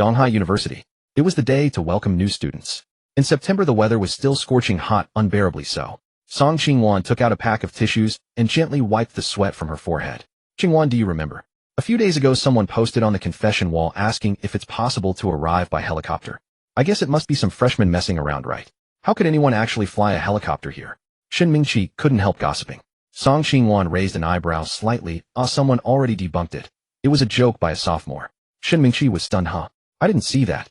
Shanghai University. It was the day to welcome new students. In September the weather was still scorching hot, unbearably so. Song Qingwan took out a pack of tissues and gently wiped the sweat from her forehead. Qingwan, do you remember? A few days ago someone posted on the confession wall asking if it's possible to arrive by helicopter. I guess it must be some freshman messing around, right? How could anyone actually fly a helicopter here? Shen Mingqi couldn't help gossiping. Song Qingwan raised an eyebrow slightly. Someone already debunked it. It was a joke by a sophomore. Shen Mingqi was stunned. I didn't see that.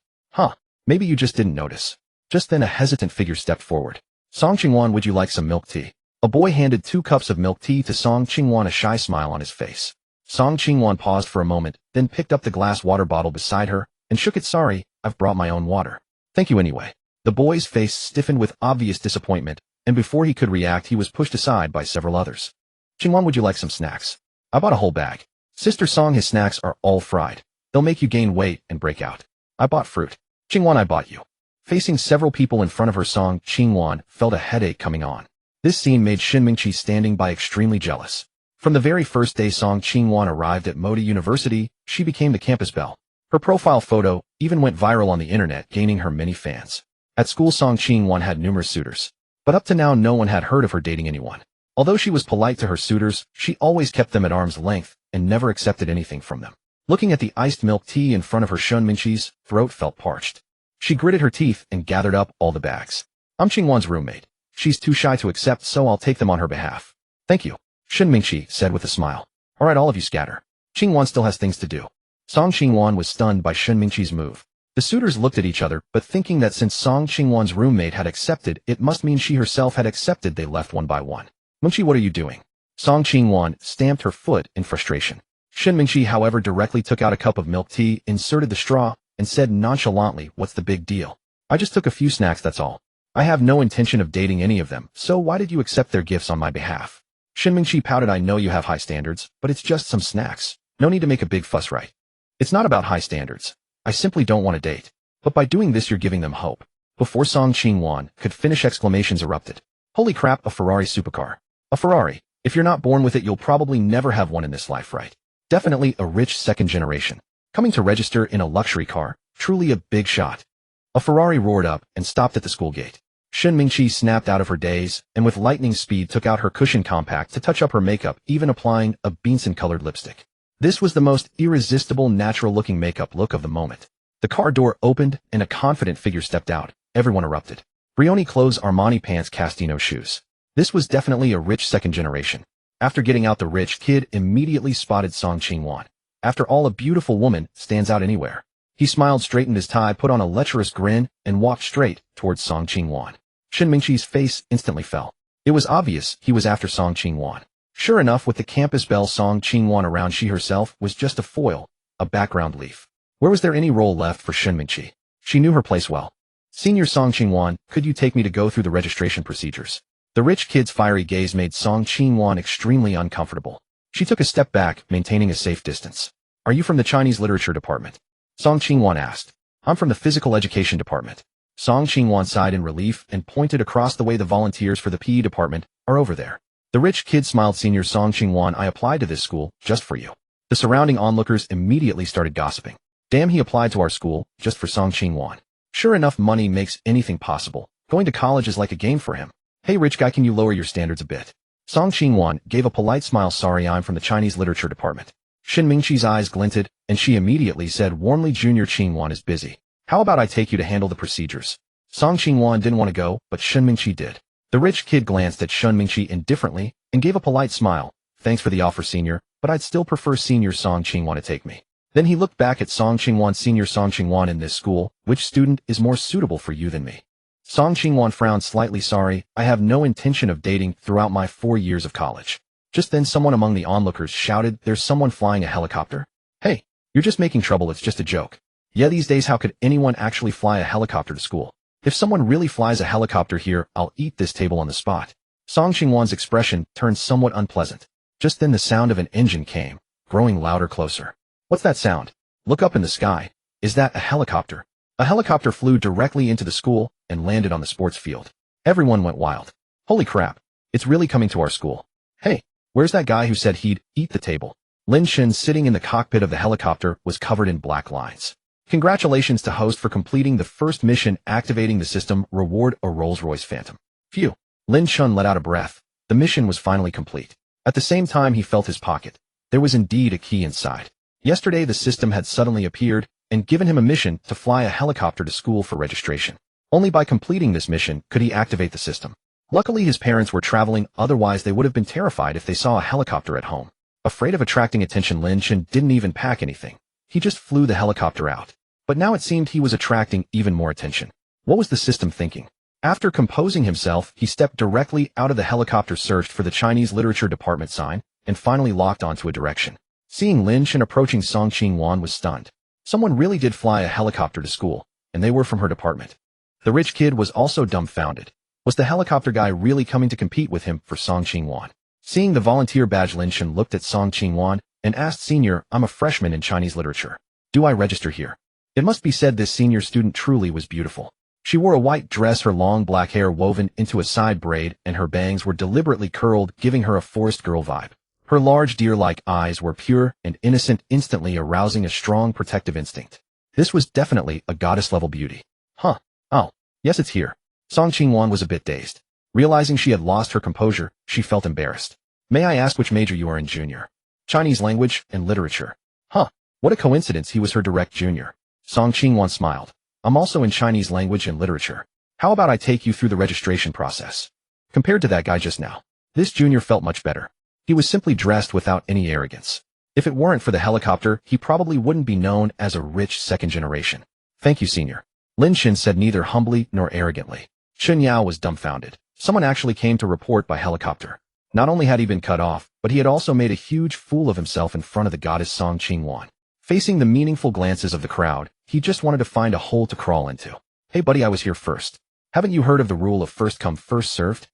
Maybe you just didn't notice. Just then a hesitant figure stepped forward. Song Qingwan, would you like some milk tea? A boy handed 2 cups of milk tea to Song Qingwan, a shy smile on his face. Song Qingwan paused for a moment, then picked up the glass water bottle beside her and shook it. Sorry, I've brought my own water. Thank you anyway. The boy's face stiffened with obvious disappointment, and before he could react he was pushed aside by several others. Qingwan, would you like some snacks? I bought a whole bag. Sister Song, his snacks are all fried. They'll make you gain weight and break out. I bought fruit. Qingwan, I bought you. Facing several people in front of her, Song Qingwan felt a headache coming on. This scene made Shen Mingqi standing by extremely jealous. From the very first day Song Qingwan arrived at Modi University, she became the campus belle. Her profile photo even went viral on the internet, gaining her many fans. At school Song Qingwan had numerous suitors, but up to now no one had heard of her dating anyone. Although she was polite to her suitors, she always kept them at arm's length and never accepted anything from them. Looking at the iced milk tea in front of her, Shen Mingqi's throat felt parched. She gritted her teeth and gathered up all the bags. I'm Qingwan's roommate. She's too shy to accept, so I'll take them on her behalf. Thank you, Shen Mingqi said with a smile. All right, all of you scatter. Qingwan still has things to do. Song Qingwan was stunned by Shen Mingqi's move. The suitors looked at each other, but thinking that since Song Qingwan's roommate had accepted, it must mean she herself had accepted, they left one by one. Mingqi, what are you doing? Song Qingwan stamped her foot in frustration. Shen Mingqi, however, directly took out a cup of milk tea, inserted the straw, and said nonchalantly, what's the big deal? I just took a few snacks, that's all. I have no intention of dating any of them, so why did you accept their gifts on my behalf? Shen Mingqi pouted. I know you have high standards, but it's just some snacks. No need to make a big fuss, right? It's not about high standards. I simply don't want to date. But by doing this you're giving them hope. Before Song Qingwan could finish, exclamations erupted. Holy crap, a Ferrari supercar. A Ferrari. If you're not born with it you'll probably never have one in this life, right? Definitely a rich second generation. Coming to register in a luxury car, truly a big shot. A Ferrari roared up and stopped at the school gate. Shen Mingqi snapped out of her daze and with lightning speed took out her cushion compact to touch up her makeup, even applying a beanson-colored lipstick. This was the most irresistible, natural-looking makeup look of the moment. The car door opened and a confident figure stepped out. Everyone erupted. Brioni clothes, Armani pants, Castino shoes. This was definitely a rich second generation. After getting out, the rich kid immediately spotted Song Qingwan. After all, a beautiful woman stands out anywhere. He smiled, straightened his tie, put on a lecherous grin, and walked straight towards Song Qingwan. Shen Mingqi's face instantly fell. It was obvious he was after Song Qingwan. Sure enough, with the campus belle Song Qingwan around, she herself was just a foil, a background leaf. Where was there any role left for Shen Mingqi? She knew her place well. Senior Song Qingwan, could you take me to go through the registration procedures? The rich kid's fiery gaze made Song Qingwan extremely uncomfortable. She took a step back, maintaining a safe distance. Are you from the Chinese literature department? Song Qingwan asked. I'm from the physical education department. Song Qingwan sighed in relief and pointed across the way. The volunteers for the PE department are over there. The rich kid smiled. Senior Song Qingwan, I applied to this school just for you. The surrounding onlookers immediately started gossiping. Damn, he applied to our school just for Song Qingwan. Sure enough, money makes anything possible. Going to college is like a game for him. Hey rich guy, can you lower your standards a bit? Song Qingwan gave a polite smile. Sorry, I'm from the Chinese literature department. Shen Mingqi's eyes glinted, and she immediately said warmly, Junior Qingwan is busy. How about I take you to handle the procedures? Song Qingwan didn't want to go, but Shen Mingqi did. The rich kid glanced at Shen Mingqi indifferently and gave a polite smile. Thanks for the offer, senior, but I'd still prefer Senior Song Qingwan to take me. Then he looked back at Song Qingwan. Senior Song Qingwan, in this school, which student is more suitable for you than me? Song Qingwan frowned slightly. Sorry, I have no intention of dating throughout my 4 years of college. Just then someone among the onlookers shouted, there's someone flying a helicopter? Hey, you're just making trouble, it's just a joke. Yeah, these days how could anyone actually fly a helicopter to school? If someone really flies a helicopter here, I'll eat this table on the spot. Song Qingwan's expression turned somewhat unpleasant. Just then the sound of an engine came, growing louder, closer. What's that sound? Look up in the sky. Is that a helicopter? A helicopter flew directly into the school and landed on the sports field. Everyone went wild. Holy crap, it's really coming to our school. Hey, where's that guy who said he'd eat the table? Lin Chen, sitting in the cockpit of the helicopter, was covered in black lines. Congratulations to host for completing the first mission activating the system. Reward a Rolls-Royce Phantom. Phew. Lin Chen let out a breath. The mission was finally complete. At the same time he felt his pocket. There was indeed a key inside. Yesterday the system had suddenly appeared and given him a mission to fly a helicopter to school for registration. Only by completing this mission could he activate the system. Luckily his parents were traveling, otherwise they would have been terrified if they saw a helicopter at home. Afraid of attracting attention, Lin Chen didn't even pack anything. He just flew the helicopter out. But now it seemed he was attracting even more attention. What was the system thinking? After composing himself, he stepped directly out of the helicopter, searched for the Chinese literature department sign, and finally locked onto a direction. Seeing Lin Chen approaching, Song Qingwan was stunned. Someone really did fly a helicopter to school, and they were from her department. The rich kid was also dumbfounded. Was the helicopter guy really coming to compete with him for Song Qingwan? Seeing the volunteer badge, Lin Chen looked at Song Qingwan and asked, "Senior, I'm a freshman in Chinese literature. Do I register here?" It must be said this senior student truly was beautiful. She wore a white dress, her long black hair woven into a side braid, and her bangs were deliberately curled, giving her a forest girl vibe. Her large deer-like eyes were pure and innocent, instantly arousing a strong protective instinct. This was definitely a goddess-level beauty. Huh. Oh, yes, it's here. Song Qingwan was a bit dazed. Realizing she had lost her composure, she felt embarrassed. May I ask which major you are in? Junior. Chinese language and literature. Huh. What a coincidence, he was her direct junior. Song Qingwan smiled. I'm also in Chinese language and literature. How about I take you through the registration process? Compared to that guy just now, this junior felt much better. He was simply dressed without any arrogance. If it weren't for the helicopter, he probably wouldn't be known as a rich second generation. Thank you, senior. Lin Chen said, neither humbly nor arrogantly. Chen Yao was dumbfounded. Someone actually came to report by helicopter. Not only had he been cut off, but he had also made a huge fool of himself in front of the goddess Song Qingwan. Facing the meaningful glances of the crowd, he just wanted to find a hole to crawl into. Hey buddy, I was here first. Haven't you heard of the rule of first come first served?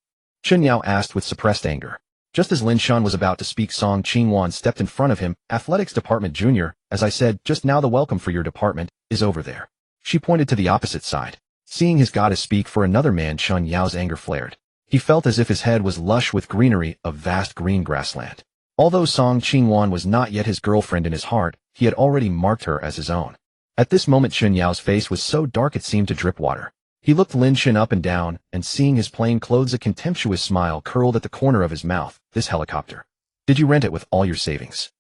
Chen Yao asked with suppressed anger. Just as Lin Chen was about to speak, Song Qingwan stepped in front of him. Athletics department junior, as I said just now, the welcome for your department is over there. She pointed to the opposite side. Seeing his goddess speak for another man, Chen Yao's anger flared. He felt as if his head was lush with greenery, of vast green grassland. Although Song Qingwan was not yet his girlfriend, in his heart, he had already marked her as his own. At this moment, Chen Yao's face was so dark it seemed to drip water. He looked Lin Chen up and down, and seeing his plain clothes, a contemptuous smile curled at the corner of his mouth. This helicopter. Did you rent it with all your savings?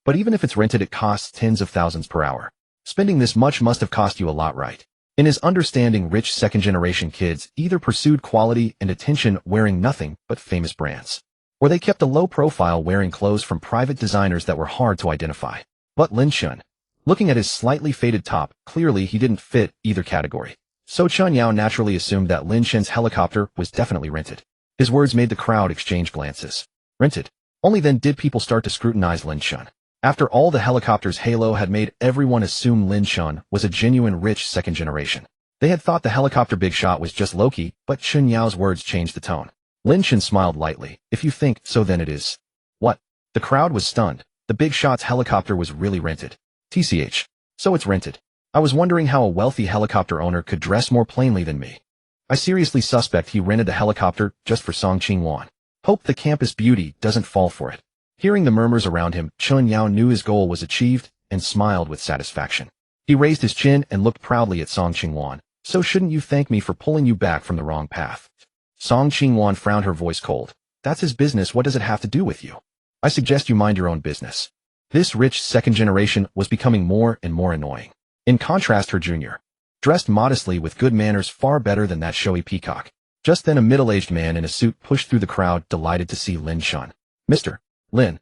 But even if it's rented, it costs tens of thousands per hour. Spending this much must have cost you a lot, right? In his understanding, rich second-generation kids either pursued quality and attention wearing nothing but famous brands, or they kept a low profile wearing clothes from private designers that were hard to identify. But Lin Chen, looking at his slightly faded top, clearly he didn't fit either category. So Chen Yao naturally assumed that Lin Chen's helicopter was definitely rented. His words made the crowd exchange glances. Rented? Only then did people start to scrutinize Lin Chen. After all, the helicopter's halo had made everyone assume Lin Chen was a genuine rich second generation. They had thought the helicopter big shot was just low-key, but Chen Yao's words changed the tone. Lin Chen smiled lightly. If you think so, then it is. What? The crowd was stunned. The big shot's helicopter was really rented. TCH. So it's rented. I was wondering how a wealthy helicopter owner could dress more plainly than me. I seriously suspect he rented the helicopter just for Song Qingwan. Hope the campus beauty doesn't fall for it. Hearing the murmurs around him, Chen Yao knew his goal was achieved and smiled with satisfaction. He raised his chin and looked proudly at Song Qingwan. So shouldn't you thank me for pulling you back from the wrong path? Song Qingwan frowned, her voice cold. That's his business. What does it have to do with you? I suggest you mind your own business. This rich second generation was becoming more and more annoying. In contrast, her junior, dressed modestly with good manners, far better than that showy peacock. Just then a middle-aged man in a suit pushed through the crowd, delighted to see Lin Chen. Mr. Lin,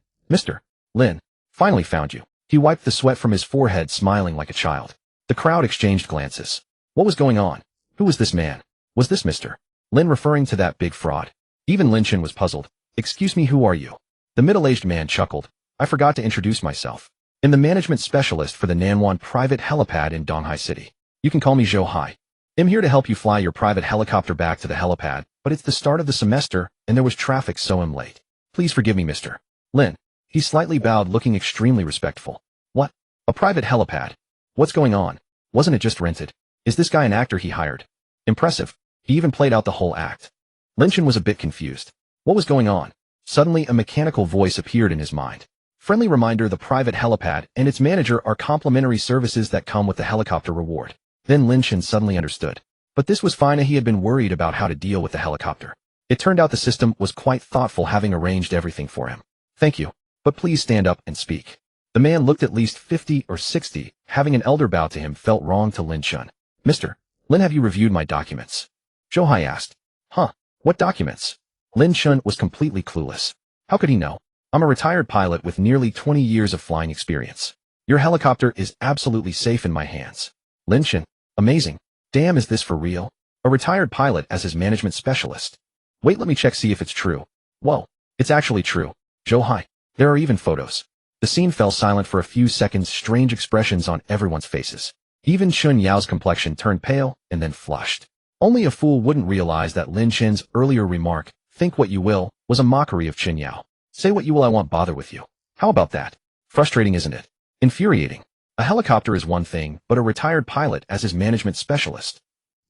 finally found you. He wiped the sweat from his forehead, smiling like a child. The crowd exchanged glances. What was going on? Who was this man? Was this Mr. Lin referring to that big fraud? Even Lin Chen was puzzled. Excuse me, who are you? The middle-aged man chuckled. I forgot to introduce myself. I'm the management specialist for the Nanwan private helipad in Donghai City. You can call me Zhou Hai. I'm here to help you fly your private helicopter back to the helipad, but it's the start of the semester, and there was traffic, so I'm late. Please forgive me, Mr. Lin. He slightly bowed, looking extremely respectful. What? A private helipad? What's going on? Wasn't it just rented? Is this guy an actor he hired? Impressive. He even played out the whole act. Lin Chen was a bit confused. What was going on? Suddenly a mechanical voice appeared in his mind. Friendly reminder: the private helipad and its manager are complimentary services that come with the helicopter reward. Then Lin Chen suddenly understood. But this was fine. He had been worried about how to deal with the helicopter. It turned out the system was quite thoughtful, having arranged everything for him. Thank you. But please stand up and speak. The man looked at least 50 or 60. Having an elder bow to him felt wrong to Lin Chen. Mr. Lin, have you reviewed my documents? Zhou Hai asked. Huh? What documents? Lin Chen was completely clueless. How could he know? I'm a retired pilot with nearly 20 years of flying experience. Your helicopter is absolutely safe in my hands. Lin Chen. Amazing. Damn, is this for real? A retired pilot as his management specialist. Wait, let me check, see if it's true. Whoa. It's actually true. Zhou Hai. There are even photos. The scene fell silent for a few seconds, strange expressions on everyone's faces. Even Chun Yao's complexion turned pale and then flushed. Only a fool wouldn't realize that Lin Chen's earlier remark, think what you will, was a mockery of Chun Yao. Say what you will, I won't bother with you. How about that? Frustrating, isn't it? Infuriating. A helicopter is one thing, but a retired pilot as his management specialist.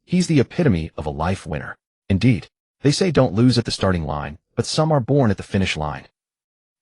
He's the epitome of a life winner. Indeed. They say don't lose at the starting line, but some are born at the finish line.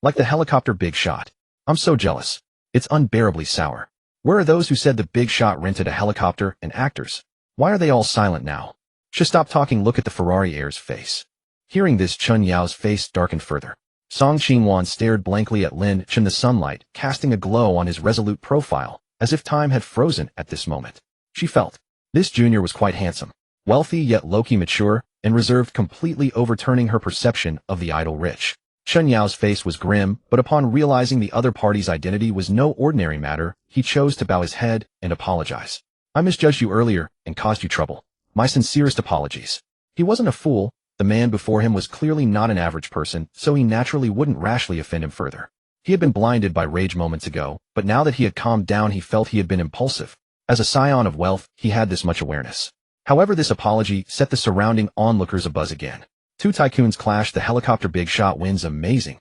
Like the helicopter big shot. I'm so jealous. It's unbearably sour. Where are those who said the big shot rented a helicopter and actors? Why are they all silent now? Just stop talking, look at the Ferrari heir's face. Hearing this, Chun Yao's face darkened further. Song Qingwan stared blankly at Lin Chen, the sunlight casting a glow on his resolute profile, as if time had frozen at this moment. She felt. This junior was quite handsome, wealthy yet low-key mature, and reserved, completely overturning her perception of the idle rich. Chun Yao's face was grim, but upon realizing the other party's identity was no ordinary matter, he chose to bow his head and apologize. I misjudged you earlier and caused you trouble. My sincerest apologies. He wasn't a fool. The man before him was clearly not an average person, so he naturally wouldn't rashly offend him further. He had been blinded by rage moments ago, but now that he had calmed down, he felt he had been impulsive. As a scion of wealth, he had this much awareness. However, this apology set the surrounding onlookers abuzz again. Two tycoons clash. The helicopter big shot wins. Amazing.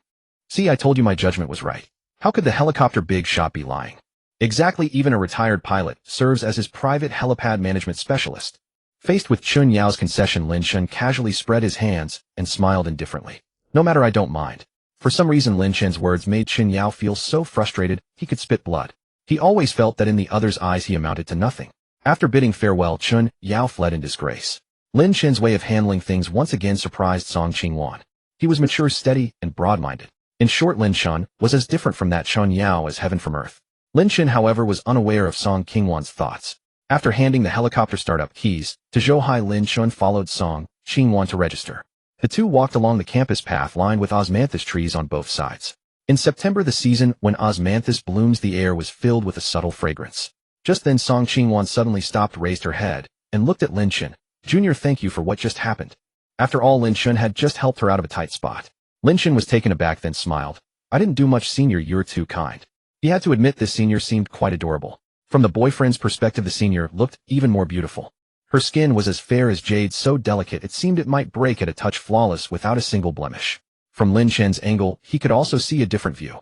See, I told you my judgment was right. How could the helicopter big shot be lying? Exactly, even a retired pilot serves as his private helipad management specialist. Faced with Chun Yao's concession, Lin Chen casually spread his hands and smiled indifferently. No matter, I don't mind. For some reason, Lin Chen's words made Chun Yao feel so frustrated he could spit blood. He always felt that in the other's eyes he amounted to nothing. After bidding farewell, Chun Yao fled in disgrace. Lin Chen's way of handling things once again surprised Song Qingwan. He was mature, steady, and broad-minded. In short, Lin Chen was as different from that Chun Yao as heaven from earth. Lin Chen, however, was unaware of Song Qingwan's thoughts. After handing the helicopter startup keys to Zhou Hai, Lin Chen followed Song Qingwan to register. The two walked along the campus path lined with osmanthus trees on both sides. In September, the season when osmanthus blooms, the air was filled with a subtle fragrance. Just then, Song Qingwan suddenly stopped, raised her head, and looked at Lin Chen. Junior, thank you for what just happened. After all, Lin Chen had just helped her out of a tight spot. Lin Chen was taken aback, then smiled. I didn't do much, senior, you're too kind. He had to admit this senior seemed quite adorable. From the boyfriend's perspective, the senior looked even more beautiful. Her skin was as fair as jade, so delicate it seemed it might break at a touch, flawless without a single blemish. From Lin Chen's angle, he could also see a different view.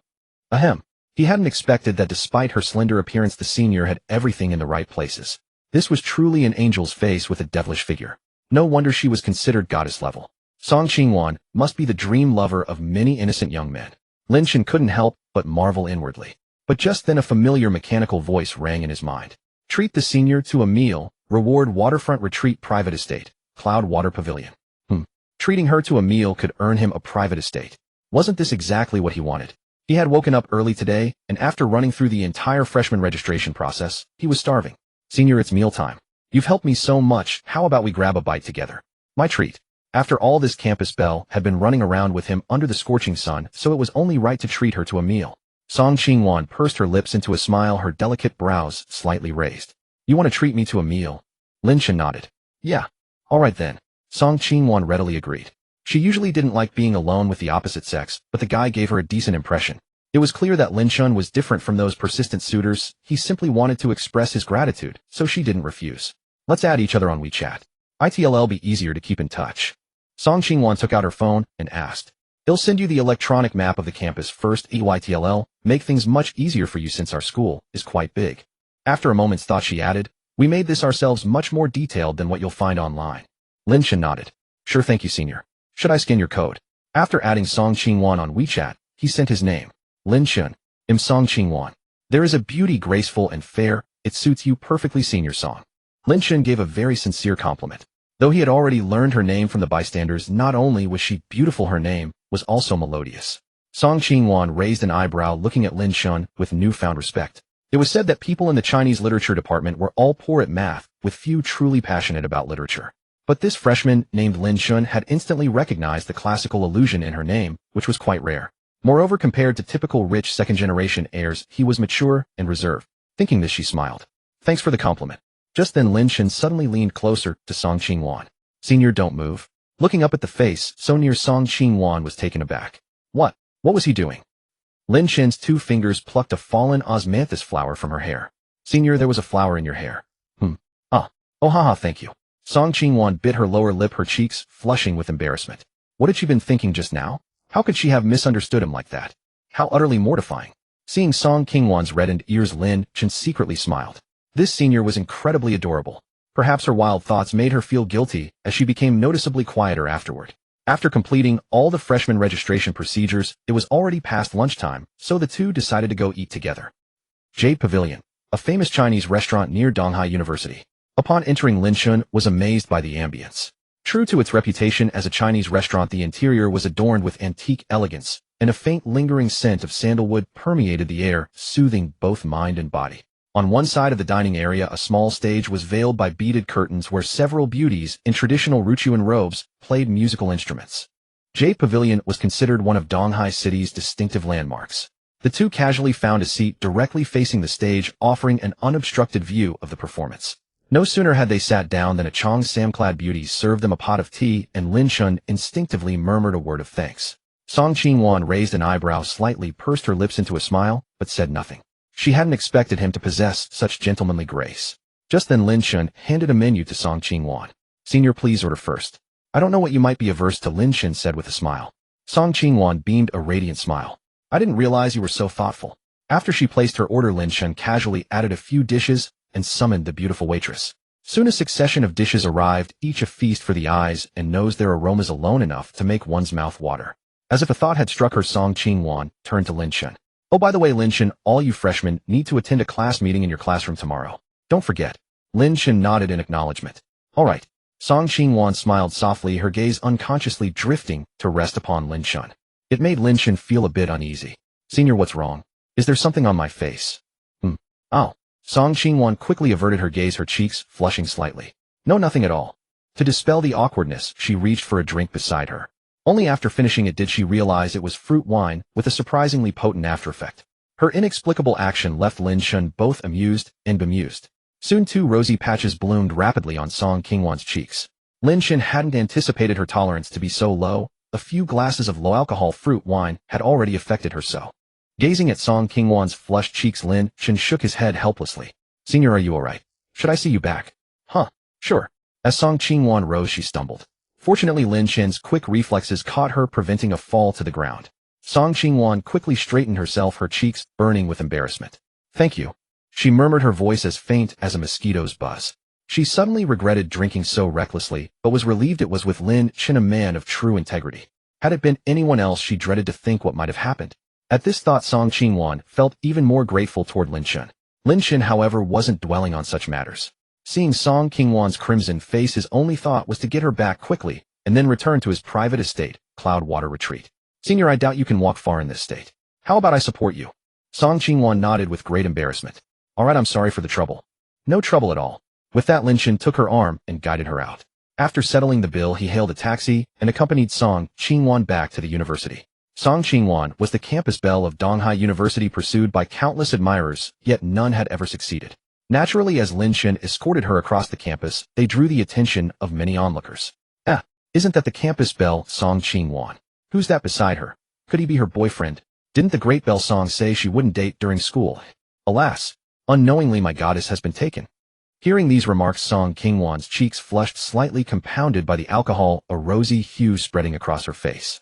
Ahem. He hadn't expected that despite her slender appearance, the senior had everything in the right places. This was truly an angel's face with a devilish figure. No wonder she was considered goddess level. Song Qingwan must be the dream lover of many innocent young men. Lin Chen couldn't help but marvel inwardly. But just then a familiar mechanical voice rang in his mind. Treat the senior to a meal, reward waterfront retreat, private estate, cloud water pavilion. Treating her to a meal could earn him a private estate. Wasn't this exactly what he wanted? He had woken up early today, and after running through the entire freshman registration process, he was starving. Senior, it's mealtime. You've helped me so much, how about we grab a bite together? My treat. After all this, campus belle had been running around with him under the scorching sun, so it was only right to treat her to a meal. Song Qingwan pursed her lips into a smile, her delicate brows slightly raised. You want to treat me to a meal? Lin Chen nodded. Yeah. All right then. Song Qingwan readily agreed. She usually didn't like being alone with the opposite sex, but the guy gave her a decent impression. It was clear that Lin Chen was different from those persistent suitors. He simply wanted to express his gratitude, so she didn't refuse. Let's add each other on WeChat. It'll be easier to keep in touch. Song Qingwan took out her phone and asked. I'll send you the electronic map of the campus first. It'll make things much easier for you since our school is quite big. After a moment's thought, she added, we made this ourselves, much more detailed than what you'll find online. Lin Chen nodded. Sure, thank you, senior. Should I scan your code? After adding Song Qingwan on WeChat, he sent his name. Lin Chen. Song Qingwan. There is a beauty graceful and fair, it suits you perfectly, Senior Song. Lin Chen gave a very sincere compliment. Though he had already learned her name from the bystanders, not only was she beautiful, her name was also melodious. Song Qingwan raised an eyebrow, looking at Lin Chen with newfound respect. It was said that people in the Chinese literature department were all poor at math, with few truly passionate about literature. But this freshman, named Lin Chen, had instantly recognized the classical allusion in her name, which was quite rare. Moreover, compared to typical rich second-generation heirs, he was mature and reserved. Thinking this, she smiled. Thanks for the compliment. Just then Lin Chen suddenly leaned closer to Song Qingwan. Senior, don't move. Looking up at the face so near, Song Qingwan was taken aback. What? What was he doing? Lin Chen's 2 fingers plucked a fallen osmanthus flower from her hair. Senior, there was a flower in your hair. Oh haha, thank you. Song Qingwan bit her lower lip, her cheeks flushing with embarrassment. What had she been thinking just now? How could she have misunderstood him like that? How utterly mortifying. Seeing Song Qingwan's reddened ears, Lin Chen secretly smiled. This senior was incredibly adorable. Perhaps her wild thoughts made her feel guilty, as she became noticeably quieter afterward. After completing all the freshman registration procedures, it was already past lunchtime, so the two decided to go eat together. Jade Pavilion, a famous Chinese restaurant near Donghai University. Upon entering, Lin Chen was amazed by the ambience. True to its reputation as a Chinese restaurant, the interior was adorned with antique elegance, and a faint lingering scent of sandalwood permeated the air, soothing both mind and body. On one side of the dining area, a small stage was veiled by beaded curtains where several beauties in traditional Ruchuan robes played musical instruments. Jade Pavilion was considered one of Donghai City's distinctive landmarks. The two casually found a seat directly facing the stage, offering an unobstructed view of the performance. No sooner had they sat down than a Cheongsam-clad beauty served them a pot of tea, and Lin Chen instinctively murmured a word of thanks. Song Qingwan raised an eyebrow, slightly pursed her lips into a smile, but said nothing. She hadn't expected him to possess such gentlemanly grace. Just then Lin Chen handed a menu to Song Qingwan. Senior, please order first. I don't know what you might be averse to, Lin Chen said with a smile. Song Qingwan beamed a radiant smile. I didn't realize you were so thoughtful. After she placed her order, Lin Chen casually added a few dishes and summoned the beautiful waitress. Soon a succession of dishes arrived, each a feast for the eyes and nose, their aromas alone enough to make one's mouth water. As if a thought had struck her, Song Qingwan turned to Lin Chen. Oh, by the way, Lin Chen, all you freshmen need to attend a class meeting in your classroom tomorrow. Don't forget. Lin Chen nodded in acknowledgement. All right. Song Qingwan smiled softly, her gaze unconsciously drifting to rest upon Lin Chen. It made Lin Chen feel a bit uneasy. Senior, what's wrong? Is there something on my face? Oh. Song Qingwan quickly averted her gaze, her cheeks flushing slightly. No, nothing at all. To dispel the awkwardness, she reached for a drink beside her. Only after finishing it did she realize it was fruit wine with a surprisingly potent aftereffect. Her inexplicable action left Lin Chen both amused and bemused. Soon 2 rosy patches bloomed rapidly on Song Qingwan's cheeks. Lin Chen hadn't anticipated her tolerance to be so low. A few glasses of low-alcohol fruit wine had already affected her so. Gazing at Song Qingwan's flushed cheeks, Lin Chen shook his head helplessly. Senior, are you alright? Should I see you back? Sure. As Song Qingwan rose, she stumbled. Fortunately, Lin Chen's quick reflexes caught her, preventing a fall to the ground. Song Qingwan quickly straightened herself, her cheeks burning with embarrassment. Thank you. She murmured, her voice as faint as a mosquito's buzz. She suddenly regretted drinking so recklessly, but was relieved it was with Lin Chen, a man of true integrity. Had it been anyone else, she dreaded to think what might have happened. At this thought, Song Qingwan felt even more grateful toward Lin Chen. Lin Chen, however, wasn't dwelling on such matters. Seeing Song Qingwan's crimson face, his only thought was to get her back quickly, and then return to his private estate, Cloudwater Retreat. Senior, I doubt you can walk far in this state. How about I support you? Song Qingwan nodded with great embarrassment. All right, I'm sorry for the trouble. No trouble at all. With that, Lin Chen took her arm and guided her out. After settling the bill, he hailed a taxi and accompanied Song Qingwan back to the university. Song Qingwan was the campus belle of Donghai University, pursued by countless admirers, yet none had ever succeeded. Naturally, as Lin Chen escorted her across the campus, they drew the attention of many onlookers. Isn't that the campus belle, Song Qingwan? Who's that beside her? Could he be her boyfriend? Didn't the great belle Song say she wouldn't date during school? Alas, unknowingly my goddess has been taken. Hearing these remarks, Song Qingwan's cheeks flushed slightly, compounded by the alcohol, a rosy hue spreading across her face.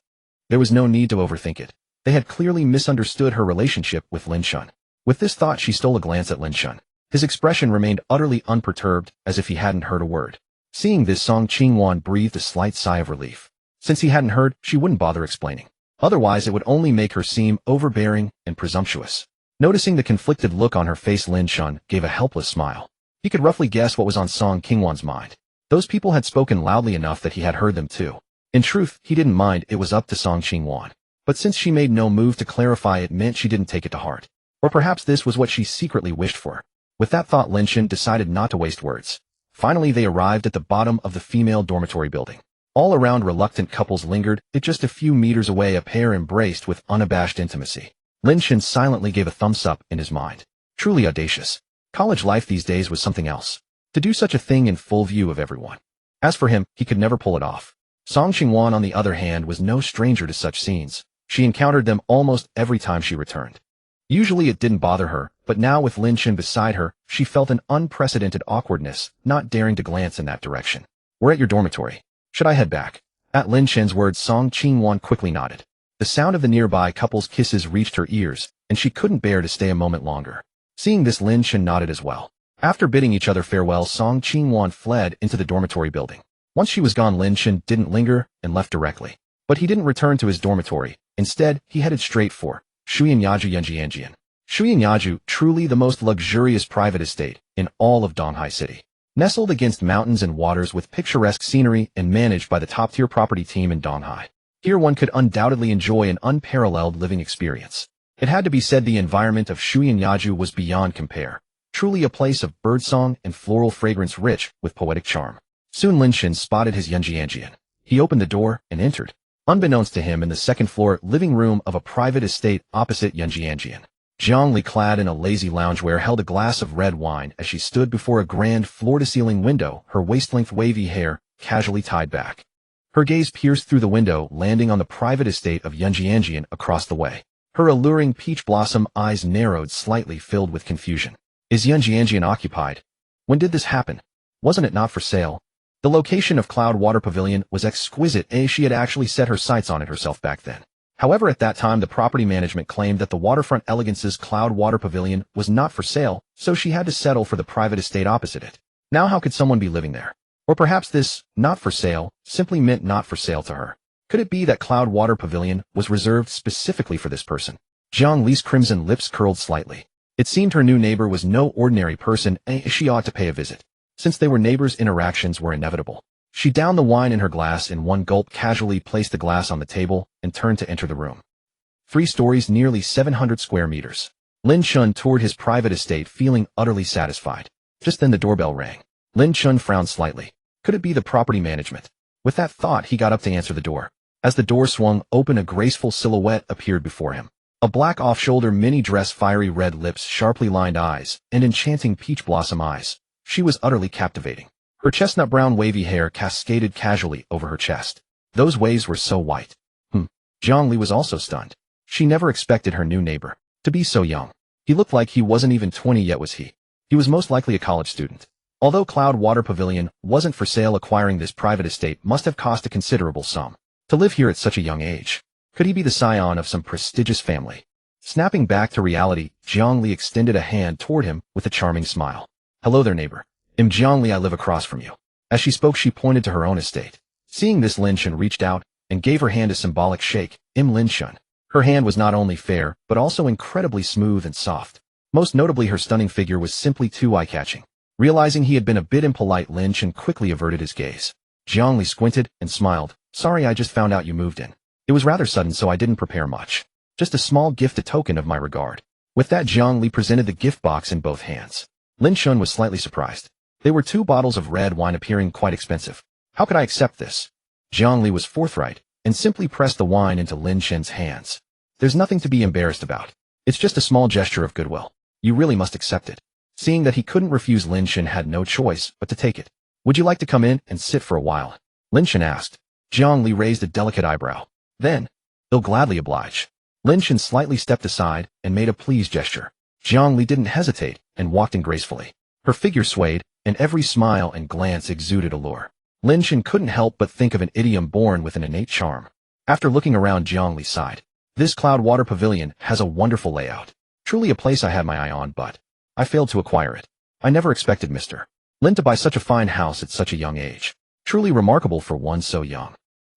There was no need to overthink it. They had clearly misunderstood her relationship with Lin Chen. With this thought, she stole a glance at Lin Chen. His expression remained utterly unperturbed, as if he hadn't heard a word. Seeing this, Song Qingwan breathed a slight sigh of relief. Since he hadn't heard, she wouldn't bother explaining. Otherwise, it would only make her seem overbearing and presumptuous. Noticing the conflicted look on her face, Lin Chen gave a helpless smile. He could roughly guess what was on Song Qingwan's mind. Those people had spoken loudly enough that he had heard them too. In truth, he didn't mind, it was up to Song Qingwan. But since she made no move to clarify, it meant she didn't take it to heart. Or perhaps this was what she secretly wished for. With that thought, Lin Chen decided not to waste words. Finally, they arrived at the bottom of the female dormitory building. All around, reluctant couples lingered. It just a few meters away, a pair embraced with unabashed intimacy. Lin Chen silently gave a thumbs up in his mind. Truly audacious. College life these days was something else. To do such a thing in full view of everyone. As for him, he could never pull it off. Song Qingwan, on the other hand, was no stranger to such scenes. She encountered them almost every time she returned. Usually it didn't bother her, but now with Lin Chen beside her, she felt an unprecedented awkwardness, not daring to glance in that direction. We're at your dormitory. Should I head back? At Lin Chen's words, Song Qingwan quickly nodded. The sound of the nearby couple's kisses reached her ears, and she couldn't bear to stay a moment longer. Seeing this, Lin Chen nodded as well. After bidding each other farewell, Song Qingwan fled into the dormitory building. Once she was gone, Lin Chen didn't linger and left directly. But he didn't return to his dormitory. Instead, he headed straight for Shuyangyaju Yanjianjian. Shuyangyaju, truly the most luxurious private estate in all of Donghai City. Nestled against mountains and waters with picturesque scenery and managed by the top-tier property team in Donghai. Here one could undoubtedly enjoy an unparalleled living experience. It had to be said the environment of Shuyangyaju was beyond compare. Truly a place of birdsong and floral fragrance rich with poetic charm. Soon Lin Chen spotted his Yanjianjian. He opened the door and entered. Unbeknownst to him, in the second-floor living room of a private estate opposite Yanjianjian, Zhang Li, clad in a lazy loungewear, held a glass of red wine as she stood before a grand floor-to-ceiling window, her waist-length wavy hair casually tied back. Her gaze pierced through the window, landing on the private estate of Yanjianjian across the way. Her alluring peach blossom eyes narrowed slightly, filled with confusion. Is Yanjianjian occupied? When did this happen? Wasn't it not for sale? The location of Cloud Water Pavilion was exquisite, and she had actually set her sights on it herself back then. However, at that time, the property management claimed that the waterfront elegance's Cloud Water Pavilion was not for sale, so she had to settle for the private estate opposite it. Now how could someone be living there? Or perhaps this not for sale simply meant not for sale to her. Could it be that Cloud Water Pavilion was reserved specifically for this person? Zhang Li's crimson lips curled slightly. It seemed her new neighbor was no ordinary person, and she ought to pay a visit. Since they were neighbors, interactions were inevitable. She downed the wine in her glass in one gulp, casually placed the glass on the table, and turned to enter the room. 3 stories, nearly 700 square meters. Lin Chen toured his private estate, feeling utterly satisfied. Just then the doorbell rang. Lin Chen frowned slightly. Could it be the property management? With that thought, he got up to answer the door. As the door swung open, a graceful silhouette appeared before him. A black off-shoulder mini dress, fiery red lips, sharply lined eyes, and enchanting peach blossom eyes. She was utterly captivating. Her chestnut brown wavy hair cascaded casually over her chest. Those waves were so white. Zhang Li was also stunned. She never expected her new neighbor to be so young. He looked like he wasn't even 20 yet, was he? He was most likely a college student. Although Cloud Water Pavilion wasn't for sale, acquiring this private estate must have cost a considerable sum. To live here at such a young age. Could he be the scion of some prestigious family? Snapping back to reality, Zhang Li extended a hand toward him with a charming smile. Hello there, neighbor. I'm Zhang Li, I live across from you. As she spoke, she pointed to her own estate. Seeing this, Lin Chen reached out and gave her hand a symbolic shake. Lin Chen. Her hand was not only fair, but also incredibly smooth and soft. Most notably, her stunning figure was simply too eye-catching. Realizing he had been a bit impolite, Lin Chen quickly averted his gaze. Zhang Li squinted and smiled. Sorry, I just found out you moved in. It was rather sudden, so I didn't prepare much. Just a small gift, a token of my regard. With that, Zhang Li presented the gift box in both hands. Lin Chen was slightly surprised. They were 2 bottles of red wine, appearing quite expensive. How could I accept this? Zhang Li was forthright and simply pressed the wine into Lin Chen's hands. There's nothing to be embarrassed about. It's just a small gesture of goodwill. You really must accept it. Seeing that he couldn't refuse, Lin Chen had no choice but to take it. Would you like to come in and sit for a while? Lin Chen asked. Zhang Li raised a delicate eyebrow. Then, they'll gladly oblige. Lin Chen slightly stepped aside and made a pleased gesture. Zhang Li didn't hesitate and walked in gracefully. Her figure swayed, and every smile and glance exuded allure. Lin Chen couldn't help but think of an idiom born with an innate charm. After looking around, Zhang Li sighed. This Cloud Water Pavilion has a wonderful layout. Truly a place I had my eye on, but I failed to acquire it. I never expected Mr. Lin to buy such a fine house at such a young age. Truly remarkable for one so young.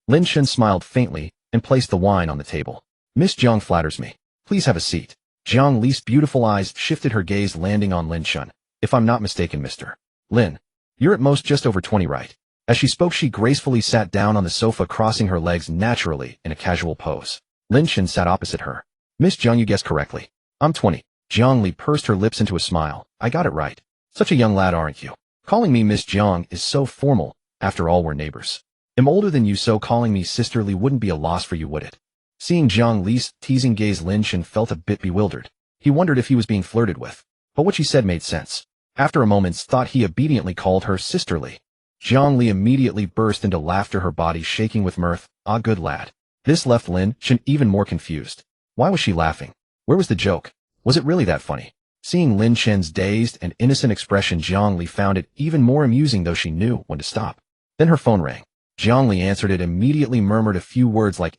Lin Chen smiled faintly and placed the wine on the table. Miss Zhang flatters me. Please have a seat. Jiang Li's beautiful eyes shifted, her gaze landing on Lin Chen. If I'm not mistaken, Mr. Lin, you're at most just over 20, right? As she spoke, she gracefully sat down on the sofa, crossing her legs naturally in a casual pose. Lin Chen sat opposite her. Miss Jiang, you guessed correctly. I'm 20. Jiang Li pursed her lips into a smile. I got it right. Such a young lad, aren't you? Calling me Miss Jiang is so formal. After all, we're neighbors. I'm older than you, so calling me sisterly wouldn't be a loss for you, would it? Seeing Jiang Li's teasing gaze, Lin Chen felt a bit bewildered. He wondered if he was being flirted with. But what she said made sense. After a moment's thought, he obediently called her sisterly. Jiang Li immediately burst into laughter, her body shaking with mirth. Ah, good lad. This left Lin Chen even more confused. Why was she laughing? Where was the joke? Was it really that funny? Seeing Lin Chen's dazed and innocent expression, Jiang Li found it even more amusing, though she knew when to stop. Then her phone rang. Jiang Li answered it, immediately murmured a few words like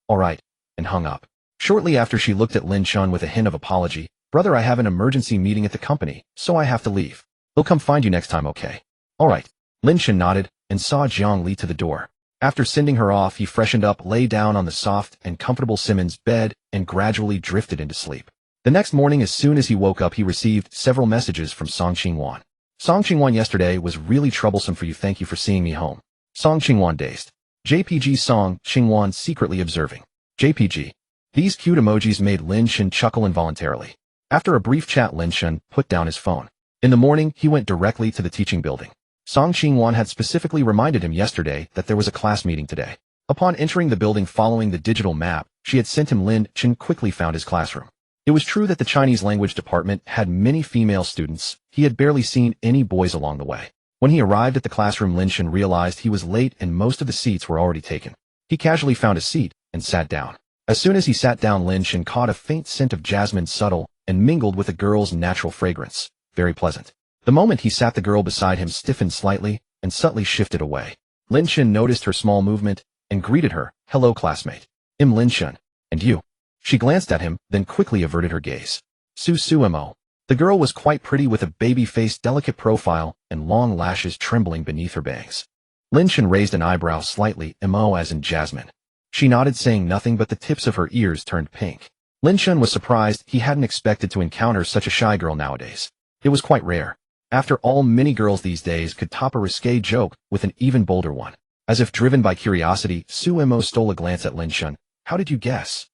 all right, and hung up. Shortly after, she looked at Lin Chen with a hint of apology. Brother, I have an emergency meeting at the company, so I have to leave. They'll come find you next time, okay? All right. Lin Chen nodded and saw Jiang Li to the door. After sending her off, he freshened up, lay down on the soft and comfortable Simmons bed, and gradually drifted into sleep. The next morning, as soon as he woke up, he received several messages from Song Qingwan. Song Qingwan, yesterday was really troublesome for you. Thank you for seeing me home. Song Qingwan, dazed. JPG. Song Qingwan, secretly observing. JPG. These cute emojis made Lin Chen chuckle involuntarily. After a brief chat, Lin Chen put down his phone. In the morning, he went directly to the teaching building. Song Qingwan had specifically reminded him yesterday that there was a class meeting today. Upon entering the building, following the digital map she had sent him, Lin Chen quickly found his classroom. It was true that the Chinese language department had many female students. He had barely seen any boys along the way. When he arrived at the classroom, Lin Chen realized he was late and most of the seats were already taken. He casually found a seat and sat down. As soon as he sat down, Lin Chen caught a faint scent of jasmine, subtle and mingled with the girl's natural fragrance. Very pleasant. The moment he sat, the girl beside him stiffened slightly and subtly shifted away. Lin Chen noticed her small movement and greeted her. Hello, classmate. I'm Lin Chen. And you? She glanced at him, then quickly averted her gaze. Sumo. The girl was quite pretty, with a baby-faced, delicate profile and long lashes trembling beneath her bangs. Lin Chen raised an eyebrow slightly, mo as in jasmine. She nodded, saying nothing, but the tips of her ears turned pink. Lin Chen was surprised. He hadn't expected to encounter such a shy girl nowadays. It was quite rare. After all, many girls these days could top a risque joke with an even bolder one. As if driven by curiosity, Sumo stole a glance at Lin Chen. How did you guess?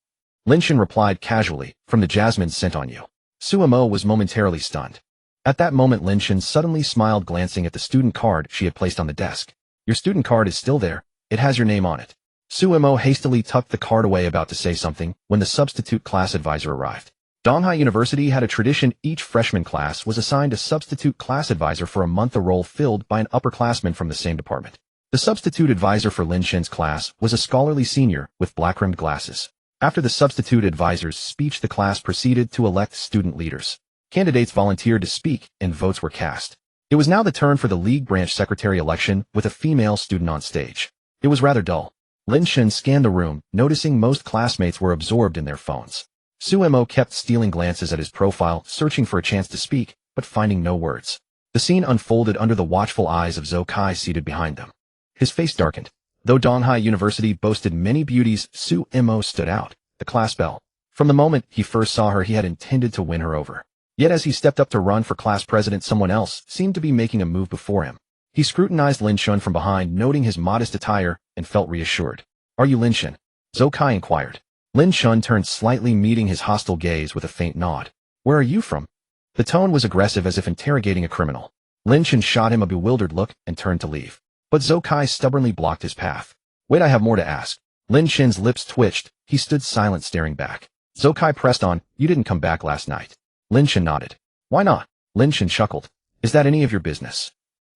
Lin Chen replied casually, from the jasmine scent on you. Sumo was momentarily stunned. At that moment, Lin Chen suddenly smiled, glancing at the student card she had placed on the desk. Your student card is still there. It has your name on it. Sumo hastily tucked the card away, about to say something, when the substitute class advisor arrived. Donghai University had a tradition. Each freshman class was assigned a substitute class advisor for a month, a role filled by an upperclassman from the same department. The substitute advisor for Lin Chen's class was a scholarly senior with black-rimmed glasses. After the substitute advisor's speech, the class proceeded to elect student leaders. Candidates volunteered to speak, and votes were cast. It was now the turn for the league branch secretary election, with a female student on stage. It was rather dull. Lin Chen scanned the room, noticing most classmates were absorbed in their phones. Sumo kept stealing glances at his profile, searching for a chance to speak, but finding no words. The scene unfolded under the watchful eyes of Zhou Kai seated behind them. His face darkened. Though Donghai University boasted many beauties, Sumo stood out. The class belle. From the moment he first saw her, he had intended to win her over. Yet as he stepped up to run for class president, someone else seemed to be making a move before him. He scrutinized Lin Chen from behind, noting his modest attire, and felt reassured. Are you Lin Chen? Zhou Kai inquired. Lin Chen turned slightly, meeting his hostile gaze with a faint nod. Where are you from? The tone was aggressive, as if interrogating a criminal. Lin Chen shot him a bewildered look and turned to leave. But Zhou Kai stubbornly blocked his path. Wait, I have more to ask. Lin Chen's lips twitched. He stood silent, staring back. Zhou Kai pressed on. You didn't come back last night. Lin Chen nodded. Why not? Lin Chen chuckled. Is that any of your business?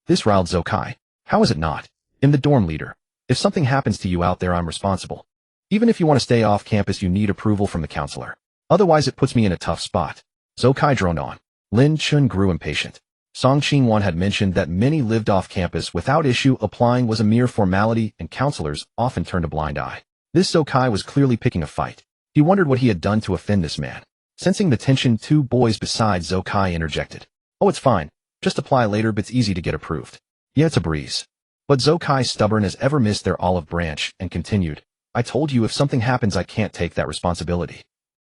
This riled Zhou Kai. How is it not? I'm the dorm leader. If something happens to you out there, I'm responsible. Even if you want to stay off campus, you need approval from the counselor. Otherwise, it puts me in a tough spot. Zhou Kai droned on. Lin Chen grew impatient. Song Qingwan had mentioned that many lived off campus without issue. Applying was a mere formality, and counselors often turned a blind eye. This Zhou Kai was clearly picking a fight. He wondered what he had done to offend this man. Sensing the tension, two boys beside Zhou Kai interjected. Oh, it's fine. Just apply later, but it's easy to get approved. Yeah, it's a breeze. But Zhou Kai, stubborn as ever, missed their olive branch and continued. I told you, if something happens, I can't take that responsibility.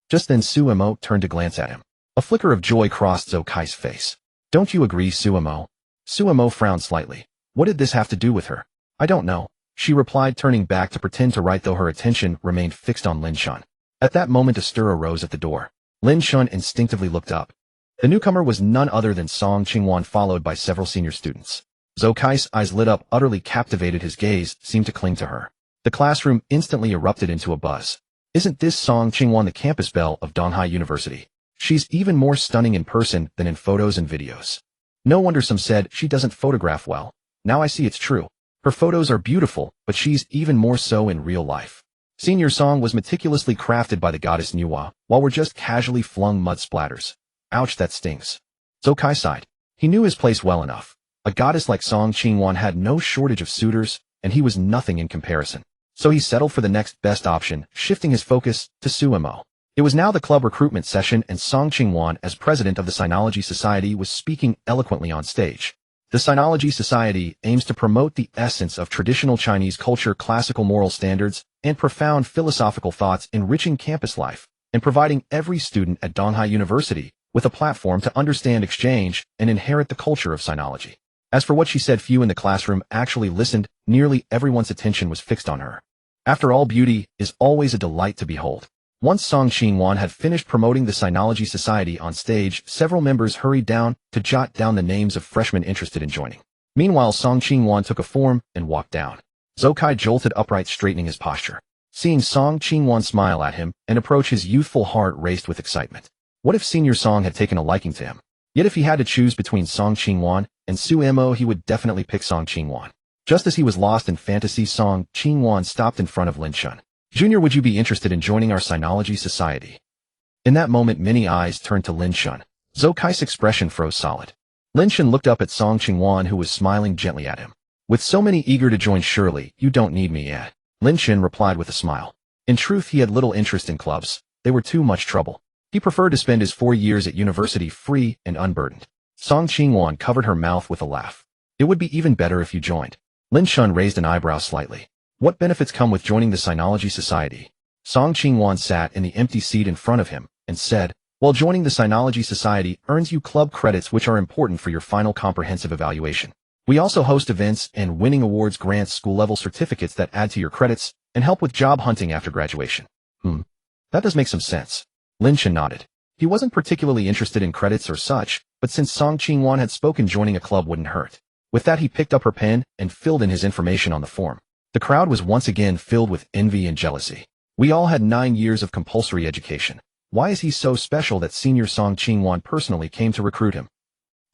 Just then Suemo turned to glance at him. A flicker of joy crossed Zhou Kai's face. Don't you agree, Suemo? Suemo frowned slightly. What did this have to do with her? I don't know, she replied, turning back to pretend to write though her attention remained fixed on Lin Chen. At that moment a stir arose at the door. Lin Chen instinctively looked up. The newcomer was none other than Song Qingwan, followed by several senior students. Zhou Kai's eyes lit up, utterly captivated, his gaze seemed to cling to her. The classroom instantly erupted into a buzz. Isn't this Song Qingwan, the campus belle of Donghai University? She's even more stunning in person than in photos and videos. No wonder some said she doesn't photograph well. Now I see it's true. Her photos are beautiful, but she's even more so in real life. Senior Song was meticulously crafted by the goddess Nuwa, while we're just casually flung mud splatters. Ouch, that stings. Zhou Kai sighed. He knew his place well enough. A goddess like Song Qingwan had no shortage of suitors, and he was nothing in comparison. So he settled for the next best option, shifting his focus to Suemo. It was now the club recruitment session, and Song Qingwan, as president of the Sinology Society, was speaking eloquently on stage. The Sinology Society aims to promote the essence of traditional Chinese culture, classical moral standards, and profound philosophical thoughts, enriching campus life, and providing every student at Donghai University with a platform to understand, exchange, and inherit the culture of Sinology. As for what she said, few in the classroom actually listened. Nearly everyone's attention was fixed on her. After all, beauty is always a delight to behold. Once Song Qingwan had finished promoting the Sinology Society on stage, several members hurried down to jot down the names of freshmen interested in joining. Meanwhile, Song Qingwan took a form and walked down. Zhou Kai jolted upright, straightening his posture. Seeing Song Qingwan smile at him and approach, his youthful heart raced with excitement. What if Senior Song had taken a liking to him? Yet if he had to choose between Song Qingwan and Suemo, he would definitely pick Song Qingwan. Just as he was lost in fantasy, Song Qingwan stopped in front of Lin Chen. Junior, would you be interested in joining our Sinology Society? In that moment, many eyes turned to Lin Chen. Zhou Kai's expression froze solid. Lin Chen looked up at Song Qingwan, who was smiling gently at him. With so many eager to join, surely you don't need me yet. Lin Chen replied with a smile. In truth, he had little interest in clubs. They were too much trouble. He preferred to spend his 4 years at university free and unburdened. Song Qingwan covered her mouth with a laugh. It would be even better if you joined. Lin Chen raised an eyebrow slightly. What benefits come with joining the Sinology Society? Song Qingwan sat in the empty seat in front of him and said, well, joining the Sinology Society earns you club credits, which are important for your final comprehensive evaluation. We also host events, and winning awards grants school-level certificates that add to your credits and help with job hunting after graduation. That does make some sense. Lin Chen nodded. He wasn't particularly interested in credits or such, but since Song Qingwan had spoken, joining a club wouldn't hurt. With that, he picked up her pen and filled in his information on the form. The crowd was once again filled with envy and jealousy. We all had 9 years of compulsory education. Why is he so special that Senior Song Qingwan personally came to recruit him?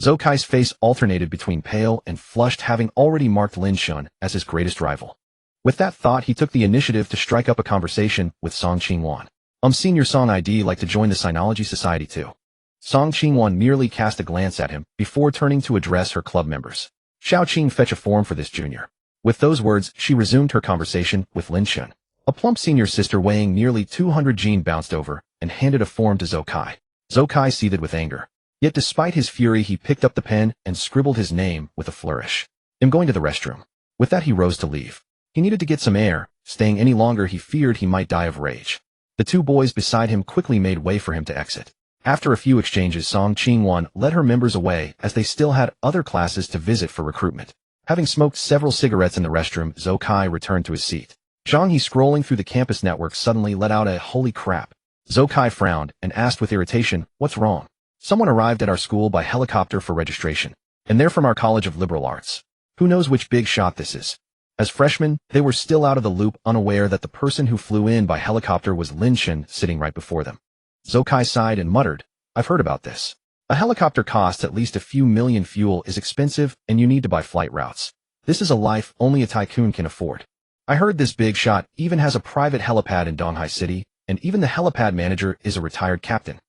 Zhou Kai's face alternated between pale and flushed, having already marked Lin Chen as his greatest rival. With that thought, he took the initiative to strike up a conversation with Song Qingwan. Senior Song, I'd like to join the Sinology Society too. Song Qingwan merely cast a glance at him before turning to address her club members. Xiao Qing, fetch a form for this, junior. With those words, she resumed her conversation with Lin Chen. A plump senior sister weighing nearly 200 Jean bounced over and handed a form to Zhou Kai. Zhou Kai seethed with anger. Yet despite his fury, he picked up the pen and scribbled his name with a flourish. I'm going to the restroom. With that, he rose to leave. He needed to get some air. Staying any longer, he feared he might die of rage. The two boys beside him quickly made way for him to exit. After a few exchanges, Song Qingwan led her members away, as they still had other classes to visit for recruitment. Having smoked several cigarettes in the restroom, Zhou Kai returned to his seat. Zhang He, scrolling through the campus network, suddenly let out a "holy crap." Zhou Kai frowned and asked with irritation, "What's wrong?" Someone arrived at our school by helicopter for registration, and they're from our College of Liberal Arts. Who knows which big shot this is? As freshmen, they were still out of the loop, unaware that the person who flew in by helicopter was Lin Chen, sitting right before them. Zhou Kai sighed and muttered, "I've heard about this. A helicopter costs at least a few million, fuel is expensive, and you need to buy flight routes. This is a life only a tycoon can afford. I heard this big shot even has a private helipad in Donghai City, and even the helipad manager is a retired captain.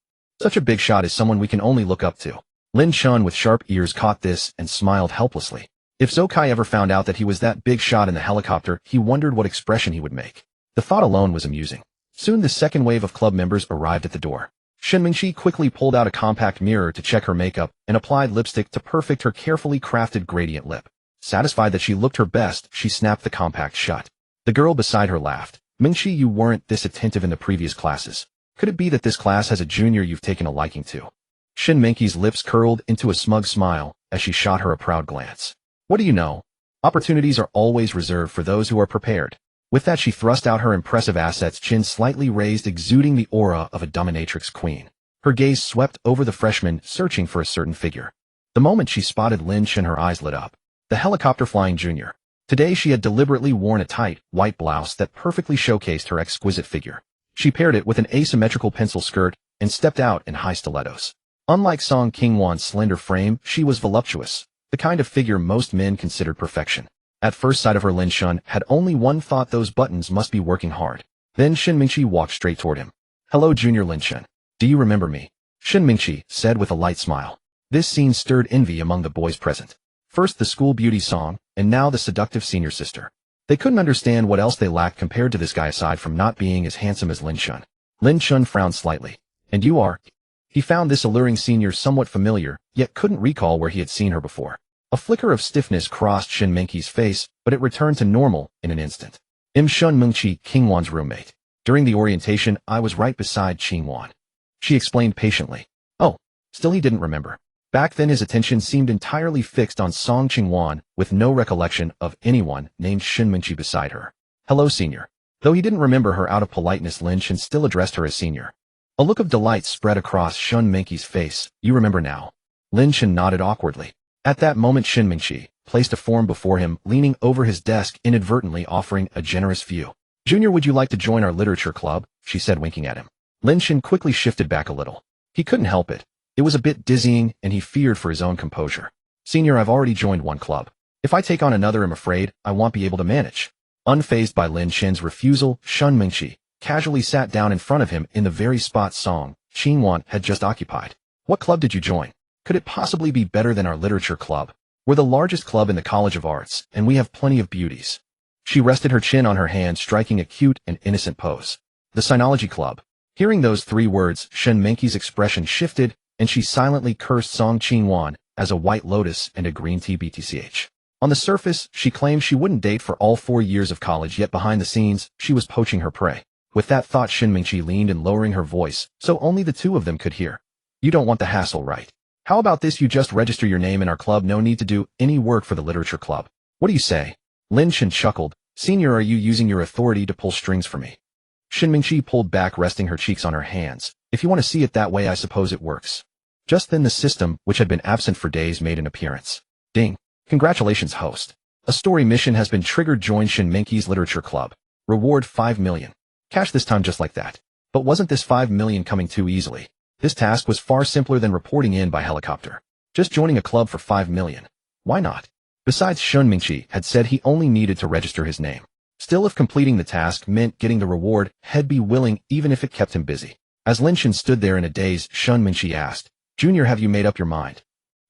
Such a big shot is someone we can only look up to." Lin Chen with sharp ears caught this and smiled helplessly. If Zhou Kai ever found out that he was that big shot in the helicopter, he wondered what expression he would make. The thought alone was amusing. Soon the second wave of club members arrived at the door. Shen Mingxi quickly pulled out a compact mirror to check her makeup and applied lipstick to perfect her carefully crafted gradient lip. Satisfied that she looked her best, she snapped the compact shut. The girl beside her laughed. "Mingxi, you weren't this attentive in the previous classes. Could it be that this class has a junior you've taken a liking to? Shin Minky's lips curled into a smug smile as she shot her a proud glance. What do you know? Opportunities are always reserved for those who are prepared. With that, she thrust out her impressive assets, chin slightly raised, exuding the aura of a dominatrix queen. Her gaze swept over the freshman, searching for a certain figure. The moment she spotted Lin Chen, her eyes lit up. The helicopter-flying junior. Today she had deliberately worn a tight, white blouse that perfectly showcased her exquisite figure. She paired it with an asymmetrical pencil skirt and stepped out in high stilettos. Unlike Song Qingwan's slender frame, she was voluptuous, the kind of figure most men considered perfection. At first sight of her, Lin Chen had only one thought: those buttons must be working hard. Then Shin Mingqi walked straight toward him. Hello, Junior Lin Chen. Do you remember me? Shin Mingqi said with a light smile. This scene stirred envy among the boys present. First the school beauty Song, and now the seductive senior sister. They couldn't understand what else they lacked compared to this guy aside from not being as handsome as Lin Chen. Lin Chen frowned slightly. And you are? He found this alluring senior somewhat familiar, yet couldn't recall where he had seen her before. A flicker of stiffness crossed Shin Minky's face, but it returned to normal in an instant. I'm Shun Mingqi, Qingwan's roommate. During the orientation, I was right beside Qingwan. She explained patiently. Oh, still he didn't remember. Back then his attention seemed entirely fixed on Song Qingwan, with no recollection of anyone named Shin Mingqi beside her. Hello, senior. Though he didn't remember her out of politeness, Lin Chen still addressed her as senior. A look of delight spread across Shun Minky's face. You remember now? Lin Chen nodded awkwardly. At that moment Shin Mingqi placed a form before him, leaning over his desk, inadvertently offering a generous view. Junior, would you like to join our literature club? She said, winking at him. Lin Chen quickly shifted back a little. He couldn't help it. It was a bit dizzying, and he feared for his own composure. Senior, I've already joined one club. If I take on another, I'm afraid I won't be able to manage. Unfazed by Lin Chen's refusal, Shun Mingqi casually sat down in front of him in the very spot Song Qingwan had just occupied. What club did you join? Could it possibly be better than our literature club? We're the largest club in the College of Arts, and we have plenty of beauties. She rested her chin on her hand, striking a cute and innocent pose. The Sinology Club. Hearing those three words, Shin Minky's expression shifted, and she silently cursed Song Qingwan as a white lotus and a green tea BTCH. On the surface, she claimed she wouldn't date for all 4 years of college, yet behind the scenes, she was poaching her prey. With that thought, Shin Mingqi leaned in, lowering her voice, so only the two of them could hear. You don't want the hassle, right? How about this? You just register your name in our club, no need to do any work for the literature club. What do you say? Lin Chen chuckled. Senior, are you using your authority to pull strings for me? Shin Mingqi pulled back, resting her cheeks on her hands. If you want to see it that way, I suppose it works. Just then the system, which had been absent for days, made an appearance. Ding. Congratulations, host. A story mission has been triggered. Join Shin Minky's literature club. Reward 5 million. Cash this time, just like that. But wasn't this 5 million coming too easily? This task was far simpler than reporting in by helicopter. Just joining a club for 5 million. Why not? Besides, Shun Mingqi had said he only needed to register his name. Still, if completing the task meant getting the reward, he'd be willing even if it kept him busy. As Lin Chen stood there in a daze, Shun Mingqi asked, Junior, have you made up your mind?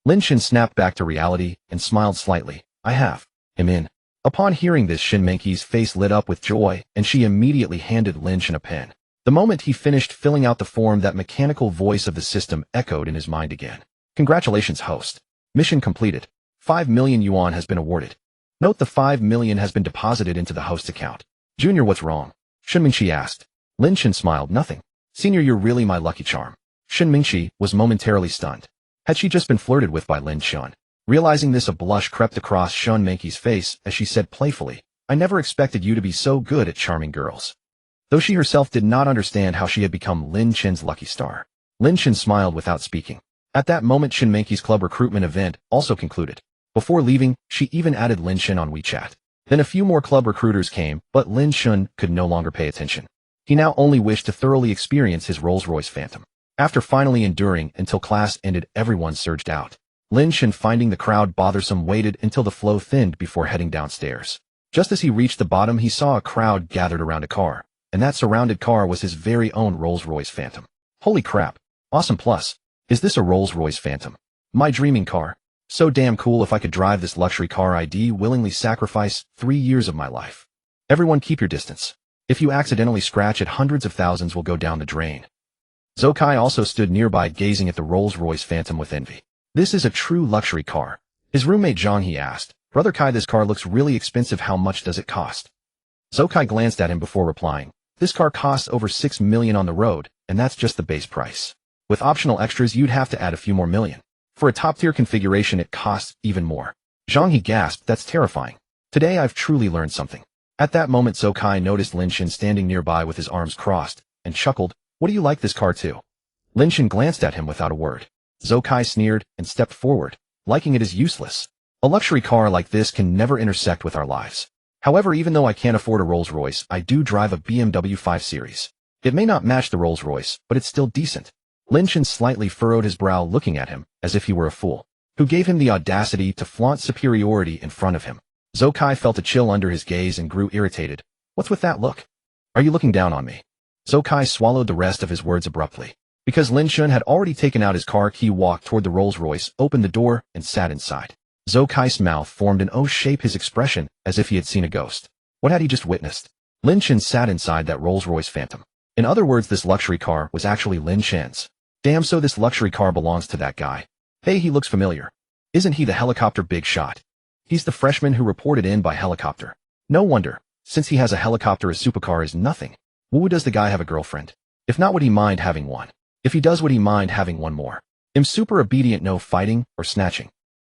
Lin Chen snapped back to reality and smiled slightly. I have. I'm in. Upon hearing this, Shin Minky's face lit up with joy, and she immediately handed Lin Chen a pen. The moment he finished filling out the form, that mechanical voice of the system echoed in his mind again. Congratulations, host. Mission completed. 5 million yuan has been awarded. Note the 5 million has been deposited into the host account. Junior, what's wrong? Shin Mingqi asked. Lin Chen smiled. Nothing. Senior, you're really my lucky charm. Shin Mingqi was momentarily stunned. Had she just been flirted with by Lin Chen? Realizing this, a blush crept across Shun Minky's face as she said playfully, I never expected you to be so good at charming girls. Though she herself did not understand how she had become Lin Chen's lucky star. Lin Chen smiled without speaking. At that moment, Shin Minky's club recruitment event also concluded. Before leaving, she even added Lin Chen on WeChat. Then a few more club recruiters came, but Lin Chen could no longer pay attention. He now only wished to thoroughly experience his Rolls-Royce Phantom. After finally enduring until class ended, everyone surged out. Lin Chen, finding the crowd bothersome, waited until the flow thinned before heading downstairs. Just as he reached the bottom, he saw a crowd gathered around a car, and that surrounded car was his very own Rolls-Royce Phantom. Holy crap. Awesome. Plus, is this a Rolls-Royce Phantom? My dreaming car. So damn cool. If I could drive this luxury car, I'd willingly sacrifice 3 years of my life. Everyone keep your distance. If you accidentally scratch it, hundreds of thousands will go down the drain. Zhou Kai also stood nearby, gazing at the Rolls-Royce Phantom with envy. This is a true luxury car. His roommate Zhang, he asked, Brother Kai, this car looks really expensive. How much does it cost? Zhou Kai glanced at him before replying, This car costs over 6 million on the road, and that's just the base price. With optional extras, you'd have to add a few more million. For a top-tier configuration, it costs even more. Zhang He gasped, that's terrifying. Today I've truly learned something. At that moment, Zhou Kai noticed Lin Chen standing nearby with his arms crossed, and chuckled, what do you like this car too? Lin Chen glanced at him without a word. Zhou Kai sneered and stepped forward, liking it is useless. A luxury car like this can never intersect with our lives. However, even though I can't afford a Rolls-Royce, I do drive a BMW 5 Series. It may not match the Rolls-Royce, but it's still decent. Lin Chen slightly furrowed his brow, looking at him, as if he were a fool. Who gave him the audacity to flaunt superiority in front of him? Zhou Kai felt a chill under his gaze and grew irritated. What's with that look? Are you looking down on me? Zhou Kai swallowed the rest of his words abruptly. Because Lin Chen had already taken out his car key, walked toward the Rolls-Royce, opened the door, and sat inside. Zhou Kai's mouth formed an O shape, his expression, as if he had seen a ghost. What had he just witnessed? Lin Chen sat inside that Rolls-Royce Phantom. In other words, this luxury car was actually Lin Chen's. Damn, so this luxury car belongs to that guy. Hey, he looks familiar. Isn't he the helicopter big shot? He's the freshman who reported in by helicopter. No wonder, since he has a helicopter, a supercar is nothing. Woo, does the guy have a girlfriend? If not, would he mind having one? If he does, would he mind having one more? Am super obedient, no fighting or snatching.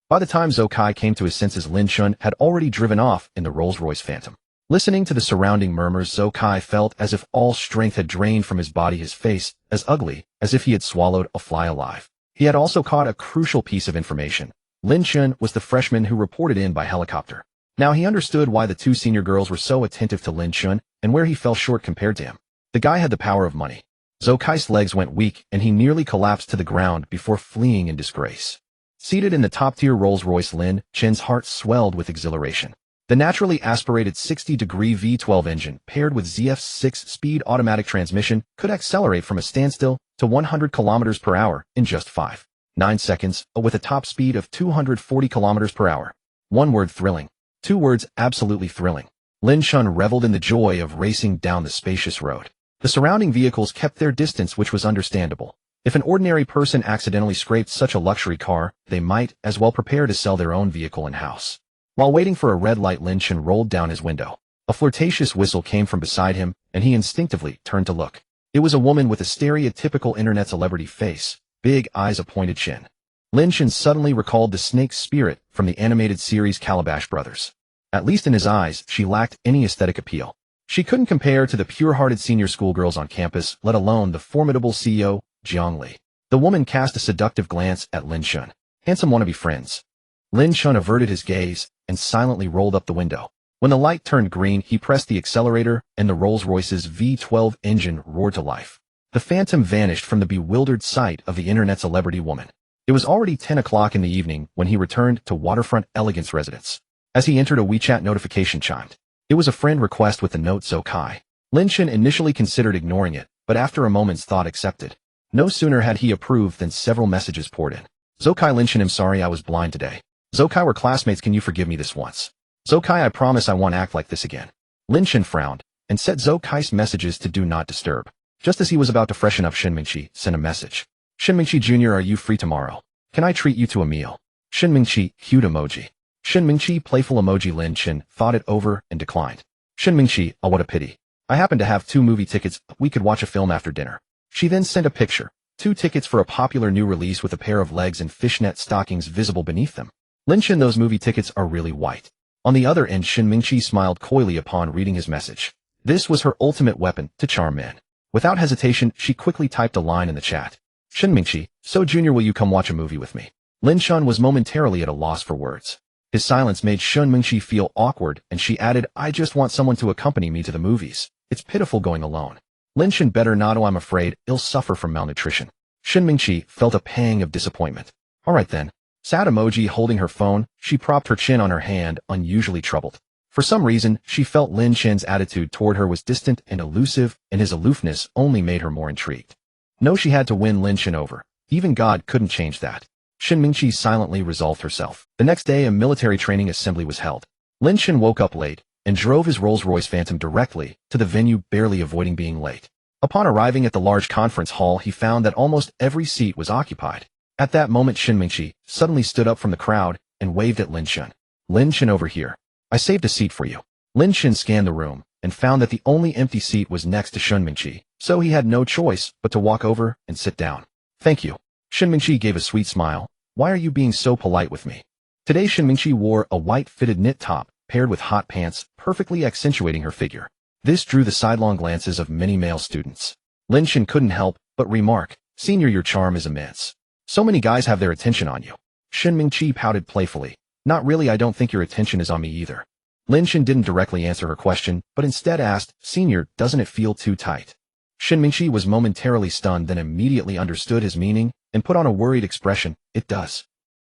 By the time Zhou Kai came to his senses, Lin Chen had already driven off in the Rolls-Royce Phantom. Listening to the surrounding murmurs, Zhou Kai felt as if all strength had drained from his body, his face as ugly as if he had swallowed a fly alive. He had also caught a crucial piece of information. Lin Chen was the freshman who reported in by helicopter. Now he understood why the two senior girls were so attentive to Lin Chen and where he fell short compared to him. The guy had the power of money. Zhou Kai's legs went weak and he nearly collapsed to the ground before fleeing in disgrace. Seated in the top-tier Rolls-Royce, Lin Chen's heart swelled with exhilaration. The naturally aspirated 60-degree V12 engine, paired with ZF's 6-speed automatic transmission, could accelerate from a standstill to 100 km per hour in just 5.9 seconds, with a top speed of 240 km per hour. One word: thrilling. Two words: absolutely thrilling. Lin Chen reveled in the joy of racing down the spacious road. The surrounding vehicles kept their distance, which was understandable. If an ordinary person accidentally scraped such a luxury car, they might as well prepare to sell their own vehicle in-house. While waiting for a red light, Lin Chen rolled down his window. A flirtatious whistle came from beside him, and he instinctively turned to look. It was a woman with a stereotypical internet celebrity face, big eyes, a pointed chin. Lin Chen suddenly recalled the snake spirit from the animated series Calabash Brothers. At least in his eyes, she lacked any aesthetic appeal. She couldn't compare to the pure-hearted senior schoolgirls on campus, let alone the formidable CEO, Jiang Li. The woman cast a seductive glance at Lin Chen. Handsome wannabe friends. Lin Chen averted his gaze and silently rolled up the window. When the light turned green, he pressed the accelerator and the Rolls-Royce's V12 engine roared to life. The Phantom vanished from the bewildered sight of the internet celebrity woman. It was already 10 o'clock in the evening when he returned to waterfront elegance residence. As he entered, a WeChat notification chimed. It was a friend request with the note Zhou Kai. Lin Chen initially considered ignoring it, but after a moment's thought accepted. No sooner had he approved than several messages poured in. Zhou Kai: Lin Chen, I'm sorry I was blind today. Zhou Kai, we're classmates, can you forgive me this once? Zhou Kai, I promise I won't act like this again. Lin Chen frowned and set Zhou Kai's messages to do not disturb. Just as he was about to freshen up, Shin Mingqi sent a message. Shin Mingqi Jr., are you free tomorrow? Can I treat you to a meal? Shin Mingqi, cute emoji. Shin Mingqi, playful emoji. Lin Chen thought it over and declined. Shin Mingqi, oh what a pity. I happen to have 2 movie tickets, we could watch a film after dinner. She then sent a picture. 2 tickets for a popular new release with a pair of legs and fishnet stockings visible beneath them. Lin Chen, those movie tickets are really white. On the other end, Shin Mingqi smiled coyly upon reading his message. This was her ultimate weapon to charm men. Without hesitation, she quickly typed a line in the chat. Shin Mingqi, so Junior, will you come watch a movie with me? Lin Chen was momentarily at a loss for words. His silence made Shin Mingqi feel awkward, and she added, I just want someone to accompany me to the movies. It's pitiful going alone. Lin Chen, better not, oh I'm afraid he'll suffer from malnutrition. Shin Mingqi felt a pang of disappointment. Alright then. Sad emoji. Holding her phone, she propped her chin on her hand, unusually troubled. For some reason, she felt Lin Chen's attitude toward her was distant and elusive, and his aloofness only made her more intrigued. No, she had to win Lin Chen over. Even God couldn't change that. Shin Mingqi silently resolved herself. The next day, a military training assembly was held. Lin Chen woke up late and drove his Rolls-Royce Phantom directly to the venue, barely avoiding being late. Upon arriving at the large conference hall, he found that almost every seat was occupied. At that moment, Shin Mingqi suddenly stood up from the crowd and waved at Lin Chen. Lin Chen, over here. I saved a seat for you. Lin Chen scanned the room, and found that the only empty seat was next to Shun Mingqi, so he had no choice but to walk over and sit down. Thank you. Shun Mingqi gave a sweet smile. Why are you being so polite with me? Today Shun Mingqi wore a white fitted knit top paired with hot pants, perfectly accentuating her figure. This drew the sidelong glances of many male students. Lin Chen couldn't help but remark, "Senior, your charm is immense. So many guys have their attention on you." Shun Mingqi pouted playfully. Not really, I don't think your attention is on me either. Lin Chen didn't directly answer her question, but instead asked, "Senior, doesn't it feel too tight?" Shun Mingqi was momentarily stunned, then immediately understood his meaning and put on a worried expression. It does.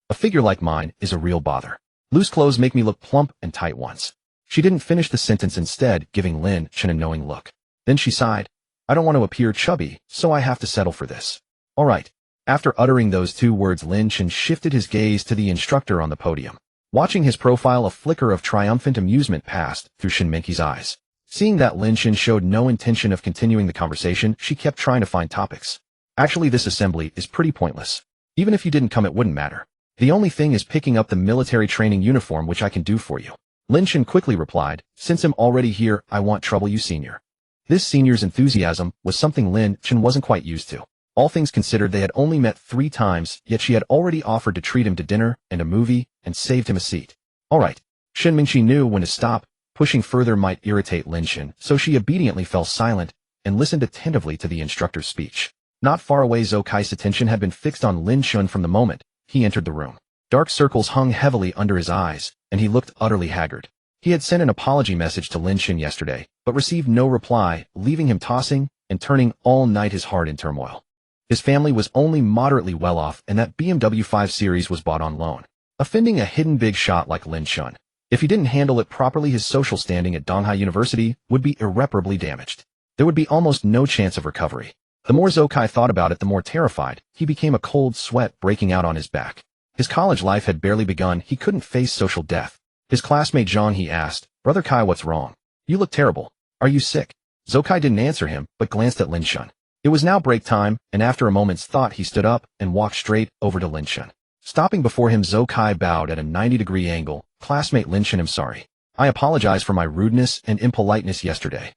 A figure like mine is a real bother. Loose clothes make me look plump and tight once. She didn't finish the sentence, instead giving Lin Chen a knowing look. Then she sighed. I don't want to appear chubby, so I have to settle for this. All right. After uttering those two words, Lin Chen shifted his gaze to the instructor on the podium. Watching his profile, a flicker of triumphant amusement passed through Shun Mingqi's eyes. Seeing that Lin Chen showed no intention of continuing the conversation, she kept trying to find topics. Actually, this assembly is pretty pointless. Even if you didn't come, it wouldn't matter. The only thing is picking up the military training uniform, which I can do for you. Lin Chen quickly replied, since I'm already here, I won't trouble you, senior. This senior's enthusiasm was something Lin Chen wasn't quite used to. All things considered, they had only met 3 times, yet she had already offered to treat him to dinner and a movie and saved him a seat. All right. Shun Mingqi knew when to stop. Pushing further might irritate Lin Chen, so she obediently fell silent and listened attentively to the instructor's speech. Not far away, Zhou Kai's attention had been fixed on Lin Chen from the moment he entered the room. Dark circles hung heavily under his eyes, and he looked utterly haggard. He had sent an apology message to Lin Chen yesterday, but received no reply, leaving him tossing and turning all night, his heart in turmoil. His family was only moderately well off, and that BMW 5 Series was bought on loan. Offending a hidden big shot like Lin Chen, if he didn't handle it properly, his social standing at Donghai University would be irreparably damaged. There would be almost no chance of recovery. The more Zhou Kai thought about it, the more terrified he became, a cold sweat breaking out on his back. His college life had barely begun. He couldn't face social death. His classmate Zhang he asked, Brother Kai, what's wrong? You look terrible. Are you sick? Zhou Kai didn't answer him, but glanced at Lin Chen. It was now break time, and after a moment's thought, he stood up and walked straight over to Lin Chen. Stopping before him, Zhou Kai bowed at a 90-degree angle. Classmate Lin Chen, I'm sorry. I apologize for my rudeness and impoliteness yesterday.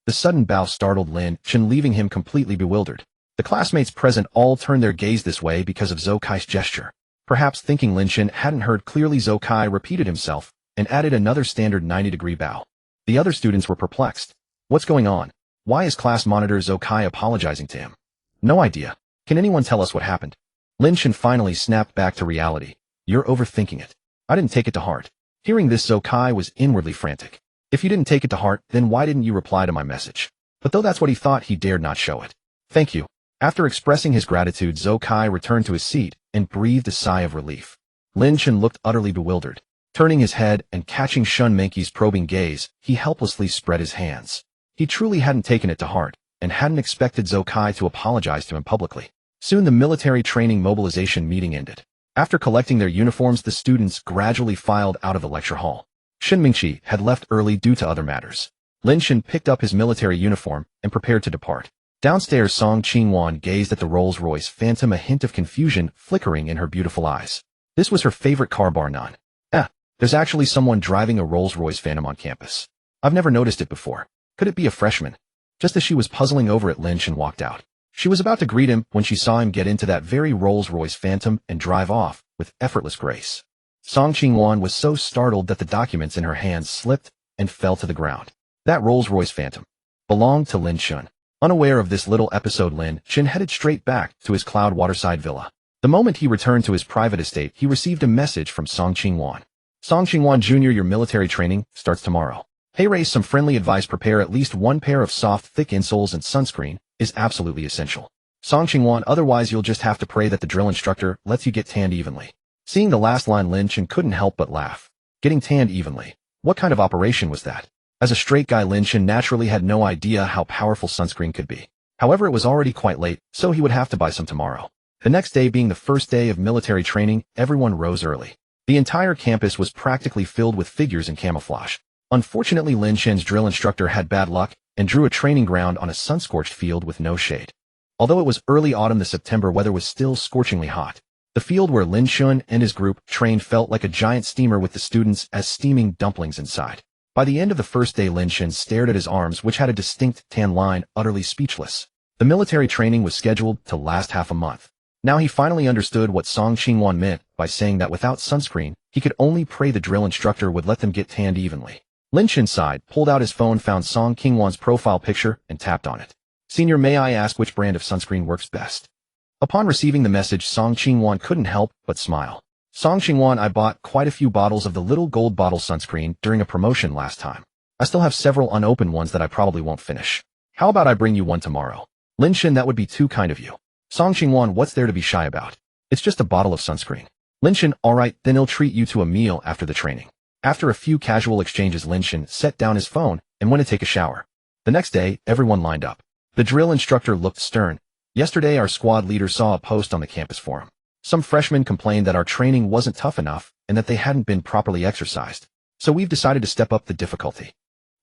The sudden bow startled Lin Chen, leaving him completely bewildered. The classmates present all turned their gaze this way because of Zhou Kai's gesture. Perhaps thinking Lin Chen hadn't heard clearly, Zhou Kai repeated himself and added another standard 90-degree bow. The other students were perplexed. What's going on? Why is class monitor Zhou Kai apologizing to him? No idea. Can anyone tell us what happened? Lin Chen finally snapped back to reality. You're overthinking it. I didn't take it to heart. Hearing this, Zhou Kai was inwardly frantic. If you didn't take it to heart, then why didn't you reply to my message? But though that's what he thought, he dared not show it. Thank you. After expressing his gratitude, Zhou Kai returned to his seat and breathed a sigh of relief. Lin Chen looked utterly bewildered. Turning his head and catching Shun Mingqi's probing gaze, he helplessly spread his hands. He truly hadn't taken it to heart and hadn't expected Zhou Kai to apologize to him publicly. Soon the military training mobilization meeting ended. After collecting their uniforms, the students gradually filed out of the lecture hall. Shun Mingqi had left early due to other matters. Lin Chen picked up his military uniform and prepared to depart. Downstairs, Song Qingwan gazed at the Rolls-Royce Phantom, a hint of confusion flickering in her beautiful eyes. This was her favorite car, bar none. There's actually someone driving a Rolls-Royce Phantom on campus. I've never noticed it before. Could it be a freshman? Just as she was puzzling over it, Lin Chen walked out. She was about to greet him when she saw him get into that very Rolls-Royce Phantom and drive off with effortless grace. Song Qingwan was so startled that the documents in her hands slipped and fell to the ground. That Rolls-Royce Phantom belonged to Lin Chen. Unaware of this little episode, Lin Chen headed straight back to his Cloud Waterside villa. The moment he returned to his private estate, he received a message from Song Qingwan. Song Qingwan Jr., your military training starts tomorrow. Hey Ray, some friendly advice: prepare at least 1 pair of soft, thick insoles, and sunscreen is absolutely essential. Song Qingwan, otherwise you'll just have to pray that the drill instructor lets you get tanned evenly. Seeing the last line, Lin Chen couldn't help but laugh. Getting tanned evenly? What kind of operation was that? As a straight guy, Lin Chen naturally had no idea how powerful sunscreen could be. However, it was already quite late, so he would have to buy some tomorrow. The next day being the first day of military training, everyone rose early. The entire campus was practically filled with figures in camouflage. Unfortunately, Lin Chen's drill instructor had bad luck and drew a training ground on a sun-scorched field with no shade. Although it was early autumn, the September weather was still scorchingly hot. The field where Lin Chen and his group trained felt like a giant steamer with the students as steaming dumplings inside. By the end of the first day, Lin Chen stared at his arms, which had a distinct tan line, utterly speechless. The military training was scheduled to last half a month. Now he finally understood what Song Qingwan meant by saying that without sunscreen, he could only pray the drill instructor would let them get tanned evenly. Lin Chen sighed, pulled out his phone, found Song Qingwan's profile picture, and tapped on it. "Senior, may I ask which brand of sunscreen works best?" Upon receiving the message, Song Qingwan couldn't help but smile. "Song Qingwan, I bought quite a few bottles of the little gold bottle sunscreen during a promotion last time. I still have several unopened ones that I probably won't finish. How about I bring you one tomorrow?" "Lin Chen, that would be too kind of you." "Song Qingwan, what's there to be shy about? It's just a bottle of sunscreen." "Lin Chen, alright, then he'll treat you to a meal after the training." After a few casual exchanges, Lin Chen set down his phone and went to take a shower. The next day, everyone lined up. The drill instructor looked stern. "Yesterday, our squad leader saw a post on the campus forum. Some freshmen complained that our training wasn't tough enough and that they hadn't been properly exercised. So we've decided to step up the difficulty."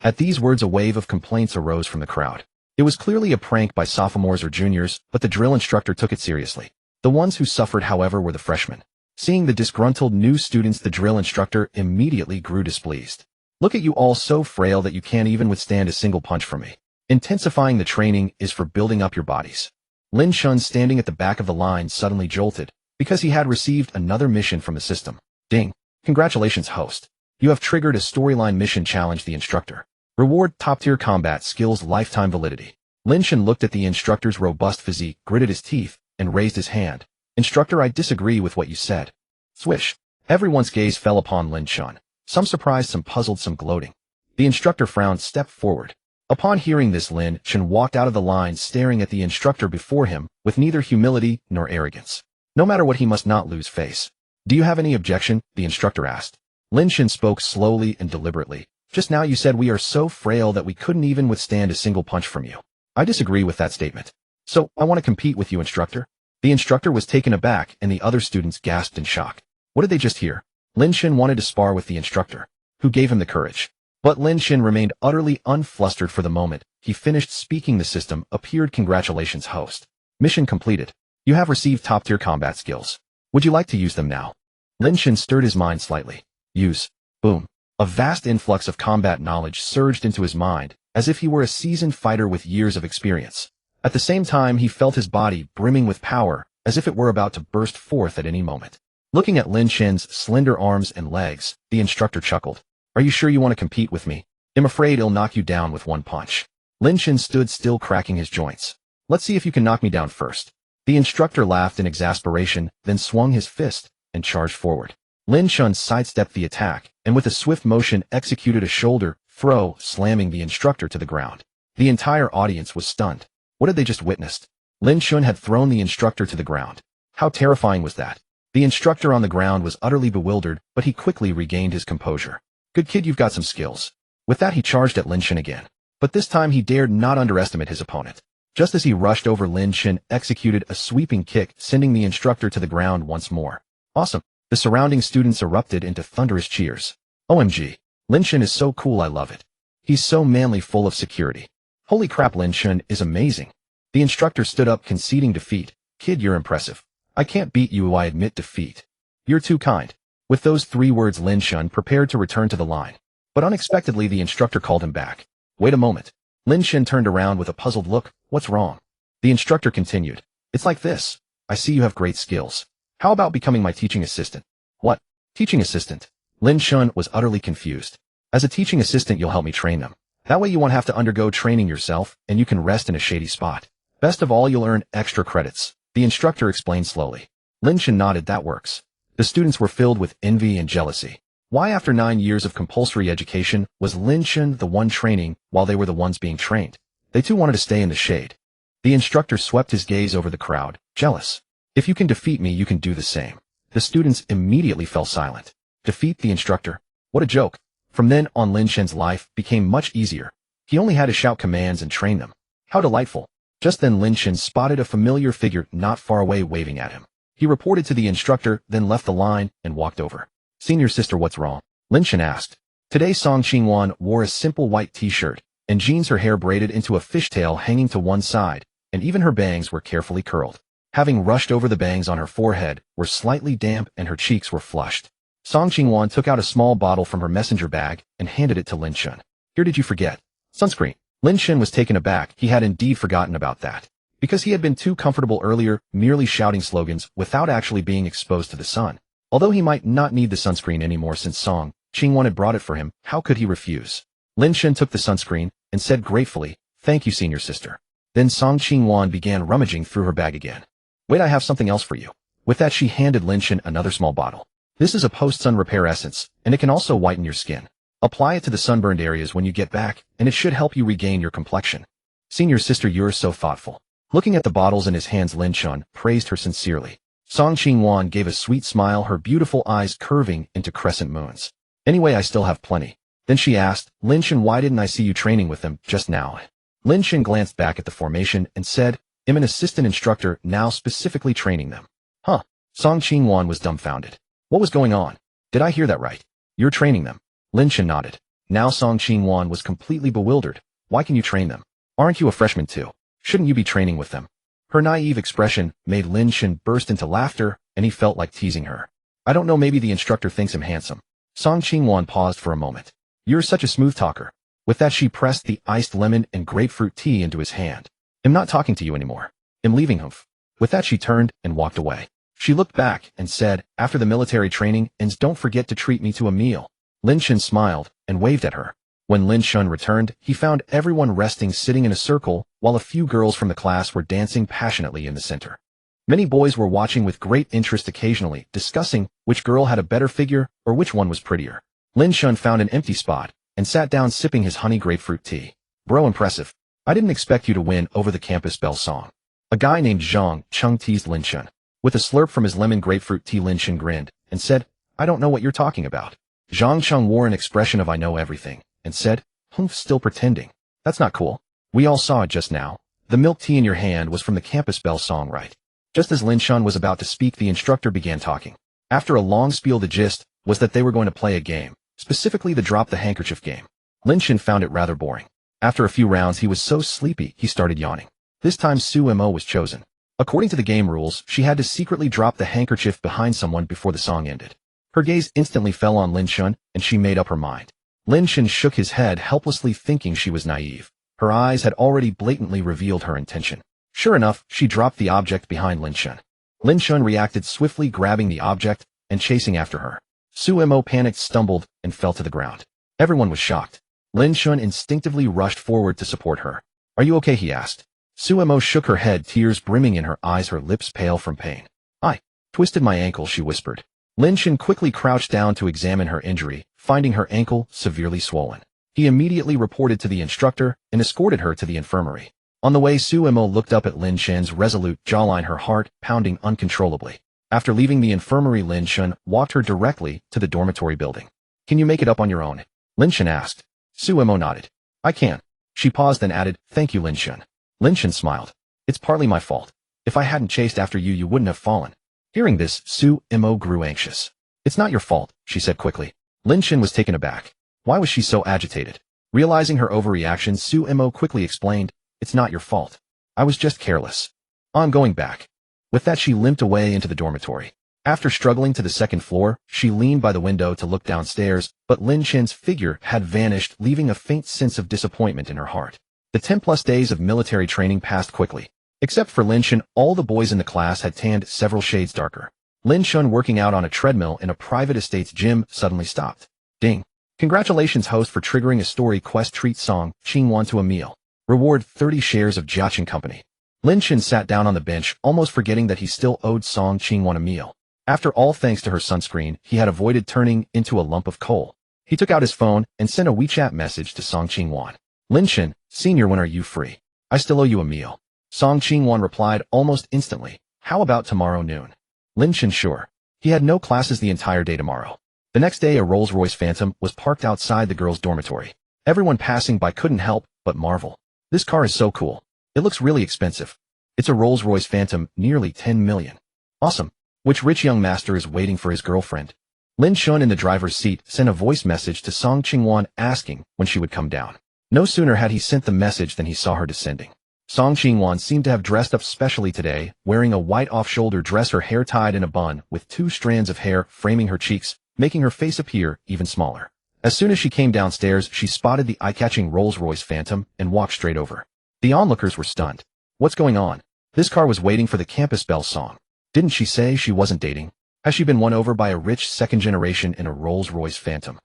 At these words, a wave of complaints arose from the crowd. It was clearly a prank by sophomores or juniors, but the drill instructor took it seriously. The ones who suffered, however, were the freshmen. Seeing the disgruntled new students, the drill instructor immediately grew displeased. "Look at you all, so frail that you can't even withstand a single punch from me. Intensifying the training is for building up your bodies." Lin Chen, standing at the back of the line, suddenly jolted, because he had received another mission from the system. "Ding. Congratulations, host. You have triggered a storyline mission. Challenge the instructor. Reward top-tier combat skills, lifetime validity." Lin Chen looked at the instructor's robust physique, gritted his teeth, and raised his hand. "Instructor, I disagree with what you said." Swish. Everyone's gaze fell upon Lin Chen. Some surprised, some puzzled, some gloating. The instructor frowned, stepped forward. Upon hearing this, Lin Chen walked out of the line, staring at the instructor before him with neither humility nor arrogance. No matter what, he must not lose face. "Do you have any objection?" the instructor asked. Lin Chen spoke slowly and deliberately. "Just now you said we are so frail that we couldn't even withstand a single punch from you. I disagree with that statement. So, I want to compete with you, instructor." The instructor was taken aback, and the other students gasped in shock. What did they just hear? Lin Chen wanted to spar with the instructor, who gave him the courage. But Lin Chen remained utterly unflustered for the moment. He finished speaking. The system appeared. "Congratulations, host. Mission completed. You have received top-tier combat skills. Would you like to use them now?" Lin Chen stirred his mind slightly. Use. Boom. A vast influx of combat knowledge surged into his mind, as if he were a seasoned fighter with years of experience. At the same time, he felt his body brimming with power, as if it were about to burst forth at any moment. Looking at Lin Chen's slender arms and legs, the instructor chuckled. "Are you sure you want to compete with me? I'm afraid I'll knock you down with one punch." Lin Chen stood still, cracking his joints. "Let's see if you can knock me down first." The instructor laughed in exasperation, then swung his fist and charged forward. Lin Chen sidestepped the attack, and with a swift motion executed a shoulder throw, slamming the instructor to the ground. The entire audience was stunned. What had they just witnessed? Lin Chen had thrown the instructor to the ground. How terrifying was that? The instructor on the ground was utterly bewildered, but he quickly regained his composure. "Good kid, you've got some skills." With that, he charged at Lin Chen again. But this time he dared not underestimate his opponent. Just as he rushed over, Lin Chen executed a sweeping kick, sending the instructor to the ground once more. "Awesome." The surrounding students erupted into thunderous cheers. "OMG. Lin Chen is so cool, I love it. He's so manly, full of security. Holy crap, Lin Chen is amazing." The instructor stood up, conceding defeat. "Kid, you're impressive. I can't beat you, I admit defeat. You're too kind." With those 3 words, Lin Chen prepared to return to the line. But unexpectedly, the instructor called him back. "Wait a moment." Lin Chen turned around with a puzzled look. "What's wrong?" The instructor continued. "It's like this. I see you have great skills. How about becoming my teaching assistant?" "What? Teaching assistant?" Lin Chen was utterly confused. "As a teaching assistant, you'll help me train them. That way you won't have to undergo training yourself, and you can rest in a shady spot. Best of all, you'll earn extra credits," the instructor explained slowly. Lin Chen nodded. "That works." The students were filled with envy and jealousy. Why, after 9 years of compulsory education, was Lin Chen the one training while they were the ones being trained? They too wanted to stay in the shade. The instructor swept his gaze over the crowd, jealous. "If you can defeat me, you can do the same." The students immediately fell silent. Defeat the instructor? What a joke. From then on, Lin Chen's life became much easier. He only had to shout commands and train them. How delightful. Just then Lin Chen spotted a familiar figure not far away waving at him. He reported to the instructor, then left the line and walked over. "Senior sister, what's wrong?" Lin Chen asked. Today Song Qingwan wore a simple white t-shirt and jeans, her hair braided into a fishtail hanging to one side, and even her bangs were carefully curled. Having rushed over, the bangs on her forehead were slightly damp and her cheeks were flushed. Song Qingwan took out a small bottle from her messenger bag and handed it to Lin Chen. Here, did you forget? Sunscreen. Lin Chen was taken aback. He had indeed forgotten about that. Because he had been too comfortable earlier, merely shouting slogans without actually being exposed to the sun. Although he might not need the sunscreen anymore since Song Qingwan had brought it for him, how could he refuse? Lin Chen took the sunscreen and said gratefully, "Thank you, senior sister." Then Song Qingwan began rummaging through her bag again. "Wait, I have something else for you." With that, she handed Lin Chen another small bottle. "This is a post-sun repair essence, and it can also whiten your skin. Apply it to the sunburned areas when you get back, and it should help you regain your complexion." "Senior sister, you're so thoughtful." Looking at the bottles in his hands, Lin Chen praised her sincerely. Song Qingwan gave a sweet smile, her beautiful eyes curving into crescent moons. "Anyway, I still have plenty." Then she asked, "Lin Chen, why didn't I see you training with them just now?" Lin Chen glanced back at the formation and said, "I'm an assistant instructor now, specifically training them." "Huh?" Song Qingwan was dumbfounded. What was going on? Did I hear that right? You're training them? Lin Chen nodded. Now Song Qingwan was completely bewildered. "Why can you train them? Aren't you a freshman too? Shouldn't you be training with them?" Her naive expression made Lin Chen burst into laughter, and he felt like teasing her. "I don't know, maybe the instructor thinks him handsome." Song Qingwan paused for a moment. "You're such a smooth talker." With that, she pressed the iced lemon and grapefruit tea into his hand. "I'm not talking to you anymore. I'm leaving, humph." With that, she turned and walked away. She looked back and said, "After the military training, and don't forget to treat me to a meal." Lin Chen smiled and waved at her. When Lin Chen returned, he found everyone resting, sitting in a circle, while a few girls from the class were dancing passionately in the center. Many boys were watching with great interest, occasionally discussing which girl had a better figure or which one was prettier. Lin Chen found an empty spot and sat down sipping his honey grapefruit tea. "Bro, impressive. I didn't expect you to win over the campus belle song." A guy named Zhang Chung teased Lin Chen. With a slurp from his lemon grapefruit tea, Lin Chen grinned and said, "I don't know what you're talking about." Zhang Chung wore an expression of "I know everything," and said, "Humph, still pretending. That's not cool. We all saw it just now. The milk tea in your hand was from the campus belle song, right?" Just as Lin Chen was about to speak, the instructor began talking. After a long spiel, the gist was that they were going to play a game, specifically the drop the handkerchief game. Lin Chen found it rather boring. After a few rounds, he was so sleepy, he started yawning. This time, Su Mo was chosen. According to the game rules, she had to secretly drop the handkerchief behind someone before the song ended. Her gaze instantly fell on Lin Chen, and she made up her mind. Lin Chen shook his head helplessly, thinking she was naive. Her eyes had already blatantly revealed her intention. Sure enough, she dropped the object behind Lin Chen. Lin Chen reacted swiftly, grabbing the object and chasing after her. Su Mo panicked, stumbled, and fell to the ground. Everyone was shocked. Lin Chen instinctively rushed forward to support her. "Are you okay?" he asked. Su Mo shook her head, tears brimming in her eyes, her lips pale from pain. "I twisted my ankle," she whispered. Lin Chen quickly crouched down to examine her injury, finding her ankle severely swollen. He immediately reported to the instructor and escorted her to the infirmary. On the way, Su Mo looked up at Lin Chen's resolute jawline, her heart pounding uncontrollably. After leaving the infirmary, Lin Chen walked her directly to the dormitory building. "Can you make it up on your own?" Lin Chen asked. Su Mo nodded. "I can." She paused, then added, "Thank you, Lin Chen." Lin Chen smiled. "It's partly my fault. If I hadn't chased after you, you wouldn't have fallen." Hearing this, Su Mo grew anxious. "It's not your fault," she said quickly. Lin Chen was taken aback. Why was she so agitated? Realizing her overreaction, Su Mo quickly explained, "It's not your fault. I was just careless. I'm going back." With that, she limped away into the dormitory. After struggling to the second floor, she leaned by the window to look downstairs, but Lin Chen's figure had vanished, leaving a faint sense of disappointment in her heart. The 10+ days of military training passed quickly. Except for Lin Chen, all the boys in the class had tanned several shades darker. Lin Chen, working out on a treadmill in a private estate's gym, suddenly stopped. Ding. "Congratulations, host, for triggering a story quest. Treat Song Qingwan to a meal. Reward 30 shares of Jiaqing Company." Lin Chen sat down on the bench, almost forgetting that he still owed Song Qingwan a meal. After all, thanks to her sunscreen, he had avoided turning into a lump of coal. He took out his phone and sent a WeChat message to Song Qingwan. "Lin Chen, Senior, when are you free? I still owe you a meal." Song Qingwan replied almost instantly, "How about tomorrow noon?" Lin Chen, "Sure." He had no classes the entire day tomorrow. The next day, a Rolls-Royce Phantom was parked outside the girls' dormitory. Everyone passing by couldn't help but marvel. "This car is so cool. It looks really expensive. It's a Rolls-Royce Phantom, nearly 10 million. Awesome. Which rich young master is waiting for his girlfriend?" Lin Chen, in the driver's seat, sent a voice message to Song Qingwan asking when she would come down. No sooner had he sent the message than he saw her descending. Song Qingwan seemed to have dressed up specially today, wearing a white off-shoulder dress, her hair tied in a bun with 2 strands of hair framing her cheeks, making her face appear even smaller. As soon as she came downstairs, she spotted the eye-catching Rolls-Royce Phantom and walked straight over. The onlookers were stunned. What's going on? This car was waiting for the Campus Belle song. Didn't she say she wasn't dating? Has she been won over by a rich second generation in a Rolls-Royce Phantom?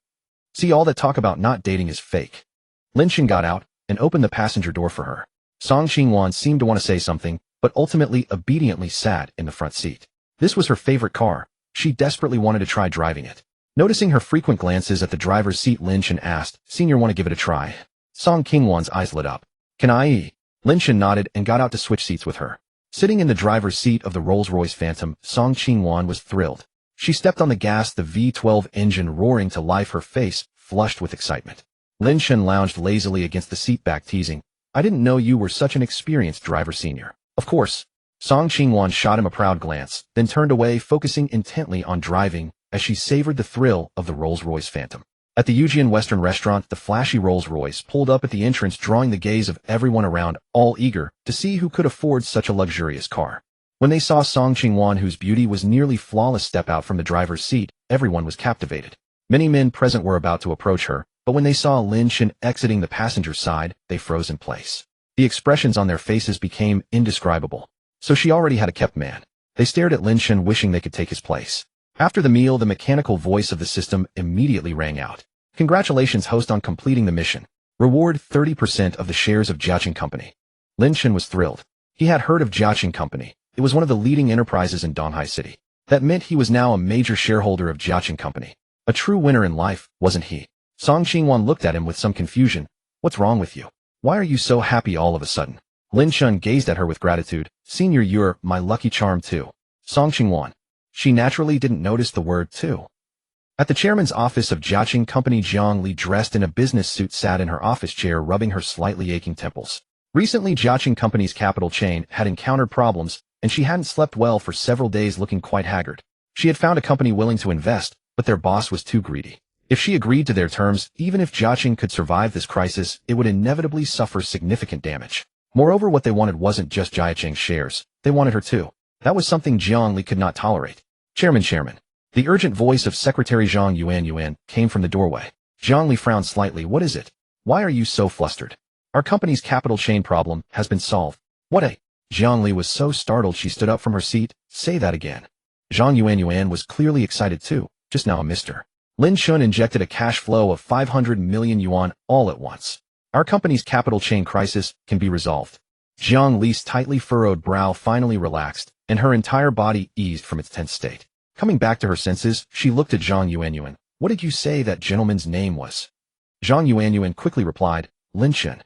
See, all that talk about not dating is fake. Lin Chen got out and opened the passenger door for her. Song Qingwan seemed to want to say something, but ultimately obediently sat in the front seat. This was her favorite car. She desperately wanted to try driving it. Noticing her frequent glances at the driver's seat, Lin Chen asked, "Senior, want to give it a try?" Song Qingwan's eyes lit up. "Can I?" Lin Chen nodded and got out to switch seats with her. Sitting in the driver's seat of the Rolls-Royce Phantom, Song Qingwan was thrilled. She stepped on the gas, the V12 engine roaring to life, her face flushed with excitement. Lin Chen lounged lazily against the seat back, teasing, "I didn't know you were such an experienced driver, senior." "Of course." Song Qingwan shot him a proud glance, then turned away, focusing intently on driving as she savored the thrill of the Rolls-Royce Phantom. At the Eugean Western restaurant, the flashy Rolls-Royce pulled up at the entrance, drawing the gaze of everyone around, all eager to see who could afford such a luxurious car. When they saw Song Qingwan, whose beauty was nearly flawless, step out from the driver's seat, everyone was captivated. Many men present were about to approach her, but when they saw Lin Chen exiting the passenger side, they froze in place. The expressions on their faces became indescribable. So she already had a kept man. They stared at Lin Chen, wishing they could take his place. After the meal, the mechanical voice of the system immediately rang out. "Congratulations, host, on completing the mission. Reward 30% of the shares of Jiaqing Company." Lin Chen was thrilled. He had heard of Jiaqing Company. It was one of the leading enterprises in Donghai City. That meant he was now a major shareholder of Jiaqing Company. A true winner in life, wasn't he? Song Qingwan looked at him with some confusion. "What's wrong with you? Why are you so happy all of a sudden?" Lin Chen gazed at her with gratitude. "Senior, you're my lucky charm too." Song Qingwan. She naturally didn't notice the word too. At the chairman's office of Jiaqing Company, Jiang Li, dressed in a business suit, sat in her office chair, rubbing her slightly aching temples. Recently, Jiaqing Company's capital chain had encountered problems, and she hadn't slept well for several days, looking quite haggard. She had found a company willing to invest, but their boss was too greedy. If she agreed to their terms, even if Jiaqing could survive this crisis, it would inevitably suffer significant damage. Moreover, what they wanted wasn't just Jiaqing's shares. They wanted her too. That was something Jiang Li could not tolerate. Chairman. The urgent voice of Secretary Zhang Yuan came from the doorway. Jiang Li frowned slightly. "What is it? Why are you so flustered?" "Our company's capital chain problem has been solved." "What a—" Jiang Li was so startled she stood up from her seat. "Say that again." Zhang Yuan was clearly excited too. "Just now, Mr. Lin Chen injected a cash flow of 500 million yuan all at once. Our company's capital chain crisis can be resolved." Jiang Li's tightly furrowed brow finally relaxed, and her entire body eased from its tense state. Coming back to her senses, she looked at Zhang Yuan. "What did you say that gentleman's name was?" Zhang Yuan quickly replied, "Lin Chen."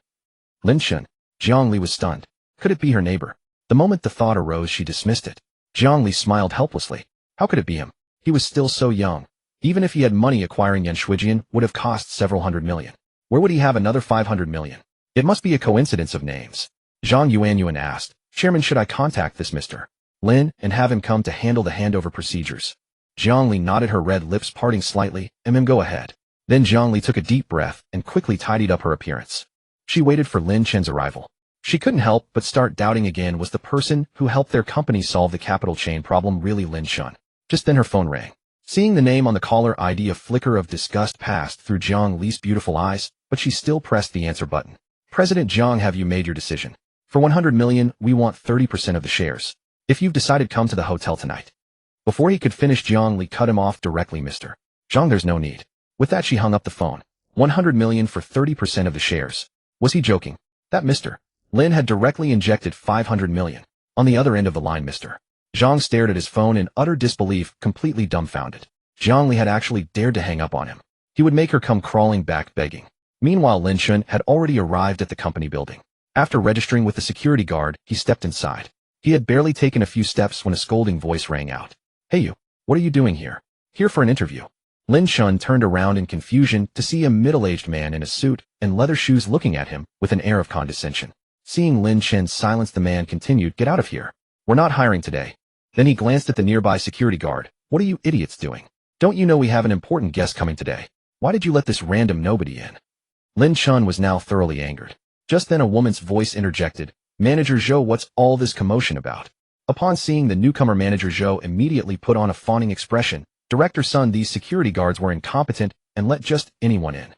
Lin Chen. Jiang Li was stunned. Could it be her neighbor? The moment the thought arose, she dismissed it. Jiang Li smiled helplessly. How could it be him? He was still so young. Even if he had money, acquiring Yan Shuijian would have cost several hundred million. Where would he have another 500 million? It must be a coincidence of names. Zhang Yuan asked, "Chairman, should I contact this Mr. Lin and have him come to handle the handover procedures?" Jiang Li nodded, her red lips parting slightly. Go ahead." Then Jiang Li took a deep breath and quickly tidied up her appearance. She waited for Lin Chen's arrival. She couldn't help but start doubting again, was the person who helped their company solve the capital chain problem really Lin Chen? Just then her phone rang. Seeing the name on the caller ID, a flicker of disgust passed through Jiang Li's beautiful eyes, but she still pressed the answer button. "President Jiang, have you made your decision? For 100 million, we want 30% of the shares. If you've decided, come to the hotel tonight." Before he could finish, Jiang Li cut him off directly. "Mr. Jiang, there's no need." With that, she hung up the phone. 100 million for 30% of the shares. Was he joking? That Mr. Lin had directly injected 500 million. On the other end of the line, Mr. Zhang stared at his phone in utter disbelief, completely dumbfounded. Jiang Li had actually dared to hang up on him. He would make her come crawling back begging. Meanwhile, Lin Chen had already arrived at the company building. After registering with the security guard, he stepped inside. He had barely taken a few steps when a scolding voice rang out. "Hey you, what are you doing here?" "Here for an interview." Lin Chen turned around in confusion to see a middle-aged man in a suit and leather shoes looking at him with an air of condescension. Seeing Lin Chen's silence, the man continued, "Get out of here. We're not hiring today." Then he glanced at the nearby security guard. "What are you idiots doing? Don't you know we have an important guest coming today? Why did you let this random nobody in?" Lin Chen was now thoroughly angered. Just then a woman's voice interjected, "Manager Zhou, what's all this commotion about?" Upon seeing the newcomer, Manager Zhou immediately put on a fawning expression. Director Sun, these security guards were incompetent and let just anyone in.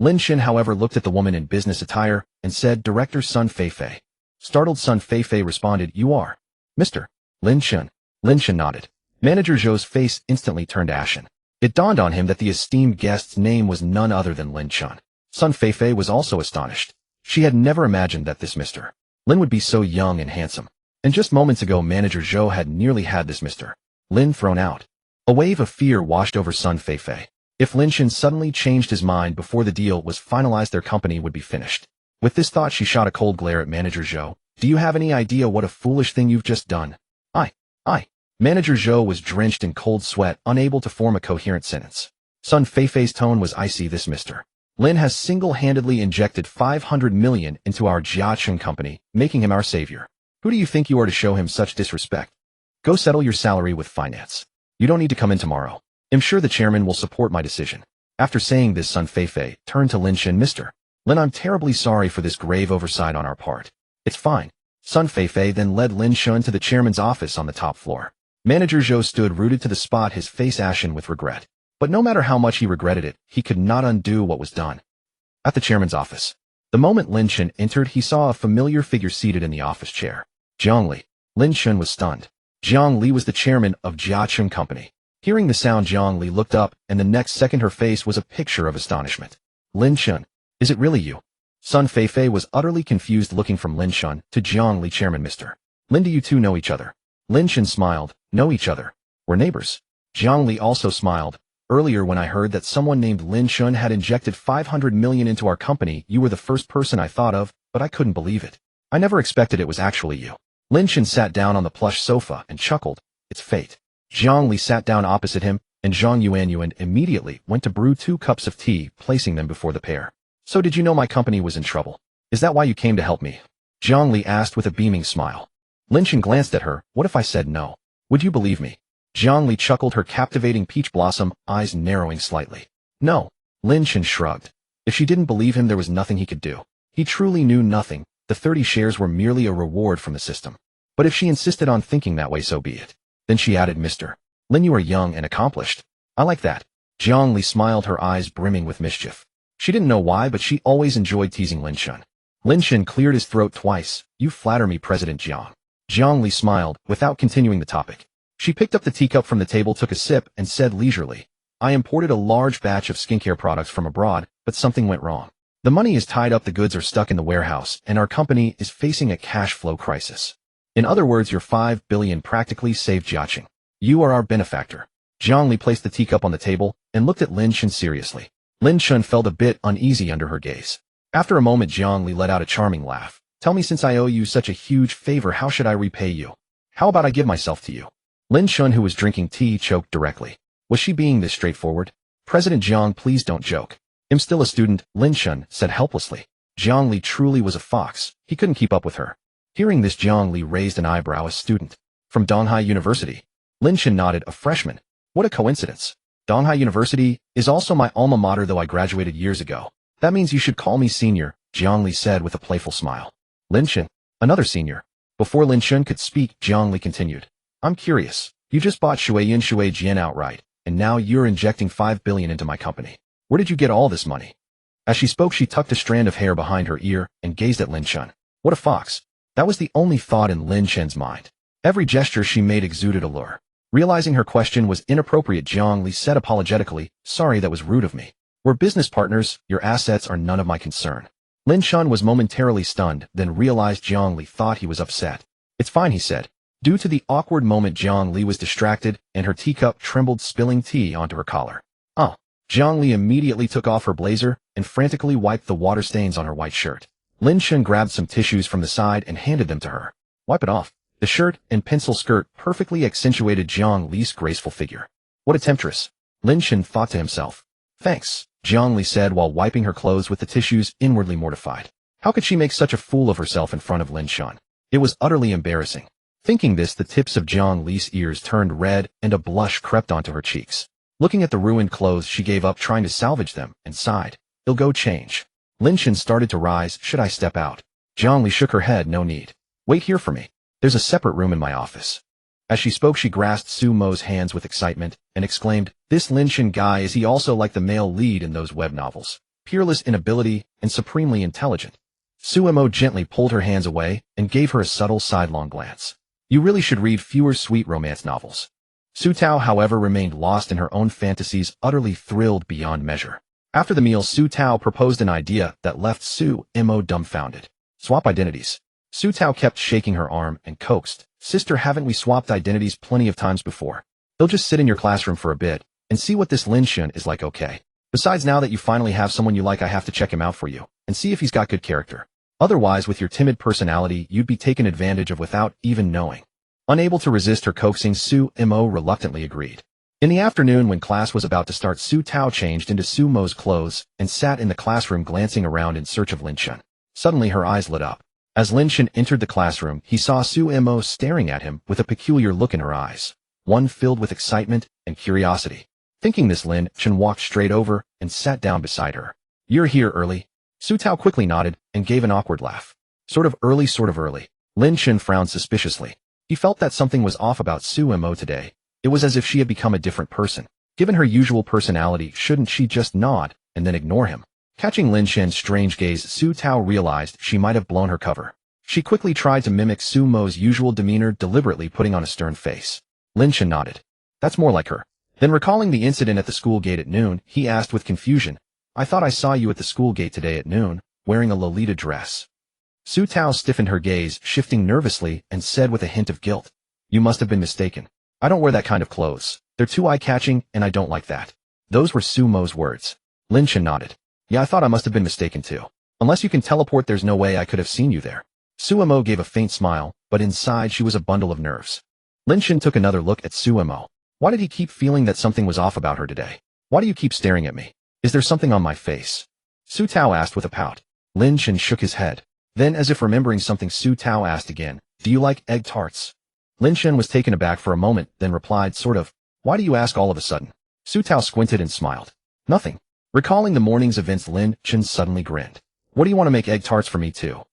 Lin Chen, however, looked at the woman in business attire and said, Director Sun Feifei. Startled Sun Feifei responded, you are Mr. Lin Chen. Lin Chen nodded. Manager Zhou's face instantly turned ashen. It dawned on him that the esteemed guest's name was none other than Lin Chen. Sun Feifei was also astonished. She had never imagined that this Mr. Lin would be so young and handsome. And just moments ago, Manager Zhou had nearly had this Mr. Lin thrown out. A wave of fear washed over Sun Feifei. If Lin Chen suddenly changed his mind before the deal was finalized, their company would be finished. With this thought, she shot a cold glare at Manager Zhou. Do you have any idea what a foolish thing you've just done? I. Manager Zhou was drenched in cold sweat, unable to form a coherent sentence. Sun Feifei's tone was icy. This Mr. Lin has single-handedly injected 500 million into our Jiacheng company, making him our savior. Who do you think you are to show him such disrespect? Go settle your salary with finance. You don't need to come in tomorrow. I'm sure the chairman will support my decision. After saying this, Sun Feifei turned to Lin Chen. Mr. Lin, I'm terribly sorry for this grave oversight on our part. It's fine. Sun Feifei then led Lin Chen to the chairman's office on the top floor. Manager Zhou stood rooted to the spot, his face ashen with regret. But no matter how much he regretted it, he could not undo what was done. At the chairman's office, the moment Lin Chen entered, he saw a familiar figure seated in the office chair. Jiang Li. Lin Chen was stunned. Jiang Li was the chairman of Jiacheng Company. Hearing the sound, Jiang Li looked up, and the next second her face was a picture of astonishment. Lin Chen, is it really you? Sun Feifei was utterly confused, looking from Lin Chen to Jiang Li. Chairman, Mr. Lin, do you two know each other? Lin Chen smiled. Know each other. We're neighbors. Jiang Li also smiled. Earlier, when I heard that someone named Lin Chen had injected 500 million into our company, you were the first person I thought of, but I couldn't believe it. I never expected it was actually you. Lin Chen sat down on the plush sofa and chuckled. It's fate. Jiang Li sat down opposite him, and Zhang Yuanyuan immediately went to brew 2 cups of tea, placing them before the pair. So did you know my company was in trouble? Is that why you came to help me? Jiang Li asked with a beaming smile. Lin Chen glanced at her. What if I said no? Would you believe me? Jiang Li chuckled, her captivating peach blossom eyes narrowing slightly. No. Lin Chen shrugged. If she didn't believe him, there was nothing he could do. He truly knew nothing. The 30 shares were merely a reward from the system. But if she insisted on thinking that way, so be it. Then she added, Mr. Lin, you are young and accomplished. I like that. Jiang Li smiled, her eyes brimming with mischief. She didn't know why, but she always enjoyed teasing Lin Chen. Lin Chen cleared his throat twice. You flatter me, President Jiang. Jiang Li smiled, without continuing the topic. She picked up the teacup from the table, took a sip, and said leisurely, I imported a large batch of skincare products from abroad, but something went wrong. The money is tied up, the goods are stuck in the warehouse, and our company is facing a cash flow crisis. In other words, your 5 billion practically saved Jiacheng. You are our benefactor. Jiang Li placed the teacup on the table and looked at Lin Chen seriously. Lin Chen felt a bit uneasy under her gaze. After a moment, Jiang Li let out a charming laugh. Tell me, since I owe you such a huge favor, how should I repay you? How about I give myself to you? Lin Chen, who was drinking tea, choked directly. Was she being this straightforward? President Jiang, please don't joke. I'm still a student, Lin Chen said helplessly. Jiang Li truly was a fox. He couldn't keep up with her. Hearing this, Jiang Li raised an eyebrow. A student. From Donghai University. Lin Chen nodded. A freshman. What a coincidence. Donghai University is also my alma mater, though I graduated years ago. That means you should call me senior, Jiang Li said with a playful smile. Lin Chen. Another senior. Before Lin Chen could speak, Jiang Li continued. I'm curious. You just bought Shuijian outright, and now you're injecting 5 billion into my company. Where did you get all this money? As she spoke, she tucked a strand of hair behind her ear and gazed at Lin Chen. What a fox. That was the only thought in Lin Chen's mind. Every gesture she made exuded allure. Realizing her question was inappropriate, Jiang Li said apologetically, sorry, that was rude of me. We're business partners, your assets are none of my concern. Lin Chen was momentarily stunned, then realized Jiang Li thought he was upset. It's fine, he said. Due to the awkward moment, Jiang Li was distracted, and her teacup trembled, spilling tea onto her collar. Oh. Jiang Li immediately took off her blazer and frantically wiped the water stains on her white shirt. Lin Chen grabbed some tissues from the side and handed them to her. Wipe it off. The shirt and pencil skirt perfectly accentuated Jiang Li's graceful figure. What a temptress. Lin Chen thought to himself. Thanks, Jiang Li said while wiping her clothes with the tissues, inwardly mortified. How could she make such a fool of herself in front of Lin Chen? It was utterly embarrassing. Thinking this, the tips of Jiang Li's ears turned red and a blush crept onto her cheeks. Looking at the ruined clothes, she gave up trying to salvage them and sighed. I'll go change. Lin Chen started to rise. Should I step out? Jiang Li shook her head. No need. Wait here for me. There's a separate room in my office. As she spoke, she grasped Su Mo's hands with excitement and exclaimed, "This Lin Chen guy, is he also like the male lead in those web novels? Peerless in ability and supremely intelligent." Su Mo gently pulled her hands away and gave her a subtle sidelong glance. "You really should read fewer sweet romance novels." Su Tao, however, remained lost in her own fantasies, utterly thrilled beyond measure. After the meal, Su Tao proposed an idea that left Su Mo dumbfounded. Swap identities. Su Tao kept shaking her arm and coaxed, "Sister, haven't we swapped identities plenty of times before? They'll just sit in your classroom for a bit and see what this Lin Chen is like, okay? Besides, now that you finally have someone you like, I have to check him out for you and see if he's got good character. Otherwise, with your timid personality, you'd be taken advantage of without even knowing." Unable to resist her coaxing, Su Mo reluctantly agreed. In the afternoon, when class was about to start, Su Tao changed into Su Mo's clothes and sat in the classroom glancing around in search of Lin Chen. Suddenly, her eyes lit up. As Lin Chen entered the classroom, he saw Su Mo staring at him with a peculiar look in her eyes, one filled with excitement and curiosity. Thinking this, Lin Chen walked straight over and sat down beside her. "You're here early?" Su Tao quickly nodded and gave an awkward laugh. Sort of early, sort of early." Lin Chen frowned suspiciously. He felt that something was off about Su Mo today. It was as if she had become a different person. Given her usual personality, shouldn't she just nod and then ignore him? Catching Lin Chen's strange gaze, Su Tao realized she might have blown her cover. She quickly tried to mimic Su Mo's usual demeanor, deliberately putting on a stern face. Lin Chen nodded. "That's more like her." Then, recalling the incident at the school gate at noon, he asked with confusion, "I thought I saw you at the school gate today at noon, wearing a Lolita dress." Su Tao stiffened her gaze, shifting nervously, and said with a hint of guilt, "You must have been mistaken. I don't wear that kind of clothes. They're too eye-catching, and I don't like that." Those were Su Mo's words. Lin Chen nodded. "Yeah, I thought I must have been mistaken too. Unless you can teleport, there's no way I could have seen you there." Su Mo gave a faint smile, but inside she was a bundle of nerves. Lin Chen took another look at Su Mo. Why did he keep feeling that something was off about her today? "Why do you keep staring at me? Is there something on my face?" Su Tao asked with a pout. Lin Chen shook his head. Then, as if remembering something, Su Tao asked again, "Do you like egg tarts?" Lin Chen was taken aback for a moment, then replied, sort of, "Why do you ask all of a sudden?" Su Tao squinted and smiled. "Nothing." Recalling the morning's events, Lin Chen suddenly grinned. "What do you want to make egg tarts for me too?"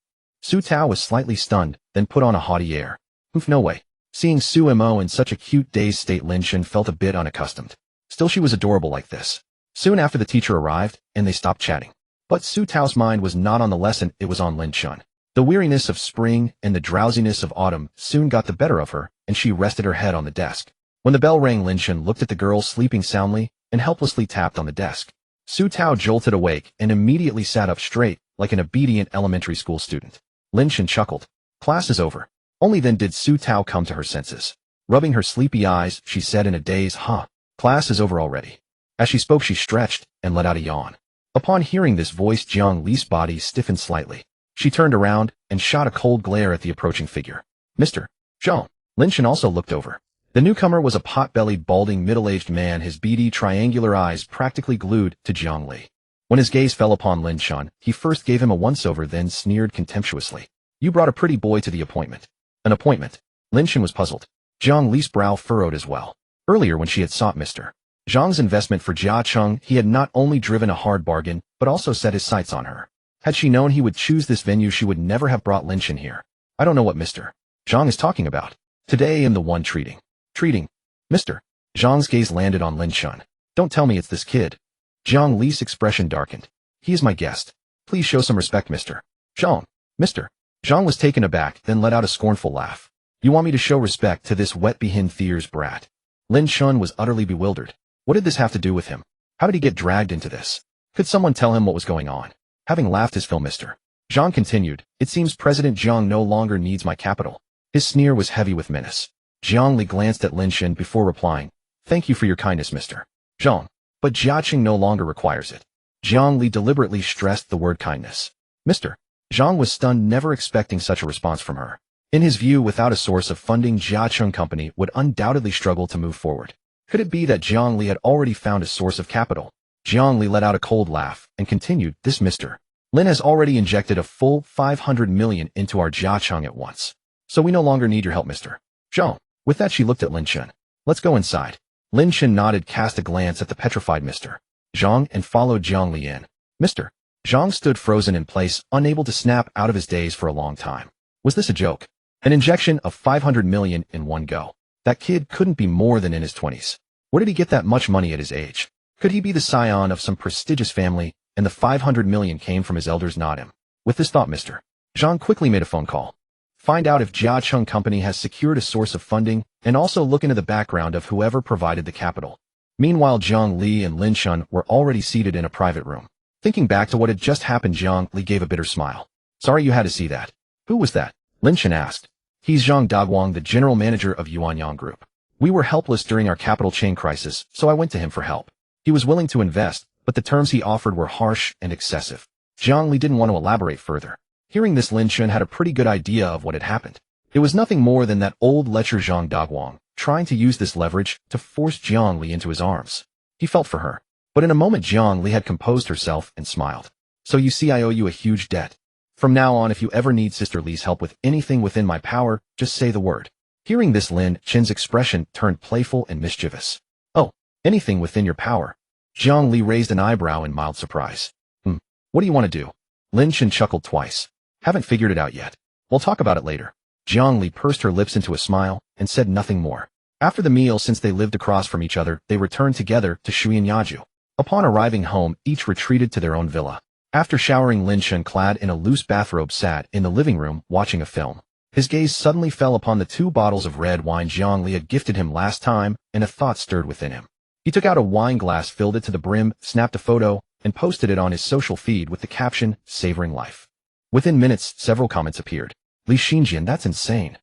Su Tao was slightly stunned, then put on a haughty air. "Oof, no way." Seeing Su Mo in such a cute, dazed state, Lin Chen felt a bit unaccustomed. Still, she was adorable like this. Soon after, the teacher arrived, and they stopped chatting. But Su Tao's mind was not on the lesson, it was on Lin Chen. The weariness of spring and the drowsiness of autumn soon got the better of her, and she rested her head on the desk. When the bell rang, Lin Chen looked at the girl sleeping soundly and helplessly tapped on the desk. Su Tao jolted awake and immediately sat up straight, like an obedient elementary school student. Lin Chen chuckled. "Class is over." Only then did Su Tao come to her senses. Rubbing her sleepy eyes, she said in a daze, "Huh, class is over already." As she spoke, she stretched and let out a yawn. Upon hearing this voice, Jiang Li's body stiffened slightly. She turned around and shot a cold glare at the approaching figure. "Mr. Zhang." Lin Chen also looked over. The newcomer was a pot-bellied, balding, middle-aged man, his beady, triangular eyes practically glued to Jiang Li. When his gaze fell upon Lin Chen, he first gave him a once-over, then sneered contemptuously. "You brought a pretty boy to the appointment." "An appointment?" Lin Chen was puzzled. Jiang Li's brow furrowed as well. Earlier, when she had sought Mr. Zhang's investment for Jia Cheng, he had not only driven a hard bargain, but also set his sights on her. Had she known he would choose this venue, she would never have brought Lin Chen here. "I don't know what Mr. Zhang is talking about. Today I am the one treating." "Treating?" Mr. Zhang's gaze landed on Lin Chen. "Don't tell me it's this kid." Jiang Li's expression darkened. "He is my guest. Please show some respect, Mr. Zhang." Mr. Zhang was taken aback, then let out a scornful laugh. "You want me to show respect to this wet-behind Thier's brat?" Lin Chen was utterly bewildered. What did this have to do with him? How did he get dragged into this? Could someone tell him what was going on? Having laughed his fill, Mr. Zhang continued, "It seems President Jiang no longer needs my capital." His sneer was heavy with menace. Jiang Li glanced at Lin Chen before replying, "Thank you for your kindness, Mr. Zhang. But Jiaqing no longer requires it." Jiang Li deliberately stressed the word kindness. Mr. Zhang was stunned, never expecting such a response from her. In his view, without a source of funding, Jiaqing Company would undoubtedly struggle to move forward. Could it be that Jiang Li had already found a source of capital? Jiang Li let out a cold laugh and continued, "This Mr. Lin has already injected a full 500 million into our Jiaqing at once. So we no longer need your help, Mr. Zhang." With that, she looked at Lin Chen. "Let's go inside." Lin Chen nodded, cast a glance at the petrified Mr. Zhang, and followed Jiang Li in. Mr. Zhang stood frozen in place, unable to snap out of his daze for a long time. Was this a joke? An injection of 500 million in one go? That kid couldn't be more than in his 20s. Where did he get that much money at his age? Could he be the scion of some prestigious family, and the 500 million came from his elders, not him? With this thought, Mr. Zhang quickly made a phone call. Find out if Jia Chung Company has secured a source of funding, and also look into the background of whoever provided the capital. Meanwhile, Zhang Li and Lin Chen were already seated in a private room. Thinking back to what had just happened, Zhang Li gave a bitter smile. Sorry you had to see that. Who was that? Lin Chen asked. He's Zhang Dagwang, the general manager of Yuanyang Group. We were helpless during our capital chain crisis, so I went to him for help. He was willing to invest, but the terms he offered were harsh and excessive. Zhang Li didn't want to elaborate further. Hearing this, Lin Chen had a pretty good idea of what had happened. It was nothing more than that old lecher Zhang Dagwang, trying to use this leverage to force Zhang Li into his arms. He felt for her. But in a moment, Zhang Li had composed herself and smiled. So you see, I owe you a huge debt. From now on, if you ever need Sister Li's help with anything within my power, just say the word. Hearing this, Lin Chen's expression turned playful and mischievous. Oh, anything within your power. Zhang Li raised an eyebrow in mild surprise. What do you want to do? Lin Chen chuckled twice. Haven't figured it out yet. We'll talk about it later. Zhang Li pursed her lips into a smile and said nothing more. After the meal, since they lived across from each other, they returned together to Shuinyaju. Upon arriving home, each retreated to their own villa. After showering, Lin Chen, clad in a loose bathrobe, sat in the living room watching a film. His gaze suddenly fell upon the 2 bottles of red wine Zhang Li had gifted him last time, and a thought stirred within him. He took out a wine glass, filled it to the brim, snapped a photo, and posted it on his social feed with the caption, "Savoring Life." Within minutes, several comments appeared. Li Xinjian, that's insane.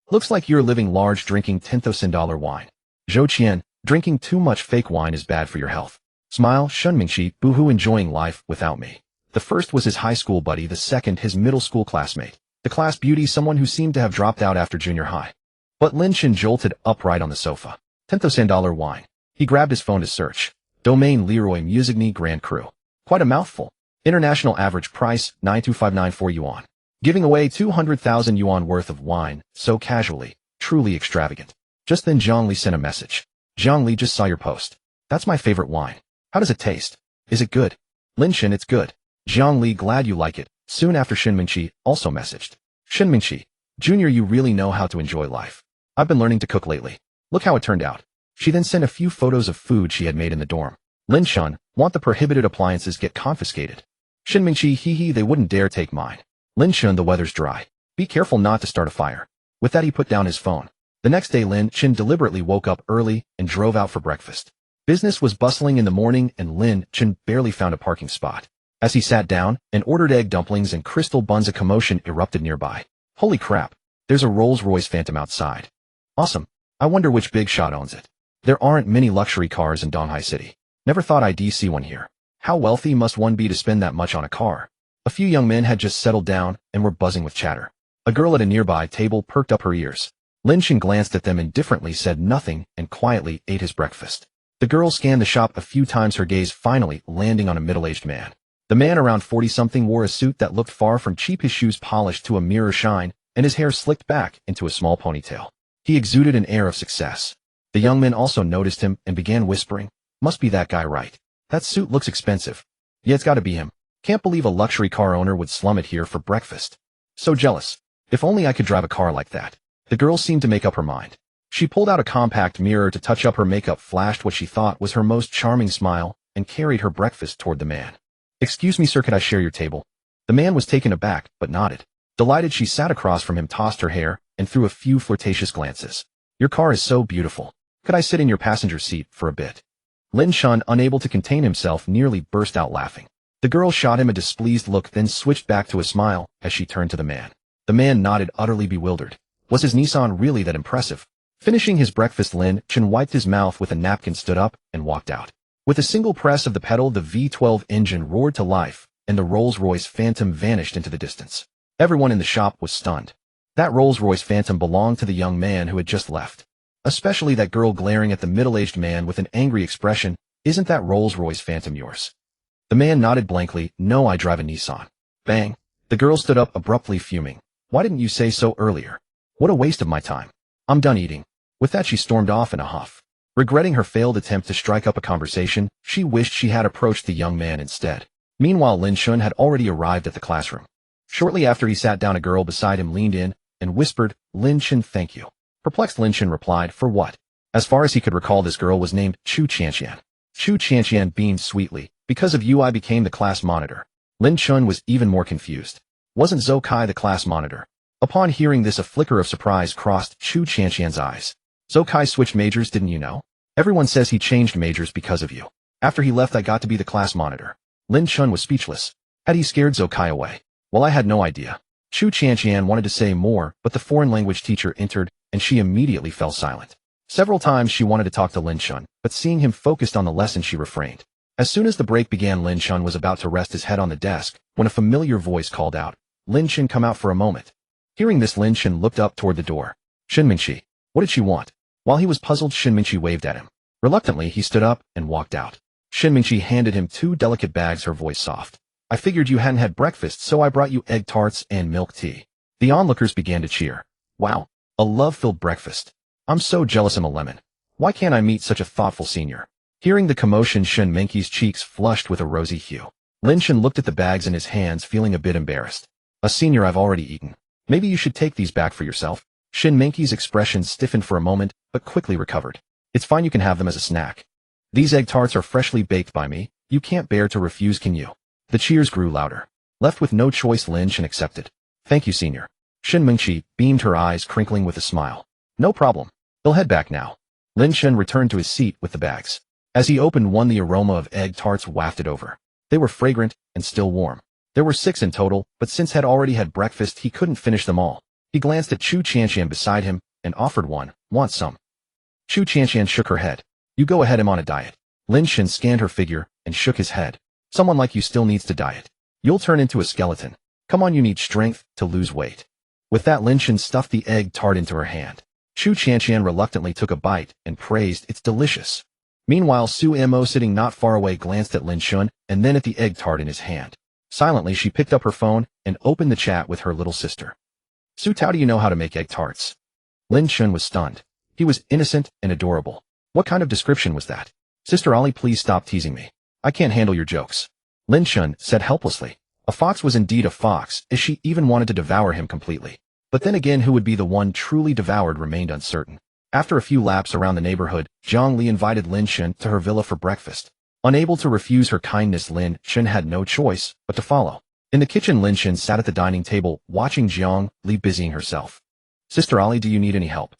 Looks like you're living large drinking $10,000 wine. Zhou Qian, drinking too much fake wine is bad for your health. Smile, Shun Mingxi, boohoo, enjoying life without me. The first was his high school buddy, the second his middle school classmate. The class beauty, someone who seemed to have dropped out after junior high. But Lin Chen jolted upright on the sofa. $10,000 wine. He grabbed his phone to search. Domain Leroy Musigny Grand Cru. Quite a mouthful. International average price, 92594 yuan. Giving away 200,000 yuan worth of wine, so casually, truly extravagant. Just then Zhang Li sent a message. Zhang Li, just saw your post. That's my favorite wine. How does it taste? Is it good? Lin Chen, it's good. Zhang Li, glad you like it. Soon after, Shin Mingqi also messaged. Shin Mingqi, Junior, you really know how to enjoy life. I've been learning to cook lately. Look how it turned out. She then sent a few photos of food she had made in the dorm. Lin Chen, want the prohibited appliances get confiscated. Shin Mingqi, hee, they wouldn't dare take mine. Lin Chen, the weather's dry. Be careful not to start a fire. With that, he put down his phone. The next day, Lin Chen deliberately woke up early and drove out for breakfast. Business was bustling in the morning, and Lin Chen barely found a parking spot. As he sat down and ordered egg dumplings and crystal buns, a commotion erupted nearby. Holy crap, there's a Rolls-Royce Phantom outside. Awesome. I wonder which big shot owns it. There aren't many luxury cars in Donghai City. Never thought I'd see one here. How wealthy must one be to spend that much on a car? A few young men had just settled down and were buzzing with chatter. A girl at a nearby table perked up her ears. Lin Chen glanced at them indifferently, said nothing, and quietly ate his breakfast. The girl scanned the shop a few times, her gaze finally landing on a middle-aged man. The man, around 40-something, wore a suit that looked far from cheap, his shoes polished to a mirror shine, and his hair slicked back into a small ponytail. He exuded an air of success. The young men also noticed him and began whispering, "Must be that guy, right? That suit looks expensive. Yeah, it's gotta be him. Can't believe a luxury car owner would slum it here for breakfast. So jealous. If only I could drive a car like that." The girl seemed to make up her mind. She pulled out a compact mirror to touch up her makeup, flashed what she thought was her most charming smile, and carried her breakfast toward the man. "Excuse me, sir, could I share your table?" The man was taken aback, but nodded. Delighted, she sat across from him, tossed her hair, and threw a few flirtatious glances. "Your car is so beautiful. Could I sit in your passenger seat for a bit?" Lin Chen, unable to contain himself, nearly burst out laughing. The girl shot him a displeased look, then switched back to a smile as she turned to the man. The man nodded, utterly bewildered. Was his Nissan really that impressive? Finishing his breakfast, Lin Chen wiped his mouth with a napkin, stood up, and walked out. With a single press of the pedal, the V12 engine roared to life, and the Rolls-Royce Phantom vanished into the distance. Everyone in the shop was stunned. That Rolls-Royce Phantom belonged to the young man who had just left. Especially that girl glaring at the middle-aged man with an angry expression. "Isn't that Rolls-Royce Phantom yours?" The man nodded blankly. "No, I drive a Nissan." Bang. The girl stood up abruptly, fuming. "Why didn't you say so earlier? What a waste of my time. I'm done eating." With that, she stormed off in a huff. Regretting her failed attempt to strike up a conversation, she wished she had approached the young man instead. Meanwhile, Lin Chen had already arrived at the classroom. Shortly after he sat down, a girl beside him leaned in and whispered, "Lin Chen, thank you. Perplexed Lin Chen replied, for what? As far as he could recall, this girl was named Chu Chanqian. Chu Chanqian beamed sweetly. Because of you I became the class monitor. Lin Chen was even more confused. Wasn't Zhou Kai the class monitor? Upon hearing this, a flicker of surprise crossed Chu Chanqian's eyes. Zhou Kai switched majors, didn't you know? Everyone says he changed majors because of you. After he left I got to be the class monitor. Lin Chen was speechless. Had he scared Zhou Kai away? Well, I had no idea. Chu Chanqian wanted to say more, but the foreign language teacher entered, and she immediately fell silent. Several times she wanted to talk to Lin Chen, but seeing him focused on the lesson she refrained. As soon as the break began, Lin Chen was about to rest his head on the desk, when a familiar voice called out, Lin Chen, come out for a moment. Hearing this, Lin Chen looked up toward the door. Shin Mingqi. What did she want? While he was puzzled, Shin Mingqi waved at him. Reluctantly, he stood up and walked out. Shin Mingqi handed him 2 delicate bags, her voice soft. I figured you hadn't had breakfast, so I brought you egg tarts and milk tea. The onlookers began to cheer. Wow, a love-filled breakfast. I'm so jealous I'm a lemon. Why can't I meet such a thoughtful senior? Hearing the commotion, Shin Mingqi's cheeks flushed with a rosy hue. Lin Chen looked at the bags in his hands, feeling a bit embarrassed. A senior, I've already eaten. Maybe you should take these back for yourself. Shin Mingqi's expression stiffened for a moment, but quickly recovered. It's fine, you can have them as a snack. These egg tarts are freshly baked by me. You can't bear to refuse, can you? The cheers grew louder. Left with no choice, Lin Chen accepted. Thank you, senior. Shin Mingqi beamed, her eyes crinkling with a smile. No problem. He'll head back now. Lin Chen returned to his seat with the bags. As he opened one, the aroma of egg tarts wafted over. They were fragrant and still warm. There were 6 in total, but since had already had breakfast, he couldn't finish them all. He glanced at Chu Chanqian beside him and offered one. Want some? Chu Chanqian shook her head. You go ahead, I'm on a diet. Lin Chen scanned her figure and shook his head. Someone like you still needs to diet. You'll turn into a skeleton. Come on, you need strength to lose weight. With that, Lin Chen stuffed the egg tart into her hand. Chu Chanqian reluctantly took a bite and praised, it's delicious. Meanwhile, Su Mo, sitting not far away, glanced at Lin Chen and then at the egg tart in his hand. Silently, she picked up her phone and opened the chat with her little sister. Su, how do you know how to make egg tarts? Lin Chen was stunned. He was innocent and adorable. What kind of description was that? Sister Ollie, please stop teasing me. I can't handle your jokes. Lin Chen said helplessly. A fox was indeed a fox, as she even wanted to devour him completely. But then again, who would be the one truly devoured remained uncertain. After a few laps around the neighborhood, Zhang Li invited Lin Chen to her villa for breakfast. Unable to refuse her kindness, Lin Chen had no choice but to follow. In the kitchen, Lin Chen sat at the dining table, watching Zhang Li busying herself. Sister Ollie, do you need any help?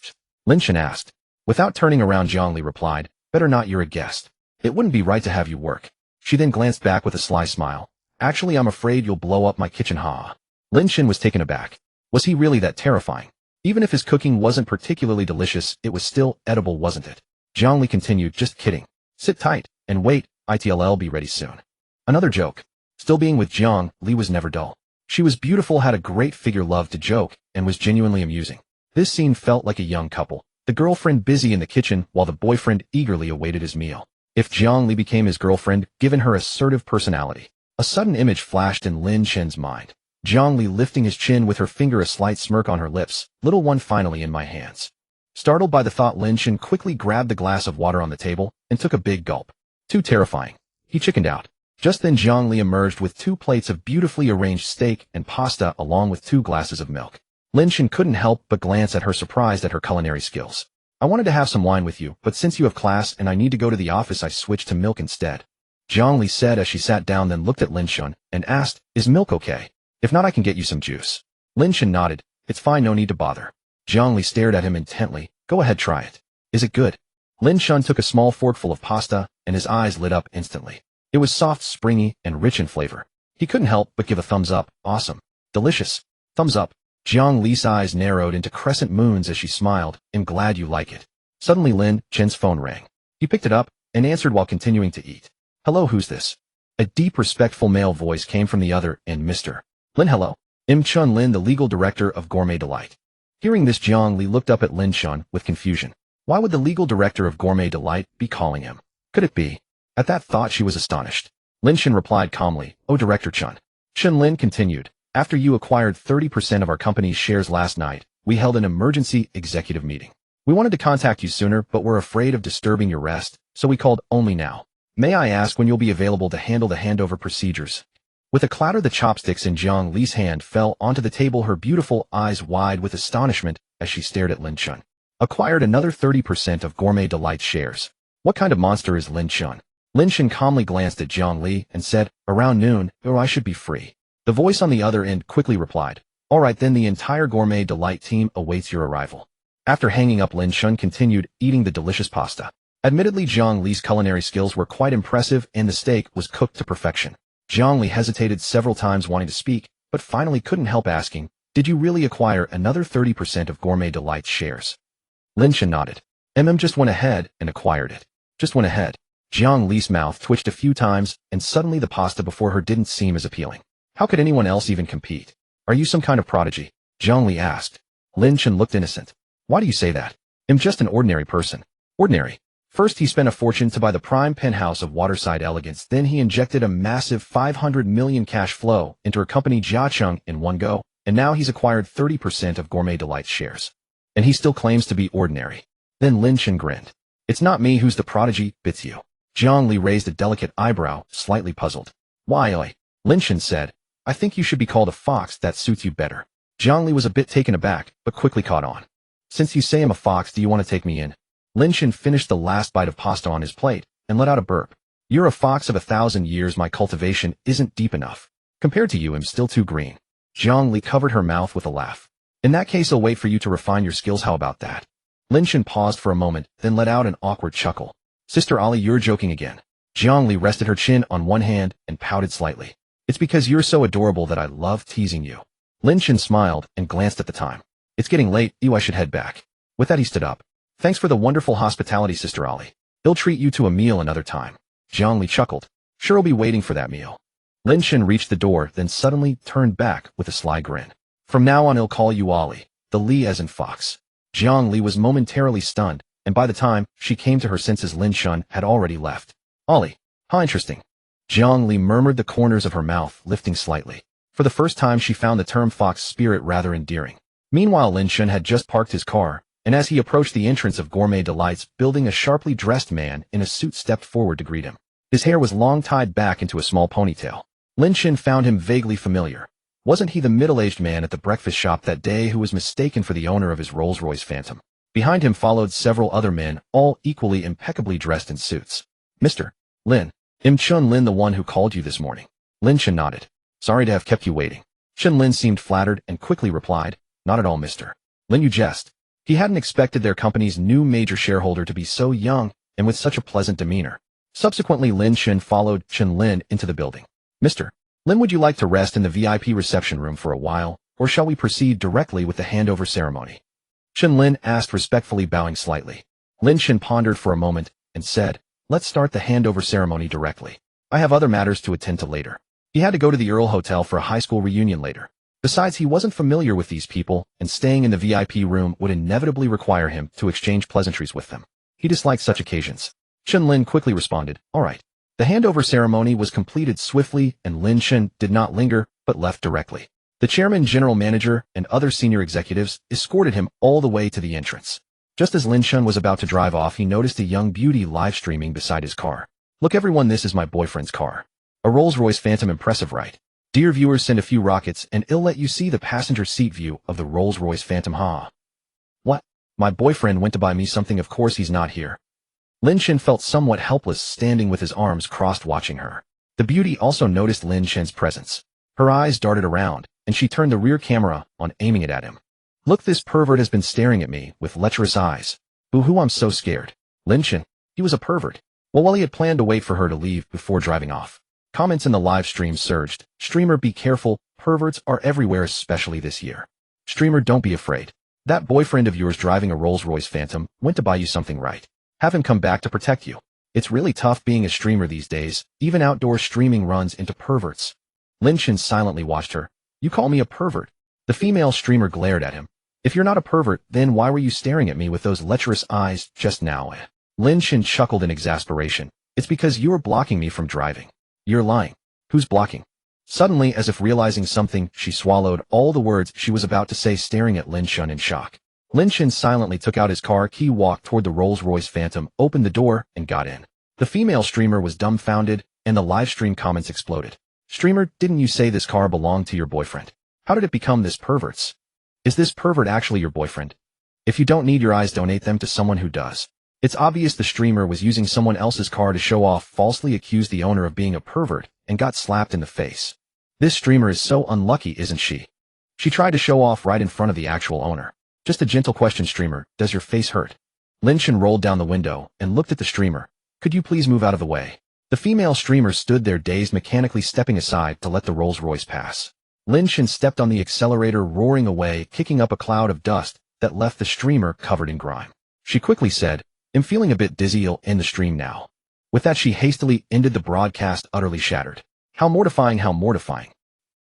Lin Chen asked. Without turning around, Zhang Li replied, better not, you're a guest. It wouldn't be right to have you work. She then glanced back with a sly smile. Actually, I'm afraid you'll blow up my kitchen, ha. Lin Chen was taken aback. Was he really that terrifying? Even if his cooking wasn't particularly delicious, it was still edible, wasn't it? Zhang Li continued, just kidding. Sit tight, and wait, ITLL be ready soon. Another joke. Still being with Zhang Li was never dull. She was beautiful, had a great figure, loved to joke, and was genuinely amusing. This scene felt like a young couple. The girlfriend busy in the kitchen while the boyfriend eagerly awaited his meal. If Zhang Li became his girlfriend, given her assertive personality. A sudden image flashed in Lin Chen's mind. Zhang Li lifting his chin with her finger, a slight smirk on her lips. Little one finally in my hands. Startled by the thought, Lin Chen quickly grabbed the glass of water on the table and took a big gulp. Too terrifying. He chickened out. Just then Zhang Li emerged with 2 plates of beautifully arranged steak and pasta along with 2 glasses of milk. Lin Chen couldn't help but glance at her, surprised at her culinary skills. I wanted to have some wine with you, but since you have class and I need to go to the office, I switched to milk instead. Zhang Li said as she sat down, then looked at Lin Chen and asked, is milk okay? If not, I can get you some juice. Lin Chen nodded. It's fine, no need to bother. Zhang Li stared at him intently. Go ahead, try it. Is it good? Lin Chen took a small forkful of pasta and his eyes lit up instantly. It was soft, springy, and rich in flavor. He couldn't help but give a thumbs up. Awesome. Delicious. Thumbs up. Zhang Li's eyes narrowed into crescent moons as she smiled. I'm glad you like it. Suddenly Lin Chen's phone rang. He picked it up and answered while continuing to eat. Hello, who's this? A deep, respectful male voice came from the other end. Mr. Lin, hello. I'm Chun Lin, the legal director of Gourmet Delight. Hearing this, Zhang Li looked up at Lin Chen with confusion. Why would the legal director of Gourmet Delight be calling him? Could it be? At that thought, she was astonished. Lin Chen replied calmly, Oh, Director Chun. Chun Lin continued. After you acquired 30% of our company's shares last night, we held an emergency executive meeting. We wanted to contact you sooner, but were afraid of disturbing your rest, so we called only now. May I ask when you'll be available to handle the handover procedures? With a clatter, the chopsticks in Zhang Li's hand fell onto the table, her beautiful eyes wide with astonishment as she stared at Lin Chen. Acquired another 30% of Gourmet Delights shares. What kind of monster is Lin Chen? Lin Chen calmly glanced at Jiang Li and said, around noon, or I should be free. The voice on the other end quickly replied, all right then, the entire Gourmet Delight team awaits your arrival. After hanging up, Lin Chen continued eating the delicious pasta. Admittedly, Jiang Li's culinary skills were quite impressive and the steak was cooked to perfection. Jiang Li hesitated several times wanting to speak, but finally couldn't help asking, did you really acquire another 30% of Gourmet Delights shares? Lin Chen nodded. Just went ahead and acquired it. Just went ahead. Jiang Li's mouth twitched a few times, and suddenly the pasta before her didn't seem as appealing. How could anyone else even compete? Are you some kind of prodigy? Jiang Li asked. Lin Chen looked innocent. Why do you say that? I'm just an ordinary person. Ordinary. First he spent a fortune to buy the prime penthouse of Waterside Elegance, then he injected a massive 500 million cash flow into her company Jiacheng in one go, and now he's acquired 30% of Gourmet Delights shares. And he still claims to be ordinary. Then Lin Chen grinned. It's not me who's the prodigy, it's you. Jiang Li raised a delicate eyebrow, slightly puzzled. Why? Lin Chen said, I think you should be called a fox, that suits you better. Jiang Li was a bit taken aback, but quickly caught on. Since you say I'm a fox, do you want to take me in? Lin Chen finished the last bite of pasta on his plate and let out a burp. You're a fox of 1,000 years, my cultivation isn't deep enough. Compared to you, I'm still too green. Jiang Li covered her mouth with a laugh. In that case, I'll wait for you to refine your skills, how about that? Lin Chen paused for a moment, then let out an awkward chuckle. Sister Ollie, you're joking again. Jiang Li rested her chin on one hand and pouted slightly. It's because you're so adorable that I love teasing you. Lin Chen smiled and glanced at the time. It's getting late, I should head back. With that he stood up. Thanks for the wonderful hospitality, Sister Ollie. He'll treat you to a meal another time. Jiang Li chuckled. Sure, I'll be waiting for that meal. Lin Chen reached the door, then suddenly turned back with a sly grin. From now on I'll call you Ollie, the Li as in fox. Jiang Li was momentarily stunned, and by the time she came to her senses, Lin Chen had already left. Ollie. How interesting. Jiang Li murmured, the corners of her mouth lifting slightly. For the first time she found the term fox spirit rather endearing. Meanwhile, Lin Chen had just parked his car, and as he approached the entrance of Gourmet Delights building, a sharply dressed man in a suit stepped forward to greet him. His hair was long, tied back into a small ponytail. Lin Chen found him vaguely familiar. Wasn't he the middle-aged man at the breakfast shop that day who was mistaken for the owner of his Rolls-Royce Phantom? Behind him followed several other men, all equally impeccably dressed in suits. Mr. Lin. Chen Lin, the one who called you this morning. Lin Chen nodded. Sorry to have kept you waiting. Chen Lin seemed flattered and quickly replied, not at all, Mr. Lin, you jest. He hadn't expected their company's new major shareholder to be so young and with such a pleasant demeanor. Subsequently, Lin Chen followed Chen Lin into the building. Mr. Lin, would you like to rest in the VIP reception room for a while, or shall we proceed directly with the handover ceremony? Chen Lin asked, respectfully bowing slightly. Lin Chen pondered for a moment and said, let's start the handover ceremony directly. I have other matters to attend to later. He had to go to the Earl Hotel for a high school reunion later. Besides, he wasn't familiar with these people, and staying in the VIP room would inevitably require him to exchange pleasantries with them. He disliked such occasions. Chen Lin quickly responded, all right. The handover ceremony was completed swiftly, and Lin Chen did not linger, but left directly. The chairman, general manager, and other senior executives escorted him all the way to the entrance. Just as Lin Chen was about to drive off, he noticed a young beauty live streaming beside his car. Look everyone, this is my boyfriend's car. A Rolls-Royce Phantom, impressive, right? Dear viewers, send a few rockets and it'll let you see the passenger seat view of the Rolls-Royce Phantom. What? My boyfriend went to buy me something, of course he's not here. Lin Chen felt somewhat helpless standing with his arms crossed watching her. The beauty also noticed Lin Chen's presence. Her eyes darted around, and she turned the rear camera on, aiming it at him. Look, this pervert has been staring at me with lecherous eyes. Boo-hoo, I'm so scared. Lin Chen, he was a pervert. Well, he had planned to wait for her to leave before driving off. Comments in the live stream surged. Streamer, be careful, perverts are everywhere, especially this year. Streamer, don't be afraid. That boyfriend of yours driving a Rolls-Royce Phantom went to buy you something, right? Have him come back to protect you. It's really tough being a streamer these days. Even outdoor streaming runs into perverts. Lin Chen silently watched her. You call me a pervert? The female streamer glared at him. If you're not a pervert, then why were you staring at me with those lecherous eyes just now? Lin Chen chuckled in exasperation. It's because you were blocking me from driving. You're lying. Who's blocking? Suddenly, as if realizing something, she swallowed all the words she was about to say, staring at Lin Chen in shock. Lin Chen silently took out his car key, walked toward the Rolls-Royce Phantom, opened the door, and got in. The female streamer was dumbfounded, and the live stream comments exploded. Streamer, didn't you say this car belonged to your boyfriend? How did it become this pervert's? Is this pervert actually your boyfriend? If you don't need your eyes, donate them to someone who does. It's obvious the streamer was using someone else's car to show off, falsely accused the owner of being a pervert, and got slapped in the face. This streamer is so unlucky, isn't she? She tried to show off right in front of the actual owner. Just a gentle question, streamer, does your face hurt? Lin Chen rolled down the window and looked at the streamer. Could you please move out of the way? The female streamer stood there dazed, mechanically stepping aside to let the Rolls-Royce pass. Lin Chen stepped on the accelerator, roaring away, kicking up a cloud of dust that left the streamer covered in grime. She quickly said, I'm feeling a bit dizzy, I'll end the stream now. With that, she hastily ended the broadcast, utterly shattered. How mortifying, how mortifying.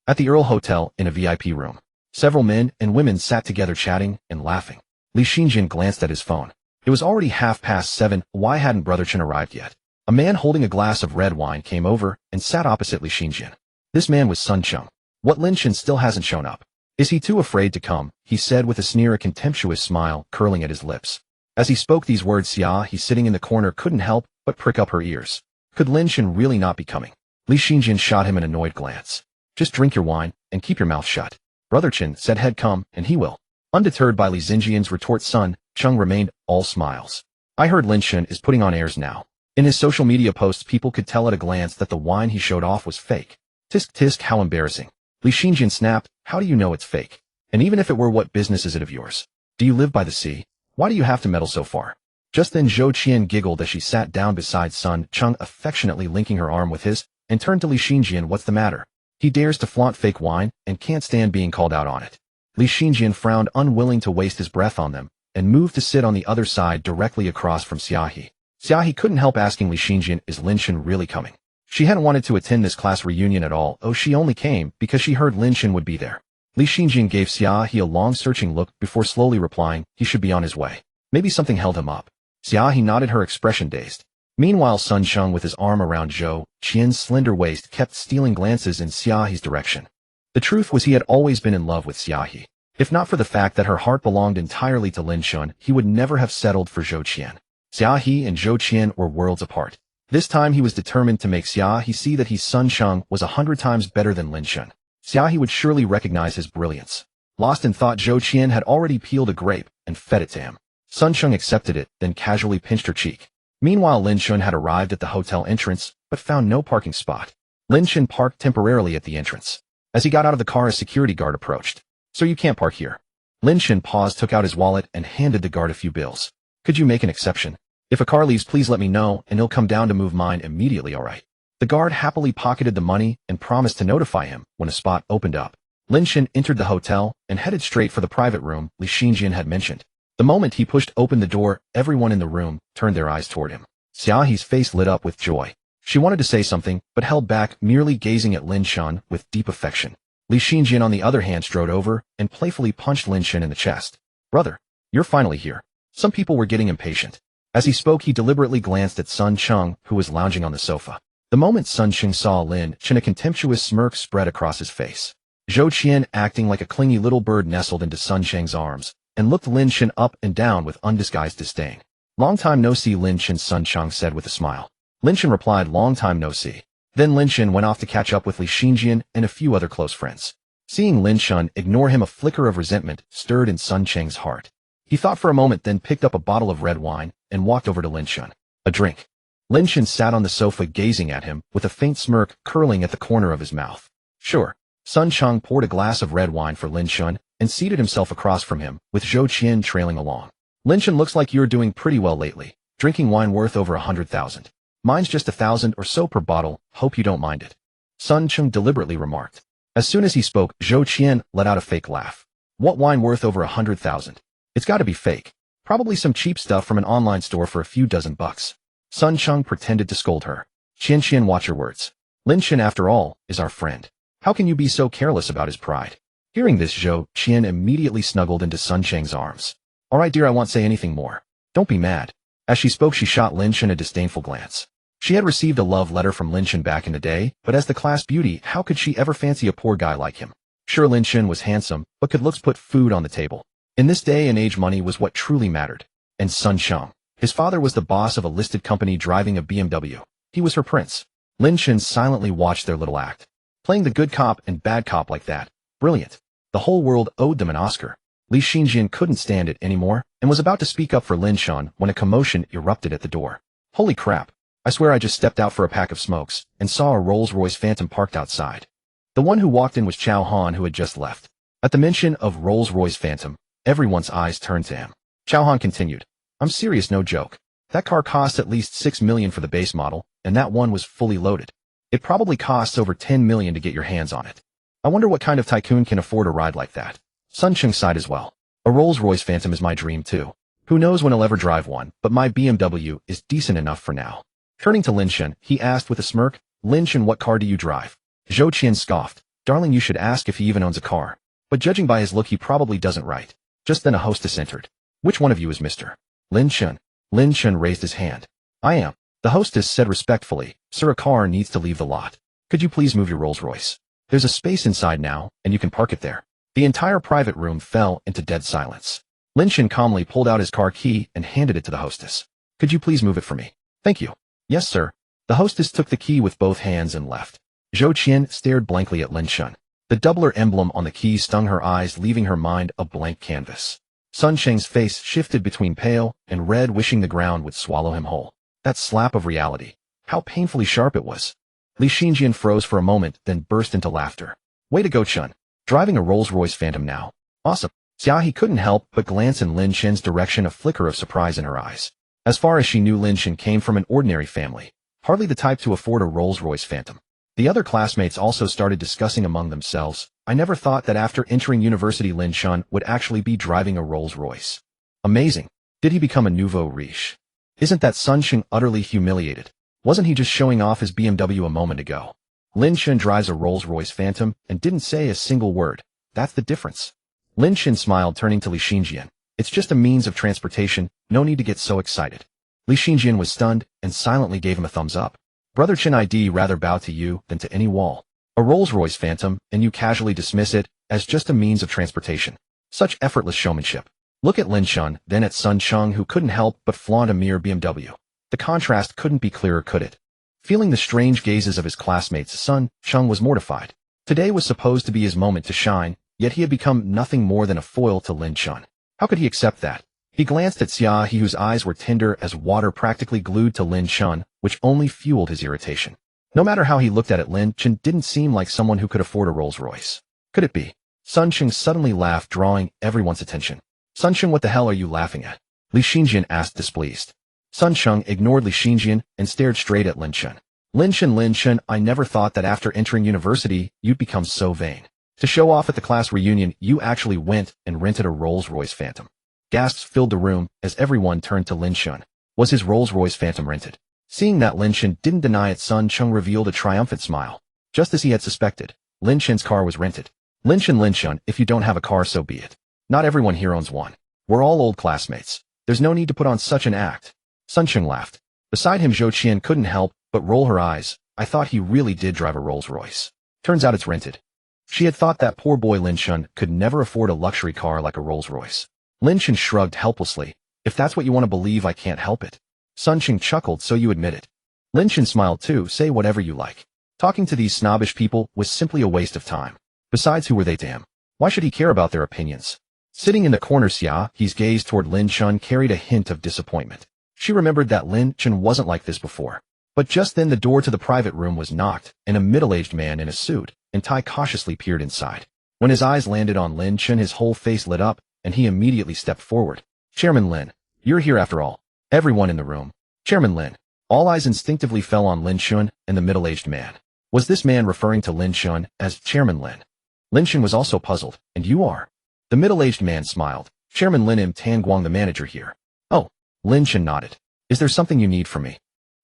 At the Earl Hotel, in a VIP room, several men and women sat together chatting and laughing. Li Xinjian glanced at his phone. It was already 7:30. Why hadn't Brother Chen arrived yet? A man holding a glass of red wine came over and sat opposite Li Xinjian. This man was Sun Cheng. What, Lin Chen still hasn't shown up? Is he too afraid to come? He said with a sneer, a contemptuous smile curling at his lips. As he spoke these words, Xia He sitting in the corner couldn't help but prick up her ears. Could Lin Chen really not be coming? Li Xinjian shot him an annoyed glance. Just drink your wine and keep your mouth shut. Brother Chen said he'd come, and he will. Undeterred by Li Xinjian's retort, Sun Cheng remained all smiles. I heard Lin Chen is putting on airs now. In his social media posts, people could tell at a glance that the wine he showed off was fake. Tisk tisk, how embarrassing. Li Xinjian snapped, how do you know it's fake? And even if it were, what business is it of yours? Do you live by the sea? Why do you have to meddle so far? Just then Zhou Qian giggled as she sat down beside Sun Cheng, affectionately linking her arm with his, and turned to Li Xinjian. What's the matter? He dares to flaunt fake wine and can't stand being called out on it. Li Xinjian frowned, unwilling to waste his breath on them, and moved to sit on the other side directly across from Xia He. Xia He couldn't help asking Li Xinjian, is Lin Chen really coming? She hadn't wanted to attend this class reunion at all. Oh, she only came because she heard Lin Chen would be there. Li Xinjian gave Xia He a long searching look before slowly replying, he should be on his way. Maybe something held him up. Xia He nodded, her expression dazed. Meanwhile, Sun Cheng, with his arm around Zhou Qian's slender waist, kept stealing glances in Xia He's direction. The truth was, he had always been in love with Xia He. If not for the fact that her heart belonged entirely to Lin Chen, he would never have settled for Zhou Qian. Xia He and Zhou Qian were worlds apart. This time he was determined to make Xia He see that Sun Cheng was 100 times better than Lin Chen. Xia He would surely recognize his brilliance. Lost in thought, Zhou Qian had already peeled a grape and fed it to him. Sun Cheng accepted it, then casually pinched her cheek. Meanwhile, Lin Chen had arrived at the hotel entrance, but found no parking spot. Lin Chen parked temporarily at the entrance. As he got out of the car, a security guard approached. So you can't park here. Lin Chen paused, took out his wallet, and handed the guard a few bills. Could you make an exception? If a car leaves, please let me know, and he'll come down to move mine immediately, alright? The guard happily pocketed the money and promised to notify him when a spot opened up. Lin Chen entered the hotel and headed straight for the private room Li Xinjian had mentioned. The moment he pushed open the door, everyone in the room turned their eyes toward him. Xia He's face lit up with joy. She wanted to say something, but held back, merely gazing at Lin Chen with deep affection. Li Xinjian, on the other hand, strode over and playfully punched Lin Chen in the chest. Brother, you're finally here. Some people were getting impatient. As he spoke, he deliberately glanced at Sun Cheng, who was lounging on the sofa. The moment Sun Cheng saw Lin Chen, a contemptuous smirk spread across his face. Zhou Qian, acting like a clingy little bird, nestled into Sun Cheng's arms and looked Lin Chen up and down with undisguised disdain. Long time no see, Lin Chen, Sun Cheng said with a smile. Lin Chen replied, long time no see. Then Lin Chen went off to catch up with Li Xinjian and a few other close friends. Seeing Lin Chen ignore him, a flicker of resentment stirred in Sun Cheng's heart. He thought for a moment, then picked up a bottle of red wine and walked over to Lin Chen. A drink. Lin Chen sat on the sofa gazing at him with a faint smirk curling at the corner of his mouth. Sure. Sun Cheng poured a glass of red wine for Lin Chen and seated himself across from him, with Zhou Qian trailing along. Lin Chen, looks like you're doing pretty well lately, drinking wine worth over 100,000. Mine's just 1,000 or so per bottle, hope you don't mind it. Sun Cheng deliberately remarked. As soon as he spoke, Zhou Qian let out a fake laugh. What wine worth over 100,000? It's gotta be fake. Probably some cheap stuff from an online store for a few dozen bucks. Sun Cheng pretended to scold her. Qian, watch your words. Lin Chen, after all, is our friend. How can you be so careless about his pride? Hearing this, Zhou Qian immediately snuggled into Sun Cheng's arms. All right, dear, I won't say anything more. Don't be mad. As she spoke, she shot Lin Chen a disdainful glance. She had received a love letter from Lin Chen back in the day, but as the class beauty, how could she ever fancy a poor guy like him? Sure, Lin Chen was handsome, but could looks put food on the table? In this day and age, money was what truly mattered. And Sun Cheng, his father, was the boss of a listed company driving a BMW. He was her prince. Lin Chen silently watched their little act. Playing the good cop and bad cop like that. Brilliant. The whole world owed them an Oscar. Li Xinjian couldn't stand it anymore and was about to speak up for Lin Chen when a commotion erupted at the door. Holy crap. I swear I just stepped out for a pack of smokes and saw a Rolls-Royce Phantom parked outside. The one who walked in was Chow Han, who had just left. At the mention of Rolls-Royce Phantom, everyone's eyes turned to him. Chow Han continued, I'm serious, no joke. That car cost at least $6 million for the base model, and that one was fully loaded. It probably costs over $10 million to get your hands on it. I wonder what kind of tycoon can afford a ride like that. Sun Cheng sighed as well. A Rolls-Royce Phantom is my dream too. Who knows when I'll ever drive one, but my BMW is decent enough for now. Turning to Lin Chen, he asked with a smirk, Lin Chen, what car do you drive? Zhou Qian scoffed, darling, you should ask if he even owns a car. But judging by his look, he probably doesn't, right? Just then a hostess entered. Which one of you is Mr. Lin Chen? Lin Chen raised his hand. I am. The hostess said respectfully, sir, a car needs to leave the lot. Could you please move your Rolls-Royce? There's a space inside now, and you can park it there. The entire private room fell into dead silence. Lin Chen calmly pulled out his car key and handed it to the hostess. Could you please move it for me? Thank you. Yes, sir. The hostess took the key with both hands and left. Zhou Qian stared blankly at Lin Chen. The doubler emblem on the key stung her eyes, leaving her mind a blank canvas. Sun Cheng's face shifted between pale and red, wishing the ground would swallow him whole. That slap of reality. How painfully sharp it was. Li Xinjian froze for a moment, then burst into laughter. Way to go, Chun. Driving a Rolls-Royce Phantom now. Awesome. Xia couldn't help but glance in Lin Chen's direction, a flicker of surprise in her eyes. As far as she knew, Lin Chen came from an ordinary family, hardly the type to afford a Rolls-Royce Phantom. The other classmates also started discussing among themselves, I never thought that after entering university Lin Chen would actually be driving a Rolls-Royce. Amazing. Did he become a nouveau riche? Isn't that Sun Cheng utterly humiliated? Wasn't he just showing off his BMW a moment ago? Lin Chen drives a Rolls-Royce Phantom and didn't say a single word. That's the difference. Lin Chen smiled, turning to Li Xinjian. It's just a means of transportation, no need to get so excited. Li Xinjian was stunned and silently gave him a thumbs up. Brother Chen, I'd rather bow to you than to any wall. A Rolls-Royce Phantom, and you casually dismiss it as just a means of transportation. Such effortless showmanship. Look at Lin Chen, then at Sun Cheng, who couldn't help but flaunt a mere BMW. The contrast couldn't be clearer, could it? Feeling the strange gazes of his classmates, Sun Cheng was mortified. Today was supposed to be his moment to shine, yet he had become nothing more than a foil to Lin Chen. How could he accept that? He glanced at Xia, whose eyes were tender as water, practically glued to Lin Chen, which only fueled his irritation. No matter how he looked at it, Lin Chen didn't seem like someone who could afford a Rolls-Royce. Could it be? Sun Cheng suddenly laughed, drawing everyone's attention. Sun Cheng, what the hell are you laughing at? Li Xinjian asked, displeased. Sun Cheng ignored Li Xinjian and stared straight at Lin Chen. Lin Chen, I never thought that after entering university, you'd become so vain. To show off at the class reunion, you actually went and rented a Rolls-Royce Phantom. Gasps filled the room as everyone turned to Lin Chen. Was his Rolls-Royce Phantom rented? Seeing that Lin Chen didn't deny it, Sun Cheng revealed a triumphant smile. Just as he had suspected, Lin Chen's car was rented. Lin Chen, if you don't have a car, so be it. Not everyone here owns one. We're all old classmates. There's no need to put on such an act. Sun Cheng laughed. Beside him, Zhou Qian couldn't help but roll her eyes. I thought he really did drive a Rolls-Royce. Turns out it's rented. She had thought that poor boy Lin Chen could never afford a luxury car like a Rolls-Royce. Lin Chen shrugged helplessly. If that's what you want to believe, I can't help it. Sun Cheng chuckled, so you admit it. Lin Chen smiled too, say whatever you like. Talking to these snobbish people was simply a waste of time. Besides, who were they to him? Why should he care about their opinions? Sitting in the corner, Xia's gaze toward Lin Chen carried a hint of disappointment. She remembered that Lin Chen wasn't like this before. But just then the door to the private room was knocked, and a middle-aged man in a suit and tie cautiously peered inside. When his eyes landed on Lin Chen, his whole face lit up, and he immediately stepped forward. Chairman Lin, you're here after all. Everyone in the room. Chairman Lin. All eyes instinctively fell on Lin Chen and the middle-aged man. Was this man referring to Lin Chen as Chairman Lin? Lin Chen was also puzzled. And you are? The middle-aged man smiled. Chairman Lin, Tanguang, the manager here. Oh. Lin Chen nodded. Is there something you need from me?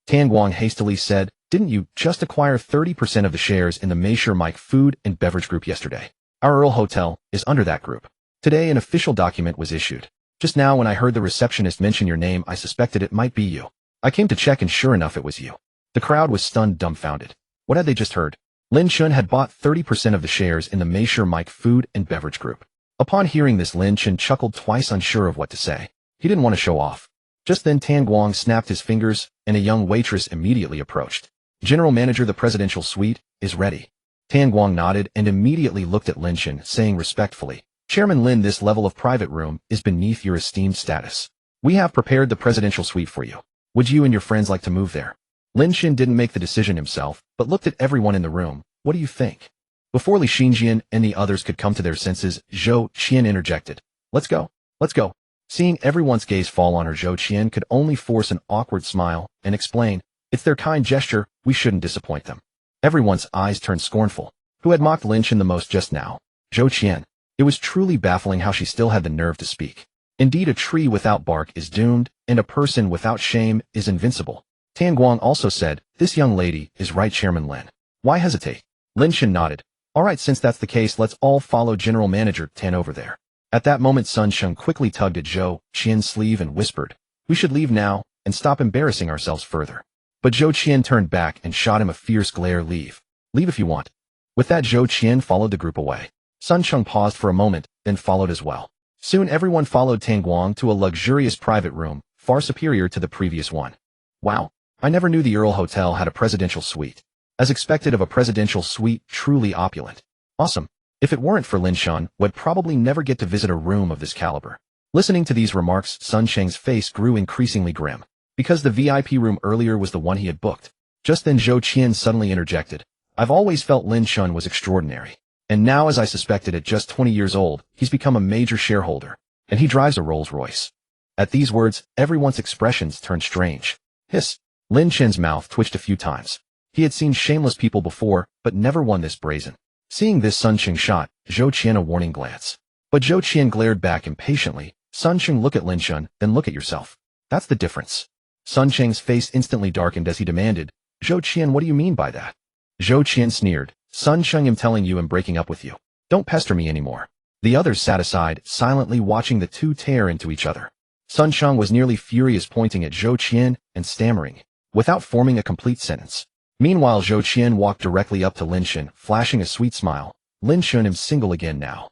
Tanguang hastily said, didn't you just acquire 30% of the shares in the Meisher Mike Food and Beverage Group yesterday? Our Earl Hotel is under that group. Today an official document was issued. Just now when I heard the receptionist mention your name, I suspected it might be you. I came to check and sure enough it was you. The crowd was stunned, dumbfounded. What had they just heard? Lin Chen had bought 30% of the shares in the Meisher Mike Food and Beverage Group. Upon hearing this, Lin Chen chuckled, twice unsure of what to say. He didn't want to show off. Just then Tanguang snapped his fingers, and a young waitress immediately approached. General Manager, the presidential suite is ready. Tanguang nodded and immediately looked at Lin Chen, saying respectfully, Chairman Lin, this level of private room is beneath your esteemed status. We have prepared the presidential suite for you. Would you and your friends like to move there? Lin Chen didn't make the decision himself, but looked at everyone in the room. What do you think? Before Li Xinjian and the others could come to their senses, Zhou Qian interjected. Let's go. Let's go. Seeing everyone's gaze fall on her, Zhou Qian could only force an awkward smile and explain, it's their kind gesture, we shouldn't disappoint them. Everyone's eyes turned scornful. Who had mocked Lin Chen the most just now? Zhou Qian. It was truly baffling how she still had the nerve to speak. Indeed, a tree without bark is doomed, and a person without shame is invincible. Tan Guang also said, this young lady is right, Chairman Lin. Why hesitate? Lin Chen nodded. All right, since that's the case, let's all follow General Manager Tan over there. At that moment, Sun Sheng quickly tugged at Zhou Qian's sleeve and whispered, we should leave now and stop embarrassing ourselves further. But Zhou Qian turned back and shot him a fierce glare. Leave. Leave if you want. With that, Zhou Qian followed the group away. Sun Sheng paused for a moment, then followed as well. Soon everyone followed Tan Guang to a luxurious private room, far superior to the previous one. Wow, I never knew the Earl Hotel had a presidential suite. As expected of a presidential suite, truly opulent. Awesome. If it weren't for Lin Chen, would probably never get to visit a room of this caliber. Listening to these remarks, Sun Sheng's face grew increasingly grim. Because the VIP room earlier was the one he had booked. Just then Zhou Qian suddenly interjected. I've always felt Lin Chen was extraordinary. And now, as I suspected, at just 20 years old, he's become a major shareholder. And he drives a Rolls-Royce. At these words, everyone's expressions turned strange. Hiss. Lin Chen's mouth twitched a few times. He had seen shameless people before, but never one this brazen. Seeing this, Sun Sheng shot Zhou Qian a warning glance. But Zhou Qian glared back impatiently. Sun Sheng, look at Lin Chen, then look at yourself. That's the difference. Sun Sheng's face instantly darkened as he demanded, Zhou Qian, what do you mean by that? Zhou Qian sneered. Sun Sheng, I'm telling you I'm breaking up with you. Don't pester me anymore. The others sat aside, silently watching the two tear into each other. Sun Sheng was nearly furious, pointing at Zhou Qian and stammering, without forming a complete sentence. Meanwhile, Zhou Qian walked directly up to Lin Chen, flashing a sweet smile. Lin Chen, I'm single again now.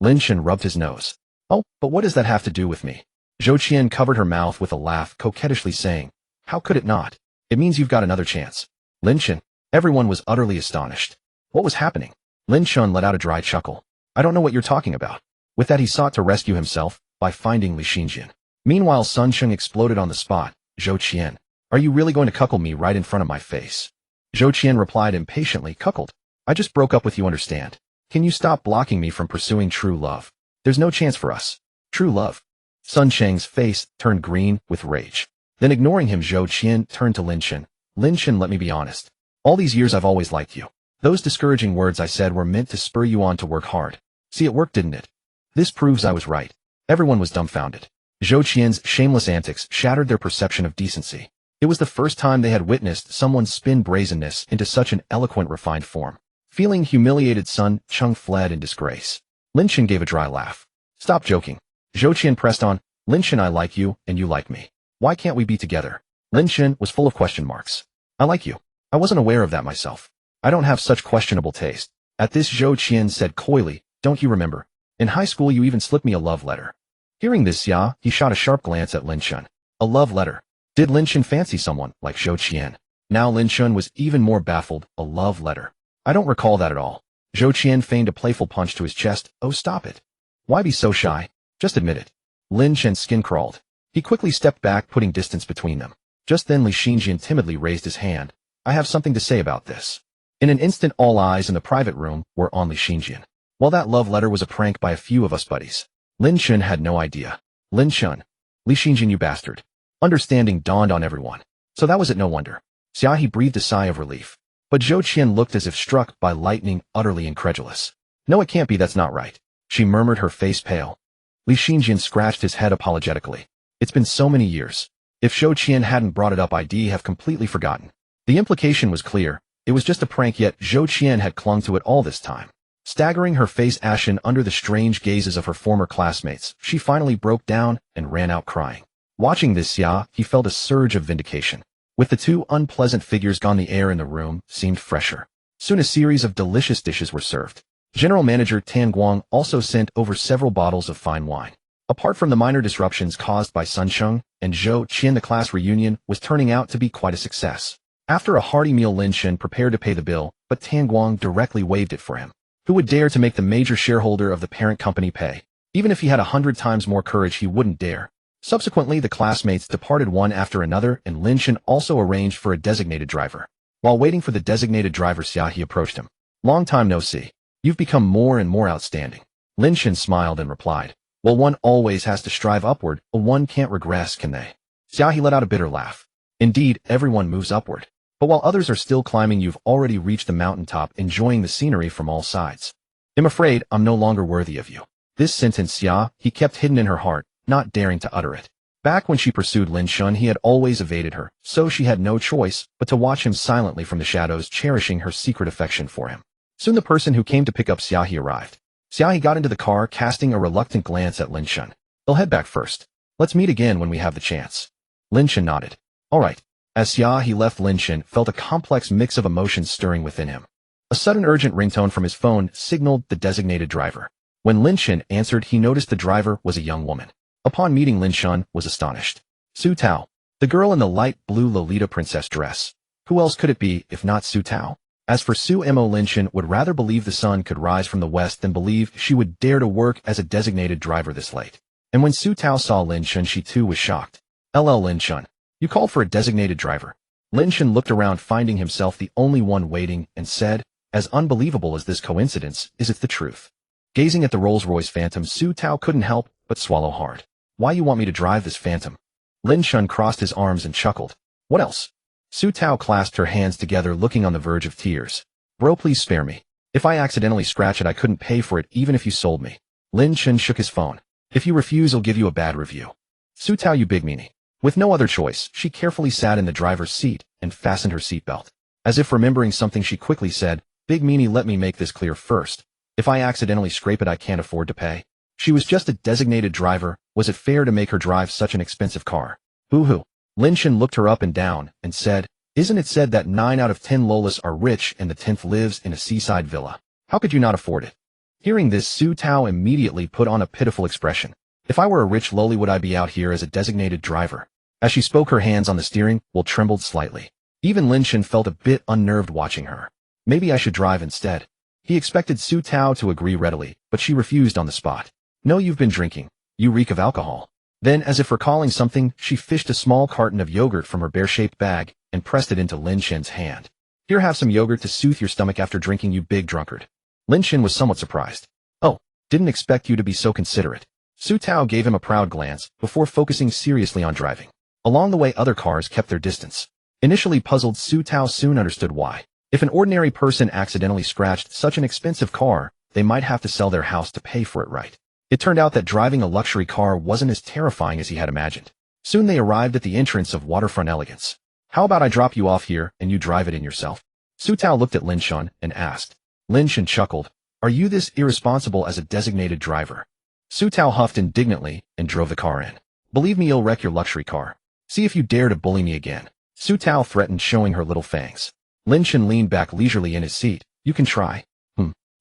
Lin Chen rubbed his nose. Oh, but what does that have to do with me? Zhou Qian covered her mouth with a laugh, coquettishly saying, how could it not? It means you've got another chance. Lin Chen. Everyone was utterly astonished. What was happening? Lin Chen let out a dry chuckle. I don't know what you're talking about. With that, he sought to rescue himself by finding Li Xinjian. Meanwhile, Sun Sheng exploded on the spot. Zhou Qian, are you really going to cuckold me right in front of my face? Zhou Qian replied impatiently, cuckold? I just broke up with you, understand? Can you stop blocking me from pursuing true love? There's no chance for us. True love. Sun Sheng's face turned green with rage. Then, ignoring him, Zhou Qian turned to Lin Chen. Lin Chen, let me be honest. All these years I've always liked you. Those discouraging words I said were meant to spur you on to work hard. See, it worked, didn't it? This proves I was right. Everyone was dumbfounded. Zhou Qian's shameless antics shattered their perception of decency. It was the first time they had witnessed someone spin brazenness into such an eloquent, refined form. Feeling humiliated, Sun Sheng fled in disgrace. Lin Chen gave a dry laugh. Stop joking. Zhou Qian pressed on. Lin Chen, I like you, and you like me. Why can't we be together? Lin Chen was full of question marks. I like you. I wasn't aware of that myself. I don't have such questionable taste. At this, Zhou Qian said coyly, don't you remember? In high school you even slipped me a love letter. Hearing this, he shot a sharp glance at Lin Chen. A love letter? Did Lin Chen fancy someone like Zhou Qian? Now Lin Chen was even more baffled. A love letter? I don't recall that at all. Zhou Qian feigned a playful punch to his chest. Oh, stop it. Why be so shy? Just admit it. Lin Chen's skin crawled. He quickly stepped back, putting distance between them. Just then Li Xinjian timidly raised his hand. I have something to say about this. In an instant, all eyes in the private room were on Li Xinjian. Well, that love letter was a prank by a few of us buddies. Lin Chen had no idea. Lin Chen. Li Xinjian, you bastard. Understanding dawned on everyone. So that was it, no wonder. He breathed a sigh of relief. But Zhou Qian looked as if struck by lightning, utterly incredulous. No, it can't be, that's not right. She murmured, her face pale. Li Xinjian scratched his head apologetically. It's been so many years. If Zhou Qian hadn't brought it up, I'd have completely forgotten. The implication was clear. It was just a prank, yet Zhou Qian had clung to it all this time. Staggering, her face ashen under the strange gazes of her former classmates, she finally broke down and ran out crying. Watching this, he felt a surge of vindication. With the two unpleasant figures gone, the air in the room seemed fresher. Soon a series of delicious dishes were served. General Manager Tan Guang also sent over several bottles of fine wine. Apart from the minor disruptions caused by Sun Sheng and Zhou Qian, the class reunion was turning out to be quite a success. After a hearty meal, Lin Chen prepared to pay the bill, but Tan Guang directly waived it for him. Who would dare to make the major shareholder of the parent company pay? Even if he had 100 times more courage, he wouldn't dare. Subsequently, the classmates departed one after another, and Lin Chen also arranged for a designated driver. While waiting for the designated driver, Xiaohe approached him. Long time no see. You've become more and more outstanding. Lin Chen smiled and replied, well, one always has to strive upward, but one can't regress, can they? Xiaohe let out a bitter laugh. Indeed, everyone moves upward. But while others are still climbing, you've already reached the mountaintop, enjoying the scenery from all sides. I'm afraid I'm no longer worthy of you. This sentence Xiaohe kept hidden in her heart, not daring to utter it. Back when she pursued Lin Chen, he had always evaded her, so she had no choice but to watch him silently from the shadows, cherishing her secret affection for him. Soon the person who came to pick up Xiaohe arrived. Xiaohe got into the car, casting a reluctant glance at Lin Chen. I'll head back first. Let's meet again when we have the chance. Lin Chen nodded. All right. As Xiaohe left, Lin Chen felt a complex mix of emotions stirring within him. A sudden urgent ringtone from his phone signaled the designated driver. When Lin Chen answered, he noticed the driver was a young woman. Upon meeting, Lin Chen was astonished. Su Tao, the girl in the light blue Lolita princess dress. Who else could it be if not Su Tao? As for Su Mo, Lin Chen would rather believe the sun could rise from the west than believe she would dare to work as a designated driver this late. And when Su Tao saw Lin Chen, she too was shocked. LL Lin Chen, you called for a designated driver. Lin Chen looked around, finding himself the only one waiting, and said, as unbelievable as this coincidence is, it's the truth. Gazing at the Rolls-Royce Phantom, Su Tao couldn't help but swallow hard. Why you want me to drive this Phantom? Lin Chen crossed his arms and chuckled. What else? Su Tao clasped her hands together, looking on the verge of tears. Bro, please spare me. If I accidentally scratch it, I couldn't pay for it even if you sold me. Lin Chen shook his phone. If you refuse, I'll give you a bad review. Su Tao, you big meanie. With no other choice, she carefully sat in the driver's seat and fastened her seatbelt. As if remembering something, she quickly said, Big meanie, let me make this clear first. If I accidentally scrape it, I can't afford to pay. She was just a designated driver. Was it fair to make her drive such an expensive car? Boo-hoo. Lin Chen looked her up and down and said, Isn't it said that 9 out of 10 Lolas are rich and the 10th lives in a seaside villa? How could you not afford it? Hearing this, Su Tao immediately put on a pitiful expression. If I were a rich loli, would I be out here as a designated driver? As she spoke, her hands on the steering wheel trembled slightly. Even Lin Chen felt a bit unnerved watching her. Maybe I should drive instead. He expected Su Tao to agree readily, but she refused on the spot. No, you've been drinking. You reek of alcohol. Then, as if recalling something, she fished a small carton of yogurt from her bear-shaped bag and pressed it into Lin Chen's hand. Here, have some yogurt to soothe your stomach after drinking, you big drunkard. Lin Chen was somewhat surprised. Oh, didn't expect you to be so considerate. Su Tao gave him a proud glance before focusing seriously on driving. Along the way, other cars kept their distance. Initially puzzled, Su Tao soon understood why. If an ordinary person accidentally scratched such an expensive car, they might have to sell their house to pay for it, right? It turned out that driving a luxury car wasn't as terrifying as he had imagined. Soon they arrived at the entrance of waterfront elegance. How about I drop you off here and you drive it in yourself? Su Tao looked at Lin Chen and asked. Lin Chen chuckled. Are you this irresponsible as a designated driver? Su Tao huffed indignantly and drove the car in. Believe me, you'll wreck your luxury car. See if you dare to bully me again. Su Tao threatened, showing her little fangs. Lin Chen leaned back leisurely in his seat. You can try.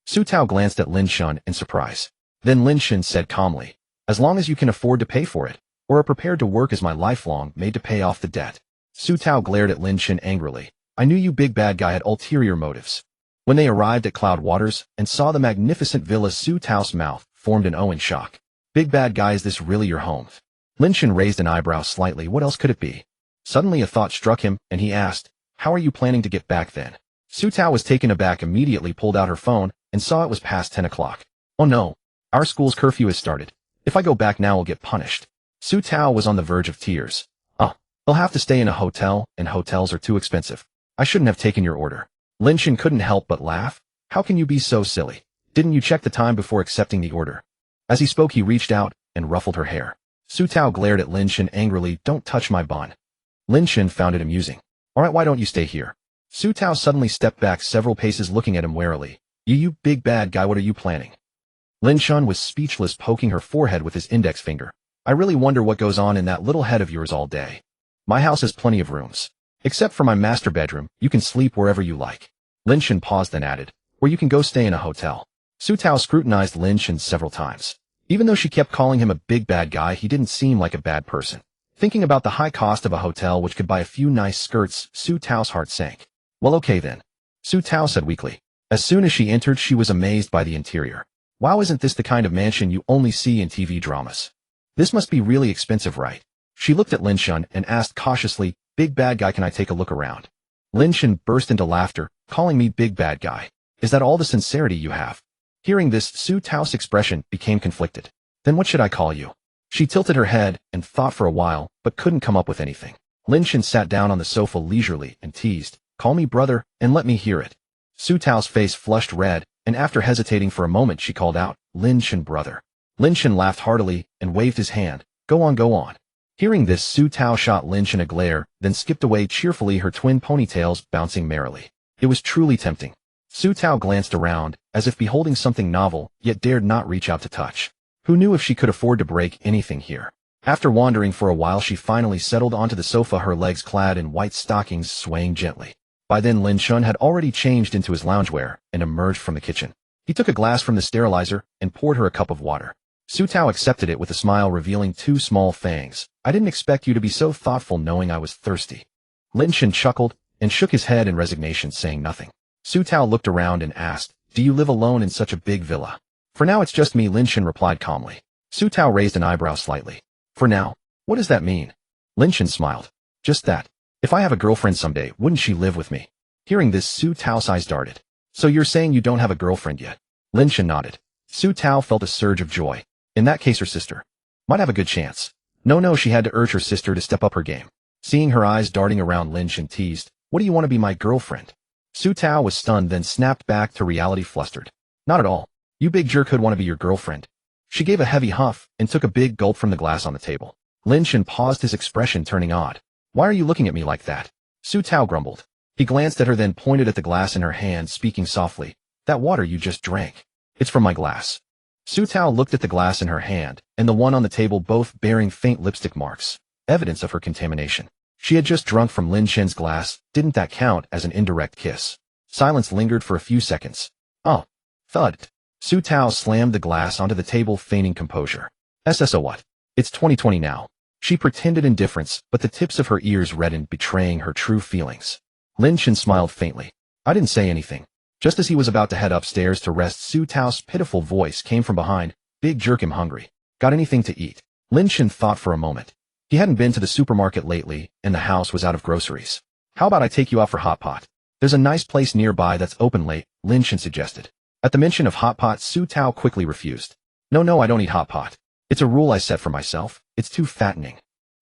Su Tao glanced at Lin Chen in surprise. Then Lin Chen said calmly, as long as you can afford to pay for it, or are prepared to work as my lifelong maid to pay off the debt. Su Tao glared at Lin Chen angrily. I knew you big bad guy had ulterior motives. When they arrived at Cloud Waters and saw the magnificent villa, Su Tao's mouth formed an O in shock. Big bad guy, is this really your home? Lin Chen raised an eyebrow slightly. What else could it be? Suddenly a thought struck him, and he asked, how are you planning to get back then? Su Tao was taken aback, immediately pulled out her phone, and saw it was past 10 o'clock. Oh no. Our school's curfew has started. If I go back now, I'll get punished. Su Tao was on the verge of tears. I'll have to stay in a hotel, and hotels are too expensive. I shouldn't have taken your order. Lin Chen couldn't help but laugh. How can you be so silly? Didn't you check the time before accepting the order? As he spoke, he reached out and ruffled her hair. Su Tao glared at Lin Chen angrily. Don't touch my bun. Lin Chen found it amusing. Alright, why don't you stay here? Su Tao suddenly stepped back several paces, looking at him warily. You big bad guy, what are you planning? Lin Chen was speechless, poking her forehead with his index finger. I really wonder what goes on in that little head of yours all day. My house has plenty of rooms. Except for my master bedroom, you can sleep wherever you like. Lin Chen paused, then added, or you can go stay in a hotel. Su Tao scrutinized Lin Chen several times. Even though she kept calling him a big bad guy, he didn't seem like a bad person. Thinking about the high cost of a hotel which could buy a few nice skirts, Su Tao's heart sank. Well, okay then. Su Tao said weakly. As soon as she entered, she was amazed by the interior. Wow, isn't this the kind of mansion you only see in TV dramas? This must be really expensive, right? She looked at Lin Chen and asked cautiously, "Big bad guy, can I take a look around?" Lin Chen burst into laughter, calling me big bad guy. Is that all the sincerity you have? Hearing this, Su Tao's expression became conflicted. Then what should I call you? She tilted her head and thought for a while, but couldn't come up with anything. Lin Chen sat down on the sofa leisurely and teased, "Call me brother, and let me hear it." Su Tao's face flushed red, and after hesitating for a moment she called out, "Lin Chen brother." Lin Chen laughed heartily and waved his hand. Go on, go on." Hearing this, Su Tao shot Lin Chen a glare, then skipped away cheerfully, her twin ponytails bouncing merrily. It was truly tempting. Su Tao glanced around, as if beholding something novel, yet dared not reach out to touch. Who knew if she could afford to break anything here? After wandering for a while, she finally settled onto the sofa, her legs clad in white stockings swaying gently. By then Lin Chen had already changed into his loungewear and emerged from the kitchen. He took a glass from the sterilizer and poured her a cup of water. Su Tao accepted it with a smile, revealing two small fangs. "I didn't expect you to be so thoughtful knowing I was thirsty." Lin Chen chuckled and shook his head in resignation, saying nothing. Su Tao looked around and asked, "Do you live alone in such a big villa?" "For now it's just me," Lin Chen replied calmly. Su Tao raised an eyebrow slightly. "For now? What does that mean?" Lin Chen smiled. "Just that. If I have a girlfriend someday, wouldn't she live with me?" Hearing this, Su Tao's eyes darted. "So you're saying you don't have a girlfriend yet?" Lin Chen nodded. Su Tao felt a surge of joy. In that case, her sister might have a good chance. No, she had to urge her sister to step up her game. Seeing her eyes darting around, Lin Chen teased, "What do you want to be, my girlfriend?" Su Tao was stunned, then snapped back to reality, flustered. "Not at all. You big jerk could want to be your girlfriend." She gave a heavy huff and took a big gulp from the glass on the table. Lin Chen paused, his expression turning odd. "Why are you looking at me like that?" Su Tao grumbled. He glanced at her, then pointed at the glass in her hand, speaking softly. "That water you just drank. It's from my glass." Su Tao looked at the glass in her hand and the one on the table, both bearing faint lipstick marks, evidence of her contamination. She had just drunk from Lin Chen's glass. Didn't that count as an indirect kiss? Silence lingered for a few seconds. "Oh." Thud. Su Tao slammed the glass onto the table, feigning composure. "So what? It's 2020 now." She pretended indifference, but the tips of her ears reddened, betraying her true feelings. Lin Chen smiled faintly. "I didn't say anything." Just as he was about to head upstairs to rest, Su Tao's pitiful voice came from behind. "Big jerk, I'm hungry. Got anything to eat?" Lin Chen thought for a moment. He hadn't been to the supermarket lately, and the house was out of groceries. "How about I take you out for hot pot? There's a nice place nearby that's open late," Lin Chen suggested. At the mention of hot pot, Su Tao quickly refused. No, I don't eat hot pot. It's a rule I set for myself. It's too fattening."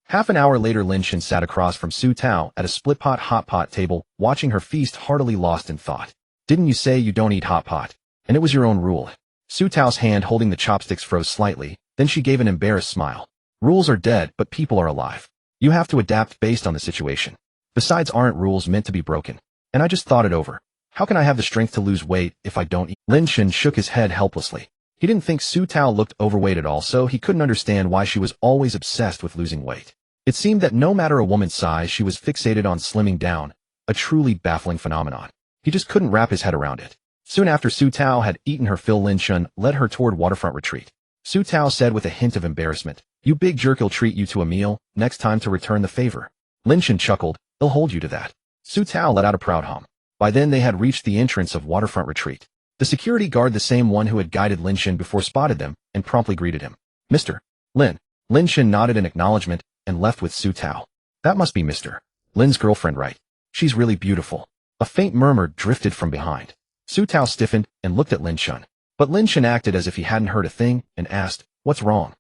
Half an hour later, Lin Chen sat across from Su Tao at a split-pot hot pot table, watching her feast, heartily lost in thought. "Didn't you say you don't eat hot pot? And it was your own rule." Su Tao's hand holding the chopsticks froze slightly, then she gave an embarrassed smile. "Rules are dead, but people are alive. You have to adapt based on the situation. Besides, aren't rules meant to be broken? And I just thought it over. How can I have the strength to lose weight if I don't eat?" Lin Chen shook his head helplessly. He didn't think Su Tao looked overweight at all, so he couldn't understand why she was always obsessed with losing weight. It seemed that no matter a woman's size, she was fixated on slimming down, a truly baffling phenomenon. He just couldn't wrap his head around it. Soon after Su Tao had eaten her fill, Lin Chen led her toward waterfront retreat. Su Tao said with a hint of embarrassment, "You big jerk, he'll treat you to a meal next time to return the favor." Lin Chen chuckled, "He'll hold you to that." Su Tao let out a proud hum. By then they had reached the entrance of waterfront retreat. The security guard, the same one who had guided Lin Chen before, spotted them and promptly greeted him. "Mr. Lin." Lin Chen nodded in acknowledgement and left with Su Tao. "That must be Mr. Lin's girlfriend, right? She's really beautiful." A faint murmur drifted from behind. Su Tao stiffened and looked at Lin Chen. But Lin Chen acted as if he hadn't heard a thing and asked, "What's wrong?"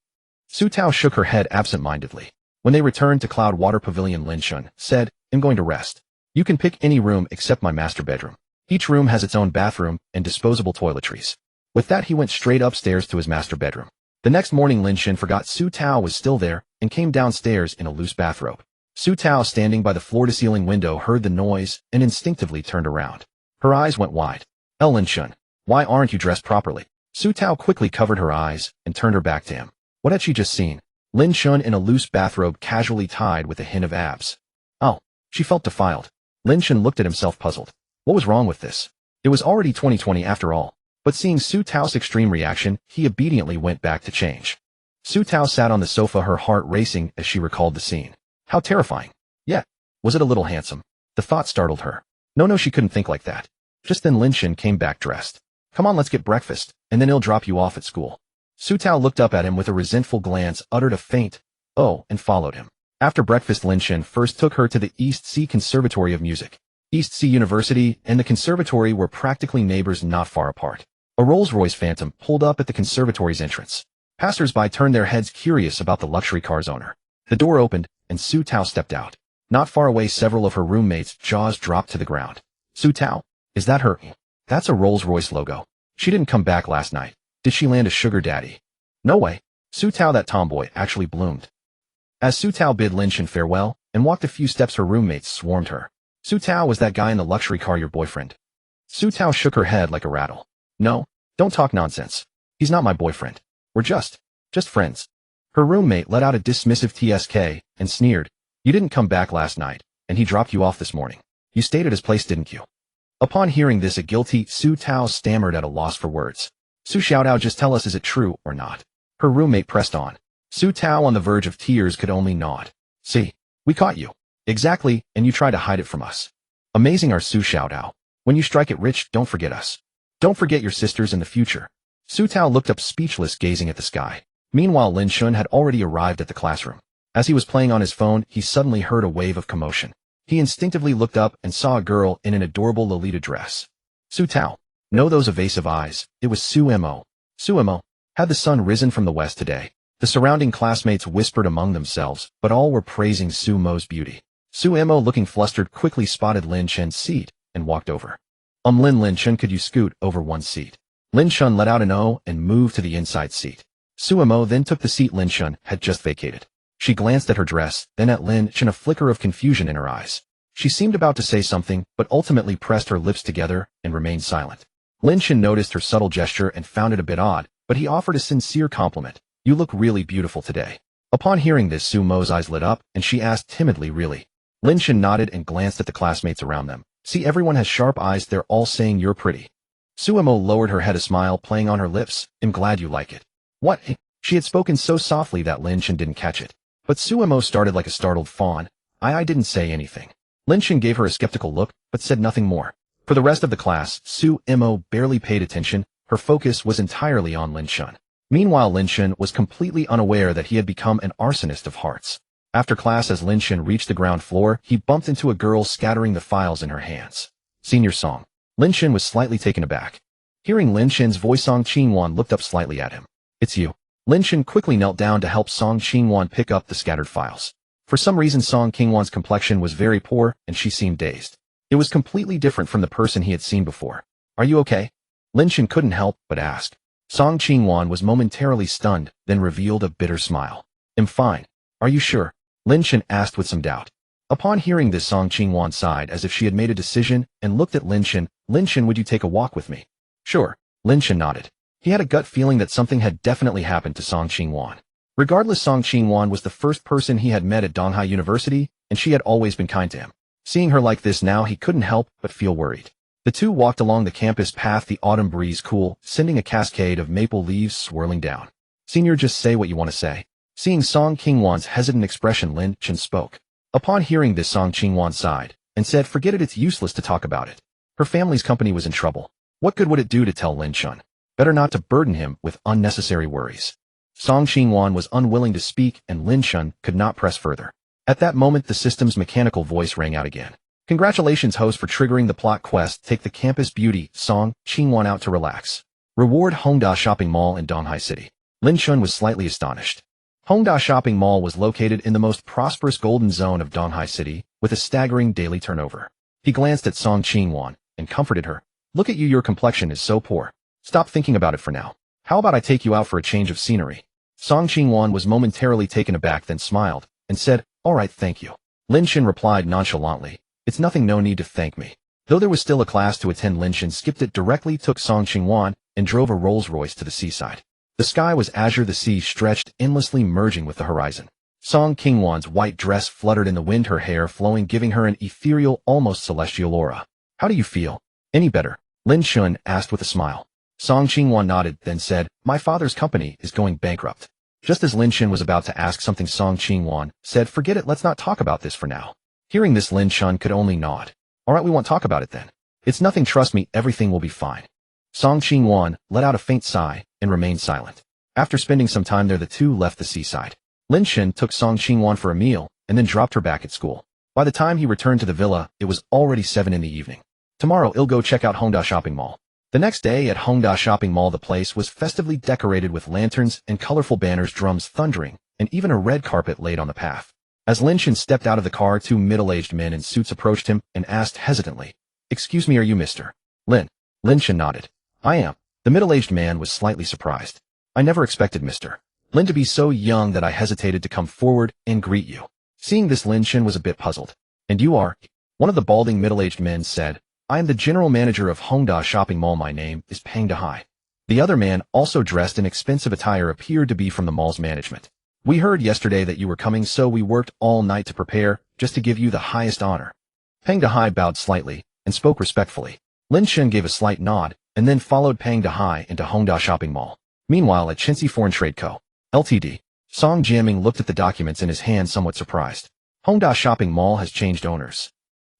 Su Tao shook her head absent-mindedly. When they returned to Cloud Water Pavilion, Lin Chen said, "I'm going to rest. You can pick any room except my master bedroom. Each room has its own bathroom and disposable toiletries." With that, he went straight upstairs to his master bedroom. The next morning, Lin Chen forgot Su Tao was still there and came downstairs in a loose bathrobe. Su Tao, standing by the floor-to-ceiling window, heard the noise and instinctively turned around. Her eyes went wide. "Lin Chen, why aren't you dressed properly?" Su Tao quickly covered her eyes and turned her back to him. What had she just seen? Lin Chen in a loose bathrobe, casually tied with a hint of abs. Oh, she felt defiled. Lin Chen looked at himself, puzzled. What was wrong with this? It was already 2020 after all. But seeing Su Tao's extreme reaction, he obediently went back to change. Su Tao sat on the sofa, her heart racing as she recalled the scene. How terrifying. Yet, was it a little handsome? The thought startled her. No, she couldn't think like that. Just then Lin Chen came back dressed. Come on, let's get breakfast, and then he'll drop you off at school. Su Tao looked up at him with a resentful glance, uttered a faint, "Oh," and followed him. After breakfast, Lin Chen first took her to the East Sea Conservatory of Music. East Sea University and the conservatory were practically neighbors not far apart. A Rolls-Royce Phantom pulled up at the conservatory's entrance. Passers-by turned their heads curious about the luxury car's owner. The door opened, and Su Tao stepped out. Not far away, several of her roommates' jaws dropped to the ground. Su Tao? Is that her? That's a Rolls-Royce logo. She didn't come back last night. Did she land a sugar daddy? No way. Su Tao, that tomboy, actually bloomed. As Su Tao bid Lin Chen farewell and walked a few steps, her roommates swarmed her. Su Tao, was that guy in the luxury car your boyfriend? Su Tao shook her head like a rattle. No, don't talk nonsense. He's not my boyfriend. We're just friends. Her roommate let out a dismissive TSK and sneered. You didn't come back last night, and he dropped you off this morning. You stayed at his place, didn't you? Upon hearing this, a guilty Su Tao stammered at a loss for words. Su Xiaodao, just tell us, is it true or not? Her roommate pressed on. Su Tao, on the verge of tears, could only nod. See, we caught you. Exactly, and you try to hide it from us. Amazing, our Su Xiaodao. When you strike it rich, don't forget us. Don't forget your sisters in the future. Su Tao looked up speechless, gazing at the sky. Meanwhile, Lin Chen had already arrived at the classroom. As he was playing on his phone, he suddenly heard a wave of commotion. He instinctively looked up and saw a girl in an adorable Lolita dress. Su Tao. Know those evasive eyes? It was Su Mo. Su Mo. Had the sun risen from the west today? The surrounding classmates whispered among themselves, but all were praising Su Mo's beauty. Su Mo, looking flustered, quickly spotted Lin Chen's seat and walked over. Lin Chen, could you scoot over one seat? Lin Chen let out an "oh" and moved to the inside seat. Su Mo then took the seat Lin Chen had just vacated. She glanced at her dress, then at Lin Chen, a flicker of confusion in her eyes. She seemed about to say something, but ultimately pressed her lips together and remained silent. Lin Chen noticed her subtle gesture and found it a bit odd, but he offered a sincere compliment. You look really beautiful today. Upon hearing this, Su Mo's eyes lit up, and she asked timidly, really? Lin Chen nodded and glanced at the classmates around them. See, everyone has sharp eyes, they're all saying you're pretty. Su Mo lowered her head, a smile playing on her lips. I'm glad you like it. What? She had spoken so softly that Lin Chen didn't catch it. But Su Mo started like a startled fawn. I didn't say anything. Lin Chen gave her a skeptical look, but said nothing more. For the rest of the class, Su Mo barely paid attention. Her focus was entirely on Lin Chen. Meanwhile, Lin Chen was completely unaware that he had become an arsonist of hearts. After class, as Lin Chen reached the ground floor, he bumped into a girl scattering the files in her hands. Senior Song. Lin Chen was slightly taken aback. Hearing Lin Chen's voice, Song Qingwan looked up slightly at him. It's you. Lin Chen quickly knelt down to help Song Qingwan pick up the scattered files. For some reason, Song Qingwan's complexion was very poor, and she seemed dazed. It was completely different from the person he had seen before. Are you okay? Lin Chen couldn't help but ask. Song Qingwan was momentarily stunned, then revealed a bitter smile. I'm fine. Are you sure? Lin Chen asked with some doubt. Upon hearing this, Song Qingwan sighed as if she had made a decision and looked at Lin Chen. Lin Chen, would you take a walk with me? Sure. Lin Chen nodded. He had a gut feeling that something had definitely happened to Song Qingwan. Regardless, Song Qingwan was the first person he had met at Donghai University, and she had always been kind to him. Seeing her like this now, he couldn't help but feel worried. The two walked along the campus path, the autumn breeze cool, sending a cascade of maple leaves swirling down. Senior, just say what you want to say. Seeing Song Qingwan's hesitant expression, Lin Chen spoke. Upon hearing this, Song Qingwan sighed and said, forget it, it's useless to talk about it. Her family's company was in trouble. What good would it do to tell Lin Chen? Better not to burden him with unnecessary worries. Song Qingwan was unwilling to speak, and Lin Chen could not press further. At that moment, the system's mechanical voice rang out again. Congratulations, host, for triggering the plot quest. Take the campus beauty, Song Qingwan, out to relax. Reward Hongda Shopping Mall in Donghai City. Lin Chen was slightly astonished. Hongda Shopping Mall was located in the most prosperous golden zone of Donghai City, with a staggering daily turnover. He glanced at Song Qingwan and comforted her. Look at you, your complexion is so poor. Stop thinking about it for now. How about I take you out for a change of scenery? Song Qingwan was momentarily taken aback, then smiled and said, all right, thank you. Lin Chen replied nonchalantly, it's nothing, no need to thank me. Though there was still a class to attend, Lin Chen skipped it directly, took Song Qingwan, and drove a Rolls-Royce to the seaside. The sky was azure, the sea stretched endlessly, merging with the horizon. Song Qingwan's white dress fluttered in the wind, her hair flowing, giving her an ethereal, almost celestial aura. How do you feel? Any better? Lin Chen asked with a smile. Song Qingwan nodded, then said, my father's company is going bankrupt. Just as Lin Chen was about to ask something, Song Qingwan said, forget it, let's not talk about this for now. Hearing this, Lin Chen could only nod. All right, we won't talk about it then. It's nothing, trust me, everything will be fine. Song Qingwan let out a faint sigh and remained silent. After spending some time there, the two left the seaside. Lin Chen took Song Qingwan for a meal and then dropped her back at school. By the time he returned to the villa, it was already 7 in the evening. Tomorrow, he'll go check out Hongda Shopping Mall. The next day at Hongda Shopping Mall, the place was festively decorated with lanterns and colorful banners, drums thundering, and even a red carpet laid on the path. As Lin Chen stepped out of the car, two middle-aged men in suits approached him and asked hesitantly, "Excuse me, are you Mr. Lin?" Lin Chen nodded. "I am." The middle-aged man was slightly surprised. "I never expected Mr. Lin to be so young that I hesitated to come forward and greet you." Seeing this, Lin Chen was a bit puzzled. "And you are?" One of the balding middle-aged men said, "I am the general manager of Hongda Shopping Mall. My name is Peng Dehai." The other man, also dressed in expensive attire, appeared to be from the mall's management. "We heard yesterday that you were coming, so we worked all night to prepare, just to give you the highest honor." Peng Dehai bowed slightly and spoke respectfully. Lin Chen gave a slight nod and then followed Peng Dehai into Hongda Shopping Mall. Meanwhile, at Chincy Foreign Trade Co. Ltd., Song Jiaming looked at the documents in his hand, somewhat surprised. Hongda Shopping Mall has changed owners.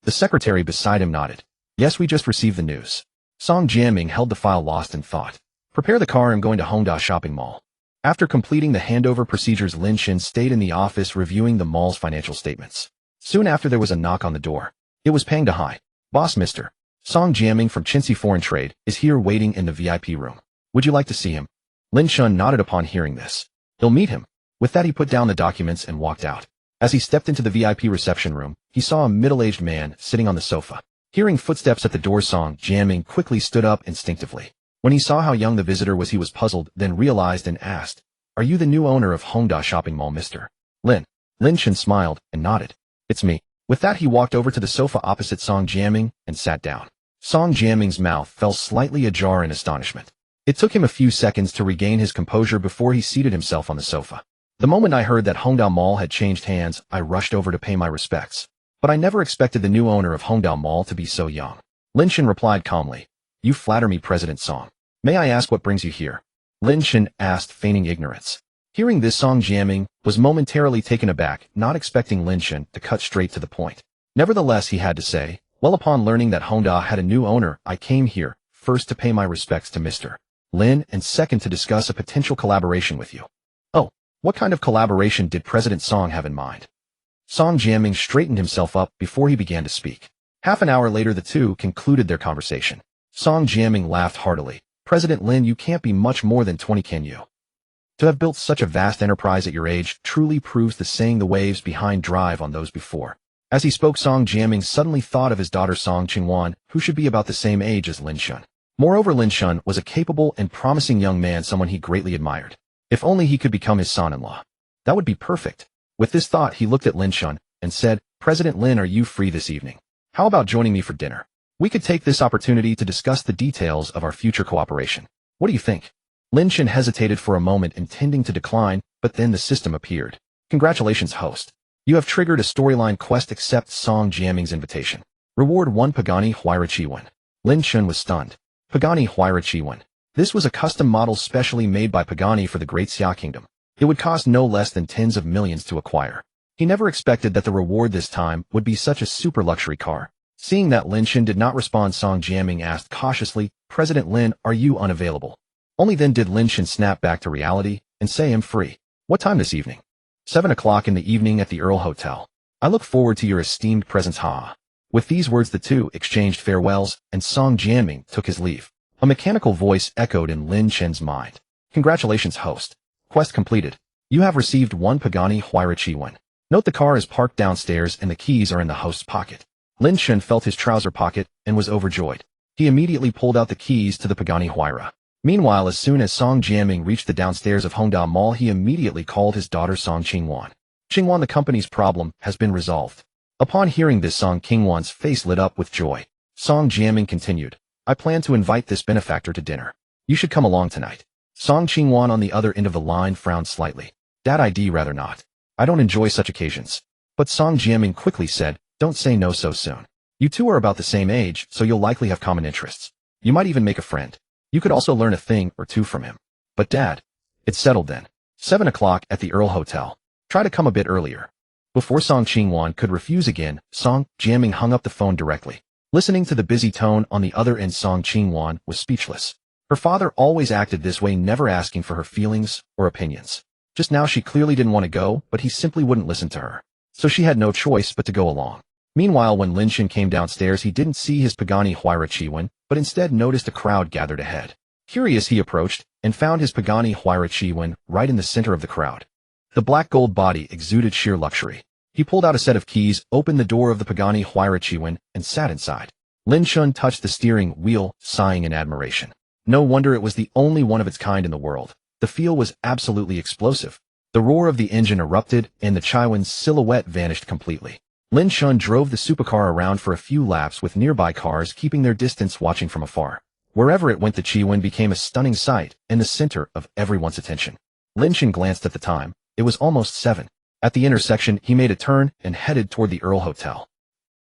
The secretary beside him nodded. "Yes, we just received the news." Song Jiaming held the file, lost in thought. "Prepare the car, I'm going to Hongda Shopping Mall." After completing the handover procedures, Lin Chen stayed in the office reviewing the mall's financial statements. Soon after, there was a knock on the door. It was Peng Dehai. "Boss, Mr. Song Jiaming from Chincy Foreign Trade is here waiting in the VIP room. Would you like to see him?" Lin Chen nodded upon hearing this. "He'll meet him." With that, he put down the documents and walked out. As he stepped into the VIP reception room, he saw a middle-aged man sitting on the sofa. Hearing footsteps at the door, Song Jiaming quickly stood up instinctively. When he saw how young the visitor was, he was puzzled, then realized and asked, "Are you the new owner of Hongda Shopping Mall, Mr. Lin?" Lin Chen smiled and nodded. "It's me." With that, he walked over to the sofa opposite Song Jiaming and sat down. Song Jiaming's mouth fell slightly ajar in astonishment. It took him a few seconds to regain his composure before he seated himself on the sofa. "The moment I heard that Hongda Mall had changed hands, I rushed over to pay my respects. But I never expected the new owner of Hongda Mall to be so young." Lin Chen replied calmly. "You flatter me, President Song. May I ask what brings you here?" Lin Chen asked, feigning ignorance. Hearing this, Song Jiaming was momentarily taken aback, not expecting Lin Chen to cut straight to the point. Nevertheless, he had to say, "Well, upon learning that Hongda had a new owner, I came here, first to pay my respects to Mr. Lin, and second to discuss a potential collaboration with you." "Oh, what kind of collaboration did President Song have in mind?" Song Jiaming straightened himself up before he began to speak. Half an hour later, the two concluded their conversation. Song Jiaming laughed heartily. "President Lin, you can't be much more than 20, can you? To have built such a vast enterprise at your age truly proves the saying, the waves behind drive on those before." As he spoke, Song Jiaming suddenly thought of his daughter Song Qingwan, who should be about the same age as Lin Chen. Moreover, Lin Chen was a capable and promising young man, someone he greatly admired. If only he could become his son-in-law. That would be perfect. With this thought, he looked at Lin Chen and said, "President Lin, are you free this evening? How about joining me for dinner? We could take this opportunity to discuss the details of our future cooperation. What do you think?" Lin Chen hesitated for a moment, intending to decline, but then the system appeared. "Congratulations, host. You have triggered a storyline quest. Accept Song Jiaming's invitation. Reward 1 Pagani Huayra Chiwen." Lin Chen was stunned. Pagani Huayra Chiwen. This was a custom model specially made by Pagani for the Great Xia Kingdom. It would cost no less than tens of millions to acquire. He never expected that the reward this time would be such a super luxury car. Seeing that Lin Chen did not respond, Song Jiaming asked cautiously, "President Lin, are you unavailable?" Only then did Lin Chen snap back to reality and say, "I'm free." "What time this evening?" 7 o'clock in the evening at the Earl Hotel. "I look forward to your esteemed presence, ha." With these words, the two exchanged farewells, and Song Jiaming took his leave. A mechanical voice echoed in Lin Chen's mind. "Congratulations, host. Quest completed. You have received 1 Pagani Huayra Chiwen. Note the car is parked downstairs and the keys are in the host's pocket." Lin Chen felt his trouser pocket and was overjoyed. He immediately pulled out the keys to the Pagani Huayra. Meanwhile, as soon as Song Jiaming reached the downstairs of Hongda Mall, he immediately called his daughter Song Qingwan. "Qingwan, the company's problem has been resolved." Upon hearing this, Song Qingwan's face lit up with joy. Song Jiaming continued, "I plan to invite this benefactor to dinner. You should come along tonight." Song Qingwan on the other end of the line frowned slightly. "That I'd rather not. I don't enjoy such occasions." But Song Jiaming quickly said, "Don't say no so soon. You two are about the same age, so you'll likely have common interests. You might even make a friend. You could also learn a thing or two from him." "But Dad..." "It's settled then. 7 o'clock at the Earl Hotel. Try to come a bit earlier." Before Song Qingwan could refuse again, Song Jiaming hung up the phone directly. Listening to the busy tone on the other end, Song Qingwan was speechless. Her father always acted this way, never asking for her feelings or opinions. Just now she clearly didn't want to go, but he simply wouldn't listen to her. So she had no choice but to go along. Meanwhile, when Lin Chen came downstairs, he didn't see his Pagani Huayra Chiwen, but instead noticed a crowd gathered ahead. Curious, he approached and found his Pagani Huayra Chiwen right in the center of the crowd. The black gold body exuded sheer luxury. He pulled out a set of keys, opened the door of the Pagani Huayra Chiwen, and sat inside. Lin Chen touched the steering wheel, sighing in admiration. No wonder it was the only one of its kind in the world. The feel was absolutely explosive. The roar of the engine erupted, and the Chiwen's silhouette vanished completely. Lin Chen drove the supercar around for a few laps with nearby cars keeping their distance, watching from afar. Wherever it went, the Chiwen became a stunning sight and the center of everyone's attention. Lin Chen glanced at the time. It was almost 7. At the intersection, he made a turn and headed toward the Earl Hotel.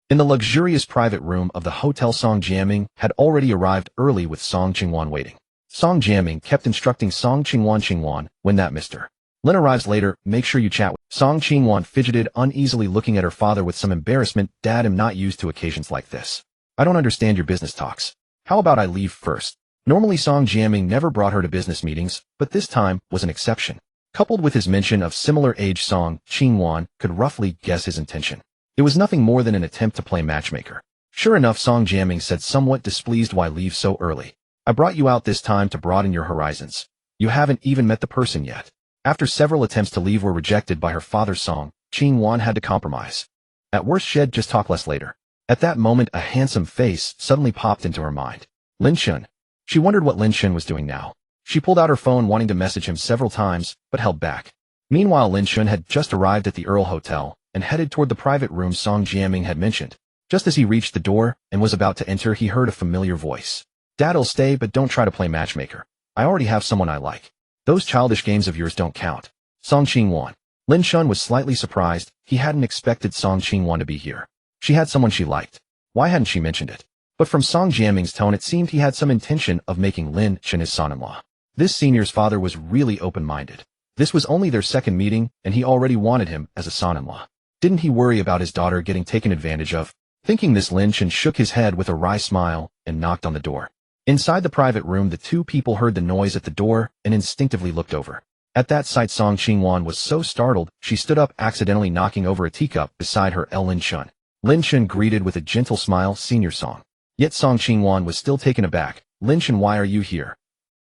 In the luxurious private room of the hotel, Song Jiaming had already arrived early with Song Qingwan waiting. Song Jiaming kept instructing Song Qingwan, when that Mr. Lin arrives later, make sure you chat with. Song Qingwan fidgeted uneasily, looking at her father with some embarrassment. Dad, I'm not used to occasions like this. I don't understand your business talks. How about I leave first? Normally Song Jiaming never brought her to business meetings, but this time was an exception. Coupled with his mention of similar age, Song Qingwan could roughly guess his intention. It was nothing more than an attempt to play matchmaker. Sure enough, Song Jiaming said, somewhat displeased, why leave so early? I brought you out this time to broaden your horizons. You haven't even met the person yet. After several attempts to leave were rejected by her father, Song Qingwan had to compromise. At worst, shed just talk less later. At that moment, a handsome face suddenly popped into her mind. Lin Chen. She wondered what Lin Chen was doing now. She pulled out her phone, wanting to message him several times, but held back. Meanwhile, Lin Chen had just arrived at the Earl Hotel and headed toward the private room Song Jiaming had mentioned. Just as he reached the door and was about to enter, he heard a familiar voice. Dad'll stay, but don't try to play matchmaker. I already have someone I like. Those childish games of yours don't count. Song Qingwan. Lin Chen was slightly surprised. He hadn't expected Song Qingwan to be here. She had someone she liked. Why hadn't she mentioned it? But from Song Jiaming's tone, it seemed he had some intention of making Lin Chen his son-in-law. This senior's father was really open-minded. This was only their second meeting, and he already wanted him as a son-in-law. Didn't he worry about his daughter getting taken advantage of? Thinking this, Lin Chen shook his head with a wry smile and knocked on the door. Inside the private room, the two people heard the noise at the door and instinctively looked over. At that sight, Song Qingwan was so startled, she stood up, accidentally knocking over a teacup beside her. Lin Chen. Lin Chen greeted with a gentle smile, Senior Song. Yet Song Qingwan was still taken aback. Lin Chen, why are you here?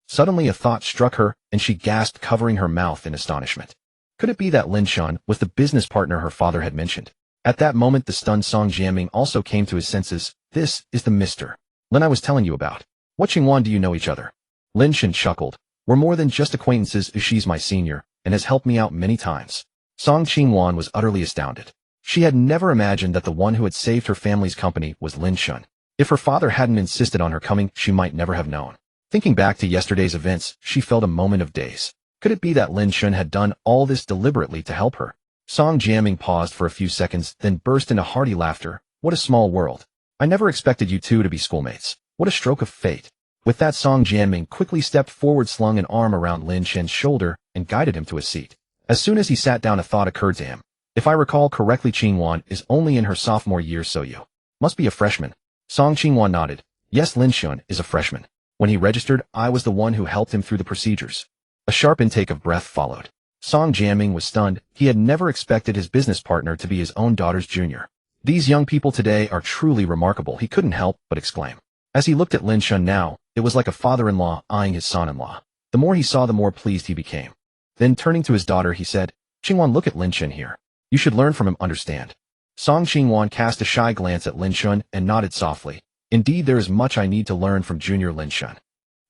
Suddenly a thought struck her, and she gasped, covering her mouth in astonishment. Could it be that Lin Chen was the business partner her father had mentioned? At that moment, the stunned Song Jiaming also came to his senses. This is the Mr. Lin I was telling you about. What Qingwan, do you know each other? Lin Chen chuckled. We're more than just acquaintances. She's my senior, and has helped me out many times. Song Qingwan was utterly astounded. She had never imagined that the one who had saved her family's company was Lin Chen. If her father hadn't insisted on her coming, she might never have known. Thinking back to yesterday's events, she felt a moment of daze. Could it be that Lin Chen had done all this deliberately to help her? Song Jiaming paused for a few seconds, then burst into hearty laughter. What a small world. I never expected you two to be schoolmates. What a stroke of fate. With that, Song Jiaming quickly stepped forward, slung an arm around Lin Chen's shoulder, and guided him to a seat. As soon as he sat down, a thought occurred to him. If I recall correctly, Qingwan is only in her sophomore year, so you must be a freshman. Song Qingwan nodded. Yes, Lin Chen is a freshman. When he registered, I was the one who helped him through the procedures. A sharp intake of breath followed. Song Jiaming was stunned. He had never expected his business partner to be his own daughter's junior. These young people today are truly remarkable, he couldn't help but exclaim. As he looked at Lin Chen now, it was like a father-in-law eyeing his son-in-law. The more he saw, the more pleased he became. Then turning to his daughter, he said, Qingwan, look at Lin Chen here. You should learn from him, understand? Song Qingwan cast a shy glance at Lin Chen and nodded softly. Indeed, there is much I need to learn from junior Lin Chen.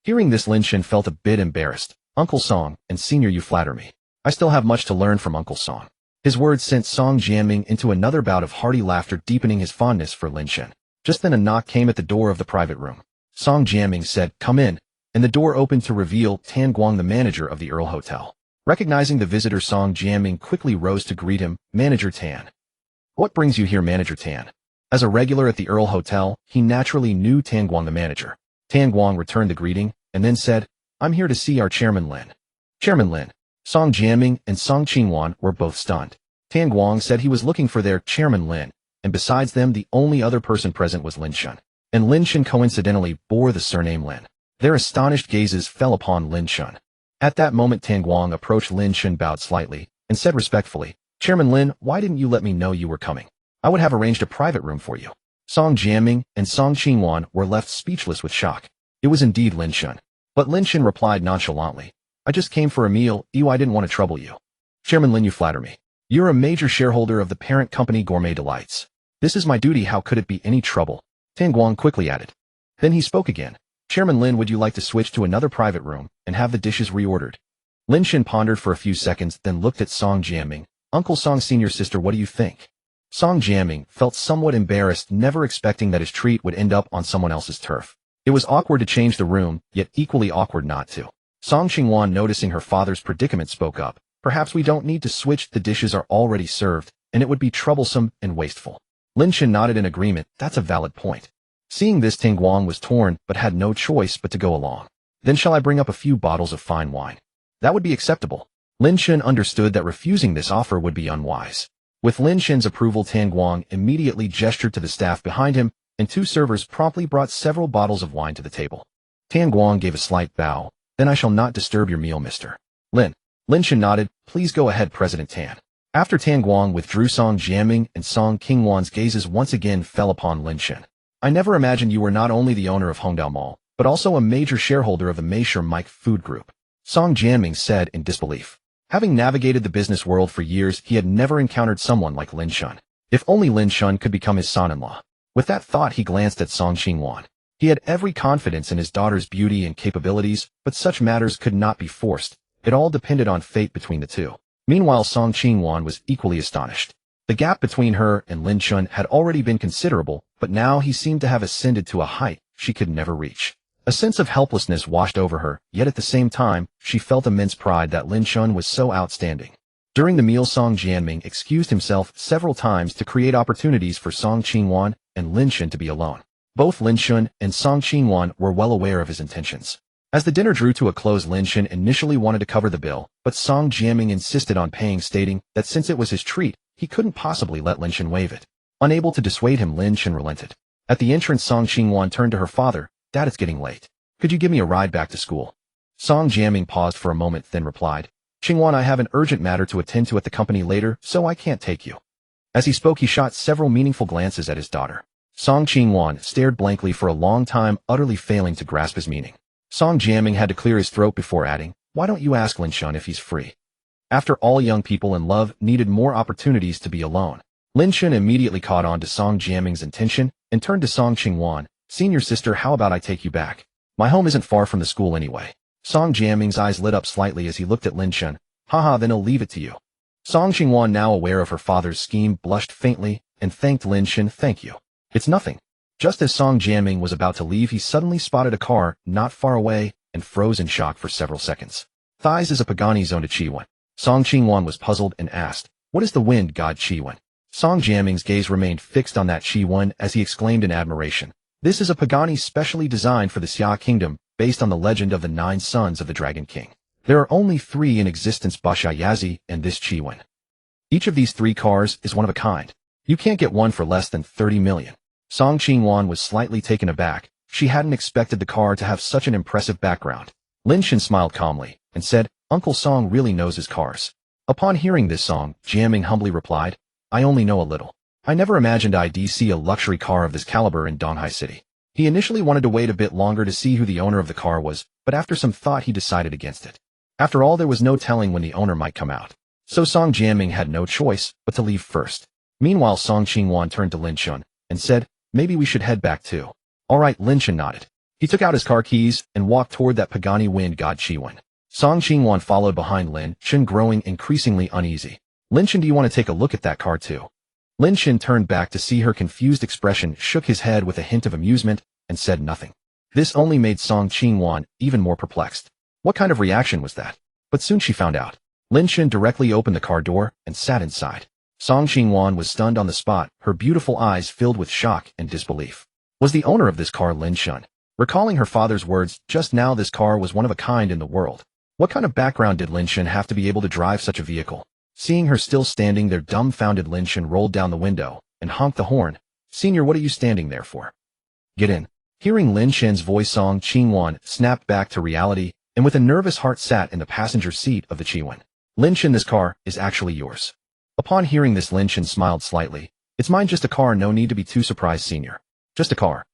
Hearing this, Lin Chen felt a bit embarrassed. Uncle Song, and senior, you flatter me. I still have much to learn from Uncle Song. His words sent Song Jiaming into another bout of hearty laughter, deepening his fondness for Lin Chen. Just then a knock came at the door of the private room. Song Jiaming said, come in, and the door opened to reveal Tan Guang, the manager of the Earl Hotel. Recognizing the visitor, Song Jiaming quickly rose to greet him. Manager Tan. What brings you here, Manager Tan? As a regular at the Earl Hotel, he naturally knew Tan Guang, the manager. Tan Guang returned the greeting, and then said, I'm here to see our chairman Lin. Chairman Lin. Song Jiaming and Song Qingwan were both stunned. Tan Guang said he was looking for their chairman Lin. and besides them the only other person present was Lin Chen. And Lin Chen coincidentally bore the surname Lin. Their astonished gazes fell upon Lin Chen. At that moment Tan Guang approached Lin Chen, bowed slightly, and said respectfully, "Chairman Lin, why didn't you let me know you were coming? I would have arranged a private room for you." Song Jianming and Song Qingwan were left speechless with shock. It was indeed Lin Chen. But Lin Chen replied nonchalantly, "I just came for a meal, I didn't want to trouble you." "Chairman Lin, you flatter me. You're a major shareholder of the parent company Gourmet Delights. This is my duty, how could it be any trouble?" Tan Guang quickly added. Then he spoke again. "Chairman Lin, would you like to switch to another private room and have the dishes reordered?" Lin Chen pondered for a few seconds, then looked at Song Jianming. "Uncle Song, senior sister, what do you think?" Song Jianming felt somewhat embarrassed, never expecting that his treat would end up on someone else's turf. It was awkward to change the room, yet equally awkward not to. Song Qingwan, noticing her father's predicament, spoke up. "Perhaps we don't need to switch, the dishes are already served, and it would be troublesome and wasteful." Lin Chen nodded in agreement. "That's a valid point." Seeing this, Tan Guang was torn, but had no choice but to go along. "Then shall I bring up a few bottles of fine wine?" "That would be acceptable." Lin Chen understood that refusing this offer would be unwise. With Lin Chen's approval, Tan Guang immediately gestured to the staff behind him, and two servers promptly brought several bottles of wine to the table. Tan Guang gave a slight bow. "Then I shall not disturb your meal, Mr. Lin." Lin Chen nodded. "Please go ahead, President Tan." After Tan Guang withdrew, Song Jianming and Song Qingwan's gazes once again fell upon Lin Chen. "I never imagined you were not only the owner of Hongdao Mall, but also a major shareholder of the Meisher Mike Food Group," Song Jianming said in disbelief. Having navigated the business world for years, he had never encountered someone like Lin Chen. If only Lin Chen could become his son-in-law. With that thought, he glanced at Song Qingwan. He had every confidence in his daughter's beauty and capabilities, but such matters could not be forced. It all depended on fate between the two. Meanwhile, Song Qingwan was equally astonished. The gap between her and Lin Chen had already been considerable, but now he seemed to have ascended to a height she could never reach. A sense of helplessness washed over her, yet at the same time, she felt immense pride that Lin Chen was so outstanding. During the meal, Song Jianming excused himself several times to create opportunities for Song Qingwan and Lin Chen to be alone. Both Lin Chen and Song Qingwan were well aware of his intentions. As the dinner drew to a close, Lin Chen initially wanted to cover the bill, but Song Jianming insisted on paying, stating that since it was his treat, he couldn't possibly let Lin Chen waive it. Unable to dissuade him, Lin Chen relented. At the entrance, Song Qingwan turned to her father. "Dad, it's getting late. Could you give me a ride back to school?" Song Jianming paused for a moment, then replied, "Qingwan, I have an urgent matter to attend to at the company later, so I can't take you." As he spoke, he shot several meaningful glances at his daughter. Song Qingwan stared blankly for a long time, utterly failing to grasp his meaning. Song Jianming had to clear his throat before adding, "Why don't you ask Lin Chen if he's free?" After all, young people in love needed more opportunities to be alone. Lin Chen immediately caught on to Song Jianming's intention and turned to Song Qingwan. "Senior sister, how about I take you back? My home isn't far from the school anyway." Song Jianming's eyes lit up slightly as he looked at Lin Chen. "Haha, then I'll leave it to you." Song Qingwan, now aware of her father's scheme, blushed faintly and thanked Lin Chen. "Thank you. It's nothing." Just as Song Jianming was about to leave, he suddenly spotted a car not far away and froze in shock for several seconds. "Thighs is a Pagani zone to Chiwen." Song Qingwan was puzzled and asked, "What is the wind god Chiwen?" Song Jianming's gaze remained fixed on that Chiwen as he exclaimed in admiration, "This is a Pagani specially designed for the Xia Kingdom, based on the legend of the 9 sons of the Dragon King. There are only 3 in existence, Basha Yazi and this Chiwen. Each of these 3 cars is one of a kind. You can't get one for less than 30 million. Song Qingwan was slightly taken aback. She hadn't expected the car to have such an impressive background. Lin Chen smiled calmly and said, "Uncle Song really knows his cars." Upon hearing this, Song Jianming humbly replied, "I only know a little. I never imagined I'd see a luxury car of this caliber in Donghai City." He initially wanted to wait a bit longer to see who the owner of the car was, but after some thought he decided against it. After all, there was no telling when the owner might come out. So Song Jianming had no choice but to leave first. Meanwhile, Song Qingwan turned to Lin Chen and said, "Maybe we should head back too." "All right," Lin Chen nodded. He took out his car keys and walked toward that Pagani wind god Chiwen. Song Qingwan followed behind Lin Chen, growing increasingly uneasy. "Lin Chen, do you want to take a look at that car too?" Lin Chen turned back to see her confused expression, shook his head with a hint of amusement, and said nothing. This only made Song Qingwan even more perplexed. What kind of reaction was that? But soon she found out. Lin Chen directly opened the car door and sat inside. Song Qingwan was stunned on the spot, her beautiful eyes filled with shock and disbelief. Was the owner of this car Lin Chen? Recalling her father's words just now, this car was one of a kind in the world. What kind of background did Lin Chen have to be able to drive such a vehicle? Seeing her still standing there dumbfounded, Lin Chen rolled down the window and honked the horn. "Senior, what are you standing there for? Get in." Hearing Lin Chen's voice, Song Qingwan snapped back to reality and with a nervous heart sat in the passenger seat of the Chiwen. "Lin Chen, this car is actually yours." Upon hearing this, Lin Chen smiled slightly. "It's mine, just a car, no need to be too surprised, senior. Just a car."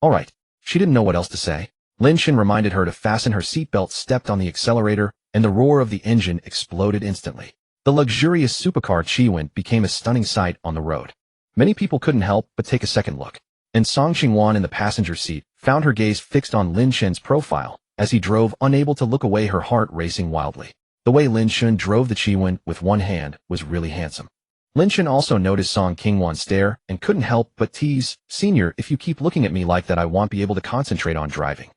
"All right." She didn't know what else to say. Lin Chen reminded her to fasten her seatbelt, stepped on the accelerator, and the roar of the engine exploded instantly. The luxurious supercar Chiwen became a stunning sight on the road. Many people couldn't help but take a second look, and Song Qingwan in the passenger seat found her gaze fixed on Lin Chen's profile as he drove, unable to look away, her heart racing wildly. The way Lin Chen drove the Chiwen with one hand was really handsome. Lin Chen also noticed Song Qingwan's stare and couldn't help but tease, "Senior, if you keep looking at me like that, I won't be able to concentrate on driving."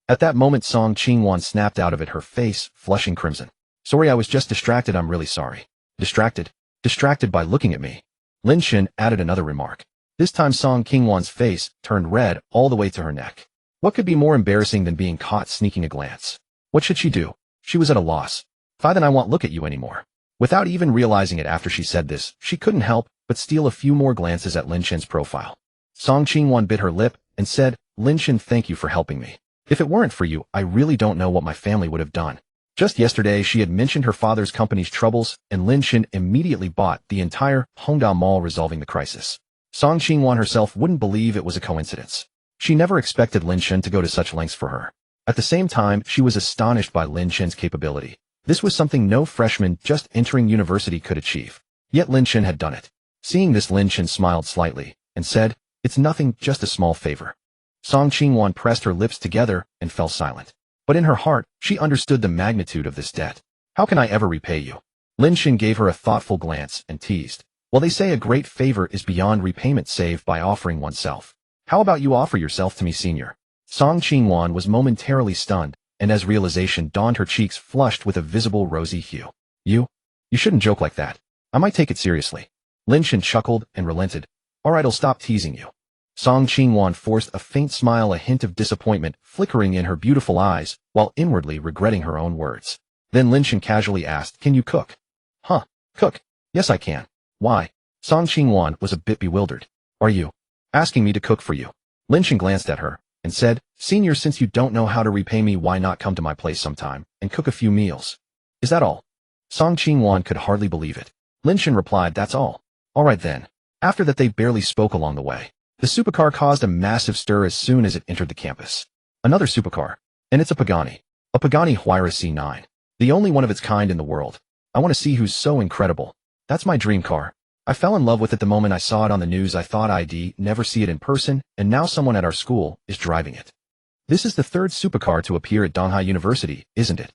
At that moment, Song Qingwan snapped out of it, her face flushing crimson. "Sorry, I was just distracted. I'm really sorry." "Distracted? Distracted by looking at me?" Lin Chen added another remark. This time Song Qingwan's face turned red all the way to her neck. What could be more embarrassing than being caught sneaking a glance? What should she do? She was at a loss. "Fine, then I won't look at you anymore." Without even realizing it after she said this, she couldn't help but steal a few more glances at Lin Chen's profile. Song Qingwan bit her lip and said, "Lin Chen, thank you for helping me. If it weren't for you, I really don't know what my family would have done." Just yesterday, she had mentioned her father's company's troubles, and Lin Chen immediately bought the entire Hongdao Mall, resolving the crisis. Song Qingwan herself wouldn't believe it was a coincidence. She never expected Lin Chen to go to such lengths for her. At the same time, she was astonished by Lin Chen's capability. This was something no freshman just entering university could achieve. Yet Lin Chen had done it. Seeing this, Lin Chen smiled slightly and said, "It's nothing, just a small favor." Song Qingwan pressed her lips together and fell silent. But in her heart, she understood the magnitude of this debt. "How can I ever repay you?" Lin Chen gave her a thoughtful glance and teased, "Well, they say a great favor is beyond repayment save by offering oneself. How about you offer yourself to me, senior?" Song Qingwan was momentarily stunned, and as realization dawned, her cheeks flushed with a visible rosy hue. You shouldn't joke like that. I might take it seriously." Lin Chen chuckled and relented. "All right, I'll stop teasing you." Song Qingwan forced a faint smile, a hint of disappointment flickering in her beautiful eyes, while inwardly regretting her own words. Then Lin Chen casually asked, "Can you cook?" "Huh? Cook? Yes, I can." "Why?" Song Qingwan was a bit bewildered. "Are you asking me to cook for you?" Lin Chen glanced at her and said, "Senior, since you don't know how to repay me, why not come to my place sometime and cook a few meals?" "Is that all?" Song Qingwan could hardly believe it. Lin Chen replied, "That's all." "All right then." After that, they barely spoke along the way. The supercar caused a massive stir as soon as it entered the campus. Another supercar. And it's a Pagani. A Pagani Huayra C9. The only one of its kind in the world. I want to see who's so incredible. That's my dream car. I fell in love with it the moment I saw it on the news. I thought I'd never see it in person, and now someone at our school is driving it. This is the third supercar to appear at Donghai University, isn't it?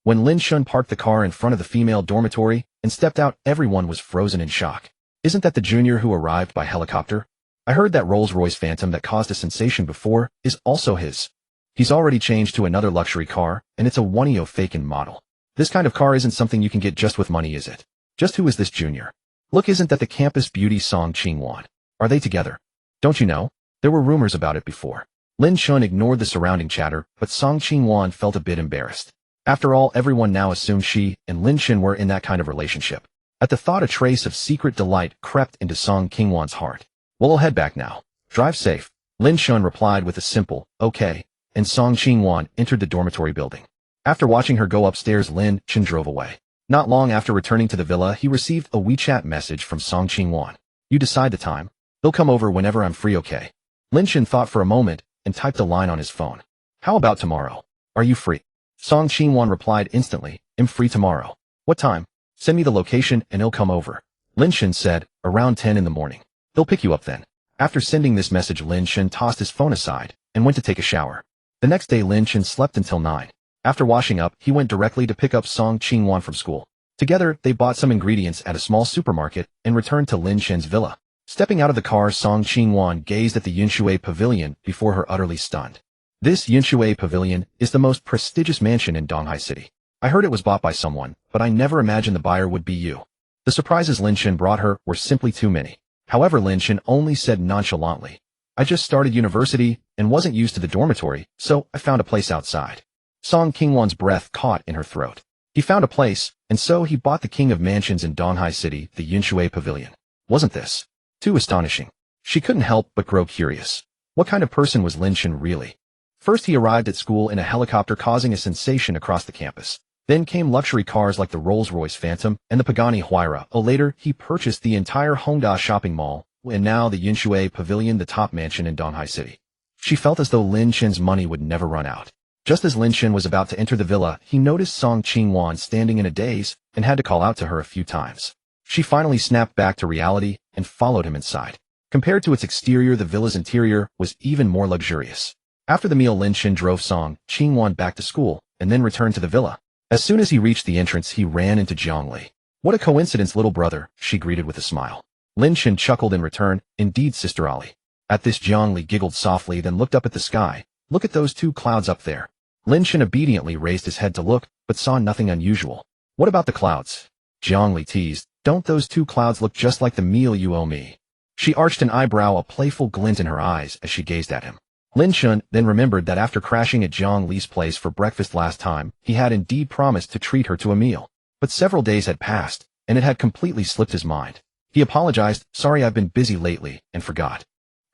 When Lin Chen parked the car in front of the female dormitory and stepped out, everyone was frozen in shock. Isn't that the junior who arrived by helicopter? I heard that Rolls-Royce Phantom that caused a sensation before is also his. He's already changed to another luxury car, and it's a 1EO Faken model. This kind of car isn't something you can get just with money, is it? Just who is this junior? Look, isn't that the campus beauty Song Qingwan? Are they together? Don't you know? There were rumors about it before. Lin Chen ignored the surrounding chatter, but Song Qingwan felt a bit embarrassed. After all, everyone now assumed she and Lin Chen were in that kind of relationship. At the thought, a trace of secret delight crept into Song Qingwan's heart. "Well, I'll head back now. Drive safe." Lin Chen replied with a simple, "Okay," and Song Qingwan entered the dormitory building. After watching her go upstairs, Lin Chen drove away. Not long after returning to the villa, he received a WeChat message from Song Qingwan. "You decide the time. They'll come over whenever I'm free, okay?" Lin Chen thought for a moment and typed a line on his phone. "How about tomorrow? Are you free?" Song Qingwan replied instantly, "I'm free tomorrow." "What time?" "Send me the location and he'll come over." Lin Chen said, "Around 10 in the morning. They'll pick you up then." After sending this message, Lin Chen tossed his phone aside and went to take a shower. The next day, Lin Chen slept until 9. After washing up, he went directly to pick up Song Qingwan from school. Together, they bought some ingredients at a small supermarket and returned to Lin Chen's villa. Stepping out of the car, Song Qingwan gazed at the Yunshui Pavilion before her, utterly stunned. This Yunshui Pavilion is the most prestigious mansion in Donghai City. I heard it was bought by someone, but I never imagined the buyer would be you. The surprises Lin Chen brought her were simply too many. However, Lin Chen only said nonchalantly, "I just started university and wasn't used to the dormitory, so I found a place outside." Song Qingwan's breath caught in her throat. He found a place, and so he bought the king of mansions in Donghai City, the Yunshui Pavilion. Wasn't this Too astonishing. She couldn't help but grow curious. What kind of person was Lin Chen really? First he arrived at school in a helicopter causing a sensation across the campus. Then came luxury cars like the Rolls-Royce Phantom and the Pagani Huayra. Later, he purchased the entire Hongda shopping mall, and now the Yinshui Pavilion, the top mansion in Donghai City. She felt as though Lin Chen's money would never run out. Just as Lin Chen was about to enter the villa, he noticed Song Qingwan standing in a daze and had to call out to her a few times. She finally snapped back to reality and followed him inside. Compared to its exterior, the villa's interior was even more luxurious. After the meal, Lin Chen drove Song Qingwan back to school and then returned to the villa. As soon as he reached the entrance, he ran into Jiang Li. "What a coincidence, little brother," she greeted with a smile. Lin Chen chuckled in return. "Indeed, Sister Ali." At this, Jiang Li giggled softly, then looked up at the sky. "Look at those two clouds up there." Lin Chen obediently raised his head to look, but saw nothing unusual. "What about the clouds?" Jiang Li teased. "Don't those two clouds look just like the meal you owe me?" She arched an eyebrow, a playful glint in her eyes as she gazed at him. Lin Chen then remembered that after crashing at Jiang Li's place for breakfast last time, he had indeed promised to treat her to a meal. But several days had passed, and it had completely slipped his mind. He apologized. "Sorry, I've been busy lately, and forgot."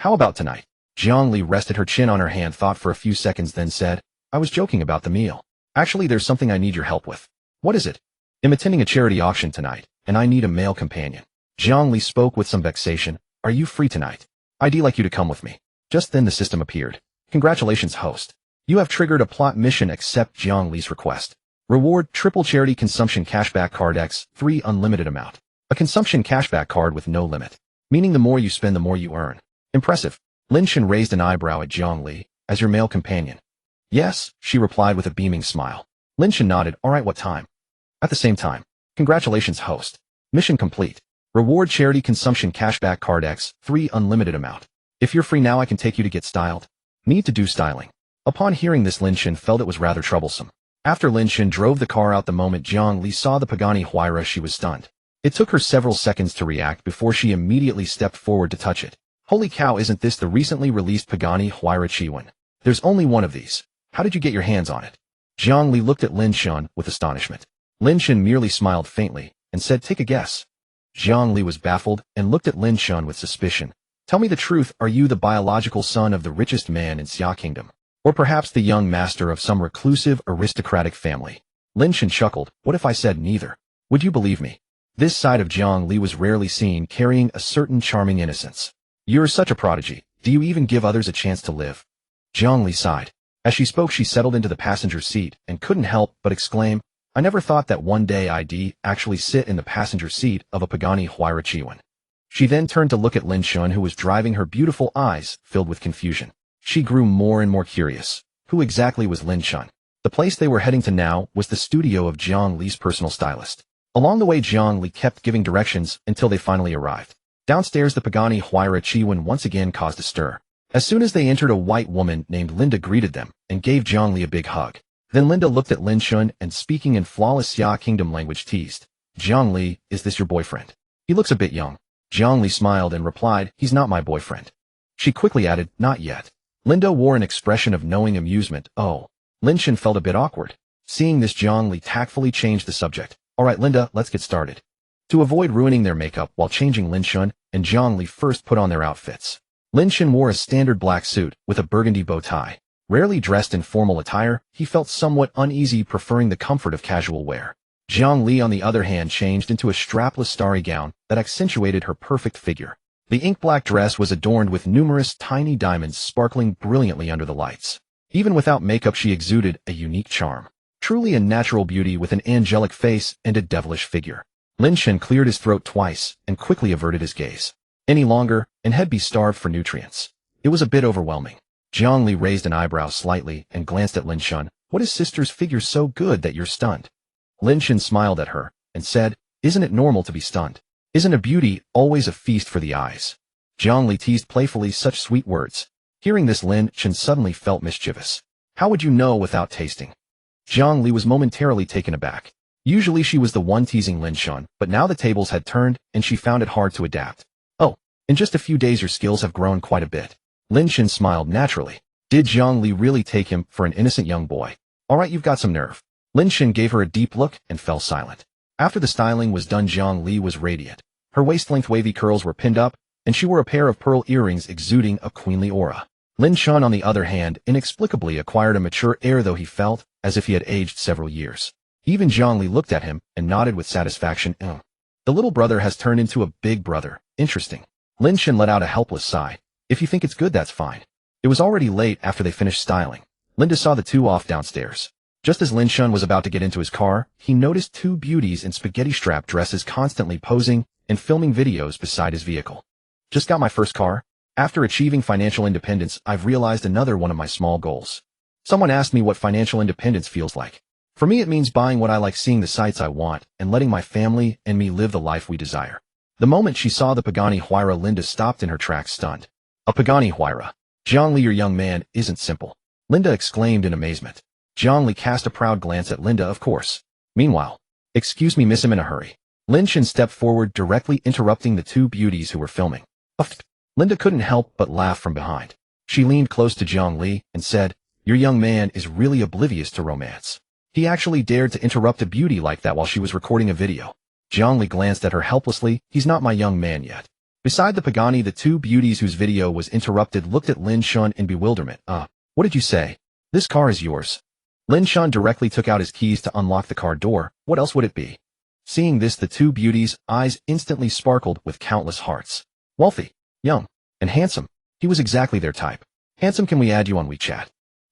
"How about tonight?" Jiang Li rested her chin on her hand, thought for a few seconds, then said, "I was joking about the meal. Actually, there's something I need your help with." "What is it?" "I'm attending a charity auction tonight, and I need a male companion." Jiang Li spoke with some vexation. "Are you free tonight? I'd like you to come with me." Just then the system appeared. "Congratulations, host. You have triggered a plot mission. Accept Jiang Li's request. Reward: triple charity consumption cashback card X3 unlimited amount. A consumption cashback card with no limit. Meaning the more you spend, the more you earn. Impressive." Lin Chen raised an eyebrow at Jiang Li. "As your male companion?" "Yes," she replied with a beaming smile. Lin Chen nodded. "All right, what time?" "At the same time." "Congratulations, host. Mission complete. Reward: charity consumption cashback card X3 unlimited amount. If you're free now, I can take you to get styled." "Need to do styling." Upon hearing this, Lin Chen felt it was rather troublesome. After Lin Chen drove the car out, the moment Jiang Li saw the Pagani Huayra, she was stunned. It took her several seconds to react before she immediately stepped forward to touch it. "Holy cow, isn't this the recently released Pagani Huayra Chiwen? There's only one of these. How did you get your hands on it?" Jiang Li looked at Lin Chen with astonishment. Lin Chen merely smiled faintly and said, "Take a guess." Jiang Li was baffled and looked at Lin Chen with suspicion. "Tell me the truth, are you the biological son of the richest man in Xia Kingdom? Or perhaps the young master of some reclusive aristocratic family?" Lin Chen chuckled. "What if I said neither? Would you believe me?" This side of Jiang Li was rarely seen, carrying a certain charming innocence. "You're such a prodigy. Do you even give others a chance to live?" Jiang Li sighed. As she spoke, she settled into the passenger seat and couldn't help but exclaim, "I never thought that one day I'd actually sit in the passenger seat of a Pagani Huayra Chiwen." She then turned to look at Lin Chen, who was driving, her beautiful eyes filled with confusion. She grew more and more curious. Who exactly was Lin Chen? The place they were heading to now was the studio of Jiang Li's personal stylist. Along the way, Jiang Li kept giving directions until they finally arrived. Downstairs, the Pagani Huayra Chiwen once again caused a stir. As soon as they entered, a white woman named Linda greeted them and gave Jiang Li a big hug. Then Linda looked at Lin Chen and, speaking in flawless Xia Kingdom language, teased, "Jiang Li, is this your boyfriend? He looks a bit young." Jiang Li smiled and replied, "He's not my boyfriend." She quickly added, "Not yet." Linda wore an expression of knowing amusement. "Oh." Lin Chen felt a bit awkward. Seeing this, Jiang Li tactfully changed the subject. "All right, Linda, let's get started." To avoid ruining their makeup while changing, Lin Chen and Jiang Li first put on their outfits. Lin Chen wore a standard black suit with a burgundy bow tie. Rarely dressed in formal attire, he felt somewhat uneasy, preferring the comfort of casual wear. Jiang Li, on the other hand, changed into a strapless starry gown that accentuated her perfect figure. The ink-black dress was adorned with numerous tiny diamonds sparkling brilliantly under the lights. Even without makeup, she exuded a unique charm. Truly a natural beauty with an angelic face and a devilish figure. Lin Chen cleared his throat twice and quickly averted his gaze. Any longer, and he'd be starved for nutrients. It was a bit overwhelming. Jiang Li raised an eyebrow slightly and glanced at Lin Chen. "What is sister's figure so good that you're stunned?" Lin Chen smiled at her and said, "Isn't it normal to be stunned? Isn't a beauty always a feast for the eyes?" Jiang Li teased playfully, such sweet words. Hearing this, Lin Chen suddenly felt mischievous. "How would you know without tasting?" Jiang Li was momentarily taken aback. Usually she was the one teasing Lin Chen, but now the tables had turned and she found it hard to adapt. "Oh, in just a few days your skills have grown quite a bit." Lin Chen smiled naturally. Did Jiang Li really take him for an innocent young boy? "All right, you've got some nerve." Lin Chen gave her a deep look and fell silent. After the styling was done, Jiang Li was radiant. Her waist-length wavy curls were pinned up, and she wore a pair of pearl earrings exuding a queenly aura. Lin Chen, on the other hand, inexplicably acquired a mature air, though he felt as if he had aged several years. Even Zhang Li looked at him and nodded with satisfaction. The little brother has turned into a big brother. Interesting. Lin Chen let out a helpless sigh. If you think it's good, that's fine. It was already late after they finished styling. Linda saw the two off downstairs. Just as Lin Chen was about to get into his car, he noticed two beauties in spaghetti strap dresses constantly posing and filming videos beside his vehicle. Just got my first car. After achieving financial independence, I've realized another one of my small goals. Someone asked me what financial independence feels like. For me, it means buying what I like, seeing the sights I want, and letting my family and me live the life we desire. The moment she saw the Pagani Huayra, Linda stopped in her tracks, stunned. A Pagani Huayra. Zhang Li, your young man isn't simple. Linda exclaimed in amazement. Zhang Li cast a proud glance at Linda, of course. Meanwhile, excuse me, miss, I'm in a hurry. Lin Chen stepped forward, directly interrupting the two beauties who were filming. Linda couldn't help but laugh from behind. She leaned close to Zhang Li and said, your young man is really oblivious to romance. He actually dared to interrupt a beauty like that while she was recording a video. Zhang Li glanced at her helplessly. He's not my young man yet. Beside the Pagani, the two beauties whose video was interrupted looked at Lin Chen in bewilderment. What did you say? This car is yours. Lin Chen directly took out his keys to unlock the car door. What else would it be? Seeing this, the two beauties' eyes instantly sparkled with countless hearts. Wealthy, young, and handsome. He was exactly their type. Handsome, can we add you on WeChat?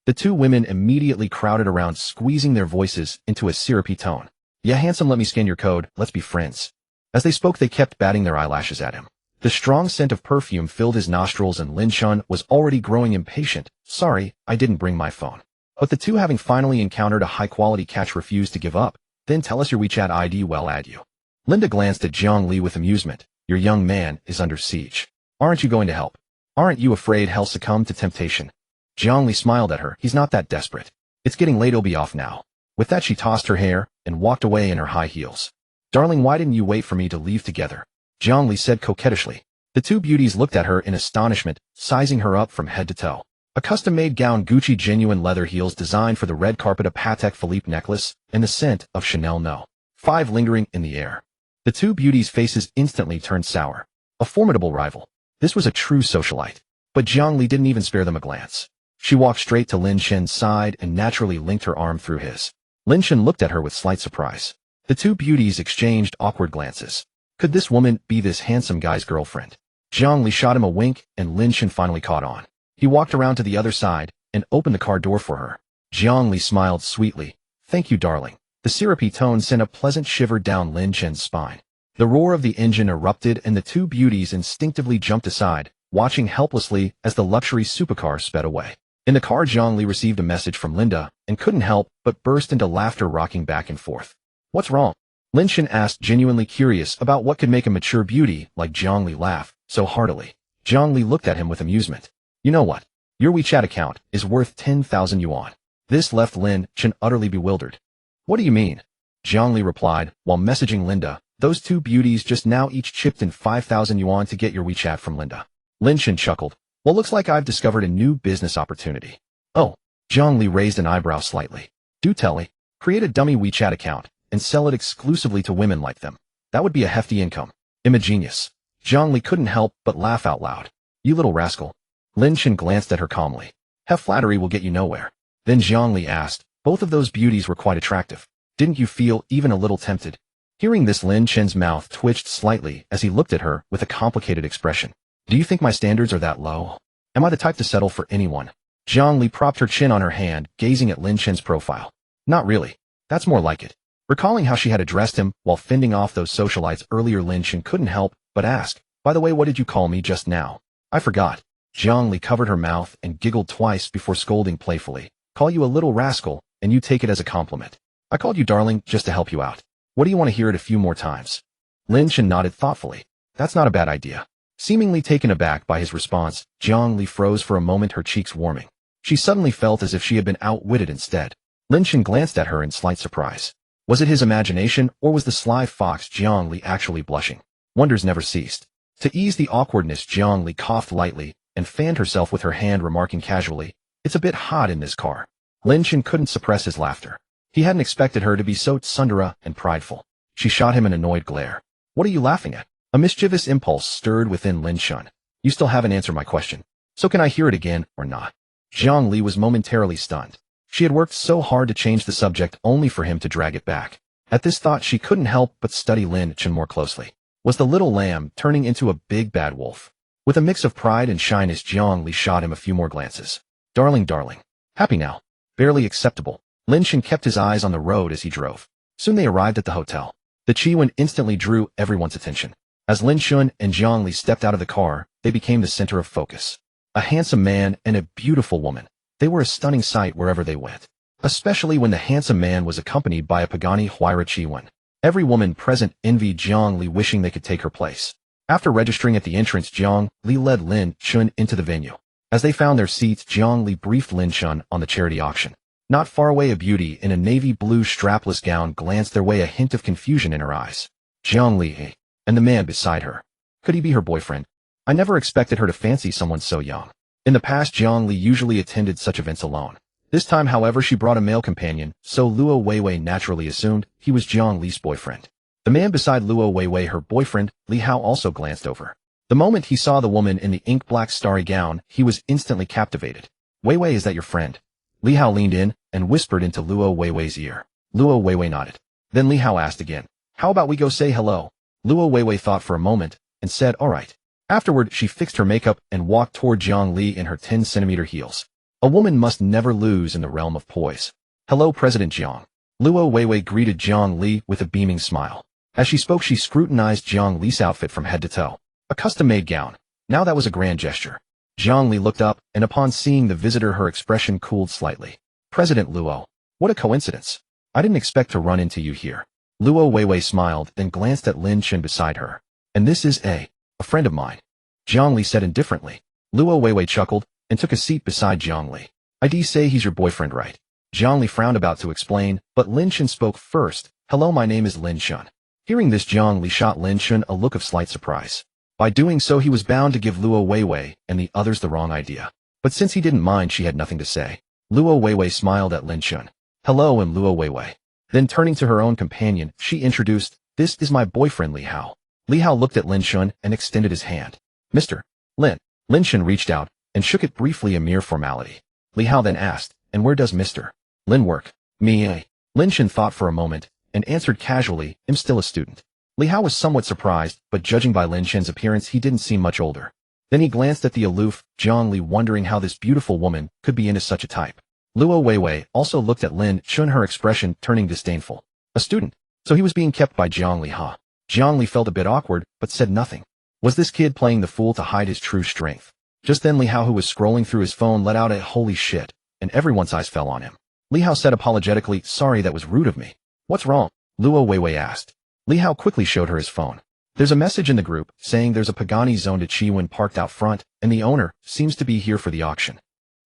The two women immediately crowded around, squeezing their voices into a syrupy tone. Yeah, handsome, let me scan your code. Let's be friends. As they spoke, they kept batting their eyelashes at him. The strong scent of perfume filled his nostrils, and Lin Chen was already growing impatient. Sorry, I didn't bring my phone. But the two, having finally encountered a high-quality catch, refused to give up. Then tell us your WeChat ID, we'll add you. Linda glanced at Zhang Li with amusement. Your young man is under siege. Aren't you going to help? Aren't you afraid he'll succumb to temptation? Zhang Li smiled at her. He's not that desperate. It's getting late, he'll be off now. With that, she tossed her hair and walked away in her high heels. Darling, why didn't you wait for me to leave together? Zhang Li said coquettishly. The two beauties looked at her in astonishment, sizing her up from head to toe. A custom-made gown, Gucci genuine leather heels designed for the red carpet, a Patek Philippe necklace, and the scent of Chanel No. 5 lingering in the air. The two beauties' faces instantly turned sour. A formidable rival. This was a true socialite. But Zhang Li didn't even spare them a glance. She walked straight to Lin Chen's side and naturally linked her arm through his. Lin Chen looked at her with slight surprise. The two beauties exchanged awkward glances. Could this woman be this handsome guy's girlfriend? Zhang Li shot him a wink, and Lin Chen finally caught on. He walked around to the other side and opened the car door for her. Zhang Li smiled sweetly. Thank you, darling. The syrupy tone sent a pleasant shiver down Lin Chen's spine. The roar of the engine erupted, and the two beauties instinctively jumped aside, watching helplessly as the luxury supercar sped away. In the car, Zhang Li received a message from Linda and couldn't help but burst into laughter, rocking back and forth. What's wrong? Lin Chen asked, genuinely curious about what could make a mature beauty like Zhang Li laugh so heartily. Zhang Li looked at him with amusement. You know what? Your WeChat account is worth 10,000 yuan. This left Lin Chen utterly bewildered. What do you mean? Zhang Li replied, while messaging Linda. Those two beauties just now each chipped in 5,000 yuan to get your WeChat from Linda. Lin Chen chuckled. Well, looks like I've discovered a new business opportunity. Oh, Zhang Li raised an eyebrow slightly. Do tell me. Create a dummy WeChat account and sell it exclusively to women like them. That would be a hefty income. Imagenius. Zhang Li couldn't help but laugh out loud. You little rascal. Lin Chen glanced at her calmly. Have flattery will get you nowhere. Then Zhang Li asked, both of those beauties were quite attractive. Didn't you feel even a little tempted? Hearing this, Lin Chen's mouth twitched slightly as he looked at her with a complicated expression. Do you think my standards are that low? Am I the type to settle for anyone? Zhang Li propped her chin on her hand, gazing at Lin Chen's profile. Not really. That's more like it. Recalling how she had addressed him while fending off those socialites earlier, Lin Chen couldn't help but ask, by the way, what did you call me just now? I forgot. Zhang Li covered her mouth and giggled twice before scolding playfully. Call you a little rascal, and you take it as a compliment. I called you darling just to help you out. What do you want to hear it a few more times? Lin Chen nodded thoughtfully. That's not a bad idea. Seemingly taken aback by his response, Zhang Li froze for a moment, her cheeks warming. She suddenly felt as if she had been outwitted instead. Lin Chen glanced at her in slight surprise. Was it his imagination, or was the sly fox Zhang Li actually blushing? Wonders never ceased. To ease the awkwardness, Zhang Li coughed lightly and fanned herself with her hand, remarking casually, it's a bit hot in this car. Lin Chen couldn't suppress his laughter. He hadn't expected her to be so tsundere and prideful. She shot him an annoyed glare. What are you laughing at? A mischievous impulse stirred within Lin Chen. You still haven't answered my question. So can I hear it again, or not? Zhang Li was momentarily stunned. She had worked so hard to change the subject only for him to drag it back. At this thought, she couldn't help but study Lin Chen more closely. Was the little lamb turning into a big bad wolf? With a mix of pride and shyness, Zhang Li shot him a few more glances. Darling, darling. Happy now. Barely acceptable. Lin Chen kept his eyes on the road as he drove. Soon they arrived at the hotel. The Qiyuan instantly drew everyone's attention. As Lin Chen and Zhang Li stepped out of the car, they became the center of focus. A handsome man and a beautiful woman. They were a stunning sight wherever they went. Especially when the handsome man was accompanied by a Pagani Huayra Qiyuan. Every woman present envied Zhang Li, wishing they could take her place. After registering at the entrance, Zhang Li led Lin Chen into the venue. As they found their seats, Zhang Li briefed Lin Chen on the charity auction. Not far away, a beauty in a navy blue strapless gown glanced their way, a hint of confusion in her eyes. Zhang Li, and the man beside her. Could he be her boyfriend? I never expected her to fancy someone so young. In the past, Zhang Li usually attended such events alone. This time, however, she brought a male companion, so Luo Weiwei naturally assumed he was Zhang Li's boyfriend. The man beside Luo Weiwei, her boyfriend, Li Hao, also glanced over. The moment he saw the woman in the ink-black starry gown, he was instantly captivated. Weiwei, is that your friend? Li Hao leaned in and whispered into Luo Weiwei's ear. Luo Weiwei nodded. Then Li Hao asked again, how about we go say hello? Luo Weiwei thought for a moment and said, all right. Afterward, she fixed her makeup and walked toward Zhang Li in her 10-centimeter heels. A woman must never lose in the realm of poise. Hello, President Jiang. Luo Weiwei greeted Zhang Li with a beaming smile. As she spoke, she scrutinized Zhang Li's outfit from head to toe. A custom-made gown. Now that was a grand gesture. Zhang Li looked up, and upon seeing the visitor, her expression cooled slightly. President Luo. What a coincidence. I didn't expect to run into you here. Luo Weiwei smiled, then glanced at Lin Chen beside her. And this is a friend of mine. Zhang Li said indifferently. Luo Weiwei chuckled and took a seat beside Zhang Li. I'd say he's your boyfriend, right? Zhang Li frowned, about to explain, but Lin Chen spoke first. Hello, my name is Lin Chen. Hearing this, Zhang Li shot Lin Chen a look of slight surprise. By doing so, he was bound to give Luo Weiwei and the others the wrong idea. But since he didn't mind, she had nothing to say. Luo Weiwei smiled at Lin Chen. Hello, I'm Luo Weiwei. Then turning to her own companion, she introduced, this is my boyfriend Li Hao. Li Hao looked at Lin Chen and extended his hand. Mr. Lin. Lin Chen reached out and shook it briefly, a mere formality. Li Hao then asked, and where does Mr. Lin work? Me. Lin Chen thought for a moment and answered casually, I'm still a student. Li Hao was somewhat surprised, but judging by Lin Chen's appearance, he didn't seem much older. Then he glanced at the aloof Zhang Li, wondering how this beautiful woman could be into such a type. Luo Weiwei also looked at Lin Chen, her expression turning disdainful. A student? So he was being kept by Zhang Li, huh? Zhang Li felt a bit awkward, but said nothing. Was this kid playing the fool to hide his true strength? Just then Li Hao, who was scrolling through his phone, let out a holy shit, and everyone's eyes fell on him. Li Hao said apologetically, sorry, that was rude of me. What's wrong? Luo Weiwei asked. Li Hao quickly showed her his phone. There's a message in the group saying there's a Pagani zoned Qiyuan parked out front, and the owner seems to be here for the auction.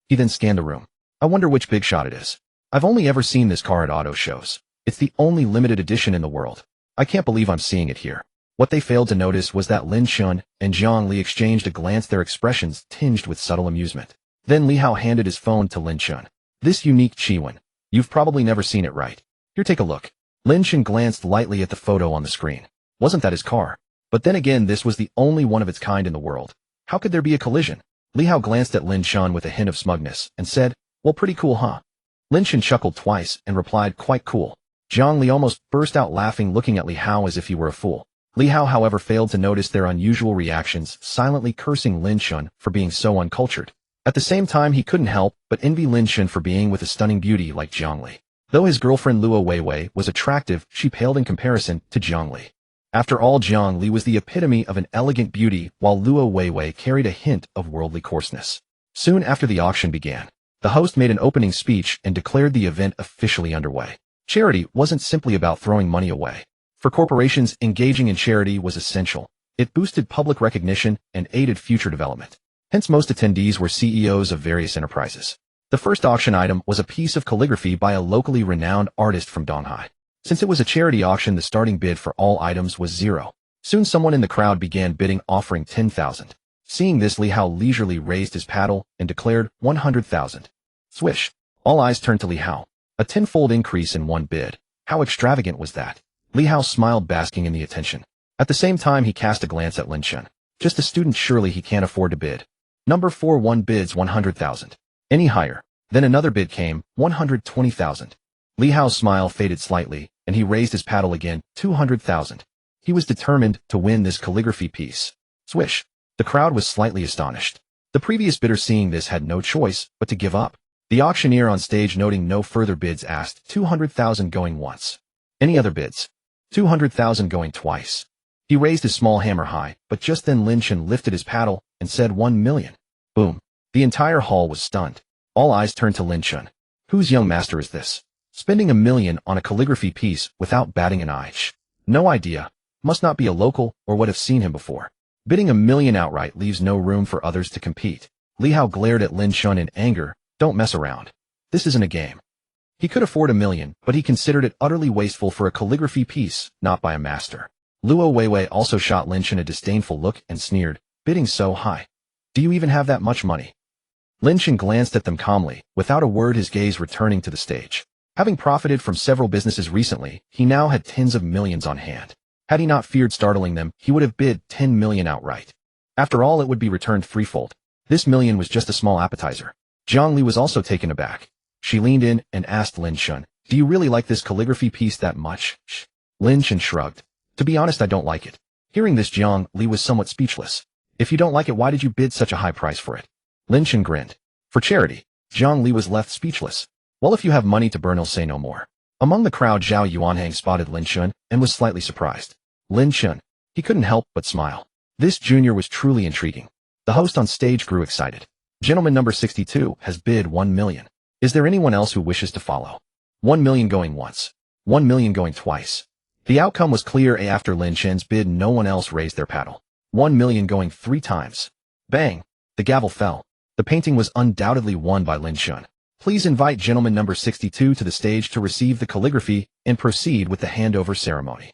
He then scanned the room. I wonder which big shot it is. I've only ever seen this car at auto shows. It's the only limited edition in the world. I can't believe I'm seeing it here. What they failed to notice was that Lin Chen and Zhang Li exchanged a glance, their expressions tinged with subtle amusement. Then Li Hao handed his phone to Lin Chen. This unique Qiyuan. You've probably never seen it, right? Here, take a look. Lin Chen glanced lightly at the photo on the screen. Wasn't that his car? But then again, this was the only one of its kind in the world. How could there be a collision? Li Hao glanced at Lin Chen with a hint of smugness and said, well, pretty cool, huh? Lin Chen chuckled twice and replied, quite cool. Zhang Li almost burst out laughing, looking at Li Hao as if he were a fool. Li Hao, however, failed to notice their unusual reactions, silently cursing Lin Chen for being so uncultured. At the same time, he couldn't help but envy Lin Chen for being with a stunning beauty like Zhang Li. Though his girlfriend Luo Weiwei was attractive, she paled in comparison to Zhang Li. After all, Zhang Li was the epitome of an elegant beauty, while Luo Weiwei carried a hint of worldly coarseness. Soon after the auction began, the host made an opening speech and declared the event officially underway. Charity wasn't simply about throwing money away. For corporations, engaging in charity was essential. It boosted public recognition and aided future development. Hence, most attendees were CEOs of various enterprises. The first auction item was a piece of calligraphy by a locally renowned artist from Donghai. Since it was a charity auction, the starting bid for all items was 0. Soon someone in the crowd began bidding, offering 10,000. Seeing this, Li Hao leisurely raised his paddle and declared 100,000. Swish. All eyes turned to Li Hao. A tenfold increase in one bid. How extravagant was that? Li Hao smiled, basking in the attention. At the same time, he cast a glance at Lin Chen. Just a student, surely he can't afford to bid. Number 41 bids 100,000. Any higher. Then another bid came, 120,000. Li Hao's smile faded slightly, and he raised his paddle again, 200,000. He was determined to win this calligraphy piece. Swish. The crowd was slightly astonished. The previous bidder, seeing this, had no choice but to give up. The auctioneer on stage, noting no further bids, asked, 200,000 going once. Any other bids? 200,000 going twice. He raised his small hammer high, but just then Lin Chen lifted his paddle and said 1 million. Boom. The entire hall was stunned. All eyes turned to Lin Chen. Whose young master is this? Spending 1 million on a calligraphy piece without batting an eye. No idea. Must not be a local or would have seen him before. Bidding 1 million outright leaves no room for others to compete. Li Hao glared at Lin Chen in anger. Don't mess around. This isn't a game. He could afford 1 million, but he considered it utterly wasteful for a calligraphy piece, not by a master. Luo Weiwei also shot Lin Chen a disdainful look and sneered, bidding so high. Do you even have that much money? Lin Chen glanced at them calmly, without a word, his gaze returning to the stage. Having profited from several businesses recently, he now had tens of millions on hand. Had he not feared startling them, he would have bid 10 million outright. After all, it would be returned threefold. This million was just a small appetizer. Zhang Li was also taken aback. She leaned in and asked Lin Chen, do you really like this calligraphy piece that much? Lin Chen shrugged. To be honest, I don't like it. Hearing this, Zhang Li was somewhat speechless. If you don't like it, why did you bid such a high price for it? Lin Chen grinned. For charity. Zhang Li was left speechless. Well, if you have money to burn, I'll say no more. Among the crowd, Zhao Yuanhang spotted Lin Chen and was slightly surprised. Lin Chen. He couldn't help but smile. This junior was truly intriguing. The host on stage grew excited. Gentleman number 62 has bid 1 million. Is there anyone else who wishes to follow? 1 million going once. 1 million going twice. The outcome was clear. After Lin Chen's bid, no one else raised their paddle. 1 million going 3 times. Bang! The gavel fell. The painting was undoubtedly won by Lin Chen. Please invite gentleman number 62 to the stage to receive the calligraphy and proceed with the handover ceremony.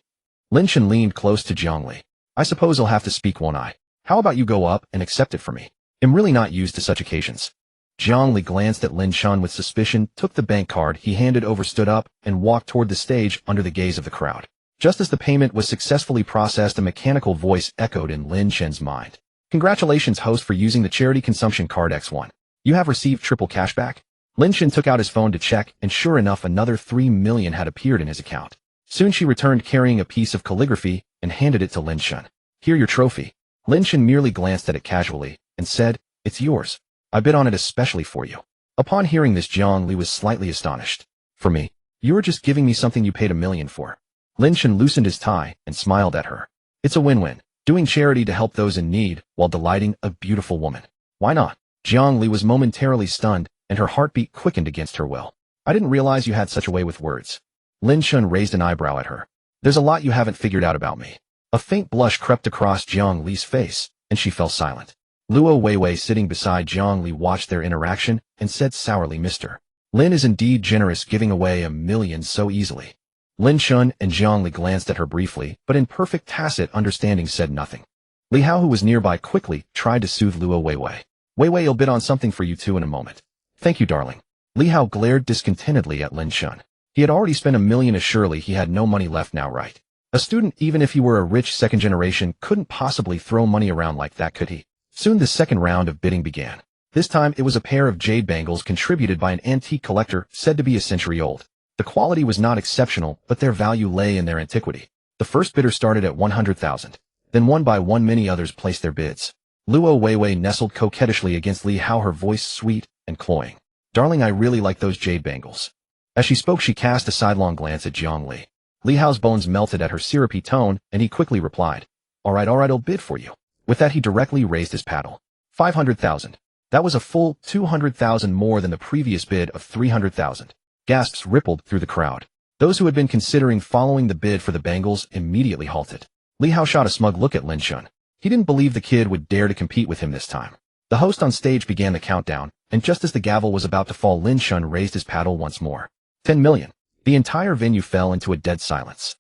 Lin Chen leaned close to Zhang Li. I suppose I'll have to speak, won't I? How about you go up and accept it for me? I'm really not used to such occasions. Zhang Li glanced at Lin Chen with suspicion, took the bank card he handed over, stood up, and walked toward the stage under the gaze of the crowd. Just as the payment was successfully processed, a mechanical voice echoed in Lin Chen's mind. Congratulations, host, for using the charity consumption card X1. You have received triple cashback. Lin Chen took out his phone to check, and sure enough, another 3 million had appeared in his account. Soon she returned carrying a piece of calligraphy and handed it to Lin Chen. Here, your trophy. Lin Chen merely glanced at it casually and said, it's yours. I bid on it especially for you. Upon hearing this, Zhang Li was slightly astonished. For me? You were just giving me something you paid 1 million for. Lin Chen loosened his tie and smiled at her. It's a win-win. Doing charity to help those in need while delighting a beautiful woman. Why not? Zhang Li was momentarily stunned, and her heartbeat quickened against her will. I didn't realize you had such a way with words. Lin Chen raised an eyebrow at her. There's a lot you haven't figured out about me. A faint blush crept across Zhang Li's face, and she fell silent. Luo Weiwei, sitting beside Zhang Li, watched their interaction and said sourly, Mr. Lin is indeed generous, giving away 1 million so easily. Lin Chen and Zhang Li glanced at her briefly, but in perfect tacit understanding said nothing. Li Hao, who was nearby, quickly tried to soothe Luo Weiwei. Weiwei, I'll bid on something for you too in a moment. Thank you, darling. Li Hao glared discontentedly at Lin Chen. He had already spent 1 million, as surely he had no money left now, right? A student, even if he were a rich second generation, couldn't possibly throw money around like that, could he? Soon the second round of bidding began. This time it was a pair of jade bangles contributed by an antique collector said to be a century old. The quality was not exceptional, but their value lay in their antiquity. The first bidder started at 100,000. Then one by one many others placed their bids. Luo Weiwei nestled coquettishly against Li Hao, her voice sweet and cloying. Darling, I really like those jade bangles. As she spoke, she cast a sidelong glance at Zhang Li. Li Hao's bones melted at her syrupy tone, and he quickly replied, all right, I'll bid for you. With that, he directly raised his paddle. 500,000. That was a full 200,000 more than the previous bid of 300,000. Gasps rippled through the crowd. Those who had been considering following the bid for the bangles immediately halted. Li Hao shot a smug look at Lin Chen. He didn't believe the kid would dare to compete with him this time. The host on stage began the countdown, and just as the gavel was about to fall, Lin Chen raised his paddle once more. 10 million. The entire venue fell into a dead silence.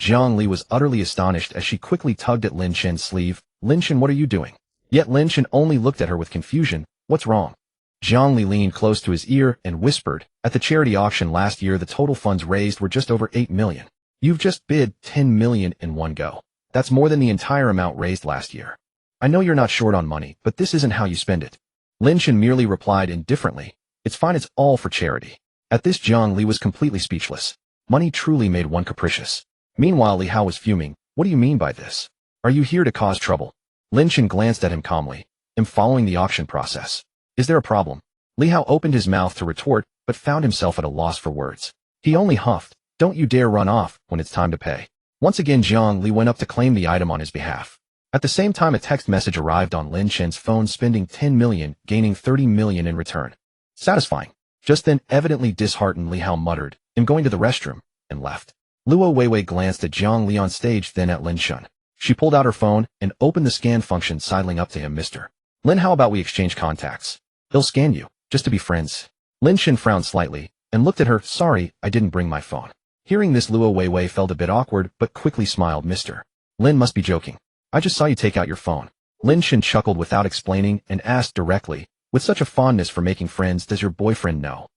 Zhang Li was utterly astonished as she quickly tugged at Lin Chen's sleeve. Lin Chen, what are you doing? Yet Lin Chen only looked at her with confusion. What's wrong? Zhang Li leaned close to his ear and whispered, at the charity auction last year, the total funds raised were just over 8 million. You've just bid 10 million in one go. That's more than the entire amount raised last year. I know you're not short on money, but this isn't how you spend it. Lin Chen merely replied indifferently, it's fine, it's all for charity. At this, Jiang Li was completely speechless. Money truly made one capricious. Meanwhile, Li Hao was fuming. What do you mean by this? Are you here to cause trouble? Lin Chen glanced at him calmly. I'm following the auction process. Is there a problem? Li Hao opened his mouth to retort, but found himself at a loss for words. He only huffed, don't you dare run off when it's time to pay. Once again, Jiang Li went up to claim the item on his behalf. At the same time, a text message arrived on Lin Chen's phone, spending 10 million, gaining 30 million in return. Satisfying. Just then, evidently disheartened, Li Hao muttered, I'm going to the restroom, and left. Luo Weiwei glanced at Jiang Li on stage, then at Lin Chen. She pulled out her phone and opened the scan function, sidling up to him. Mr. Lin, how about we exchange contacts? He'll scan you, just to be friends. Lin Chen frowned slightly and looked at her. Sorry, I didn't bring my phone. Hearing this, Luo Weiwei felt a bit awkward, but quickly smiled. Mr. Lin must be joking. I just saw you take out your phone. Lin Chen chuckled without explaining and asked directly, with such a fondness for making friends, does your boyfriend know?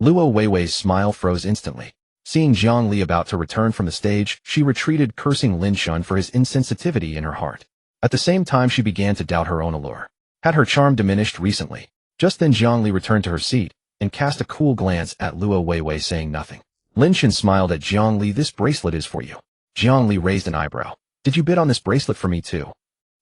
Luo Weiwei's smile froze instantly. Seeing Jiang Li about to return from the stage, she retreated, cursing Lin Chen for his insensitivity in her heart. At the same time, she began to doubt her own allure. Had her charm diminished recently? Just then, Jiang Li returned to her seat and cast a cool glance at Luo Weiwei, saying nothing. Lin Chen smiled at Jiang Li. This bracelet is for you. Jiang Li raised an eyebrow. Did you bid on this bracelet for me too?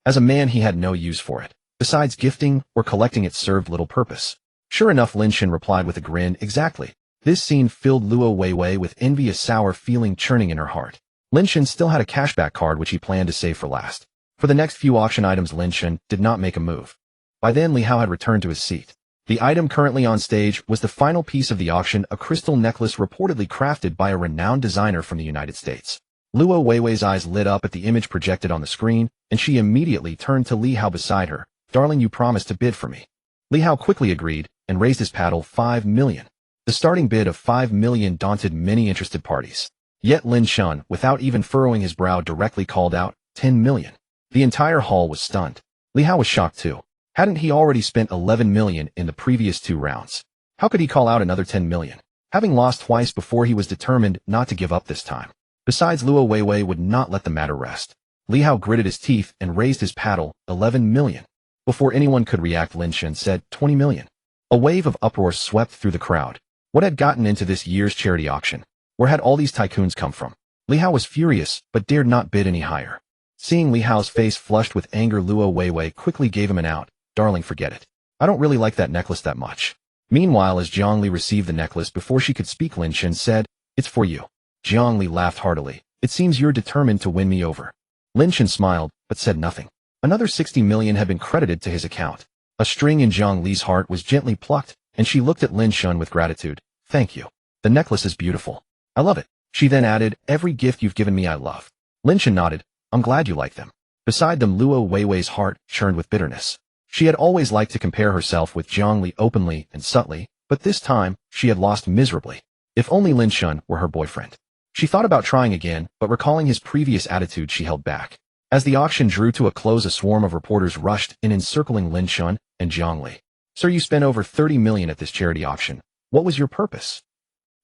As a man, he had no use for it. Besides, gifting or collecting it served little purpose. Sure enough, Lin Chen replied with a grin. Exactly. This scene filled Luo Weiwei with envy, a sour feeling churning in her heart. Lin Chen still had a cashback card which he planned to save for last. For the next few auction items, Lin Chen did not make a move. By then, Li Hao had returned to his seat. The item currently on stage was the final piece of the auction, a crystal necklace reportedly crafted by a renowned designer from the United States. Luo Weiwei's eyes lit up at the image projected on the screen, and she immediately turned to Li Hao beside her. Darling, you promised to bid for me. Li Hao quickly agreed and raised his paddle. 5 million. The starting bid of 5 million daunted many interested parties. Yet Lin Chen, without even furrowing his brow, directly called out 10 million. The entire hall was stunned. Li Hao was shocked too. Hadn't he already spent 11 million in the previous 2 rounds? How could he call out another 10 million? Having lost twice before, he was determined not to give up this time. Besides, Luo Weiwei would not let the matter rest. Li Hao gritted his teeth and raised his paddle. 11 million. Before anyone could react, Lin Chen said 20 million. A wave of uproar swept through the crowd. What had gotten into this year's charity auction? Where had all these tycoons come from? Li Hao was furious, but dared not bid any higher. Seeing Li Hao's face flushed with anger, Luo Weiwei quickly gave him an out. Darling, forget it. I don't really like that necklace that much. Meanwhile, as Jiang Li received the necklace, before she could speak, Lin Chen said, it's for you. Jiang Li laughed heartily. It seems you're determined to win me over. Lin Chen smiled, but said nothing. Another 60 million had been credited to his account. A string in Jiang Li's heart was gently plucked, and she looked at Lin Chen with gratitude. Thank you. The necklace is beautiful. I love it. She then added, every gift you've given me I love. Lin Chen nodded. I'm glad you like them. Beside them, Luo Weiwei's heart churned with bitterness. She had always liked to compare herself with Jiang Li openly and subtly, but this time, she had lost miserably. If only Lin Chen were her boyfriend. She thought about trying again, but recalling his previous attitude, she held back. As the auction drew to a close, a swarm of reporters rushed in, encircling Lin Chen and Jiang Li. Sir, you spent over 30 million at this charity auction. What was your purpose?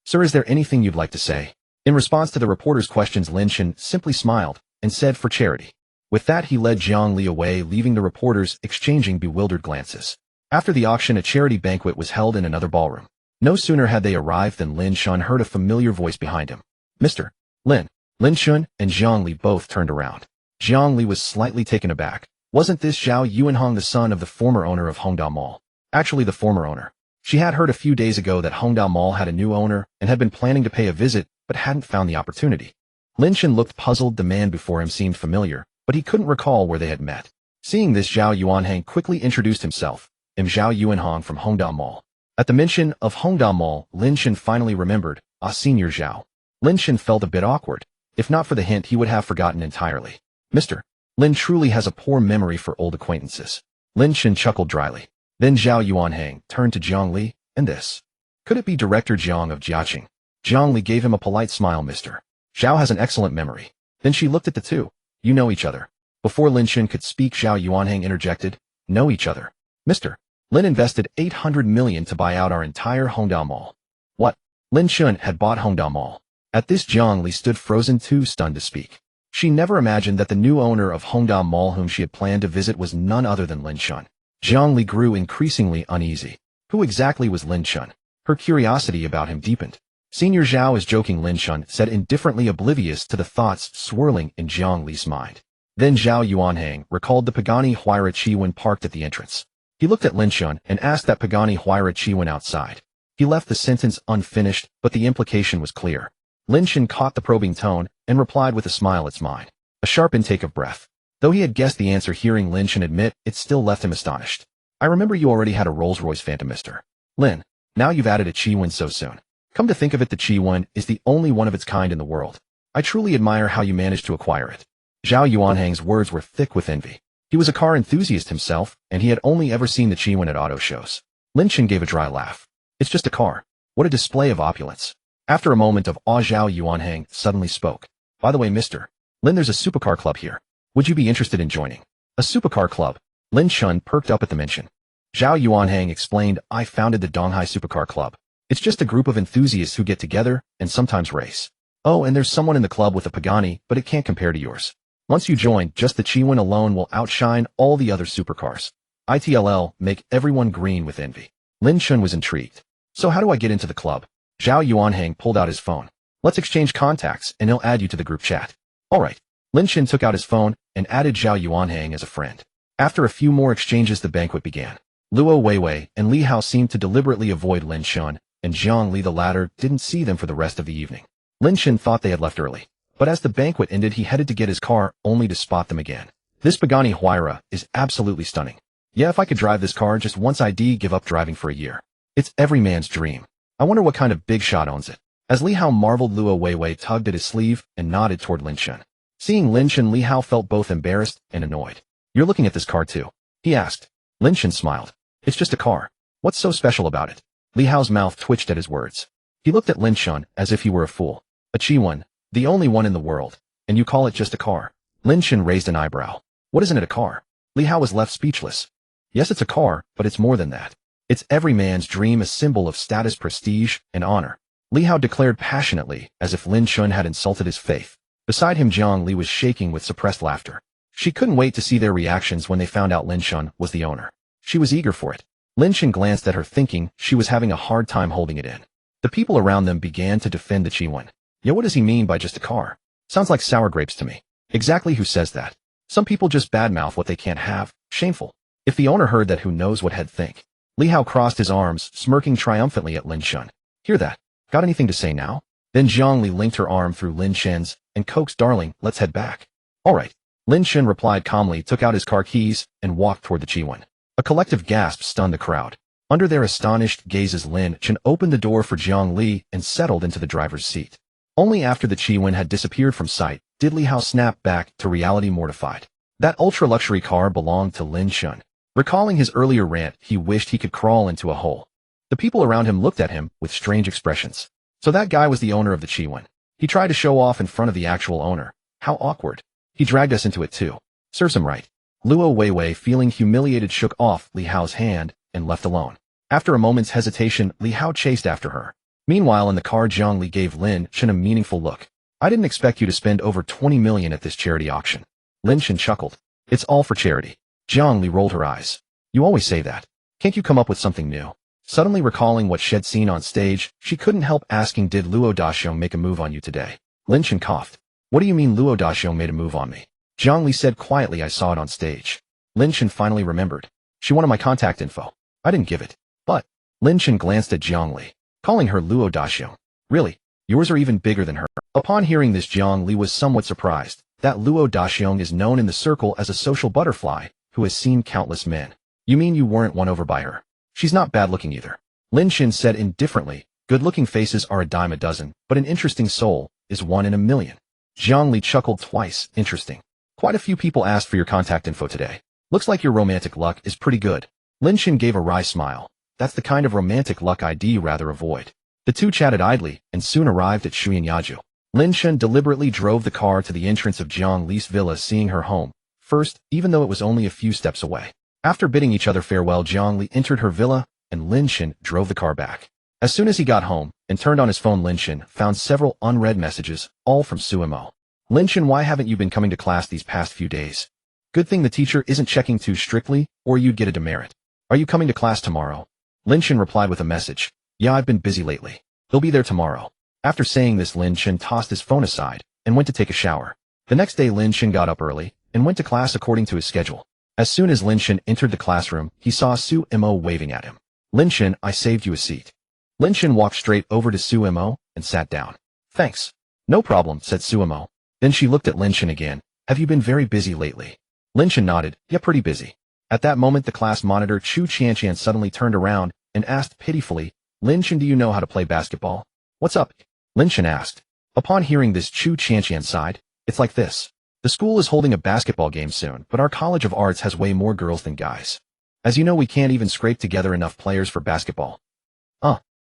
Sir, is there anything you'd like to say? In response to the reporters' questions, Lin Chen simply smiled and said, for charity. With that, he led Jiang Li away, leaving the reporters exchanging bewildered glances. After the auction, a charity banquet was held in another ballroom. No sooner had they arrived than Lin Chen heard a familiar voice behind him. Mr. Lin. Lin Chen and Jiang Li both turned around. Jiang Li was slightly taken aback. Wasn't this Zhao Yuanhong, the son of the former owner of Hongdao Mall? Actually, the former owner. She had heard a few days ago that Hongdao Mall had a new owner and had been planning to pay a visit, but hadn't found the opportunity. Lin Chen looked puzzled. The man before him seemed familiar, but he couldn't recall where they had met. Seeing this, Zhao Yuanhong quickly introduced himself. I'm Zhao Yuanhong from Hongdao Mall. At the mention of Hongdao Mall, Lin Chen finally remembered. Senior Zhao. Lin Chen felt a bit awkward. If not for the hint, he would have forgotten entirely. Mr. Lin truly has a poor memory for old acquaintances. Lin Chen chuckled dryly. Then Zhao Yuanhong turned to Jiang Li, and this. Could it be Director Jiang of Jiaqing? Jiang Li gave him a polite smile. Mr. Zhao has an excellent memory. Then she looked at the two. You know each other. Before Lin Chen could speak, Zhao Yuanhong interjected. Know each other. Mr. Lin invested 800 million to buy out our entire Hongdao Mall. What? Lin Chen had bought Hongdao Mall. At this, Jiang Li stood frozen, too stunned to speak. She never imagined that the new owner of Hongda Mall whom she had planned to visit was none other than Lin Chen. Zhang Li grew increasingly uneasy. Who exactly was Lin Chen? Her curiosity about him deepened. Senior Zhao is joking, Lin Chen said, indifferently oblivious to the thoughts swirling in Zhang Li's mind. Then Zhao Yuanhang recalled the Pagani Huayra Chiwen parked at the entrance. He looked at Lin Chen and asked that Pagani Huayra Chiwen outside. He left the sentence unfinished, but the implication was clear. Lin Chen caught the probing tone and replied with a smile, "It's mine." A sharp intake of breath. Though he had guessed the answer, hearing Lin Chen admit, it still left him astonished. "I remember you already had a Rolls-Royce Phantom, Mr. Lin. Now you've added a Chiwen so soon. Come to think of it, the Chiwen is the only one of its kind in the world. I truly admire how you managed to acquire it." Zhao Yuanhang's words were thick with envy. He was a car enthusiast himself, and he had only ever seen the Chiwen at auto shows. Lin Chen gave a dry laugh. "It's just a car. What a display of opulence." After a moment of awe, Zhao Yuanhang suddenly spoke. "By the way, Mr. Lin, there's a supercar club here. Would you be interested in joining?" "A supercar club?" Lin Chen perked up at the mention. Zhao Yuanhang explained, "I founded the Donghai Supercar Club. It's just a group of enthusiasts who get together and sometimes race. Oh, and there's someone in the club with a Pagani, but it can't compare to yours. Once you join, just the Chiwen alone will outshine all the other supercars. ITLL, make everyone green with envy." Lin Chen was intrigued. "So how do I get into the club?" Zhao Yuanhang pulled out his phone. "Let's exchange contacts and he'll add you to the group chat." "All right." Lin Chen took out his phone and added Zhao Yuanhang as a friend. After a few more exchanges, the banquet began. Luo Weiwei and Li Hao seemed to deliberately avoid Lin Chen, and Zhang Li, the latter, didn't see them for the rest of the evening. Lin Chen thought they had left early, but as the banquet ended, he headed to get his car, only to spot them again. "This Pagani Huayra is absolutely stunning. Yeah, if I could drive this car just once, I'd give up driving for a year. It's every man's dream. I wonder what kind of big shot owns it." As Li Hao marveled, Luo Weiwei tugged at his sleeve and nodded toward Lin Chen. Seeing Lin Chen, Li Hao felt both embarrassed and annoyed. "You're looking at this car too?" he asked. Lin Chen smiled. "It's just a car. What's so special about it?" Li Hao's mouth twitched at his words. He looked at Lin Chen as if he were a fool. "A Chiwen, the only one in the world, and you call it just a car?" Lin Chen raised an eyebrow. "What isn't it a car?" Li Hao was left speechless. "Yes, it's a car, but it's more than that. It's every man's dream, a symbol of status, prestige, and honor," Li Hao declared passionately, as if Lin Chen had insulted his faith. Beside him, Zhang Li was shaking with suppressed laughter. She couldn't wait to see their reactions when they found out Lin Chen was the owner. She was eager for it. Lin Chen glanced at her, thinking she was having a hard time holding it in. The people around them began to defend the Chiwen. "Yeah, what does he mean by just a car? Sounds like sour grapes to me." "Exactly, who says that? Some people just badmouth what they can't have. Shameful." If the owner heard that, who knows what he'd think. Li Hao crossed his arms, smirking triumphantly at Lin Chen. "Hear that? Got anything to say now?" Then Zhang Li linked her arm through Lin Chen's and coaxed, "Darling, let's head back." "All right." Lin Chen replied calmly, took out his car keys, and walked toward the Chiwen. A collective gasp stunned the crowd. Under their astonished gazes, Lin Chen opened the door for Zhang Li and settled into the driver's seat. Only after the Chiwen had disappeared from sight did Li Hao snap back to reality, mortified. That ultra-luxury car belonged to Lin Chen. Recalling his earlier rant, he wished he could crawl into a hole. The people around him looked at him with strange expressions. So that guy was the owner of the Chiwen. He tried to show off in front of the actual owner. How awkward. He dragged us into it too. Serves him right. Luo Weiwei, feeling humiliated, shook off Li Hao's hand and left alone. After a moment's hesitation, Li Hao chased after her. Meanwhile, in the car, Zhang Li gave Lin Chen a meaningful look. "I didn't expect you to spend over 20 million at this charity auction." Lin Chen chuckled. "It's all for charity." Zhang Li rolled her eyes. "You always say that. Can't you come up with something new?" Suddenly recalling what she'd seen on stage, she couldn't help asking, "Did Luo Daxiong make a move on you today?" Lin Chen coughed. "What do you mean Luo Daxiong made a move on me?" Zhang Li said quietly, "I saw it on stage." Lin Chen finally remembered. "She wanted my contact info. I didn't give it." "But..." Lin Chen glanced at Zhang Li, calling her Luo Daxiong. "Really? Yours are even bigger than her." Upon hearing this, Zhang Li was somewhat surprised. That Luo Daxiong is known in the circle as a social butterfly who has seen countless men. "You mean you weren't won over by her? She's not bad-looking either." Lin Chen said indifferently, "Good-looking faces are a dime a dozen, but an interesting soul is one in a million." Zhang Li chuckled twice. "Interesting. Quite a few people asked for your contact info today. Looks like your romantic luck is pretty good." Lin Chen gave a wry smile. "That's the kind of romantic luck I'd rather avoid." The two chatted idly and soon arrived at Shuyangyaju. Lin Chen deliberately drove the car to the entrance of Zhang Li's villa, seeing her home first, even though it was only a few steps away. After bidding each other farewell, Zhang Li entered her villa, and Lin Chen drove the car back. As soon as he got home and turned on his phone, Lin Chen found several unread messages, all from Suimo. Lin Chen, why haven't you been coming to class these past few days? Good thing the teacher isn't checking too strictly, or you'd get a demerit. Are you coming to class tomorrow? Lin Chen replied with a message. Yeah, I've been busy lately. He'll be there tomorrow. After saying this, Lin Chen tossed his phone aside and went to take a shower. The next day, Lin Chen got up early and went to class according to his schedule. As soon as Lin Chen entered the classroom, he saw Su Mo waving at him. Lin Chen, I saved you a seat. Lin Chen walked straight over to Su Mo and sat down. Thanks. No problem, said Su Mo. Then she looked at Lin Chen again. Have you been very busy lately? Lin Chen nodded. Yeah, pretty busy. At that moment, the class monitor Chu Qianqian suddenly turned around and asked pitifully, Lin Chen, do you know how to play basketball? What's up? Lin Chen asked. Upon hearing this, Chu Qianqian sighed. It's like this. The school is holding a basketball game soon, but our College of Arts has way more girls than guys. As you know, we can't even scrape together enough players for basketball.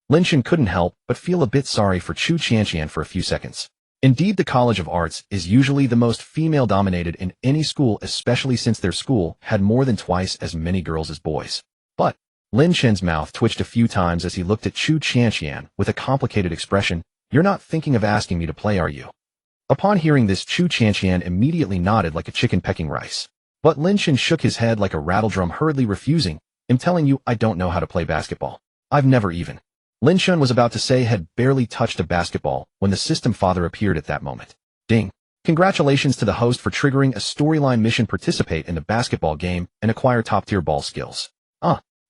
Lin Chen couldn't help but feel a bit sorry for Chu Qianqian for a few seconds. Indeed, the College of Arts is usually the most female-dominated in any school, especially since their school had more than twice as many girls as boys. But Lin Chen's mouth twitched a few times as he looked at Chu Qianqian with a complicated expression. You're not thinking of asking me to play, are you? Upon hearing this, Chu Qianqian immediately nodded like a chicken pecking rice. But Lin Chen shook his head like a rattledrum, hurriedly refusing. I'm telling you, I don't know how to play basketball. I've never even. Lin Chen was about to say had barely touched a basketball when the system father appeared at that moment. Ding. Congratulations to the host for triggering a storyline mission. Participate in the basketball game and acquire top-tier ball skills.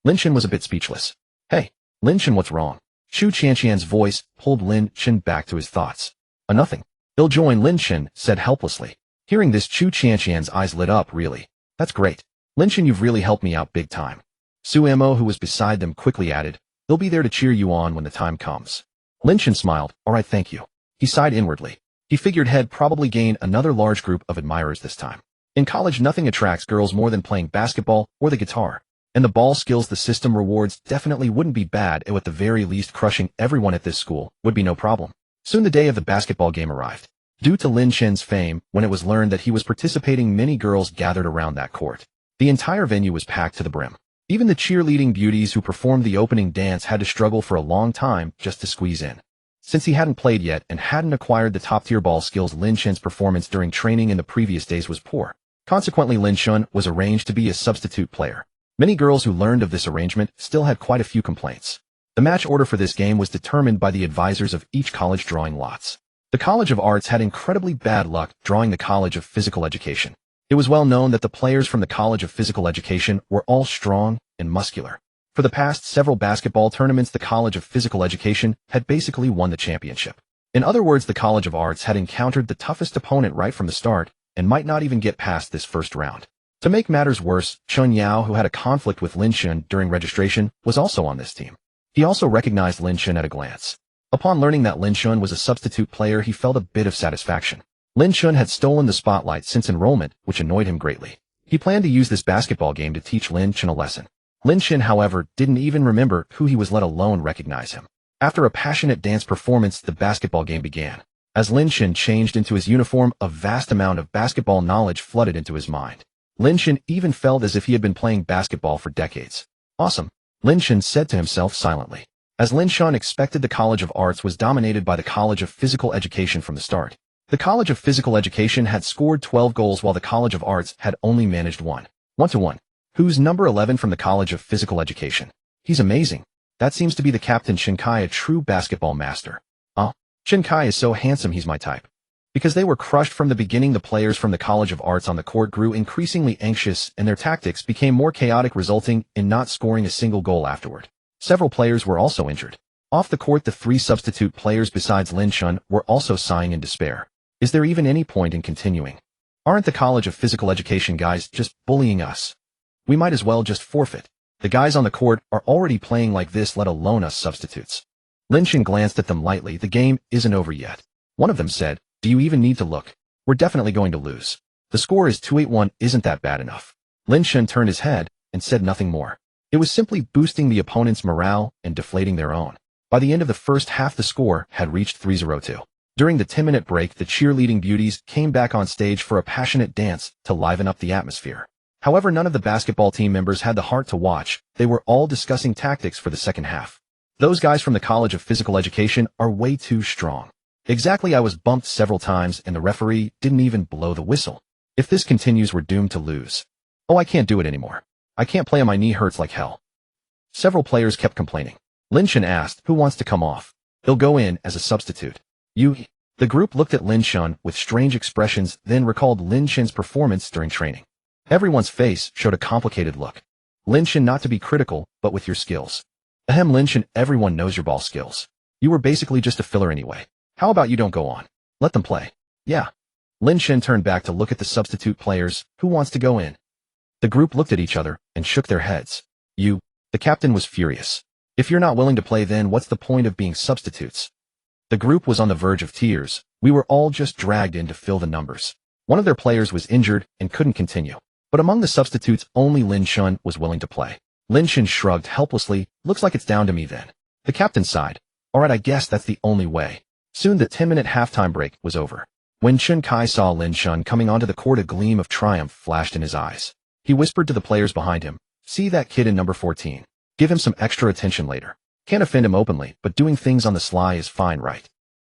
Lin Chen was a bit speechless. Hey, Lin Chen, what's wrong? Chu Qianqian's voice pulled Lin Chen back to his thoughts. Nothing. He'll join, Lin Chen said helplessly. Hearing this, Chu Qianqian's eyes lit up. Really? That's great. Lin Chen, you've really helped me out big time. Su Mo, who was beside them, quickly added, they'll be there to cheer you on when the time comes. Lin Chen smiled. All right, thank you. He sighed inwardly. He figured he'd probably gain another large group of admirers this time. In college, nothing attracts girls more than playing basketball or the guitar. And the ball skills the system rewards definitely wouldn't be bad, and at the very least crushing everyone at this school would be no problem. Soon the day of the basketball game arrived. Due to Lin Chen's fame, when it was learned that he was participating, many girls gathered around that court. The entire venue was packed to the brim. Even the cheerleading beauties who performed the opening dance had to struggle for a long time just to squeeze in. Since he hadn't played yet and hadn't acquired the top-tier ball skills, Lin Chen's performance during training in the previous days was poor. Consequently, Lin Chen was arranged to be a substitute player. Many girls who learned of this arrangement still had quite a few complaints. The match order for this game was determined by the advisors of each college drawing lots. The College of Arts had incredibly bad luck drawing the College of Physical Education. It was well known that the players from the College of Physical Education were all strong and muscular. For the past several basketball tournaments, the College of Physical Education had basically won the championship. In other words, the College of Arts had encountered the toughest opponent right from the start and might not even get past this first round. To make matters worse, Chun Yao, who had a conflict with Lin Chen during registration, was also on this team. He also recognized Lin Chen at a glance. Upon learning that Lin Chen was a substitute player, he felt a bit of satisfaction. Lin Chen had stolen the spotlight since enrollment, which annoyed him greatly. He planned to use this basketball game to teach Lin Chen a lesson. Lin Chen, however, didn't even remember who he was, let alone recognize him. After a passionate dance performance, the basketball game began. As Lin Chen changed into his uniform, a vast amount of basketball knowledge flooded into his mind. Lin Chen even felt as if he had been playing basketball for decades. Awesome, Lin Chen said to himself silently. As Lin Chen expected, the College of Arts was dominated by the College of Physical Education from the start. The College of Physical Education had scored 12 goals while the College of Arts had only managed 1-1. Who's number 11 from the College of Physical Education? He's amazing. That seems to be the captain Chen Kai, a true basketball master. Chen Kai is so handsome, he's my type. Because they were crushed from the beginning, the players from the College of Arts on the court grew increasingly anxious and their tactics became more chaotic, resulting in not scoring a single goal afterward. Several players were also injured. Off the court, the 3 substitute players besides Lin Chen were also sighing in despair. Is there even any point in continuing? Aren't the College of Physical Education guys just bullying us? We might as well just forfeit. The guys on the court are already playing like this, let alone us substitutes. Lin Chen glanced at them lightly. The game isn't over yet. One of them said, do you even need to look? We're definitely going to lose. The score is 2-8-1, isn't that bad enough? Lin Chen turned his head and said nothing more. It was simply boosting the opponent's morale and deflating their own. By the end of the first half, the score had reached 3-0-2. During the 10-minute break, the cheerleading beauties came back on stage for a passionate dance to liven up the atmosphere. However, none of the basketball team members had the heart to watch. They were all discussing tactics for the second half. Those guys from the College of Physical Education are way too strong. Exactly, I was bumped several times and the referee didn't even blow the whistle. If this continues, we're doomed to lose. Oh, I can't do it anymore. I can't play and my knee hurts like hell. Several players kept complaining. Lin Chen asked, who wants to come off? He'll go in as a substitute. You. The group looked at Lin Chen with strange expressions, then recalled Lin Chen's performance during training. Everyone's face showed a complicated look. Lin Chen, not to be critical, but with your skills. Ahem, Lin Chen, everyone knows your ball skills. You were basically just a filler anyway. How about you don't go on? Let them play. Yeah. Lin Chen turned back to look at the substitute players. Who wants to go in? The group looked at each other and shook their heads. You. The captain was furious. If you're not willing to play, then what's the point of being substitutes? The group was on the verge of tears. We were all just dragged in to fill the numbers. One of their players was injured and couldn't continue. But among the substitutes, only Lin Chen was willing to play. Lin Chen shrugged helplessly. Looks like it's down to me then. The captain sighed. Alright, I guess that's the only way. Soon the 10-minute halftime break was over. When Chen Kai saw Lin Chen coming onto the court, a gleam of triumph flashed in his eyes. He whispered to the players behind him, see that kid in number 14. Give him some extra attention later. Can't offend him openly, but doing things on the sly is fine, right?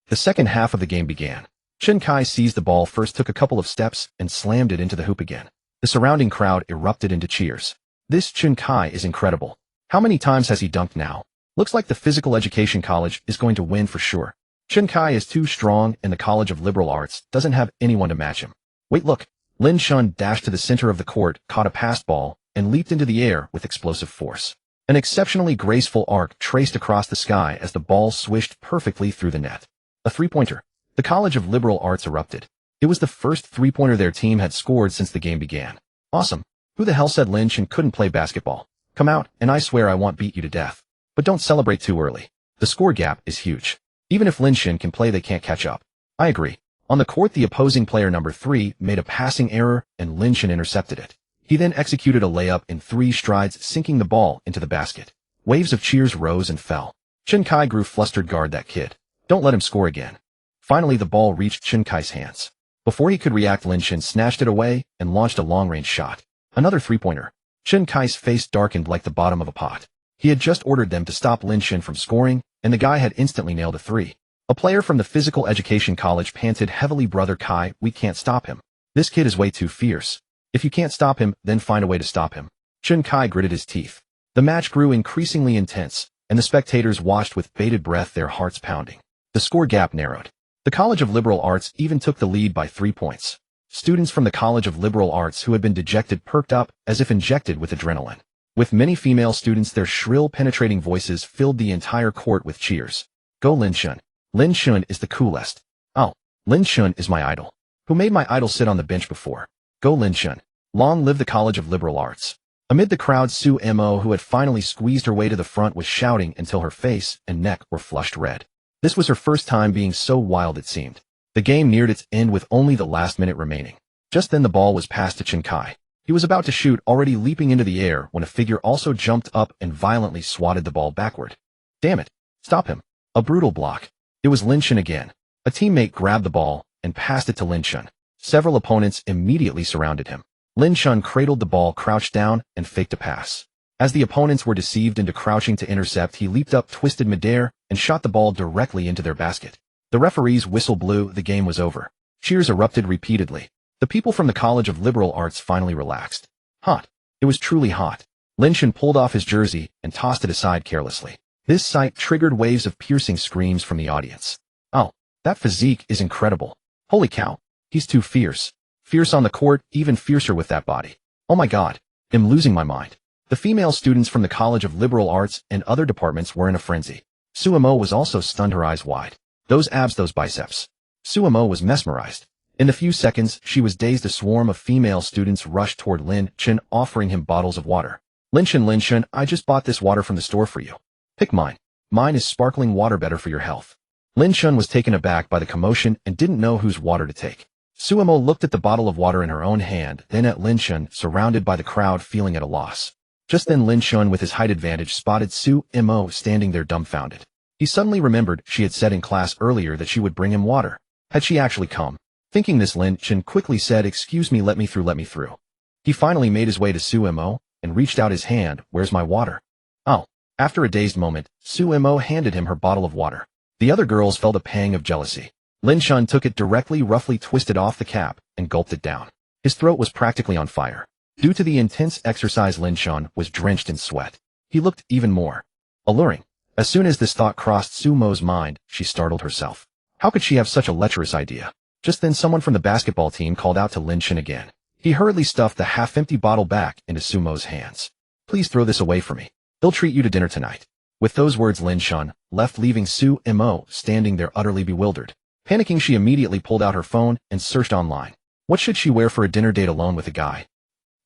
The second half of the game began. Chen Kai seized the ball first, took a couple of steps, and slammed it into the hoop again. The surrounding crowd erupted into cheers. This Chen Kai is incredible. How many times has he dunked now? Looks like the physical education college is going to win for sure. Chen Kai is too strong and the College of Liberal Arts doesn't have anyone to match him. Wait, look. Lin Chen dashed to the center of the court, caught a passed ball, and leaped into the air with explosive force. An exceptionally graceful arc traced across the sky as the ball swished perfectly through the net. A three-pointer. The College of Liberal Arts erupted. It was the first three-pointer their team had scored since the game began. Awesome. Who the hell said Lin Chen couldn't play basketball? Come out, and I swear I won't beat you to death. But don't celebrate too early. The score gap is huge. Even if Lin Chen can play, they can't catch up. I agree. On the court, the opposing player number 3 made a passing error and Lin Chen intercepted it. He then executed a layup in 3 strides, sinking the ball into the basket. Waves of cheers rose and fell. Chen Kai grew flustered. Guard that kid. Don't let him score again. Finally, the ball reached Chen Kai's hands. Before he could react, Lin Chen snatched it away and launched a long-range shot. Another three-pointer. Chen Kai's face darkened like the bottom of a pot. He had just ordered them to stop Lin Chen from scoring, and the guy had instantly nailed a 3. A player from the physical education college panted heavily, Brother Kai, we can't stop him. This kid is way too fierce. If you can't stop him, then find a way to stop him. Chen Kai gritted his teeth. The match grew increasingly intense, and the spectators watched with bated breath, their hearts pounding. The score gap narrowed. The College of Liberal Arts even took the lead by 3 points. Students from the College of Liberal Arts who had been dejected perked up as if injected with adrenaline. With many female students, their shrill, penetrating voices filled the entire court with cheers. Go Lin Chen. Lin Chen is the coolest. Oh, Lin Chen is my idol. Who made my idol sit on the bench before? Go Lin Chen. Long live the College of Liberal Arts. Amid the crowd, Su Mo, who had finally squeezed her way to the front, was shouting until her face and neck were flushed red. This was her first time being so wild, it seemed. The game neared its end with only the last minute remaining. Just then the ball was passed to Chen Kai. He was about to shoot, already leaping into the air, when a figure also jumped up and violently swatted the ball backward. Damn it. Stop him. A brutal block. It was Lin Chen again. A teammate grabbed the ball and passed it to Lin Chen. Several opponents immediately surrounded him. Lin Chen cradled the ball, crouched down, and faked a pass. As the opponents were deceived into crouching to intercept, he leaped up, twisted midair, and shot the ball directly into their basket. The referee's whistle blew. The game was over. Cheers erupted repeatedly. The people from the College of Liberal Arts finally relaxed. Hot. It was truly hot. Lin Chen pulled off his jersey and tossed it aside carelessly. This sight triggered waves of piercing screams from the audience. Oh, that physique is incredible. Holy cow. He's too fierce. Fierce on the court, even fiercer with that body. Oh my god. I'm losing my mind. The female students from the College of Liberal Arts and other departments were in a frenzy. Su Mo was also stunned, her eyes wide. Those abs, those biceps. Su Mo was mesmerized. In a few seconds, she was dazed. A swarm of female students rushed toward Lin Chen, offering him bottles of water. Lin Chen, I just bought this water from the store for you. Pick mine. Mine is sparkling water, better for your health. Lin Chen was taken aback by the commotion and didn't know whose water to take. Su Mo looked at the bottle of water in her own hand, then at Lin Chen, surrounded by the crowd, feeling at a loss. Just then Lin Chen, with his height advantage, spotted Su Mo standing there dumbfounded. He suddenly remembered she had said in class earlier that she would bring him water. Had she actually come? Thinking this, Lin Chen quickly said, excuse me, let me through. He finally made his way to Su Mo and reached out his hand. Where's my water? Oh. After a dazed moment, Su Mo handed him her bottle of water. The other girls felt a pang of jealousy. Lin Chen took it directly, roughly twisted off the cap, and gulped it down. His throat was practically on fire. Due to the intense exercise, Lin Chen was drenched in sweat. He looked even more alluring. As soon as this thought crossed Sumo's mind, she startled herself. How could she have such a lecherous idea? Just then someone from the basketball team called out to Lin Chen again. He hurriedly stuffed the half-empty bottle back into Sumo's hands. Please throw this away for me. They'll treat you to dinner tonight. With those words, Lin Chen left, leaving Sumo standing there utterly bewildered. Panicking, she immediately pulled out her phone and searched online. What should she wear for a dinner date alone with a guy?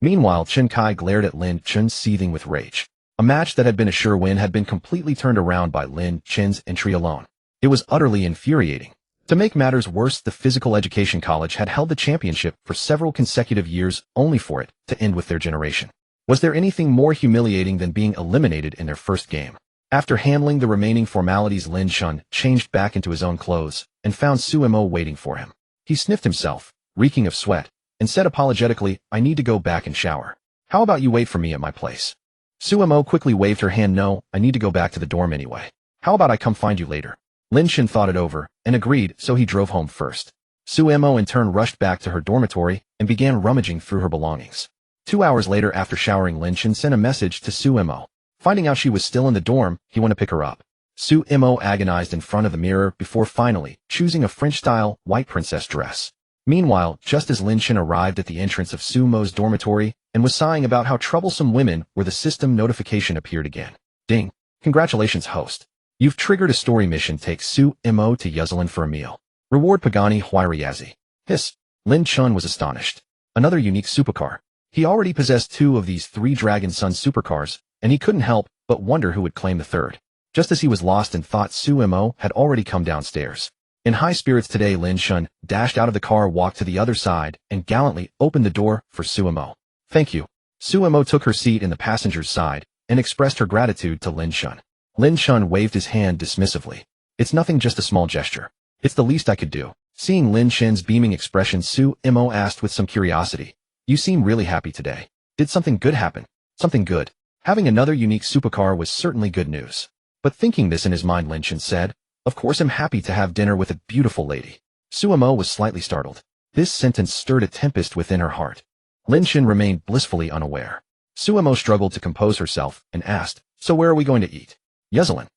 Meanwhile, Chen Kai glared at Lin Chen, seething with rage. A match that had been a sure win had been completely turned around by Lin Chen's entry alone. It was utterly infuriating. To make matters worse, the physical education college had held the championship for several consecutive years, only for it to end with their generation. Was there anything more humiliating than being eliminated in their first game? After handling the remaining formalities, Lin Chen changed back into his own clothes and found Sumo waiting for him. He sniffed himself, reeking of sweat, and said apologetically, "I need to go back and shower. How about you wait for me at my place?" Sumo quickly waved her hand. "No, I need to go back to the dorm anyway. How about I come find you later?" Lin Chen thought it over and agreed, so he drove home first. Sumo in turn rushed back to her dormitory and began rummaging through her belongings. 2 hours later, after showering, Lin Chen sent a message to Sumo. Finding out she was still in the dorm, he went to pick her up. Sumo agonized in front of the mirror before finally choosing a French-style white princess dress. Meanwhile, just as Lin Chen arrived at the entrance of Sumo's dormitory and was sighing about how troublesome women were, the system notification appeared again. Ding! Congratulations, host. You've triggered a story mission. Take Sumo to Yuzlin for a meal. Reward Pagani Huayriyazi. Hiss! Lin Chen was astonished. Another unique supercar. He already possessed 2 of these 3 Dragon Sun supercars, and he couldn't help but wonder who would claim the third. Just as he was lost in thought, Sumo had already come downstairs. In high spirits today, Lin Chen dashed out of the car, walked to the other side, and gallantly opened the door for Sumo. "Thank you." Sumo took her seat in the passenger's side and expressed her gratitude to Lin Chen. Lin Chen waved his hand dismissively. "It's nothing, just a small gesture. It's the least I could do." Seeing Lin Chen's beaming expression, Sumo asked with some curiosity, "You seem really happy today. Did something good happen?" "Something good. Having another unique supercar was certainly good news." But thinking this in his mind, Lin Chen said, "Of course I'm happy to have dinner with a beautiful lady." Sumo was slightly startled. This sentence stirred a tempest within her heart. Lin Chen remained blissfully unaware. Sumo struggled to compose herself and asked, "So where are we going to eat?" "Yuzlin."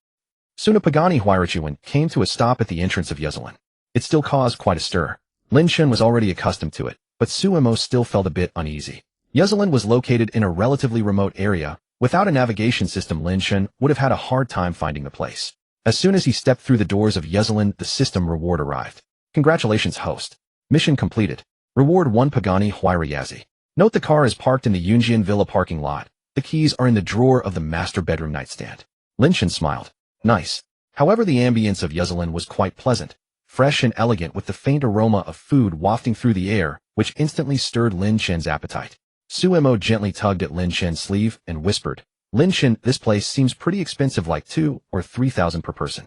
Soon Pagani Huayriyazi came to a stop at the entrance of Yuzlin. It still caused quite a stir. Lin Chen was already accustomed to it, but Sumo still felt a bit uneasy. Yuzlin was located in a relatively remote area. Without a navigation system, Lin Chen would have had a hard time finding the place. As soon as he stepped through the doors of Yuzlin, the system reward arrived. "Congratulations, host. Mission completed. Reward 1 Pagani Huayriyazi. Note the car is parked in the Yunjian Villa parking lot. The keys are in the drawer of the master bedroom nightstand." Lin Chen smiled. Nice. However, the ambience of Yuzlin was quite pleasant, fresh and elegant, with the faint aroma of food wafting through the air, which instantly stirred Lin Chen's appetite. Sumo gently tugged at Lin Chen's sleeve and whispered, "Lin Chen, this place seems pretty expensive, like 2,000 or 3,000 per person."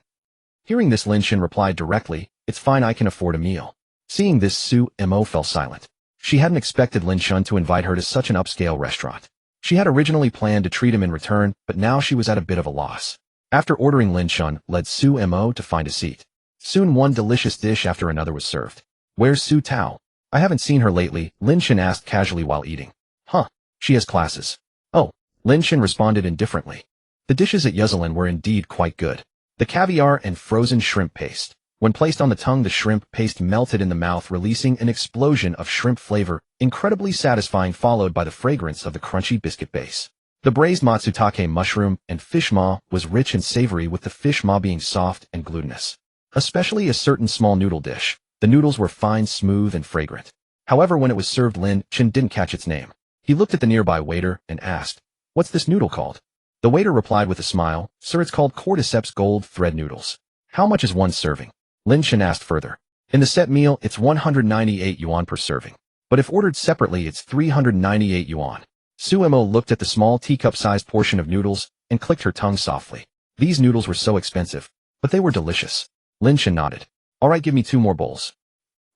Hearing this, Lin Chen replied directly, "It's fine, I can afford a meal." Seeing this, Sumo fell silent. She hadn't expected Lin Chen to invite her to such an upscale restaurant. She had originally planned to treat him in return, but now she was at a bit of a loss. After ordering, Lin Chen led Sumo to find a seat. Soon one delicious dish after another was served. "Where's Su Tao? I haven't seen her lately," Lin Chen asked casually while eating. "Huh, she has classes." "Oh," Lin Chen responded indifferently. The dishes at Yuzlin were indeed quite good. The caviar and frozen shrimp paste. When placed on the tongue, the shrimp paste melted in the mouth, releasing an explosion of shrimp flavor, incredibly satisfying, followed by the fragrance of the crunchy biscuit base. The braised matsutake mushroom and fish maw was rich and savory, with the fish maw being soft and glutinous. Especially a certain small noodle dish. The noodles were fine, smooth, and fragrant. However, when it was served, Lin Chen didn't catch its name. He looked at the nearby waiter and asked, "What's this noodle called?" The waiter replied with a smile, "Sir, it's called cordyceps gold thread noodles." "How much is one serving?" Lin Chen asked further. "In the set meal, it's 198 yuan per serving. But if ordered separately, it's 398 yuan. Sumo looked at the small teacup-sized portion of noodles and clicked her tongue softly. These noodles were so expensive, but they were delicious. Lin Chen nodded. "All right, give me 2 more bowls."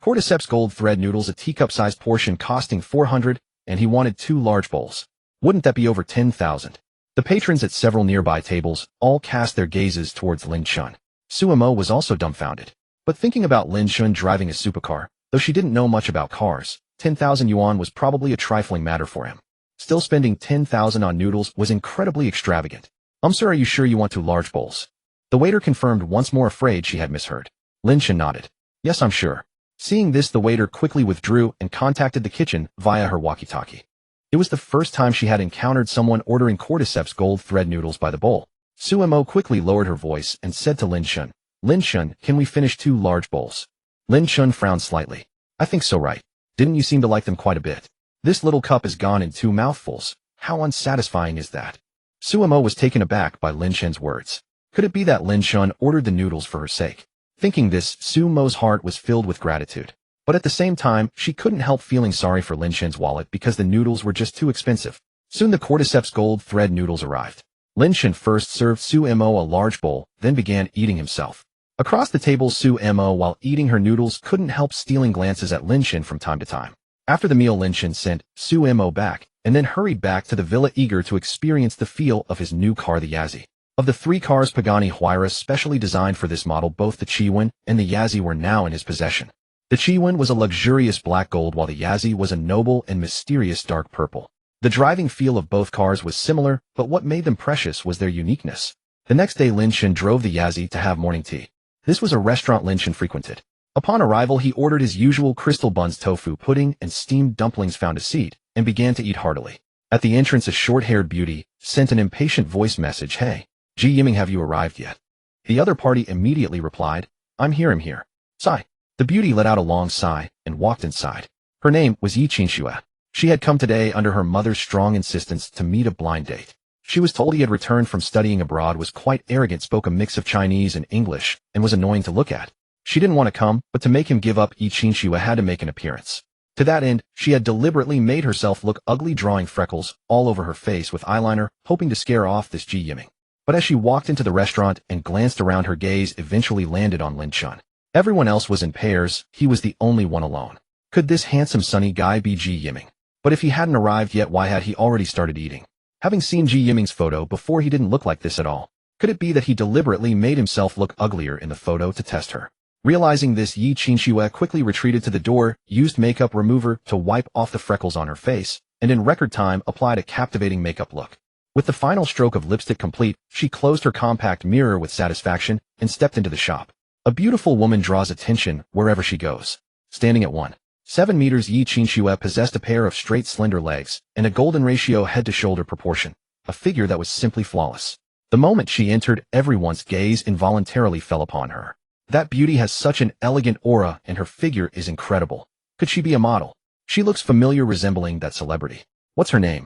Cordyceps gold thread noodles, a teacup-sized portion costing 400, and he wanted 2 large bowls. Wouldn't that be over 10,000? The patrons at several nearby tables all cast their gazes towards Lin Chen. Sumo was also dumbfounded. But thinking about Lin Chen driving a supercar, though she didn't know much about cars, 10,000 yuan was probably a trifling matter for him. Still, spending 10,000 on noodles was incredibly extravagant. Sir, are you sure you want 2 large bowls? The waiter confirmed, once more afraid she had misheard. Lin Chen nodded. Yes, I'm sure. Seeing this, the waiter quickly withdrew and contacted the kitchen via her walkie-talkie. It was the first time she had encountered someone ordering cordyceps gold thread noodles by the bowl. Sumo quickly lowered her voice and said to Lin Chen, Lin Chen, can we finish 2 large bowls? Lin Chen frowned slightly. I think so, right? Didn't you seem to like them quite a bit? This little cup is gone in 2 mouthfuls. How unsatisfying is that? Sumo was taken aback by Lin Chen's words. Could it be that Lin Chen ordered the noodles for her sake? Thinking this, Sumo's heart was filled with gratitude. But at the same time, she couldn't help feeling sorry for Lin Chen's wallet because the noodles were just too expensive. Soon the cordyceps gold thread noodles arrived. Lin Chen first served Sumo a large bowl, then began eating himself. Across the table, Sumo, while eating her noodles, couldn't help stealing glances at Lin Chen from time to time. After the meal, Lin Chen sent Sumo back, and then hurried back to the villa eager to experience the feel of his new car, the Yazzie. Of the 3 cars Pagani Huayra specially designed for this model, both the Chiwen and the Yazzie were now in his possession. The Chiwen was a luxurious black gold, while the Yazzie was a noble and mysterious dark purple. The driving feel of both cars was similar, but what made them precious was their uniqueness. The next day, Lin Chen drove the Yazzie to have morning tea. This was a restaurant Lin Chen frequented. Upon arrival, he ordered his usual crystal buns, tofu pudding, and steamed dumplings, found a seat, and began to eat heartily. At the entrance, a short-haired beauty sent an impatient voice message, Hey, Ji Yiming, have you arrived yet? The other party immediately replied, I'm here. Sigh. The beauty let out a long sigh and walked inside. Her name was Yi Qinxue. She had come today under her mother's strong insistence to meet a blind date. She was told he had returned from studying abroad, was quite arrogant, spoke a mix of Chinese and English, and was annoying to look at. She didn't want to come, but to make him give up, Yi Qinxue had to make an appearance. To that end, she had deliberately made herself look ugly, drawing freckles all over her face with eyeliner, hoping to scare off this Ji Yiming. But as she walked into the restaurant and glanced around, her gaze eventually landed on Lin Chen. Everyone else was in pairs, he was the only one alone. Could this handsome sunny guy be Ji Yiming? But if he hadn't arrived yet, why had he already started eating? Having seen Ji Yiming's photo before, he didn't look like this at all. Could it be that he deliberately made himself look uglier in the photo to test her? Realizing this, Yi Qinxue quickly retreated to the door, used makeup remover to wipe off the freckles on her face, and in record time applied a captivating makeup look. With the final stroke of lipstick complete, she closed her compact mirror with satisfaction and stepped into the shop. A beautiful woman draws attention wherever she goes. Standing at 1.7 meters, Yi Qinxue possessed a pair of straight, slender legs and a golden ratio head-to-shoulder proportion, a figure that was simply flawless. The moment she entered, everyone's gaze involuntarily fell upon her. That beauty has such an elegant aura, and her figure is incredible. Could she be a model? She looks familiar, resembling that celebrity. What's her name?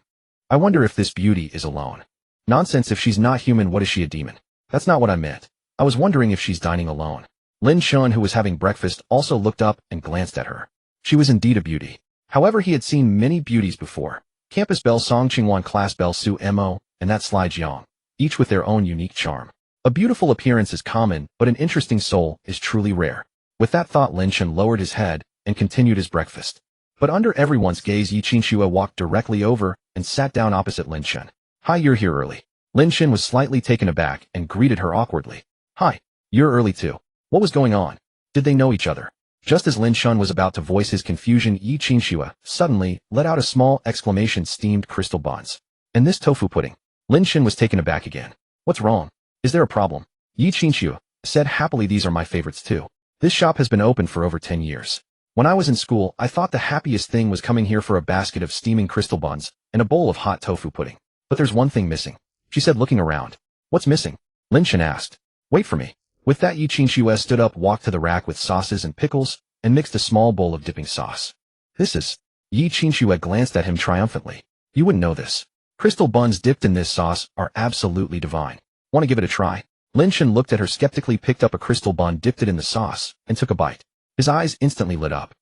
I wonder if this beauty is alone. Nonsense, if she's not human, what is she, a demon? That's not what I meant. I was wondering if she's dining alone. Lin Chen, who was having breakfast, also looked up and glanced at her. She was indeed a beauty. However, he had seen many beauties before. Campus Belle Song Qingwan, Class Belle Su Mo, and that Sly Jiang, each with their own unique charm. A beautiful appearance is common, but an interesting soul is truly rare. With that thought, Lin Chen lowered his head and continued his breakfast. But under everyone's gaze, Yi Qinxue walked directly over and sat down opposite Lin Chen. Hi, you're here early. Lin Chen was slightly taken aback and greeted her awkwardly. Hi, you're early too. What was going on? Did they know each other? Just as Lin Chen was about to voice his confusion, Yi Qinxue suddenly let out a small exclamation, steamed crystal buns. And this tofu pudding. Lin Chen was taken aback again. What's wrong? Is there a problem? Yi Qinxue said happily, these are my favorites too. This shop has been open for over 10 years. When I was in school, I thought the happiest thing was coming here for a basket of steaming crystal buns and a bowl of hot tofu pudding. But there's one thing missing, she said, looking around. What's missing? Lin Chen asked. Wait for me. With that, Yi Qinxue stood up, walked to the rack with sauces and pickles, and mixed a small bowl of dipping sauce. This is... Yi Qinxue glanced at him triumphantly. You wouldn't know this. Crystal buns dipped in this sauce are absolutely divine. Want to give it a try? Lin Chen looked at her skeptically, picked up a crystal bun, dipped it in the sauce, and took a bite. His eyes instantly lit up.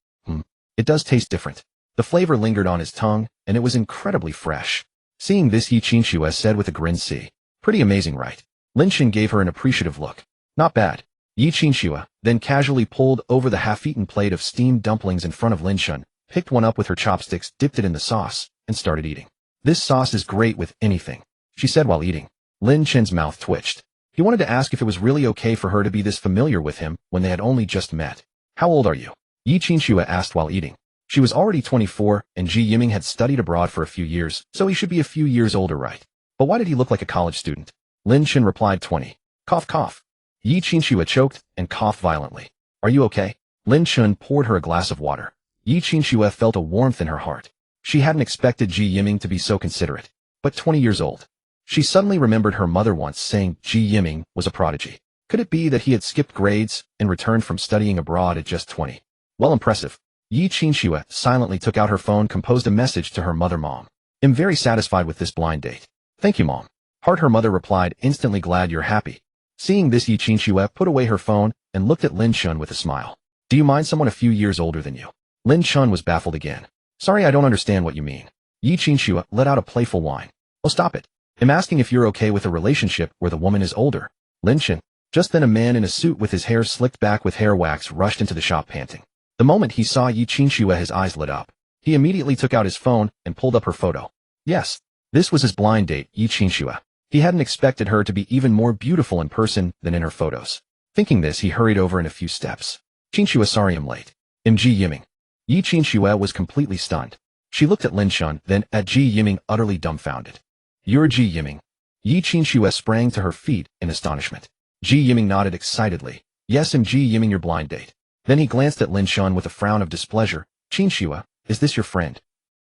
It does taste different. The flavor lingered on his tongue, and it was incredibly fresh. Seeing this, Yi Qinxue said with a grin, see. Pretty amazing, right? Lin Chen gave her an appreciative look. Not bad. Yi Qinxue then casually pulled over the half-eaten plate of steamed dumplings in front of Lin Chen, picked one up with her chopsticks, dipped it in the sauce, and started eating. This sauce is great with anything, she said while eating. Lin Chen's mouth twitched. He wanted to ask if it was really okay for her to be this familiar with him when they had only just met. How old are you? Yi Qingxue asked while eating. She was already 24, and Ji Yiming had studied abroad for a few years, so he should be a few years older, right? But why did he look like a college student? Lin Chen replied 20. Cough cough. Yi Qingxue choked and coughed violently. Are you okay? Lin Chen poured her a glass of water. Yi Qingxue felt a warmth in her heart. She hadn't expected Ji Yiming to be so considerate. But 20 years old. She suddenly remembered her mother once saying Ji Yiming was a prodigy. Could it be that he had skipped grades and returned from studying abroad at just 20? Well, impressive. Yi Qingxue silently took out her phone, composed a message to her mother. Mom. I'm very satisfied with this blind date. Thank you, Mom. Heart, her mother replied, instantly glad you're happy. Seeing this, Yi Qingxue put away her phone and looked at Lin Chen with a smile. Do you mind someone a few years older than you? Lin Chen was baffled again. Sorry, I don't understand what you mean. Yi Qingxue let out a playful whine. Oh, stop it. I'm asking if you're okay with a relationship where the woman is older. Lin Chen. Just then a man in a suit with his hair slicked back with hair wax rushed into the shop panting. The moment he saw Yi Qingxue, his eyes lit up. He immediately took out his phone and pulled up her photo. Yes, this was his blind date, Yi Qingxue. He hadn't expected her to be even more beautiful in person than in her photos. Thinking this, he hurried over in a few steps. Qingxue, sorry I'm late. I'm Ji Yiming. Yi Qingxue was completely stunned. She looked at Lin Chen, then at Ji Yiming, utterly dumbfounded. You're Ji Yiming. Yi Qingxue sprang to her feet in astonishment. Ji Yiming nodded excitedly. Yes, I'm Ji Yiming, your blind date. Then he glanced at Lin Chen with a frown of displeasure. Qingxue, is this your friend?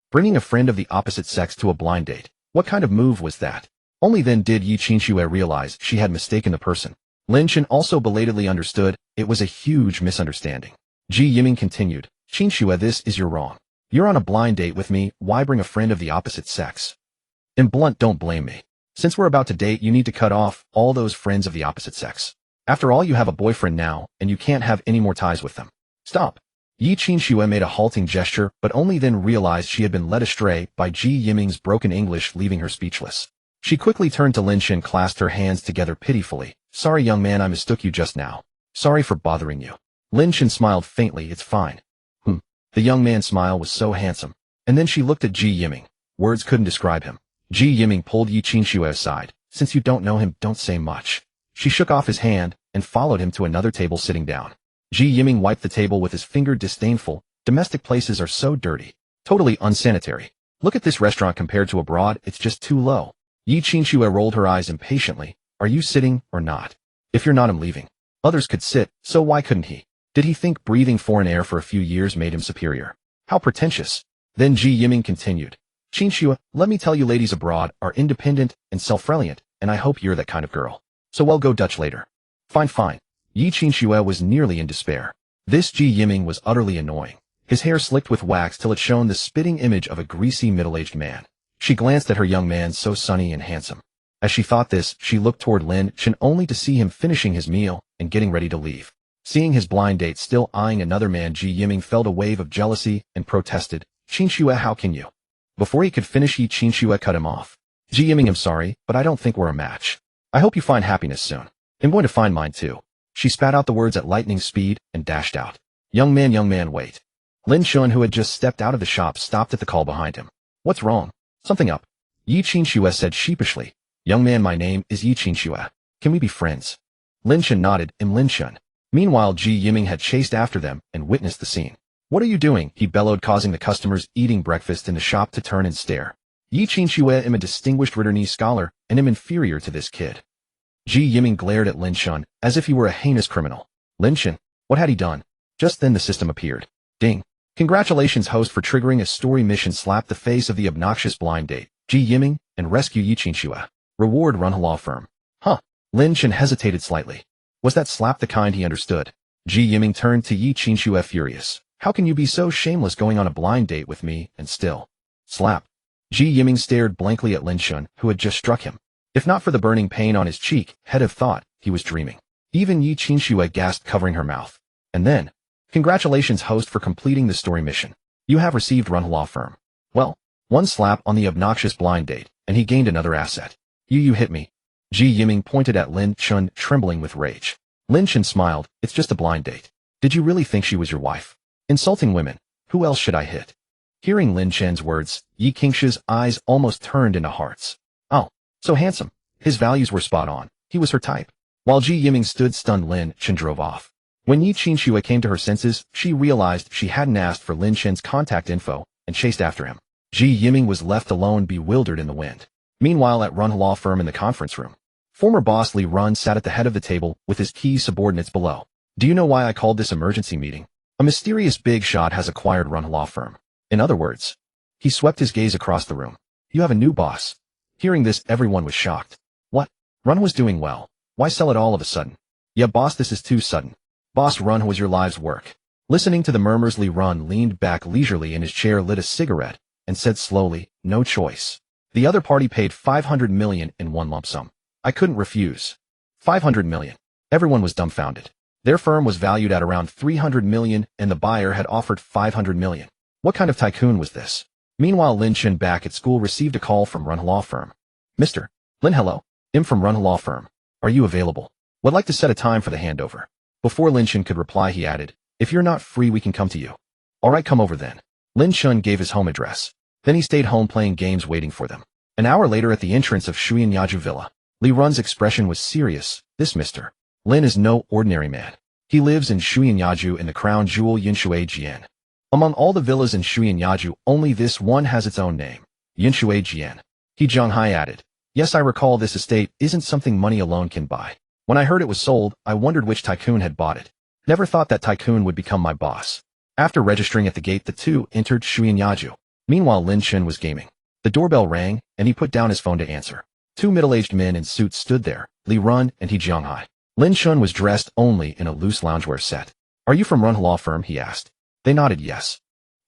Bringing a friend of the opposite sex to a blind date. What kind of move was that? Only then did Yi Qingxue realize she had mistaken the person. Lin Chen also belatedly understood it was a huge misunderstanding. Ji Yiming continued. Qingxue, this is your wrong. You're on a blind date with me, why bring a friend of the opposite sex? In blunt, don't blame me. Since we're about to date, you need to cut off all those friends of the opposite sex. After all, you have a boyfriend now, and you can't have any more ties with them. Stop. Yi Qingxue made a halting gesture, but only then realized she had been led astray by Ji Yiming's broken English, leaving her speechless. She quickly turned to Lin Chen, clasped her hands together pitifully. Sorry, young man, I mistook you just now. Sorry for bothering you. Lin Chen smiled faintly. It's fine. The young man's smile was so handsome. And then she looked at Ji Yiming. Words couldn't describe him. Ji Yiming pulled Yi Qingxue aside. Since you don't know him, don't say much. She shook off his hand and followed him to another table, sitting down. Ji Yiming wiped the table with his finger, disdainful. Domestic places are so dirty. Totally unsanitary. Look at this restaurant compared to abroad, it's just too low. Yi Qingxue rolled her eyes impatiently. Are you sitting or not? If you're not, I'm leaving. Others could sit, so why couldn't he? Did he think breathing foreign air for a few years made him superior? How pretentious. Then Ji Yiming continued. Qingxue, let me tell you, ladies abroad are independent and self-reliant, and I hope you're that kind of girl. So we'll go Dutch later. Fine, fine. Yi Qingxue was nearly in despair. This Ji Yiming was utterly annoying. His hair slicked with wax till it shone the spitting image of a greasy middle-aged man. She glanced at her young man, so sunny and handsome. As she thought this, she looked toward Lin Chen, only to see him finishing his meal and getting ready to leave. Seeing his blind date still eyeing another man, Ji Yiming felt a wave of jealousy and protested. Qingxue, how can you? Before he could finish, Yi Qingxue cut him off. Ji Yiming, I'm sorry, but I don't think we're a match. I hope you find happiness soon. I'm going to find mine too. She spat out the words at lightning speed and dashed out. Young man, wait. Lin Chen, who had just stepped out of the shop, stopped at the call behind him. What's wrong? Something up. Yi Qingxue said sheepishly. Young man, my name is Yi Qingxue. Can we be friends? Lin Chen nodded. I'm Lin Chen. Meanwhile, Ji Yiming had chased after them and witnessed the scene. What are you doing? He bellowed, causing the customers eating breakfast in the shop to turn and stare. Yi Qingxue, am a distinguished Riternese scholar, and am inferior to this kid. Ji Yiming glared at Lin Chen, as if he were a heinous criminal. Lin Chen, what had he done? Just then the system appeared. Ding. Congratulations, host, for triggering a story mission. Slap the face of the obnoxious blind date, Ji Yiming, and rescue Yi Qingxue. Reward, run a law firm. Huh. Lin Chen hesitated slightly. Was that slap the kind he understood? Ji Yiming turned to Yi Qingxue, furious. How can you be so shameless, going on a blind date with me and still? Slap. Ji Yiming stared blankly at Lin Chen, who had just struck him. If not for the burning pain on his cheek, he'd have thought he was dreaming. Even Yi Qingxue gasped, covering her mouth. And then, congratulations, host, for completing the story mission. You have received run a law firm. Well, one slap on the obnoxious blind date, and he gained another asset. You hit me. Ji Yiming pointed at Lin Chen, trembling with rage. Lin Chen smiled. It's just a blind date. Did you really think she was your wife? Insulting women. Who else should I hit? Hearing Lin Chen's words, Yi Qingxue's eyes almost turned into hearts. Oh, so handsome. His values were spot on. He was her type. While Ji Yiming stood stunned, Lin Chen drove off. When Yi Qinxue came to her senses, she realized she hadn't asked for Lin Chen's contact info and chased after him. Ji Yiming was left alone, bewildered in the wind. Meanwhile, at Run Law Firm in the conference room, former boss Li Run sat at the head of the table with his key subordinates below. Do you know why I called this emergency meeting? A mysterious big shot has acquired Run Law Firm. In other words, he swept his gaze across the room. You have a new boss. Hearing this, everyone was shocked. What? Run was doing well. Why sell it all of a sudden? Yeah, boss, this is too sudden. Boss, Run was your life's work. Listening to the murmurs, Li Run leaned back leisurely in his chair, lit a cigarette, and said slowly, no choice. The other party paid $500 million in one lump sum. I couldn't refuse. $500 million. Everyone was dumbfounded. Their firm was valued at around $300 million, and the buyer had offered $500 million. What kind of tycoon was this? Meanwhile, Lin Chen back at school received a call from Run Law Firm. Mr. Lin, hello. I'm from Run Law Firm. Are you available? Would like to set a time for the handover. Before Lin Chen could reply, he added, if you're not free, we can come to you. All right, come over then. Lin Chen gave his home address. Then he stayed home playing games, waiting for them. An hour later, at the entrance of Shuyan Villa, Li Run's expression was serious. This Mr. Lin is no ordinary man. He lives in Shuyan in the crown jewel Yinshui Jian. Among all the villas in Shuyan, only this one has its own name, Yinshui Jian. He Zhanghai added, yes, I recall, this estate isn't something money alone can buy. When I heard it was sold, I wondered which tycoon had bought it. Never thought that tycoon would become my boss. After registering at the gate, the two entered Shuyan. Meanwhile, Lin Chen was gaming. The doorbell rang, and he put down his phone to answer. Two middle-aged men in suits stood there, Li Run and He Zhanghai. Lin Chen was dressed only in a loose loungewear set. Are you from Run Law Firm? He asked. They nodded yes.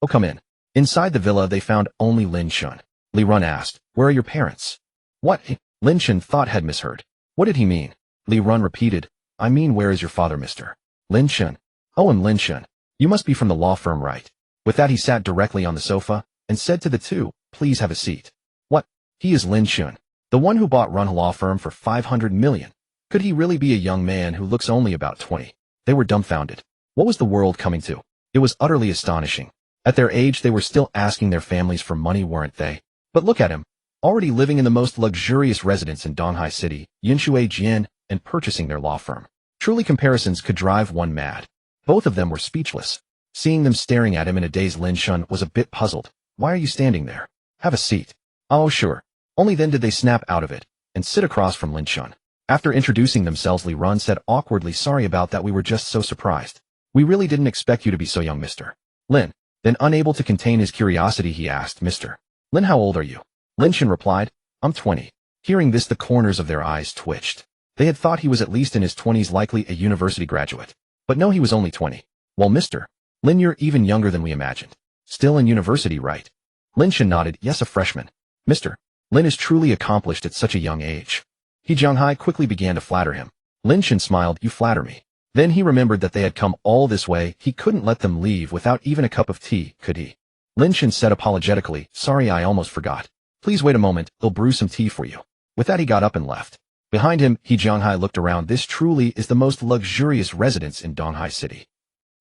Oh, come in. Inside the villa, they found only Lin Chen. Li Run asked, where are your parents? What? Lin Chen thought had misheard. What did he mean? Li Run repeated, I mean, where is your father, Mr. Lin Chen? Oh, I'm Lin Chen. You must be from the law firm, right? With that, he sat directly on the sofa and said to the two, please have a seat. What? He is Lin Chen, the one who bought Run Law Firm for $500 million. Could he really be a young man who looks only about 20? They were dumbfounded. What was the world coming to? It was utterly astonishing. At their age, they were still asking their families for money, weren't they? But look at him, already living in the most luxurious residence in Donghai City, Yinshui Jian, and purchasing their law firm. Truly, comparisons could drive one mad. Both of them were speechless. Seeing them staring at him in a daze, Lin Chen was a bit puzzled. Why are you standing there? Have a seat. Oh, sure. Only then did they snap out of it and sit across from Lin Chen. After introducing themselves, Li Run said awkwardly, sorry about that, we were just so surprised. We really didn't expect you to be so young, Mr. Lin. Then, unable to contain his curiosity, he asked, Mr. Lin, how old are you? Lin Chen replied, I'm 20. Hearing this, the corners of their eyes twitched. They had thought he was at least in his 20s, likely a university graduate. But no, he was only 20. Well, Mr. Lin, you're even younger than we imagined. Still in university, right? Lin Chen nodded, yes, a freshman. Mr. Lin is truly accomplished at such a young age. He Zhanghai quickly began to flatter him. Lin Chen smiled, you flatter me. Then he remembered that they had come all this way. He couldn't let them leave without even a cup of tea, could he? Lin Chen said apologetically, sorry, I almost forgot. Please wait a moment, I'll brew some tea for you. With that, he got up and left. Behind him, He Zhanghai looked around. This truly is the most luxurious residence in Donghai City.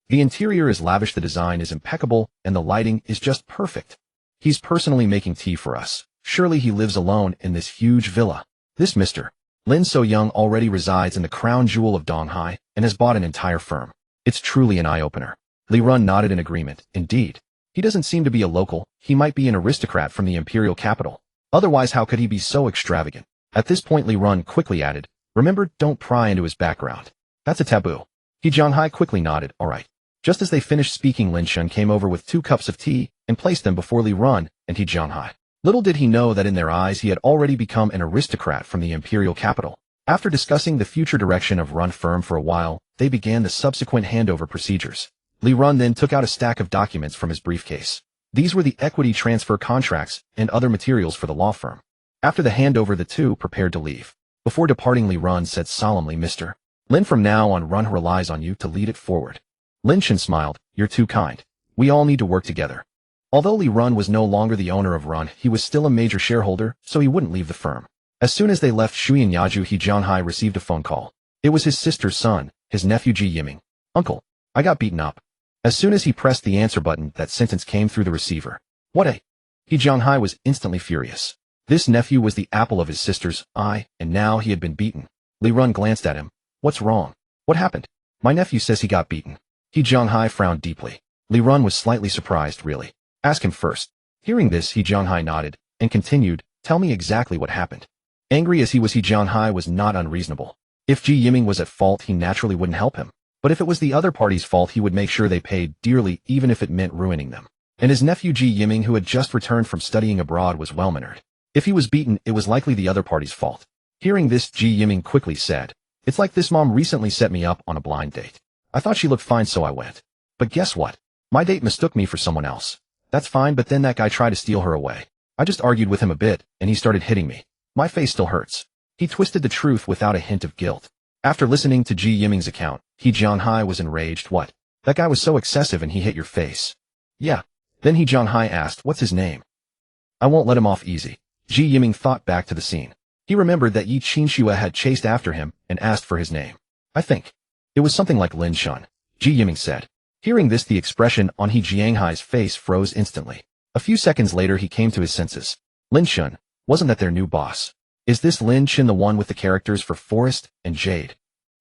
The interior is lavish, the design is impeccable, and the lighting is just perfect. He's personally making tea for us. Surely he lives alone in this huge villa. This Mr. Lin, so young, already resides in the crown jewel of Donghai and has bought an entire firm. It's truly an eye-opener. Li Run nodded in agreement. Indeed. He doesn't seem to be a local. He might be an aristocrat from the imperial capital. Otherwise, how could he be so extravagant? At this point, Li Run quickly added, remember, don't pry into his background. That's a taboo. He Zhanghai quickly nodded, all right. Just as they finished speaking, Lin Chen came over with 2 cups of tea and placed them before Li Run and He Zhanghai. Little did he know that in their eyes he had already become an aristocrat from the imperial capital. After discussing the future direction of Run Firm for a while, they began the subsequent handover procedures. Li Run then took out a stack of documents from his briefcase. These were the equity transfer contracts and other materials for the law firm. After the handover, the two prepared to leave. Before departing, Li Run said solemnly, Mr. Lin, from now on, Run relies on you to lead it forward. Lin Chen smiled, you're too kind. We all need to work together. Although Li Run was no longer the owner of Run, he was still a major shareholder, so he wouldn't leave the firm. As soon as they left Shuyan, He Zhanghai received a phone call. It was his sister's son, his nephew Ji Yiming. Uncle, I got beaten up. As soon as he pressed the answer button, that sentence came through the receiver. What a... He Zhanghai was instantly furious. This nephew was the apple of his sister's eye, and now he had been beaten. Li Run glanced at him. What's wrong? What happened? My nephew says he got beaten. He Jianghai frowned deeply. Li Run was slightly surprised, really. Ask him first. Hearing this, He Jianghai nodded, and continued, tell me exactly what happened. Angry as he was, He Jianghai was not unreasonable. If Ji Yiming was at fault, he naturally wouldn't help him. But if it was the other party's fault, he would make sure they paid dearly, even if it meant ruining them. And his nephew Ji Yiming, who had just returned from studying abroad, was well-mannered. If he was beaten, it was likely the other party's fault. Hearing this, Ji Yiming quickly said, it's like this mom recently set me up on a blind date. I thought she looked fine, so I went. But guess what? My date mistook me for someone else. That's fine, but then that guy tried to steal her away. I just argued with him a bit, and he started hitting me. My face still hurts. He twisted the truth without a hint of guilt. After listening to Ji Yiming's account, He Jianghai was enraged. What? That guy was so excessive and he hit your face. Yeah. Then He Jianghai asked, what's his name? I won't let him off easy. Ji Yiming thought back to the scene. He remembered that Yi Qinxue had chased after him and asked for his name. I think it was something like Lin Chen, Ji Yiming said. Hearing this, the expression on He Jianghai's face froze instantly. A few seconds later, he came to his senses. Lin Chen, wasn't that their new boss? Is this Lin Chen the one with the characters for Forest and Jade?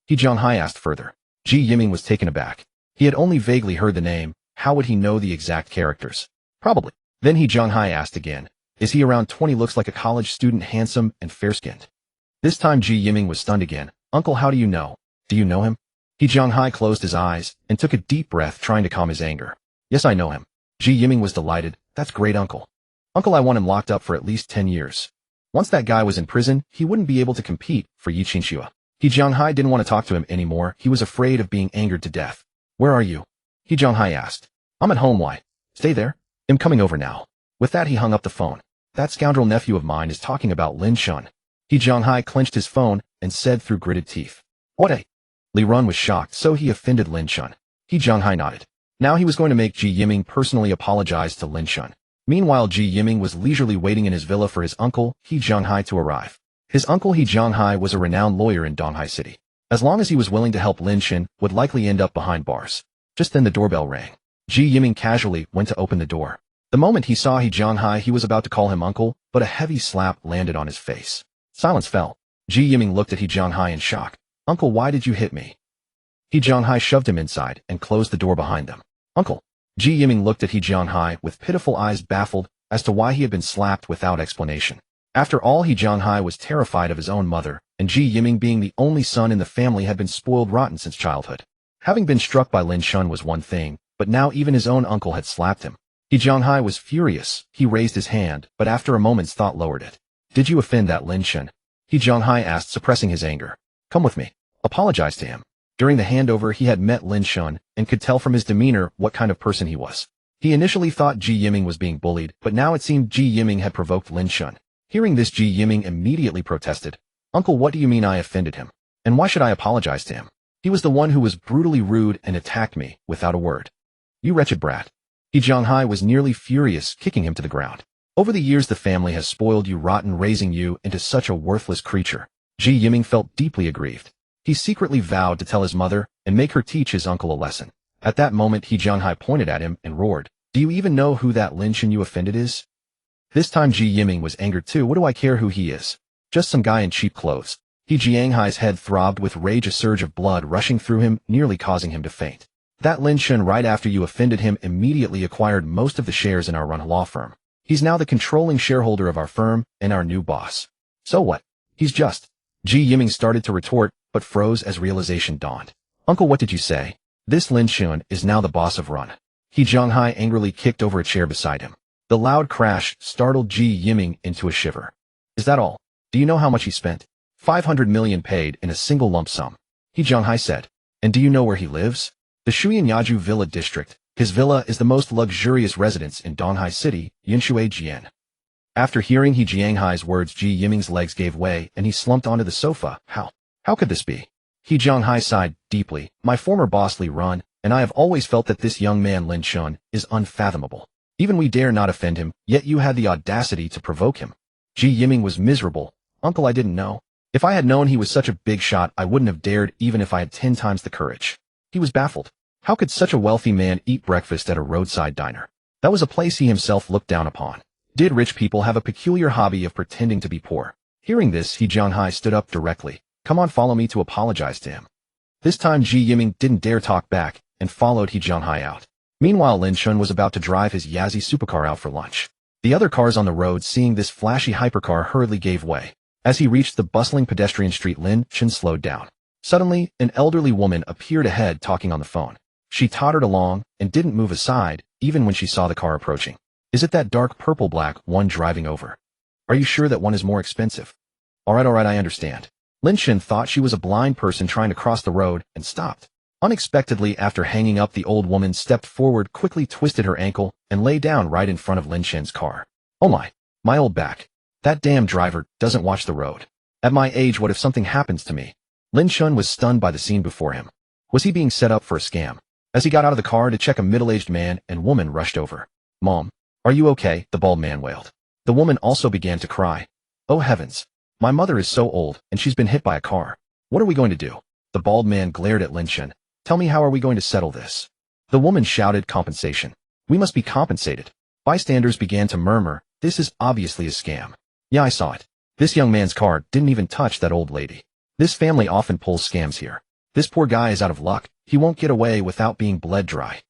He Jianghai asked further. Ji Yiming was taken aback. He had only vaguely heard the name. How would he know the exact characters? Probably. Then He Jianghai asked again. Is he around 20, looks like a college student, handsome and fair-skinned? This time Ji Yiming was stunned again. Uncle, how do you know? Do you know him? He Jianghai closed his eyes and took a deep breath, trying to calm his anger. Yes, I know him. Ji Yiming was delighted. That's great, Uncle. Uncle, I want him locked up for at least 10 years. Once that guy was in prison, he wouldn't be able to compete for Yi Qinxue. He Jianghai didn't want to talk to him anymore. He was afraid of being angered to death. Where are you? He Jianghai asked. I'm at home. Why? Stay there. I'm coming over now. With that, he hung up the phone. That scoundrel nephew of mine is talking about Lin Chen. He Jianghai clenched his phone and said through gritted teeth. What a... Li Run was shocked, so he offended Lin Chen. He Jianghai nodded. Now he was going to make Ji Yiming personally apologize to Lin Chen. Meanwhile, Ji Yiming was leisurely waiting in his villa for his uncle, He Jianghai, to arrive. His uncle He Jianghai was a renowned lawyer in Donghai City. As long as he was willing to help, Lin Chen would likely end up behind bars. Just then the doorbell rang. Ji Yiming casually went to open the door. The moment he saw He Jianghai, he was about to call him uncle, but a heavy slap landed on his face. Silence fell. Ji Yiming looked at He Jianghai in shock. Uncle, why did you hit me? He Jianghai shoved him inside and closed the door behind them. Uncle. Ji Yiming looked at He Jianghai with pitiful eyes, baffled as to why he had been slapped without explanation. After all, He Jianghai was terrified of his own mother, and Ji Yiming, being the only son in the family, had been spoiled rotten since childhood. Having been struck by Lin Chen was one thing, but now even his own uncle had slapped him. He Jianghai was furious. He raised his hand, but after a moment's thought lowered it. Did you offend that Lin Chen? He Jianghai asked, suppressing his anger. Come with me. Apologize to him. During the handover, he had met Lin Chen and could tell from his demeanor what kind of person he was. He initially thought Ji Yiming was being bullied, but now it seemed Ji Yiming had provoked Lin Chen. Hearing this, Ji Yiming immediately protested. Uncle, what do you mean I offended him? And why should I apologize to him? He was the one who was brutally rude and attacked me without a word. You wretched brat. He Jianghai was nearly furious, kicking him to the ground. Over the years, the family has spoiled you rotten, raising you into such a worthless creature. Ji Yiming felt deeply aggrieved. He secretly vowed to tell his mother and make her teach his uncle a lesson. At that moment, He Jianghai pointed at him and roared. Do you even know who that Lin Chen you offended is? This time Ji Yiming was angered too. What do I care who he is? Just some guy in cheap clothes. He Jianghai's head throbbed with rage, a surge of blood rushing through him, nearly causing him to faint. That Lin Chen, right after you offended him, immediately acquired most of the shares in our run law firm. He's now the controlling shareholder of our firm and our new boss. So what? He's just... Ji Yiming started to retort, but froze as realization dawned. Uncle, what did you say? This Lin Chen is now the boss of Run. He Jianghai angrily kicked over a chair beside him. The loud crash startled Ji Yiming into a shiver. Is that all? Do you know how much he spent? 500 million paid in a single lump sum. He Jianghai said. And do you know where he lives? The Shuyan Villa District. His villa is the most luxurious residence in Donghai City, Yinshui Jian. After hearing He Jianghai's words, Ji Yiming's legs gave way and he slumped onto the sofa. How could this be? He Jianghai sighed deeply. My former boss Li Run, and I have always felt that this young man Lin Chen is unfathomable. Even we dare not offend him, yet you had the audacity to provoke him. Ji Yiming was miserable. Uncle, I didn't know. If I had known he was such a big shot, I wouldn't have dared, even if I had 10 times the courage. He was baffled. How could such a wealthy man eat breakfast at a roadside diner? That was a place he himself looked down upon. Did rich people have a peculiar hobby of pretending to be poor? Hearing this, He Jianghai stood up directly. Come on, follow me to apologize to him. This time Ji Yiming didn't dare talk back and followed He Jianghai out. Meanwhile, Lin Chen was about to drive his Yazzie supercar out for lunch. The other cars on the road, seeing this flashy hypercar, hurriedly gave way. As he reached the bustling pedestrian street, Lin Chen slowed down. Suddenly, an elderly woman appeared ahead talking on the phone. She tottered along and didn't move aside, even when she saw the car approaching. Is it that dark purple-black one driving over? Are you sure that one is more expensive? Alright, I understand. Lin Chen thought she was a blind person trying to cross the road and stopped. Unexpectedly, after hanging up, the old woman stepped forward, quickly twisted her ankle, and lay down right in front of Lin Chen's car. Oh my old back. That damn driver doesn't watch the road. At my age, what if something happens to me? Lin Chen was stunned by the scene before him. Was he being set up for a scam? As he got out of the car to check, a middle-aged man and woman rushed over. Mom, are you okay? The bald man wailed. The woman also began to cry. Oh heavens. My mother is so old, and she's been hit by a car. What are we going to do? The bald man glared at Lin Chen. Tell me, how are we going to settle this? The woman shouted, compensation. We must be compensated. Bystanders began to murmur, this is obviously a scam. Yeah, I saw it. This young man's car didn't even touch that old lady. This family often pulls scams here. This poor guy is out of luck. He won't get away without being bled dry.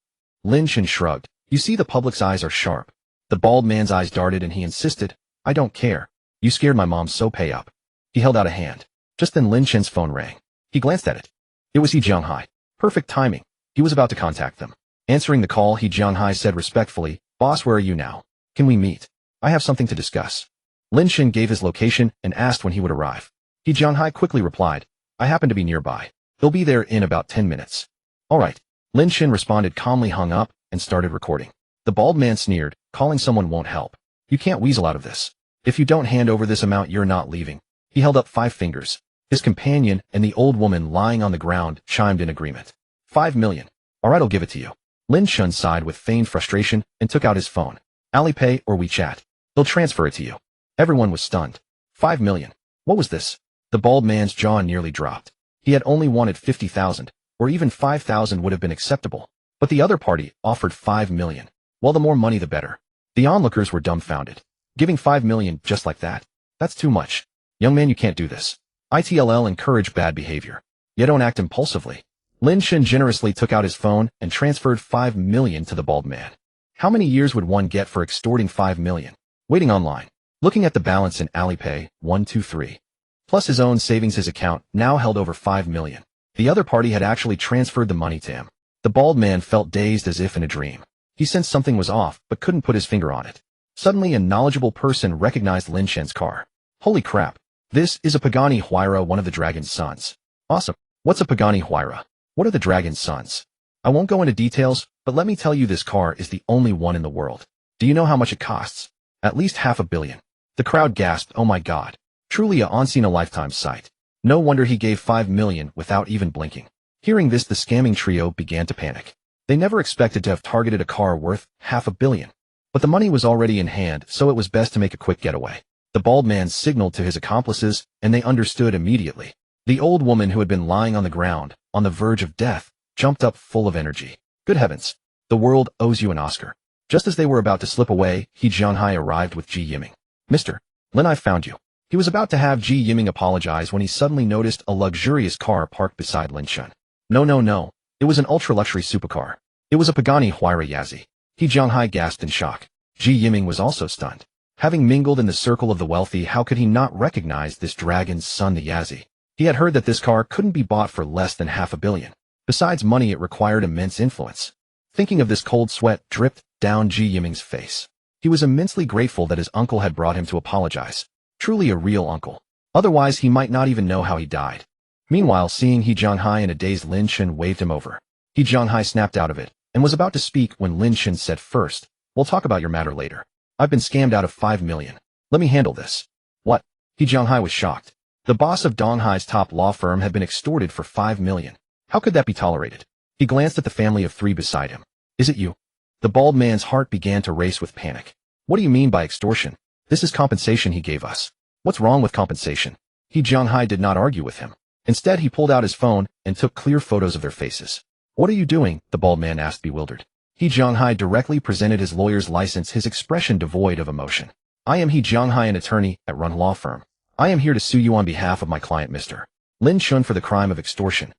Lin Chen shrugged. You see, the public's eyes are sharp. The bald man's eyes darted and he insisted, I don't care. You scared my mom, so pay up. He held out a hand. Just then Lin Chen's phone rang. He glanced at it. It was He Jianghai. Perfect timing. He was about to contact them. Answering the call, He Jianghai said respectfully, Boss, where are you now? Can we meet? I have something to discuss. Lin Chen gave his location and asked when he would arrive. He Jianghai quickly replied, I happen to be nearby. He'll be there in about 10 minutes. All right. Lin Chen responded calmly, hung up, and started recording. The bald man sneered, calling someone won't help. You can't weasel out of this. If you don't hand over this amount, you're not leaving. He held up 5 fingers. His companion and the old woman lying on the ground chimed in agreement. 5 million. All right, I'll give it to you. Lin Chen sighed with feigned frustration and took out his phone. Alipay or WeChat. They'll transfer it to you. Everyone was stunned. 5 million. What was this? The bald man's jaw nearly dropped. He had only wanted 50,000, or even 5,000 would have been acceptable. But the other party offered 5 million. Well, the more money, the better. The onlookers were dumbfounded. Giving 5 million just like that? That's too much. Young man, you can't do this. ITLL encourage bad behavior. You don't act impulsively. Lin Chen generously took out his phone and transferred 5 million to the bald man. How many years would one get for extorting 5 million? Waiting online. Looking at the balance in Alipay, 123. Plus his own savings, his account now held over 5 million. The other party had actually transferred the money to him. The bald man felt dazed as if in a dream. He sensed something was off, but couldn't put his finger on it. Suddenly, a knowledgeable person recognized Lin Chen's car. Holy crap. This is a Pagani Huayra, one of the Dragon's sons. Awesome. What's a Pagani Huayra? What are the Dragon's sons? I won't go into details, but let me tell you, this car is the only one in the world. Do you know how much it costs? At least $500 million. The crowd gasped, oh my god. Truly a once-in-a-lifetime sight. No wonder he gave 5 million without even blinking. Hearing this, the scamming trio began to panic. They never expected to have targeted a car worth $500 million. But the money was already in hand, so it was best to make a quick getaway. The bald man signaled to his accomplices, and they understood immediately. The old woman, who had been lying on the ground, on the verge of death, jumped up full of energy. Good heavens. The world owes you an Oscar. Just as they were about to slip away, He Jianghai arrived with Ji Yiming. Mr. Lin, I found you. He was about to have Ji Yiming apologize when he suddenly noticed a luxurious car parked beside Lin Chen. No. It was an ultra-luxury supercar. It was a Pagani Huayra Yazzie. He Jianghai gasped in shock. Ji Yiming was also stunned. Having mingled in the circle of the wealthy, how could he not recognize this dragon's son, the Yazzie? He had heard that this car couldn't be bought for less than $500 million. Besides money, it required immense influence. Thinking of this, cold sweat dripped down Ji Yiming's face. He was immensely grateful that his uncle had brought him to apologize. Truly a real uncle. Otherwise, he might not even know how he died. Meanwhile, seeing He Jianghai in a daze, Lin Chen waved him over. He Jianghai snapped out of it and was about to speak when Lin Chen said, first, we'll talk about your matter later. I've been scammed out of 5 million. Let me handle this. What? He Jianghai was shocked. The boss of Donghai's top law firm had been extorted for 5 million. How could that be tolerated? He glanced at the family of 3 beside him. Is it you? The bald man's heart began to race with panic. What do you mean by extortion? This is compensation he gave us. What's wrong with compensation? He Jianghai did not argue with him. Instead, he pulled out his phone and took clear photos of their faces. What are you doing? The bald man asked, bewildered. He Jianghai directly presented his lawyer's license, his expression devoid of emotion. I am He Jianghai, an attorney at Run Law Firm. I am here to sue you on behalf of my client, Mr. Lin Chen, for the crime of extortion.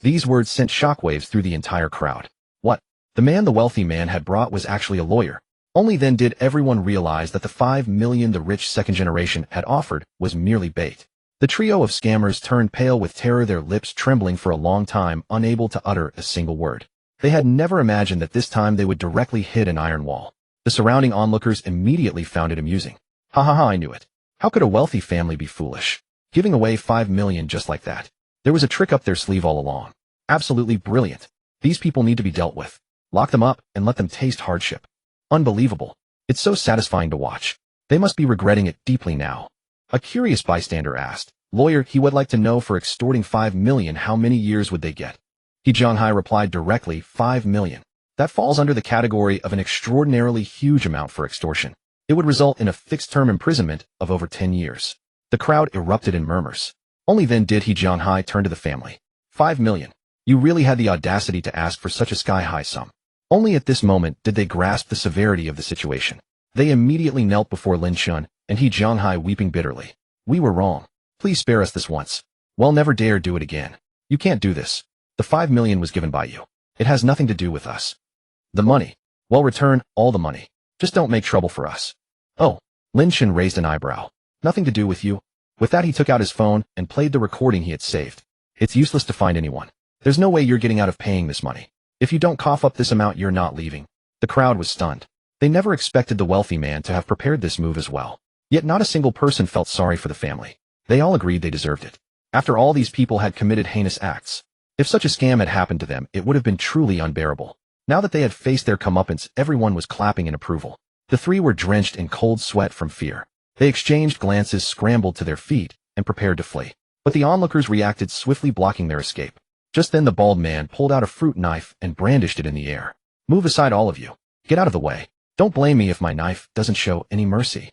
These words sent shockwaves through the entire crowd. What? The man the wealthy man had brought was actually a lawyer. Only then did everyone realize that the 5 million the rich second generation had offered was merely bait. The trio of scammers turned pale with terror, their lips trembling for a long time, unable to utter a single word. They had never imagined that this time they would directly hit an iron wall. The surrounding onlookers immediately found it amusing. Ha ha ha, I knew it. How could a wealthy family be foolish? Giving away 5 million just like that. There was a trick up their sleeve all along. Absolutely brilliant. These people need to be dealt with. Lock them up and let them taste hardship. Unbelievable. It's so satisfying to watch. They must be regretting it deeply now. A curious bystander asked, "Lawyer, he would like to know for extorting 5 million, how many years would they get?" He Zhonghai replied directly, 5 million. That falls under the category of an extraordinarily huge amount for extortion. It would result in a fixed-term imprisonment of over 10 years. The crowd erupted in murmurs. Only then did He Zhonghai turn to the family. 5 million. You really had the audacity to ask for such a sky-high sum. Only at this moment did they grasp the severity of the situation. They immediately knelt before Lin Chen, and He Zhonghai weeping bitterly. We were wrong. Please spare us this once. We'll never dare do it again. You can't do this. The 5 million was given by you. It has nothing to do with us. The money. Well, return all the money. Just don't make trouble for us. Oh. Lin Chen raised an eyebrow. Nothing to do with you. With that he took out his phone and played the recording he had saved. It's useless to find anyone. There's no way you're getting out of paying this money. If you don't cough up this amount, you're not leaving. The crowd was stunned. They never expected the wealthy man to have prepared this move as well. Yet not a single person felt sorry for the family. They all agreed they deserved it. After all, these people had committed heinous acts. If such a scam had happened to them, it would have been truly unbearable. Now that they had faced their comeuppance, everyone was clapping in approval. The three were drenched in cold sweat from fear. They exchanged glances, scrambled to their feet, and prepared to flee. But the onlookers reacted swiftly, blocking their escape. Just then the bald man pulled out a fruit knife and brandished it in the air. Move aside, all of you. Get out of the way. Don't blame me if my knife doesn't show any mercy.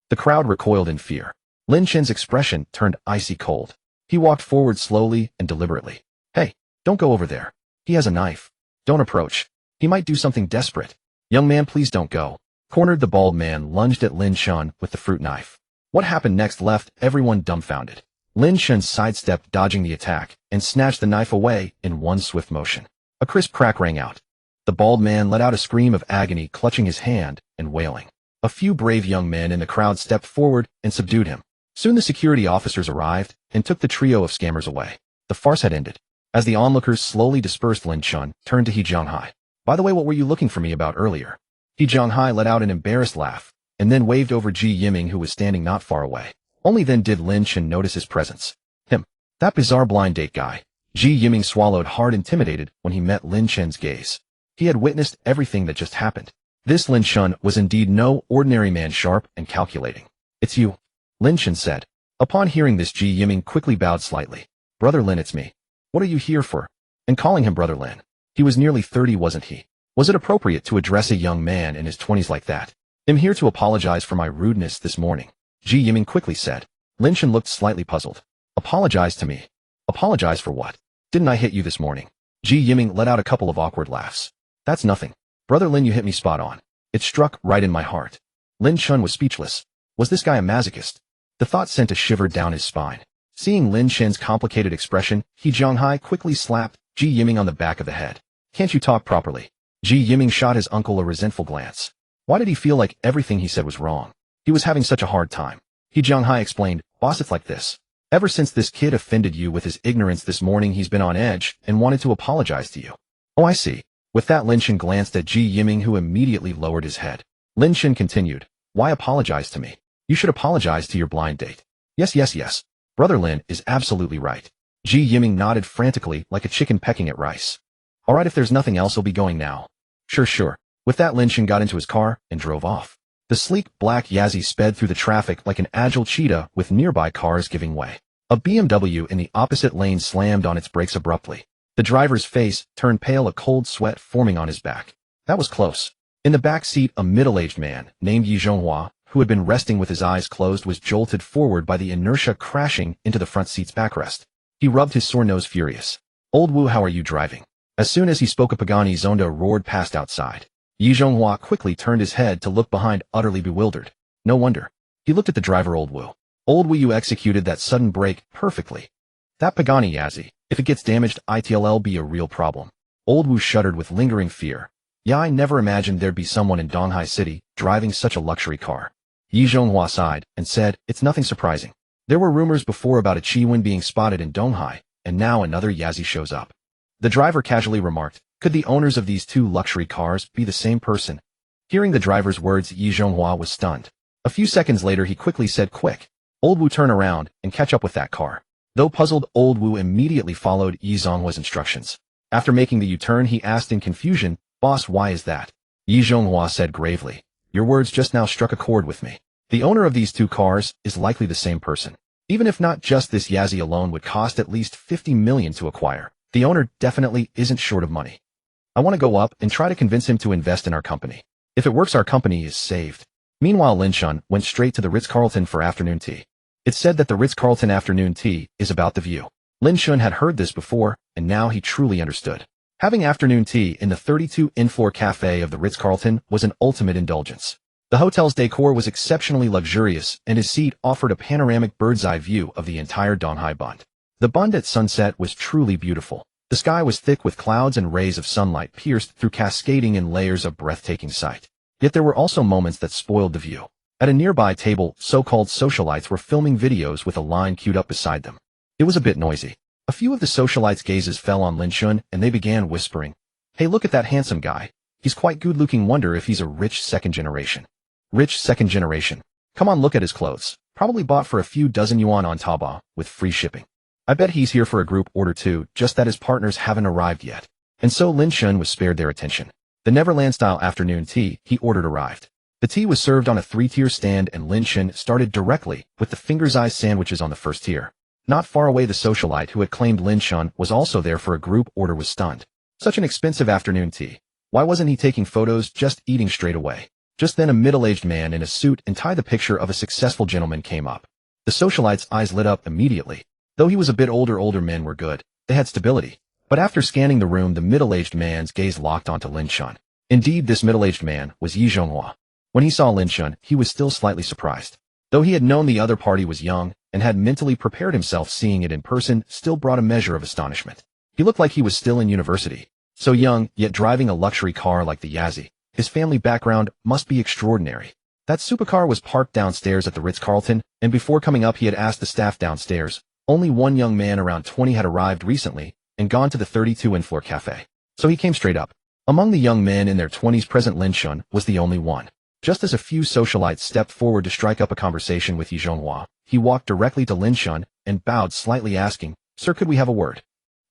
The crowd recoiled in fear. Lin Chen's expression turned icy cold. He walked forward slowly and deliberately. Hey, don't go over there. He has a knife. Don't approach. He might do something desperate. Young man, please don't go. Cornered, the bald man lunged at Lin Chen with the fruit knife. What happened next left everyone dumbfounded. Lin Chen sidestepped, dodging the attack, and snatched the knife away in one swift motion. A crisp crack rang out. The bald man let out a scream of agony, clutching his hand and wailing. A few brave young men in the crowd stepped forward and subdued him. Soon the security officers arrived and took the trio of scammers away. The farce had ended. As the onlookers slowly dispersed, Lin Chen turned to He Zhonghai. By the way, what were you looking for me about earlier? He Zhonghai let out an embarrassed laugh, and then waved over Ji Yiming, who was standing not far away. Only then did Lin Chen notice his presence. Him. That bizarre blind date guy. Ji Yiming swallowed hard, intimidated when he met Lin Chen's gaze. He had witnessed everything that just happened. This Lin Chen was indeed no ordinary man, sharp and calculating. It's you, Lin Chen said. Upon hearing this, Ji Yiming quickly bowed slightly. Brother Lin, it's me. What are you here for? And calling him Brother Lin. He was nearly 30, wasn't he? Was it appropriate to address a young man in his 20s like that? I'm here to apologize for my rudeness this morning, Ji Yiming quickly said. Lin Chen looked slightly puzzled. Apologize to me? Apologize for what? Didn't I hit you this morning? Ji Yiming let out a couple of awkward laughs. That's nothing. Brother Lin, you hit me spot on. It struck right in my heart. Lin Chen was speechless. Was this guy a masochist? The thought sent a shiver down his spine. Seeing Lin Chen's complicated expression, He Zhonghai quickly slapped Ji Yiming on the back of the head. Can't you talk properly? Ji Yiming shot his uncle a resentful glance. Why did he feel like everything he said was wrong? He was having such a hard time. He Zhonghai explained, boss, it's like this. Ever since this kid offended you with his ignorance this morning, he's been on edge and wanted to apologize to you. Oh, I see. With that, Lin Chen glanced at Ji Yiming, who immediately lowered his head. Lin Chen continued, why apologize to me? You should apologize to your blind date. Yes. Brother Lin is absolutely right. Ji Yiming nodded frantically like a chicken pecking at rice. All right, if there's nothing else, I'll be going now. Sure. With that, Lin Chen got into his car and drove off. The sleek black Yazzie sped through the traffic like an agile cheetah, with nearby cars giving way. A BMW in the opposite lane slammed on its brakes abruptly. The driver's face turned pale, a cold sweat forming on his back. That was close. In the back seat, a middle-aged man named Yi Zhonghua, who had been resting with his eyes closed, was jolted forward by the inertia, crashing into the front seat's backrest. He rubbed his sore nose, furious. Old Wu, how are you driving? As soon as he spoke, a Pagani Zonda roared past outside. Yi Zhonghua quickly turned his head to look behind, utterly bewildered. No wonder. He looked at the driver, Old Wu. Old Wu, you executed that sudden brake perfectly. That Pagani Yazzie, If it gets damaged, it'll be a real problem. Old Wu shuddered with lingering fear. Yeah, I never imagined there'd be someone in Donghai City driving such a luxury car. Yi Zhonghua sighed and said, it's nothing surprising. There were rumors before about a Qi-Wen being spotted in Donghai, and now another Yazi shows up. The driver casually remarked, could the owners of these two luxury cars be the same person? Hearing the driver's words, Yi Zhonghua was stunned. A few seconds later, he quickly said, quick, Old Wu, turn around and catch up with that car. Though puzzled, Old Wu immediately followed Yi Zhonghua's instructions. After making the U-turn, he asked in confusion, boss, why is that? Yi Zhonghua said gravely, your words just now struck a chord with me. The owner of these two cars is likely the same person. Even if not, just this Yazi alone would cost at least 50 million to acquire. The owner definitely isn't short of money. I want to go up and try to convince him to invest in our company. If it works, our company is saved. Meanwhile, Lin Chen went straight to the Ritz-Carlton for afternoon tea. It's said that the Ritz-Carlton afternoon tea is about the view. Lin Chen had heard this before, and now he truly understood. Having afternoon tea in the 32 in-floor cafe of the Ritz-Carlton was an ultimate indulgence. The hotel's decor was exceptionally luxurious, and his seat offered a panoramic bird's-eye view of the entire Donghai Bund. The Bund at sunset was truly beautiful. The sky was thick with clouds, and rays of sunlight pierced through, cascading in layers of breathtaking sight. Yet there were also moments that spoiled the view. At a nearby table, so-called socialites were filming videos with a line queued up beside them. It was a bit noisy. A few of the socialites' gazes fell on Lin Chen, and they began whispering, hey, look at that handsome guy. He's quite good-looking, wonder if he's a rich second generation. Rich second generation. Come on, look at his clothes. Probably bought for a few dozen yuan on Taobao, with free shipping. I bet he's here for a group order too, just that his partners haven't arrived yet. And so Lin Chen was spared their attention. The Neverland-style afternoon tea he ordered arrived. The tea was served on a 3-tier stand, and Lin Chen started directly with the finger's-eye sandwiches on the first tier. Not far away, the socialite who had claimed Lin Chen was also there for a group order was stunned. Such an expensive afternoon tea. Why wasn't he taking photos, just eating straight away? Just then a middle-aged man in a suit and tie, the picture of a successful gentleman, came up. The socialite's eyes lit up immediately. Though he was a bit older men were good. They had stability. But after scanning the room, the middle-aged man's gaze locked onto Lin Chen. Indeed, this middle-aged man was Yi Zhonghua. When he saw Lin Chen, he was still slightly surprised. Though he had known the other party was young and had mentally prepared himself, seeing it in person still brought a measure of astonishment. He looked like he was still in university. So young, yet driving a luxury car like the Yazi. His family background must be extraordinary. That supercar was parked downstairs at the Ritz-Carlton, and before coming up he had asked the staff downstairs. Only one young man around 20 had arrived recently and gone to the 32 in-floor cafe. So he came straight up. Among the young men in their 20s present, Lin Chen was the only one. Just as a few socialites stepped forward to strike up a conversation with Yi Zhonghua, he walked directly to Lin Chen and bowed slightly, asking, sir, could we have a word?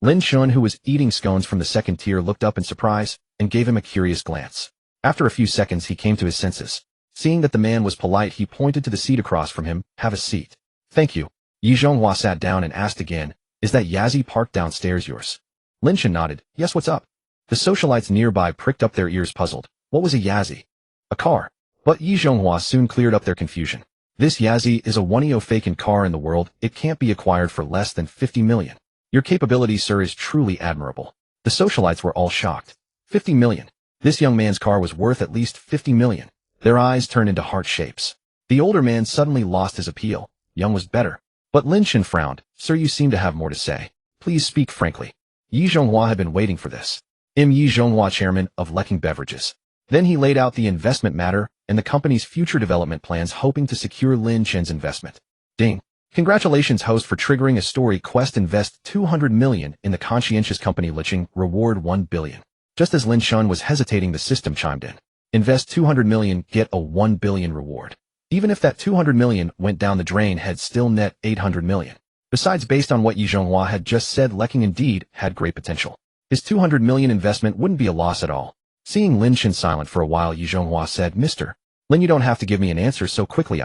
Lin Chen, who was eating scones from the second tier, looked up in surprise and gave him a curious glance. After a few seconds, he came to his senses. Seeing that the man was polite, he pointed to the seat across from him. Have a seat. Thank you. Yi Zhonghua sat down and asked again, is that Yazi parked downstairs yours? Lin Chen nodded. Yes, what's up? The socialites nearby pricked up their ears, puzzled. What was a Yazi? A car. But Yi Zhonghua soon cleared up their confusion. This Yazi is a one-of vacant car in the world. It can't be acquired for less than 50 million. Your capability, sir, is truly admirable. The socialites were all shocked. 50 million. This young man's car was worth at least 50 million. Their eyes turned into heart shapes. The older man suddenly lost his appeal. Young was better. But Lin Chen frowned. Sir, you seem to have more to say. Please speak frankly. Yi Zhonghua had been waiting for this. Yi Zhonghua, chairman of Lecking Beverages. Then he laid out the investment matter and the company's future development plans, hoping to secure Lin Chen's investment. Ding. Congratulations, host, for triggering a story quest. Invest 200 million in the conscientious company Licheng. Reward 1 billion. Just as Lin Chen was hesitating, the system chimed in. Invest 200 million, get a 1 billion reward. Even if that 200 million went down the drain, had still net 800 million. Besides, based on what Yi Zhonghua had just said, Lecking indeed had great potential. His 200 million investment wouldn't be a loss at all. Seeing Lin Chen silent for a while, Yi Zhonghua said, Mr. Lin, you don't have to give me an answer so quickly.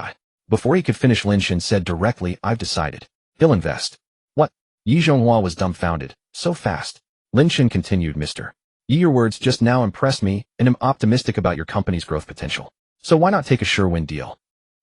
Before he could finish, Lin Chen said directly, I've decided. He'll invest. What? Yi Zhonghua was dumbfounded. So fast. Lin Chen continued, Mr. Yi, your words just now impressed me, and am optimistic about your company's growth potential. So why not take a sure-win deal?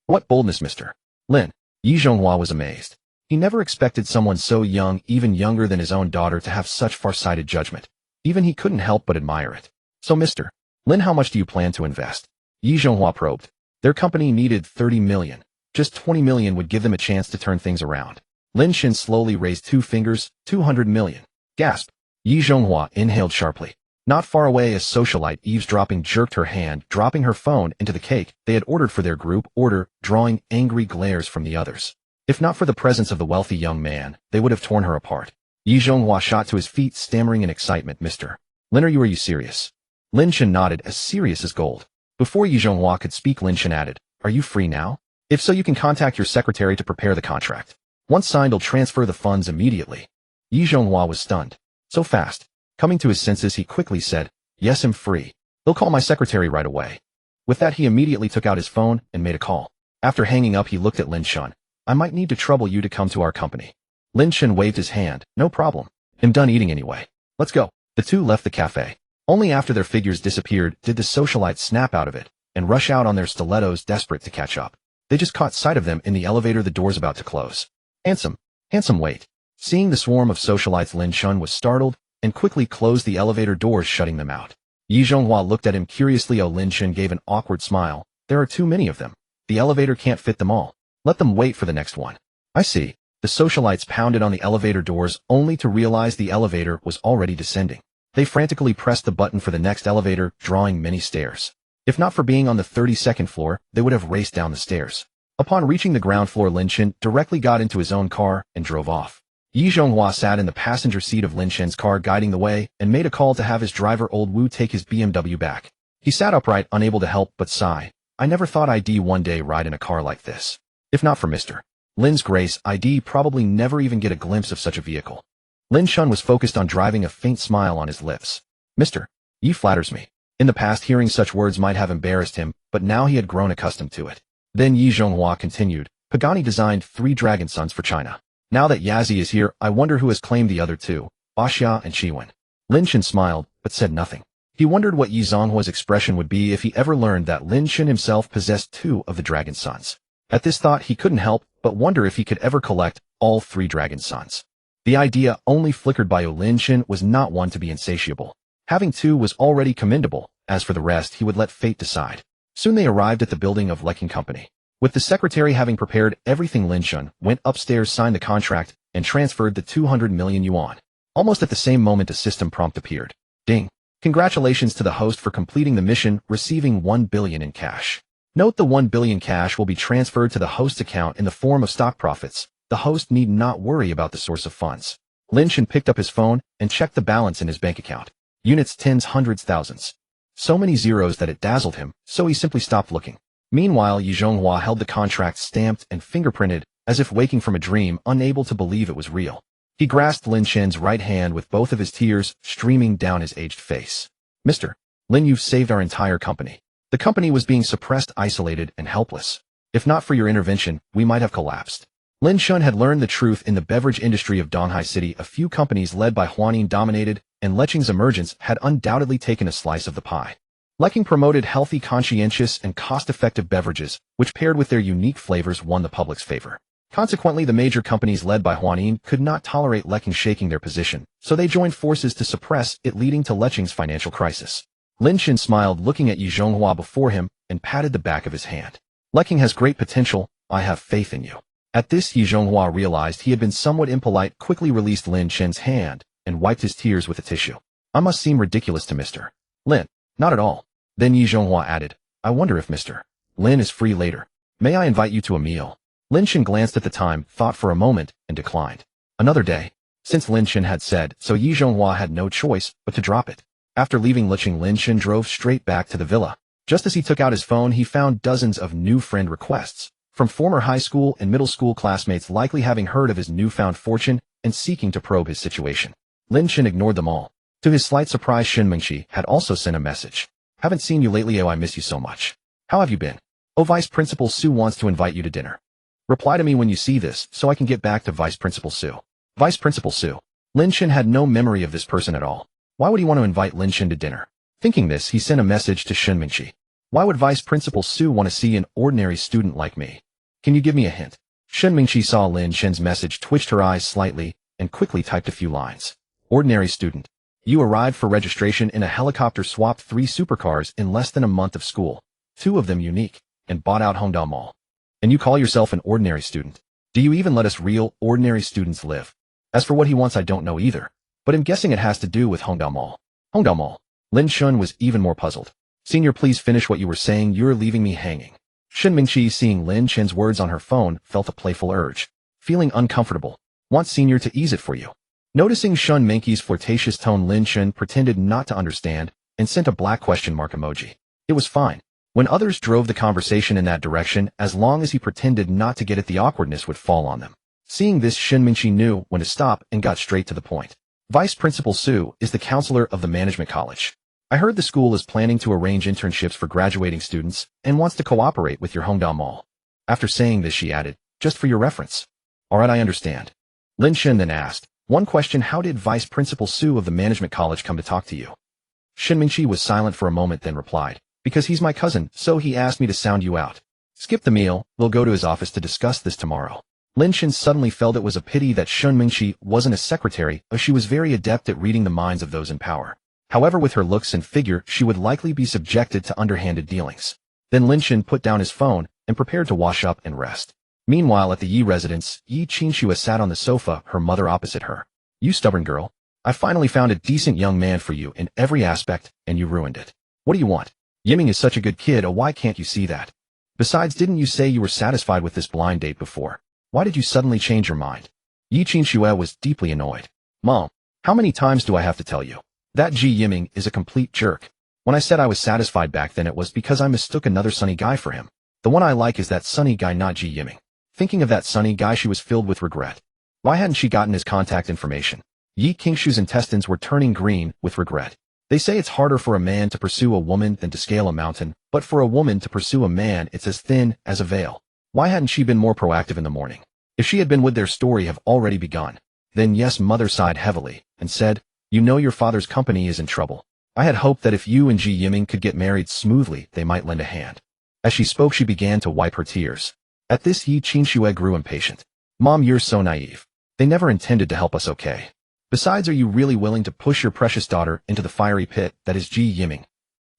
What boldness, Mr. Lin. Yi Zhonghua was amazed. He never expected someone so young, even younger than his own daughter, to have such far-sighted judgment. Even he couldn't help but admire it. So, Mr. Lin, how much do you plan to invest? Yi Zhonghua probed. Their company needed 30 million. Just 20 million would give them a chance to turn things around. Lin Chen slowly raised 2 fingers. 200 million. Gasp. Yi Zhonghua inhaled sharply. Not far away, a socialite eavesdropping jerked her hand, dropping her phone into the cake they had ordered for their group order, drawing angry glares from the others. If not for the presence of the wealthy young man, they would have torn her apart. Yi Zhonghua shot to his feet, stammering in excitement. Mr. Lin, are you serious? Lin Chen nodded, as serious as gold. Before Yi Zhonghua could speak, Lin Chen added, are you free now? If so, you can contact your secretary to prepare the contract. Once signed, I'll transfer the funds immediately. Yi Zhonghua was stunned. So fast. Coming to his senses, he quickly said, yes, I'm free. They'll call my secretary right away. With that, he immediately took out his phone and made a call. After hanging up, he looked at Lin Chen. I might need to trouble you to come to our company. Lin Chen waved his hand. No problem. I'm done eating anyway. Let's go. The two left the cafe. Only after their figures disappeared did the socialites snap out of it and rush out on their stilettos, desperate to catch up. They just caught sight of them in the elevator, the doors about to close. Handsome, wait. Seeing the swarm of socialites, Lin Chen was startled and quickly closed the elevator doors, shutting them out. Yi Zhonghua looked at him curiously. Oh, Lin Chen gave an awkward smile. There are too many of them. The elevator can't fit them all. Let them wait for the next one. I see. The socialites pounded on the elevator doors, only to realize the elevator was already descending. They frantically pressed the button for the next elevator, drawing many stairs. If not for being on the 32nd floor, they would have raced down the stairs. Upon reaching the ground floor, Lin Chen directly got into his own car and drove off. Yi Zhonghua sat in the passenger seat of Lin Chen's car, guiding the way, and made a call to have his driver Old Wu take his BMW back. He sat upright, unable to help but sigh. I never thought I'd one day ride in a car like this. If not for Mr. Lin's grace, I'd probably never even get a glimpse of such a vehicle. Lin Chen was focused on driving, a faint smile on his lips. Mr. Yi flatters me. In the past, hearing such words might have embarrassed him, but now he had grown accustomed to it. Then Yi Zhonghua continued, Pagani designed 3 Dragon Suns for China. Now that Yazzie is here, I wonder who has claimed the other 2, Baxia and Chiwen. Lin Chen smiled, but said nothing. He wondered what Yi Zhonghua's expression would be if he ever learned that Lin Chen himself possessed 2 of the Dragon Suns. At this thought, he couldn't help but wonder if he could ever collect all 3 Dragon Suns. The idea only flickered by Lin Chen was not one to be insatiable. Having 2 was already commendable. As for the rest, he would let fate decide. Soon they arrived at the building of Lecking Company. With the secretary having prepared everything, Lin Chen went upstairs, signed the contract, and transferred the 200 million yuan. Almost at the same moment, a system prompt appeared. Ding! Congratulations to the host for completing the mission, receiving 1 billion in cash. Note the 1 billion cash will be transferred to the host's account in the form of stock profits. The host need not worry about the source of funds. Lin Chen picked up his phone and checked the balance in his bank account. Units, tens, hundreds, thousands. So many zeros that it dazzled him, so he simply stopped looking. Meanwhile, Yi Zhonghua held the contract stamped and fingerprinted, as if waking from a dream, unable to believe it was real. He grasped Lin Chen's right hand with both of his tears streaming down his aged face. Mr. Lin, you've saved our entire company. The company was being suppressed, isolated, and helpless. If not for your intervention, we might have collapsed. Lin Chen had learned the truth in the beverage industry of Donghai City. A few companies led by Huanin dominated, and Lecheng's emergence had undoubtedly taken a slice of the pie. Lecking promoted healthy, conscientious, and cost-effective beverages, which paired with their unique flavors won the public's favor. Consequently, the major companies led by Huanin could not tolerate Lecking shaking their position, so they joined forces to suppress it, leading to Lecheng's financial crisis. Lin Chen smiled, looking at Yi Zhonghua before him, and patted the back of his hand. Lecking has great potential. I have faith in you. At this, Yi Zhonghua realized he had been somewhat impolite, quickly released Lin Chen's hand, and wiped his tears with a tissue. I must seem ridiculous to Mr. Lin. Not at all. Then Yi Zhonghua added, I wonder if Mr. Lin is free later. May I invite you to a meal? Lin Chen glanced at the time, thought for a moment, and declined. Another day. Since Lin Chen had said so, Yi Zhonghua had no choice but to drop it. After leaving Lecheng, Lin Chen drove straight back to the villa. Just as he took out his phone, he found dozens of new friend requests, from former high school and middle school classmates likely having heard of his newfound fortune and seeking to probe his situation. Lin Chen ignored them all. To his slight surprise, Shen Mengqi had also sent a message. Haven't seen you lately. Oh, I miss you so much. How have you been? Oh, Vice Principal Su wants to invite you to dinner. Reply to me when you see this, so I can get back to Vice Principal Su. Vice Principal Su. Lin Chen had no memory of this person at all. Why would he want to invite Lin Chen to dinner? Thinking this, he sent a message to Shen Mengqi. Why would Vice Principal Su want to see an ordinary student like me? Can you give me a hint? Shen Mengqi saw Lin Chen's message, twitched her eyes slightly, and quickly typed a few lines. Ordinary student. You arrived for registration in a helicopter, swapped 3 supercars in less than a month of school, 2 of them unique, and bought out Hongda Mall. And you call yourself an ordinary student? Do you even let us real, ordinary students live? As for what he wants I don't know either, but I'm guessing it has to do with Hongdao Mall. Hongdao Mall. Lin Chen was even more puzzled. Senior, please finish what you were saying, you're leaving me hanging. Shen Mingqi, seeing Lin Chen's words on her phone, felt a playful urge. Feeling uncomfortable. Want Senior to ease it for you. Noticing Shen Mingqi's flirtatious tone, Lin Chen pretended not to understand and sent a black question mark emoji. It was fine. When others drove the conversation in that direction, as long as he pretended not to get it, the awkwardness would fall on them. Seeing this, Shen Mingqi knew when to stop and got straight to the point. Vice Principal Su is the counselor of the management college. I heard the school is planning to arrange internships for graduating students and wants to cooperate with your Hongdao Mall. After saying this, she added, just for your reference. Alright, I understand. Lin Chen then asked, one question, how did Vice Principal Su of the management college come to talk to you? Shen Mingqi was silent for a moment, then replied, because he's my cousin, so he asked me to sound you out. Skip the meal, we'll go to his office to discuss this tomorrow. Lin Chen suddenly felt it was a pity that Shen Mingqi wasn't a secretary, as she was very adept at reading the minds of those in power. However, with her looks and figure, she would likely be subjected to underhanded dealings. Then Lin Chen put down his phone and prepared to wash up and rest. Meanwhile, at the Yi residence, Yi Qingxue sat on the sofa, her mother opposite her. You stubborn girl. I finally found a decent young man for you in every aspect, and you ruined it. What do you want? Yiming is such a good kid, why can't you see that? Besides, didn't you say you were satisfied with this blind date before? Why did you suddenly change your mind? Yi Qingxue was deeply annoyed. Mom, how many times do I have to tell you? That Ji Yiming is a complete jerk. When I said I was satisfied back then, it was because I mistook another sunny guy for him. The one I like is that sunny guy, not Ji Yiming. Thinking of that sunny guy, she was filled with regret. Why hadn't she gotten his contact information? Yi Qingshue's intestines were turning green with regret. They say it's harder for a man to pursue a woman than to scale a mountain, but for a woman to pursue a man, it's as thin as a veil. Why hadn't she been more proactive in the morning? If she had been, would their story have already begun? Then yes, mother sighed heavily and said, you know your father's company is in trouble. I had hoped that if you and Ji Yiming could get married smoothly, they might lend a hand. As she spoke, she began to wipe her tears. At this, Yi Qingxue grew impatient. Mom, you're so naive. They never intended to help us, okay? Besides, are you really willing to push your precious daughter into the fiery pit that is Ji Yiming?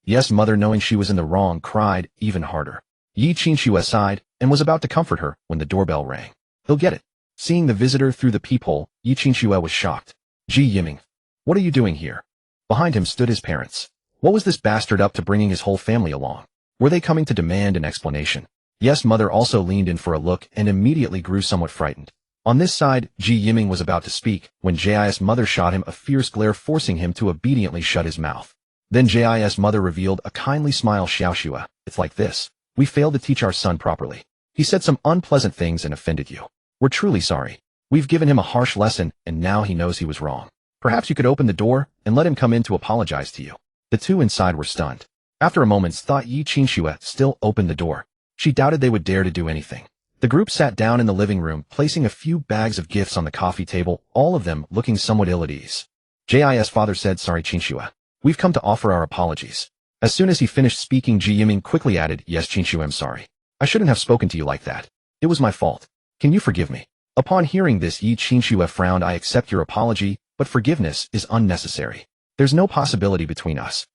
Yes, mother, knowing she was in the wrong, cried even harder. Yi Qingxue sighed and was about to comfort her when the doorbell rang. He'll get it. Seeing the visitor through the peephole, Yi Qingxue was shocked. Ji Yiming. What are you doing here? Behind him stood his parents. What was this bastard up to, bringing his whole family along? Were they coming to demand an explanation? Yes, mother also leaned in for a look and immediately grew somewhat frightened. On this side, Ji Yiming was about to speak when Jis' mother shot him a fierce glare, forcing him to obediently shut his mouth. Then Jis' mother revealed a kindly smile. Xiaoxue, it's like this. We failed to teach our son properly. He said some unpleasant things and offended you. We're truly sorry. We've given him a harsh lesson, and now he knows he was wrong. Perhaps you could open the door and let him come in to apologize to you. The two inside were stunned. After a moment's thought, Yi Qingxue still opened the door. She doubted they would dare to do anything. The group sat down in the living room, placing a few bags of gifts on the coffee table, all of them looking somewhat ill at ease. Jis' father said, sorry Qingxue. We've come to offer our apologies. As soon as he finished speaking, Ji Yiming quickly added, yes Qingxue, I'm sorry. I shouldn't have spoken to you like that. It was my fault. Can you forgive me? Upon hearing this, Yi Qingxue frowned. I accept your apology, but forgiveness is unnecessary. There's no possibility between us.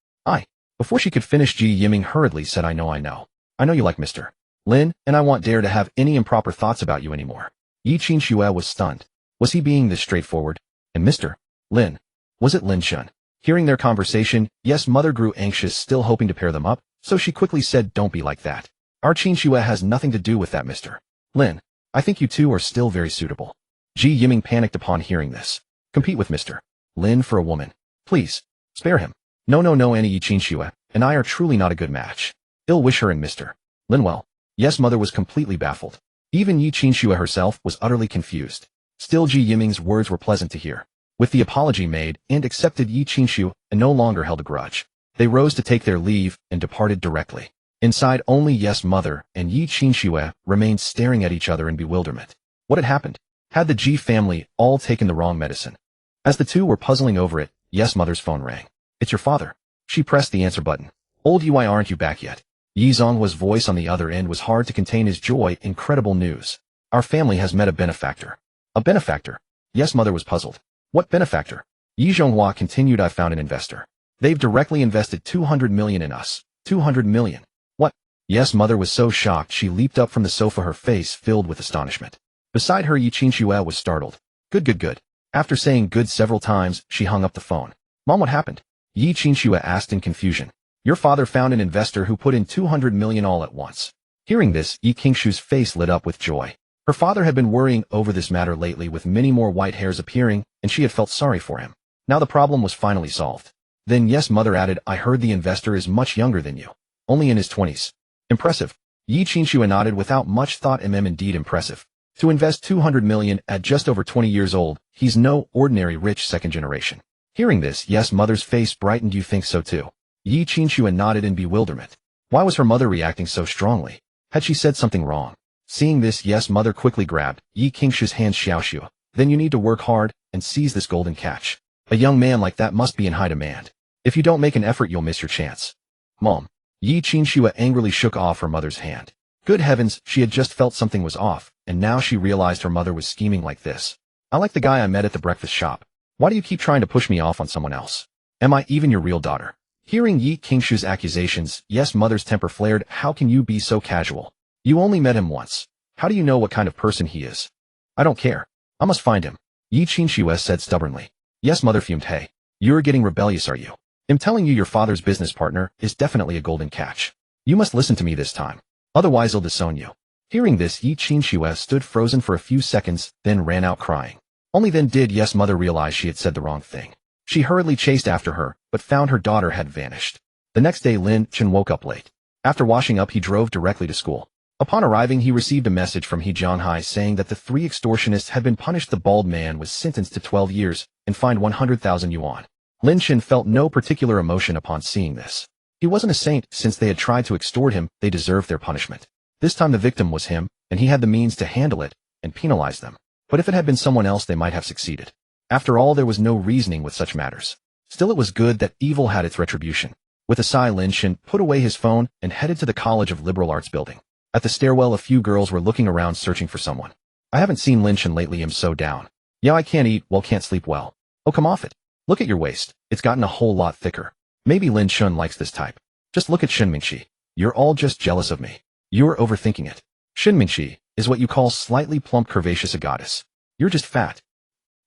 Before she could finish, Ji Yiming hurriedly said, I know. I know you like Mr. Lin, and I won't dare to have any improper thoughts about you anymore. Yi Qingxue was stunned. Was he being this straightforward? And Mr. Lin? Was it Lin Chen? Hearing their conversation, yes, mother grew anxious, still hoping to pair them up, so she quickly said, don't be like that. Our Qingxue has nothing to do with that, Mr. Lin. I think you two are still very suitable. Ji Yiming panicked upon hearing this. Compete with Mr. Lin for a woman. Please, spare him. No, Annie, Yi Qingxue and I are truly not a good match. Ill wish her and Mr. Lin well. Yes, mother was completely baffled. Even Yi Qingxue herself was utterly confused. Still, Ji Yiming's words were pleasant to hear. With the apology made and accepted, Yi Qingxue no longer held a grudge. They rose to take their leave and departed directly. Inside, only yes, mother and Yi Qingxue remained staring at each other in bewilderment. What had happened? Had the Ji family all taken the wrong medicine? As the two were puzzling over it, yes, mother's phone rang. It's your father. She pressed the answer button. Old Ui, aren't you back yet? Yi Zhonghua's voice on the other end was hard to contain his joy. Incredible news. Our family has met a benefactor. A benefactor? Yes, mother was puzzled. What benefactor? Yi Zhonghua continued, I found an investor. They've directly invested 200 million in us. 200 million. What? Yes, mother was so shocked she leaped up from the sofa, her face filled with astonishment. Beside her, Yi Qingxue was startled. Good, good, good. After saying good several times, she hung up the phone. Mom, what happened? Yi Qingxue asked in confusion. Your father found an investor who put in 200 million all at once. Hearing this, Yi Qingshu's face lit up with joy. Her father had been worrying over this matter lately with many more white hairs appearing, and she had felt sorry for him. Now the problem was finally solved. Then yes, mother added, I heard the investor is much younger than you. Only in his 20s. Impressive. Yi Qingxue nodded without much thought. Indeed impressive. To invest 200 million at just over 20 years old, he's no ordinary rich second generation. Hearing this, yes, mother's face brightened. You think so too? Yi Qingxue nodded in bewilderment. Why was her mother reacting so strongly? Had she said something wrong? Seeing this, yes, mother quickly grabbed Yi Qingshu's hand. Xiaoxue, then you need to work hard and seize this golden catch. A young man like that must be in high demand. If you don't make an effort, you'll miss your chance. Mom. Yi Qingxue angrily shook off her mother's hand. Good heavens, she had just felt something was off, and now she realized her mother was scheming like this. I like the guy I met at the breakfast shop. Why do you keep trying to push me off on someone else? Am I even your real daughter? Hearing Yi Qingshu's accusations, yes, mother's temper flared. How can you be so casual? You only met him once. How do you know what kind of person he is? I don't care. I must find him. Yi Qingxue said stubbornly. Yes, mother fumed. Hey, you're getting rebellious, are you? I'm telling you, your father's business partner is definitely a golden catch. You must listen to me this time. Otherwise he'll disown you. Hearing this, Yi Qingxue stood frozen for a few seconds, then ran out crying. Only then did yes mother realize she had said the wrong thing. She hurriedly chased after her, but found her daughter had vanished. The next day, Lin Chen woke up late. After washing up, he drove directly to school. Upon arriving, he received a message from He Jianhai saying that the 3 extortionists had been punished. The bald man was sentenced to 12 years and fined 100,000 yuan. Lin Chen felt no particular emotion upon seeing this. He wasn't a saint. Since they had tried to extort him, they deserved their punishment. This time the victim was him, and he had the means to handle it and penalize them. But if it had been someone else, they might have succeeded. After all, there was no reasoning with such matters. Still, it was good that evil had its retribution. With a sigh, Lin Chen put away his phone and headed to the College of Liberal Arts building. At the stairwell, a few girls were looking around searching for someone. I haven't seen Lin Chen lately. I'm so down. Yeah, I can't eat, well, can't sleep well. Oh, come off it. Look at your waist. It's gotten a whole lot thicker. Maybe Lin Chen likes this type. Just look at Shenmingxi. You're all just jealous of me. You're overthinking it. Shenmingxi is what you call slightly plump, curvaceous, a goddess. You're just fat.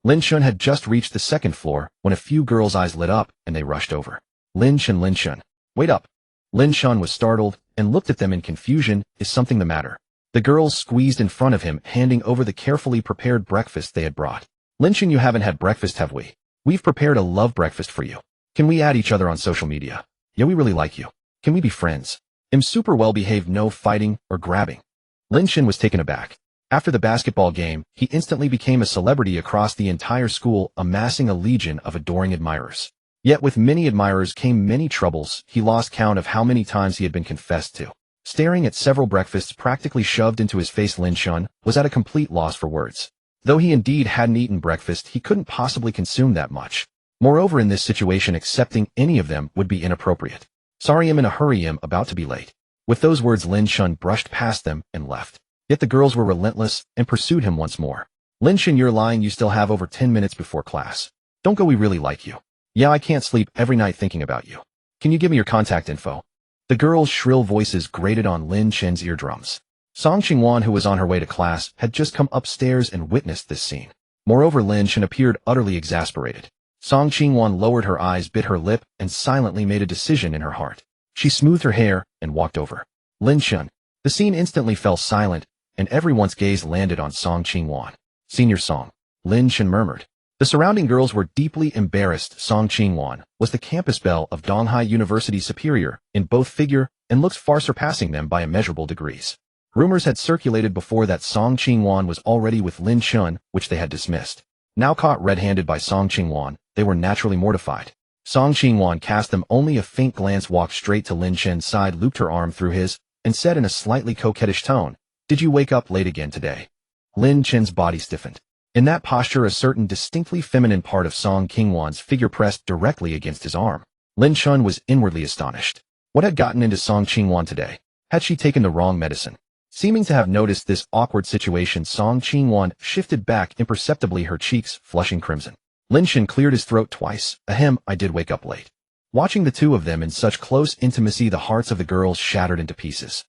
Lin Chen had just reached the 2nd floor when a few girls' eyes lit up and they rushed over. Lin Chen, wait up. Lin Chen was startled and looked at them in confusion. Is something the matter? The girls squeezed in front of him, handing over the carefully prepared breakfast they had brought. Lin Chen, you haven't had breakfast, have we? We've prepared a love breakfast for you. Can we add each other on social media? Yeah, we really like you. Can we be friends? I'm super well behaved, no fighting or grabbing. Lin Chen was taken aback. After the basketball game, he instantly became a celebrity across the entire school, amassing a legion of adoring admirers. Yet with many admirers came many troubles. He lost count of how many times he had been confessed to. Staring at several breakfasts practically shoved into his face, Lin Chen was at a complete loss for words. Though he indeed hadn't eaten breakfast, he couldn't possibly consume that much. Moreover, in this situation, accepting any of them would be inappropriate. Sorry, I'm in a hurry, I'm about to be late. With those words, Lin Chen brushed past them and left. Yet the girls were relentless and pursued him once more. Lin Chen, you're lying. You still have over 10 minutes before class. Don't go, we really like you. Yeah, I can't sleep every night thinking about you. Can you give me your contact info? The girls' shrill voices grated on Lin Chen's eardrums. Song Qingwan, who was on her way to class, had just come upstairs and witnessed this scene. Moreover, Lin Chen appeared utterly exasperated. Song Qingwan lowered her eyes, bit her lip, and silently made a decision in her heart. She smoothed her hair and walked over. Lin Chen. The scene instantly fell silent, and everyone's gaze landed on Song Qingwan. Senior Song. Lin Chen murmured. The surrounding girls were deeply embarrassed. Song Qingwan was the campus belle of Donghai University, superior in both figure and looks, far surpassing them by immeasurable degrees. Rumors had circulated before that Song Qingwan was already with Lin Chen, which they had dismissed. Now caught red-handed by Song Qingwan, they were naturally mortified. Song Qingwan cast them only a faint glance, walked straight to Lin Chen's side, looped her arm through his, and said in a slightly coquettish tone, "Did you wake up late again today?" Lin Chen's body stiffened. In that posture, a certain distinctly feminine part of Song Qingwan's figure pressed directly against his arm. Lin Chen was inwardly astonished. What had gotten into Song Qingwan today? Had she taken the wrong medicine? Seeming to have noticed this awkward situation, Song Qingwan shifted back imperceptibly, her cheeks flushing crimson. Lin Chen cleared his throat twice. Ahem, I did wake up late. Watching the two of them in such close intimacy, the hearts of the girls shattered into pieces.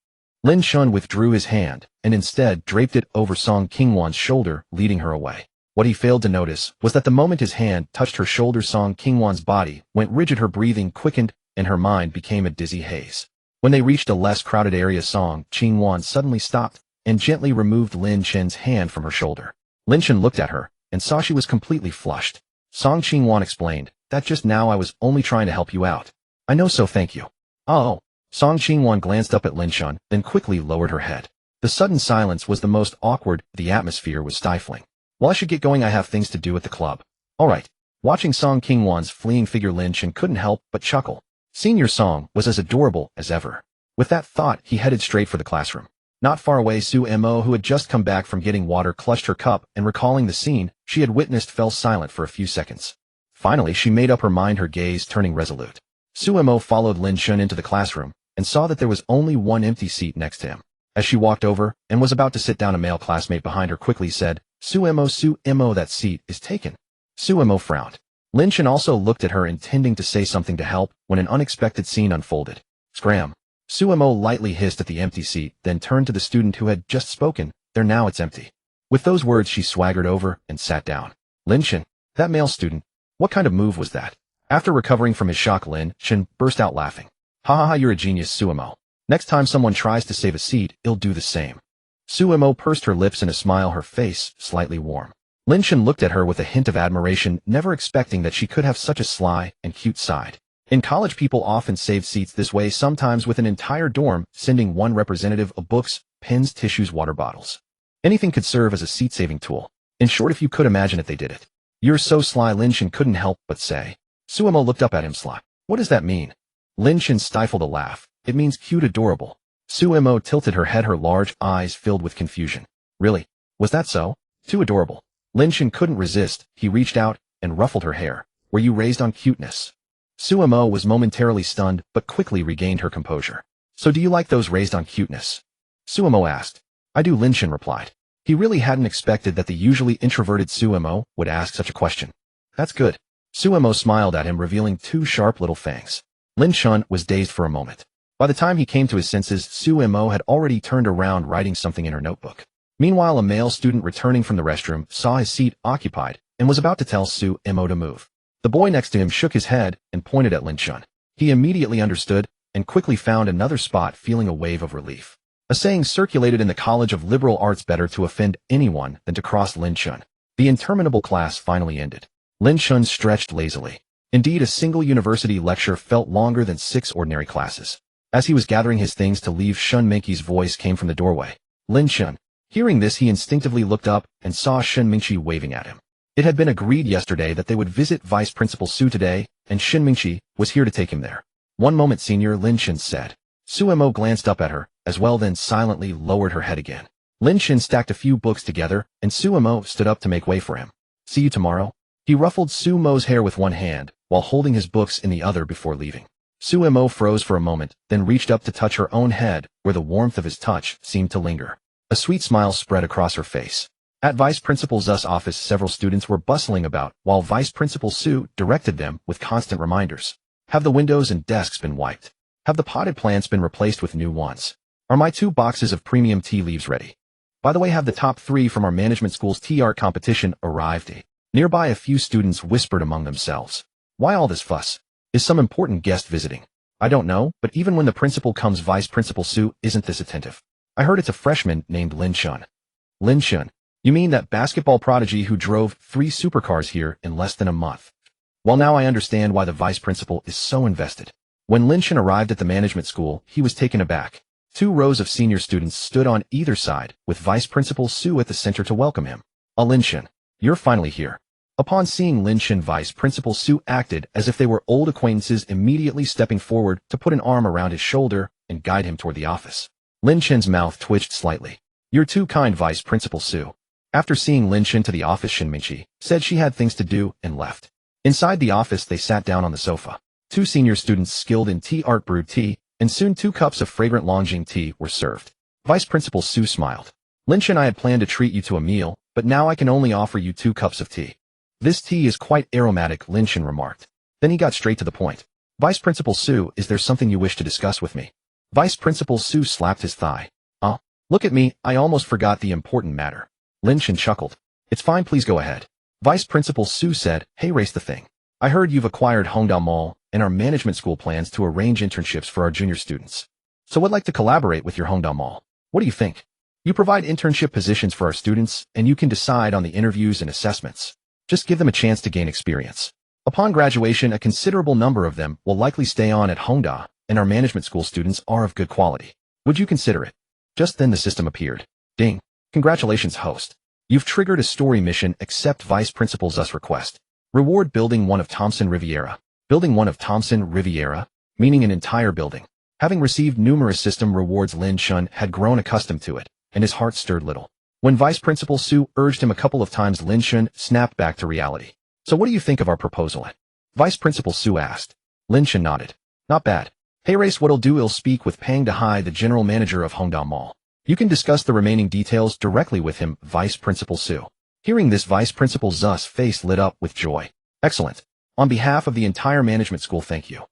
Lin Chen withdrew his hand, and instead draped it over Song Qingwan's shoulder, leading her away. What he failed to notice was that the moment his hand touched her shoulder, Song Qingwan's body went rigid, her breathing quickened, and her mind became a dizzy haze. When they reached a less crowded area, Song Qingwan suddenly stopped and gently removed Lin Chen's hand from her shoulder. Lin Chen looked at her and saw she was completely flushed. Song Qingwan explained, "That just now I was only trying to help you out." "I know, so thank you." "Oh." Song Qingwan glanced up at Lin Chen, then quickly lowered her head. The sudden silence was the most awkward. The atmosphere was stifling. "Well, I should get going. I have things to do at the club." "All right." Watching Song Qingwan's fleeing figure, Lin Chen couldn't help but chuckle. Senior Song was as adorable as ever. With that thought, he headed straight for the classroom. Not far away, Su Mo, who had just come back from getting water, clutched her cup and, recalling the scene she had witnessed, fell silent for a few seconds. Finally, she made up her mind, her gaze turning resolute. Su Mo followed Lin Chen into the classroom and saw that there was only one empty seat next to him. As she walked over and was about to sit down, a male classmate behind her quickly said, Su Mo, that seat is taken." Su Mo frowned. Lin Chen also looked at her, intending to say something to help, when an unexpected scene unfolded. Scram. Su Mo lightly hissed at the empty seat, then turned to the student who had just spoken. "There, now it's empty." With those words, she swaggered over and sat down. Lin Chen, that male student, what kind of move was that? After recovering from his shock, Lin Chen burst out laughing. "Ha ha ha, you're a genius, Su Mo. Next time someone tries to save a seat, I'll do the same." Su Mo pursed her lips in a smile, her face slightly warm. Lin Chen looked at her with a hint of admiration, never expecting that she could have such a sly and cute side. In college, people often saved seats this way, sometimes with an entire dorm sending one representative of books, pens, tissues, water bottles. Anything could serve as a seat-saving tool. In short, if you could imagine it, they did it. "You're so sly," Lin Chen couldn't help but say. Su Mo looked up at him, sly. "What does that mean?" Lin Chen stifled a laugh. "It means cute, adorable." Su Mo tilted her head, her large eyes filled with confusion. "Really? Was that so? Too adorable?" Lin Chen couldn't resist. He reached out and ruffled her hair. "Were you raised on cuteness?" Su Mo was momentarily stunned, but quickly regained her composure. "So do you like those raised on cuteness?" Su Mo asked. "I do," Lin Chen replied. He really hadn't expected that the usually introverted Su Mo would ask such a question. "That's good." Su Mo smiled at him, revealing two sharp little fangs. Lin Chen was dazed for a moment. By the time he came to his senses, Su Mo had already turned around, writing something in her notebook. Meanwhile, a male student returning from the restroom saw his seat occupied and was about to tell Su Mo to move. The boy next to him shook his head and pointed at Lin Chen. He immediately understood and quickly found another spot, feeling a wave of relief. A saying circulated in the College of Liberal Arts: better to offend anyone than to cross Lin Chen. The interminable class finally ended. Lin Chen stretched lazily. Indeed, a single university lecture felt longer than 6 ordinary classes. As he was gathering his things to leave, Shun Mingqi's voice came from the doorway. "Lin Chen." Hearing this, he instinctively looked up and saw Shun Mingqi waving at him. It had been agreed yesterday that they would visit Vice Principal Su today, and Shun Mingqi was here to take him there. "One moment, Senior," Lin Chen said. Su Mo glanced up at her as well, then silently lowered her head again. Lin Chen stacked a few books together, and Su Mo stood up to make way for him. "See you tomorrow." He ruffled Su Mo's hair with one hand while holding his books in the other before leaving. Su Mo froze for a moment, then reached up to touch her own head, where the warmth of his touch seemed to linger. A sweet smile spread across her face. At Vice Principal Zu's office, several students were bustling about, while Vice Principal Su directed them with constant reminders. "Have the windows and desks been wiped? Have the potted plants been replaced with new ones? Are my 2 boxes of premium tea leaves ready? By the way, have the top 3 from our management school's tea art competition arrived?" Nearby, a few students whispered among themselves. "Why all this fuss? Is some important guest visiting?" "I don't know, but even when the principal comes, Vice Principal Su isn't this attentive. I heard it's a freshman named Lin Chen." "Lin Chen? You mean that basketball prodigy who drove 3 supercars here in less than a month?" "Well, now I understand why the vice principal is so invested." When Lin Chen arrived at the management school, he was taken aback. 2 rows of senior students stood on either side, with Vice Principal Su at the center to welcome him. Lin Chen, you're finally here." Upon seeing Lin Chen, Vice Principal Su acted as if they were old acquaintances, immediately stepping forward to put an arm around his shoulder and guide him toward the office. Lin Chen's mouth twitched slightly. "You're too kind, Vice Principal Su." After seeing Lin Chen to the office, Shun Mingqi said she had things to do and left. Inside the office, they sat down on the sofa. 2 senior students skilled in tea art brewed tea, and soon 2 cups of fragrant Longjing tea were served. Vice Principal Su smiled. "Lin Chen, I had planned to treat you to a meal, but now I can only offer you 2 cups of tea." "This tea is quite aromatic," Lin Chen remarked. Then he got straight to the point. "Vice Principal Su, is there something you wish to discuss with me?" Vice Principal Su slapped his thigh. Look at me, I almost forgot the important matter. Lin Chen chuckled. It's fine, please go ahead. Vice Principal Su said, hey, race the thing. I heard you've acquired Hongdao Mall and our management school plans to arrange internships for our junior students. So I'd like to collaborate with your Hongdao Mall. What do you think? You provide internship positions for our students, and you can decide on the interviews and assessments. Just give them a chance to gain experience. Upon graduation, a considerable number of them will likely stay on at Hongda, and our management school students are of good quality. Would you consider it? Just then the system appeared. Ding. Congratulations, host. You've triggered a story mission. Accept Vice Principal Zu's request. Reward Building 1 of Thompson Riviera. Building 1 of Thompson Riviera, meaning an entire building. Having received numerous system rewards, Lin Chen had grown accustomed to it, and his heart stirred little. When Vice Principal Su urged him a couple of times, Lin Chen snapped back to reality. So what do you think of our proposal? Vice Principal Su asked. Lin Chen nodded. Not bad. Hey Race, what'll do, I'll speak with Pang Dehai, the general manager of Hongdao Mall. You can discuss the remaining details directly with him, Vice Principal Su. Hearing this, Vice Principal Zu's face lit up with joy. Excellent. On behalf of the entire management school, thank you.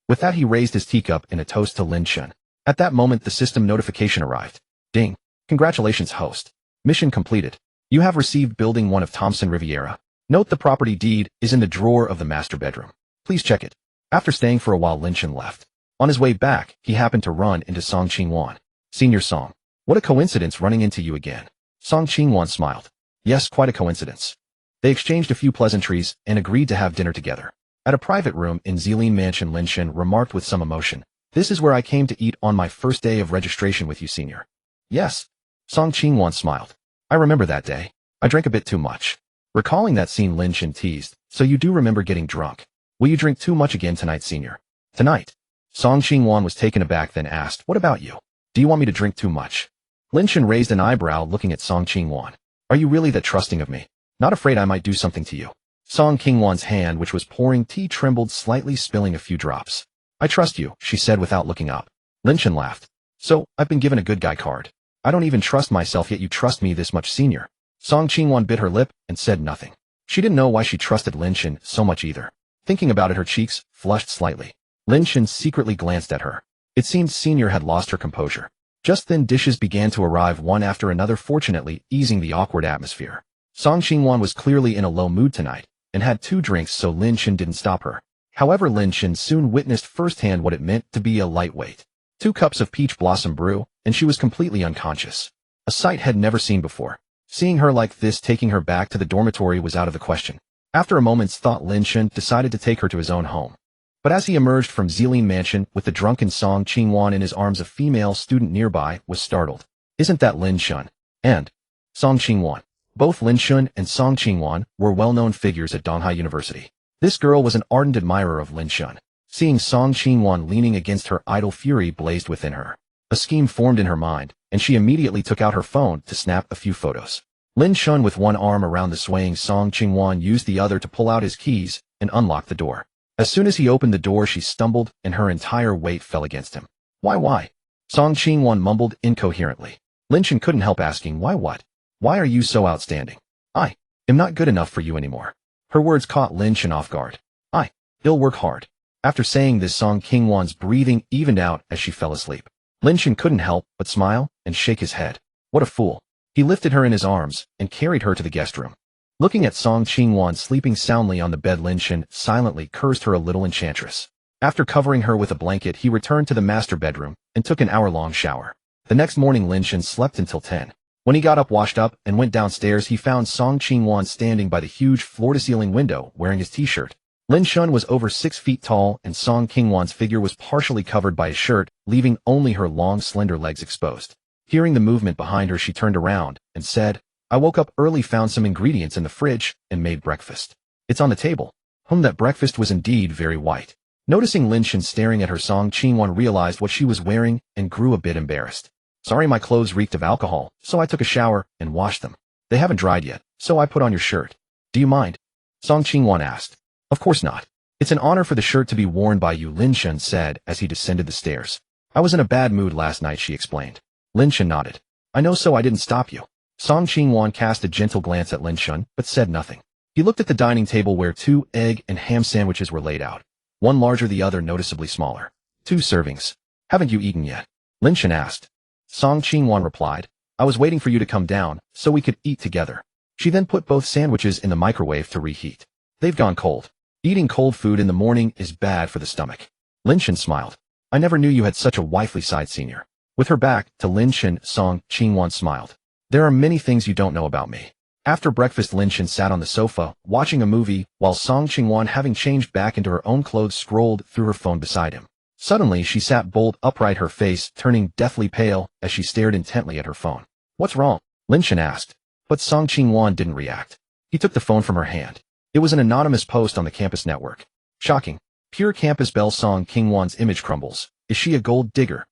With that, he raised his teacup in a toast to Lin Chen. At that moment, the system notification arrived. Ding. Congratulations, host. Mission completed. You have received Building 1 of Thompson Riviera. Note the property deed is in the drawer of the master bedroom. Please check it. After staying for a while, Lin Chen left. On his way back, he happened to run into Song Qingwan. Senior Song. What a coincidence running into you again. Song Qingwan smiled. Yes, quite a coincidence. They exchanged a few pleasantries and agreed to have dinner together. At a private room in Zilin Mansion, Lin Chen remarked with some emotion. This is where I came to eat on my first day of registration with you, senior. Yes. Song Qingwan smiled. I remember that day. I drank a bit too much. Recalling that scene, Lin Chen teased. So you do remember getting drunk. Will you drink too much again tonight, senior? Tonight? Song Qingwan was taken aback, then asked, what about you? Do you want me to drink too much? Lin Chen raised an eyebrow, looking at Song Qingwan. Are you really that trusting of me? Not afraid I might do something to you? Song Qingwan's hand, which was pouring tea, trembled slightly, spilling a few drops. I trust you, she said without looking up. Lin Chen laughed. So, I've been given a good guy card. I don't even trust myself, yet you trust me this much, senior. Song Qingwan bit her lip and said nothing. She didn't know why she trusted Lin Chen so much either. Thinking about it, her cheeks flushed slightly. Lin Chen secretly glanced at her. It seemed senior had lost her composure. Just then dishes began to arrive one after another, fortunately easing the awkward atmosphere. Song Qingwan was clearly in a low mood tonight, and had 2 drinks, so Lin Chen didn't stop her. However, Lin Chen soon witnessed firsthand what it meant to be a lightweight. 2 cups of peach blossom brew, and she was completely unconscious. A sight had never seen before. Seeing her like this, taking her back to the dormitory was out of the question. After a moment's thought, Lin Chen decided to take her to his own home. But as he emerged from Zilin Mansion with the drunken Song Qingwan in his arms, a female student nearby was startled. Isn't that Lin Chen? And Song Qingwan. Both Lin Chen and Song Qingwan were well-known figures at Donghai University. This girl was an ardent admirer of Lin Chen. Seeing Song Qingwan leaning against her idol, fury blazed within her. A scheme formed in her mind, and she immediately took out her phone to snap a few photos. Lin Chen, with one arm around the swaying Song Qingwan, used the other to pull out his keys and unlock the door. As soon as he opened the door, she stumbled, and her entire weight fell against him. Why? Song Qingwan mumbled incoherently. Lin Chen couldn't help asking, why what? Why are you so outstanding? I am not good enough for you anymore. Her words caught Lin Chen off guard. I'll work hard. After saying this, Song Qingwan's breathing evened out as she fell asleep. Lin Chen couldn't help but smile and shake his head. What a fool. He lifted her in his arms and carried her to the guest room. Looking at Song Qingwan sleeping soundly on the bed, Lin Chen silently cursed her a little enchantress. After covering her with a blanket, he returned to the master bedroom and took an hour-long shower. The next morning, Lin Chen slept until 10. When he got up, washed up, and went downstairs, he found Song Qingwan standing by the huge floor-to-ceiling window wearing his t-shirt. Lin Chen was over 6 feet tall, and Song Qingwan's figure was partially covered by his shirt, leaving only her long, slender legs exposed. Hearing the movement behind her, she turned around and said, I woke up early, found some ingredients in the fridge, and made breakfast. It's on the table. That breakfast was indeed very white. Noticing Lin Chen staring at her, Song Qingwan realized what she was wearing and grew a bit embarrassed. Sorry, my clothes reeked of alcohol, so I took a shower and washed them. They haven't dried yet, so I put on your shirt. Do you mind? Song Qingwan asked. Of course not. It's an honor for the shirt to be worn by you, Lin Chen said as he descended the stairs. I was in a bad mood last night, she explained. Lin Chen nodded. I know, so I didn't stop you. Song Qingwan cast a gentle glance at Lin Chen, but said nothing. He looked at the dining table where 2 egg and ham sandwiches were laid out. One larger, the other noticeably smaller. 2 servings. Haven't you eaten yet? Lin Chen asked. Song Qingwan replied. I was waiting for you to come down, so we could eat together. She then put both sandwiches in the microwave to reheat. They've gone cold. Eating cold food in the morning is bad for the stomach. Lin Chen smiled. I never knew you had such a wifely side, senior. With her back to Lin Chen, Song Qingwan smiled. There are many things you don't know about me. After breakfast, Lin Chen sat on the sofa, watching a movie, while Song Qingwan, having changed back into her own clothes, scrolled through her phone beside him. Suddenly, she sat bolt upright, her face turning deathly pale as she stared intently at her phone. What's wrong? Lin Chen asked. But Song Qingwan didn't react. He took the phone from her hand. It was an anonymous post on the campus network. Shocking. Pure campus belle. Song Qingwan's image crumbles. Is she a gold digger?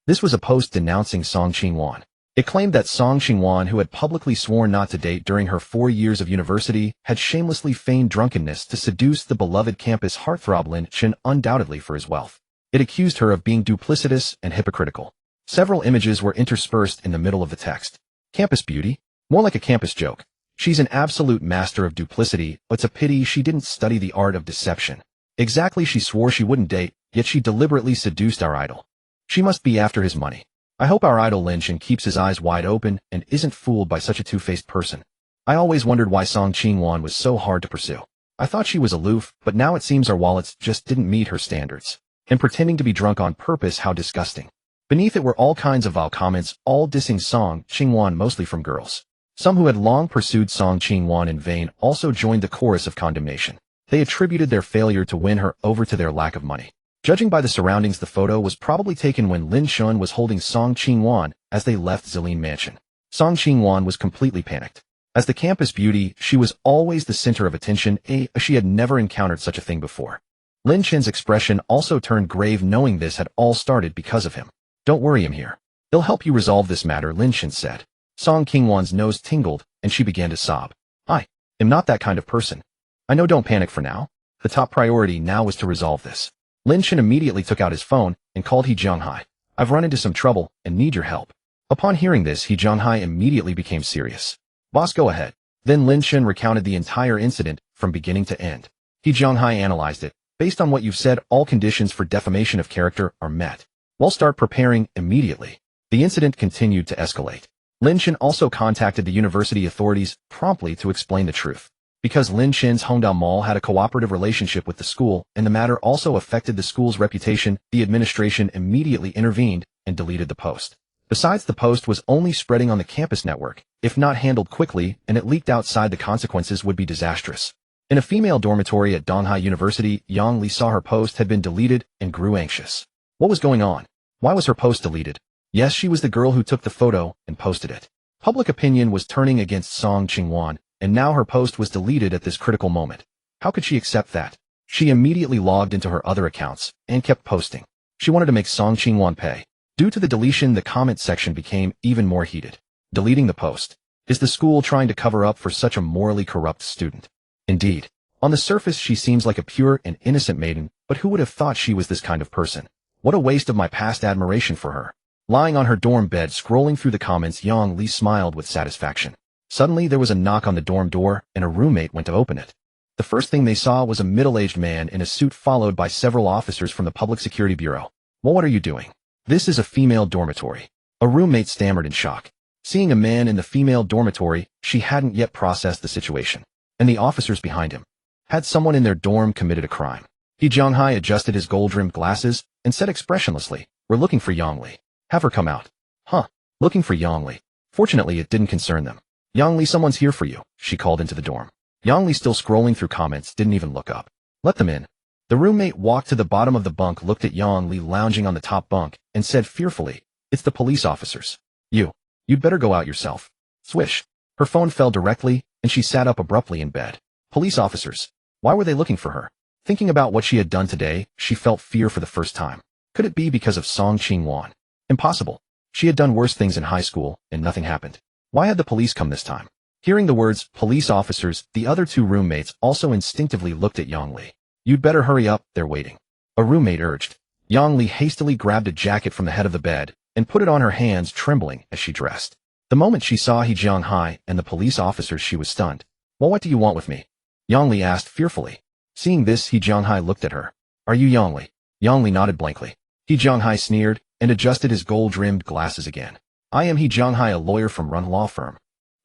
This was a post denouncing Song Qingwan. It claimed that Song Qingwan, who had publicly sworn not to date during her 4 years of university, had shamelessly feigned drunkenness to seduce the beloved campus heartthrob Lin Chen, undoubtedly for his wealth. It accused her of being duplicitous and hypocritical. Several images were interspersed in the middle of the text. Campus beauty? More like a campus joke. She's an absolute master of duplicity, but it's a pity she didn't study the art of deception. Exactly, she swore she wouldn't date, yet she deliberately seduced our idol. She must be after his money. I hope our idol Lin Chen keeps his eyes wide open and isn't fooled by such a two-faced person. I always wondered why Song Qingwan was so hard to pursue. I thought she was aloof, but now it seems our wallets just didn't meet her standards. And pretending to be drunk on purpose, how disgusting. Beneath it were all kinds of vile comments, all dissing Song Qingwan, mostly from girls. Some who had long pursued Song Qingwan in vain also joined the chorus of condemnation. They attributed their failure to win her over to their lack of money. Judging by the surroundings, the photo was probably taken when Lin Chen was holding Song Qingwan as they left Zilin Mansion. Song Qingwan was completely panicked. As the campus beauty, she was always the center of attention, she had never encountered such a thing before. Lin Chen's expression also turned grave, knowing this had all started because of him. Don't worry, I'm here. He'll help you resolve this matter, Lin Chen said. Song Qingwan's nose tingled, and she began to sob. I am not that kind of person. I know, don't panic for now. The top priority now was to resolve this. Lin Chen immediately took out his phone and called He Jianghai. I've run into some trouble and need your help. Upon hearing this, He Jianghai immediately became serious. Boss, go ahead. Then Lin Chen recounted the entire incident from beginning to end. He Jianghai analyzed it. Based on what you've said, all conditions for defamation of character are met. We'll start preparing immediately. The incident continued to escalate. Lin Chen also contacted the university authorities promptly to explain the truth. Because Lin Chen's Hongdao Mall had a cooperative relationship with the school, and the matter also affected the school's reputation, the administration immediately intervened and deleted the post. Besides, the post was only spreading on the campus network. If not handled quickly and it leaked outside, the consequences would be disastrous. In a female dormitory at Donghai University, Yang Li saw her post had been deleted and grew anxious. What was going on? Why was her post deleted? Yes, she was the girl who took the photo and posted it. Public opinion was turning against Song Qingwan, and now her post was deleted at this critical moment. How could she accept that? She immediately logged into her other accounts and kept posting. She wanted to make Song Qingwan pay. Due to the deletion, the comment section became even more heated. Deleting the post. Is the school trying to cover up for such a morally corrupt student? Indeed. On the surface, she seems like a pure and innocent maiden, but who would have thought she was this kind of person? What a waste of my past admiration for her. Lying on her dorm bed, scrolling through the comments, Yang Li smiled with satisfaction. Suddenly, there was a knock on the dorm door, and a roommate went to open it. The first thing they saw was a middle-aged man in a suit, followed by several officers from the Public Security Bureau. Well, what are you doing? This is a female dormitory. A roommate stammered in shock. Seeing a man in the female dormitory, she hadn't yet processed the situation. And the officers behind him. Had someone in their dorm committed a crime? He Jianghai adjusted his gold-rimmed glasses and said expressionlessly, "We're looking for Yang Li. Have her come out." Huh. Looking for Yang Li. Fortunately, it didn't concern them. "Yang Li, someone's here for you," she called into the dorm. Yang Li, still scrolling through comments, didn't even look up. "Let them in." The roommate walked to the bottom of the bunk, looked at Yang Li lounging on the top bunk, and said fearfully, "It's the police officers. You'd better go out yourself." Swish. Her phone fell directly, and she sat up abruptly in bed. Police officers. Why were they looking for her? Thinking about what she had done today, she felt fear for the first time. Could it be because of Song Qingwan? Impossible. She had done worse things in high school, and nothing happened. Why had the police come this time? Hearing the words, police officers, the other two roommates also instinctively looked at Yang Li. "You'd better hurry up, they're waiting," a roommate urged. Yang Li hastily grabbed a jacket from the head of the bed and put it on her hands, trembling as she dressed. The moment she saw He Jianghai and the police officers, she was stunned. "Well, what do you want with me?" Yang Li asked fearfully. Seeing this, He Jianghai looked at her. "Are you Yang Li?" Yang Li nodded blankly. He Jianghai sneered, and adjusted his gold-rimmed glasses again. I am He Jianghai, a lawyer from Run Law Firm.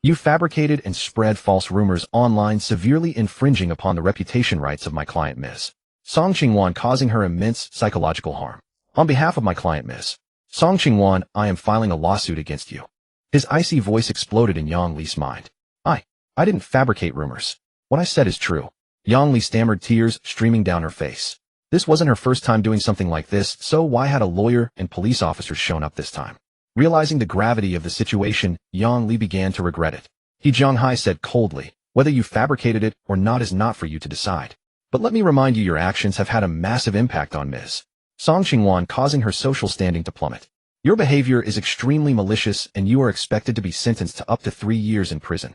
You fabricated and spread false rumors online, severely infringing upon the reputation rights of my client, Ms. Song Qingwan, causing her immense psychological harm. On behalf of my client, Ms. Song Qingwan, I am filing a lawsuit against you. His icy voice exploded in Yang Li's mind. I didn't fabricate rumors. What I said is true. Yang Li stammered, tears streaming down her face. This wasn't her first time doing something like this, so why had a lawyer and police officers shown up this time? Realizing the gravity of the situation, Yang Li began to regret it. He Jianghai said coldly, whether you fabricated it or not is not for you to decide. But let me remind you, your actions have had a massive impact on Ms. Song Qingwan, causing her social standing to plummet. Your behavior is extremely malicious and you are expected to be sentenced to up to 3 years in prison.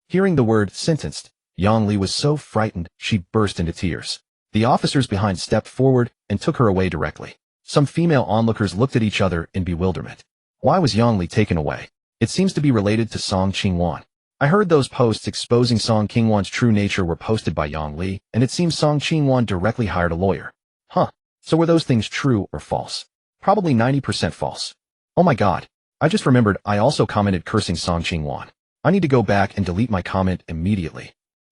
Hearing the word sentenced, Yang Li was so frightened she burst into tears. The officers behind stepped forward and took her away directly. Some female onlookers looked at each other in bewilderment. Why was Yang Li taken away? It seems to be related to Song Qingwan. I heard those posts exposing Song Qingwan's true nature were posted by Yang Li, and it seems Song Qingwan directly hired a lawyer. Huh. So were those things true or false? Probably 90% false. Oh my god. I just remembered I also commented cursing Song Qingwan. I need to go back and delete my comment immediately.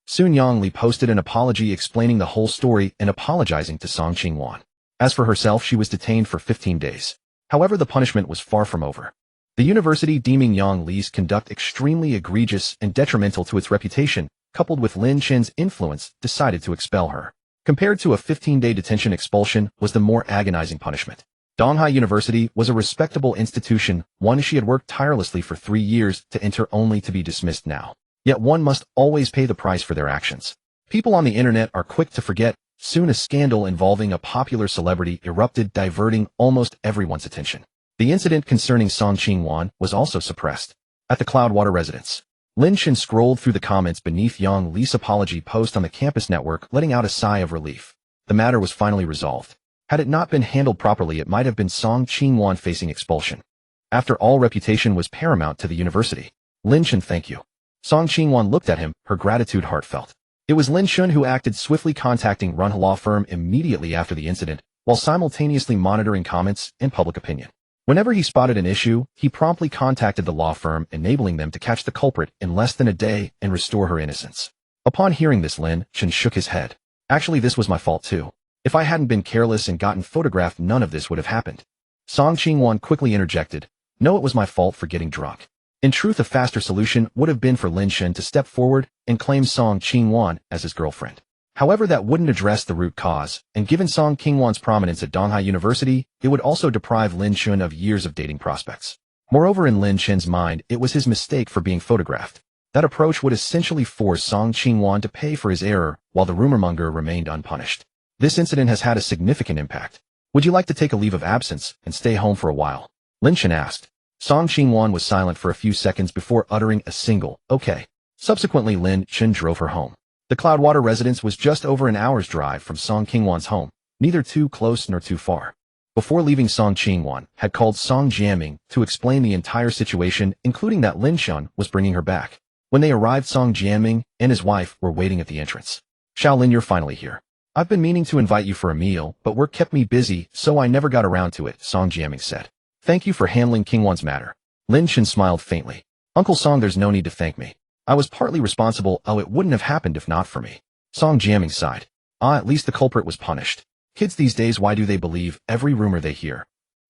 Soon Yang Li posted an apology explaining the whole story and apologizing to Song Qingwan. As for herself, she was detained for 15 days. However, the punishment was far from over. The university, deeming Yang Li's conduct extremely egregious and detrimental to its reputation, coupled with Lin Chen's influence, decided to expel her. Compared to a 15-day detention, expulsion was the more agonizing punishment. Donghai University was a respectable institution, one she had worked tirelessly for 3 years to enter, only to be dismissed now. Yet one must always pay the price for their actions. People on the internet are quick to forget. Soon a scandal involving a popular celebrity erupted, diverting almost everyone's attention. The incident concerning Song Qingwan was also suppressed. At the Cloudwater residence, Lin Chen scrolled through the comments beneath Yang Li's apology post on the campus network, letting out a sigh of relief. The matter was finally resolved. Had it not been handled properly, it might have been Song Qingwan facing expulsion. After all, reputation was paramount to the university. Lin Chen, thank you. Song Qingwan looked at him, her gratitude heartfelt. It was Lin Chen who acted swiftly, contacting Run Law Firm immediately after the incident, while simultaneously monitoring comments and public opinion. Whenever he spotted an issue, he promptly contacted the law firm, enabling them to catch the culprit in less than a day and restore her innocence. Upon hearing this, Lin Chen shook his head. Actually, this was my fault too. If I hadn't been careless and gotten photographed, none of this would have happened. Song Qingwan quickly interjected. No, it was my fault for getting drunk. In truth, a faster solution would have been for Lin Chen to step forward and claim Song Qingwan as his girlfriend. However, that wouldn't address the root cause, and given Song Qingwan's prominence at Donghai University, it would also deprive Lin Chen of years of dating prospects. Moreover, in Lin Chen's mind, it was his mistake for being photographed. That approach would essentially force Song Qingwan to pay for his error, while the rumormonger remained unpunished. This incident has had a significant impact. Would you like to take a leave of absence and stay home for a while? Lin Chen asked. Song Qingwan was silent for a few seconds before uttering a single, okay. Subsequently, Lin Chen drove her home. The Cloudwater residence was just over an hour's drive from Song Qingwan's home, neither too close nor too far. Before leaving, Song Qingwan had called Song Jiaming to explain the entire situation, including that Lin Chen was bringing her back. When they arrived, Song Jiaming and his wife were waiting at the entrance. Xiaolin, you're finally here. I've been meaning to invite you for a meal, but work kept me busy, so I never got around to it, Song Jiaming said. Thank you for handling Qingwan's matter. Lin Chen smiled faintly. Uncle Song, there's no need to thank me. I was partly responsible. Oh, it wouldn't have happened if not for me. Song Jiaming sighed. At least the culprit was punished. Kids these days, why do they believe every rumor they hear?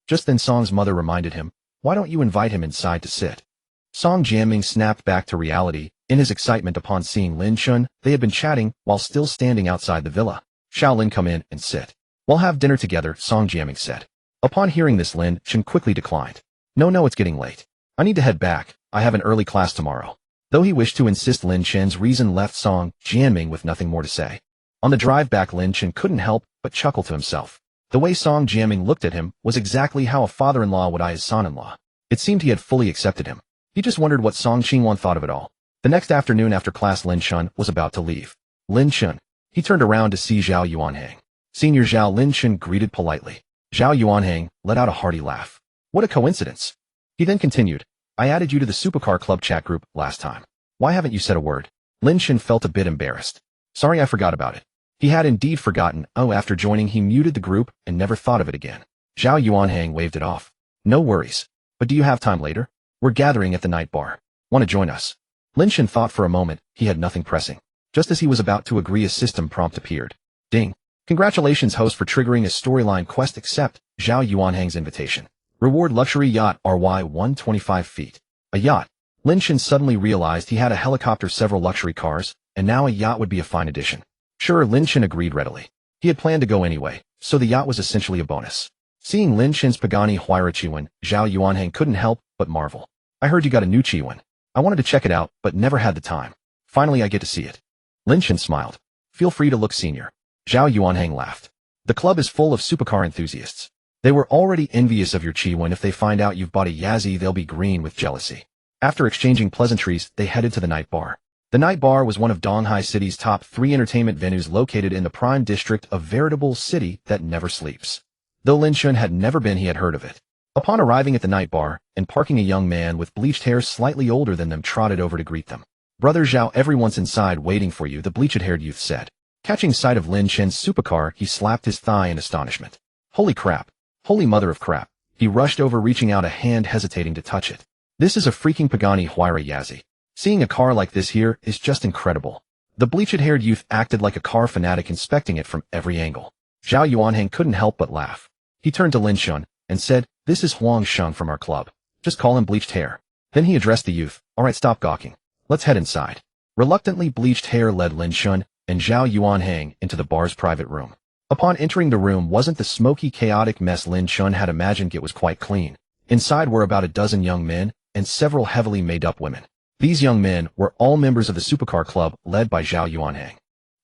Just then Song's mother reminded him, why don't you invite him inside to sit? Song Jiaming snapped back to reality. In his excitement upon seeing Lin Chen, they had been chatting while still standing outside the villa. Xiaolin, come in and sit. We'll have dinner together, Song Jiaming said. Upon hearing this, Lin Chen quickly declined. No, it's getting late. I need to head back. I have an early class tomorrow. Though he wished to insist, Lin Chen's reason left Song Jiaming with nothing more to say. On the drive back, Lin Chen couldn't help but chuckle to himself. The way Song Jiaming looked at him was exactly how a father-in-law would eye his son-in-law. It seemed he had fully accepted him. He just wondered what Song Qingwan thought of it all. The next afternoon after class, Lin Chen was about to leave. Lin Chen. He turned around to see Zhao Yuanhang. Senior Zhao, Lin Chen greeted politely. Zhao Yuanhang let out a hearty laugh. What a coincidence. He then continued. I added you to the supercar club chat group last time. Why haven't you said a word? Lin Chen felt a bit embarrassed. Sorry, I forgot about it. He had indeed forgotten. After joining, he muted the group and never thought of it again. Zhao Yuanhang waved it off. No worries. But do you have time later? We're gathering at the night bar. Want to join us? Lin Chen thought for a moment. He had nothing pressing. Just as he was about to agree, a system prompt appeared. Ding. Congratulations, host, for triggering a storyline quest. Accept Zhao Yuanhang's invitation. Reward luxury yacht RY 125 feet. A yacht. Lin Chen suddenly realized he had a helicopter, several luxury cars, and now a yacht would be a fine addition. Sure, Lin Chen agreed readily. He had planned to go anyway, so the yacht was essentially a bonus. Seeing Lin Chen's Pagani Huayra Chiwen, Zhao Yuanhang couldn't help but marvel. I heard you got a new Chiwen. I wanted to check it out, but never had the time. Finally I get to see it. Lin Chen smiled. Feel free to look, senior. Zhao Yuanhang laughed. The club is full of supercar enthusiasts. They were already envious of your Chiwen. If they find out you've bought a Yazzie, they'll be green with jealousy. After exchanging pleasantries, they headed to the night bar. The night bar was one of Donghai City's top 3 entertainment venues, located in the prime district, a veritable city that never sleeps. Though Lin Chen had never been, he had heard of it. Upon arriving at the night bar and parking, a young man with bleached hair slightly older than them trotted over to greet them. Brother Zhao, everyone's inside waiting for you, the bleached-haired youth said. Catching sight of Lin Chen's supercar, he slapped his thigh in astonishment. Holy crap. Holy mother of crap. He rushed over, reaching out a hand, hesitating to touch it. This is a freaking Pagani Huayra Yazzie. Seeing a car like this here is just incredible. The bleached-haired youth acted like a car fanatic, inspecting it from every angle. Zhao Yuanhang couldn't help but laugh. He turned to Lin Chen and said, "This is Huang Sheng from our club. Just call him Bleached Hair." Then he addressed the youth. "Alright, stop gawking. Let's head inside." Reluctantly, Bleached Hair led Lin Chen and Zhao Yuanhang into the bar's private room. Upon entering, the room wasn't the smoky, chaotic mess Lin Chen had imagined. It was quite clean. Inside were about a dozen young men and several heavily made-up women. These young men were all members of the supercar club led by Zhao Yuanhang.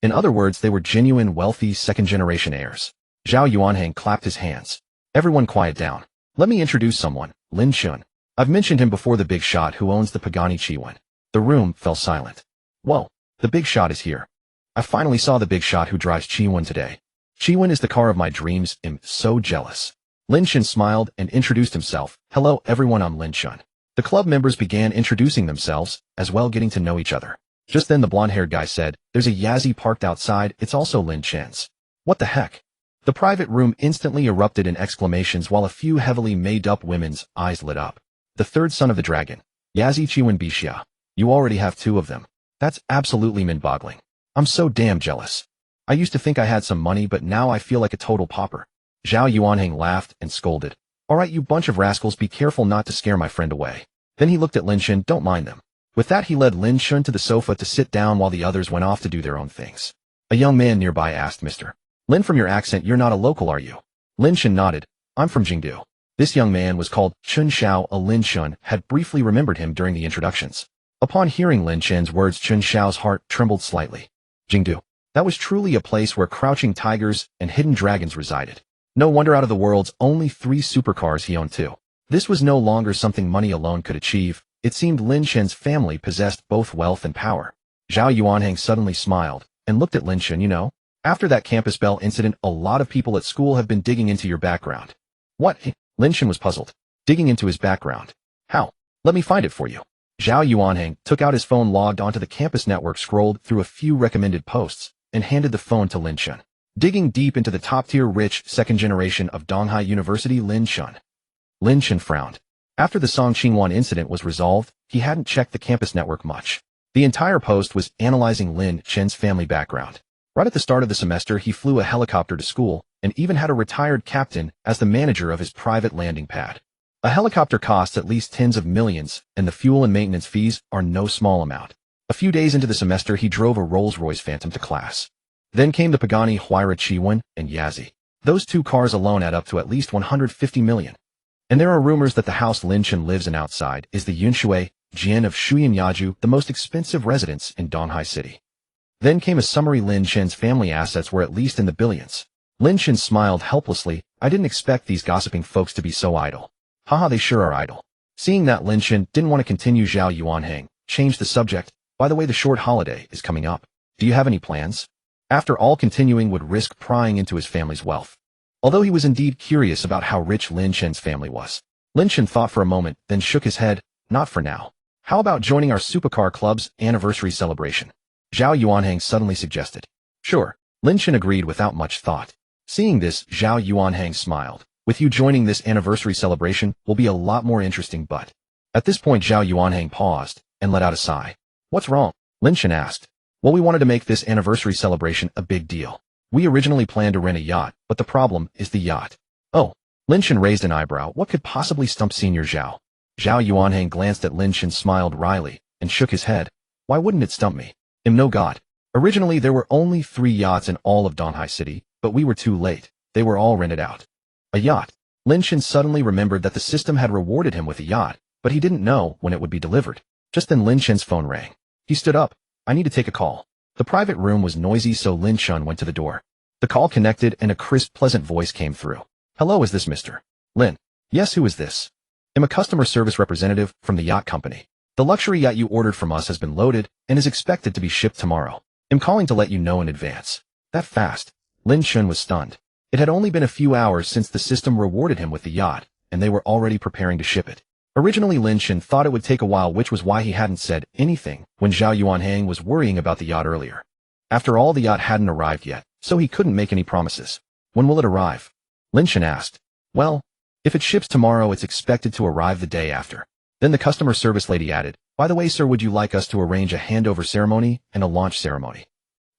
In other words, they were genuine, wealthy, second-generation heirs. Zhao Yuanhang clapped his hands. "Everyone quiet down. Let me introduce someone, Lin Chen. I've mentioned him before, the big shot who owns the Pagani Chiwen." The room fell silent. "Whoa, the big shot is here. I finally saw the big shot who drives Chiwen today. Chiwen is the car of my dreams. I'm so jealous." Lin Chen smiled and introduced himself. "Hello everyone, I'm Lin Chen." The club members began introducing themselves, as well getting to know each other. Just then the blonde-haired guy said, "There's a Yazzie parked outside, it's also Lin Chen's." "What the heck?" The private room instantly erupted in exclamations, while a few heavily made-up women's eyes lit up. "The third son of the dragon, Yazzie Chiwen Bixia. You already have 2 of them. That's absolutely mind-boggling. I'm so damn jealous. I used to think I had some money, but now I feel like a total pauper." Zhao Yuanhang laughed and scolded. "Alright, you bunch of rascals, be careful not to scare my friend away." Then he looked at Lin Chen. "Don't mind them." With that, he led Lin Chen to the sofa to sit down while the others went off to do their own things. A young man nearby asked, "Mr. Lin, from your accent, you're not a local, are you?" Lin Chen nodded. "I'm from Jingdu." This young man was called Chun Xiao. Lin Chen had briefly remembered him during the introductions. Upon hearing Lin Chen's words, Chun Xiao's heart trembled slightly. Jingdu. That was truly a place where crouching tigers and hidden dragons resided. No wonder out of the world's only 3 supercars he owned 2. This was no longer something money alone could achieve. It seemed Lin Chen's family possessed both wealth and power. Zhao Yuanhang suddenly smiled and looked at Lin Chen. "You know, after that campus bell incident, a lot of people at school have been digging into your background." "What?" Lin Chen was puzzled. "Digging into his background? How? Let me find it for you." Zhao Yuanhang took out his phone, logged onto the campus network, scrolled through a few recommended posts, and handed the phone to Lin Chen. Digging deep into the top-tier rich second generation of Donghai University, Lin Chen. Lin Chen frowned. After the Song Qingwan incident was resolved, he hadn't checked the campus network much. The entire post was analyzing Lin Chen's family background. Right at the start of the semester, he flew a helicopter to school, and even had a retired captain as the manager of his private landing pad. A helicopter costs at least tens of millions, and the fuel and maintenance fees are no small amount. A few days into the semester, he drove a Rolls-Royce Phantom to class. Then came the Pagani Huayra Chiwen and Yazzie. Those 2 cars alone add up to at least 150 million. And there are rumors that the house Lin Chen lives in outside is the Yunshui Jian of Shuyan, the most expensive residence in Donghai City. Then came a summary. Lin Chen's family assets were at least in the billions. Lin Chen smiled helplessly. "I didn't expect these gossiping folks to be so idle." "Haha, they sure are idle." Seeing that Lin Chen didn't want to continue, Zhao Yuanhang changed the subject. "By the way, the short holiday is coming up. Do you have any plans?" After all, continuing would risk prying into his family's wealth. Although he was indeed curious about how rich Lin Chen's family was. Lin Chen thought for a moment, then shook his head. "Not for now. How about joining our supercar club's anniversary celebration?" Zhao Yuanhang suddenly suggested. "Sure." Lin Chen agreed without much thought. Seeing this, Zhao Yuanhang smiled. With you joining this anniversary celebration will be a lot more interesting, but... At this point Zhao Yuanhang paused and let out a sigh. What's wrong? Lin Chen asked. Well, we wanted to make this anniversary celebration a big deal. We originally planned to rent a yacht, but the problem is the yacht. Oh. Lin Chen raised an eyebrow. What could possibly stump Senior Zhao? Zhao Yuanhang glanced at Lin Chen, smiled wryly, and shook his head. Why wouldn't it stump me? No god. Originally there were only 3 yachts in all of Donghai City, but we were too late. They were all rented out. A yacht. Lin Chen suddenly remembered that the system had rewarded him with a yacht, but he didn't know when it would be delivered. Just then Lin Chen's phone rang. He stood up. I need to take a call. The private room was noisy, so Lin Chen went to the door. The call connected and a crisp, pleasant voice came through. Hello, is this Mr. Lin? Yes, who is this? I'm a customer service representative from the yacht company. The luxury yacht you ordered from us has been loaded and is expected to be shipped tomorrow. I'm calling to let you know in advance. That fast? Lin Chen was stunned. It had only been a few hours since the system rewarded him with the yacht, and they were already preparing to ship it. Originally Lin Chen thought it would take a while, which was why he hadn't said anything when Zhao Yuanhang was worrying about the yacht earlier. After all, the yacht hadn't arrived yet, so he couldn't make any promises. When will it arrive? Lin Chen asked. Well, if it ships tomorrow, it's expected to arrive the day after. Then the customer service lady added, by the way, sir, would you like us to arrange a handover ceremony and a launch ceremony?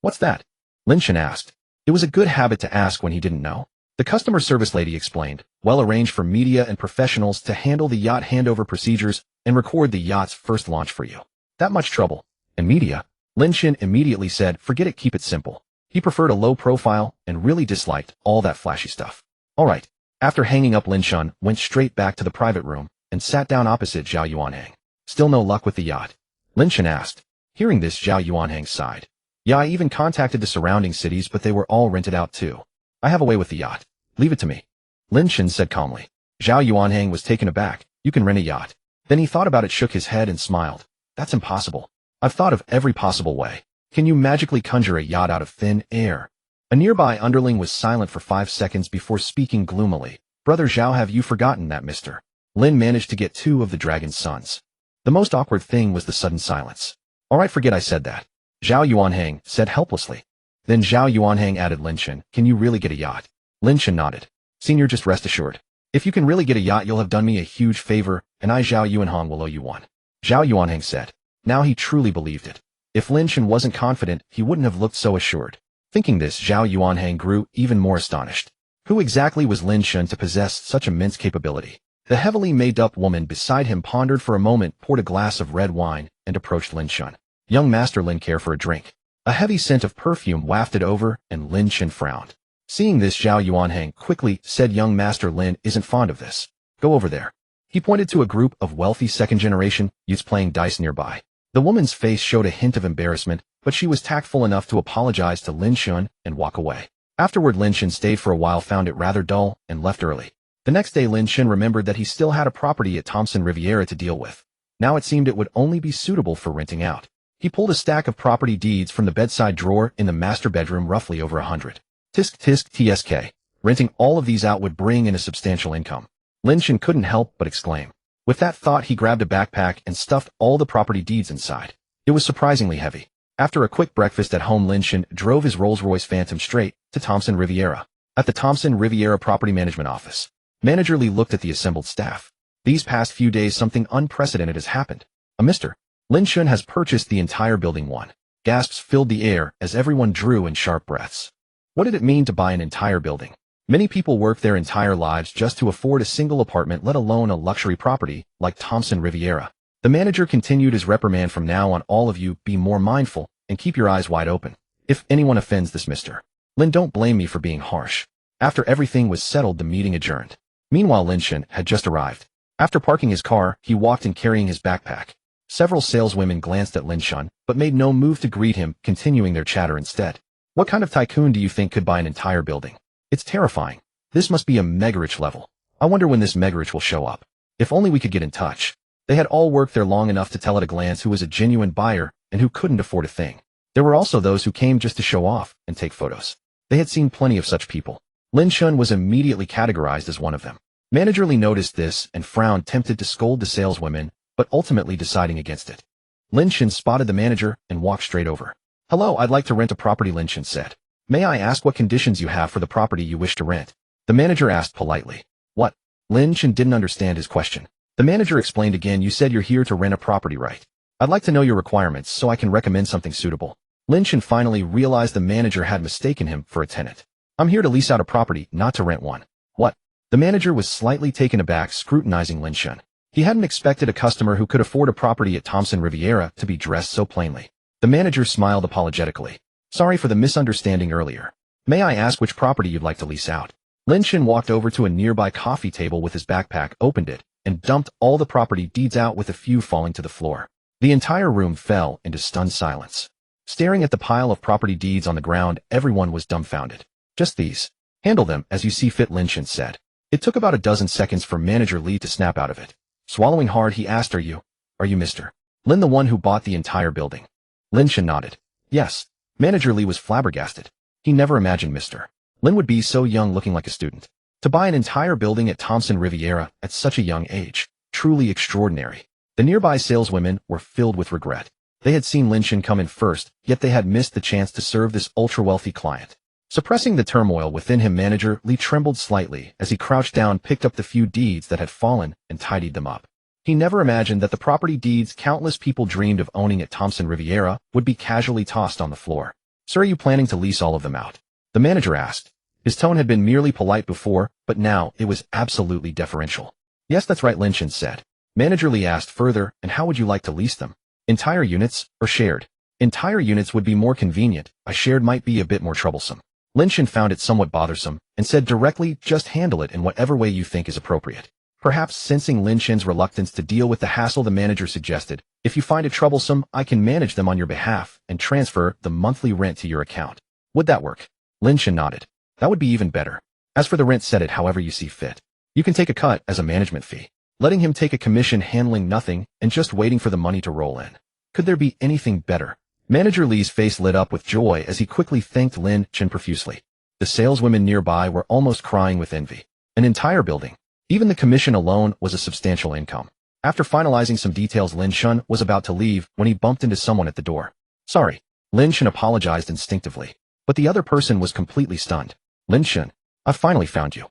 What's that? Lin Chen asked. It was a good habit to ask when he didn't know. The customer service lady explained, well, arrange for media and professionals to handle the yacht handover procedures and record the yacht's first launch for you. That much trouble. And media? Lin Chen immediately said, forget it, keep it simple. He preferred a low profile and really disliked all that flashy stuff. All right. After hanging up, Lin Chen went straight back to the private room and sat down opposite Zhao Yuanhang. Still no luck with the yacht? Lin Chen asked. Hearing this, Zhao Yuanhang sighed. Yeah, I even contacted the surrounding cities, but they were all rented out too. I have a way with the yacht. Leave it to me. Lin Chen said calmly. Zhao Yuanhang was taken aback. You can rent a yacht. Then he thought about it, shook his head and smiled. That's impossible. I've thought of every possible way. Can you magically conjure a yacht out of thin air? A nearby underling was silent for 5 seconds before speaking gloomily. Brother Zhao, have you forgotten that Mr. Lin managed to get 2 of the dragon's sons? The most awkward thing was the sudden silence. All right, forget I said that. Zhao Yuanhang said helplessly. Then Zhao Yuanhang added, Lin Chen, can you really get a yacht? Lin Chen nodded. Senior, just rest assured. If you can really get a yacht, you'll have done me a huge favor, and I, Zhao Yuanhang, will owe you one. Zhao Yuanhang said. Now he truly believed it. If Lin Chen wasn't confident, he wouldn't have looked so assured. Thinking this, Zhao Yuanhang grew even more astonished. Who exactly was Lin Chen to possess such immense capability? The heavily made-up woman beside him pondered for a moment, poured a glass of red wine, and approached Lin Chen. Young Master Lin, care for a drink? A heavy scent of perfume wafted over, and Lin Chen frowned. Seeing this, Zhao Yuanhang quickly said, Young Master Lin isn't fond of this. Go over there. He pointed to a group of wealthy second-generation youths playing dice nearby. The woman's face showed a hint of embarrassment, but she was tactful enough to apologize to Lin Chen and walk away. Afterward, Lin Chen stayed for a while, found it rather dull, and left early. The next day, Lin Chen remembered that he still had a property at Thompson Riviera to deal with. Now it seemed it would only be suitable for renting out. He pulled a stack of property deeds from the bedside drawer in the master bedroom, roughly over 100. Tisk tisk tsk. Renting all of these out would bring in a substantial income. Lin Chen couldn't help but exclaim. With that thought, he grabbed a backpack and stuffed all the property deeds inside. It was surprisingly heavy. After a quick breakfast at home, Lin Chen drove his Rolls-Royce Phantom straight to Thompson Riviera. At the Thompson Riviera Property Management Office, Manager Lee looked at the assembled staff. These past few days, something unprecedented has happened. A Mr. Lin Chen has purchased the entire building. One. Gasps filled the air as everyone drew in sharp breaths. What did it mean to buy an entire building? Many people work their entire lives just to afford a single apartment, let alone a luxury property like Thompson Riviera. The manager continued his reprimand. From now on, all of you be more mindful and keep your eyes wide open. If anyone offends this Mr. Lin, don't blame me for being harsh. After everything was settled, the meeting adjourned. Meanwhile, Lin Chen had just arrived. After parking his car, he walked in carrying his backpack. Several saleswomen glanced at Lin Chen, but made no move to greet him, continuing their chatter instead. What kind of tycoon do you think could buy an entire building? It's terrifying. This must be a mega-rich level. I wonder when this mega-rich will show up. If only we could get in touch. They had all worked there long enough to tell at a glance who was a genuine buyer and who couldn't afford a thing. There were also those who came just to show off and take photos. They had seen plenty of such people. Lin Chen was immediately categorized as one of them. Manager Lee noticed this and frowned, tempted to scold the saleswomen, but ultimately deciding against it. Lin Chen spotted the manager and walked straight over. Hello, I'd like to rent a property, Lin Chen said. May I ask what conditions you have for the property you wish to rent? The manager asked politely. Lin Chen didn't understand his question. The manager explained again, you said you're here to rent a property, right? I'd like to know your requirements so I can recommend something suitable. Lin Chen finally realized the manager had mistaken him for a tenant. I'm here to lease out a property, not to rent one. What? The manager was slightly taken aback, scrutinizing Lin Chen. He hadn't expected a customer who could afford a property at Thompson Riviera to be dressed so plainly. The manager smiled apologetically. Sorry for the misunderstanding earlier. May I ask which property you'd like to lease out? Lin Chen walked over to a nearby coffee table with his backpack, opened it, and dumped all the property deeds out, with a few falling to the floor. The entire room fell into stunned silence. Staring at the pile of property deeds on the ground, everyone was dumbfounded. Just these. Handle them as you see fit, Lin Chen said. It took about a dozen seconds for Manager Li to snap out of it. Swallowing hard, he asked, Are you Mr. Lin, the one who bought the entire building? Lin Chen nodded. Yes. Manager Li was flabbergasted. He never imagined Mr. Lin would be so young, looking like a student. To buy an entire building at Thompson Riviera at such a young age. Truly extraordinary. The nearby saleswomen were filled with regret. They had seen Lin Chen come in first, yet they had missed the chance to serve this ultra-wealthy client. Suppressing the turmoil within him, Manager Li trembled slightly as he crouched down, picked up the few deeds that had fallen, and tidied them up. He never imagined that the property deeds countless people dreamed of owning at Thompson Riviera would be casually tossed on the floor. Sir, are you planning to lease all of them out? The manager asked. His tone had been merely polite before, but now it was absolutely deferential. Yes, that's right, Lin Chen said. Manager Li asked further, and how would you like to lease them? Entire units, or shared? Entire units would be more convenient, a shared might be a bit more troublesome. Lin Chen found it somewhat bothersome, and said directly, just handle it in whatever way you think is appropriate. Perhaps sensing Lin Chen's reluctance to deal with the hassle, the manager suggested, if you find it troublesome, I can manage them on your behalf and transfer the monthly rent to your account. Would that work? Lin Chen nodded. That would be even better. As for the rent, set it however you see fit. You can take a cut as a management fee, letting him take a commission, handling nothing, and just waiting for the money to roll in. Could there be anything better? Manager Li's face lit up with joy as he quickly thanked Lin Chen profusely. The saleswomen nearby were almost crying with envy. An entire building. Even the commission alone was a substantial income. After finalizing some details, Lin Chen was about to leave when he bumped into someone at the door. Sorry. Lin Chen apologized instinctively. But the other person was completely stunned. Lin Chen, I've finally found you.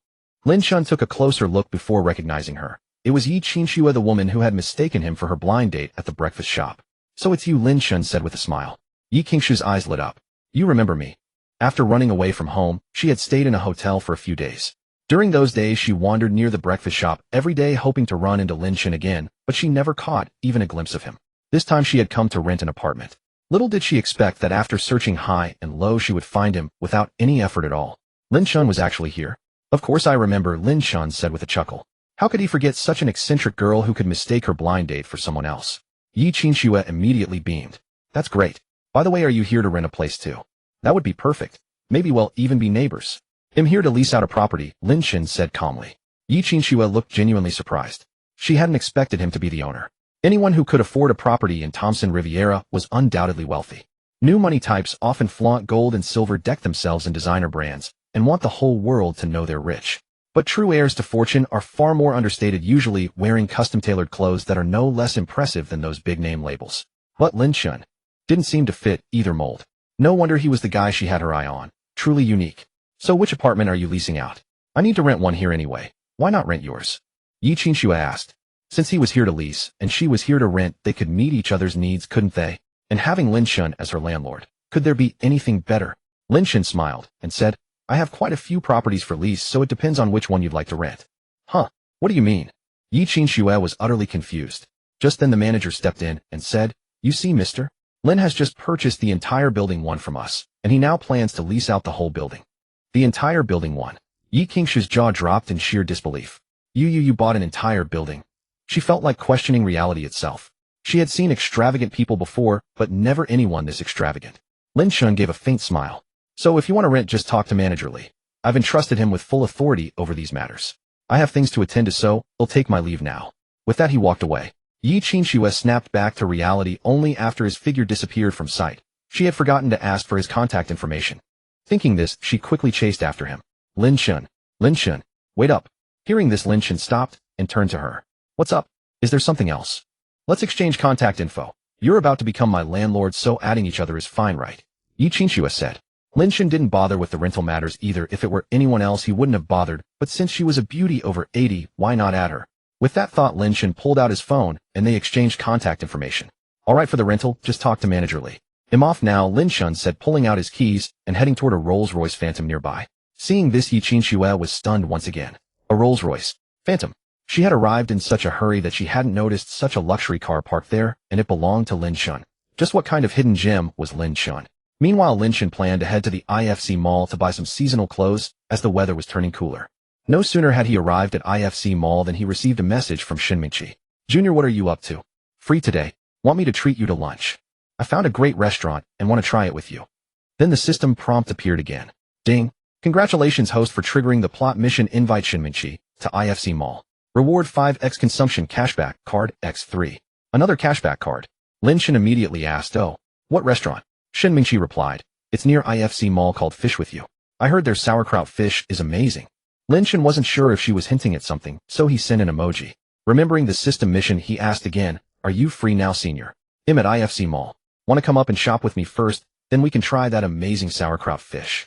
Lin Chen took a closer look before recognizing her. It was Yi Qingxue, the woman who had mistaken him for her blind date at the breakfast shop. So it's you, Lin Chen said with a smile. Yi Qingshue's eyes lit up. You remember me. After running away from home, she had stayed in a hotel for a few days. During those days, she wandered near the breakfast shop every day, hoping to run into Lin Chen again, but she never caught even a glimpse of him. This time she had come to rent an apartment. Little did she expect that after searching high and low, she would find him without any effort at all. Lin Chen was actually here. Of course I remember, Lin Chen said with a chuckle. How could he forget such an eccentric girl who could mistake her blind date for someone else? Yi Qingxue immediately beamed. That's great. By the way, are you here to rent a place too? That would be perfect. Maybe we'll even be neighbors. I'm here to lease out a property, Lin Chen said calmly. Yi Qingxue looked genuinely surprised. She hadn't expected him to be the owner. Anyone who could afford a property in Thompson Riviera was undoubtedly wealthy. New money types often flaunt gold and silver, deck themselves in designer brands, and want the whole world to know they're rich. But true heirs to fortune are far more understated, usually wearing custom-tailored clothes that are no less impressive than those big-name labels. But Lin Chen didn't seem to fit either mold. No wonder he was the guy she had her eye on. Truly unique. So which apartment are you leasing out? I need to rent one here anyway. Why not rent yours? Yi Qingxue asked. Since he was here to lease and she was here to rent, they could meet each other's needs, couldn't they? And having Lin Chen as her landlord, could there be anything better? Lin Chen smiled and said, I have quite a few properties for lease, so it depends on which one you'd like to rent. Huh? What do you mean? Yi Qingxue was utterly confused. Just then the manager stepped in and said, You see, mister? Lin has just purchased the entire building 1 from us, and he now plans to lease out the whole building. The entire building 1. Yi Qingshue's jaw dropped in sheer disbelief. You bought an entire building? She felt like questioning reality itself. She had seen extravagant people before, but never anyone this extravagant. Lin Chen gave a faint smile. So if you want to rent, just talk to Manager Li. I've entrusted him with full authority over these matters. I have things to attend to, so I'll take my leave now. With that he walked away. Yi Qingxue snapped back to reality only after his figure disappeared from sight. She had forgotten to ask for his contact information. Thinking this, she quickly chased after him. Lin Chen, wait up. Hearing this, Lin Chen stopped and turned to her. What's up? Is there something else? Let's exchange contact info. You're about to become my landlord, so adding each other is fine, right? Yi Qingxue said. Lin Chen didn't bother with the rental matters either. If it were anyone else he wouldn't have bothered, but since she was a beauty over 80, why not add her? With that thought, Lin Chen pulled out his phone, and they exchanged contact information. Alright, for the rental, just talk to manager Lee. I'm off now, Lin Chen said, pulling out his keys and heading toward a Rolls-Royce Phantom nearby. Seeing this, Yi Qinxue was stunned once again. A Rolls-Royce Phantom. She had arrived in such a hurry that she hadn't noticed such a luxury car parked there, and it belonged to Lin Chen. Just what kind of hidden gem was Lin Chen? Meanwhile, Lin Chen planned to head to the IFC Mall to buy some seasonal clothes as the weather was turning cooler. No sooner had he arrived at IFC Mall than he received a message from Shin Mingqi. Junior, what are you up to? Free today. Want me to treat you to lunch? I found a great restaurant and want to try it with you. Then the system prompt appeared again. Ding. Congratulations, host, for triggering the plot mission. Invite Shin Mingqi to IFC Mall. Reward 5x consumption cashback card x3. Another cashback card. Lin Chen immediately asked, oh, what restaurant? Shin Mingqi replied, it's near IFC Mall called Fish With You. I heard their sauerkraut fish is amazing. Lin Chen wasn't sure if she was hinting at something, so he sent an emoji. Remembering the system mission, he asked again, are you free now, senior? I'm at IFC Mall. Want to come up and shop with me first, then we can try that amazing sauerkraut fish.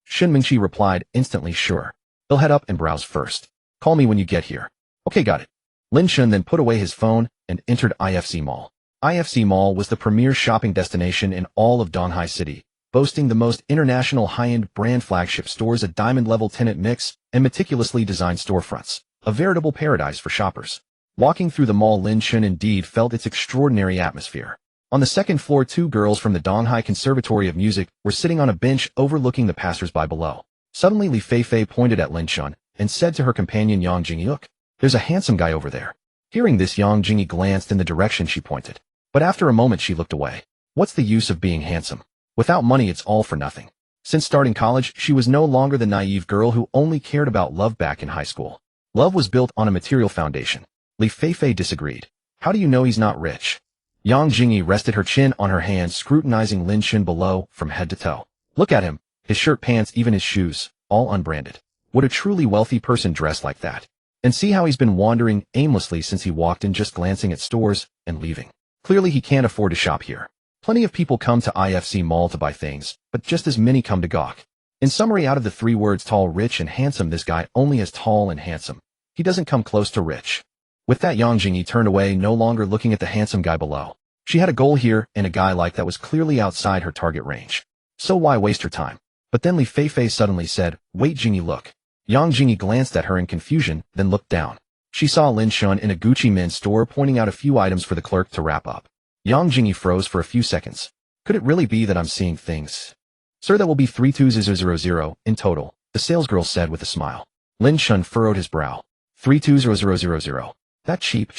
Shin Mingqi replied, instantly sure. He'll head up and browse first. Call me when you get here. Okay, got it. Lin Chen then put away his phone and entered IFC Mall. IFC Mall was the premier shopping destination in all of Donghai City, boasting the most international high-end brand flagship stores, a diamond-level tenant mix, and meticulously designed storefronts. A veritable paradise for shoppers. Walking through the mall, Lin Chen indeed felt its extraordinary atmosphere. On the second floor, two girls from the Donghai Conservatory of Music were sitting on a bench overlooking the passers-by below. Suddenly, Li Feifei pointed at Lin Chen and said to her companion Yang Jingyi, look, there's a handsome guy over there. Hearing this, Yang Jingyi glanced in the direction she pointed. But after a moment she looked away. What's the use of being handsome? Without money it's all for nothing. Since starting college, she was no longer the naive girl who only cared about love back in high school. Love was built on a material foundation. Li Feifei disagreed. How do you know he's not rich? Yang Jingyi rested her chin on her hand, scrutinizing Lin Chen below from head to toe. Look at him. His shirt, pants, even his shoes, all unbranded. Would a truly wealthy person dress like that? And see how he's been wandering aimlessly since he walked in, just glancing at stores and leaving. Clearly he can't afford to shop here. Plenty of people come to IFC Mall to buy things, but just as many come to gawk. In summary, out of the three words tall, rich, and handsome, this guy only is tall and handsome. He doesn't come close to rich. With that, Yang Jingyi turned away, no longer looking at the handsome guy below. She had a goal here, and a guy like that was clearly outside her target range. So why waste her time? But then Li Feifei suddenly said, wait, Jingyi, look. Yang Jingyi glanced at her in confusion, then looked down. She saw Lin Chen in a Gucci men's store pointing out a few items for the clerk to wrap up. Yang Jingyi froze for a few seconds. Could it really be that I'm seeing things? Sir, that will be 32000 in total, the salesgirl said with a smile. Lin Chen furrowed his brow. 32000. That cheap?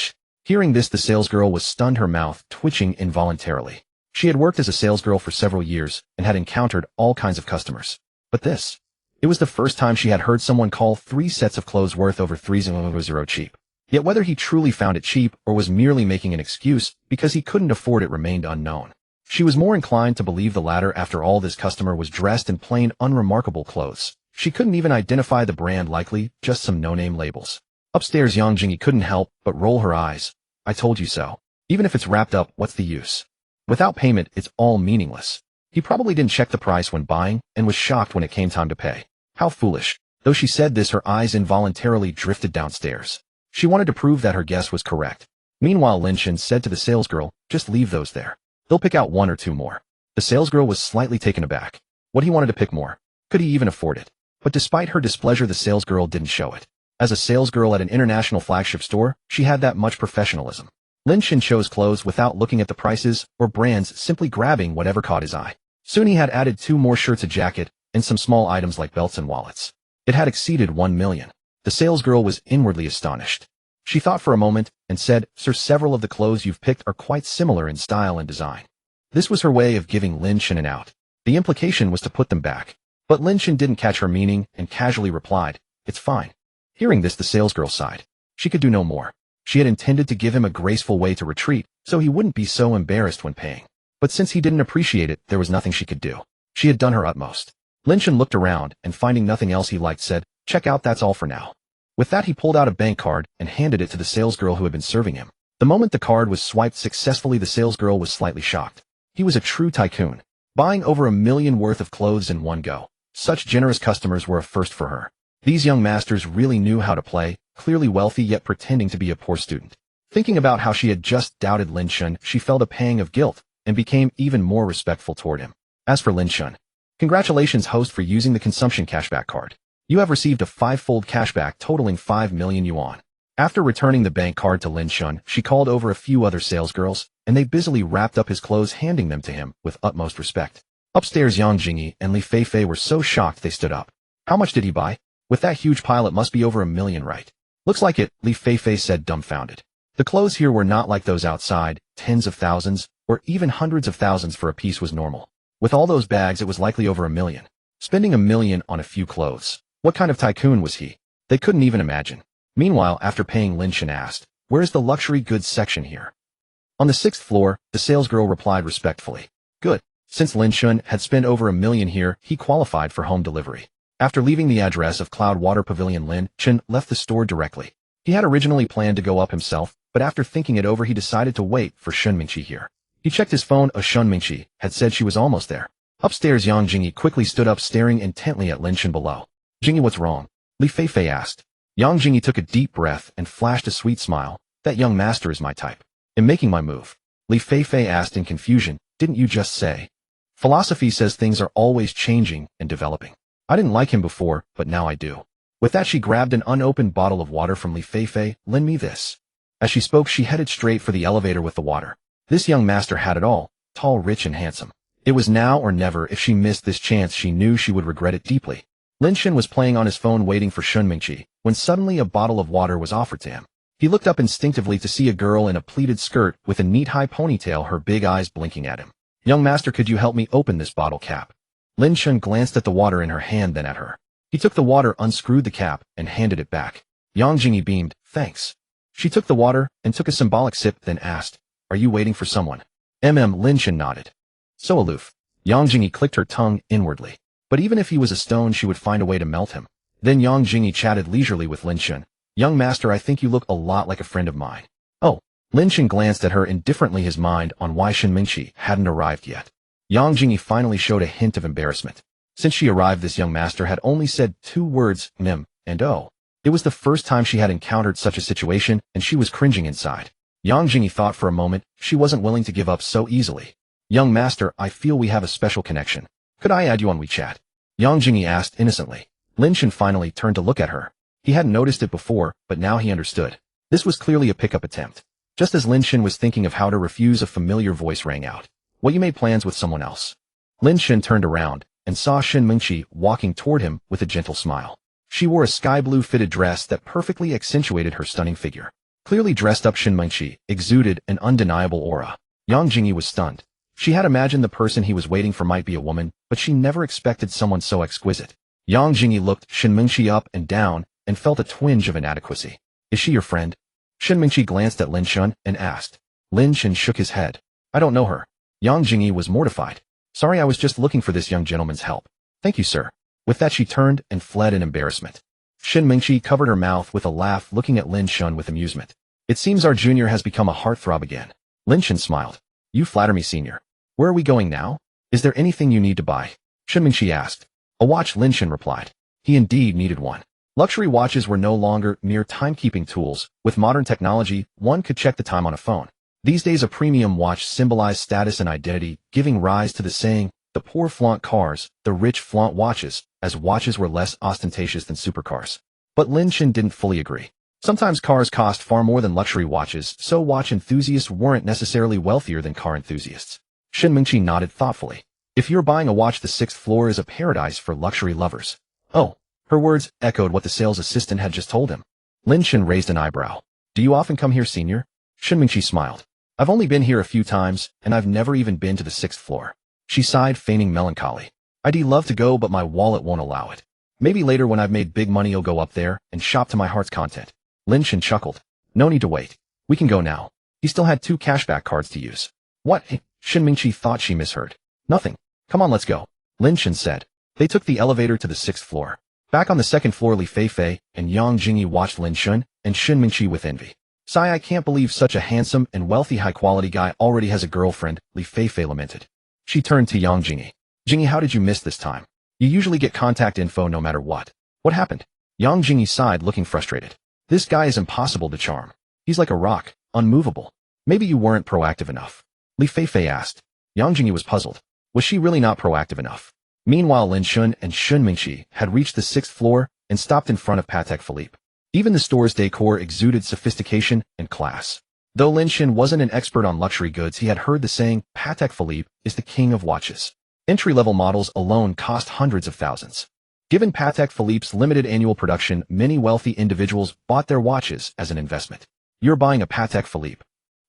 Hearing this, the salesgirl was stunned, her mouth twitching involuntarily. She had worked as a salesgirl for several years and had encountered all kinds of customers. But this? It was the first time she had heard someone call 3 sets of clothes worth over 300 cheap. Yet whether he truly found it cheap or was merely making an excuse because he couldn't afford it remained unknown. She was more inclined to believe the latter. After all, this customer was dressed in plain, unremarkable clothes. She couldn't even identify the brand, likely just some no-name labels. Upstairs, Yang Jingyi couldn't help but roll her eyes. I told you so. Even if it's wrapped up, what's the use? Without payment, it's all meaningless. He probably didn't check the price when buying and was shocked when it came time to pay. How foolish. Though she said this, her eyes involuntarily drifted downstairs. She wanted to prove that her guess was correct. Meanwhile, Lin Chen said to the salesgirl, just leave those there. They'll pick out 1 or 2 more. The salesgirl was slightly taken aback. What, he wanted to pick more? Could he even afford it? But despite her displeasure, the salesgirl didn't show it. As a salesgirl at an international flagship store, she had that much professionalism. Lin Chen chose clothes without looking at the prices or brands, simply grabbing whatever caught his eye. Soon he had added 2 more shirts, a jacket, and some small items like belts and wallets. It had exceeded 1 million. The salesgirl was inwardly astonished. She thought for a moment and said, Sir, several of the clothes you've picked are quite similar in style and design. This was her way of giving Lin Chen an out. The implication was to put them back. But Lin Chen didn't catch her meaning and casually replied, it's fine. Hearing this, the salesgirl sighed. She could do no more. She had intended to give him a graceful way to retreat, so he wouldn't be so embarrassed when paying. But since he didn't appreciate it, there was nothing she could do. She had done her utmost. Lin Chen looked around and, finding nothing else he liked, said, check out, that's all for now. With that, he pulled out a bank card and handed it to the salesgirl who had been serving him. The moment the card was swiped successfully, the salesgirl was slightly shocked. He was a true tycoon. buying over $1 million worth of clothes in one go. Such generous customers were a first for her. These young masters really knew how to play, clearly wealthy yet pretending to be a poor student. Thinking about how she had just doubted Lin Chen, she felt a pang of guilt and became even more respectful toward him. As for Lin Chen, congratulations host for using the consumption cashback card. You have received a 5-fold cashback totaling 5 million yuan. After returning the bank card to Lin Chen, she called over a few other salesgirls, and they busily wrapped up his clothes, handing them to him with utmost respect. Upstairs, Yang Jingyi and Li Feifei were so shocked they stood up. How much did he buy? With that huge pile it must be over $1 million, right? Looks like it, Li Feifei said, dumbfounded. The clothes here were not like those outside. Tens of thousands, or even hundreds of thousands for a piece was normal. With all those bags it was likely over $1 million. Spending $1 million on a few clothes. What kind of tycoon was he? They couldn't even imagine. Meanwhile, after paying, Lin Chen asked, "Where's the luxury goods section here?" On the 6th floor, the salesgirl replied respectfully. Good. Since Lin Chen had spent over $1 million here, he qualified for home delivery. After leaving the address of Cloud Water Pavilion, Lin Chen left the store directly. He had originally planned to go up himself, but after thinking it over he decided to wait for Shen Mingqi here. He checked his phone. Shen Mingqi had said she was almost there. Upstairs, Yang Jingyi quickly stood up, staring intently at Lin Chen below. "Jingyi, what's wrong?" Li Feifei asked. Yang Jingyi took a deep breath and flashed a sweet smile. "That young master is my type. In making my move." Li Feifei asked in confusion, "Didn't you just say? Philosophy says things are always changing and developing. I didn't like him before, but now I do." With that she grabbed an unopened bottle of water from Li Feifei. "Lend me this." As she spoke she headed straight for the elevator with the water. This young master had it all, tall, rich and handsome. It was now or never. If she missed this chance she knew she would regret it deeply. Lin Chen was playing on his phone waiting for Shen Mingqi, when suddenly a bottle of water was offered to him. He looked up instinctively to see a girl in a pleated skirt with a neat high ponytail, her big eyes blinking at him. "Young master, could you help me open this bottle cap?" Lin Chen glanced at the water in her hand, then at her. He took the water, unscrewed the cap, and handed it back. Yang Jingyi beamed, "Thanks." She took the water and took a symbolic sip, then asked, "Are you waiting for someone?" Lin Chen nodded. "So aloof." Yang Jingyi clicked her tongue inwardly. But even if he was a stone she would find a way to melt him. Then Yang Jingyi chatted leisurely with Lin Chen. "Young master, I think you look a lot like a friend of mine." "Oh." Lin Chen glanced at her indifferently, his mind on why Shen Mingqi hadn't arrived yet. Yang Jingyi finally showed a hint of embarrassment. Since she arrived this young master had only said 2 words, "Nim" and "oh." It was the first time she had encountered such a situation, and she was cringing inside. Yang Jingyi thought for a moment. She wasn't willing to give up so easily. "Young master, I feel we have a special connection. Could I add you on WeChat?" Yang Jingyi asked innocently. Lin Chen finally turned to look at her. He hadn't noticed it before, but now he understood. This was clearly a pickup attempt. Just as Lin Chen was thinking of how to refuse, a familiar voice rang out. "What, you made plans with someone else?" Lin Chen turned around and saw Shen Mingqi walking toward him with a gentle smile. She wore a sky-blue fitted dress that perfectly accentuated her stunning figure. Clearly dressed up, Shen Mingqi exuded an undeniable aura. Yang Jingyi was stunned. She had imagined the person he was waiting for might be a woman, but she never expected someone so exquisite. Yang Jingyi looked Shen Mingqi up and down and felt a twinge of inadequacy. "Is she your friend?" Shen Mingqi glanced at Lin Chen and asked. Lin Chen shook his head. "I don't know her." Yang Jingyi was mortified. "Sorry, I was just looking for this young gentleman's help." "Thank you, sir." With that she turned and fled in embarrassment. Shen Mingqi covered her mouth with a laugh, looking at Lin Chen with amusement. "It seems our junior has become a heartthrob again." Lin Chen smiled. "You flatter me, senior. Where are we going now? Is there anything you need to buy?" Shen Mingqi asked. "A watch," Lin Chen replied. He indeed needed one. Luxury watches were no longer mere timekeeping tools. With modern technology, one could check the time on a phone. These days a premium watch symbolized status and identity, giving rise to the saying, "The poor flaunt cars, the rich flaunt watches," as watches were less ostentatious than supercars. But Lin Chen didn't fully agree. Sometimes cars cost far more than luxury watches, so watch enthusiasts weren't necessarily wealthier than car enthusiasts. Shen Mingqi nodded thoughtfully. "If you're buying a watch, the 6th floor is a paradise for luxury lovers." "Oh." Her words echoed what the sales assistant had just told him. Lin Chen raised an eyebrow. "Do you often come here, senior?" Shen Mingqi smiled. "I've only been here a few times, and I've never even been to the 6th floor. She sighed, feigning melancholy. "I'd love to go, but my wallet won't allow it. Maybe later when I've made big money I'll go up there and shop to my heart's content." Lin Chen chuckled. "No need to wait. We can go now." He still had 2 cashback cards to use. "What?" Shen Mingqi thought she misheard. "Nothing. Come on, let's go," Lin Chen said. They took the elevator to the 6th floor. Back on the 2nd floor, Li Feifei and Yang Jingyi watched Lin Chen and Shen Mingqi with envy. "Sigh, I can't believe such a handsome and wealthy high-quality guy already has a girlfriend," Li Feifei lamented. She turned to Yang Jingyi. Jingyi, how did you miss this time? You usually get contact info no matter what. What happened? Yang Jingyi sighed, looking frustrated. This guy is impossible to charm. He's like a rock, unmovable. Maybe you weren't proactive enough. Li Feifei asked. Yang Jingyi was puzzled. Was she really not proactive enough? Meanwhile, Lin Chen and Shun Mingqi had reached the 6th floor and stopped in front of Patek Philippe. Even the store's decor exuded sophistication and class. Though Lin Chen wasn't an expert on luxury goods, he had heard the saying, Patek Philippe is the king of watches. Entry-level models alone cost hundreds of thousands. Given Patek Philippe's limited annual production, many wealthy individuals bought their watches as an investment. You're buying a Patek Philippe?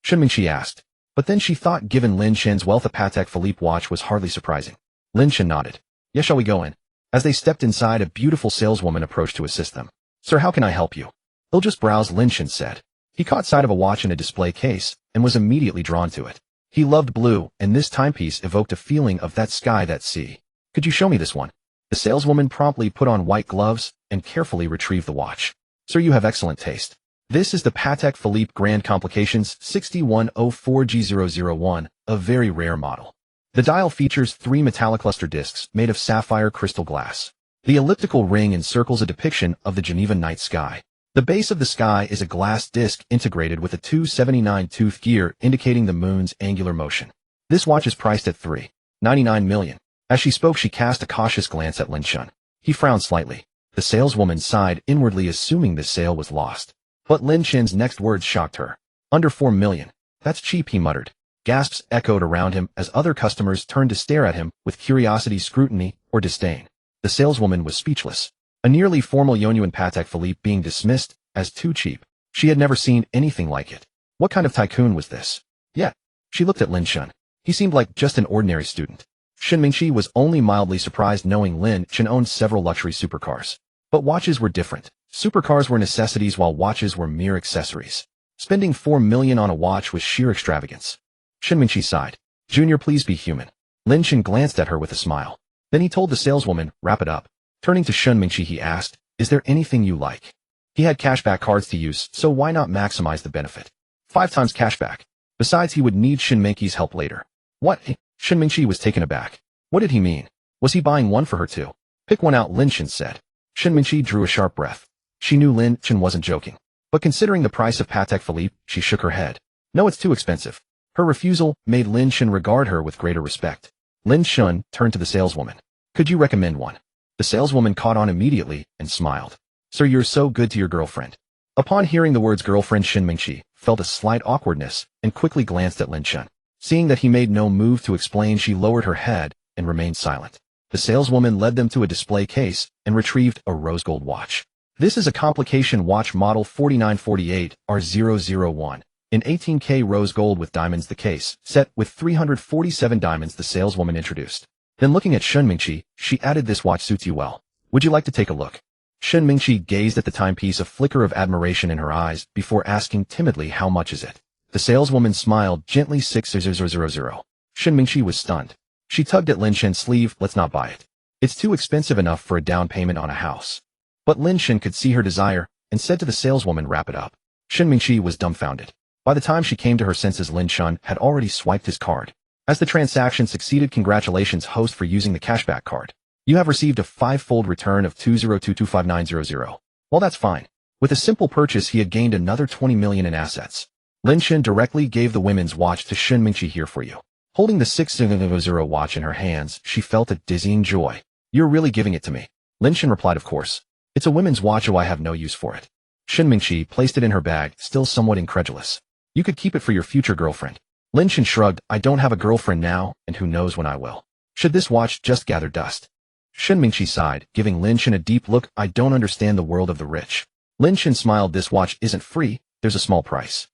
Shun Mingqi asked. But then she thought given Lin Chen's wealth, a Patek Philippe watch was hardly surprising. Lin Chen nodded. Yes, shall we go in? As they stepped inside, a beautiful saleswoman approached to assist them. Sir, how can I help you? They'll just browse, Lin Chen said. He caught sight of a watch in a display case and was immediately drawn to it. He loved blue, and this timepiece evoked a feeling of that sky, that sea. Could you show me this one? The saleswoman promptly put on white gloves and carefully retrieved the watch. Sir, you have excellent taste. This is the Patek Philippe Grand Complications 6104G001, a very rare model. The dial features 3 metallic cluster discs made of sapphire crystal glass. The elliptical ring encircles a depiction of the Geneva night sky. The base of the sky is a glass disc integrated with a 279-tooth gear indicating the moon's angular motion. This watch is priced at $3.99 million. As she spoke, she cast a cautious glance at Lin Chen. He frowned slightly. The saleswoman sighed inwardly, assuming this sale was lost. But Lin Chen's next words shocked her. Under $4 million. That's cheap, he muttered. Gasps echoed around him as other customers turned to stare at him with curiosity, scrutiny, or disdain. The saleswoman was speechless. A nearly formal Yonyuan Patek Philippe being dismissed as too cheap. She had never seen anything like it. What kind of tycoon was this? Yet, she looked at Lin Chen. He seemed like just an ordinary student. Shun Mingqi was only mildly surprised knowing Lin Chen owned several luxury supercars. But watches were different. Supercars were necessities while watches were mere accessories. Spending $4 million on a watch was sheer extravagance. Shun Mingqi sighed. Junior, please be human. Lin Chen glanced at her with a smile. Then he told the saleswoman, wrap it up. Turning to Shun Mingqi, he asked, is there anything you like? He had cashback cards to use, so why not maximize the benefit? 5 times cashback. Besides, he would need Shun Mingqi's help later. What? Shun Mingqi was taken aback. What did he mean? Was he buying one for her too? Pick one out, Lin Chen said. Shun Mingqi drew a sharp breath. She knew Lin Chen wasn't joking. But considering the price of Patek Philippe, she shook her head. No, it's too expensive. Her refusal made Lin Chen regard her with greater respect. Lin Chen turned to the saleswoman. Could you recommend one? The saleswoman caught on immediately and smiled. Sir, you're so good to your girlfriend. Upon hearing the words girlfriend, Shun Mingqi felt a slight awkwardness and quickly glanced at Lin Chen. Seeing that he made no move to explain, she lowered her head and remained silent. The saleswoman led them to a display case and retrieved a rose gold watch. This is a complication watch model 4948 R001. In 18K rose gold with diamonds, the case, set with 347 diamonds, the saleswoman introduced. Then looking at Shun Mingqi, she added, this watch suits you well. Would you like to take a look? Shun Mingqi gazed at the timepiece, a flicker of admiration in her eyes, before asking timidly, how much is it? The saleswoman smiled gently, 6,000. Shun Mingqi was stunned. She tugged at Lin Chen's sleeve, let's not buy it. It's too expensive enough for a down payment on a house. But Lin Chen could see her desire and said to the saleswoman, wrap it up. Shun Mingqi was dumbfounded. By the time she came to her senses, Lin Chen had already swiped his card. As the transaction succeeded, congratulations, host, for using the cashback card. You have received a 5-fold return of 20225,900. Well, that's fine. With a simple purchase, he had gained another 20 million in assets. Lin Chen directly gave the women's watch to Shun Mingqi. Here for you. Holding the 600 watch in her hands, she felt a dizzying joy. You're really giving it to me? Lin Chen replied, of course. It's a women's watch, oh, I have no use for it. Shun Mingqi placed it in her bag, still somewhat incredulous. You could keep it for your future girlfriend. Lin Chen shrugged, I don't have a girlfriend now, and who knows when I will. Should this watch just gather dust? Shun Mingqi sighed, giving Lin Chen a deep look. I don't understand the world of the rich. Lin Chen smiled, this watch isn't free, there's a small price.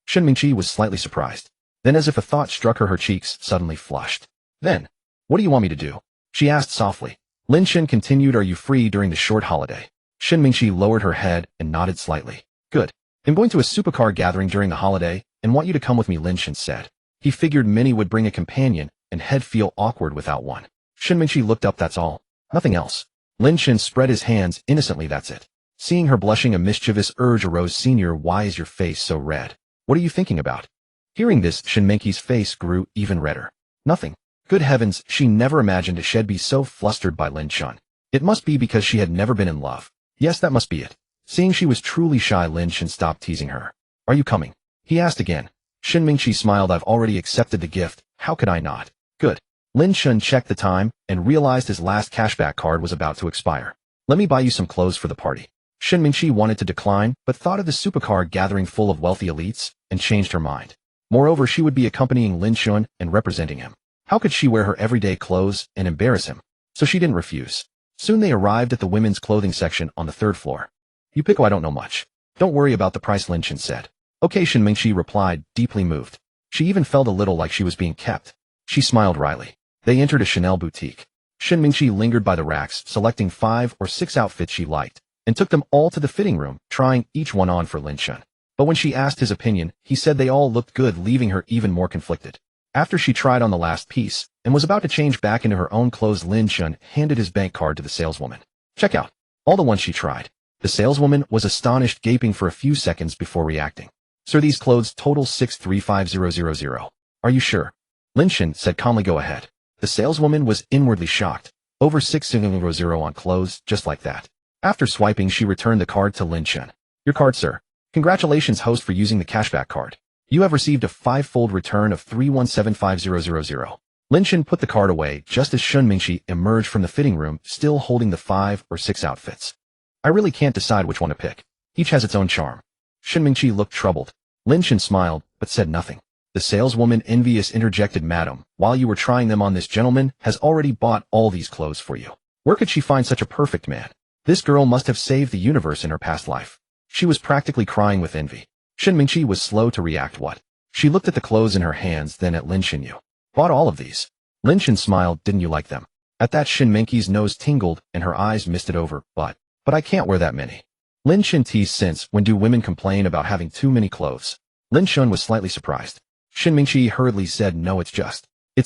Shun Mingqi was slightly surprised. Then, as if a thought struck her, her cheeks suddenly flushed. Then, what do you want me to do? She asked softly. Lin Chen continued, are you free during the short holiday? Shun Mingqi lowered her head and nodded slightly. Good. I'm going to a supercar gathering during the holiday and want you to come with me, Lin Chen said. He figured many would bring a companion and he'd feel awkward without one. Shun Mingqi looked up, that's all. Nothing else. Lin Chen spread his hands innocently, that's it. Seeing her blushing, a mischievous urge arose. Senior, why is your face so red? What are you thinking about? Hearing this, Shun Mingqi's face grew even redder. Nothing. Good heavens, she never imagined she'd be so flustered by Lin Chen. It must be because she had never been in love. Yes, that must be it. Seeing she was truly shy, Lin Chen stopped teasing her. Are you coming? He asked again. Shin Mingqi smiled. I've already accepted the gift. How could I not? Good. Lin Chen checked the time and realized his last cashback card was about to expire. Let me buy you some clothes for the party. Shin Mingqi wanted to decline, but thought of the supercar gathering full of wealthy elites and changed her mind. Moreover, she would be accompanying Lin Chen and representing him. How could she wear her everyday clothes and embarrass him? So she didn't refuse. Soon they arrived at the women's clothing section on the third floor. You pick. I don't know much. Don't worry about the price, Lin Chen said. Okay, Shin Mingqi replied, deeply moved. She even felt a little like she was being kept. She smiled wryly. They entered a Chanel boutique. Shin Mingqi lingered by the racks, selecting 5 or 6 outfits she liked, and took them all to the fitting room, trying each one on for Lin Chen. But when she asked his opinion, he said they all looked good, leaving her even more conflicted. After she tried on the last piece, and was about to change back into her own clothes, Lin Chen handed his bank card to the saleswoman. Check out all the ones she tried. The saleswoman was astonished, gaping for a few seconds before reacting. Sir, these clothes total 635,000. Are you sure? Lin Chen said calmly. Go ahead. The saleswoman was inwardly shocked. Over 6,000 on clothes, just like that. After swiping, she returned the card to Lin Chen. Your card, sir. Congratulations, host, for using the cashback card. You have received a 5-fold return of 3175000. Lin Chen put the card away just as Shin Mingqi emerged from the fitting room, still holding the 5 or 6 outfits. I really can't decide which one to pick. Each has its own charm. Shin Mingqi looked troubled. Lin Chen smiled, but said nothing. The saleswoman envious interjected, Madam, while you were trying them on, this gentleman has already bought all these clothes for you. Where could she find such a perfect man? This girl must have saved the universe in her past life. She was practically crying with envy. Shin Mingqi was slow to react. What? She looked at the clothes in her hands, then at Lin Chen. You bought all of these? Lin Chen smiled. Didn't you like them? At that, Shin Mingqi's nose tingled and her eyes misted over. But I can't wear that many. Lin Chen teased. Since when do women complain about having too many clothes? Lin Chen was slightly surprised. Shin Mingqi hurriedly said, no, it's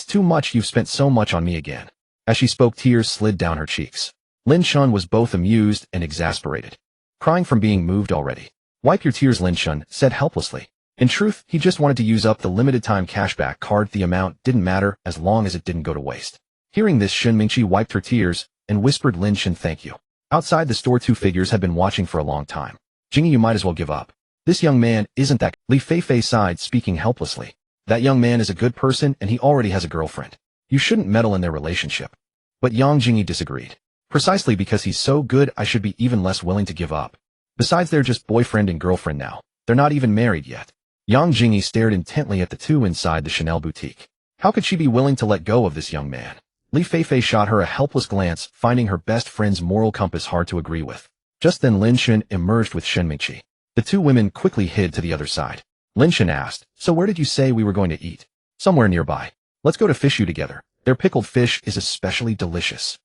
too much. You've spent so much on me again. As she spoke, tears slid down her cheeks. Lin Chen was both amused and exasperated. Crying from being moved already. Wipe your tears, Lin Chen said helplessly. In truth, he just wanted to use up the limited time cashback card. The amount didn't matter as long as it didn't go to waste. Hearing this, Shin Mingqi wiped her tears and whispered, Lin Chen, thank you. Outside the store, 2 figures had been watching for a long time. Jingyi, you might as well give up. This young man isn't that. Li Feifei sighed, speaking helplessly. That young man is a good person and he already has a girlfriend. You shouldn't meddle in their relationship. But Yang Jingyi disagreed. Precisely because he's so good, I should be even less willing to give up. Besides, they're just boyfriend and girlfriend now. They're not even married yet. Yang Jingyi stared intently at the two inside the Chanel boutique. How could she be willing to let go of this young man? Li Feifei shot her a helpless glance, finding her best friend's moral compass hard to agree with. Just then Lin Chen emerged with Shen Mingqi. The two women quickly hid to the other side. Lin Chen asked, so where did you say we were going to eat? Somewhere nearby. Let's go to Fishu together. Their pickled fish is especially delicious.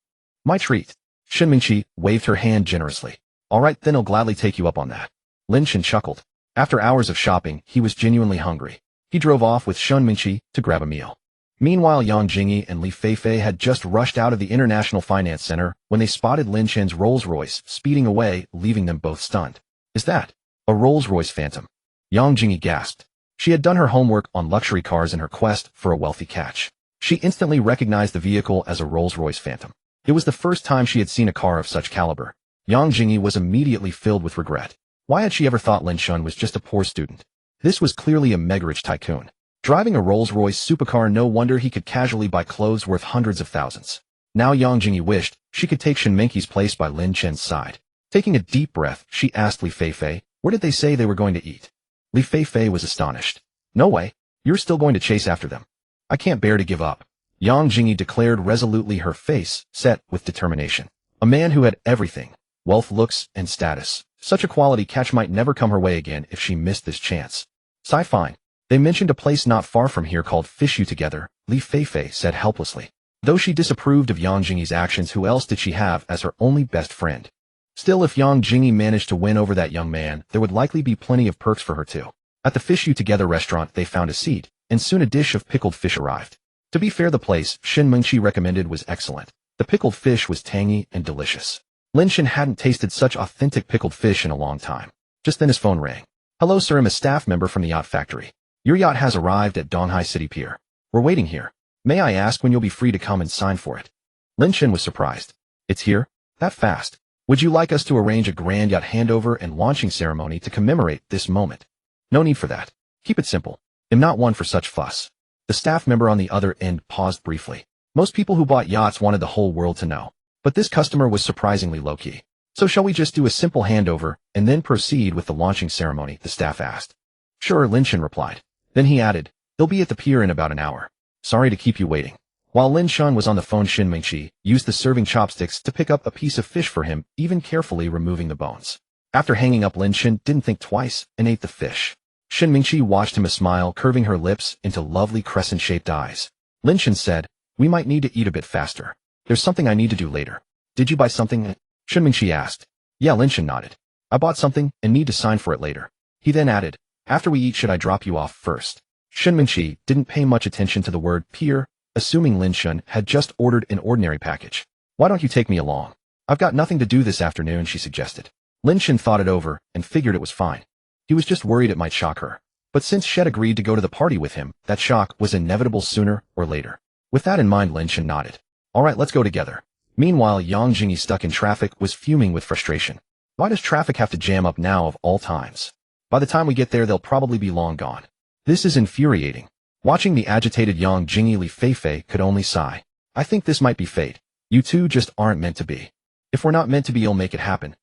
My treat. Shen Mingqi waved her hand generously. All right, then I'll gladly take you up on that. Lin Chen chuckled. After hours of shopping, he was genuinely hungry. He drove off with Shen Mingqi to grab a meal. Meanwhile, Yang Jingyi and Li Feifei had just rushed out of the International Finance Center when they spotted Lin Chen's Rolls-Royce speeding away, leaving them both stunned. Is that a Rolls-Royce Phantom? Yang Jingyi gasped. She had done her homework on luxury cars in her quest for a wealthy catch. She instantly recognized the vehicle as a Rolls-Royce Phantom. It was the first time she had seen a car of such caliber. Yang Jingyi was immediately filled with regret. Why had she ever thought Lin Chen was just a poor student? This was clearly a mega-rich tycoon. Driving a Rolls-Royce supercar, no wonder he could casually buy clothes worth hundreds of thousands. Now Yang Jingyi wished she could take Shen Mingqi's place by Lin Chen's side. Taking a deep breath, she asked Li Feifei, where did they say they were going to eat? Li Feifei was astonished. No way. You're still going to chase after them. I can't bear to give up. Yang Jingyi declared resolutely, her face set with determination. A man who had everything, wealth, looks, and status. Such a quality catch might never come her way again if she missed this chance. Sigh, fine. They mentioned a place not far from here called Fishu together, Li Feifei said helplessly. Though she disapproved of Yang Jingyi's actions, who else did she have as her only best friend? Still, if Yang Jingyi managed to win over that young man, there would likely be plenty of perks for her too. At the Fishu together restaurant, they found a seat, and soon a dish of pickled fish arrived. To be fair, the place Shen Mingqi recommended was excellent. The pickled fish was tangy and delicious. Lin Chen hadn't tasted such authentic pickled fish in a long time. Just then his phone rang. Hello sir, I'm a staff member from the yacht factory. Your yacht has arrived at Donghai City Pier. We're waiting here. May I ask when you'll be free to come and sign for it? Lin Chen was surprised. It's here? That fast? Would you like us to arrange a grand yacht handover and launching ceremony to commemorate this moment? No need for that. Keep it simple. I'm not one for such fuss. The staff member on the other end paused briefly. Most people who bought yachts wanted the whole world to know. But this customer was surprisingly low-key. So shall we just do a simple handover and then proceed with the launching ceremony, the staff asked. Sure, Lin Chen replied. Then he added, they'll be at the pier in about an hour. Sorry to keep you waiting. While Lin Chen was on the phone, Shin Mingqi used the serving chopsticks to pick up a piece of fish for him, even carefully removing the bones. After hanging up, Lin Chen didn't think twice and ate the fish. Shin Mingqi watched him, a smile curving her lips into lovely crescent-shaped eyes. Lin Chen said, we might need to eat a bit faster. There's something I need to do later. Did you buy something? Shin Mingqi asked. Yeah, Lin Chen nodded. I bought something and need to sign for it later. He then added, after we eat, should I drop you off first? Shin Mingqi didn't pay much attention to the word pier, assuming Lin Chen had just ordered an ordinary package. Why don't you take me along? I've got nothing to do this afternoon, she suggested. Lin Chen thought it over and figured it was fine. He was just worried it might shock her. But since she had agreed to go to the party with him, that shock was inevitable sooner or later. With that in mind, Lin Chen nodded. All right, let's go together. Meanwhile, Yang Jingyi, stuck in traffic, was fuming with frustration. Why does traffic have to jam up now of all times? By the time we get there, they'll probably be long gone. This is infuriating. Watching the agitated Yang Jingyi, Li Feifei could only sigh. I think this might be fate. You two just aren't meant to be. If we're not meant to be, you'll make it happen.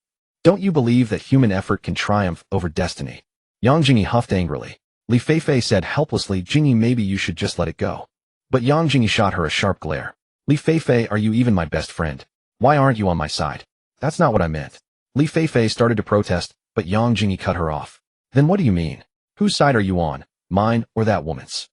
Don't you believe that human effort can triumph over destiny? Yang Jingyi huffed angrily. Li Feifei said helplessly, Jingyi, maybe you should just let it go. But Yang Jingyi shot her a sharp glare. Li Feifei, are you even my best friend? Why aren't you on my side? That's not what I meant. Li Feifei started to protest, but Yang Jingyi cut her off. Then what do you mean? Whose side are you on? Mine or that woman's?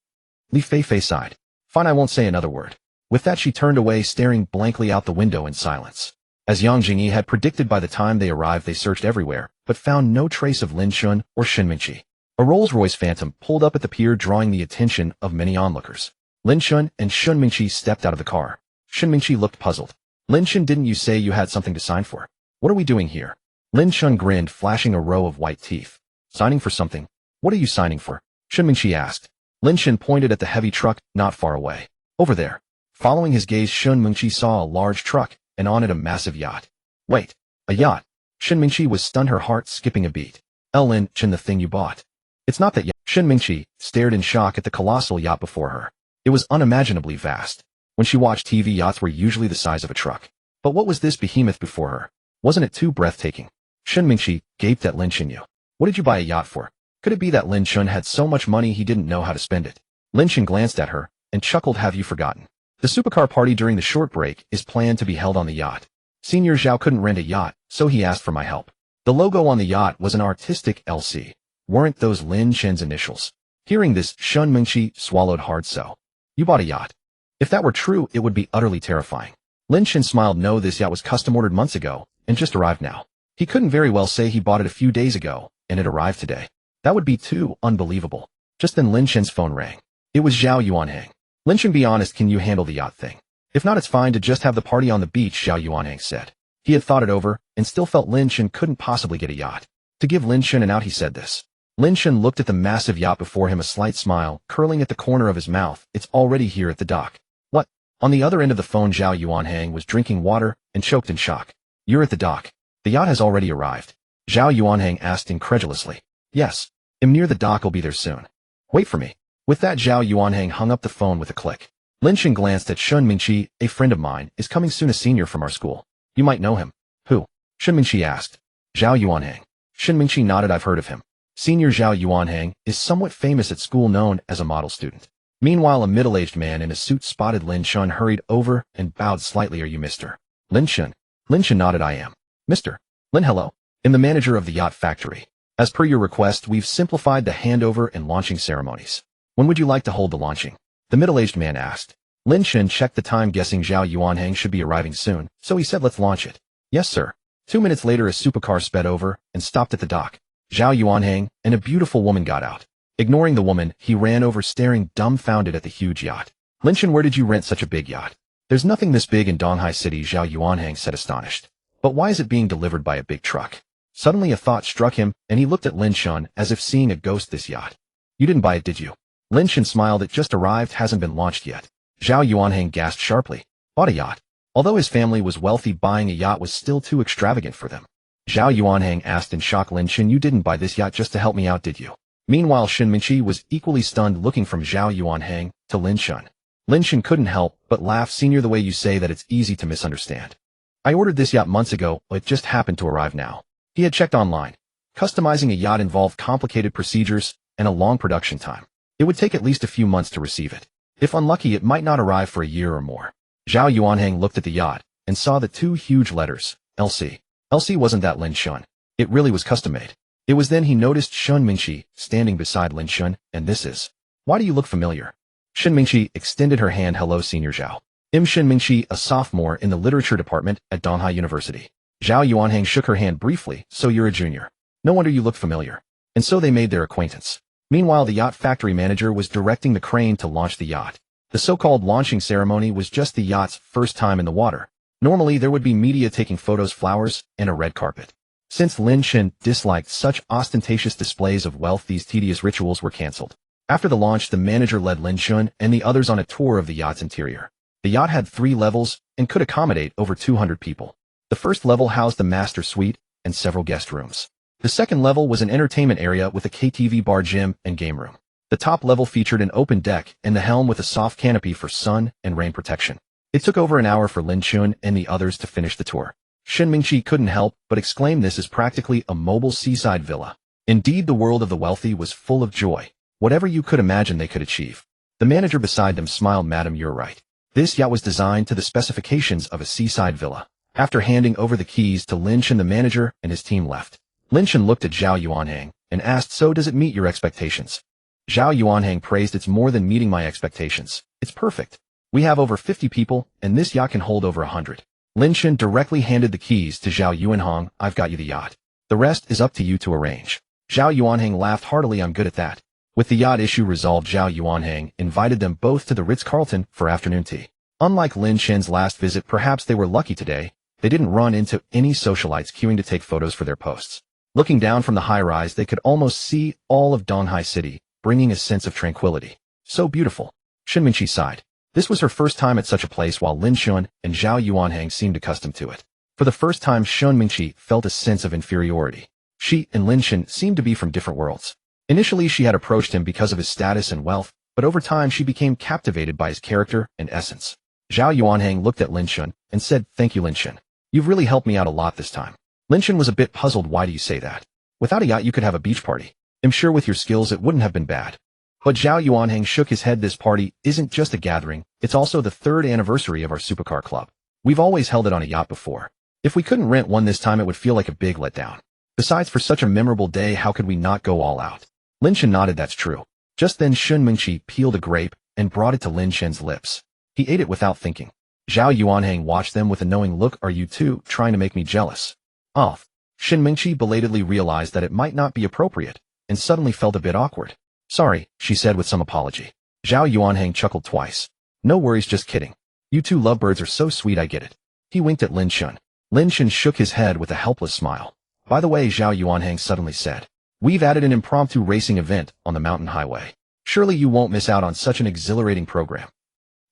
Li Feifei sighed. Fine, I won't say another word. With that, she turned away, staring blankly out the window in silence. As Yang Jingyi had predicted, by the time they arrived, they searched everywhere, but found no trace of Lin Chen or Shin Mingqi. A Rolls-Royce Phantom pulled up at the pier, drawing the attention of many onlookers. Lin Chen and Shin Mingqi stepped out of the car. Shin Mingqi looked puzzled. Lin Chen, didn't you say you had something to sign for? What are we doing here? Lin Chen grinned, flashing a row of white teeth. Signing for something? What are you signing for? Shin Mingqi asked. Lin Chen pointed at the heavy truck not far away. Over there. Following his gaze, Shin Mingqi saw a large truck, and on it a massive yacht. Wait, a yacht? Shin Mingqi was stunned, her heart skipping a beat. Lin Chen, the thing you bought. It's not that yacht. Shin Mingqi stared in shock at the colossal yacht before her. It was unimaginably vast. When she watched TV, yachts were usually the size of a truck. But what was this behemoth before her? Wasn't it too breathtaking? Shin Mingqi gaped at Lin Chen. What did you buy a yacht for? Could it be that Lin Chen had so much money he didn't know how to spend it? Lin Chen glanced at her and chuckled. Have you forgotten? The supercar party during the short break is planned to be held on the yacht. Senior Zhao couldn't rent a yacht, so he asked for my help. The logo on the yacht was an artistic LC. Weren't those Lin Chen's initials? Hearing this, Shin Mingqi swallowed hard. So, you bought a yacht? If that were true, it would be utterly terrifying. Lin Chen smiled. No, this yacht was custom-ordered months ago and just arrived now. He couldn't very well say he bought it a few days ago and it arrived today. That would be too unbelievable. Just then Lin Chen's phone rang. It was Zhao Yuanhang. Lin Chen, be honest, can you handle the yacht thing? If not, it's fine to just have the party on the beach, Zhao Yuanhang said. He had thought it over and still felt Lin Chen couldn't possibly get a yacht. To give Lin Chen an out, he said this. Lin Chen looked at the massive yacht before him, a slight smile curling at the corner of his mouth. It's already here at the dock. What? On the other end of the phone, Zhao Yuanhang was drinking water and choked in shock. You're at the dock. The yacht has already arrived. Zhao Yuanhang asked incredulously. Yes. I'm near the dock, I'll be there soon. Wait for me. With that, Zhao Yuanhang hung up the phone with a click. Lin Chen glanced at Shin Mingqi. A friend of mine is coming soon, a senior from our school. You might know him. Who? Shin Mingqi asked. Zhao Yuanhang. Shin Mingqi nodded. I've heard of him. Senior Zhao Yuanhang is somewhat famous at school, known as a model student. Meanwhile, a middle-aged man in a suit spotted Lin Chen, hurried over and bowed slightly. Are you Mr. Lin Chen? Lin Chen nodded. I am. Mr. Lin, hello. I'm the manager of the yacht factory. As per your request, we've simplified the handover and launching ceremonies. When would you like to hold the launching? The middle-aged man asked. Lin Chen checked the time, guessing Zhao Yuanhang should be arriving soon, so he said, let's launch it. Yes, sir. 2 minutes later, a supercar sped over and stopped at the dock. Zhao Yuanhang and a beautiful woman got out. Ignoring the woman, he ran over, staring dumbfounded at the huge yacht. Lin Chen, where did you rent such a big yacht? There's nothing this big in Donghai City, Zhao Yuanhang said, astonished. But why is it being delivered by a big truck? Suddenly a thought struck him, and he looked at Lin Chen as if seeing a ghost. This yacht. You didn't buy it, did you? Lin Chen smiled. It just arrived, hasn't been launched yet. Zhao Yuanhang gasped sharply. Bought a yacht. Although his family was wealthy, buying a yacht was still too extravagant for them. Zhao Yuanhang asked in shock, Lin Chen, you didn't buy this yacht just to help me out, did you? Meanwhile, Shen Mingqi was equally stunned, looking from Zhao Yuanhang to Lin Chen. Lin Chen couldn't help but laugh. Senior, the way you say that, it's easy to misunderstand. I ordered this yacht months ago, but it just happened to arrive now. He had checked online. Customizing a yacht involved complicated procedures and a long production time. It would take at least a few months to receive it. If unlucky, it might not arrive for a year or more. Zhao Yuanhang looked at the yacht and saw the two huge letters, LC. LC, wasn't that Lin Chen? It really was custom-made. It was then he noticed Shen Mingqi standing beside Lin Chen, and this is. Why do you look familiar? Shen Mingqi extended her hand. Hello, Senior Zhao. I'm Shen Mingqi, a sophomore in the literature department at Donghai University. Zhao Yuanhang shook her hand briefly. So you're a junior. No wonder you look familiar. And so they made their acquaintance. Meanwhile, the yacht factory manager was directing the crane to launch the yacht. The so-called launching ceremony was just the yacht's first time in the water. Normally, there would be media taking photos, flowers, and a red carpet. Since Lin Chen disliked such ostentatious displays of wealth, these tedious rituals were cancelled. After the launch, the manager led Lin Chen and the others on a tour of the yacht's interior. The yacht had 3 levels and could accommodate over 200 people. The first level housed the master suite and several guest rooms. The second level was an entertainment area with a KTV bar, gym, and game room. The top level featured an open deck and the helm with a soft canopy for sun and rain protection. It took over an hour for Lin Chen and the others to finish the tour. Shen Mingqi couldn't help but exclaim, this is practically a mobile seaside villa. Indeed, the world of the wealthy was full of joy. Whatever you could imagine they could achieve. The manager beside them smiled. Madam, you're right. This yacht was designed to the specifications of a seaside villa. After handing over the keys to Lin Chen, the manager and his team left. Lin Chen looked at Zhao Yuanhang and asked, so does it meet your expectations? Zhao Yuanhang praised, it's more than meeting my expectations. It's perfect. We have over 50 people, and this yacht can hold over 100. Lin Chen directly handed the keys to Zhao Yuanhang. I've got you the yacht. The rest is up to you to arrange. Zhao Yuanhang laughed heartily. I'm good at that. With the yacht issue resolved, Zhao Yuanhang invited them both to the Ritz-Carlton for afternoon tea. Unlike Lin Chen's last visit, perhaps they were lucky today. They didn't run into any socialites queuing to take photos for their posts. Looking down from the high-rise, they could almost see all of Donghai City, bringing a sense of tranquility. So beautiful. Shen Mingqi sighed. This was her first time at such a place, while Lin Chen and Zhao Yuanhang seemed accustomed to it. For the first time, Shen Mingqi felt a sense of inferiority. She and Lin Chen seemed to be from different worlds. Initially, she had approached him because of his status and wealth, but over time she became captivated by his character and essence. Zhao Yuanhang looked at Lin Chen and said, thank you, Lin Chen. You've really helped me out a lot this time. Lin Chen was a bit puzzled. Why do you say that? Without a yacht, you could have a beach party. I'm sure with your skills it wouldn't have been bad. But Zhao Yuanhang shook his head. This party isn't just a gathering, it's also the 3rd anniversary of our supercar club. We've always held it on a yacht before. If we couldn't rent one this time, it would feel like a big letdown. Besides, for such a memorable day, how could we not go all out? Lin Chen nodded. That's true. Just then Shen Mingqi peeled a grape and brought it to Lin Chen's lips. He ate it without thinking. Zhao Yuanhang watched them with a knowing look. Are you two trying to make me jealous? Oh. Shen Mingqi belatedly realized that it might not be appropriate, and suddenly felt a bit awkward. Sorry, she said with some apology. Zhao Yuanhang chuckled twice. No worries, just kidding. You two lovebirds are so sweet, I get it. He winked at Lin Chen. Lin Chen shook his head with a helpless smile. By the way, Zhao Yuanhang suddenly said, we've added an impromptu racing event on the mountain highway. Surely you won't miss out on such an exhilarating program.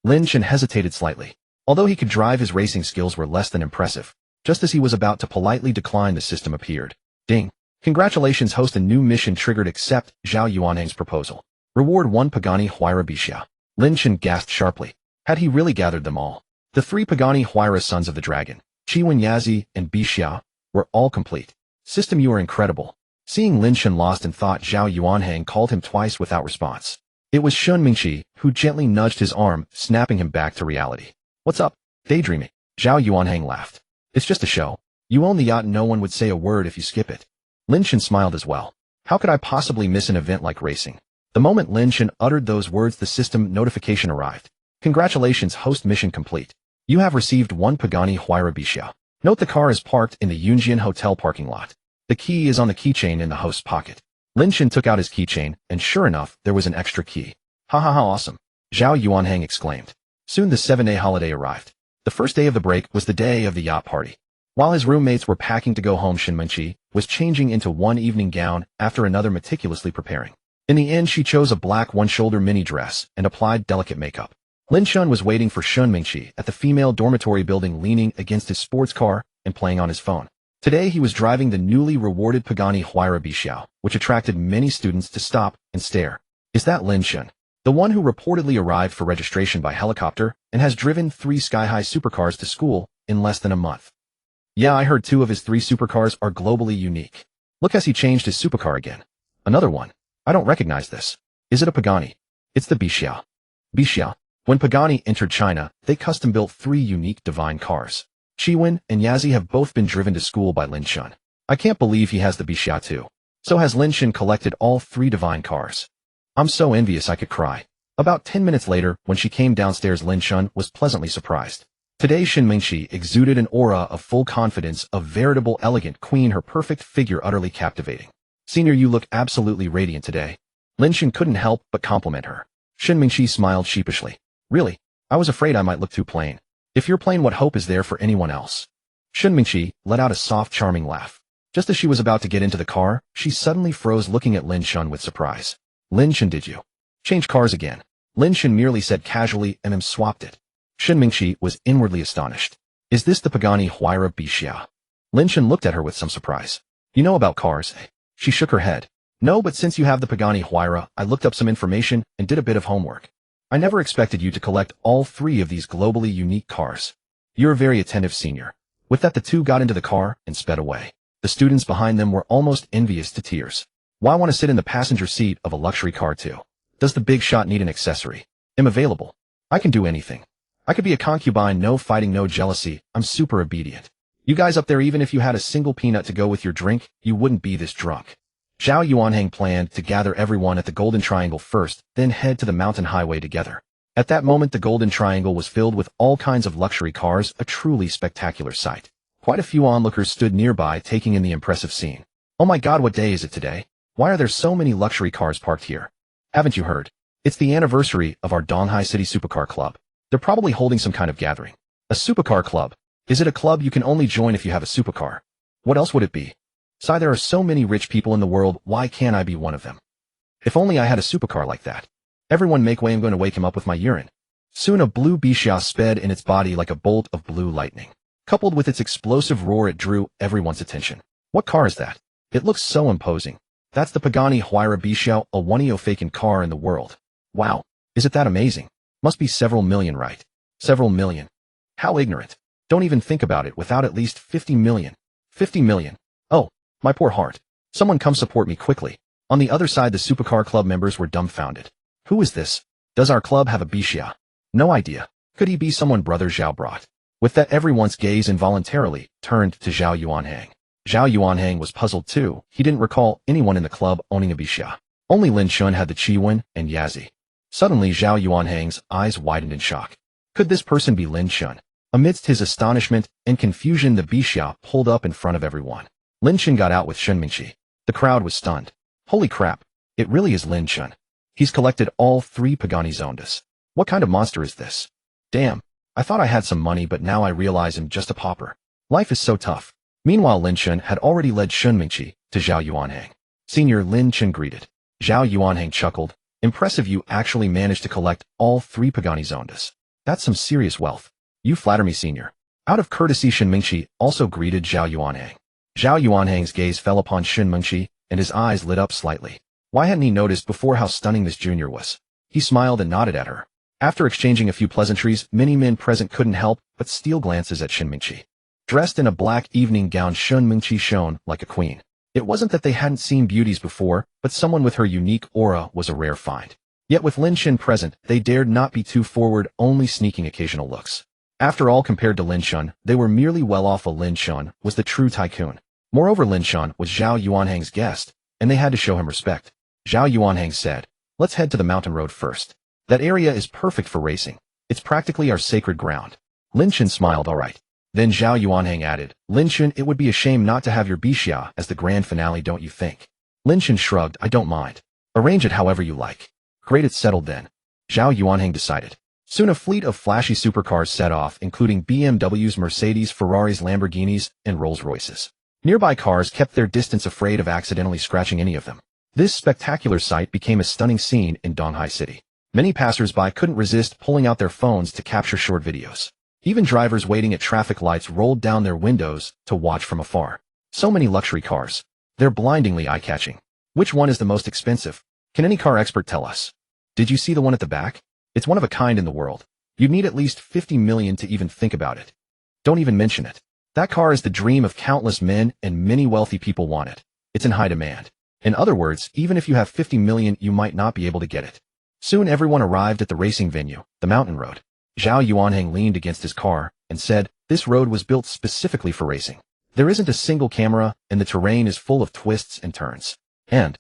Lin Chen hesitated slightly. Although he could drive, his racing skills were less than impressive. Just as he was about to politely decline, the system appeared. Ding. Congratulations, host. A new mission triggered. Accept Zhao Yuanhang's proposal. Reward 1 Pagani Huayra Bixia. Lin Chen gasped sharply. Had he really gathered them all? The 3 Pagani Huayra sons of the dragon, Chiwen Yazi and Bixia, were all complete. System, you are incredible. Seeing Lin Chen lost in thought, Zhao Yuanhang called him twice without response. It was Shen Mingqi who gently nudged his arm, snapping him back to reality. What's up? Daydreaming. Zhao Yuanhang laughed. It's just a show. You own the yacht and no one would say a word if you skip it. Lin Chen smiled as well. How could I possibly miss an event like racing? The moment Lin Chen uttered those words, the system notification arrived. Congratulations, host, mission complete. You have received 1 Pagani Huayra Bixia. Note the car is parked in the Yunjian Hotel parking lot. The key is on the keychain in the host's pocket. Lin Chen took out his keychain, and sure enough, there was an extra key. Ha ha ha, awesome. Zhao Yuanhang exclaimed. Soon the 7-day holiday arrived. The first day of the break was the day of the yacht party. While his roommates were packing to go home, Shen Mingqi was changing into one evening gown after another, meticulously preparing. In the end, she chose a black one-shoulder mini dress and applied delicate makeup. Lin Chen was waiting for Shun Mingqi at the female dormitory building, leaning against his sports car and playing on his phone. Today he was driving the newly rewarded Pagani Huayra Bixiao, which attracted many students to stop and stare. Is that Lin Chen? The one who reportedly arrived for registration by helicopter and has driven 3 sky-high supercars to school in less than a month. Yeah, I heard 2 of his 3 supercars are globally unique. Look, has he changed his supercar again? Another one. I don't recognize this. Is it a Pagani? It's the Bixiao. Bixiao. When Pagani entered China, they custom-built 3 unique divine cars. Chiwen and Yazi have both been driven to school by Lin Chen. I can't believe he has the Bixiao too. So has Lin Chen collected all 3 divine cars. I'm so envious I could cry. About 10 minutes later, when she came downstairs, Lin Chen was pleasantly surprised. Today Shin Mingqi exuded an aura of full confidence, a veritable elegant queen, her perfect figure utterly captivating. Senior, you look absolutely radiant today. Lin Chen couldn't help but compliment her. Shin Mingqi smiled sheepishly. Really? I was afraid I might look too plain. If you're plain, what hope is there for anyone else? Shin Mingqi let out a soft, charming laugh. Just as she was about to get into the car, she suddenly froze, looking at Lin Chen with surprise. Lin Chen, did you change cars again? Lin Chen merely said casually, and swapped it. Shin Mingqi was inwardly astonished. Is this the Pagani Huayra Bixiao? Lin Chen looked at her with some surprise. You know about cars, eh? She shook her head. No, but since you have the Pagani Huayra, I looked up some information and did a bit of homework. I never expected you to collect all 3 of these globally unique cars. You're a very attentive senior. With that, the 2 got into the car and sped away. The students behind them were almost envious to tears. Why want to sit in the passenger seat of a luxury car too? Does the big shot need an accessory? I'm available. I can do anything. I could be a concubine, no fighting, no jealousy. I'm super obedient. You guys up there, even if you had a single peanut to go with your drink, you wouldn't be this drunk. Zhao Yuanhang planned to gather everyone at the Golden Triangle first, then head to the mountain highway together. At that moment, the Golden Triangle was filled with all kinds of luxury cars, a truly spectacular sight. Quite a few onlookers stood nearby, taking in the impressive scene. Oh my God, what day is it today? Why are there so many luxury cars parked here? Haven't you heard? It's the anniversary of our Donghai City Supercar Club. They're probably holding some kind of gathering. A supercar club. Is it a club you can only join if you have a supercar? What else would it be? Sigh, there are so many rich people in the world, why can't I be one of them? If only I had a supercar like that. Everyone make way, I'm going to wake him up with my urine. Soon a blue Bixiao sped in its body like a bolt of blue lightning. Coupled with its explosive roar, it drew everyone's attention. What car is that? It looks so imposing. That's the Pagani Huayra Bixiao, a one-of car in the world. Wow, is it that amazing? Must be several million, right? Several million. How ignorant. Don't even think about it without at least 50 million. 50 million. Oh, my poor heart. Someone come support me quickly. On the other side, the Supercar Club members were dumbfounded. Who is this? Does our club have a Bixiao? No idea. Could he be someone Brother Zhao brought? With that, everyone's gaze involuntarily turned to Zhao Yuanhang. Zhao Yuanhang was puzzled too. He didn't recall anyone in the club owning a Bixiao. Only Lin Chen had the Chiwen and Yazi. Suddenly, Zhao Yuanhang's eyes widened in shock. Could this person be Lin Chen? Amidst his astonishment and confusion, the Bixiao pulled up in front of everyone. Lin Chen got out with Shin Mingqi. The crowd was stunned. Holy crap. It really is Lin Chen. He's collected all 3 Pagani Zondas. What kind of monster is this? Damn. I thought I had some money, but now I realize I'm just a pauper. Life is so tough. Meanwhile, Lin Chen had already led Shin Mingqi to Zhao Yuanhang. Senior, Lin Chen greeted. Zhao Yuanhang chuckled. Impressive, you actually managed to collect all 3 Pagani Zondas. That's some serious wealth. You flatter me, senior. Out of courtesy, Shin Mingqi also greeted Zhao Yuanhang. Zhao Yuanhang's gaze fell upon Shin Mingqi, and his eyes lit up slightly. Why hadn't he noticed before how stunning this junior was? He smiled and nodded at her. After exchanging a few pleasantries, many men present couldn't help but steal glances at Shin Mingqi. Dressed in a black evening gown, Shin Mingqi shone like a queen. It wasn't that they hadn't seen beauties before, but someone with her unique aura was a rare find. Yet with Lin Chen present, they dared not be too forward, only sneaking occasional looks. After all, compared to Lin Chen, they were merely well off. Lin Chen was the true tycoon. Moreover, Lin Chen was Zhao Yuanhang's guest, and they had to show him respect. Zhao Yuanhang said, "Let's head to the mountain road first. That area is perfect for racing. It's practically our sacred ground." Lin Chen smiled. All right. Then Zhao Yuanhang added, "Lin Chen, it would be a shame not to have your Bixiao as the grand finale, don't you think?" Lin Chen shrugged. "I don't mind. Arrange it however you like." "Great, it's settled then," Zhao Yuanhang decided. Soon a fleet of flashy supercars set off, including BMWs, Mercedes, Ferraris, Lamborghinis, and Rolls-Royces. Nearby cars kept their distance, afraid of accidentally scratching any of them. This spectacular sight became a stunning scene in Donghai City. Many passers-by couldn't resist pulling out their phones to capture short videos. Even drivers waiting at traffic lights rolled down their windows to watch from afar. So many luxury cars. They're blindingly eye-catching. Which one is the most expensive? Can any car expert tell us? Did you see the one at the back? It's one of a kind in the world. You'd need at least 50 million to even think about it. Don't even mention it. That car is the dream of countless men, and many wealthy people want it. It's in high demand. In other words, even if you have 50 million, you might not be able to get it. Soon everyone arrived at the racing venue, the mountain road. Zhao Yuanheng leaned against his car and said, "This road was built specifically for racing. There isn't a single camera, and the terrain is full of twists and turns." And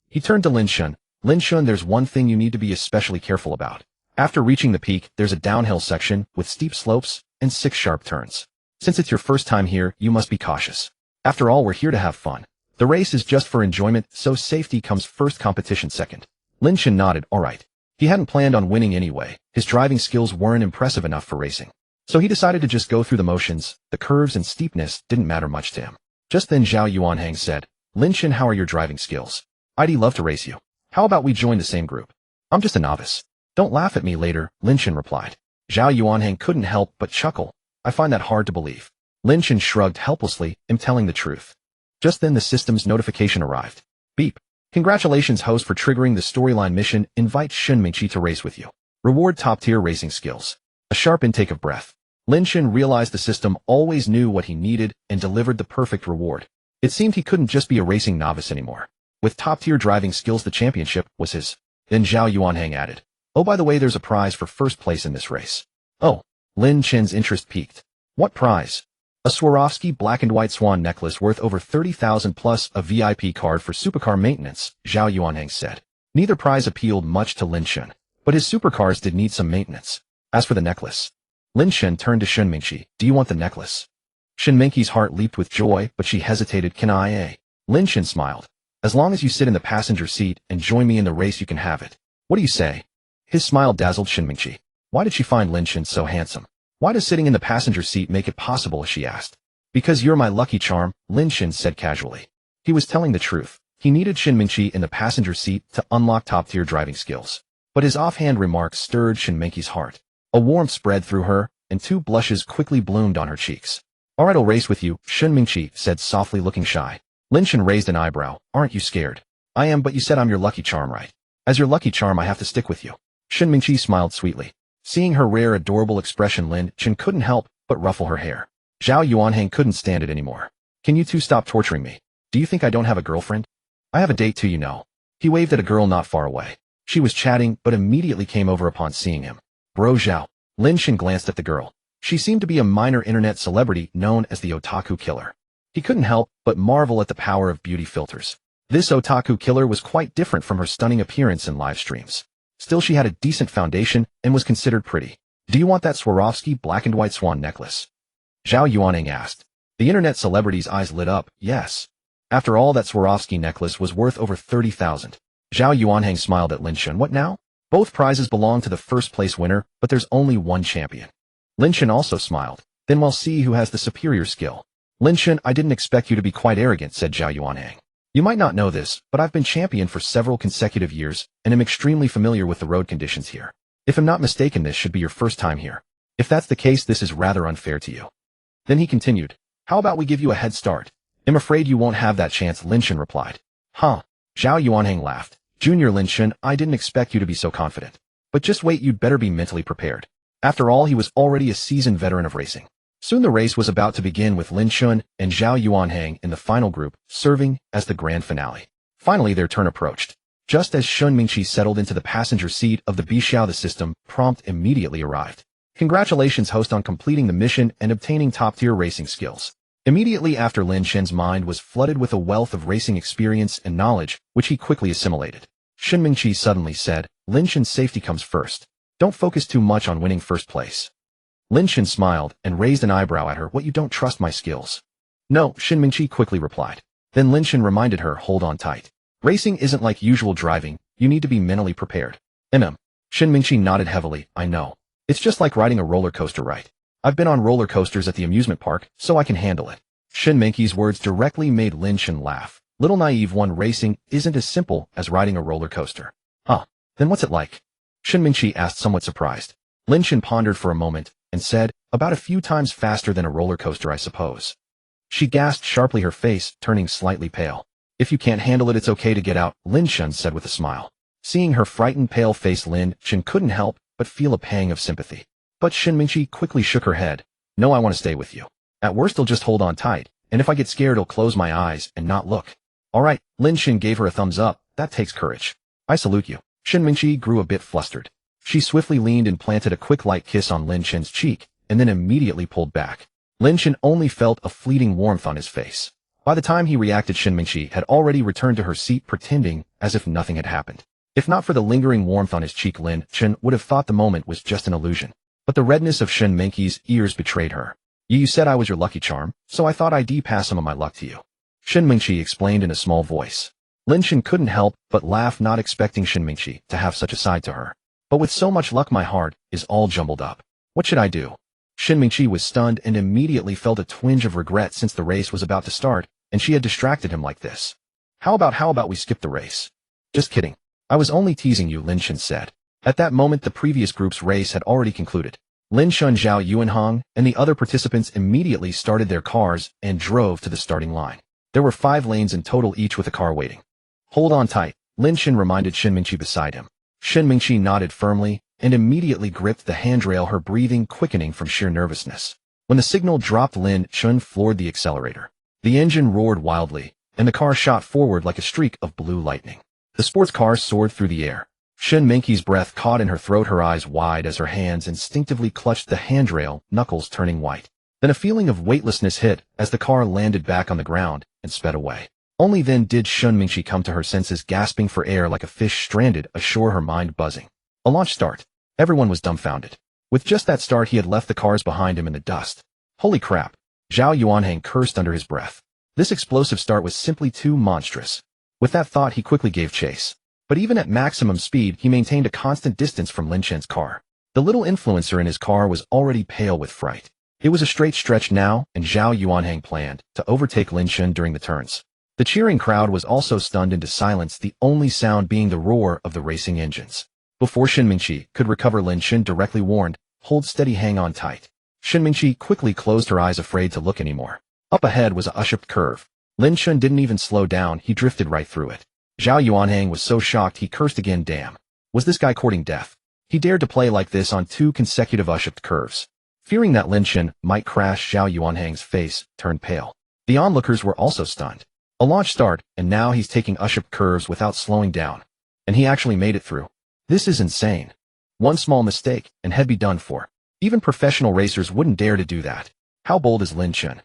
he turned to Lin Chen. "Lin Chen, there's one thing you need to be especially careful about. After reaching the peak, there's a downhill section with steep slopes and 6 sharp turns. Since it's your first time here, you must be cautious. After all, we're here to have fun. The race is just for enjoyment, so safety comes first, competition second." Lin Chen nodded. All right. He hadn't planned on winning anyway. His driving skills weren't impressive enough for racing. So he decided to just go through the motions. The curves and steepness didn't matter much to him. Just then Zhao Yuanheng said, "Lin Chen, how are your driving skills? I'd love to race you. How about we join the same group? I'm just a novice." "Don't laugh at me later," Lin Chen replied. Zhao Yuanheng couldn't help but chuckle. "I find that hard to believe." Lin Chen shrugged helplessly. "I'm telling the truth." Just then the system's notification arrived. Beep. "Congratulations, host, for triggering the storyline mission. Invite Shen Mingqi to race with you. Reward top-tier racing skills." A sharp intake of breath. Lin Chen realized the system always knew what he needed and delivered the perfect reward. It seemed he couldn't just be a racing novice anymore. With top-tier driving skills, the championship was his. Then Zhao Yuanheng added, "Oh, by the way, there's a prize for first place in this race." "Oh." Lin Chen's interest peaked. "What prize?" "A Swarovski black and white swan necklace worth over 30,000 plus a VIP card for supercar maintenance," Zhao Yuanheng said. Neither prize appealed much to Lin Chen, but his supercars did need some maintenance. As for the necklace, Lin Chen turned to Shen Mingqi. "Do you want the necklace?" Shen Mingqi's heart leaped with joy, but she hesitated. "Can I?" Lin Chen smiled. "As long as you sit in the passenger seat and join me in the race, you can have it. What do you say?" His smile dazzled Shen Mingqi. Why did she find Lin Chen so handsome? "Why does sitting in the passenger seat make it possible?" she asked. "Because you're my lucky charm," Lin Chen said casually. He was telling the truth. He needed Shen Mingqi in the passenger seat to unlock top-tier driving skills. But his offhand remarks stirred Shen Mingqi's heart. A warmth spread through her, and 2 blushes quickly bloomed on her cheeks. "All right, I'll race with you," Shen Mingqi said softly, looking shy. Lin Chen raised an eyebrow. "Aren't you scared?" "I am, but you said I'm your lucky charm, right? As your lucky charm, I have to stick with you." Shen Mingqi smiled sweetly. Seeing her rare, adorable expression, Lin Chen couldn't help but ruffle her hair. Zhao Yuanheng couldn't stand it anymore. "Can you two stop torturing me? Do you think I don't have a girlfriend? I have a date too, you know." He waved at a girl not far away. She was chatting, but immediately came over upon seeing him. "Bro Zhao." Lin Chen glanced at the girl. She seemed to be a minor internet celebrity known as the Otaku Killer. He couldn't help but marvel at the power of beauty filters. This Otaku Killer was quite different from her stunning appearance in live streams. Still, she had a decent foundation and was considered pretty. "Do you want that Swarovski black and white swan necklace?" Zhao Yuanheng asked. The internet celebrity's eyes lit up. Yes. After all, that Swarovski necklace was worth over 30,000. Zhao Yuanheng smiled at Lin Chen. "What now?" "Both prizes belong to the first place winner, but there's only one champion." Lin Chen also smiled. "Then we'll see who has the superior skill." "Lin Chen, I didn't expect you to be quite arrogant," said Zhao Yuanheng. "You might not know this, but I've been champion for several consecutive years, and am extremely familiar with the road conditions here. If I'm not mistaken, this should be your first time here. If that's the case, this is rather unfair to you." Then he continued, "How about we give you a head start?" "I'm afraid you won't have that chance," Lin Chen replied. "Huh?" Zhao Yuanheng laughed. "Junior Lin Chen, I didn't expect you to be so confident. But just wait, you'd better be mentally prepared." After all, he was already a seasoned veteran of racing. Soon the race was about to begin, with Lin Chen and Zhao Yuanheng in the final group, serving as the grand finale. Finally, their turn approached. Just as Shen Mingqi settled into the passenger seat of the Bixiao, the system prompt immediately arrived. "Congratulations, host, on completing the mission and obtaining top-tier racing skills." Immediately after, Lin Chen's mind was flooded with a wealth of racing experience and knowledge, which he quickly assimilated. Shen Mingqi suddenly said, "Lin Chen's safety comes first. Don't focus too much on winning first place." Lin Chen smiled and raised an eyebrow at her. "What, you don't trust my skills?" "No," Shen Mingqi quickly replied. Then Lin Chen reminded her, "Hold on tight. Racing isn't like usual driving. You need to be mentally prepared." Shen Mingqi nodded heavily. "I know. It's just like riding a roller coaster, right? I've been on roller coasters at the amusement park, so I can handle it." Shen Mingqi's words directly made Lin Chen laugh. "Little naive one, racing isn't as simple as riding a roller coaster." "Huh. Then what's it like?" Shin Mingqi asked, somewhat surprised. Lin Chen pondered for a moment and said, about a few times faster than a roller coaster, I suppose. She gasped sharply, her face turning slightly pale. If you can't handle it, it's okay to get out, Lin Chen said with a smile. Seeing her frightened, pale face, Lin Chen couldn't help but feel a pang of sympathy. But Shin Mingqi quickly shook her head. No, I want to stay with you. At worst, I'll just hold on tight, and if I get scared, I'll close my eyes and not look. All right, Lin Chen gave her a thumbs up. That takes courage. I salute you. Shin Mingqi grew a bit flustered. She swiftly leaned and planted a quick light kiss on Lin Chen's cheek, and then immediately pulled back. Lin Chen only felt a fleeting warmth on his face. By the time he reacted, Shin Mingqi had already returned to her seat, pretending as if nothing had happened. If not for the lingering warmth on his cheek, Lin Chen would have thought the moment was just an illusion. But the redness of Shin Mingqi's ears betrayed her. You said I was your lucky charm, so I thought I'd pass some of my luck to you. Shin Mingqi explained in a small voice. Lin Chen couldn't help but laugh, not expecting Shin Mingqi to have such a side to her. But with so much luck, my heart is all jumbled up. What should I do? Shin Mingqi was stunned and immediately felt a twinge of regret, since the race was about to start, and she had distracted him like this. How about we skip the race? Just kidding. I was only teasing you, Lin Chen said. At that moment, the previous group's race had already concluded. Lin Chen, Zhao Yuanhong, and the other participants immediately started their cars and drove to the starting line. There were 5 lanes in total, each with a car waiting. Hold on tight, Lin Chen reminded Shin Mingqi beside him. Shin Mingqi nodded firmly and immediately gripped the handrail, her breathing quickening from sheer nervousness. When the signal dropped, Lin Chen floored the accelerator. The engine roared wildly, and the car shot forward like a streak of blue lightning. The sports car soared through the air. Shin Mingqi's breath caught in her throat, her eyes wide as her hands instinctively clutched the handrail, knuckles turning white. Then a feeling of weightlessness hit as the car landed back on the ground and sped away. Only then did Shin Mingqi come to her senses, gasping for air like a fish stranded ashore, her mind buzzing. A launch start. Everyone was dumbfounded. With just that start, he had left the cars behind him in the dust. Holy crap! Zhao Yuanhang cursed under his breath. This explosive start was simply too monstrous. With that thought, he quickly gave chase. But even at maximum speed, he maintained a constant distance from Lin Chen's car. The little influencer in his car was already pale with fright. It was a straight stretch now, and Zhao Yuanhang planned to overtake Lin Chen during the turns. The cheering crowd was also stunned into silence, the only sound being the roar of the racing engines. Before Shin Mingqi could recover, Lin Chen directly warned, "Hold steady, hang on tight." Shin Mingqi quickly closed her eyes, afraid to look anymore. Up ahead was a unshipped curve. Lin Chen didn't even slow down, he drifted right through it. Zhao Yuanhang was so shocked he cursed again. Damn. Was this guy courting death? He dared to play like this on 2 consecutive unshipped curves. Fearing that Lin Chen might crash, Zhao Yuanhang's face turned pale. The onlookers were also stunned. A launch start, and now he's taking unshipped curves without slowing down. And he actually made it through. This is insane. One small mistake, and he'd be done for. Even professional racers wouldn't dare to do that. How bold is Lin Chen?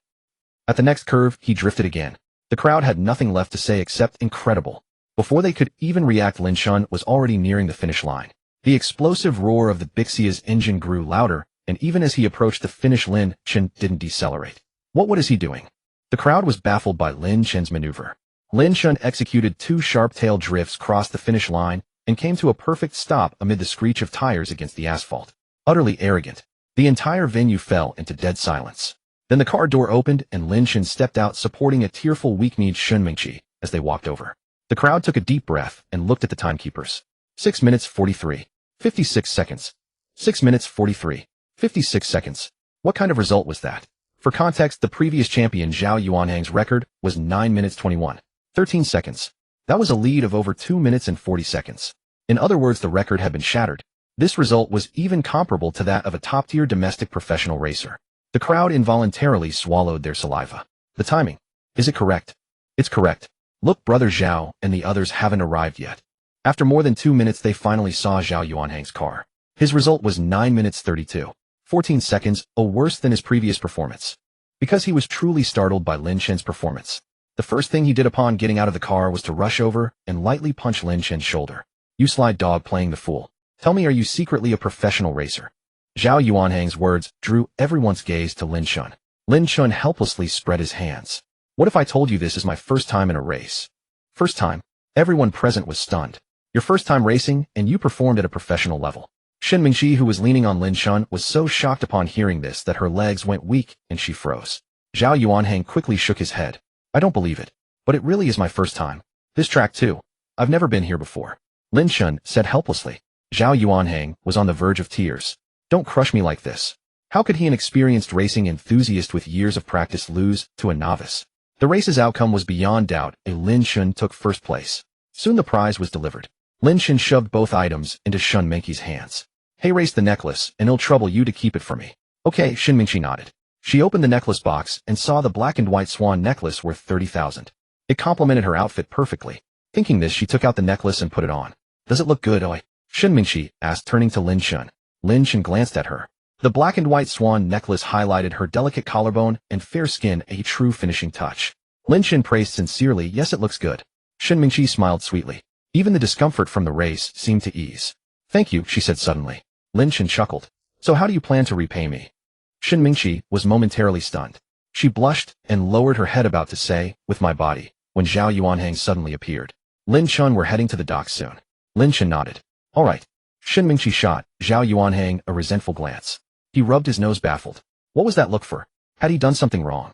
At the next curve, he drifted again. The crowd had nothing left to say except incredible. Before they could even react, Lin Chen was already nearing the finish line. The explosive roar of the Bixia's engine grew louder, and even as he approached the finish, Lin Chen didn't decelerate. What is he doing? The crowd was baffled by Lin Chen's maneuver. Lin Chen executed 2 sharp-tailed drifts, crossed the finish line, and came to a perfect stop amid the screech of tires against the asphalt. Utterly arrogant. The entire venue fell into dead silence. Then the car door opened and Lin Chen stepped out, supporting a tearful, weak-kneed Shin Mingqi as they walked over. The crowd took a deep breath and looked at the timekeepers. 6 minutes 43. 56 seconds. 6 minutes 43. 56 seconds. What kind of result was that? For context, the previous champion Zhao Yuanhang's record was 9 minutes 21. 13 seconds. That was a lead of over 2 minutes and 40 seconds. In other words, the record had been shattered. This result was even comparable to that of a top-tier domestic professional racer. The crowd involuntarily swallowed their saliva. The timing. Is it correct? It's correct. Look, brother Zhao and the others haven't arrived yet. After more than 2 minutes, they finally saw Zhao Yuanhang's car. His result was 9 minutes 32. 14 seconds, worse than his previous performance. Because he was truly startled by Lin Chen's performance. The first thing he did upon getting out of the car was to rush over and lightly punch Lin Chen's shoulder. You sly dog playing the fool. Tell me, are you secretly a professional racer? Zhao Yuanhang's words drew everyone's gaze to Lin Chen. Lin Chen helplessly spread his hands. What if I told you this is my first time in a race? First time? Everyone present was stunned. Your first time racing, and you performed at a professional level. Shin Mingqi, who was leaning on Lin Chen, was so shocked upon hearing this that her legs went weak and she froze. Zhao Yuanhang quickly shook his head. I don't believe it. But it really is my first time. This track too. I've never been here before. Lin Chen said helplessly. Zhao Yuanhang was on the verge of tears. Don't crush me like this. How could he, an experienced racing enthusiast with years of practice, lose to a novice? The race's outcome was beyond doubt. Lin Chen took first place. Soon the prize was delivered. Lin Chen shoved both items into Shen Mingqi's hands. Hey, race the necklace, and it'll trouble you to keep it for me. Okay, Shen Mingqi nodded. She opened the necklace box and saw the black and white swan necklace worth 30,000. It complemented her outfit perfectly. Thinking this, she took out the necklace and put it on. Does it look good, oi? Shen Mingqi asked, turning to Lin Chen. Lin Chen glanced at her. The black and white swan necklace highlighted her delicate collarbone and fair skin, a true finishing touch. Lin Chen praised sincerely, yes, it looks good. Shen Mingqi smiled sweetly. Even the discomfort from the race seemed to ease. Thank you, she said suddenly. Lin Chen chuckled. So how do you plan to repay me? Shen Mingqi was momentarily stunned. She blushed and lowered her head, about to say, with my body, when Zhao Yuanhang suddenly appeared. Lin Chen, we're heading to the docks soon. Lin Chen nodded. All right. Shen Mingqi shot Zhao Yuanhang a resentful glance. He rubbed his nose, baffled. What was that look for? Had he done something wrong?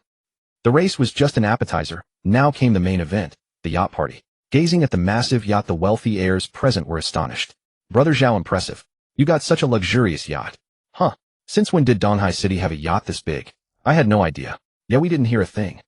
The race was just an appetizer. Now came the main event, the yacht party. Gazing at the massive yacht, the wealthy heirs present were astonished. Brother Zhao, impressive. You got such a luxurious yacht. Huh. Since when did Donghai City have a yacht this big? I had no idea. Yeah, we didn't hear a thing.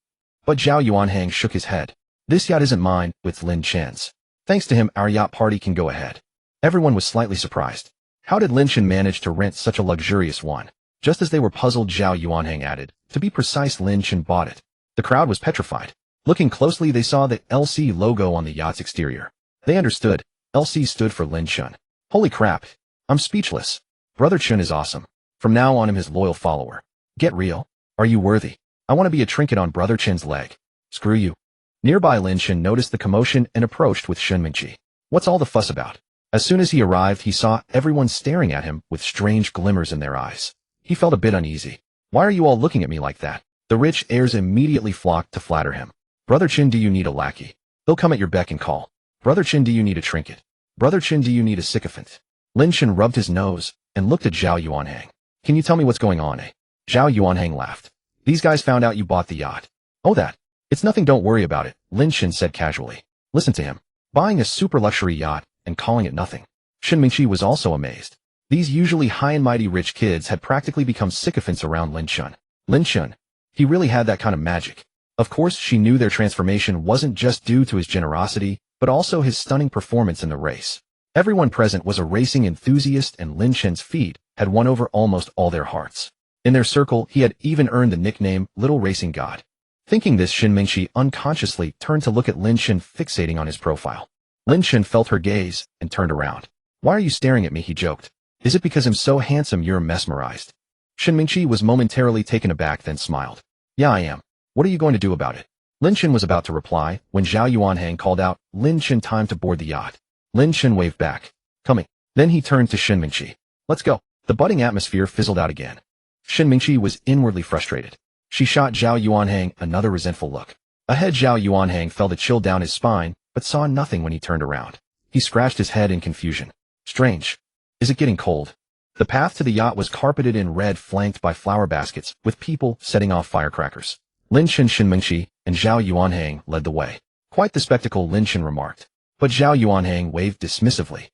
But Zhao Yuanhang shook his head. This yacht isn't mine, it's Lin Chen's. Thanks to him, our yacht party can go ahead. Everyone was slightly surprised. How did Lin Chen manage to rent such a luxurious one? Just as they were puzzled, Zhao Yuanhang added, to be precise, Lin Chen bought it. The crowd was petrified. Looking closely, they saw the LC logo on the yacht's exterior. They understood. LC stood for Lin Chen. Holy crap. I'm speechless. Brother Chen is awesome. From now on, I'm his loyal follower. Get real. Are you worthy? I want to be a trinket on Brother Chen's leg. Screw you. Nearby, Lin Chen noticed the commotion and approached with Shen Mingqi. What's all the fuss about? As soon as he arrived, he saw everyone staring at him with strange glimmers in their eyes. He felt a bit uneasy. Why are you all looking at me like that? The rich heirs immediately flocked to flatter him. Brother Chen, do you need a lackey? They'll come at your beck and call. Brother Chen, do you need a trinket? Brother Chen, do you need a sycophant? Lin Chen rubbed his nose and looked at Zhao Yuanhang. Can you tell me what's going on, eh? Zhao Yuanhang laughed. These guys found out you bought the yacht. Oh, that. It's nothing, don't worry about it, Lin Chen said casually. Listen to him. Buying a super luxury yacht and calling it nothing. Shen Mingqi was also amazed. These usually high and mighty rich kids had practically become sycophants around Lin Chen. Lin Chen. He really had that kind of magic. Of course, she knew their transformation wasn't just due to his generosity, but also his stunning performance in the race. Everyone present was a racing enthusiast, and Lin Chen's feat had won over almost all their hearts. In their circle, he had even earned the nickname Little Racing God. Thinking this, Shen Mingqi unconsciously turned to look at Lin Chen, fixating on his profile. Lin Chen felt her gaze and turned around. Why are you staring at me, he joked. Is it because I'm so handsome you're mesmerized? Shen Mingqi was momentarily taken aback, then smiled. Yeah, I am. What are you going to do about it? Lin Chen was about to reply when Zhao Yuanhang called out, Lin Chen, time to board the yacht. Lin Chen waved back. Coming. Then he turned to Shen Mingqi. Let's go. The budding atmosphere fizzled out again. Shen Mingqi was inwardly frustrated. She shot Zhao Yuanhang another resentful look. Ahead, Zhao Yuanhang felt a chill down his spine, but saw nothing when he turned around. He scratched his head in confusion. Strange. Is it getting cold? The path to the yacht was carpeted in red, flanked by flower baskets, with people setting off firecrackers. Lin Chen, Shen Mingqi, and Zhao Yuanhang led the way. Quite the spectacle, Lin Chen remarked. But Zhao Yuanhang waved dismissively.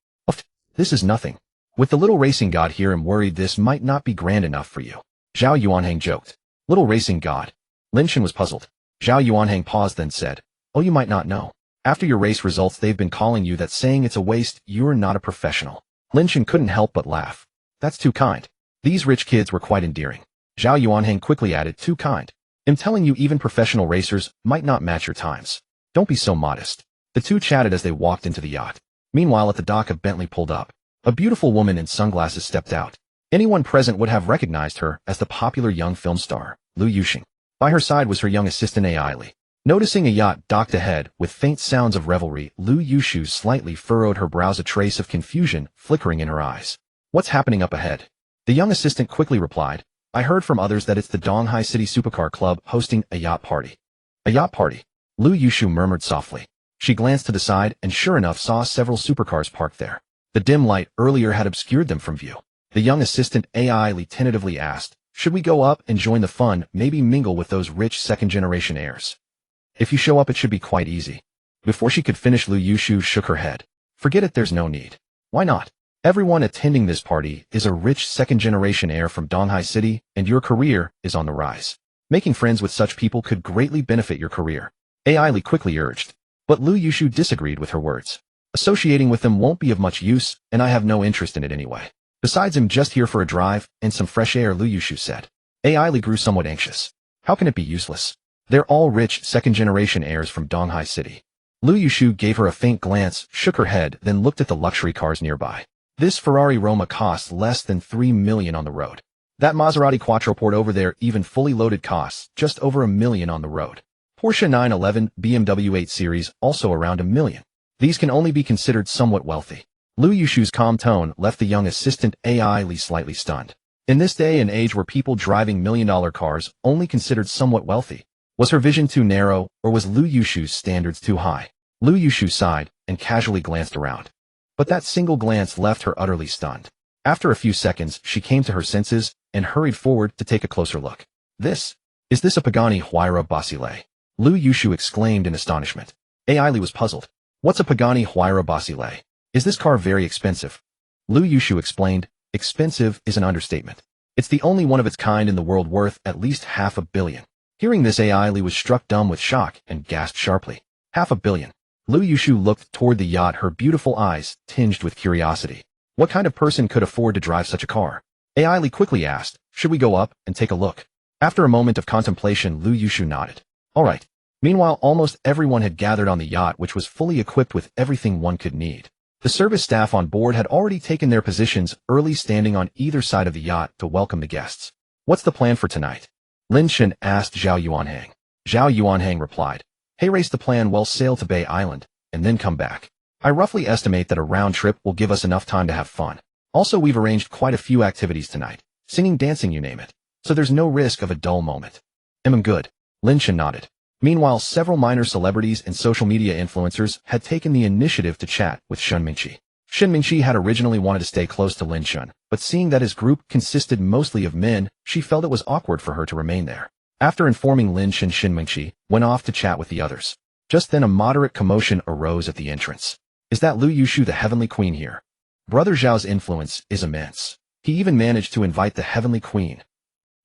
This is nothing. With the little racing god here, I'm worried this might not be grand enough for you. Zhao Yuanhang joked. Little racing god. Lin Chen was puzzled. Zhao Yuanhang paused, then said, Oh, you might not know. After your race results, they've been calling you that, saying it's a waste, you're not a professional. Lin Chen couldn't help but laugh. That's too kind. These rich kids were quite endearing. Zhao Yuanhang quickly added, too kind. I'm telling you, even professional racers might not match your times. Don't be so modest. The two chatted as they walked into the yacht. Meanwhile, at the dock, a Bentley pulled up. A beautiful woman in sunglasses stepped out. Anyone present would have recognized her as the popular young film star, Lu Yuxing. By her side was her young assistant Ai Li. Noticing a yacht docked ahead with faint sounds of revelry, Lu Yuxu slightly furrowed her brows, a trace of confusion flickering in her eyes. What's happening up ahead? The young assistant quickly replied, I heard from others that it's the Donghai City Supercar Club hosting a yacht party. A yacht party? Lu Yuxu murmured softly. She glanced to the side and sure enough saw several supercars parked there. The dim light earlier had obscured them from view. The young assistant Ai Li tentatively asked, should we go up and join the fun, maybe mingle with those rich second-generation heirs? If you show up, it should be quite easy. Before she could finish, Lu Yuxu shook her head. Forget it, there's no need. Why not? Everyone attending this party is a rich second-generation heir from Donghai City, and your career is on the rise. Making friends with such people could greatly benefit your career, AI Li quickly urged. But Lu Yushu disagreed with her words. Associating with them won't be of much use, and I have no interest in it anyway. Besides, I'm just here for a drive and some fresh air, Lu Yushu said. AI Li grew somewhat anxious. How can it be useless? They're all rich second-generation heirs from Donghai City. Lu Yushu gave her a faint glance, shook her head, then looked at the luxury cars nearby. This Ferrari Roma costs less than $3 million on the road. That Maserati Quattroporte over there, even fully loaded, costs just over $1 million on the road. Porsche 911, BMW 8 Series, also around $1 million. These can only be considered somewhat wealthy. Lu Yushu's calm tone left the young assistant AI Li slightly stunned. In this day and age where people driving million-dollar cars only considered somewhat wealthy, was her vision too narrow, or was Lu Yushu's standards too high? Lu Yushu sighed and casually glanced around. But that single glance left her utterly stunned. After a few seconds, she came to her senses and hurried forward to take a closer look. Is this a Pagani Huayra Basile? Lu Yushu exclaimed in astonishment. AI Li was puzzled. What's a Pagani Huayra Basile? Is this car very expensive? Lu Yushu explained. Expensive is an understatement. It's the only one of its kind in the world, worth at least $500 million. Hearing this, AI Li was struck dumb with shock and gasped sharply. $500 million. Lu Yushu looked toward the yacht, her beautiful eyes tinged with curiosity. What kind of person could afford to drive such a car? AI Li quickly asked, should we go up and take a look? After a moment of contemplation, Lu Yushu nodded. All right. Meanwhile, almost everyone had gathered on the yacht, which was fully equipped with everything one could need. The service staff on board had already taken their positions early, standing on either side of the yacht to welcome the guests. What's the plan for tonight? Lin Chen asked Zhao Yuanhang. Zhao Yuanhang replied. Hey, race the plan, well, sail to Bay Island, and then come back. I roughly estimate that a round trip will give us enough time to have fun. Also, we've arranged quite a few activities tonight. Singing, dancing, you name it. So there's no risk of a dull moment. Good. Lin Chen nodded. Meanwhile, several minor celebrities and social media influencers had taken the initiative to chat with Shen Mingqi. Shen Mingqi had originally wanted to stay close to Lin Chen, but seeing that his group consisted mostly of men, she felt it was awkward for her to remain there. After informing Lin Chen, Shen Mingqi went off to chat with the others. Just then a moderate commotion arose at the entrance. Is that Lu Yushu, the Heavenly Queen, here? Brother Zhao's influence is immense. He even managed to invite the Heavenly Queen.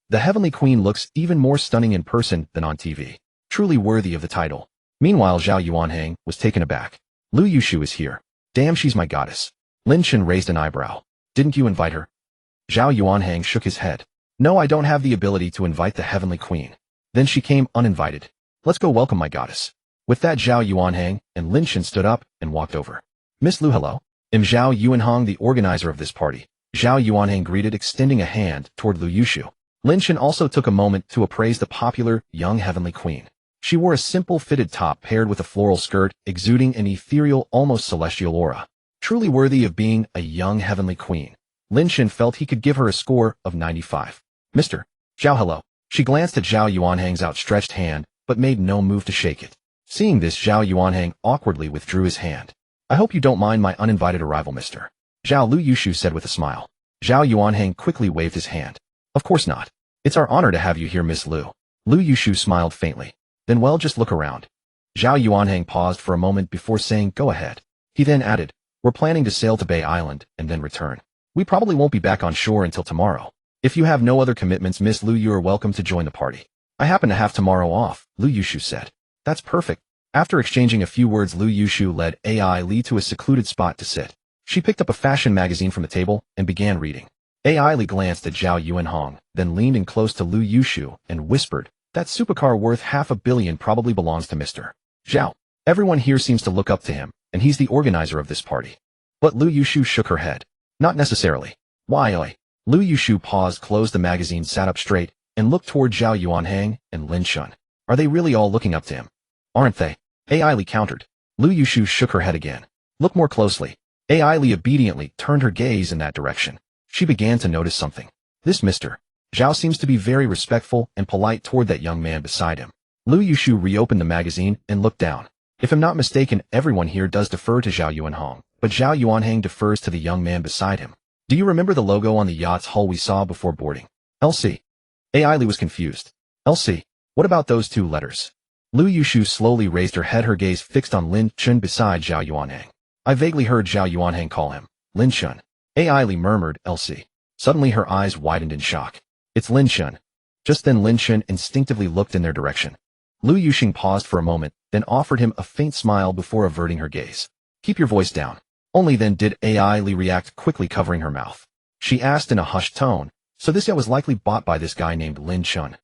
The Heavenly Queen looks even more stunning in person than on TV. Truly worthy of the title. Meanwhile, Zhao Yuanhang was taken aback. Lu Yushu is here. Damn, she's my goddess. Lin Chen raised an eyebrow. Didn't you invite her? Zhao Yuanhang shook his head. No, I don't have the ability to invite the Heavenly Queen. Then she came uninvited. Let's go welcome my goddess. With that, Zhao Yuanhang and Lin Chen stood up and walked over. Miss Lu, hello. I'm Zhao Yuanhang, the organizer of this party. Zhao Yuanhang greeted, extending a hand toward Lu Yushu. Lin Chen also took a moment to appraise the popular young Heavenly Queen. She wore a simple fitted top paired with a floral skirt, exuding an ethereal, almost celestial aura. Truly worthy of being a young Heavenly Queen. Lin Chen felt he could give her a score of 95. Mr. Zhao, hello. She glanced at Zhao Yuanhang's outstretched hand, but made no move to shake it. Seeing this, Zhao Yuanhang awkwardly withdrew his hand. I hope you don't mind my uninvited arrival, Mr. Zhao, Lu Yushu said with a smile. Zhao Yuanhang quickly waved his hand. Of course not. It's our honor to have you here, Miss Lu. Lu Yushu smiled faintly. Then, well, just look around. Zhao Yuanhang paused for a moment before saying, go ahead. He then added, we're planning to sail to Bay Island and then return. We probably won't be back on shore until tomorrow. If you have no other commitments, Miss Lu, you are welcome to join the party. I happen to have tomorrow off, Lu Yushu said. That's perfect. After exchanging a few words, Lu Yushu led AI Li to a secluded spot to sit. She picked up a fashion magazine from the table and began reading. AI Li glanced at Zhao Yuanhang, then leaned in close to Lu Yushu and whispered, that supercar worth $500 million probably belongs to Mr. Zhao. Everyone here seems to look up to him, and he's the organizer of this party. But Lu Yushu shook her head. Not necessarily. Why? Lu Yushu paused, closed the magazine, sat up straight, and looked toward Zhao Yuanhang and Lin Chen. Are they really all looking up to him? Aren't they? AI Li countered. Lu Yushu shook her head again. Look more closely. AI Li obediently turned her gaze in that direction. She began to notice something. This Mr. Zhao seems to be very respectful and polite toward that young man beside him. Lu Yushu reopened the magazine and looked down. If I'm not mistaken, everyone here does defer to Zhao Yuanhang, but Zhao Yuanhang defers to the young man beside him. Do you remember the logo on the yacht's hull we saw before boarding? LC. AI Li was confused. LC. What about those two letters? Lu Yushu slowly raised her head, her gaze fixed on Lin Chen beside Zhao Yuanhang. I vaguely heard Zhao Yuanhang call him Lin Chen. AI Lee murmured, Elsie. Suddenly her eyes widened in shock. It's Lin Chen. Just then Lin Chen instinctively looked in their direction. Lu Yuxing paused for a moment, then offered him a faint smile before averting her gaze. Keep your voice down. Only then did AI Lee react, quickly covering her mouth. She asked in a hushed tone, so this yacht was likely bought by this guy named Lin Chen.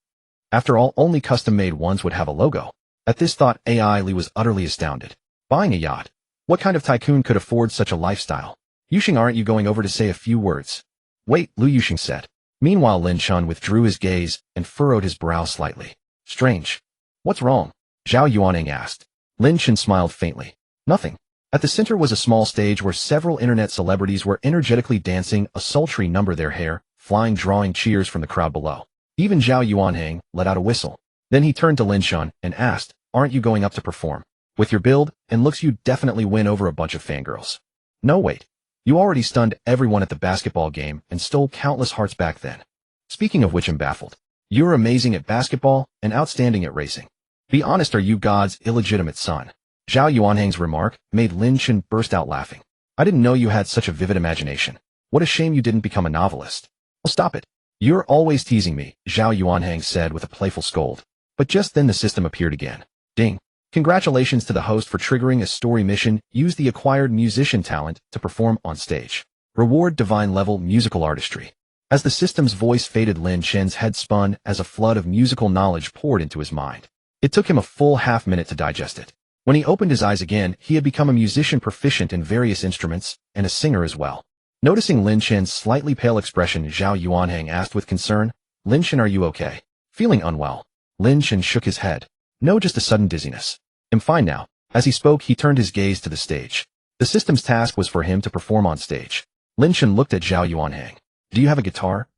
After all, only custom-made ones would have a logo. At this thought, AI Lee was utterly astounded. Buying a yacht? What kind of tycoon could afford such a lifestyle? Yuxing, aren't you going over to say a few words? Wait, Lu Yuxing said. Meanwhile, Lin Chen withdrew his gaze and furrowed his brow slightly. Strange. What's wrong? Zhao Yuanheng asked. Lin Chen smiled faintly. Nothing. At the center was a small stage where several internet celebrities were energetically dancing a sultry number, their hair flying, drawing cheers from the crowd below. Even Zhao Yuanheng let out a whistle. Then he turned to Lin Chen and asked, aren't you going up to perform? With your build and looks, you'd definitely win over a bunch of fangirls. No, wait. You already stunned everyone at the basketball game and stole countless hearts back then. Speaking of which, I'm baffled. You're amazing at basketball and outstanding at racing. Be honest, are you God's illegitimate son? Zhao Yuanheng's remark made Lin Chen burst out laughing. I didn't know you had such a vivid imagination. What a shame you didn't become a novelist. Well, stop it. You're always teasing me, Zhao Yuanheng said with a playful scold. But just then the system appeared again. Ding. Congratulations to the host for triggering a story mission. Use the acquired musician talent to perform on stage. Reward divine level musical artistry. As the system's voice faded, Lin Chen's head spun as a flood of musical knowledge poured into his mind. It took him a full half-minute to digest it. When he opened his eyes again, he had become a musician proficient in various instruments and a singer as well. Noticing Lin Chen's slightly pale expression, Zhao Yuanheng asked with concern, Lin Chen, are you okay? Feeling unwell? Lin Chen shook his head. No, just a sudden dizziness. I'm fine now. As he spoke, he turned his gaze to the stage. The system's task was for him to perform on stage. Lin Chen looked at Zhao Yuanheng. Do you have a guitar?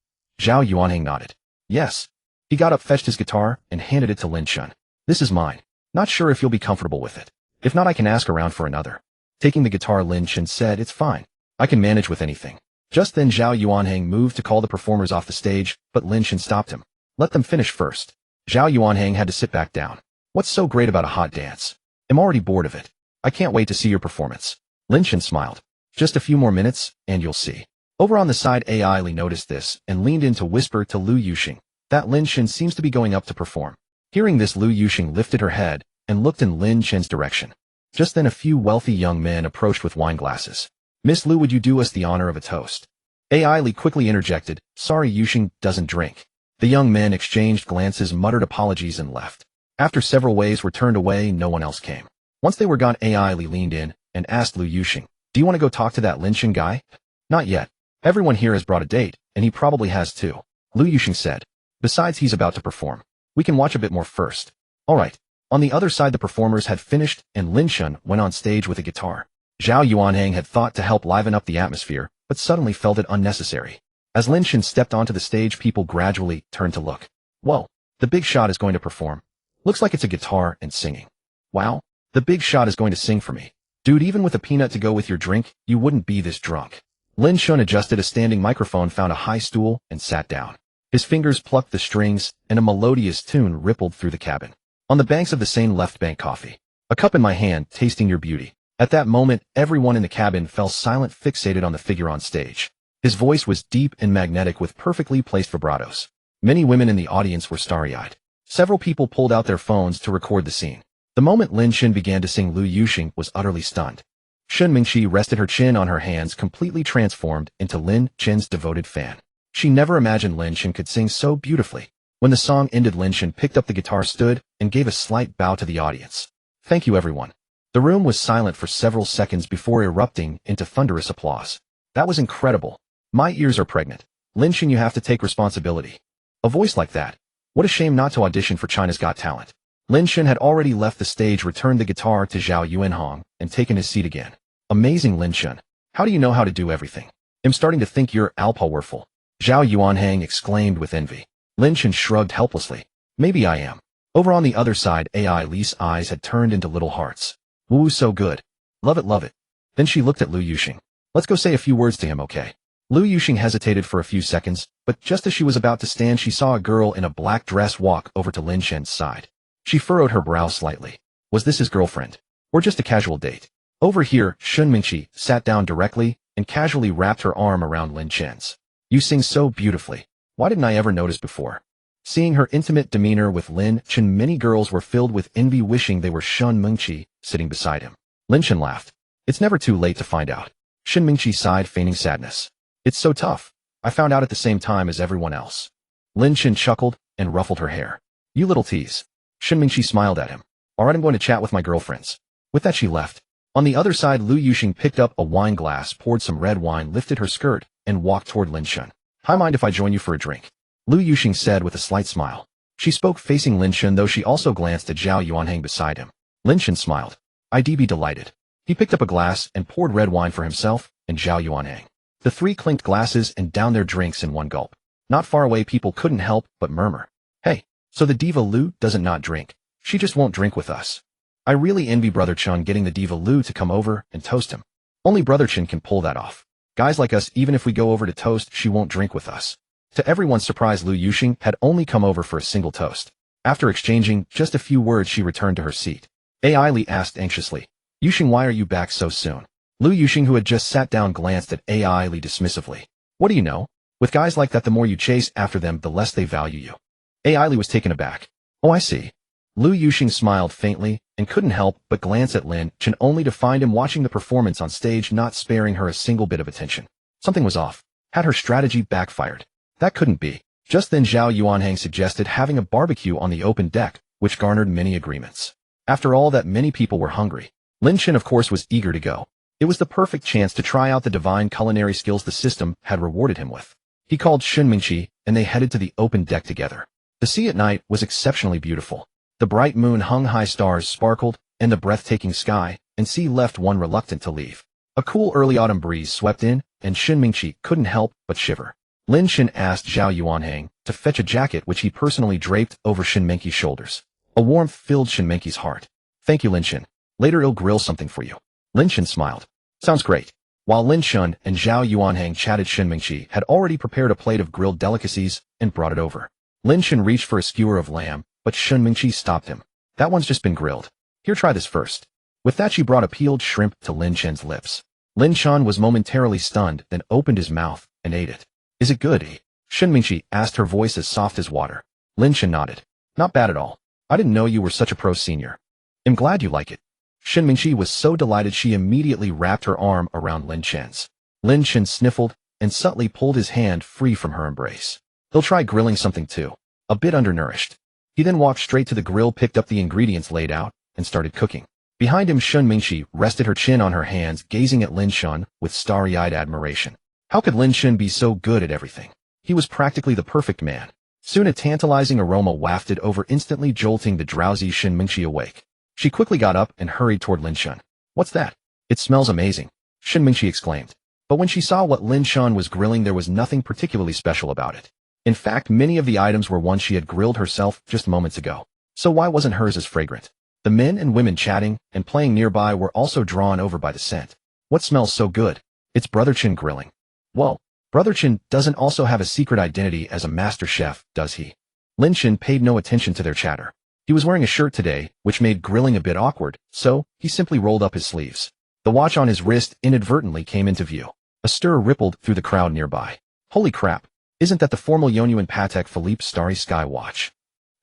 Zhao Yuanheng nodded. Yes. He got up, fetched his guitar, and handed it to Lin Chen. This is mine. Not sure if you'll be comfortable with it. If not, I can ask around for another. Taking the guitar, Lin Chen said, it's fine. I can manage with anything. Just then Zhao Yuanheng moved to call the performers off the stage, but Lin Chen stopped him. Let them finish first. Zhao Yuanheng had to sit back down. What's so great about a hot dance? I'm already bored of it. I can't wait to see your performance. Lin Chen smiled. Just a few more minutes, and you'll see. Over on the side, AI Lee noticed this and leaned in to whisper to Lu Yuxing that Lin Chen seems to be going up to perform. Hearing this, Lu Yuxing lifted her head and looked in Lin Chen's direction. Just then a few wealthy young men approached with wine glasses. Miss Lu, would you do us the honor of a toast? AI Lee quickly interjected, sorry, Yuxing doesn't drink. The young men exchanged glances, muttered apologies, and left. After several waves were turned away, no one else came. Once they were gone, AI Lee leaned in and asked Lu Yuxing, do you want to go talk to that Lin Chen guy? Not yet. Everyone here has brought a date, and he probably has too. Lu Yuxing said. Besides, he's about to perform. We can watch a bit more first. All right. On the other side, the performers had finished, and Lin Chen went on stage with a guitar. Zhao Yuanheng had thought to help liven up the atmosphere, but suddenly felt it unnecessary. As Lin Chen stepped onto the stage, people gradually turned to look. Whoa, the big shot is going to perform. Looks like it's a guitar and singing. Wow, the big shot is going to sing for me. Dude, even with a peanut to go with your drink, you wouldn't be this drunk. Lin Chen adjusted a standing microphone, found a high stool, and sat down. His fingers plucked the strings, and a melodious tune rippled through the cabin. On the banks of the Seine left bank coffee. A cup in my hand, tasting your beauty. At that moment, everyone in the cabin fell silent, fixated on the figure on stage. His voice was deep and magnetic with perfectly placed vibratos. Many women in the audience were starry-eyed. Several people pulled out their phones to record the scene. The moment Lin Chen began to sing, Lu Yuxing was utterly stunned. Shen Mingxi rested her chin on her hands, completely transformed into Lin Chen's devoted fan. She never imagined Lin Chen could sing so beautifully. When the song ended, Lin Chen picked up the guitar, stood, and gave a slight bow to the audience. Thank you, everyone. The room was silent for several seconds before erupting into thunderous applause. That was incredible. My ears are pregnant. Lin Chen, you have to take responsibility. A voice like that. What a shame not to audition for China's Got Talent. Lin Chen had already left the stage, returned the guitar to Zhao Yuanheng, and taken his seat again. Amazing, Lin Chen. How do you know how to do everything? I'm starting to think you're all-powerful. Zhao Yuanheng exclaimed with envy. Lin Chen shrugged helplessly. Maybe I am. Over on the other side, AI Lee's eyes had turned into little hearts. Woo, so good. Love it, love it. Then she looked at Lu Yuxing. Let's go say a few words to him, okay? Lu Yuxing hesitated for a few seconds, but just as she was about to stand, she saw a girl in a black dress walk over to Lin Chen's side. She furrowed her brow slightly. Was this his girlfriend? Or just a casual date? Over here, Shun Mingxi sat down directly and casually wrapped her arm around Lin Chen's. You sing so beautifully. Why didn't I ever notice before? Seeing her intimate demeanor with Lin Chen, many girls were filled with envy, wishing they were Shen Mingqi sitting beside him. Lin Chen laughed. It's never too late to find out. Shen Mingqi sighed, feigning sadness. It's so tough. I found out at the same time as everyone else. Lin Chen chuckled and ruffled her hair. You little tease. Shen Mingqi smiled at him. Alright, I'm going to chat with my girlfriends. With that she left. On the other side, Lu Yuxing picked up a wine glass, poured some red wine, lifted her skirt, and walked toward Lin Chen. I mind if I join you for a drink? Lu Yuxing said with a slight smile. She spoke facing Lin Chen, though she also glanced at Zhao Yuanhang beside him. Lin Chen smiled. I'd be delighted. He picked up a glass and poured red wine for himself and Zhao Yuanhang. The three clinked glasses and downed their drinks in one gulp. Not far away, people couldn't help but murmur. Hey, so the diva Lu doesn't not drink. She just won't drink with us. I really envy Brother Chen getting the diva Lu to come over and toast him. Only Brother Chen can pull that off. Guys like us, even if we go over to toast, she won't drink with us. To everyone's surprise, Lu Yuxing had only come over for a single toast. After exchanging just a few words, she returned to her seat. Ai Li asked anxiously, Yuxing, why are you back so soon? Lu Yuxing, who had just sat down, glanced at Ai Li dismissively. What do you know? With guys like that, the more you chase after them, the less they value you. Ai Li was taken aback. Oh, I see. Lu Yuxing smiled faintly and couldn't help but glance at Lin Chen, only to find him watching the performance on stage, not sparing her a single bit of attention. Something was off. Had her strategy backfired? That couldn't be. Just then Zhao Yuanhang suggested having a barbecue on the open deck, which garnered many agreements. After all that, many people were hungry. Lin Chen, of course, was eager to go. It was the perfect chance to try out the divine culinary skills the system had rewarded him with. He called Shen Mingqi, and they headed to the open deck together. The sea at night was exceptionally beautiful. The bright moon hung high, stars sparkled, and the breathtaking sky and sea left one reluctant to leave. A cool early autumn breeze swept in, and Shen Mingqi couldn't help but shiver. Lin Chen asked Zhao Yuanhang to fetch a jacket, which he personally draped over Shen Mingqi's shoulders. A warmth filled Shen Mingqi's heart. Thank you, Lin Chen. Later I'll grill something for you. Lin Chen smiled. Sounds great. While Lin Chen and Zhao Yuanhang chatted, Shen Mingqi had already prepared a plate of grilled delicacies and brought it over. Lin Chen reached for a skewer of lamb, but Shen Mingqi stopped him. That one's just been grilled. Here, try this first. With that, she brought a peeled shrimp to Lin Chen's lips. Lin Chen was momentarily stunned, then opened his mouth and ate it. Is it good? Shen Mingqi asked, her voice as soft as water. Lin Chen nodded. Not bad at all. I didn't know you were such a pro, senior. I'm glad you like it. Shen Mingqi was so delighted she immediately wrapped her arm around Lin Chen's. Lin Chen sniffled and subtly pulled his hand free from her embrace. He'll try grilling something too. A bit undernourished. He then walked straight to the grill, picked up the ingredients laid out, and started cooking. Behind him, Shen Mingqi rested her chin on her hands, gazing at Lin Chen with starry-eyed admiration. How could Lin Chen be so good at everything? He was practically the perfect man. Soon a tantalizing aroma wafted over, instantly jolting the drowsy Shen Mingqi awake. She quickly got up and hurried toward Lin Chen. What's that? It smells amazing, Shen Mingqi exclaimed. But when she saw what Lin Chen was grilling, there was nothing particularly special about it. In fact, many of the items were ones she had grilled herself just moments ago. So why wasn't hers as fragrant? The men and women chatting and playing nearby were also drawn over by the scent. What smells so good? It's Brother Chen grilling. Whoa, Brother Chen doesn't also have a secret identity as a master chef, does he? Lin Chen paid no attention to their chatter. He was wearing a shirt today, which made grilling a bit awkward, so he simply rolled up his sleeves. The watch on his wrist inadvertently came into view. A stir rippled through the crowd nearby. Holy crap, isn't that the formal Yonyuan Patek Philippe Starry Sky watch?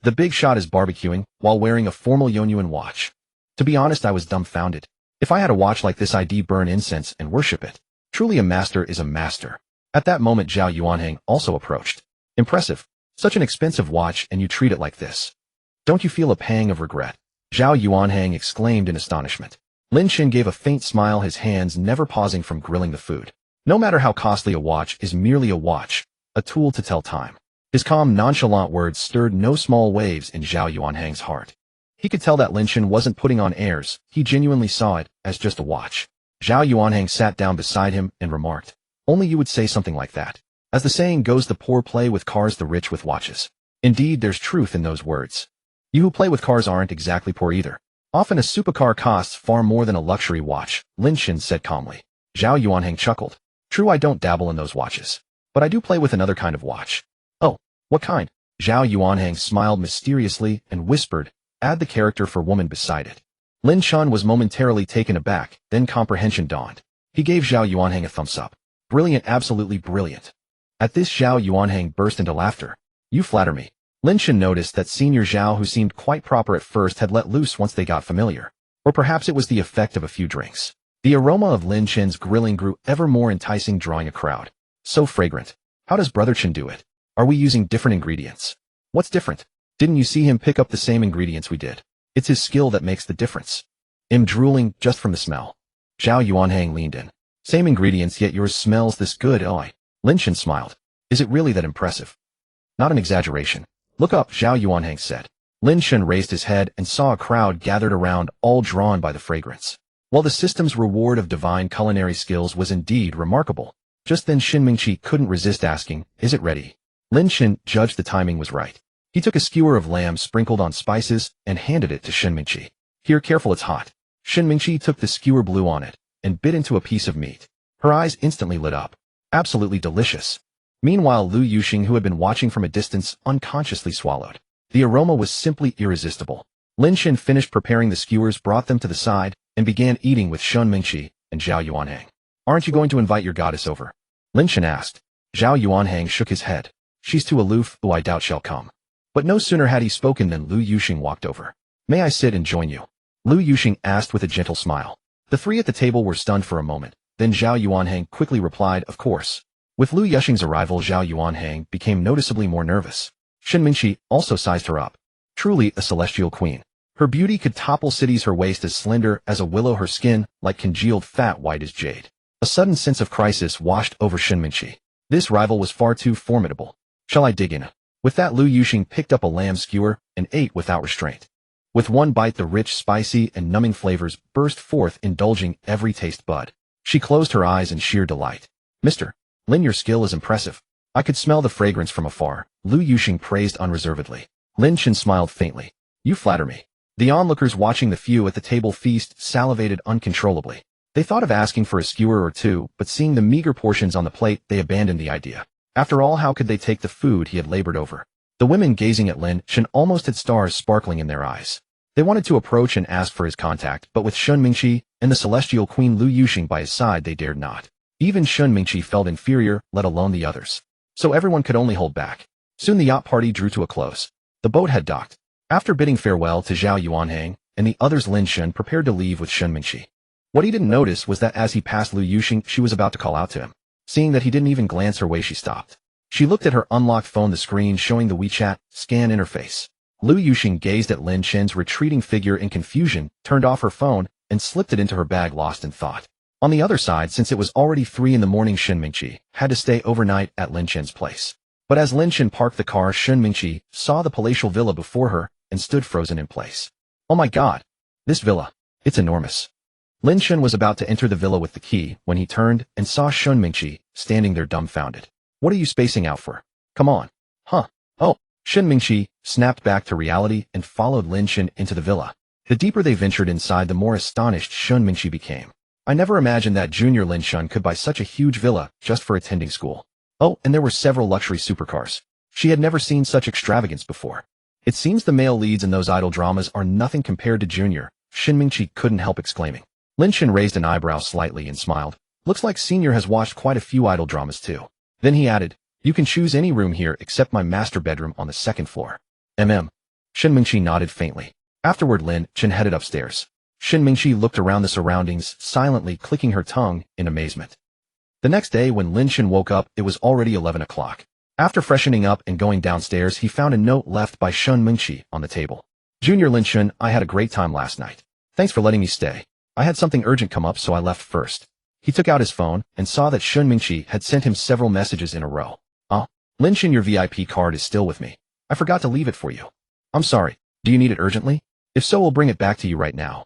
The big shot is barbecuing while wearing a formal Yonyuan watch. To be honest, I was dumbfounded. If I had a watch like this, I'd burn incense and worship it. Truly, a master is a master. At that moment, Zhao Yuanhang also approached. Impressive. Such an expensive watch, and you treat it like this. Don't you feel a pang of regret? Zhao Yuanhang exclaimed in astonishment. Lin Chen gave a faint smile, his hands never pausing from grilling the food. No matter how costly a watch is merely a watch, a tool to tell time. His calm, nonchalant words stirred no small waves in Zhao Yuanhang's heart. He could tell that Lin Chen wasn't putting on airs, he genuinely saw it as just a watch. Zhao Yuanhang sat down beside him and remarked, only you would say something like that. As the saying goes, the poor play with cars, the rich with watches. Indeed, there's truth in those words. You who play with cars aren't exactly poor either. Often a supercar costs far more than a luxury watch, Lin Chen said calmly. Zhao Yuanhang chuckled. True, I don't dabble in those watches. But I do play with another kind of watch. Oh, what kind? Zhao Yuanhang smiled mysteriously and whispered, add the character for woman beside it. Lin Chen was momentarily taken aback, then comprehension dawned. He gave Zhao Yuanhang a thumbs up. Brilliant, absolutely brilliant. At this, Zhao Yuanhang burst into laughter. You flatter me. Lin Chen noticed that Senior Zhao, who seemed quite proper at first, had let loose once they got familiar. Or perhaps it was the effect of a few drinks. The aroma of Lin Chen's grilling grew ever more enticing, drawing a crowd. So fragrant. How does Brother Chen do it? Are we using different ingredients? What's different? Didn't you see him pick up the same ingredients we did? It's his skill that makes the difference. I'm drooling just from the smell. Zhao Yuanhang leaned in. Same ingredients, yet yours smells this good. Oh, Lin Chen smiled. Is it really that impressive? Not an exaggeration. Look up, Zhao Yuanhang said. Lin Chen raised his head and saw a crowd gathered around, all drawn by the fragrance. While the system's reward of divine culinary skills was indeed remarkable, just then Shin Mingqi couldn't resist asking, is it ready? Lin Chen judged the timing was right. He took a skewer of lamb sprinkled on spices and handed it to Shin Mingqi. Here, careful, it's hot. Shin Mingqi took the skewer, blew on it, and bit into a piece of meat. Her eyes instantly lit up. Absolutely delicious. Meanwhile, Lu Yuxing, who had been watching from a distance, unconsciously swallowed. The aroma was simply irresistible. Lin Chen finished preparing the skewers, brought them to the side, and began eating with Shin Mingqi and Zhao Yuanhang. Aren't you going to invite your goddess over? Lin Chen asked. Zhao Yuanhang shook his head. She's too aloof, who I doubt she'll come. But no sooner had he spoken than Lu Yuxing walked over. May I sit and join you? Lu Yuxing asked with a gentle smile. The three at the table were stunned for a moment. Then Zhao Yuanhang quickly replied, of course. With Lu Yuxing's arrival, Zhao Yuanhang became noticeably more nervous. Shin Mingqi also sized her up. Truly a celestial queen. Her beauty could topple cities, her waist as slender as a willow, her skin like congealed fat, white as jade. A sudden sense of crisis washed over Shin Mingqi. This rival was far too formidable. Shall I dig in? With that, Lu Yuxing picked up a lamb skewer and ate without restraint. With one bite, the rich, spicy, and numbing flavors burst forth, indulging every taste bud. She closed her eyes in sheer delight. Mr. Lin, your skill is impressive. I could smell the fragrance from afar, Lu Yuxing praised unreservedly. Lin Chen smiled faintly. You flatter me. The onlookers watching the few at the table feast salivated uncontrollably. They thought of asking for a skewer or two, but seeing the meager portions on the plate, they abandoned the idea. After all, how could they take the food he had labored over? The women gazing at Lin Chen almost had stars sparkling in their eyes. They wanted to approach and ask for his contact, but with Shin Mingqi and the celestial queen Lu Yuxing by his side, they dared not. Even Shin Mingqi felt inferior, let alone the others. So everyone could only hold back. Soon the yacht party drew to a close. The boat had docked. After bidding farewell to Zhao Yuanhang and the others, Lin Chen prepared to leave with Shin Mingqi. What he didn't notice was that as he passed Lu Yuxing, she was about to call out to him. Seeing that he didn't even glance her way, she stopped. She looked at her unlocked phone, the screen showing the WeChat scan interface. Lu Yuxing gazed at Lin Chen's retreating figure in confusion, turned off her phone, and slipped it into her bag, lost in thought. On the other side, since it was already 3 in the morning, Shin Mingqi had to stay overnight at Lin Chen's place. But as Lin Chen parked the car, Shin Mingqi saw the palatial villa before her and stood frozen in place. Oh my god! This villa! It's enormous. Lin Chen was about to enter the villa with the key when he turned and saw Shin Mingqi standing there dumbfounded. What are you spacing out for? Come on. Huh? Oh. Shin Mingqi snapped back to reality and followed Lin Chen into the villa. The deeper they ventured inside, the more astonished Shin Mingqi became. I never imagined that Junior Lin Chen could buy such a huge villa just for attending school. Oh, and there were several luxury supercars. She had never seen such extravagance before. It seems the male leads in those idol dramas are nothing compared to Junior, Shin Mingqi couldn't help exclaiming. Lin Chen raised an eyebrow slightly and smiled. Looks like Senior has watched quite a few idol dramas too. Then he added, you can choose any room here except my master bedroom on the 2nd floor. Shin Mingqi nodded faintly. Afterward, Lin Chen headed upstairs. Shin Mingqi looked around the surroundings, silently clicking her tongue in amazement. The next day, when Lin Chen woke up, it was already 11 o'clock. After freshening up and going downstairs, he found a note left by Shin Mingqi on the table. Junior Lin Chen, I had a great time last night. Thanks for letting me stay. I had something urgent come up, so I left first. He took out his phone and saw that Shin Mingqi had sent him several messages in a row. Lin Chen, your VIP card is still with me. I forgot to leave it for you. I'm sorry. Do you need it urgently? If so, we'll bring it back to you right now.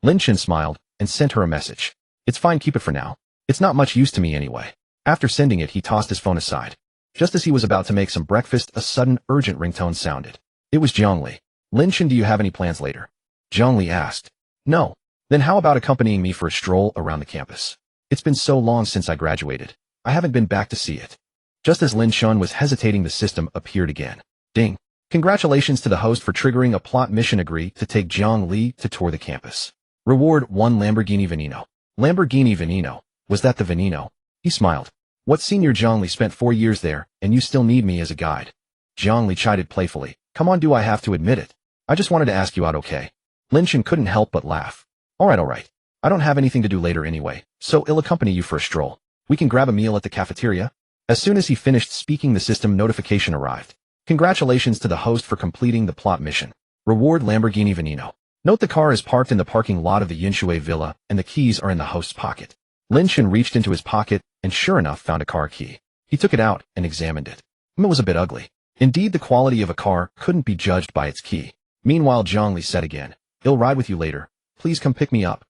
Lin Chen smiled and sent her a message. It's fine, keep it for now. It's not much use to me anyway. After sending it, he tossed his phone aside. Just as he was about to make some breakfast, a sudden urgent ringtone sounded. It was Zhongli. Lin Chen, do you have any plans later? Zhongli asked. No. Then how about accompanying me for a stroll around the campus? It's been so long since I graduated. I haven't been back to see it. Just as Lin Chen was hesitating, the system appeared again. Ding. Congratulations to the host for triggering a plot mission. Agree to take Jiang Li to tour the campus. Reward 1 Lamborghini Veneno. Lamborghini Veneno. Was that the Veneno? He smiled. What, Senior Zhongli spent 4 years there, and you still need me as a guide? Zhongli chided playfully. Come on, do I have to admit it? I just wanted to ask you out, okay? Lin Chen couldn't help but laugh. Alright. I don't have anything to do later anyway, so I'll accompany you for a stroll. We can grab a meal at the cafeteria? As soon as he finished speaking, the system notification arrived. Congratulations to the host for completing the plot mission. Reward Lamborghini Veneno. Note the car is parked in the parking lot of the Yinshui Villa, and the keys are in the host's pocket. Lin Chen reached into his pocket, and sure enough found a car key. He took it out and examined it. It was a bit ugly. Indeed, the quality of a car couldn't be judged by its key. Meanwhile, Zhongli said again, I'll ride with you later. Please come pick me up.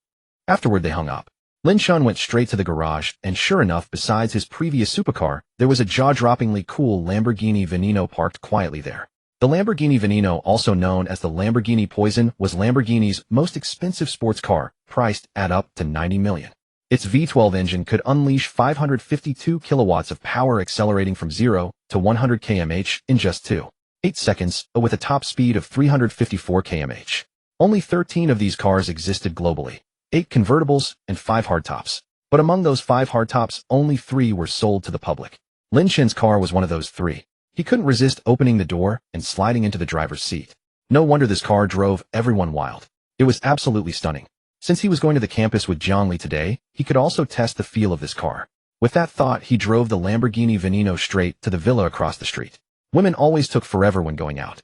Afterward, they hung up. Lin Chen went straight to the garage, and sure enough, besides his previous supercar, there was a jaw-droppingly cool Lamborghini Veneno parked quietly there. The Lamborghini Veneno, also known as the Lamborghini Poison, was Lamborghini's most expensive sports car, priced at up to 90 million. Its V12 engine could unleash 552 kilowatts of power, accelerating from 0 to 100 km/h in just 2.8 seconds, with a top speed of 354 km/h. Only 13 of these cars existed globally, 8 convertibles and 5 hardtops. But among those 5 hardtops, only 3 were sold to the public. Lin Chen's car was one of those 3. He couldn't resist opening the door and sliding into the driver's seat. No wonder this car drove everyone wild. It was absolutely stunning. Since he was going to the campus with Zhongli today, he could also test the feel of this car. With that thought, he drove the Lamborghini Veneno straight to the villa across the street. Women always took forever when going out.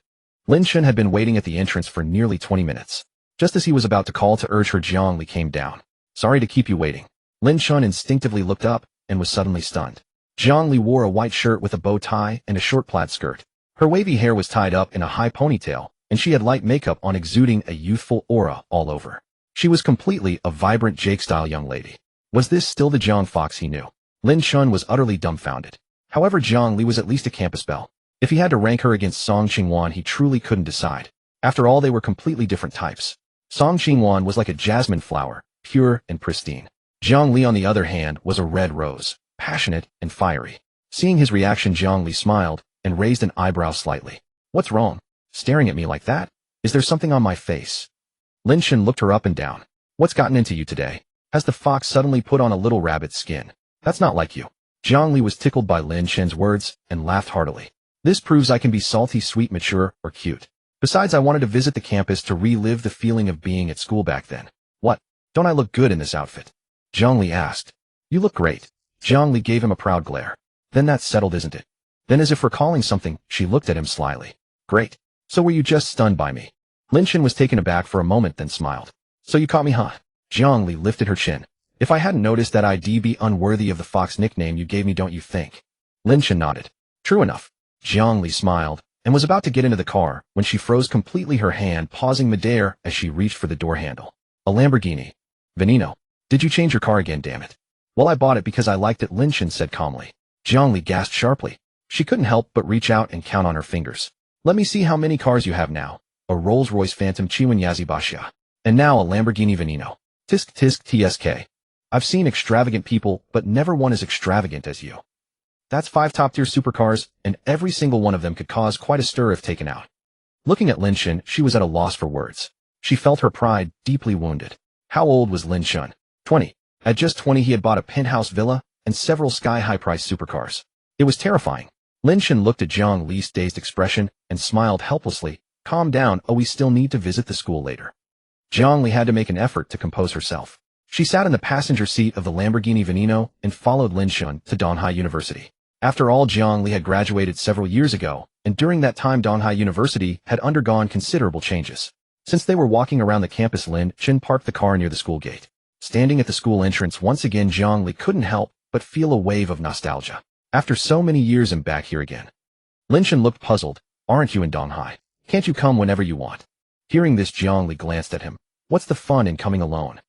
Lin Chen had been waiting at the entrance for nearly 20 minutes. Just as he was about to call to urge her, Zhongli came down. Sorry to keep you waiting. Lin Chen instinctively looked up and was suddenly stunned. Zhongli wore a white shirt with a bow tie and a short plaid skirt. Her wavy hair was tied up in a high ponytail, and she had light makeup on, exuding a youthful aura all over. She was completely a vibrant Jake-style young lady. Was this still the Zhang Fox he knew? Lin Chen was utterly dumbfounded. However, Zhongli was at least a campus belle. If he had to rank her against Song Qingwan, he truly couldn't decide. After all, they were completely different types. Song Qingwan was like a jasmine flower, pure and pristine. Zhongli, on the other hand, was a red rose, passionate and fiery. Seeing his reaction, Zhongli smiled and raised an eyebrow slightly. What's wrong? Staring at me like that? Is there something on my face? Lin Chen looked her up and down. What's gotten into you today? Has the fox suddenly put on a little rabbit skin? That's not like you. Zhongli was tickled by Lin Chen's words and laughed heartily. This proves I can be salty, sweet, mature, or cute. Besides, I wanted to visit the campus to relive the feeling of being at school back then. What? Don't I look good in this outfit? Zhongli asked. You look great. Zhongli gave him a proud glare. Then that's settled, isn't it? Then, as if recalling something, she looked at him slyly. Great. So were you just stunned by me? Lin Chen was taken aback for a moment, then smiled. So you caught me, huh? Zhongli lifted her chin. If I hadn't noticed that, I'd be unworthy of the fox nickname you gave me, don't you think? Lin Chen nodded. True enough. Zhongli smiled and was about to get into the car when she froze completely, her hand pausing midair as she reached for the door handle. A Lamborghini. Veneno. Did you change your car again, damn it? Well, I bought it because I liked it, Lin Chen said calmly. Zhongli gasped sharply. She couldn't help but reach out and count on her fingers. Let me see how many cars you have now. A Rolls-Royce Phantom Chiwanyazi. And now a Lamborghini Veneno. Tisk tisk tsk. I've seen extravagant people, but never one as extravagant as you. That's 5 top-tier supercars, and every single one of them could cause quite a stir if taken out. Looking at Lin Chen, she was at a loss for words. She felt her pride deeply wounded. How old was Lin Chen? 20. At just 20, he had bought a penthouse villa and several sky-high-priced supercars. It was terrifying. Lin Chen looked at Zhang Li's dazed expression and smiled helplessly. Calm down, we still need to visit the school later. Zhang Li had to make an effort to compose herself. She sat in the passenger seat of the Lamborghini Veneno and followed Lin Chen to Donghai University. After all, Zhang Li had graduated several years ago, and during that time Donghai University had undergone considerable changes. Since they were walking around the campus, Lin Chen parked the car near the school gate. Standing at the school entrance once again, Zhang Li couldn't help but feel a wave of nostalgia. After so many years, I'm back here again. Lin Chen looked puzzled. Aren't you in Donghai? Can't you come whenever you want? Hearing this, Zhang Li glanced at him. What's the fun in coming alone?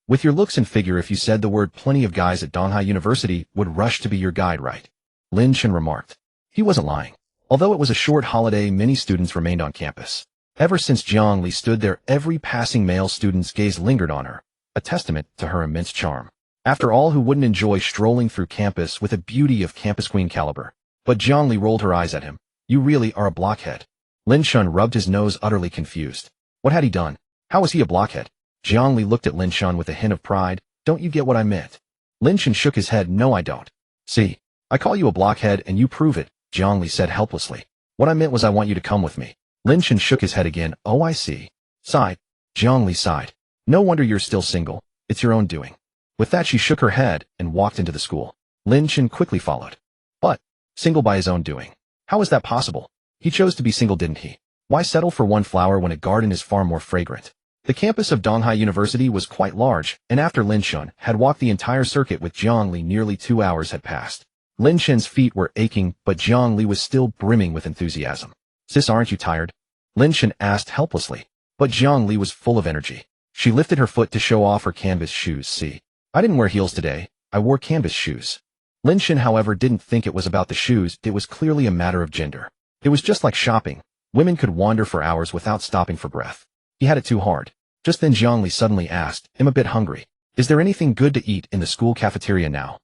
With your looks and figure, if you said the word, plenty of guys at Donghai University would rush to be your guide, right? Lin Chen remarked. He wasn't lying. Although it was a short holiday, many students remained on campus. Ever since Zhang Li stood there, every passing male student's gaze lingered on her, a testament to her immense charm. After all, who wouldn't enjoy strolling through campus with a beauty of campus queen caliber? But Zhang Li rolled her eyes at him. You really are a blockhead. Lin Chen rubbed his nose, utterly confused. What had he done? How was he a blockhead? Zhang Li looked at Lin Chen with a hint of pride. Don't you get what I meant? Lin Chen shook his head. No, I don't. See, I call you a blockhead and you prove it, Jiang Li said helplessly. What I meant was I want you to come with me. Lin Chen shook his head again. Oh, I see. Sighed. Jiang Li sighed. No wonder you're still single. It's your own doing. With that, she shook her head and walked into the school. Lin Chen quickly followed. But, single by his own doing. How is that possible? He chose to be single, didn't he? Why settle for one flower when a garden is far more fragrant? The campus of Donghai University was quite large, and after Lin Chen had walked the entire circuit with Jiang Li, nearly 2 hours had passed. Lin Chen's feet were aching, but Jiang Li was still brimming with enthusiasm. Sis, aren't you tired? Lin Chen asked helplessly. But Jiang Li was full of energy. She lifted her foot to show off her canvas shoes. See, I didn't wear heels today. I wore canvas shoes. Lin Chen, however, didn't think it was about the shoes. It was clearly a matter of gender. It was just like shopping. Women could wander for hours without stopping for breath. He had it too hard. Just then Jiang Li suddenly asked, I'm a bit hungry. Is there anything good to eat in the school cafeteria now?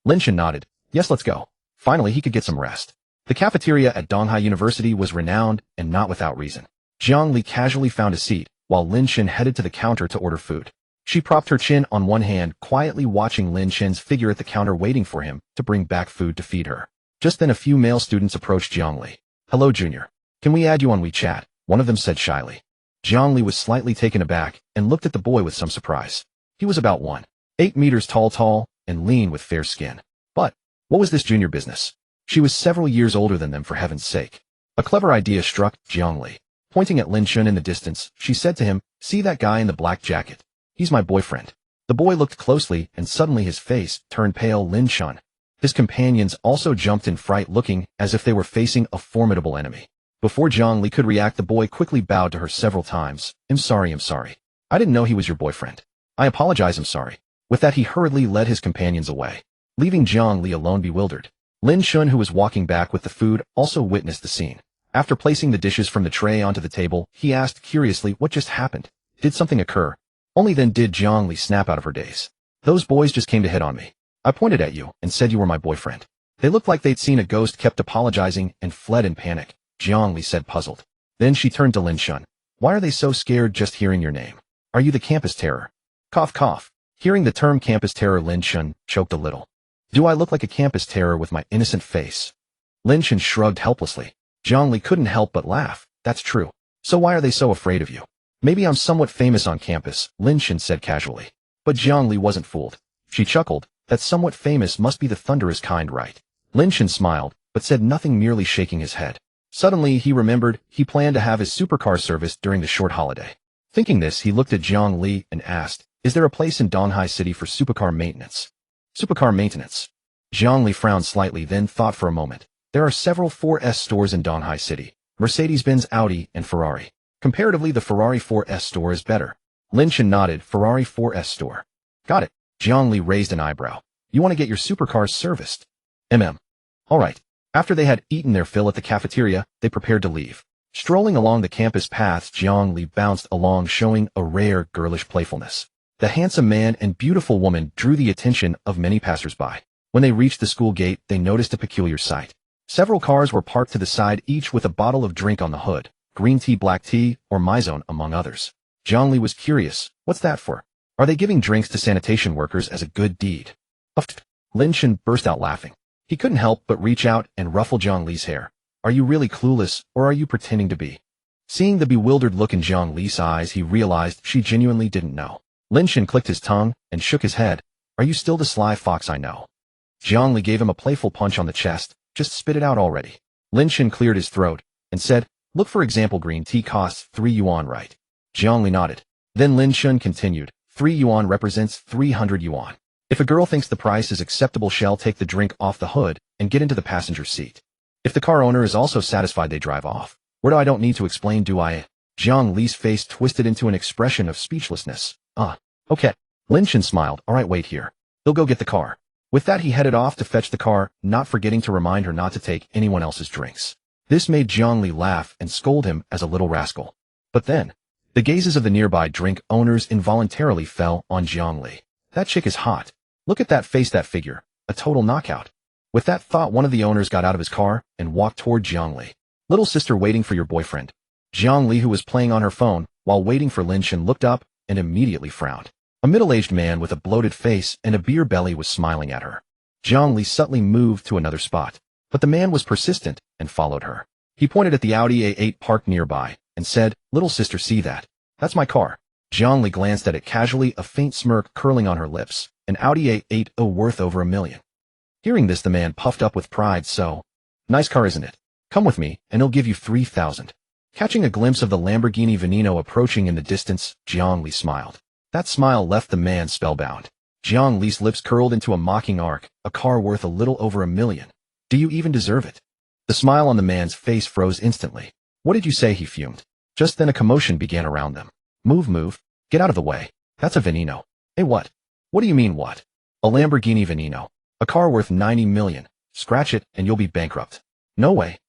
Lin Chen nodded. Yes, let's go. Finally, he could get some rest. The cafeteria at Donghai University was renowned, and not without reason. Jiang Li casually found a seat, while Lin Chen headed to the counter to order food. She propped her chin on one hand, quietly watching Lin Chen's figure at the counter waiting for him to bring back food to feed her. Just then a few male students approached Jiang Li. Hello, Junior. Can we add you on WeChat? One of them said shyly. Jiang Li was slightly taken aback and looked at the boy with some surprise. He was about 1.8 meters tall, and lean with fair skin. But, what was this junior business? She was several years older than them, for heaven's sake. A clever idea struck Jiang Li. Pointing at Lin Chen in the distance, she said to him, see that guy in the black jacket? He's my boyfriend. The boy looked closely, and suddenly his face turned pale. Lin Chen. His companions also jumped in fright, looking as if they were facing a formidable enemy. Before Jiang Li could react, the boy quickly bowed to her several times. I'm sorry. I didn't know he was your boyfriend. I apologize, I'm sorry. With that, he hurriedly led his companions away, leaving Jiang Li alone bewildered. Lin Chen, who was walking back with the food, also witnessed the scene. After placing the dishes from the tray onto the table, he asked curiously, what just happened? Did something occur? Only then did Jiang Li snap out of her daze. Those boys just came to hit on me. I pointed at you and said you were my boyfriend. They looked like they'd seen a ghost, kept apologizing, and fled in panic. Jiang Li said, puzzled. Then she turned to Lin Chen. Why are they so scared just hearing your name? Are you the campus terror? Cough, cough. Hearing the term campus terror, Lin Chen choked a little. Do I look like a campus terror with my innocent face? Lin Chen shrugged helplessly. Jiang Li couldn't help but laugh. That's true. So why are they so afraid of you? Maybe I'm somewhat famous on campus, Lin Chen said casually. But Jiang Li wasn't fooled. She chuckled. That somewhat famous must be the thunderous kind, right? Lin Chen smiled, but said nothing, merely shaking his head. Suddenly, he remembered he planned to have his supercar service during the short holiday. Thinking this, he looked at Jiang Li and asked, is there a place in Donghai City for supercar maintenance? Supercar maintenance. Jiang Li frowned slightly, then thought for a moment. There are several 4S stores in Donghai City. Mercedes-Benz, Audi, and Ferrari. Comparatively, the Ferrari 4S store is better. Lin Chen nodded. Ferrari 4S store. Got it. Jiang Li raised an eyebrow. You want to get your supercars serviced? All right. After they had eaten their fill at the cafeteria, they prepared to leave. Strolling along the campus paths, Jiang Li bounced along, showing a rare girlish playfulness. The handsome man and beautiful woman drew the attention of many passers-by. When they reached the school gate, they noticed a peculiar sight. Several cars were parked to the side, each with a bottle of drink on the hood, green tea, black tea, or Mizone, among others. Jiang Li was curious. What's that for? Are they giving drinks to sanitation workers as a good deed? Lin Chen burst out laughing. He couldn't help but reach out and ruffle Jiang Li's hair. Are you really clueless, or are you pretending to be? Seeing the bewildered look in Jiang Li's eyes, he realized she genuinely didn't know. Lin Chen clicked his tongue and shook his head. Are you still the sly fox I know? Jiang Li gave him a playful punch on the chest. Just spit it out already. Lin Chen cleared his throat and said, look, for example, green tea costs 3 yuan, right? Jiang Li nodded. Then Lin Chen continued, 3 yuan represents 300 yuan. If a girl thinks the price is acceptable, she'll take the drink off the hood and get into the passenger seat. If the car owner is also satisfied, they drive off. Where do I don't need to explain, do I? Jiang Li's face twisted into an expression of speechlessness. Okay. Lin Chen smiled. All right, wait here. He'll go get the car. With that, he headed off to fetch the car, not forgetting to remind her not to take anyone else's drinks. This made Jiang Li laugh and scold him as a little rascal. But then, the gazes of the nearby drink owners involuntarily fell on Jiang Li. That chick is hot. Look at that face, that figure. A total knockout. With that thought, one of the owners got out of his car and walked toward Jiang Li. Little sister, waiting for your boyfriend. Jiang Li, who was playing on her phone while waiting for Lin Chen, looked up and immediately frowned. A middle-aged man with a bloated face and a beer belly was smiling at her. Jiang Li subtly moved to another spot, but the man was persistent and followed her. He pointed at the Audi A8 parked nearby and said, "Little sister, see that? That's my car." Jiang Li glanced at it casually, a faint smirk curling on her lips. An Audi A8 worth over $1 million. Hearing this, the man puffed up with pride. "So, nice car, isn't it? Come with me, and he'll give you 3,000. Catching a glimpse of the Lamborghini Veneno approaching in the distance, Jiang Li smiled. That smile left the man spellbound. Jiang Li's lips curled into a mocking arc. "A car worth a little over $1 million. Do you even deserve it?" The smile on the man's face froze instantly. "What did you say?" he fumed. Just then a commotion began around them. Move. Get out of the way. That's a Veneno." "Hey, what? What do you mean, what?" "A Lamborghini Veneno. A car worth $90 million. Scratch it, and you'll be bankrupt." "No way."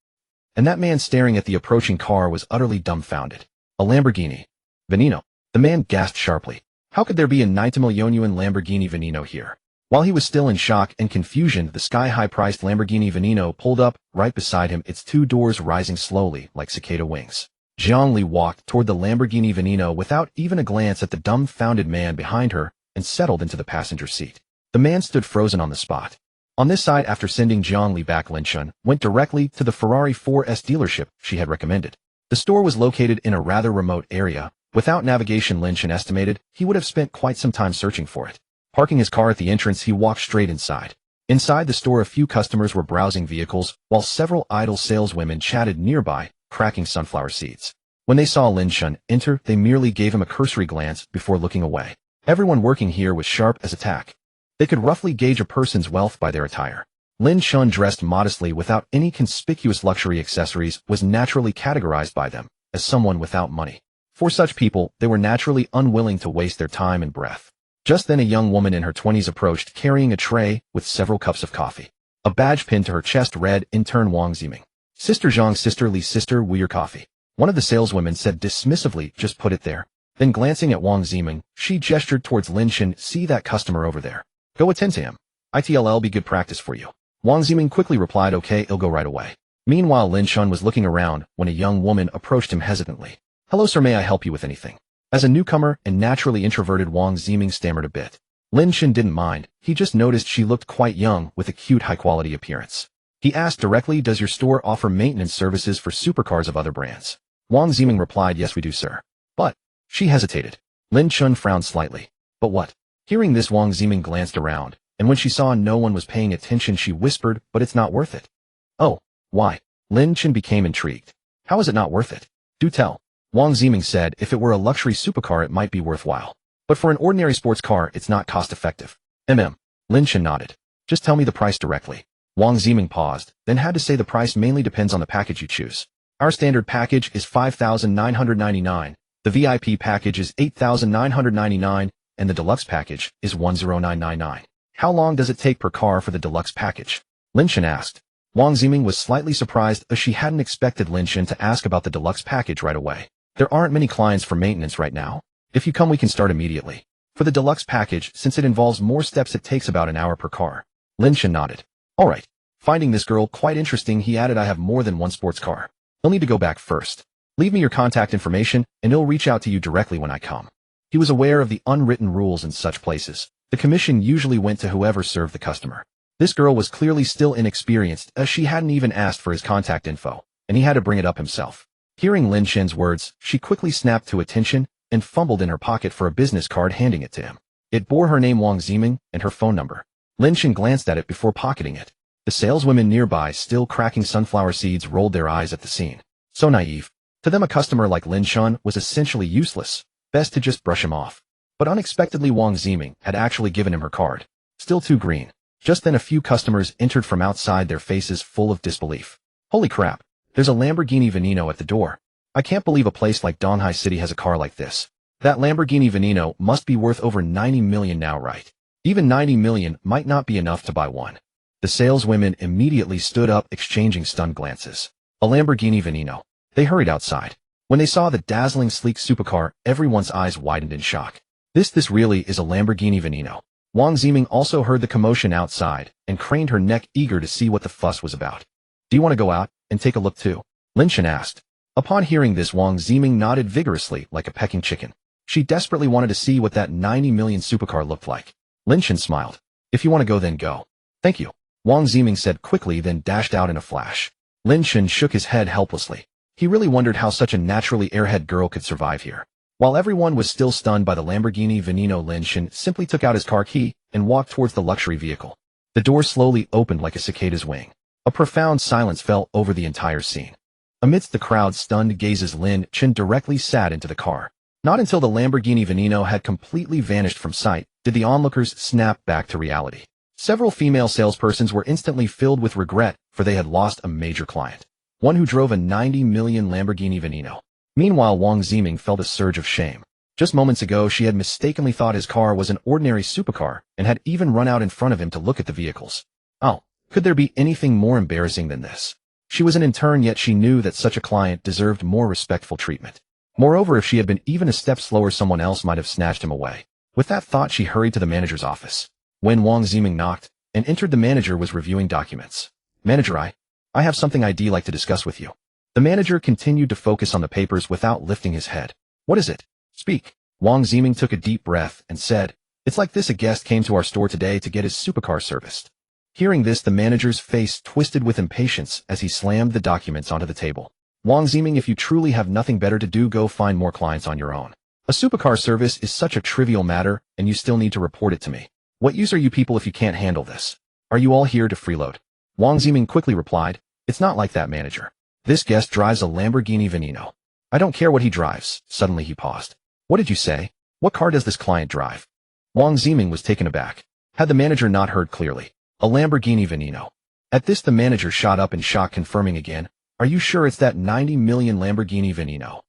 And that man staring at the approaching car was utterly dumbfounded. "A Lamborghini Veneno." The man gasped sharply. How could there be a $90 million Lamborghini Veneno here? While he was still in shock and confusion, the sky-high-priced Lamborghini Veneno pulled up right beside him, its two doors rising slowly like cicada wings. Jiang Li walked toward the Lamborghini Veneno without even a glance at the dumbfounded man behind her and settled into the passenger seat. The man stood frozen on the spot. On this side, after sending Jiang Li back, Lin Chen went directly to the Ferrari 4S dealership she had recommended. The store was located in a rather remote area. Without navigation, Lin Chen estimated he would have spent quite some time searching for it. Parking his car at the entrance, he walked straight inside. Inside the store, a few customers were browsing vehicles, while several idle saleswomen chatted nearby, cracking sunflower seeds. When they saw Lin Chen enter, they merely gave him a cursory glance before looking away. Everyone working here was sharp as a tack. They could roughly gauge a person's wealth by their attire. Lin Chen, dressed modestly without any conspicuous luxury accessories, was naturally categorized by them as someone without money. For such people, they were naturally unwilling to waste their time and breath. Just then a young woman in her 20s approached, carrying a tray with several cups of coffee. A badge pinned to her chest read, "Intern Wang Ziming. Sister Zhang, Sister Li, Sister Wu, your coffee." One of the saleswomen said dismissively, "Just put it there." Then glancing at Wang Ziming, she gestured towards Lin Chen, "See that customer over there? Go attend to him. It'll be good practice for you." Wang Ziming quickly replied, "Okay, I'll go right away." Meanwhile, Lin Chen was looking around when a young woman approached him hesitantly. "Hello, sir, may I help you with anything?" As a newcomer and naturally introverted, Wang Ziming stammered a bit. Lin Chen didn't mind, he just noticed she looked quite young with a cute high-quality appearance. He asked directly, "Does your store offer maintenance services for supercars of other brands?" Wang Ziming replied, "Yes, we do, sir." "But..." She hesitated. Lin Chen frowned slightly. "But what?" Hearing this, Wang Ziming glanced around, and when she saw no one was paying attention, she whispered, "But it's not worth it." "Oh, why?" Lin Chen became intrigued. "How is it not worth it? Do tell." Wang Ziming said, "If it were a luxury supercar, it might be worthwhile. But for an ordinary sports car, it's not cost-effective." Lin Chen nodded. "Just tell me the price directly." Wang Ziming paused, then had to say, "The price mainly depends on the package you choose. Our standard package is $5,999, the VIP package is $8,999, and the deluxe package is $10999. "How long does it take per car for the deluxe package?" Lin Chen asked. Wang Ziming was slightly surprised, as she hadn't expected Lin Chen to ask about the deluxe package right away. "There aren't many clients for maintenance right now. If you come, we can start immediately." "For the deluxe package, since it involves more steps, it takes about an hour per car." Lin Chen nodded. "All right." Finding this girl quite interesting, he added, "I have more than one sports car. I'll need to go back first. Leave me your contact information, and he'll reach out to you directly when I come." He was aware of the unwritten rules in such places. The commission usually went to whoever served the customer. This girl was clearly still inexperienced, as she hadn't even asked for his contact info, and he had to bring it up himself. Hearing Lin Chen's words, she quickly snapped to attention and fumbled in her pocket for a business card, handing it to him. It bore her name, Wang Ziming, and her phone number. Lin Chen glanced at it before pocketing it. The saleswomen nearby, still cracking sunflower seeds, rolled their eyes at the scene. So naive. To them, a customer like Lin Chen was essentially useless. Best to just brush him off. But unexpectedly, Wang Ziming had actually given him her card. Still too green. Just then a few customers entered from outside, their faces full of disbelief. "Holy crap, there's a Lamborghini Veneno at the door. I can't believe a place like Donghai City has a car like this. That Lamborghini Veneno must be worth over 90 million now, right? Even 90 million might not be enough to buy one." The saleswomen immediately stood up, exchanging stunned glances. A Lamborghini Veneno. They hurried outside. When they saw the dazzling sleek supercar, everyone's eyes widened in shock. This really is a Lamborghini Veneno. Wang Ziming also heard the commotion outside and craned her neck, eager to see what the fuss was about. "Do you want to go out and take a look too?" Lin Chen asked. Upon hearing this, Wang Ziming nodded vigorously like a pecking chicken. She desperately wanted to see what that 90 million supercar looked like. Lin Chen smiled. If you want to go, then go. Thank you, Wang Ziming said quickly, then dashed out in a flash. Lin Chen shook his head helplessly. He really wondered how such a naturally airhead girl could survive here. While everyone was still stunned by the Lamborghini Veneno, Lin Chen simply took out his car key and walked towards the luxury vehicle. The door slowly opened like a cicada's wing. A profound silence fell over the entire scene. Amidst the crowd's stunned gazes, Lin Chen directly sat into the car. Not until the Lamborghini Veneno had completely vanished from sight did the onlookers snap back to reality. Several female salespersons were instantly filled with regret, for they had lost a major client, one who drove a 90 million Lamborghini Veneno. Meanwhile, Wang Ziming felt a surge of shame. Just moments ago, she had mistakenly thought his car was an ordinary supercar and had even run out in front of him to look at the vehicles. Oh, could there be anything more embarrassing than this? She was an intern, yet she knew that such a client deserved more respectful treatment. Moreover, if she had been even a step slower, someone else might have snatched him away. With that thought, she hurried to the manager's office. When Wang Ziming knocked and entered, the manager was reviewing documents. Manager, I have something I'd like to discuss with you. The manager continued to focus on the papers without lifting his head. What is it? Speak. Wang Ziming took a deep breath and said, It's like this: a guest came to our store today to get his supercar serviced. Hearing this, the manager's face twisted with impatience as he slammed the documents onto the table. Wang Ziming, if you truly have nothing better to do, go find more clients on your own. A supercar service is such a trivial matter, and you still need to report it to me. What use are you people if you can't handle this? Are you all here to freeload? Wang Ziming quickly replied, It's not like that, manager. This guest drives a Lamborghini Veneno. I don't care what he drives. Suddenly he paused. What did you say? What car does this client drive? Wang Ziming was taken aback. Had the manager not heard clearly? A Lamborghini Veneno. At this, the manager shot up in shock, confirming again, Are you sure it's that 90 million Lamborghini Veneno?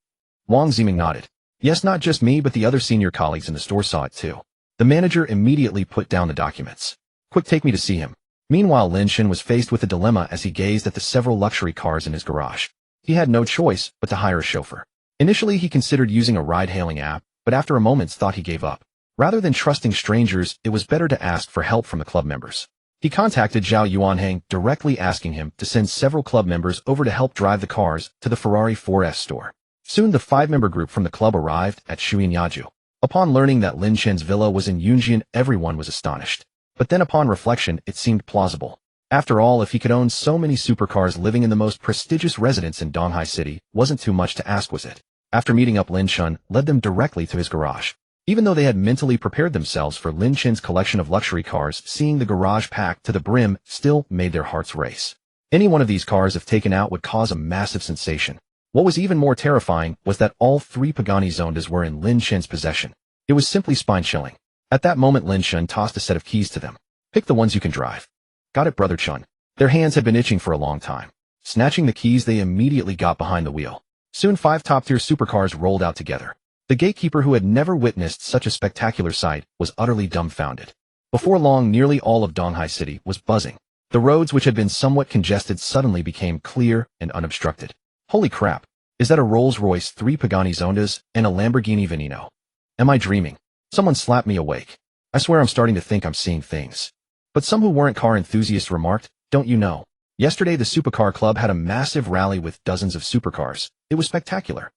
Wang Ziming nodded. Yes, not just me, but the other senior colleagues in the store saw it too. The manager immediately put down the documents. Quick, take me to see him. Meanwhile, Lin Chen was faced with a dilemma as he gazed at the several luxury cars in his garage. He had no choice but to hire a chauffeur. Initially, he considered using a ride-hailing app, but after a moment's thought, he gave up. Rather than trusting strangers, it was better to ask for help from the club members. He contacted Zhao Yuanhang, directly asking him to send several club members over to help drive the cars to the Ferrari 4S store. Soon, the 5-member group from the club arrived at Shuinyaju. Upon learning that Lin Chen's villa was in Yunjian, everyone was astonished. But then upon reflection, it seemed plausible. After all, if he could own so many supercars living in the most prestigious residence in Donghai City, wasn't too much to ask, was it? After meeting up, Lin Chen led them directly to his garage. Even though they had mentally prepared themselves for Lin Chen's collection of luxury cars, seeing the garage packed to the brim still made their hearts race. Any one of these cars, if taken out, would cause a massive sensation. What was even more terrifying was that all 3 Pagani Zondas were in Lin Chen's possession. It was simply spine-chilling. At that moment, Lin Chen tossed a set of keys to them. Pick the ones you can drive. Got it, brother Chen. Their hands had been itching for a long time. Snatching the keys, they immediately got behind the wheel. Soon 5 top-tier supercars rolled out together. The gatekeeper, who had never witnessed such a spectacular sight, was utterly dumbfounded. Before long, nearly all of Donghai City was buzzing. The roads, which had been somewhat congested, suddenly became clear and unobstructed. Holy crap! Is that a Rolls-Royce 3 Pagani Zondas and a Lamborghini Veneno? Am I dreaming? Someone slapped me awake. I swear I'm starting to think I'm seeing things. But some who weren't car enthusiasts remarked, Don't you know? Yesterday the Supercar Club had a massive rally with dozens of supercars. It was spectacular.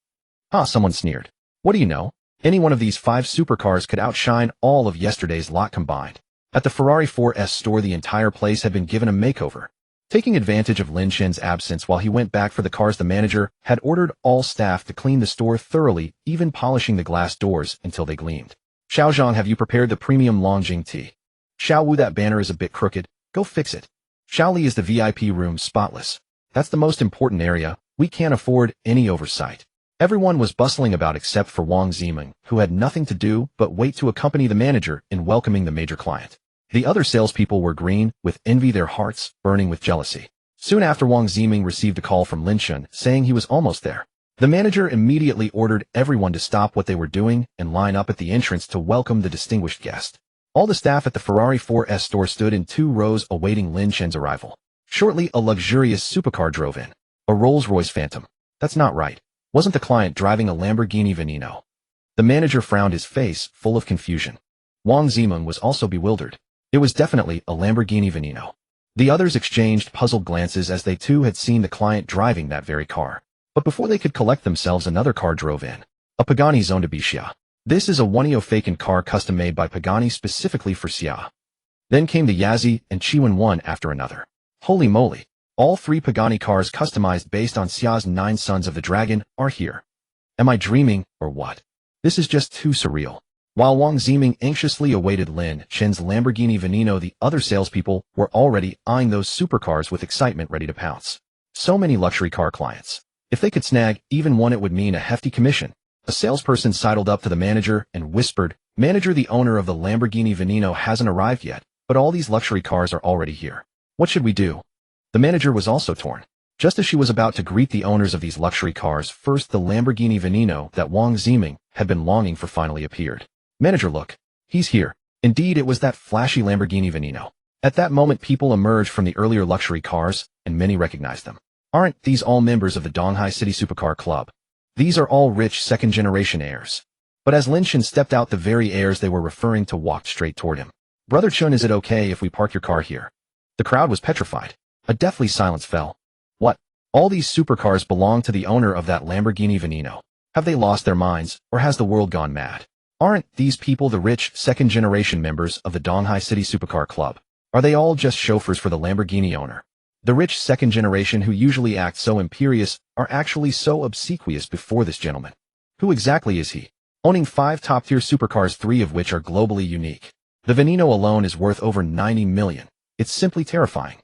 Someone sneered. What do you know? Any one of these 5 supercars could outshine all of yesterday's lot combined. At the Ferrari 4S store, the entire place had been given a makeover. Taking advantage of Lin Chen's absence while he went back for the cars, the manager had ordered all staff to clean the store thoroughly, even polishing the glass doors until they gleamed. Xiao Zhang, have you prepared the premium Longjing tea? Xiao Wu, that banner is a bit crooked. Go fix it. Xiao Li, is the VIP room spotless? That's the most important area. We can't afford any oversight. Everyone was bustling about except for Wang Ziming, who had nothing to do but wait to accompany the manager in welcoming the major client. The other salespeople were green with envy, their hearts burning with jealousy. Soon after, Wang Ziming received a call from Lin Chen saying he was almost there. The manager immediately ordered everyone to stop what they were doing and line up at the entrance to welcome the distinguished guest. All the staff at the Ferrari 4S store stood in 2 rows awaiting Lin Chen's arrival. Shortly, a luxurious supercar drove in. A Rolls-Royce Phantom. That's not right. Wasn't the client driving a Lamborghini Veneno? The manager frowned, his face full of confusion. Wang Ziming was also bewildered. It was definitely a Lamborghini Veneno. The others exchanged puzzled glances as they too had seen the client driving that very car. But before they could collect themselves, another car drove in. A Pagani Zonda Bixia. This is a 1EO car custom made by Pagani specifically for Xia. Then came the Yazzie and Chiwen one after another. Holy moly. All 3 Pagani cars customized based on Xia's 9 Sons of the Dragon are here. Am I dreaming, or what? This is just too surreal. While Wang Ziming anxiously awaited Lin Chen's Lamborghini Veneno, the other salespeople were already eyeing those supercars with excitement ready to pounce. So many luxury car clients. If they could snag even one, it would mean a hefty commission. A salesperson sidled up to the manager and whispered, "Manager, the owner of the Lamborghini Veneno hasn't arrived yet, but all these luxury cars are already here. What should we do?" The manager was also torn. Just as she was about to greet the owners of these luxury cars, first the Lamborghini Veneno that Wang Ziming had been longing for finally appeared. "Manager, look. He's here." Indeed, it was that flashy Lamborghini Veneno. At that moment, people emerged from the earlier luxury cars, and many recognized them. Aren't these all members of the Donghai City Supercar Club? These are all rich second-generation heirs. But as Lin Chen stepped out, the very heirs they were referring to walked straight toward him. "Brother Chun, is it okay if we park your car here?" The crowd was petrified. A deathly silence fell. What? All these supercars belong to the owner of that Lamborghini Veneno. Have they lost their minds, or has the world gone mad? Aren't these people the rich, second-generation members of the Donghai City Supercar Club? Are they all just chauffeurs for the Lamborghini owner? The rich second generation who usually act so imperious are actually so obsequious before this gentleman. Who exactly is he? Owning 5 top-tier supercars, 3 of which are globally unique. The Veneno alone is worth over 90 million. It's simply terrifying.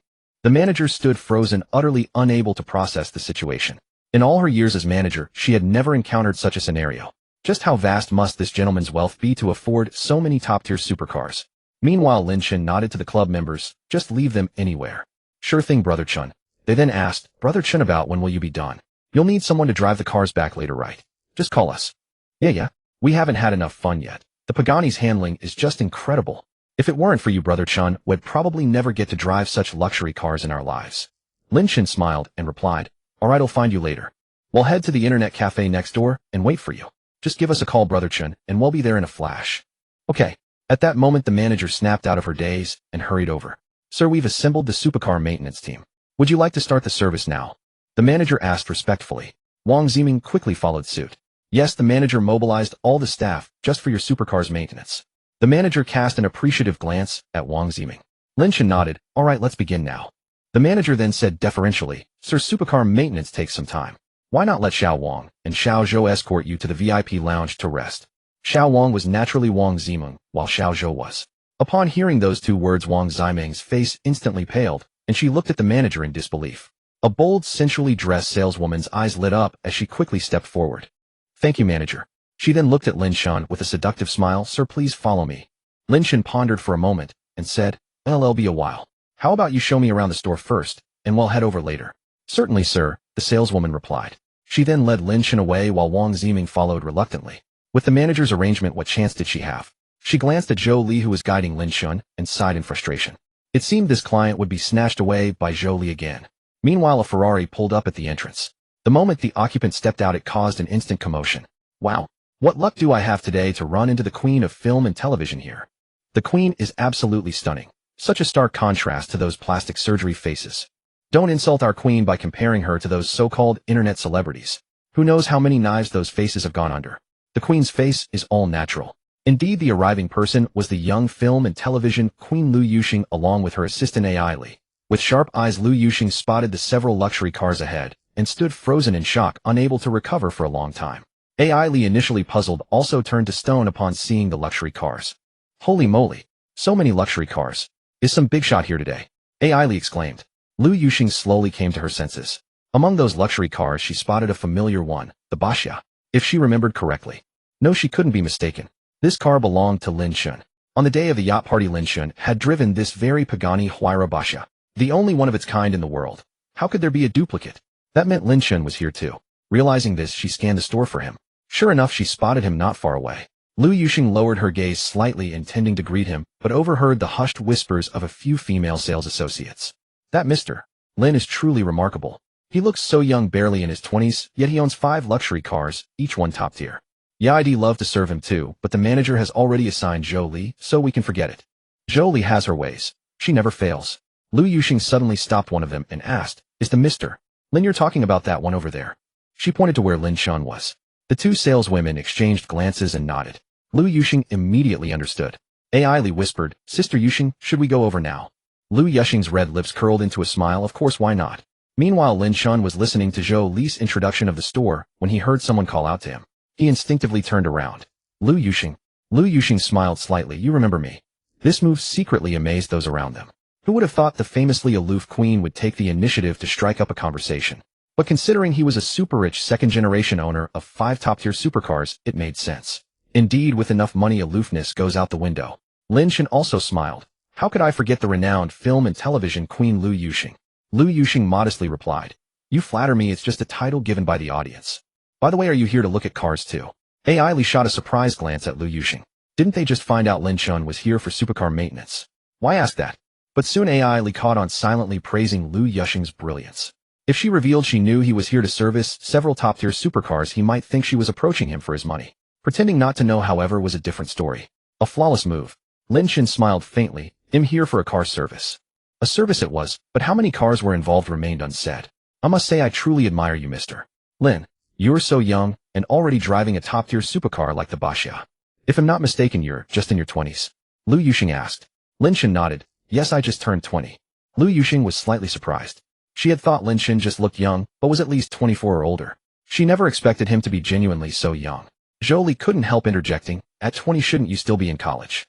The manager stood frozen, utterly unable to process the situation. In all her years as manager, she had never encountered such a scenario. Just how vast must this gentleman's wealth be to afford so many top-tier supercars? Meanwhile, Lin Chen nodded to the club members. "Just leave them anywhere." "Sure thing, Brother Chun." They then asked, "Brother Chun, about when will you be done? You'll need someone to drive the cars back later, right? Just call us." Yeah. We haven't had enough fun yet. The Pagani's handling is just incredible. If it weren't for you, Brother Chun, we'd probably never get to drive such luxury cars in our lives. Lin Chen smiled and replied, "All right, I'll find you later. We'll head to the internet cafe next door and wait for you. Just give us a call, Brother Chun, and we'll be there in a flash." "Okay." At that moment, the manager snapped out of her daze and hurried over. "Sir, we've assembled the supercar maintenance team. Would you like to start the service now?" The manager asked respectfully. Wang Ziming quickly followed suit. Yes, the manager mobilized all the staff just for your supercar's maintenance. The manager cast an appreciative glance at Wang Ziming. Lin Chen nodded. "All right, let's begin now." The manager then said deferentially, "Sir, supercar maintenance takes some time. Why not let Xiao Wang and Xiao Zhou escort you to the VIP lounge to rest?" Xiao Wang was naturally Wang Ziming, while Xiao Zhou was. Upon hearing those 2 words, Wang Ziming's face instantly paled, and she looked at the manager in disbelief. A bold, sensually dressed saleswoman's eyes lit up as she quickly stepped forward. "Thank you, manager." She then looked at Lin Chen with a seductive smile. "Sir, please follow me." Lin Chen pondered for a moment and said, "It'll be a while. How about you show me around the store first, and we'll head over later?" "Certainly, sir," the saleswoman replied. She then led Lin Chen away while Wang Ziming followed reluctantly. With the manager's arrangement, what chance did she have? She glanced at Zhou Li, who was guiding Lin Chen, and sighed in frustration. It seemed this client would be snatched away by Zhou Li again. Meanwhile, a Ferrari pulled up at the entrance. The moment the occupant stepped out, it caused an instant commotion. "Wow, what luck do I have today to run into the queen of film and television here?" The queen is absolutely stunning. Such a stark contrast to those plastic surgery faces. Don't insult our queen by comparing her to those so-called internet celebrities. Who knows how many knives those faces have gone under? The queen's face is all natural. Indeed, the arriving person was the young film and television Queen Lu Yuxing along with her assistant AI Li. With sharp eyes, Lu Yuxing spotted the several luxury cars ahead and stood frozen in shock, unable to recover for a long time. AI Li, initially puzzled, also turned to stone upon seeing the luxury cars. "Holy moly! So many luxury cars. Is some big shot here today?" AI Li exclaimed. Lu Yuxing slowly came to her senses. Among those luxury cars, she spotted a familiar one, the Baxia. If she remembered correctly. No, she couldn't be mistaken. This car belonged to Lin Chen. On the day of the yacht party, Lin Chen had driven this very Pagani Huayra Baxia, the only one of its kind in the world. How could there be a duplicate? That meant Lin Chen was here too. Realizing this, she scanned the store for him. Sure enough, she spotted him not far away. Lu Yuxing lowered her gaze slightly, intending to greet him, but overheard the hushed whispers of a few female sales associates. "That Mr. Lin is truly remarkable. He looks so young, barely in his 20s, yet he owns 5 luxury cars, each one top tier. Yeah, I'd love to serve him too, but the manager has already assigned Zhou Li, so we can forget it." Zhou Li has her ways. She never fails. Lu Yuxing suddenly stopped one of them and asked, "Is the Mr. Lin you're talking about that one over there?" She pointed to where Lin Chen was. The 2 saleswomen exchanged glances and nodded. Lu Yuxing immediately understood. AI Li whispered, Sister Yuxing, should we go over now? Lu Yuxing's red lips curled into a smile, of course, why not? Meanwhile, Lin Chen was listening to Zhou Li's introduction of the store when he heard someone call out to him. He instinctively turned around. Lu Yuxing. Lu Yuxing smiled slightly, you remember me. This move secretly amazed those around them. Who would have thought the famously aloof queen would take the initiative to strike up a conversation? But considering he was a super-rich second-generation owner of 5 top-tier supercars, it made sense. Indeed, with enough money, aloofness goes out the window. Lin Chen also smiled. How could I forget the renowned film and television queen Lu Yuxing? Lu Yuxing modestly replied. You flatter me, it's just a title given by the audience. By the way, are you here to look at cars too? AI Li shot a surprised glance at Lu Yuxing. Didn't they just find out Lin Chen was here for supercar maintenance? Why ask that? But soon AI Li caught on silently praising Lu Yuxing's brilliance. If she revealed she knew he was here to service several top-tier supercars, he might think she was approaching him for his money. Pretending not to know, however, was a different story. A flawless move. Lin Chen smiled faintly. I'm here for a car service. A service it was, but how many cars were involved remained unsaid. I must say I truly admire you, Mr. Lin. You're so young, and already driving a top-tier supercar like the Bashia. If I'm not mistaken, you're just in your 20s. Lu Yuxing asked. Lin Chen nodded. Yes, I just turned 20. Lu Yuxing was slightly surprised. She had thought Lin Chen just looked young, but was at least 24 or older. She never expected him to be genuinely so young. Zhou Li couldn't help interjecting, at 20 shouldn't you still be in college?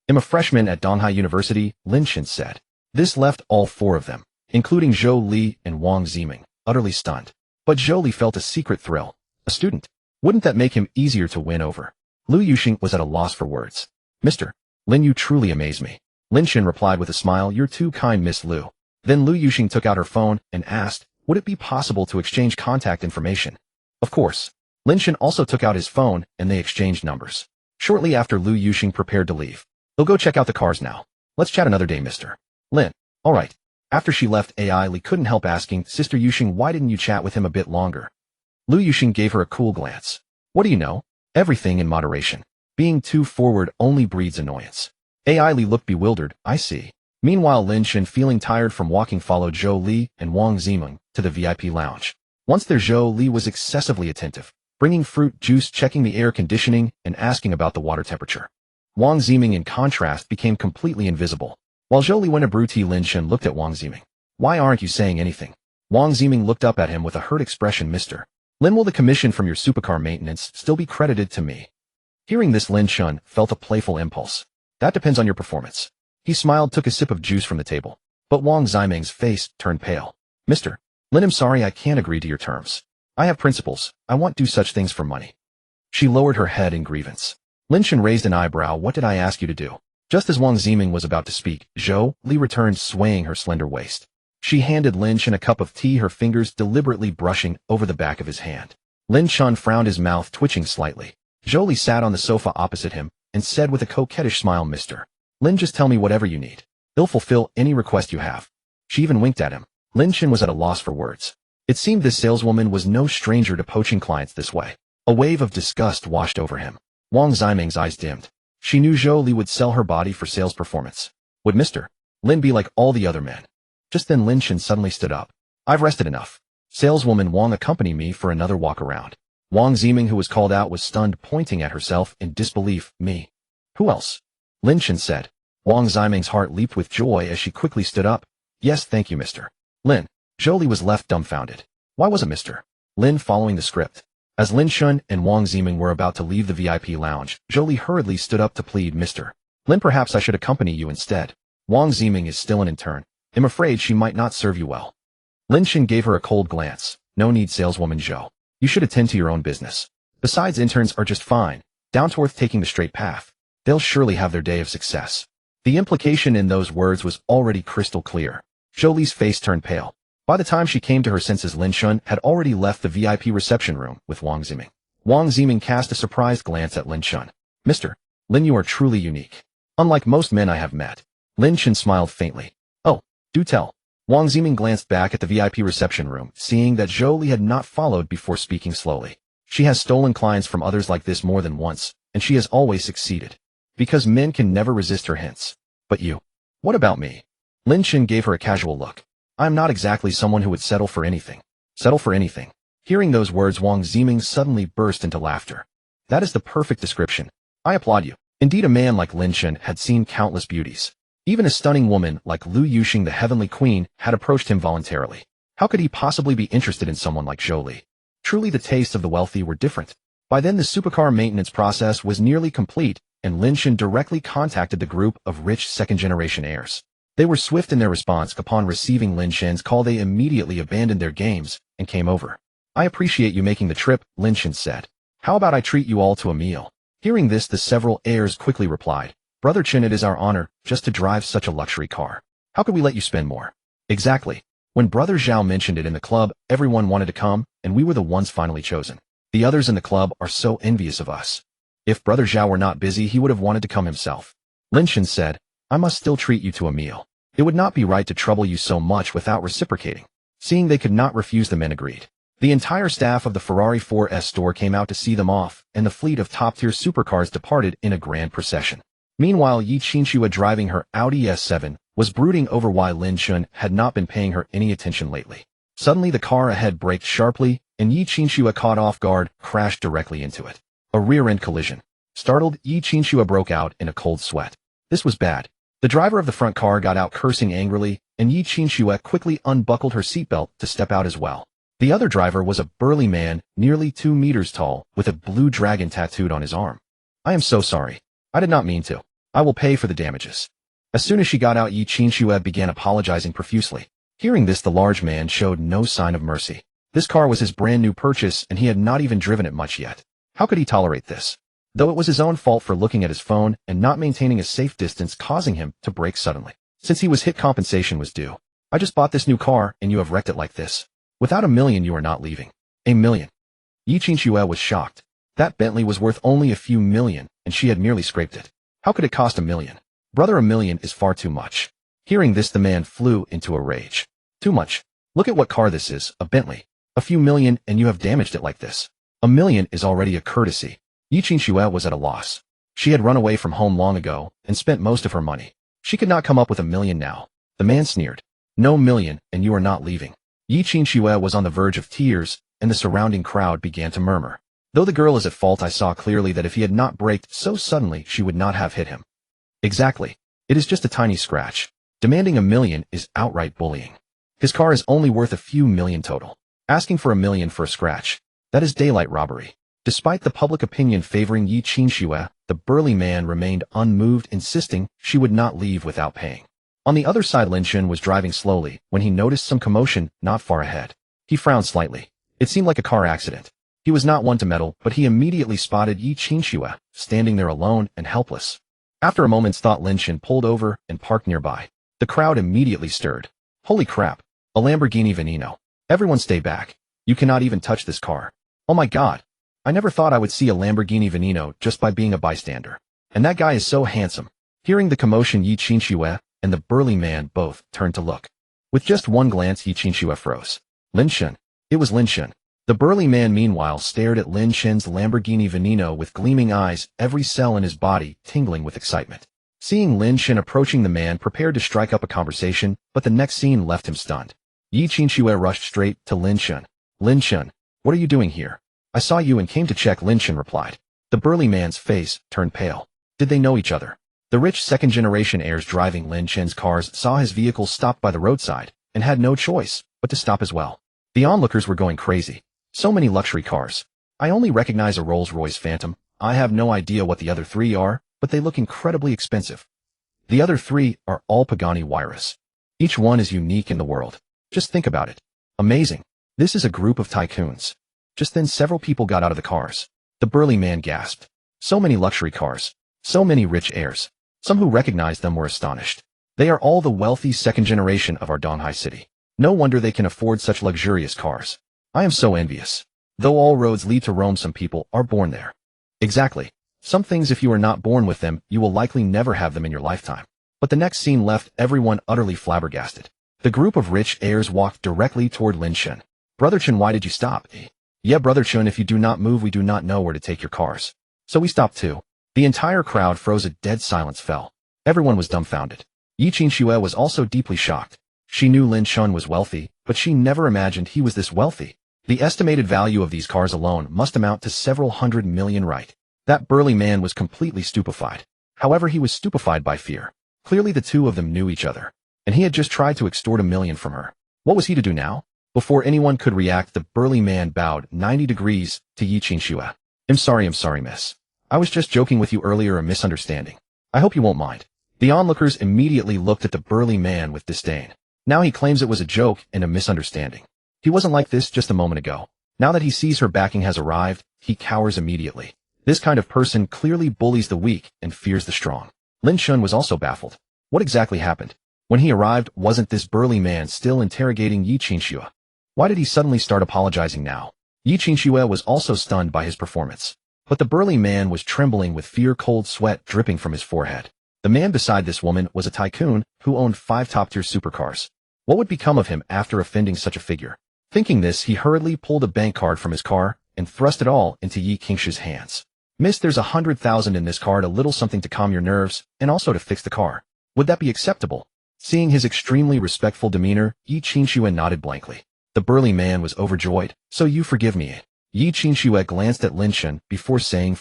I'm a freshman at Donghai University, Lin Chen said. This left all 4 of them, including Zhou Li and Wang Ziming, utterly stunned. But Zhou Li felt a secret thrill. A student. Wouldn't that make him easier to win over? Lu Yuxing was at a loss for words. Mr. Lin, you truly amaze me. Lin Chen replied with a smile, you're too kind, Miss Lu. Then Lu Yuxing took out her phone and asked, would it be possible to exchange contact information? Of course. Lin Chen also took out his phone, and they exchanged numbers. Shortly after, Lu Yuxing prepared to leave. They'll go check out the cars now. Let's chat another day, Mr. Lin. All right. After she left, AI Li couldn't help asking, Sister Yuxing, why didn't you chat with him a bit longer? Lu Yuxing gave her a cool glance. What do you know? Everything in moderation. Being too forward only breeds annoyance. AI Li looked bewildered. I see. Meanwhile, Lin Chen, feeling tired from walking, followed Zhou Li and Wang Ziming to the VIP lounge. Once there, Zhou Li was excessively attentive, bringing fruit juice, checking the air conditioning, and asking about the water temperature. Wang Ziming, in contrast, became completely invisible. While Zhou Li went to brew tea, Lin Chen looked at Wang Ziming. Why aren't you saying anything? Wang Ziming looked up at him with a hurt expression. Mr. Lin, will the commission from your supercar maintenance still be credited to me? Hearing this, Lin Chen felt a playful impulse. That depends on your performance. He smiled, took a sip of juice from the table. But Wang Ziming's face turned pale. Mr. Lin, I'm sorry, I can't agree to your terms. I have principles. I won't do such things for money. She lowered her head in grievance. Lin Chen raised an eyebrow. What did I ask you to do? Just as Wang Ziming was about to speak, Zhou Li returned, swaying her slender waist. She handed Lin Chen a cup of tea, her fingers deliberately brushing over the back of his hand. Lin Chen frowned, his mouth twitching slightly. Zhou Li sat on the sofa opposite him and said with a coquettish smile, Mr. Lin, just tell me whatever you need. He'll fulfill any request you have. She even winked at him. Lin Chen was at a loss for words. It seemed this saleswoman was no stranger to poaching clients this way. A wave of disgust washed over him. Wang Ziming's eyes dimmed. She knew Zhou Li would sell her body for sales performance. Would Mr. Lin be like all the other men? Just then Lin Chen suddenly stood up. I've rested enough. Saleswoman Wang, accompany me for another walk around. Wang Ziming, who was called out, was stunned, pointing at herself in disbelief. Me? Who else? Lin Chen said. Wang Ziming's heart leaped with joy as she quickly stood up. Yes, thank you, Mr. Lin. Zhou Li was left dumbfounded. Why wasn't Mr. Lin following the script? As Lin Chen and Wang Ziming were about to leave the VIP lounge, Zhou Li hurriedly stood up to plead, Mr. Lin, perhaps I should accompany you instead. Wang Ziming is still an intern. I'm afraid she might not serve you well. Lin Chen gave her a cold glance. No need, saleswoman Zhou. You should attend to your own business. Besides, interns are just fine, down to earth, taking the straight path. They'll surely have their day of success. The implication in those words was already crystal clear. Zhou Li's face turned pale. By the time she came to her senses, Lin Chen had already left the VIP reception room with Wang Ziming. Wang Ziming cast a surprised glance at Lin Chen. Mr. Lin, you are truly unique. Unlike most men I have met. Lin Chen smiled faintly. Oh, do tell. Wang Ziming glanced back at the VIP reception room, seeing that Zhou Li had not followed before speaking slowly. She has stolen clients from others like this more than once, and she has always succeeded. Because men can never resist her hints. But you? What about me? Lin Chen gave her a casual look. I am not exactly someone who would settle for anything. Settle for anything. Hearing those words, Wang Ziming suddenly burst into laughter. That is the perfect description. I applaud you. Indeed, a man like Lin Chen had seen countless beauties. Even a stunning woman like Lu Yuxing, the heavenly queen, had approached him voluntarily. How could he possibly be interested in someone like Zhou Li? Truly, the tastes of the wealthy were different. By then, the supercar maintenance process was nearly complete, and Lin Chen directly contacted the group of rich second-generation heirs. They were swift in their response. Upon receiving Lin Chen's call, they immediately abandoned their games and came over. I appreciate you making the trip, Lin Chen said. How about I treat you all to a meal? Hearing this, the several heirs quickly replied, Brother Chen, it is our honor just to drive such a luxury car. How could we let you spend more? Exactly. When Brother Zhao mentioned it in the club, everyone wanted to come, and we were the ones finally chosen. The others in the club are so envious of us. If Brother Zhao were not busy, he would have wanted to come himself. Lin Chen said, I must still treat you to a meal. It would not be right to trouble you so much without reciprocating. Seeing they could not refuse, the men agreed. The entire staff of the Ferrari 4S store came out to see them off, and the fleet of top-tier supercars departed in a grand procession. Meanwhile, Yi Qinxue, driving her Audi S7, was brooding over why Lin Chen had not been paying her any attention lately. Suddenly, the car ahead braked sharply, and Yi Qinxue, caught off guard, crashed directly into it. A rear-end collision. Startled, Yi Qinxue broke out in a cold sweat. This was bad. The driver of the front car got out cursing angrily, and Yi Qinxue quickly unbuckled her seatbelt to step out as well. The other driver was a burly man, nearly 2 meters tall, with a blue dragon tattooed on his arm. I am so sorry. I did not mean to. I will pay for the damages. As soon as she got out, Yi Qinxue began apologizing profusely. Hearing this, the large man showed no sign of mercy. This car was his brand new purchase, and he had not even driven it much yet. How could he tolerate this? Though it was his own fault for looking at his phone and not maintaining a safe distance, causing him to brake suddenly. Since he was hit, compensation was due. I just bought this new car, and you have wrecked it like this. Without $1 million, you are not leaving. $1 million. Yi Qinxue was shocked. That Bentley was worth only a few million, and she had merely scraped it. How could it cost $1 million? Brother, $1 million is far too much. Hearing this, the man flew into a rage. Too much. Look at what car this is, a Bentley. A few million, and you have damaged it like this. $1 million is already a courtesy. Yi Qinxue was at a loss. She had run away from home long ago and spent most of her money. She could not come up with $1 million now. The man sneered. No $1 million, and you are not leaving. Yi Qinxue was on the verge of tears, and the surrounding crowd began to murmur. Though the girl is at fault, I saw clearly that if he had not braked so suddenly, she would not have hit him. Exactly. It is just a tiny scratch. Demanding $1 million is outright bullying. His car is only worth a few million total. Asking for $1 million for a scratch. That is daylight robbery. Despite the public opinion favoring Yi Qinxue, the burly man remained unmoved, insisting she would not leave without paying. On the other side, Lin Chen was driving slowly when he noticed some commotion not far ahead. He frowned slightly. It seemed like a car accident. He was not one to meddle, but he immediately spotted Yi Qinxue, standing there alone and helpless. After a moment's thought, Lin Chen pulled over and parked nearby. The crowd immediately stirred. Holy crap! A Lamborghini Veneno. Everyone stay back. You cannot even touch this car. Oh my god! I never thought I would see a Lamborghini Veneno just by being a bystander. And that guy is so handsome. Hearing the commotion, Yi Qinxue and the burly man both turned to look. With just one glance, Yi Qinxue froze. Lin Chen. It was Lin Chen. The burly man, meanwhile, stared at Lin Chen's Lamborghini Veneno with gleaming eyes, every cell in his body tingling with excitement. Seeing Lin Chen approaching, the man prepared to strike up a conversation, but the next scene left him stunned. Yi Qinxue rushed straight to Lin Chen. Lin Chen, what are you doing here? I saw you and came to check, Lin Chen replied. The burly man's face turned pale. Did they know each other? The rich second-generation heirs driving Lin Chen's cars saw his vehicle stopped by the roadside and had no choice but to stop as well. The onlookers were going crazy. So many luxury cars. I only recognize a Rolls-Royce Phantom. I have no idea what the other three are, but they look incredibly expensive. The other three are all Pagani Huayras. Each one is unique in the world. Just think about it. Amazing. This is a group of tycoons. Just then several people got out of the cars. The burly man gasped. So many luxury cars. So many rich heirs. Some who recognized them were astonished. They are all the wealthy second generation of our Donghai city. No wonder they can afford such luxurious cars. I am so envious. Though all roads lead to Rome, some people are born there. Exactly. Some things, if you are not born with them, you will likely never have them in your lifetime. But the next scene left everyone utterly flabbergasted. The group of rich heirs walked directly toward Lin Chen. Brother Chen, why did you stop? Yeah, Brother Chen, if you do not move, we do not know where to take your cars. So we stopped too. The entire crowd froze. A dead silence fell. Everyone was dumbfounded. Yi Qinxue was also deeply shocked. She knew Lin Chen was wealthy, but she never imagined he was this wealthy. The estimated value of these cars alone must amount to several $100 million, right? That burly man was completely stupefied. However, he was stupefied by fear. Clearly the two of them knew each other, and he had just tried to extort $1 million from her. What was he to do now? Before anyone could react, the burly man bowed 90 degrees to Yi Qingxue. I'm sorry, miss. I was just joking with you earlier, a misunderstanding. I hope you won't mind. The onlookers immediately looked at the burly man with disdain. Now he claims it was a joke and a misunderstanding. He wasn't like this just a moment ago. Now that he sees her backing has arrived, he cowers immediately. This kind of person clearly bullies the weak and fears the strong. Lin Chen was also baffled. What exactly happened? When he arrived, wasn't this burly man still interrogating Yi Qingxue? Why did he suddenly start apologizing now? Yi Qingxue was also stunned by his performance. But the burly man was trembling with fear, cold sweat dripping from his forehead. The man beside this woman was a tycoon who owned 5 top-tier supercars. What would become of him after offending such a figure? Thinking this, he hurriedly pulled a bank card from his car and thrust it all into Yi Qingxue's hands. Miss, there's 100,000 in this card, a little something to calm your nerves, and also to fix the car. Would that be acceptable? Seeing his extremely respectful demeanor, Yi Qingxue nodded blankly. The burly man was overjoyed. So you forgive me. Yi Qingxue glanced at Lin Chen before saying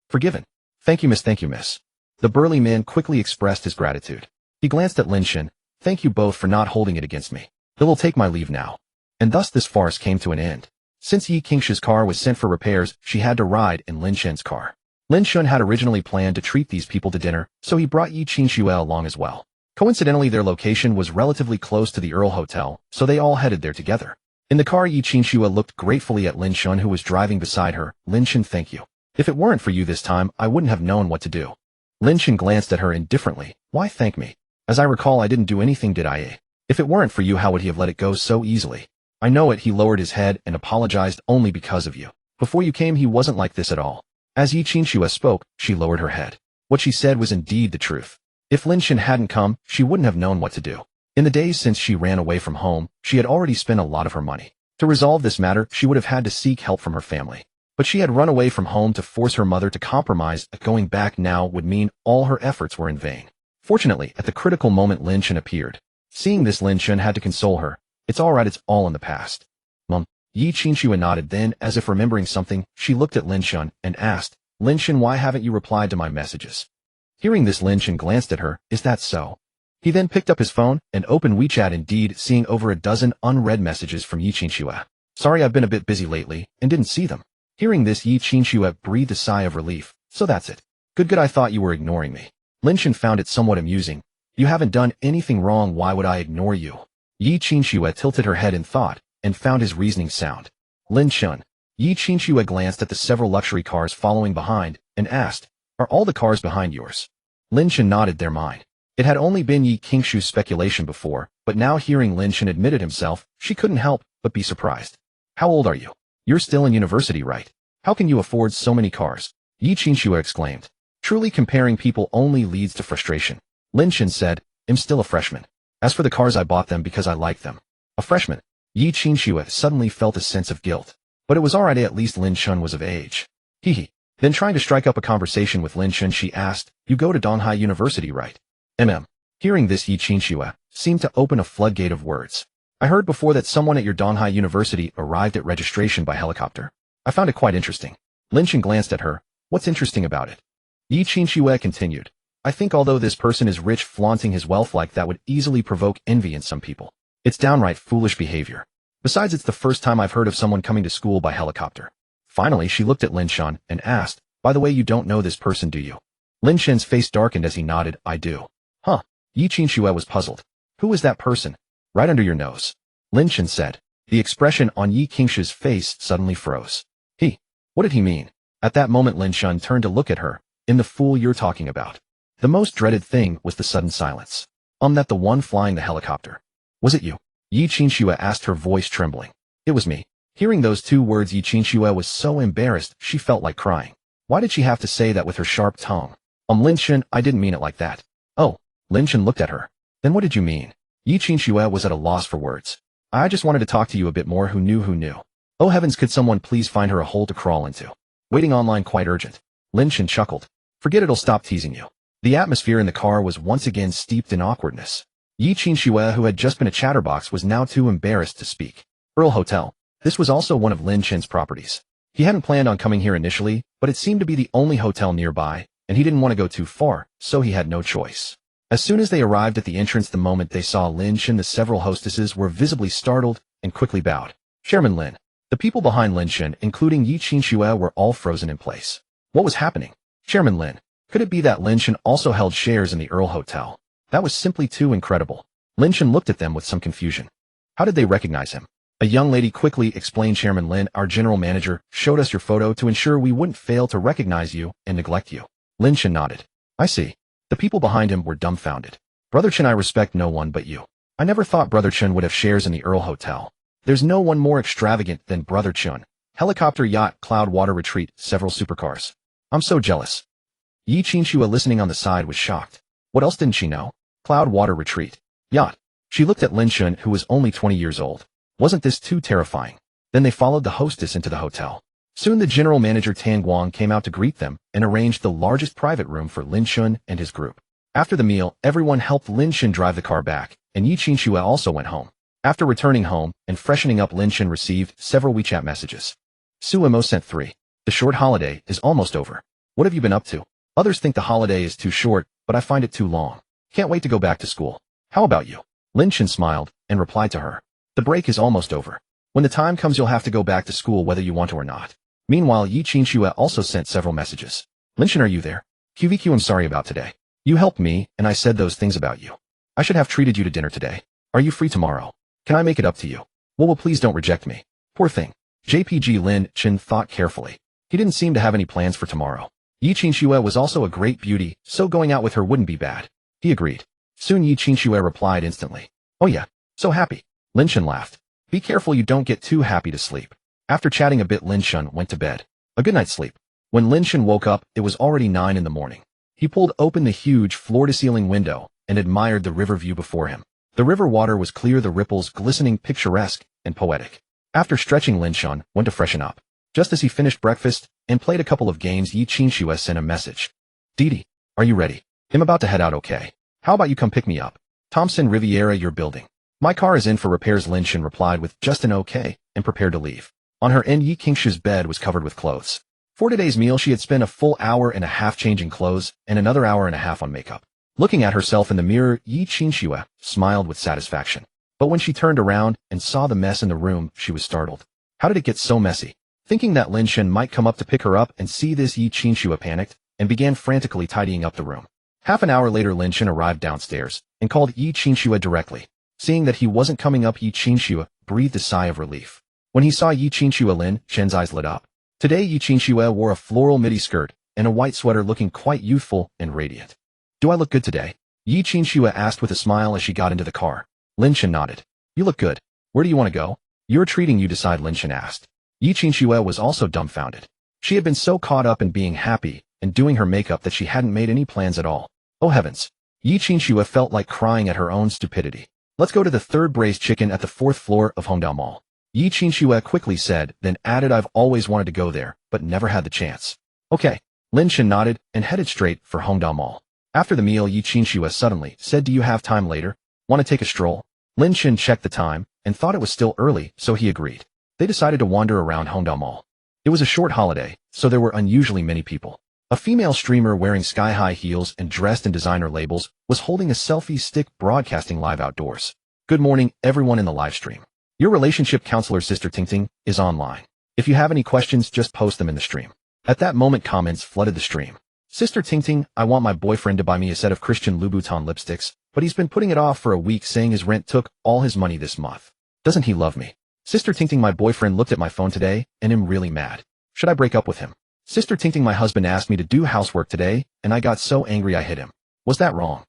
forgiven. Thank you, miss. The burly man quickly expressed his gratitude. He glanced at Lin Chen. Thank you both for not holding it against me. I will take my leave now. And thus this farce came to an end. Since Yi Qingxue's car was sent for repairs, she had to ride in Lin Chen's car. Lin Chen had originally planned to treat these people to dinner, so he brought Yi Qingxue along as well. Coincidentally, their location was relatively close to the Earl Hotel, so they all headed there together. In the car, Yi Qingxue looked gratefully at Lin Chen, who was driving beside her. Lin Chen, thank you. If it weren't for you this time, I wouldn't have known what to do. Lin Chen glanced at her indifferently. Why thank me? As I recall, I didn't do anything, did I? If it weren't for you, how would he have let it go so easily? I know it. He lowered his head and apologized only because of you. Before you came, he wasn't like this at all. As Yi Qingxue spoke, she lowered her head. What she said was indeed the truth. If Lin Chen hadn't come, she wouldn't have known what to do. In the days since she ran away from home, she had already spent a lot of her money. To resolve this matter, she would have had to seek help from her family. But she had run away from home to force her mother to compromise. Going back now would mean all her efforts were in vain. Fortunately, at the critical moment, Lin Chen appeared. Seeing this, Lin Chen had to console her. It's all right, it's all in the past. Mom. Yi Qingxue nodded, then, as if remembering something, she looked at Lin Chen and asked, Lin Chen, why haven't you replied to my messages? Hearing this, Lin Chen glanced at her. Is that so? He then picked up his phone and opened WeChat, indeed, seeing over a dozen unread messages from Yi Qingxue. Sorry, I've been a bit busy lately and didn't see them. Hearing this, Yi Qingxue breathed a sigh of relief. So that's it. Good, I thought you were ignoring me. Lin Chen found it somewhat amusing. You haven't done anything wrong, why would I ignore you? Yi Qingxue tilted her head in thought and found his reasoning sound. Lin Chen. Yi Qingxue glanced at the several luxury cars following behind and asked, are all the cars behind yours? Lin Chen nodded their mind. It had only been Yi Qingxue's speculation before, but now hearing Lin Chen admitted himself, she couldn't help but be surprised. How old are you? You're still in university, right? How can you afford so many cars? Yi Qingxue exclaimed. Truly, comparing people only leads to frustration. Lin Chen said, I'm still a freshman. As for the cars, I bought them because I like them. A freshman. Yi Qingxue suddenly felt a sense of guilt. But it was alright, at least Lin Chen was of age. Hee. Then trying to strike up a conversation with Lin Chen, she asked, you go to Donghai University, right? Hearing this, Yi Qingxue seemed to open a floodgate of words. I heard before that someone at your Donghai University arrived at registration by helicopter. I found it quite interesting. Lin Chen glanced at her. What's interesting about it? Yi Qingxue continued. I think although this person is rich, flaunting his wealth like that would easily provoke envy in some people. It's downright foolish behavior. Besides, it's the first time I've heard of someone coming to school by helicopter. Finally, she looked at Lin Chen and asked, by the way, you don't know this person, do you? Lin Chen's face darkened as he nodded, I do. Huh. Yi Qingxue was puzzled. Who is that person? Right under your nose. Lin Chen said. The expression on Yi Qingxue's face suddenly froze. What did he mean? At that moment, Lin Chen turned to look at her. In the fool you're talking about. The most dreaded thing was the sudden silence. That the one flying the helicopter. Was it you? Yi Qingxue asked, her voice trembling. It was me. Hearing those two words, Yi Qingxue was so embarrassed she felt like crying. Why did she have to say that with her sharp tongue? Lin Chen, I didn't mean it like that. Oh. Lin Chen looked at her. Then what did you mean? Yi Qingxue was at a loss for words. I just wanted to talk to you a bit more. Who knew? Oh heavens, could someone please find her a hole to crawl into? Waiting online quite urgent. Lin Chen chuckled. Forget it'll stop teasing you. The atmosphere in the car was once again steeped in awkwardness. Yi Qingxue, who had just been a chatterbox, was now too embarrassed to speak. Earl Hotel. This was also one of Lin Chen's properties. He hadn't planned on coming here initially, but it seemed to be the only hotel nearby, and he didn't want to go too far, so he had no choice. As soon as they arrived at the entrance the moment they saw Lin Chen, the several hostesses were visibly startled and quickly bowed. Chairman Lin. The people behind Lin Chen, including Yi Qingxue, were all frozen in place. What was happening? Chairman Lin. Could it be that Lin Chen also held shares in the Earl Hotel? That was simply too incredible. Lin Chen looked at them with some confusion. How did they recognize him? A young lady quickly explained. Chairman Lin, our general manager, showed us your photo to ensure we wouldn't fail to recognize you and neglect you. Lin Chen nodded. I see. The people behind him were dumbfounded. Brother Chen, I respect no one but you. I never thought Brother Chen would have shares in the Earl Hotel. There's no one more extravagant than Brother Chen. Helicopter, yacht, cloud, water retreat, several supercars. I'm so jealous. Yi Qingxue, listening on the side, was shocked. What else didn't she know? Cloud, water retreat, yacht. She looked at Lin Chen, who was only 20 years old. Wasn't this too terrifying? Then they followed the hostess into the hotel. Soon the general manager Tan Guang came out to greet them and arranged the largest private room for Lin Chen and his group. After the meal, everyone helped Lin Chen drive the car back, and Yi Qingxue also went home. After returning home and freshening up, Lin Chen received several WeChat messages. Suemo sent 3. The short holiday is almost over. What have you been up to? Others think the holiday is too short, but I find it too long. Can't wait to go back to school. How about you? Lin Chen smiled and replied to her. The break is almost over. When the time comes, you'll have to go back to school whether you want to or not. Meanwhile, Yi Qingxue also sent several messages. Lin Chen, are you there? QVQ, I'm sorry about today. You helped me, and I said those things about you. I should have treated you to dinner today. Are you free tomorrow? Can I make it up to you? Well, please don't reject me. Poor thing. JPG. Lin Chen thought carefully. He didn't seem to have any plans for tomorrow. Yi Qingxue was also a great beauty, so going out with her wouldn't be bad. He agreed. Soon Yi Qingxue replied instantly. Oh yeah, so happy. Lin Chen laughed. Be careful you don't get too happy to sleep. After chatting a bit, Lin Chen went to bed. A good night's sleep. When Lin Chen woke up, it was already 9 in the morning. He pulled open the huge floor-to-ceiling window and admired the river view before him. The river water was clear, the ripples glistening, picturesque and poetic. After stretching, Lin Chen went to freshen up. Just as he finished breakfast and played a couple of games, Yi Qingxue sent a message. Didi, are you ready? I'm about to head out, okay? How about you come pick me up? Thompson Riviera, your building. My car is in for repairs. Lin Chen replied with just an okay and prepared to leave. On her end, Yi Qingxue's bed was covered with clothes. For today's meal, she had spent a full hour and a half changing clothes and another hour and a half on makeup. Looking at herself in the mirror, Yi Qingxue smiled with satisfaction. But when she turned around and saw the mess in the room, she was startled. How did it get so messy? Thinking that Lin Chen might come up to pick her up and see this, Yi Qingxue panicked and began frantically tidying up the room. Half an hour later, Lin Chen arrived downstairs and called Yi Qingxue directly. Seeing that he wasn't coming up, Yi Qingxue breathed a sigh of relief. When he saw Yi Qingxue, Lin Chen's eyes lit up. Today, Yi Qingxue wore a floral midi skirt and a white sweater, looking quite youthful and radiant. Do I look good today? Yi Qingxue asked with a smile as she got into the car. Lin Chen nodded. You look good. Where do you want to go? You're treating you decide, Lin Chen asked. Yi Qingxue was also dumbfounded. She had been so caught up in being happy and doing her makeup that she hadn't made any plans at all. Oh heavens. Yi Qingxue felt like crying at her own stupidity. Let's go to the third braised chicken at the 4th floor of Hongdao Mall. Yi Qingxue quickly said, then added, I've always wanted to go there, but never had the chance. Okay. Lin Chen nodded and headed straight for Hongdao Mall. After the meal, Yi Qingxue suddenly said, do you have time later? Want to take a stroll? Lin Chen checked the time and thought it was still early, so he agreed. They decided to wander around Hongdao Mall. It was a short holiday, so there were unusually many people. A female streamer wearing sky-high heels and dressed in designer labels was holding a selfie stick broadcasting live outdoors. Good morning, everyone in the live stream. Your relationship counselor, Sister Tingting, is online. If you have any questions, just post them in the stream. At that moment, comments flooded the stream. Sister Tingting, I want my boyfriend to buy me a set of Christian Louboutin lipsticks, but he's been putting it off for a week, saying his rent took all his money this month. Doesn't he love me? Sister Tingting, my boyfriend looked at my phone today and I'm really mad. Should I break up with him? Sister Tingting, my husband asked me to do housework today, and I got so angry I hit him. Was that wrong?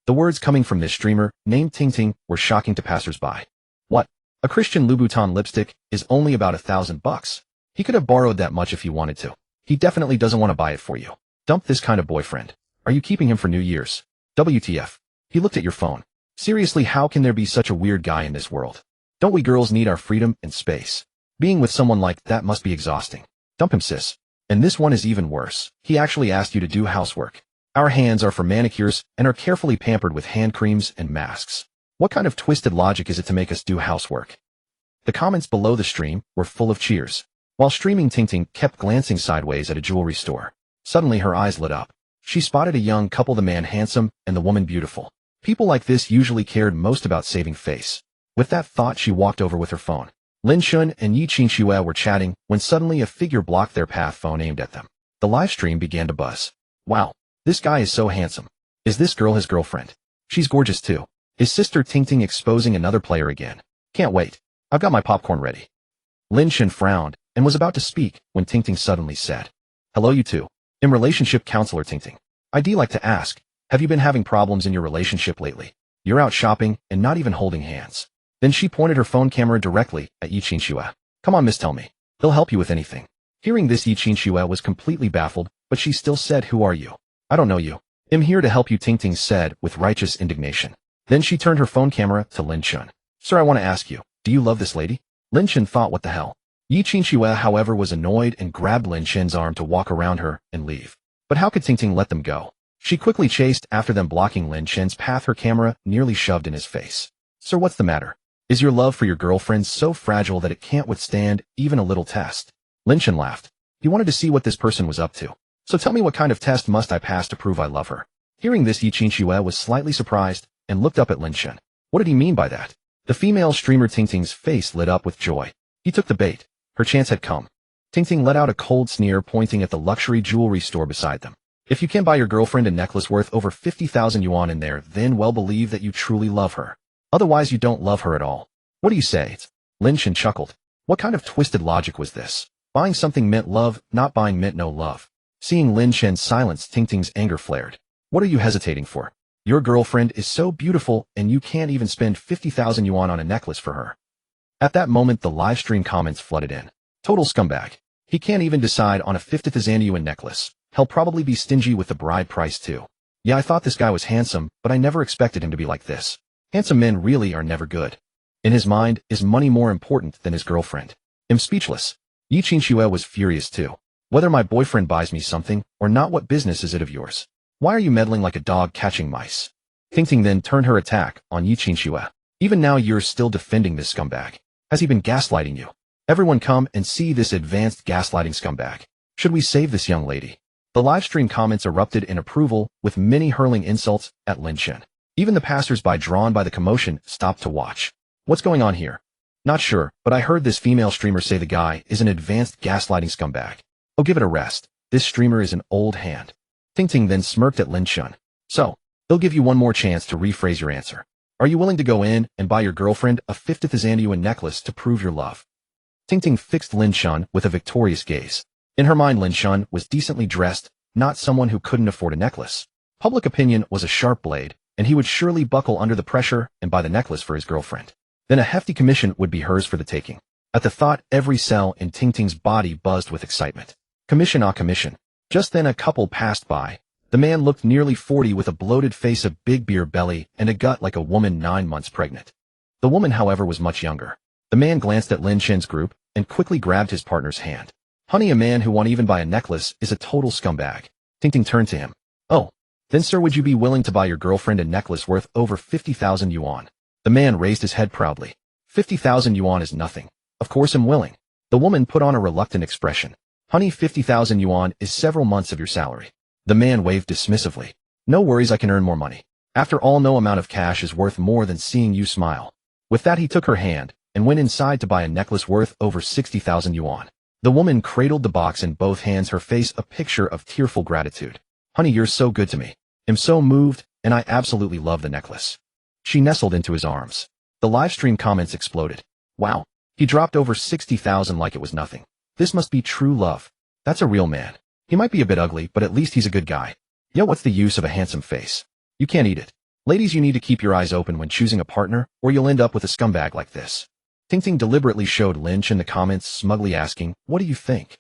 The words coming from this streamer, named Tingting, were shocking to passersby. What? A Christian Louboutin lipstick is only about $1,000. He could have borrowed that much if he wanted to. He definitely doesn't want to buy it for you. Dump this kind of boyfriend. Are you keeping him for New Year's? WTF. He looked at your phone. Seriously, how can there be such a weird guy in this world? Don't we girls need our freedom and space? Being with someone like that must be exhausting. Dump him, sis. And this one is even worse. He actually asked you to do housework. Our hands are for manicures and are carefully pampered with hand creams and masks. What kind of twisted logic is it to make us do housework? The comments below the stream were full of cheers. While streaming, Ting kept glancing sideways at a jewelry store. Suddenly her eyes lit up. She spotted a young couple, the man handsome and the woman beautiful. People like this usually cared most about saving face. With that thought, she walked over with her phone. Lin Chen and Yi Qingxue were chatting when suddenly a figure blocked their path, phone aimed at them. The live stream began to buzz. Wow, this guy is so handsome. Is this girl his girlfriend? She's gorgeous too. His sister Ting exposing another player again. Can't wait. I've got my popcorn ready. Lin Chen frowned and was about to speak when Ting suddenly said, Hello you two. I'm relationship counselor Ting. I'd like to ask, have you been having problems in your relationship lately? You're out shopping and not even holding hands. Then she pointed her phone camera directly at Yi Qingxue. Come on miss, tell me. He'll help you with anything. Hearing this, Yi Qingxue was completely baffled, but she still said, Who are you? I don't know you. I'm here to help you, Ting said with righteous indignation. Then she turned her phone camera to Lin Chen. Sir, I want to ask you, do you love this lady? Lin Chen thought, what the hell? Yi Qingxue, however, was annoyed and grabbed Lin Chen's arm to walk around her and leave. But how could Ting let them go? She quickly chased after them, blocking Lin Chen's path, her camera nearly shoved in his face. Sir, what's the matter? Is your love for your girlfriend so fragile that it can't withstand even a little test? Lin Chen laughed. He wanted to see what this person was up to. So tell me, what kind of test must I pass to prove I love her? Hearing this, Yi Qingxue was slightly surprised and looked up at Lin Chen. What did he mean by that? The female streamer Ting's face lit up with joy. He took the bait. Her chance had come. Ting let out a cold sneer, pointing at the luxury jewelry store beside them. If you can buy your girlfriend a necklace worth over 50,000 yuan in there, then well believe that you truly love her. Otherwise, you don't love her at all. What do you say? Lin Chen chuckled. What kind of twisted logic was this? Buying something meant love, not buying meant no love. Seeing Lin Chen's silence, Ting's anger flared. What are you hesitating for? Your girlfriend is so beautiful, and you can't even spend 50,000 yuan on a necklace for her. At that moment, the live stream comments flooded in. Total scumbag. He can't even decide on a 50,000 yuan necklace. He'll probably be stingy with the bride price too. Yeah, I thought this guy was handsome, but I never expected him to be like this. Handsome men really are never good. In his mind, is money more important than his girlfriend? I'm speechless. Yi Qingxue was furious too. Whether my boyfriend buys me something or not, what business is it of yours? Why are you meddling like a dog catching mice? Ting then turned her attack on Yi Qingxue. Even now you're still defending this scumbag. Has he been gaslighting you? Everyone come and see this advanced gaslighting scumbag. Should we save this young lady? The live stream comments erupted in approval, with many hurling insults at Lin Chen. Even the passers-by, drawn by the commotion, stopped to watch. What's going on here? Not sure, but I heard this female streamer say the guy is an advanced gaslighting scumbag. Oh, give it a rest. This streamer is an old hand. Ting then smirked at Lin Chen. So, they'll give you one more chance to rephrase your answer. Are you willing to go in and buy your girlfriend a 50,000 yuan necklace to prove your love? Ting fixed Lin Chen with a victorious gaze. In her mind, Lin Chen was decently dressed, not someone who couldn't afford a necklace. Public opinion was a sharp blade, and he would surely buckle under the pressure and buy the necklace for his girlfriend. Then a hefty commission would be hers for the taking. At the thought, every cell in Ting's body buzzed with excitement. Commission on commission. Just then a couple passed by. The man looked nearly 40 with a bloated face, a big beer belly, and a gut like a woman 9 months pregnant. The woman, however, was much younger. The man glanced at Lin Chen's group and quickly grabbed his partner's hand. Honey, a man who won't even buy a necklace is a total scumbag. Ting turned to him. Oh, then sir, would you be willing to buy your girlfriend a necklace worth over 50,000 yuan? The man raised his head proudly. 50,000 yuan is nothing. Of course I'm willing. The woman put on a reluctant expression. Honey, 50,000 yuan is several months of your salary. The man waved dismissively. No worries, I can earn more money. After all, no amount of cash is worth more than seeing you smile. With that, he took her hand and went inside to buy a necklace worth over 60,000 yuan. The woman cradled the box in both hands, her face a picture of tearful gratitude. Honey, you're so good to me. I'm so moved, and I absolutely love the necklace. She nestled into his arms. The live stream comments exploded. Wow, he dropped over 60,000 like it was nothing. This must be true love. That's a real man. He might be a bit ugly, but at least he's a good guy. Yo, what's the use of a handsome face? You can't eat it. Ladies, you need to keep your eyes open when choosing a partner, or you'll end up with a scumbag like this. Ting deliberately showed Lin Chen the comments, smugly asking, what do you think?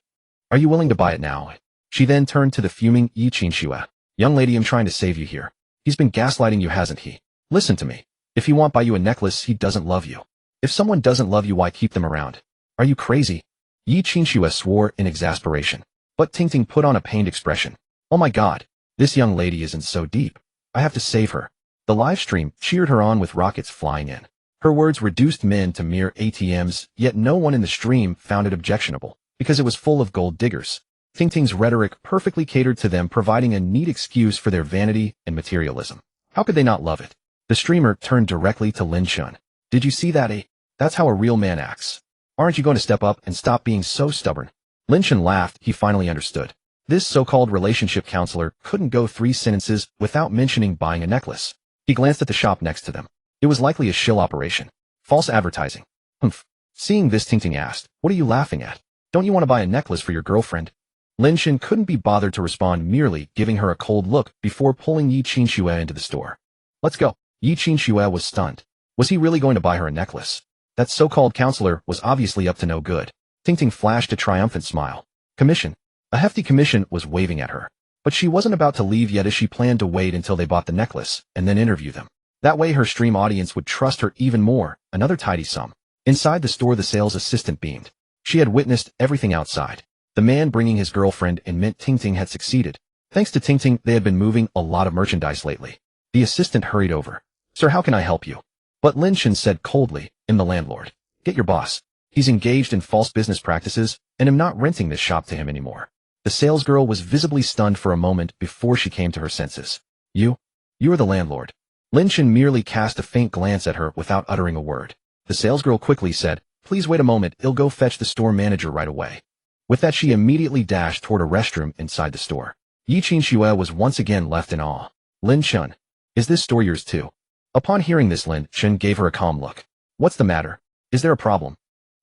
Are you willing to buy it now? She then turned to the fuming Yi Qingxue. Young lady, I'm trying to save you here. He's been gaslighting you, hasn't he? Listen to me. If he won't buy you a necklace, he doesn't love you. If someone doesn't love you, why keep them around? Are you crazy? Yi Qingxue swore in exasperation. But Ting put on a pained expression. Oh my god, this young lady isn't so deep. I have to save her. The live stream cheered her on with rockets flying in. Her words reduced men to mere ATMs, yet no one in the stream found it objectionable. Because it was full of gold diggers. Tingting's rhetoric perfectly catered to them, providing a neat excuse for their vanity and materialism. How could they not love it? The streamer turned directly to Lin Chen. Did you see that, eh? That's how a real man acts. Aren't you going to step up and stop being so stubborn? Lin Chen laughed. He finally understood. This so-called relationship counselor couldn't go 3 sentences without mentioning buying a necklace. He glanced at the shop next to them. It was likely a shill operation. False advertising. Humph. Seeing this, Tingting asked, "What are you laughing at? Don't you want to buy a necklace for your girlfriend?" Lin Chen couldn't be bothered to respond, merely giving her a cold look before pulling Yi Qinxue into the store. "Let's go." Yi Qinxue was stunned. Was he really going to buy her a necklace? That so-called counselor was obviously up to no good. Tingting flashed a triumphant smile. Commission. A hefty commission was waving at her. But she wasn't about to leave yet, as she planned to wait until they bought the necklace and then interview them. That way her stream audience would trust her even more. Another tidy sum. Inside the store, the sales assistant beamed. She had witnessed everything outside. The man bringing his girlfriend in meant Tingting had succeeded. Thanks to Tingting, they had been moving a lot of merchandise lately. The assistant hurried over. "Sir, how can I help you?" But Lin Chen said coldly, "I'm the landlord. Get your boss. He's engaged in false business practices, and I'm not renting this shop to him anymore." The salesgirl was visibly stunned for a moment before she came to her senses. You are the landlord." Lin Chen merely cast a faint glance at her without uttering a word. The salesgirl quickly said, "Please wait a moment, I'll go fetch the store manager right away." With that, she immediately dashed toward a restroom inside the store. Yi Qinxue was once again left in awe. "Lin Chen, is this store yours too?" Upon hearing this, Lin Chen gave her a calm look. "What's the matter? Is there a problem?"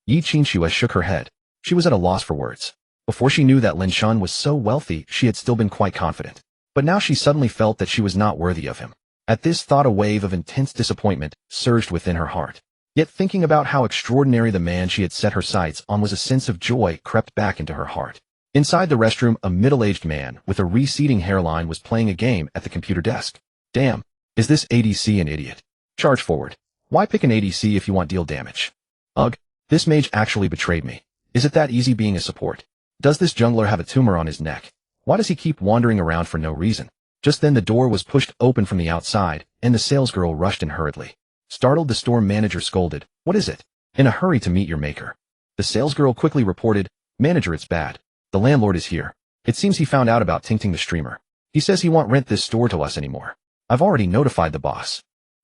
Yi Qinxue shook her head. She was at a loss for words. Before she knew that Lin Chen was so wealthy, she had still been quite confident. But now she suddenly felt that she was not worthy of him. At this thought, a wave of intense disappointment surged within her heart. Yet thinking about how extraordinary the man she had set her sights on was, a sense of joy crept back into her heart. Inside the restroom, a middle-aged man with a receding hairline was playing a game at the computer desk. "Damn, is this ADC an idiot? Charge forward. Why pick an ADC if you want deal damage? Ugh, this mage actually betrayed me. Is it that easy being a support? Does this jungler have a tumor on his neck? Why does he keep wandering around for no reason?" Just then the door was pushed open from the outside, and the salesgirl rushed in hurriedly. Startled, the store manager scolded, "What is it? In a hurry to meet your maker." The salesgirl quickly reported, "Manager, it's bad. The landlord is here. It seems he found out about Tingting the streamer. He says he won't rent this store to us anymore. I've already notified the boss.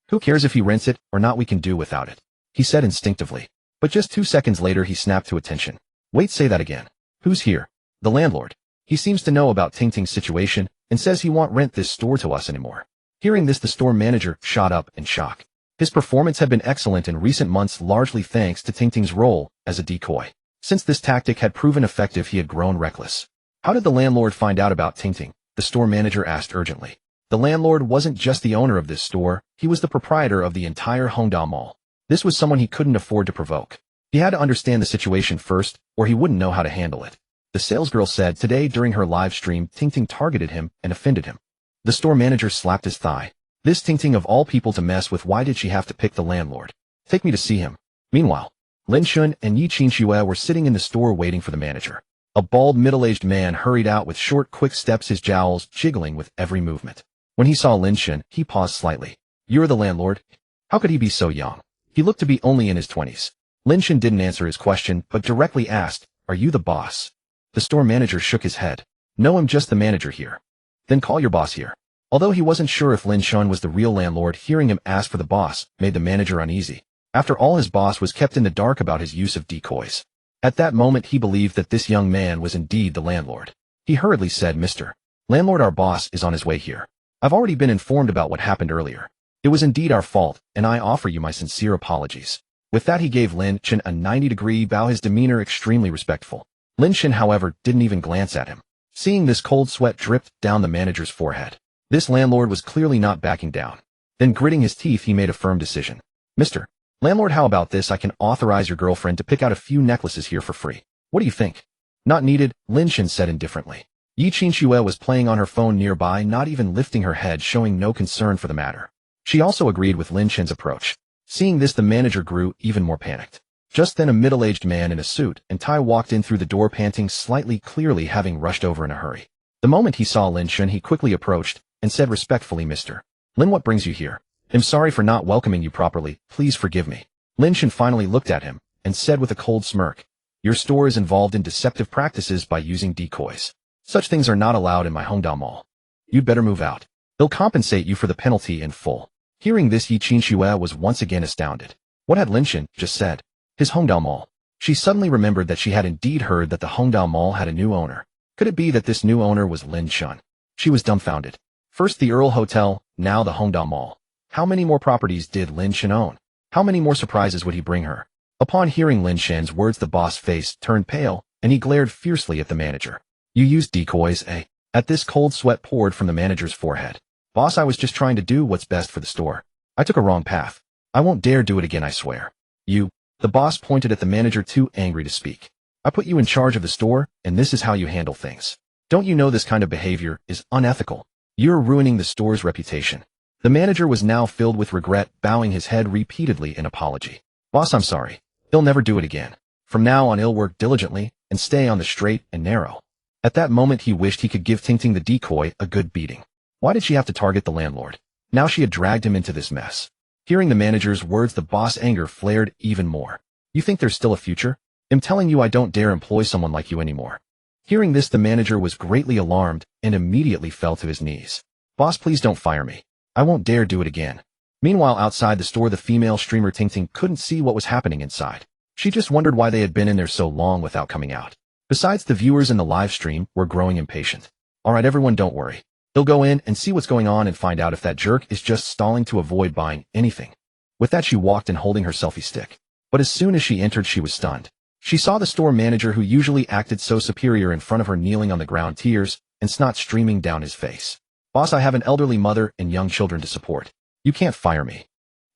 Who cares if he rents it or not, we can do without it," he said instinctively. But just 2 seconds later he snapped to attention. "Wait, say that again. Who's here?" "The landlord. He seems to know about Tingting's situation and says he won't rent this store to us anymore." Hearing this, the store manager shot up in shock. His performance had been excellent in recent months, largely thanks to Tingting's role as a decoy. Since this tactic had proven effective, he had grown reckless. "How did the landlord find out about Tingting?" the store manager asked urgently. The landlord wasn't just the owner of this store, he was the proprietor of the entire Hongda Mall. This was someone he couldn't afford to provoke. He had to understand the situation first, or he wouldn't know how to handle it. The salesgirl said today during her live stream Tingting targeted him and offended him. The store manager slapped his thigh. This Tingting of all people to mess with, why did she have to pick the landlord? Take me to see him. Meanwhile, Lin Chen and Yi Qinxue were sitting in the store waiting for the manager. A bald, middle-aged man hurried out with short, quick steps, his jowls jiggling with every movement. When he saw Lin Chen, he paused slightly. "You're the landlord? How could he be so young? He looked to be only in his 20s. Lin Chen didn't answer his question, but directly asked, "Are you the boss?" The store manager shook his head. "No, I'm just the manager here." "Then call your boss here." Although he wasn't sure if Lin Chen was the real landlord, hearing him ask for the boss made the manager uneasy. After all, his boss was kept in the dark about his use of decoys. At that moment he believed that this young man was indeed the landlord. He hurriedly said, "Mr. Landlord, our boss is on his way here. I've already been informed about what happened earlier. It was indeed our fault, and I offer you my sincere apologies." With that he gave Lin Chen a 90-degree bow, his demeanor extremely respectful. Lin Chen, however, didn't even glance at him. Seeing this, cold sweat dripped down the manager's forehead. This landlord was clearly not backing down. Then gritting his teeth he made a firm decision. "Mr. Landlord, how about this? I can authorize your girlfriend to pick out a few necklaces here for free. What do you think?" "Not needed," Lin Chen said indifferently. Yi Qinxue was playing on her phone nearby, not even lifting her head, showing no concern for the matter. She also agreed with Lin Chen's approach. Seeing this, the manager grew even more panicked. Just then a middle-aged man in a suit and tie walked in through the door, panting slightly, clearly having rushed over in a hurry. The moment he saw Lin Chen, he quickly approached and said respectfully, "Mr. Lin, what brings you here? I'm sorry for not welcoming you properly, please forgive me." Lin Chen finally looked at him and said with a cold smirk, Your store is involved in deceptive practices by using decoys. Such things are not allowed in my Hongdao Mall. You'd better move out. They'll compensate you for the penalty in full. Hearing this, Yi Qinxue was once again astounded. What had Lin Chen just said? His Hongdao Mall. She suddenly remembered that she had indeed heard that the Hongdao Mall had a new owner. Could it be that this new owner was Lin Chen? She was dumbfounded. First the Earl Hotel, now the Hongdao Mall. How many more properties did Lin Chen own? How many more surprises would he bring her? Upon hearing Lin Chen's words, the boss face turned pale, and he glared fiercely at the manager. You used decoys, eh? At this, cold sweat poured from the manager's forehead. Boss, I was just trying to do what's best for the store. I took a wrong path. I won't dare do it again, I swear. You. The boss pointed at the manager, too angry to speak. I put you in charge of the store, and this is how you handle things. Don't you know this kind of behavior is unethical? You're ruining the store's reputation. The manager was now filled with regret, bowing his head repeatedly in apology. Boss, I'm sorry. He'll never do it again. From now on, he'll work diligently and stay on the straight and narrow. At that moment, he wished he could give Tingting the decoy a good beating. Why did she have to target the landlord? Now she had dragged him into this mess. Hearing the manager's words, the boss' anger flared even more. You think there's still a future? I'm telling you, I don't dare employ someone like you anymore. Hearing this, the manager was greatly alarmed and immediately fell to his knees. Boss, please don't fire me. I won't dare do it again. Meanwhile, outside the store, the female streamer Tingting couldn't see what was happening inside. She just wondered why they had been in there so long without coming out. Besides, the viewers in the live stream were growing impatient. Alright everyone, don't worry. They'll go in and see what's going on and find out if that jerk is just stalling to avoid buying anything. With that, she walked in holding her selfie stick. But as soon as she entered, she was stunned. She saw the store manager, who usually acted so superior, in front of her, kneeling on the ground, tears and snot streaming down his face. Boss, I have an elderly mother and young children to support. You can't fire me.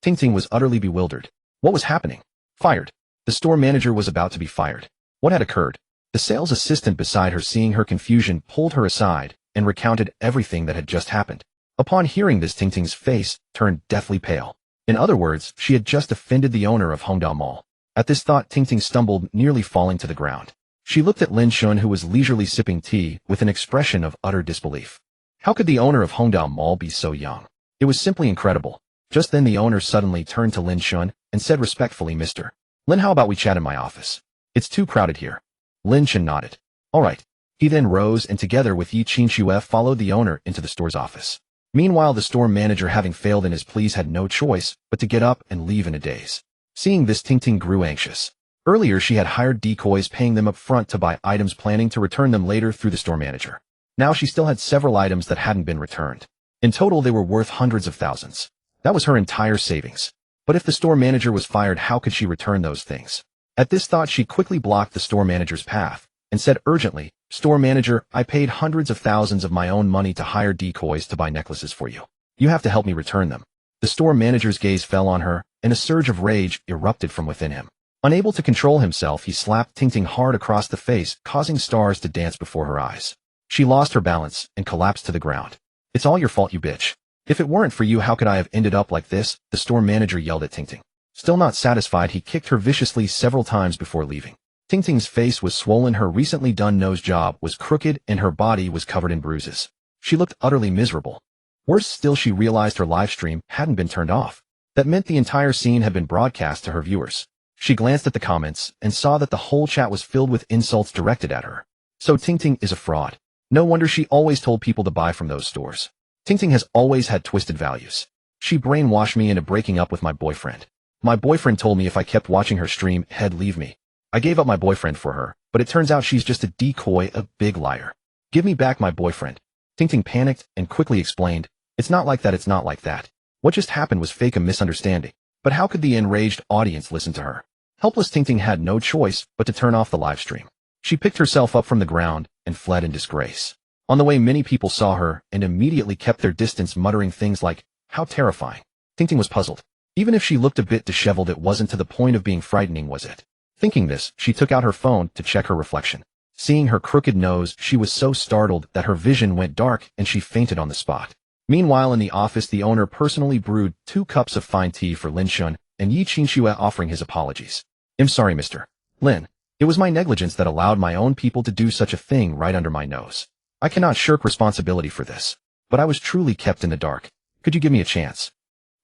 Tingting was utterly bewildered. What was happening? Fired. The store manager was about to be fired. What had occurred? The sales assistant beside her, seeing her confusion, pulled her aside and recounted everything that had just happened. Upon hearing this, Tingting's face turned deathly pale. In other words, she had just offended the owner of Hongdao Mall. At this thought, Tingting stumbled, nearly falling to the ground. She looked at Lin Chen, who was leisurely sipping tea, with an expression of utter disbelief. How could the owner of Hongdao Mall be so young? It was simply incredible. Just then the owner suddenly turned to Lin Chen and said respectfully, Mr. Lin, how about we chat in my office? It's too crowded here. Lin Chen nodded. All right. He then rose and, together with Yi Qinxue, followed the owner into the store's office. Meanwhile, the store manager, having failed in his pleas, had no choice but to get up and leave in a daze. Seeing this, Tingting grew anxious. Earlier, she had hired decoys, paying them up front to buy items, planning to return them later through the store manager. Now she still had several items that hadn't been returned. In total, they were worth hundreds of thousands. That was her entire savings. But if the store manager was fired, how could she return those things? At this thought, she quickly blocked the store manager's path and said urgently, Store manager, I paid hundreds of thousands of my own money to hire decoys to buy necklaces for you. You have to help me return them. The store manager's gaze fell on her, and a surge of rage erupted from within him. Unable to control himself, he slapped Tingting hard across the face, causing stars to dance before her eyes. She lost her balance and collapsed to the ground. It's all your fault, you bitch. If it weren't for you, how could I have ended up like this? The store manager yelled at Tingting. Still not satisfied, he kicked her viciously several times before leaving. Tingting's face was swollen, her recently done nose job was crooked, and her body was covered in bruises. She looked utterly miserable. Worse still, she realized her live stream hadn't been turned off. That meant the entire scene had been broadcast to her viewers. She glanced at the comments and saw that the whole chat was filled with insults directed at her. So Tingting is a fraud. No wonder she always told people to buy from those stores. Tingting has always had twisted values. She brainwashed me into breaking up with my boyfriend. My boyfriend told me if I kept watching her stream, he'd leave me. I gave up my boyfriend for her, but it turns out she's just a decoy, a big liar. Give me back my boyfriend. Tingting panicked and quickly explained, It's not like that, it's not like that. What just happened was fake, a misunderstanding. But how could the enraged audience listen to her? Helpless Tingting had no choice but to turn off the live stream. She picked herself up from the ground and fled in disgrace. On the way, many people saw her and immediately kept their distance, muttering things like, How terrifying. Tingting was puzzled. Even if she looked a bit disheveled, it wasn't to the point of being frightening, was it? Thinking this, she took out her phone to check her reflection. Seeing her crooked nose, she was so startled that her vision went dark and she fainted on the spot. Meanwhile, in the office, the owner personally brewed 2 cups of fine tea for Lin Chen, and Yi Qinxue offering his apologies. I'm sorry, Mr. Lin. It was my negligence that allowed my own people to do such a thing right under my nose. I cannot shirk responsibility for this. But I was truly kept in the dark. Could you give me a chance?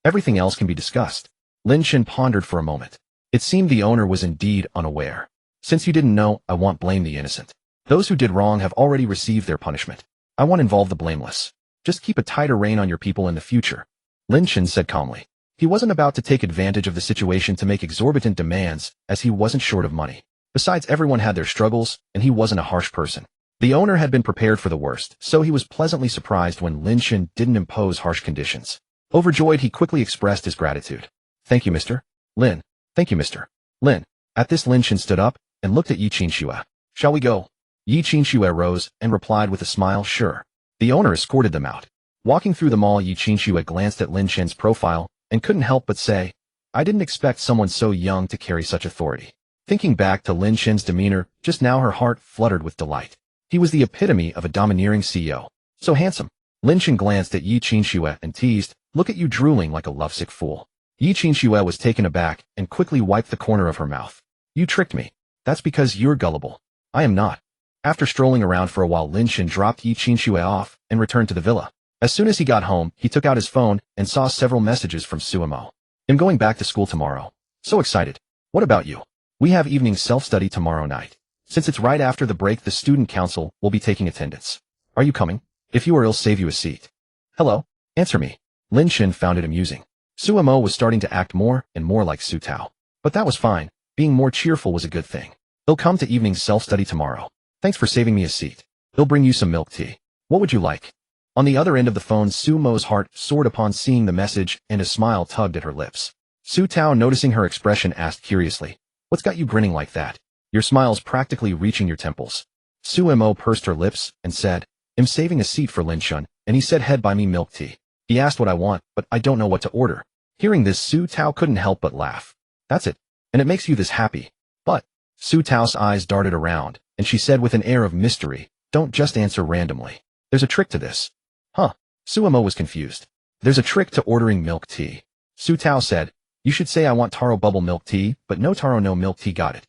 Everything else can be discussed. Lin Chen pondered for a moment. It seemed the owner was indeed unaware. Since you didn't know, I won't blame the innocent. Those who did wrong have already received their punishment. I won't involve the blameless. Just keep a tighter rein on your people in the future, Lin Chen said calmly. He wasn't about to take advantage of the situation to make exorbitant demands, as he wasn't short of money. Besides, everyone had their struggles, and he wasn't a harsh person. The owner had been prepared for the worst, so he was pleasantly surprised when Lin Chen didn't impose harsh conditions. Overjoyed, he quickly expressed his gratitude. Thank you, Mr. Lin. Thank you, Mr. Lin. At this, Lin Chen stood up and looked at Yi Qinxue. Shall we go? Yi Qinxue rose and replied with a smile, sure. The owner escorted them out. Walking through the mall, Yi Qinxue glanced at Lin Chen's profile and couldn't help but say, I didn't expect someone so young to carry such authority. Thinking back to Lin Chen's demeanor, just now her heart fluttered with delight. He was the epitome of a domineering CEO. So handsome. Lin Chen glanced at Yi Qinxue and teased, look at you drooling like a lovesick fool. Yi Qinxue was taken aback and quickly wiped the corner of her mouth. You tricked me. That's because you're gullible. I am not. After strolling around for a while, Lin Chen dropped Yi Qinxue off and returned to the villa. As soon as he got home, he took out his phone and saw several messages from Suemo. I'm going back to school tomorrow. So excited. What about you? We have evening self-study tomorrow night. Since it's right after the break, the student council will be taking attendance. Are you coming? If you are, I'll save you a seat. Hello? Answer me. Lin Chen found it amusing. Suemo was starting to act more and more like Su Tao. But that was fine. Being more cheerful was a good thing. He'll come to evening self-study tomorrow. Thanks for saving me a seat. He'll bring you some milk tea. What would you like? On the other end of the phone, Sumo's heart soared upon seeing the message, and a smile tugged at her lips. Su Tao, noticing her expression, asked curiously, what's got you grinning like that? Your smile's practically reaching your temples. Suemo pursed her lips and said, I'm saving a seat for Lin Chen, and he said he'd buy me milk tea. He asked what I want, but I don't know what to order. Hearing this, Su Tao couldn't help but laugh. That's it. And it makes you this happy. But, Su Tao's eyes darted around, and she said with an air of mystery, don't just answer randomly. There's a trick to this. Huh. Suemo was confused. There's a trick to ordering milk tea. Su Tao said, you should say I want taro bubble milk tea, but no taro no milk tea, got it.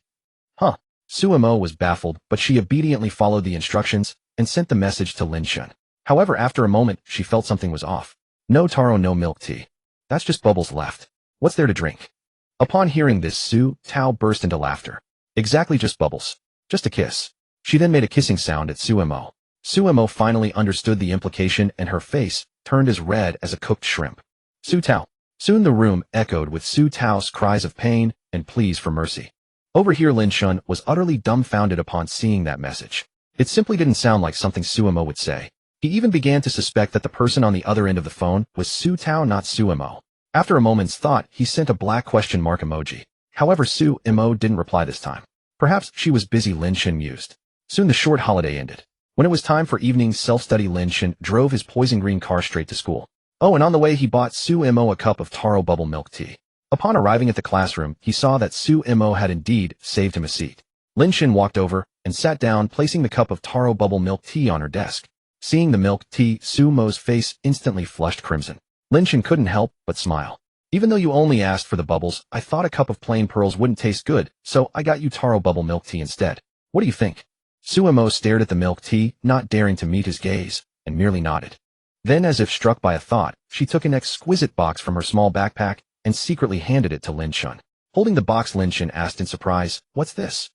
Huh. Suemo was baffled, but she obediently followed the instructions and sent the message to Lin Chen. However, after a moment, she felt something was off. No taro no milk tea. That's just bubbles left. What's there to drink? Upon hearing this, Su Tao burst into laughter. Exactly, just bubbles. Just a kiss. She then made a kissing sound at Suemo. Suemo finally understood the implication, and her face turned as red as a cooked shrimp. Su Tao. Soon the room echoed with Su Tao's cries of pain and pleas for mercy. Over here, Lin Chen was utterly dumbfounded upon seeing that message. It simply didn't sound like something Suemo would say. He even began to suspect that the person on the other end of the phone was Su Tao, not Suemo. After a moment's thought, he sent a black question mark emoji. However, Suemo didn't reply this time. Perhaps she was busy, Lin Chen mused. Soon the short holiday ended. When it was time for evening self-study, Lin Chen drove his poison green car straight to school. Oh, and on the way he bought Suemo a cup of taro bubble milk tea. Upon arriving at the classroom, he saw that Suemo had indeed saved him a seat. Lin Chen walked over and sat down, placing the cup of taro bubble milk tea on her desk. Seeing the milk tea, Sumo's face instantly flushed crimson. Lin Chen couldn't help but smile. Even though you only asked for the bubbles, I thought a cup of plain pearls wouldn't taste good, so I got you taro bubble milk tea instead. What do you think? Suemo stared at the milk tea, not daring to meet his gaze, and merely nodded. Then, as if struck by a thought, she took an exquisite box from her small backpack and secretly handed it to Lin Chen. Holding the box, Lin Chen asked in surprise, what's this?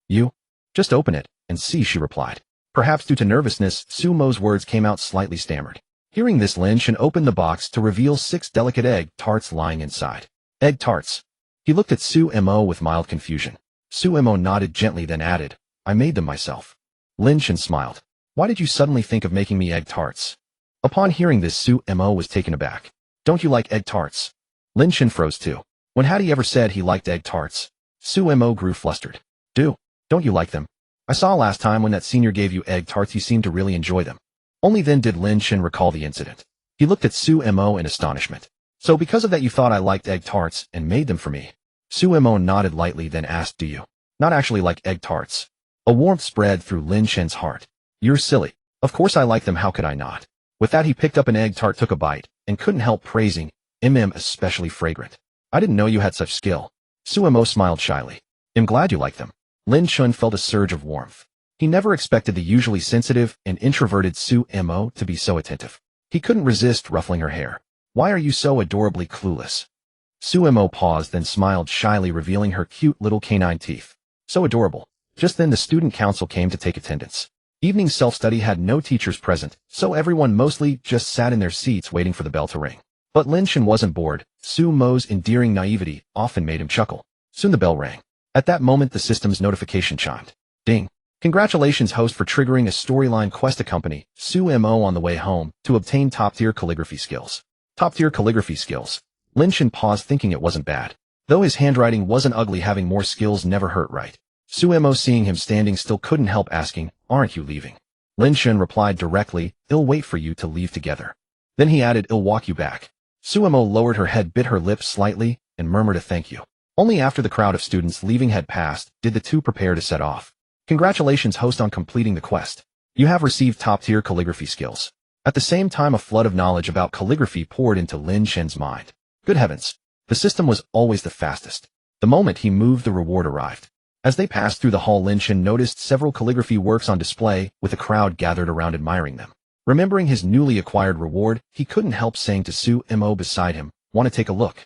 You? Just open it and see, she replied. Perhaps due to nervousness, Sumo's words came out slightly stammered. Hearing this, Lin Chen opened the box to reveal 6 delicate egg tarts lying inside. Egg tarts. He looked at Suemo with mild confusion. Suemo nodded gently, then added, I made them myself. Lin Chen smiled. Why did you suddenly think of making me egg tarts? Upon hearing this, Suemo was taken aback. Don't you like egg tarts? Lin Chen froze too. When had he ever said he liked egg tarts? Suemo grew flustered. Don't you like them? I saw last time when that senior gave you egg tarts, you seemed to really enjoy them. Only then did Lin Chen recall the incident. He looked at Suemo in astonishment. So because of that you thought I liked egg tarts and made them for me? Suemo nodded lightly, then asked, do you not actually like egg tarts? A warmth spread through Lin Chen's heart. You're silly. Of course I like them, how could I not? With that he picked up an egg tart, took a bite, and couldn't help praising, especially fragrant. I didn't know you had such skill. Suemo smiled shyly. I'm glad you like them. Lin Chen felt a surge of warmth. He never expected the usually sensitive and introverted Suemo to be so attentive. He couldn't resist ruffling her hair. Why are you so adorably clueless? Suemo paused, then smiled shyly, revealing her cute little canine teeth. So adorable. Just then the student council came to take attendance. Evening self-study had no teachers present, so everyone mostly just sat in their seats waiting for the bell to ring. But Lin Chen wasn't bored. Su Mo's endearing naivety often made him chuckle. Soon the bell rang. At that moment the system's notification chimed. Ding. Congratulations host for triggering a storyline quest to accompany Su Mo on the way home to obtain top-tier calligraphy skills. Top-tier calligraphy skills. Lin Chen paused thinking it wasn't bad. Though his handwriting wasn't ugly, having more skills never hurt, right? Su Mo seeing him standing still couldn't help asking, aren't you leaving? Lin Chen replied directly, I'll wait for you to leave together. Then he added, I'll walk you back. Su Mo lowered her head, bit her lips slightly, and murmured a thank you. Only after the crowd of students leaving had passed did the two prepare to set off. Congratulations host on completing the quest. You have received top-tier calligraphy skills. At the same time a flood of knowledge about calligraphy poured into Lin Chen's mind. Good heavens. The system was always the fastest. The moment he moved the reward arrived. As they passed through the hall Lin Chen noticed several calligraphy works on display with a crowd gathered around admiring them. Remembering his newly acquired reward, he couldn't help saying to Su Mo beside him, want to take a look?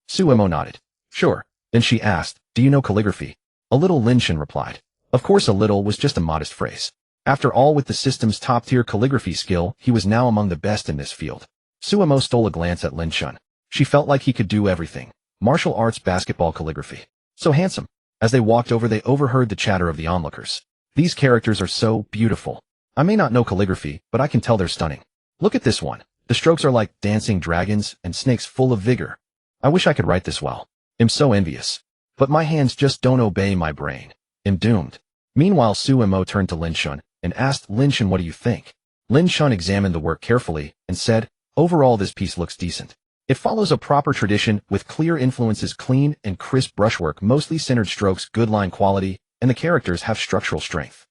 Su Mo nodded. Sure. Then she asked, do you know calligraphy? A little, Lin Chen replied. Of course a little was just a modest phrase. After all, with the system's top-tier calligraphy skill, he was now among the best in this field. Su Mo stole a glance at Lin Chen. She felt like he could do everything. Martial arts, basketball, calligraphy. So handsome. As they walked over they overheard the chatter of the onlookers. These characters are so beautiful. I may not know calligraphy, but I can tell they're stunning. Look at this one. The strokes are like dancing dragons and snakes full of vigor. I wish I could write this well. I'm so envious. But my hands just don't obey my brain. I'm doomed. Meanwhile Su Mo turned to Lin Chen and asked Lin Chen, what do you think? Lin Chen examined the work carefully and said, overall this piece looks decent. It follows a proper tradition with clear influences, clean and crisp brushwork, mostly centered strokes, good line quality, and the characters have structural strength.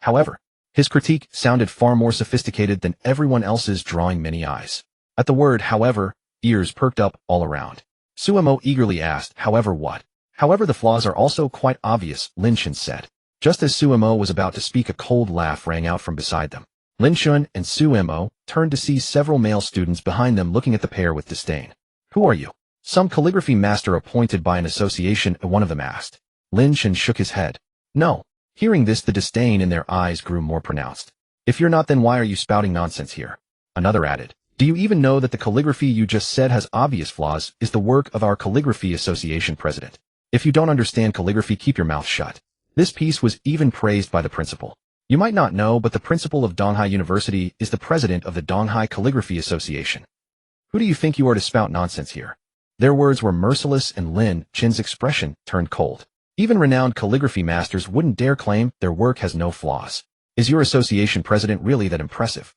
However, his critique sounded far more sophisticated than everyone else's, drawing many eyes. At the word however, ears perked up all around. Su Mo eagerly asked, however what? However, the flaws are also quite obvious, Lin Chen said. Just as Su Mo was about to speak, a cold laugh rang out from beside them. Lin Chen and Su Mo turned to see several male students behind them looking at the pair with disdain. Who are you? Some calligraphy master appointed by an association, one of them asked. Lin Chen shook his head. No. Hearing this, the disdain in their eyes grew more pronounced. If you're not, then why are you spouting nonsense here? Another added. Do you even know that the calligraphy you just said has obvious flaws is the work of our calligraphy association president? If you don't understand calligraphy, keep your mouth shut. This piece was even praised by the principal. You might not know, but the principal of Donghai University is the president of the Donghai Calligraphy Association. Who do you think you are to spout nonsense here? Their words were merciless and Lin Chen's expression turned cold. Even renowned calligraphy masters wouldn't dare claim their work has no flaws. Is your association president really that impressive?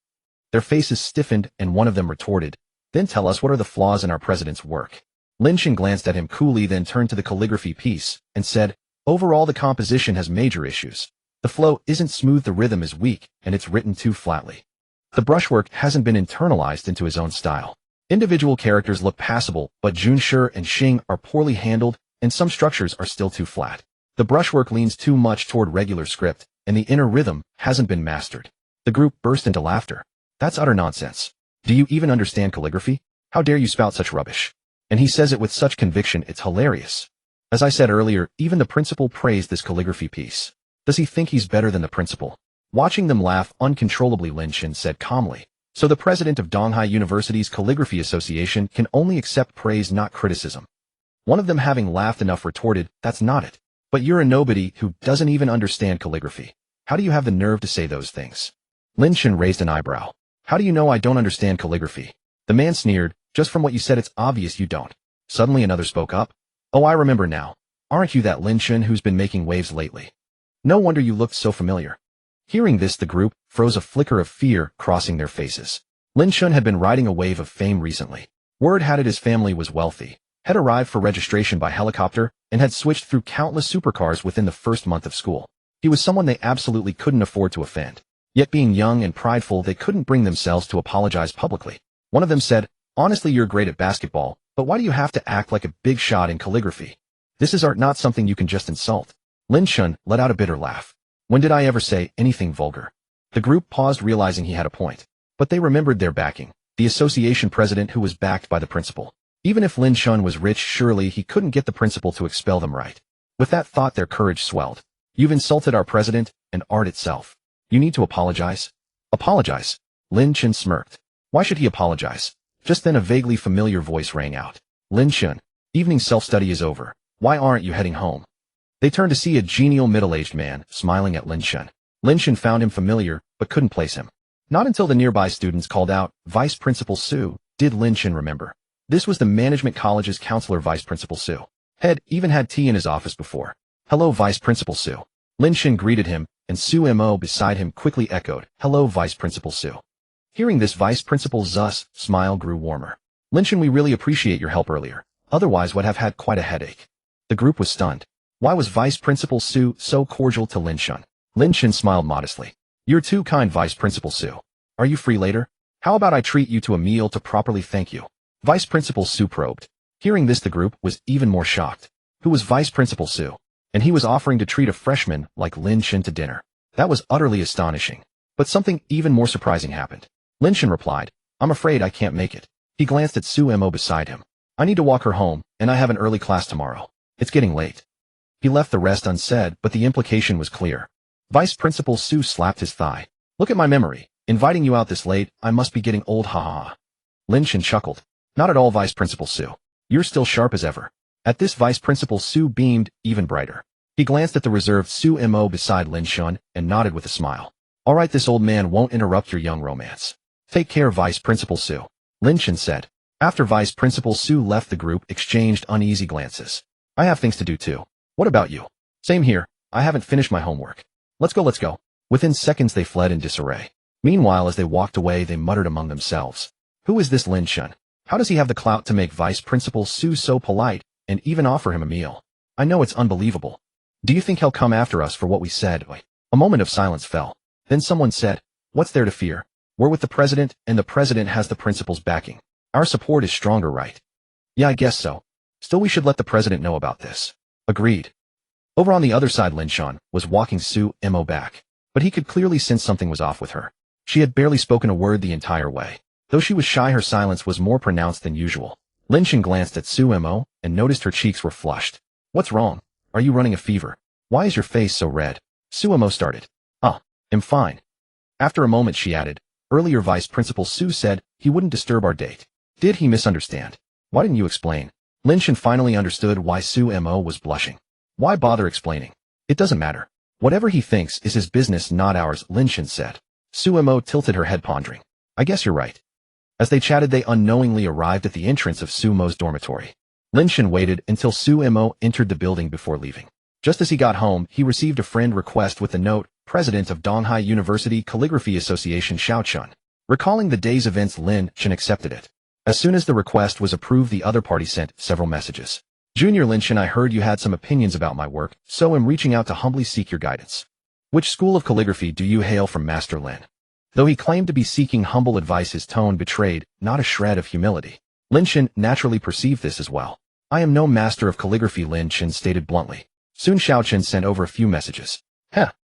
Their faces stiffened and one of them retorted, then tell us what are the flaws in our president's work. Lin Chen glanced at him coolly, then turned to the calligraphy piece and said, overall the composition has major issues. The flow isn't smooth, the rhythm is weak, and it's written too flatly. The brushwork hasn't been internalized into his own style. Individual characters look passable, but Junshi and Xing are poorly handled, and some structures are still too flat. The brushwork leans too much toward regular script, and the inner rhythm hasn't been mastered. The group burst into laughter. That's utter nonsense. Do you even understand calligraphy? How dare you spout such rubbish? And he says it with such conviction, it's hilarious. As I said earlier, even the principal praised this calligraphy piece. Does he think he's better than the principal? Watching them laugh uncontrollably, Lin Chen said calmly. So the president of Donghai University's Calligraphy Association can only accept praise, not criticism. One of them, having laughed enough, retorted, that's not it. But you're a nobody who doesn't even understand calligraphy. How do you have the nerve to say those things? Lin Chen raised an eyebrow. How do you know I don't understand calligraphy? The man sneered, just from what you said it's obvious you don't. Suddenly another spoke up. Oh, I remember now. Aren't you that Lin Chen who's been making waves lately? No wonder you looked so familiar. Hearing this, the group froze, a flicker of fear crossing their faces. Lin Chen had been riding a wave of fame recently. Word had it his family was wealthy, had arrived for registration by helicopter, and had switched through countless supercars within the first month of school. He was someone they absolutely couldn't afford to offend. Yet being young and prideful, they couldn't bring themselves to apologize publicly. One of them said, honestly, you're great at basketball, but why do you have to act like a big shot in calligraphy? This is art, not something you can just insult. Lin Chen let out a bitter laugh. When did I ever say anything vulgar? The group paused, realizing he had a point. But they remembered their backing, the association president who was backed by the principal. Even if Lin Chen was rich, surely he couldn't get the principal to expel them, right? With that thought, their courage swelled. You've insulted our president and art itself. You need to apologize. Apologize? Lin Chen smirked. Why should he apologize? Just then a vaguely familiar voice rang out. Lin Chen, evening self-study is over. Why aren't you heading home? They turned to see a genial middle-aged man smiling at Lin Chen. Lin Chen found him familiar, but couldn't place him. Not until the nearby students called out, Vice Principal Su, did Lin Chen remember. This was the Management College's counselor, Vice Principal Su. Had even had tea in his office before. Hello, Vice Principal Su. Lin Chen greeted him, and Su Mo beside him quickly echoed, Hello, Vice Principal Su. Hearing this, Vice Principal Zu's smile grew warmer. Lin Chen, we really appreciate your help earlier. Otherwise would have had quite a headache. The group was stunned. Why was Vice Principal Su so cordial to Lin Chen? Lin Chen smiled modestly. You're too kind, Vice Principal Su. Are you free later? How about I treat you to a meal to properly thank you? Vice Principal Su probed. Hearing this, the group was even more shocked. Who was Vice Principal Su? And he was offering to treat a freshman like Lin Chen to dinner. That was utterly astonishing. But something even more surprising happened. Lin Chen replied, I'm afraid I can't make it. He glanced at Su Mo beside him. I need to walk her home, and I have an early class tomorrow. It's getting late. He left the rest unsaid, but the implication was clear. Vice Principal Su slapped his thigh. Look at my memory. Inviting you out this late, I must be getting old, ha ha ha. Lin Chen chuckled. Not at all, Vice Principal Su. You're still sharp as ever. At this, Vice Principal Su beamed even brighter. He glanced at the reserved Su Mo beside Lin Chen and nodded with a smile. All right, this old man won't interrupt your young romance. Take care, Vice Principal Su. Lin Chen said. After Vice Principal Su left, the group exchanged uneasy glances. I have things to do too. What about you? Same here. I haven't finished my homework. Let's go, let's go. Within seconds they fled in disarray. Meanwhile, as they walked away, they muttered among themselves. Who is this Lin Chen? How does he have the clout to make Vice Principal Su so polite and even offer him a meal? I know it's unbelievable. Do you think he'll come after us for what we said? A moment of silence fell. Then someone said, What's there to fear? We're with the president, and the president has the principal's backing. Our support is stronger, right? Yeah, I guess so. Still, we should let the president know about this. Agreed. Over on the other side, Lin Chen was walking Su Mo back, but he could clearly sense something was off with her. She had barely spoken a word the entire way. Though she was shy, her silence was more pronounced than usual. Lin Chen glanced at Su Mo and noticed her cheeks were flushed. What's wrong? Are you running a fever? Why is your face so red? Su Mo started. I'm fine. After a moment, she added, Earlier Vice Principal Su said he wouldn't disturb our date. Did he misunderstand? Why didn't you explain? Lin Chen finally understood why Su Mo was blushing. Why bother explaining? It doesn't matter. Whatever he thinks is his business, not ours, Lin Chen said. Su Mo tilted her head, pondering. I guess you're right. As they chatted, they unknowingly arrived at the entrance of Su Mo's dormitory. Lin Chen waited until Su Mo entered the building before leaving. Just as he got home, he received a friend request with the note, President of Donghai University Calligraphy Association Xiao Chun. Recalling the day's events, Lin Chen accepted it. As soon as the request was approved, the other party sent several messages. Junior Lin Chen, I heard you had some opinions about my work, so am reaching out to humbly seek your guidance. Which school of calligraphy do you hail from, Master Lin? Though he claimed to be seeking humble advice, his tone betrayed not a shred of humility. Lin Chen naturally perceived this as well. I am no master of calligraphy, Lin Chen stated bluntly. Soon Xiao Chen sent over a few messages.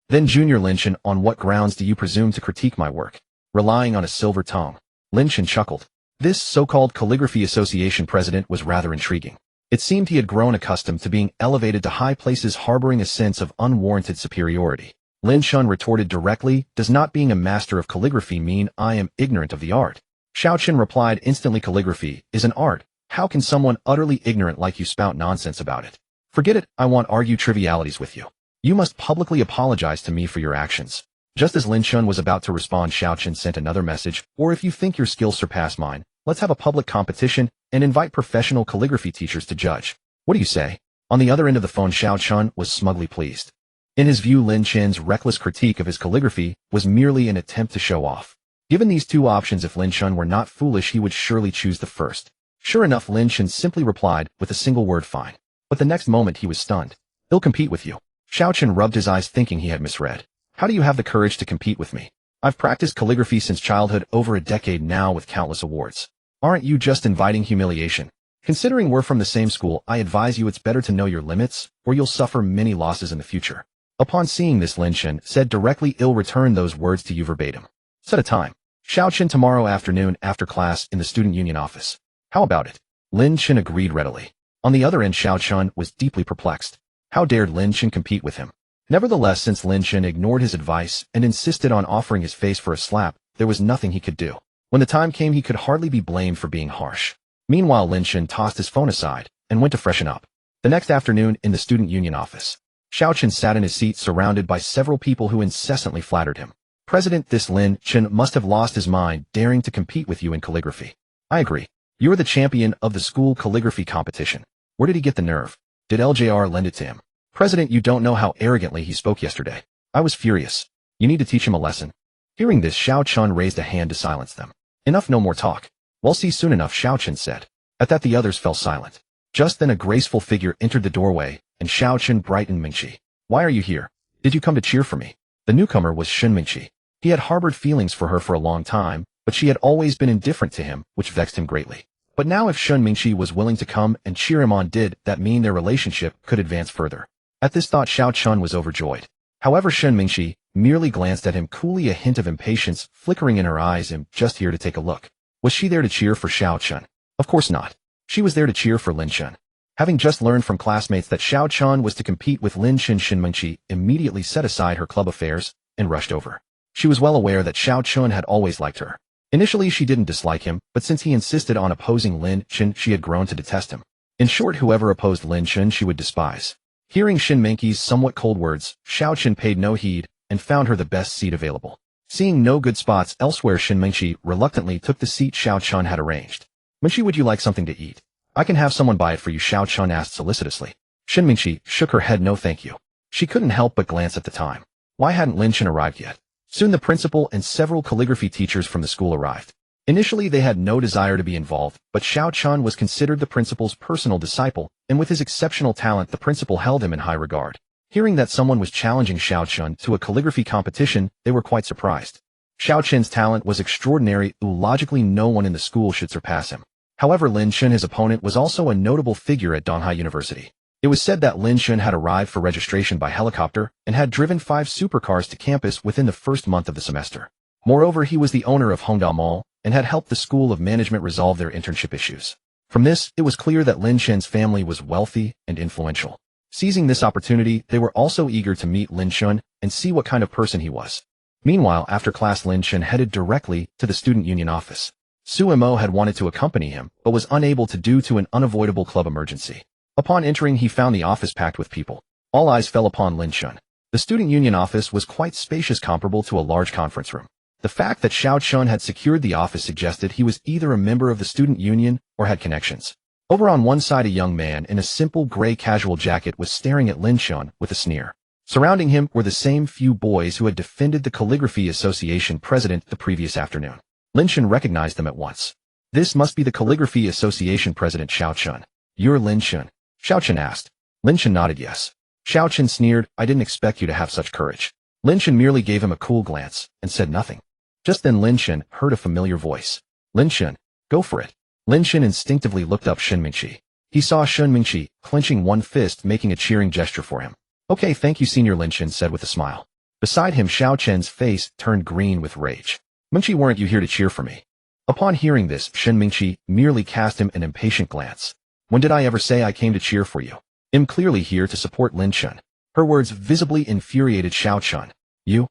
Then Junior Lin Chen, on what grounds do you presume to critique my work? Relying on a silver tongue. Lin Chen chuckled. This so-called Calligraphy Association president was rather intriguing. It seemed he had grown accustomed to being elevated to high places, harboring a sense of unwarranted superiority. Lin Chen retorted directly, Does not being a master of calligraphy mean I am ignorant of the art? Xiao Chen replied instantly, Calligraphy is an art. How can someone utterly ignorant like you spout nonsense about it? Forget it, I won't argue trivialities with you. You must publicly apologize to me for your actions. Just as Lin Chen was about to respond, Xiao Chen sent another message, Or if you think your skills surpass mine, let's have a public competition and invite professional calligraphy teachers to judge. What do you say? On the other end of the phone, Xiao Chen was smugly pleased. In his view, Lin Chen's reckless critique of his calligraphy was merely an attempt to show off. Given these two options, if Lin Chen were not foolish, he would surely choose the first. Sure enough, Lin Chen simply replied with a single word, fine. But the next moment he was stunned. He'll compete with you. Xiao Chen rubbed his eyes, thinking he had misread. How do you have the courage to compete with me? I've practiced calligraphy since childhood, over a decade now, with countless awards. Aren't you just inviting humiliation? Considering we're from the same school, I advise you it's better to know your limits, or you'll suffer many losses in the future. Upon seeing this, Lin Chen said directly, I'll return those words to you verbatim. Set a time. Xiao Chen, tomorrow afternoon after class in the student union office. How about it? Lin Chen agreed readily. On the other end, Xiao Chen was deeply perplexed. How dared Lin Chen compete with him? Nevertheless, since Lin Chen ignored his advice and insisted on offering his face for a slap, there was nothing he could do. When the time came, he could hardly be blamed for being harsh. Meanwhile, Lin Chen tossed his phone aside and went to freshen up. The next afternoon, in the student union office, Xiao Chen sat in his seat surrounded by several people who incessantly flattered him. President, this Lin Chen must have lost his mind daring to compete with you in calligraphy. I agree. You're the champion of the school calligraphy competition. Where did he get the nerve? Did LJR lend it to him? President, you don't know how arrogantly he spoke yesterday. I was furious. You need to teach him a lesson. Hearing this, Xiao Chen raised a hand to silence them. Enough, no more talk. We'll see soon enough, Xiao Chen said. At that, the others fell silent. Just then a graceful figure entered the doorway, and Xiao Chen brightened. Mingqi, why are you here? Did you come to cheer for me? The newcomer was Shun Mingqi. He had harbored feelings for her for a long time, but she had always been indifferent to him, which vexed him greatly. But now if Shun Mingqi was willing to come and cheer him on, did that mean their relationship could advance further? At this thought, Xiao Chen was overjoyed. However, Shun Mingqi merely glanced at him coolly, a hint of impatience flickering in her eyes. I'm just here to take a look. Was she there to cheer for Xiao Chen? Of course not. She was there to cheer for Lin Chen. Having just learned from classmates that Xiao Chen was to compete with Lin Chen, Shun Mingqi immediately set aside her club affairs and rushed over. She was well aware that Xiao Chen had always liked her. Initially, she didn't dislike him, but since he insisted on opposing Lin Chen, she had grown to detest him. In short, whoever opposed Lin Chen, she would despise. Hearing Shun Mingqi's somewhat cold words, Xiao Chen paid no heed and found her the best seat available. Seeing no good spots elsewhere, Shun Mingqi reluctantly took the seat Xiao Chen had arranged. Mingqi, would you like something to eat? I can have someone buy it for you, Xiao Chen asked solicitously. Shun Mingqi shook her head. No thank you. She couldn't help but glance at the time. Why hadn't Lin Chen arrived yet? Soon the principal and several calligraphy teachers from the school arrived. Initially, they had no desire to be involved, but Xiao Chen was considered the principal's personal disciple, and with his exceptional talent, the principal held him in high regard. Hearing that someone was challenging Xiao Chen to a calligraphy competition, they were quite surprised. Xiao Chen's talent was extraordinary, logically no one in the school should surpass him. However, Lin Chen, his opponent, was also a notable figure at Donghai University. It was said that Lin Chen had arrived for registration by helicopter and had driven 5 supercars to campus within the first month of the semester. Moreover, he was the owner of Hongda Mall and had helped the School of Management resolve their internship issues. From this, it was clear that Lin Chen's family was wealthy and influential. Seizing this opportunity, they were also eager to meet Lin Chen and see what kind of person he was. Meanwhile, after class, Lin Chen headed directly to the student union office. Su Mo had wanted to accompany him, but was unable to due to an unavoidable club emergency. Upon entering, he found the office packed with people. All eyes fell upon Lin Chen. The student union office was quite spacious, comparable to a large conference room. The fact that Xiao Chen had secured the office suggested he was either a member of the student union or had connections. Over on one side, a young man in a simple gray casual jacket was staring at Lin Chen with a sneer. Surrounding him were the same few boys who had defended the Calligraphy Association president the previous afternoon. Lin Chen recognized them at once. This must be the Calligraphy Association president, Xiao Chen. You're Lin Chen? Xiao Chen asked. Lin Chen nodded yes. Xiao Chen sneered, I didn't expect you to have such courage. Lin Chen merely gave him a cool glance and said nothing. Just then Lin Chen heard a familiar voice. Lin Chen, go for it. Lin Chen instinctively looked up Shun Mingqi. He saw Shun Mingqi clenching one fist, making a cheering gesture for him. Okay, thank you, Senior, Lin Chen said with a smile. Beside him, Xiao Chen's face turned green with rage. Mingqi, weren't you here to cheer for me? Upon hearing this, Shun Mingqi merely cast him an impatient glance. When did I ever say I came to cheer for you? I'm clearly here to support Lin Chen. Her words visibly infuriated Xiao Chen. You.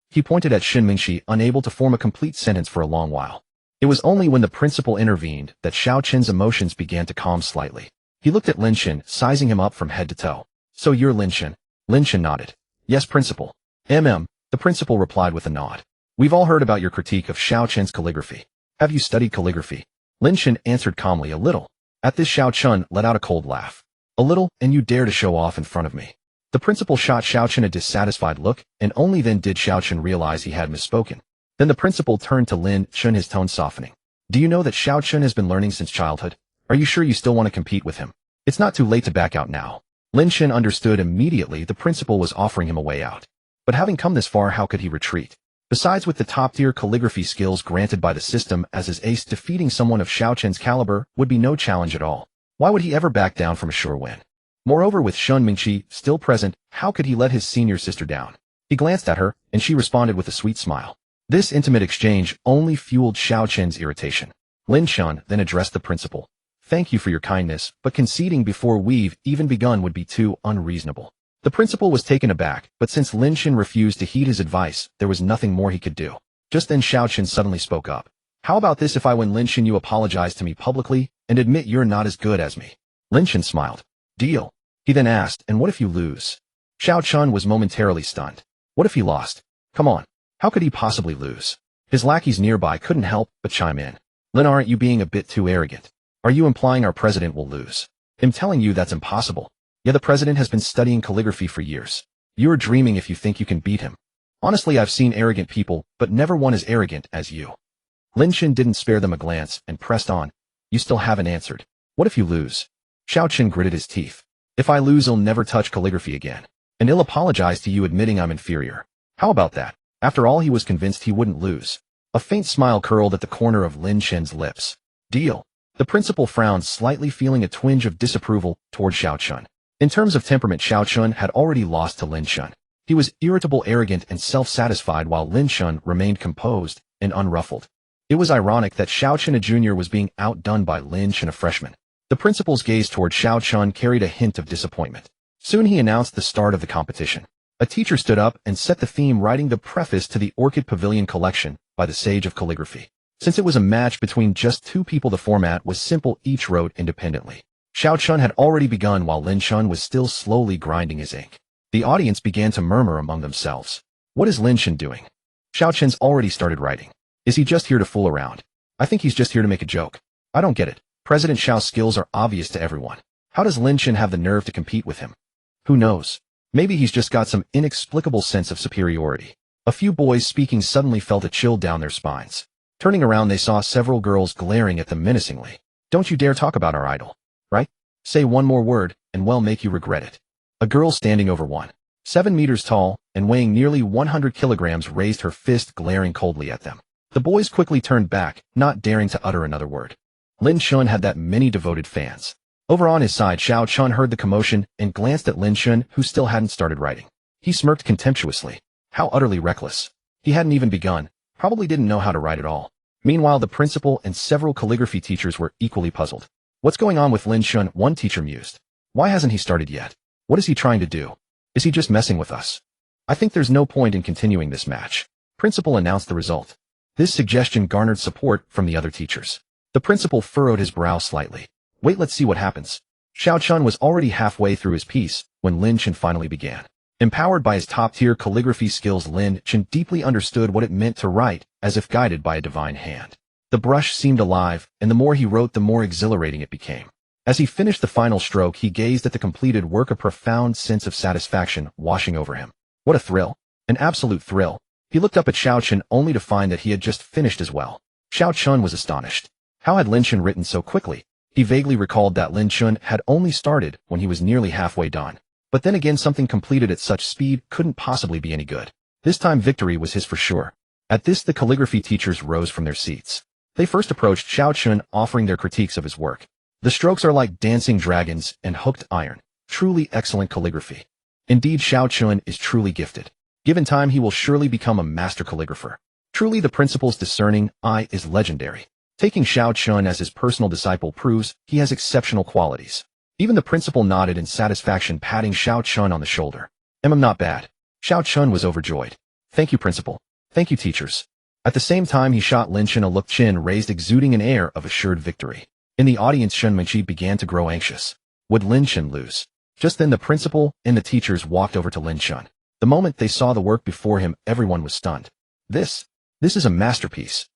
He pointed at Shun Mingqi, unable to form a complete sentence for a long while. It was only when the principal intervened that Xiao Chen's emotions began to calm slightly. He looked at Lin Chen, sizing him up from head to toe. So you're Lin Chen? Lin Chen nodded. Yes, principal. The principal replied with a nod. We've all heard about your critique of Xiao Chen's calligraphy. Have you studied calligraphy? Lin Chen answered calmly, a little. At this, Xiao Chen let out a cold laugh. A little, and you dare to show off in front of me? The principal shot Xiao Chen a dissatisfied look, and only then did Xiao Chen realize he had misspoken. Then the principal turned to Lin Chen, his tone softening. Do you know that Xiao Chen has been learning since childhood? Are you sure you still want to compete with him? It's not too late to back out now. Lin Chen understood immediately the principal was offering him a way out. But having come this far, how could he retreat? Besides, with the top-tier calligraphy skills granted by the system as his ace, defeating someone of Xiao Chen's caliber would be no challenge at all. Why would he ever back down from a sure win? Moreover, with Shun Mingqi still present, how could he let his senior sister down? He glanced at her, and she responded with a sweet smile. This intimate exchange only fueled Xiao Chen's irritation. Lin Chen then addressed the principal. Thank you for your kindness, but conceding before we've even begun would be too unreasonable. The principal was taken aback, but since Lin Chen refused to heed his advice, there was nothing more he could do. Just then Xiao Chen suddenly spoke up. How about this if I win Lin Chen, you apologize to me publicly and admit you're not as good as me? Lin Chen smiled. Deal. He then asked, and what if you lose? Xiao Chen was momentarily stunned. What if he lost? Come on. How could he possibly lose? His lackeys nearby couldn't help but chime in. Lin, aren't you being a bit too arrogant? Are you implying our president will lose? I'm telling you that's impossible. Yeah, the president has been studying calligraphy for years. You're dreaming if you think you can beat him. Honestly, I've seen arrogant people, but never one as arrogant as you. Lin Chen didn't spare them a glance and pressed on. You still haven't answered. What if you lose? Xiao Chen gritted his teeth. If I lose, I'll never touch calligraphy again. And he'll apologize to you admitting I'm inferior. How about that? After all, he was convinced he wouldn't lose. A faint smile curled at the corner of Lin Chen's lips. Deal. The principal frowned slightly, feeling a twinge of disapproval toward Xiao Chen. In terms of temperament, Xiao Chen had already lost to Lin Chen. He was irritable, arrogant, and self-satisfied, while Lin Chen remained composed and unruffled. It was ironic that Xiao Chen, a junior, was being outdone by Lin Chen, a freshman. The principal's gaze toward Xiao Chen carried a hint of disappointment. Soon he announced the start of the competition. A teacher stood up and set the theme, writing the preface to the Orchid Pavilion collection by the Sage of Calligraphy. Since it was a match between just two people, the format was simple, each wrote independently. Xiao Chen had already begun while Lin Chen was still slowly grinding his ink. The audience began to murmur among themselves. What is Lin Chen doing? Xiao Chen's already started writing. Is he just here to fool around? I think he's just here to make a joke. I don't get it. President Xiao's skills are obvious to everyone. How does Lin Chen have the nerve to compete with him? Who knows? Maybe he's just got some inexplicable sense of superiority. A few boys speaking suddenly felt a chill down their spines. Turning around, they saw several girls glaring at them menacingly. Don't you dare talk about our idol. Right? Say one more word, and we'll make you regret it. A girl standing over 1.7 meters tall and weighing nearly 100 kilograms raised her fist, glaring coldly at them. The boys quickly turned back, not daring to utter another word. Lin Chen had that many devoted fans. Over on his side, Xiao Chen heard the commotion and glanced at Lin Chen, who still hadn't started writing. He smirked contemptuously. How utterly reckless. He hadn't even begun, probably didn't know how to write at all. Meanwhile, the principal and several calligraphy teachers were equally puzzled. What's going on with Lin Chen? One teacher mused. Why hasn't he started yet? What is he trying to do? Is he just messing with us? I think there's no point in continuing this match. Principal announced the result. This suggestion garnered support from the other teachers. The principal furrowed his brow slightly. Wait, let's see what happens. Xiao Chen was already halfway through his piece when Lin Chen finally began. Empowered by his top-tier calligraphy skills, Lin Chen deeply understood what it meant to write, as if guided by a divine hand. The brush seemed alive, and the more he wrote, the more exhilarating it became. As he finished the final stroke, he gazed at the completed work, a profound sense of satisfaction washing over him. What a thrill. An absolute thrill. He looked up at Xiao Chen only to find that he had just finished as well. Xiao Chen was astonished. How had Lin Chen written so quickly? He vaguely recalled that Lin Chen had only started when he was nearly halfway done. But then again, something completed at such speed couldn't possibly be any good. This time victory was his for sure. At this, the calligraphy teachers rose from their seats. They first approached Xiao Chen, offering their critiques of his work. The strokes are like dancing dragons and hooked iron. Truly excellent calligraphy. Indeed, Xiao Chen is truly gifted. Given time, he will surely become a master calligrapher. Truly, the principal's discerning eye is legendary. Taking Xiao Chen as his personal disciple proves he has exceptional qualities. Even the principal nodded in satisfaction, patting Xiao Chen on the shoulder. I'm not bad. Xiao Chen was overjoyed. Thank you, principal. Thank you, teachers. At the same time, he shot Lin Chen a look, chin raised, exuding an air of assured victory. In the audience, Shen Menqi began to grow anxious. Would Lin Chen lose? Just then, the principal and the teachers walked over to Lin Chen. The moment they saw the work before him, everyone was stunned. This is a masterpiece.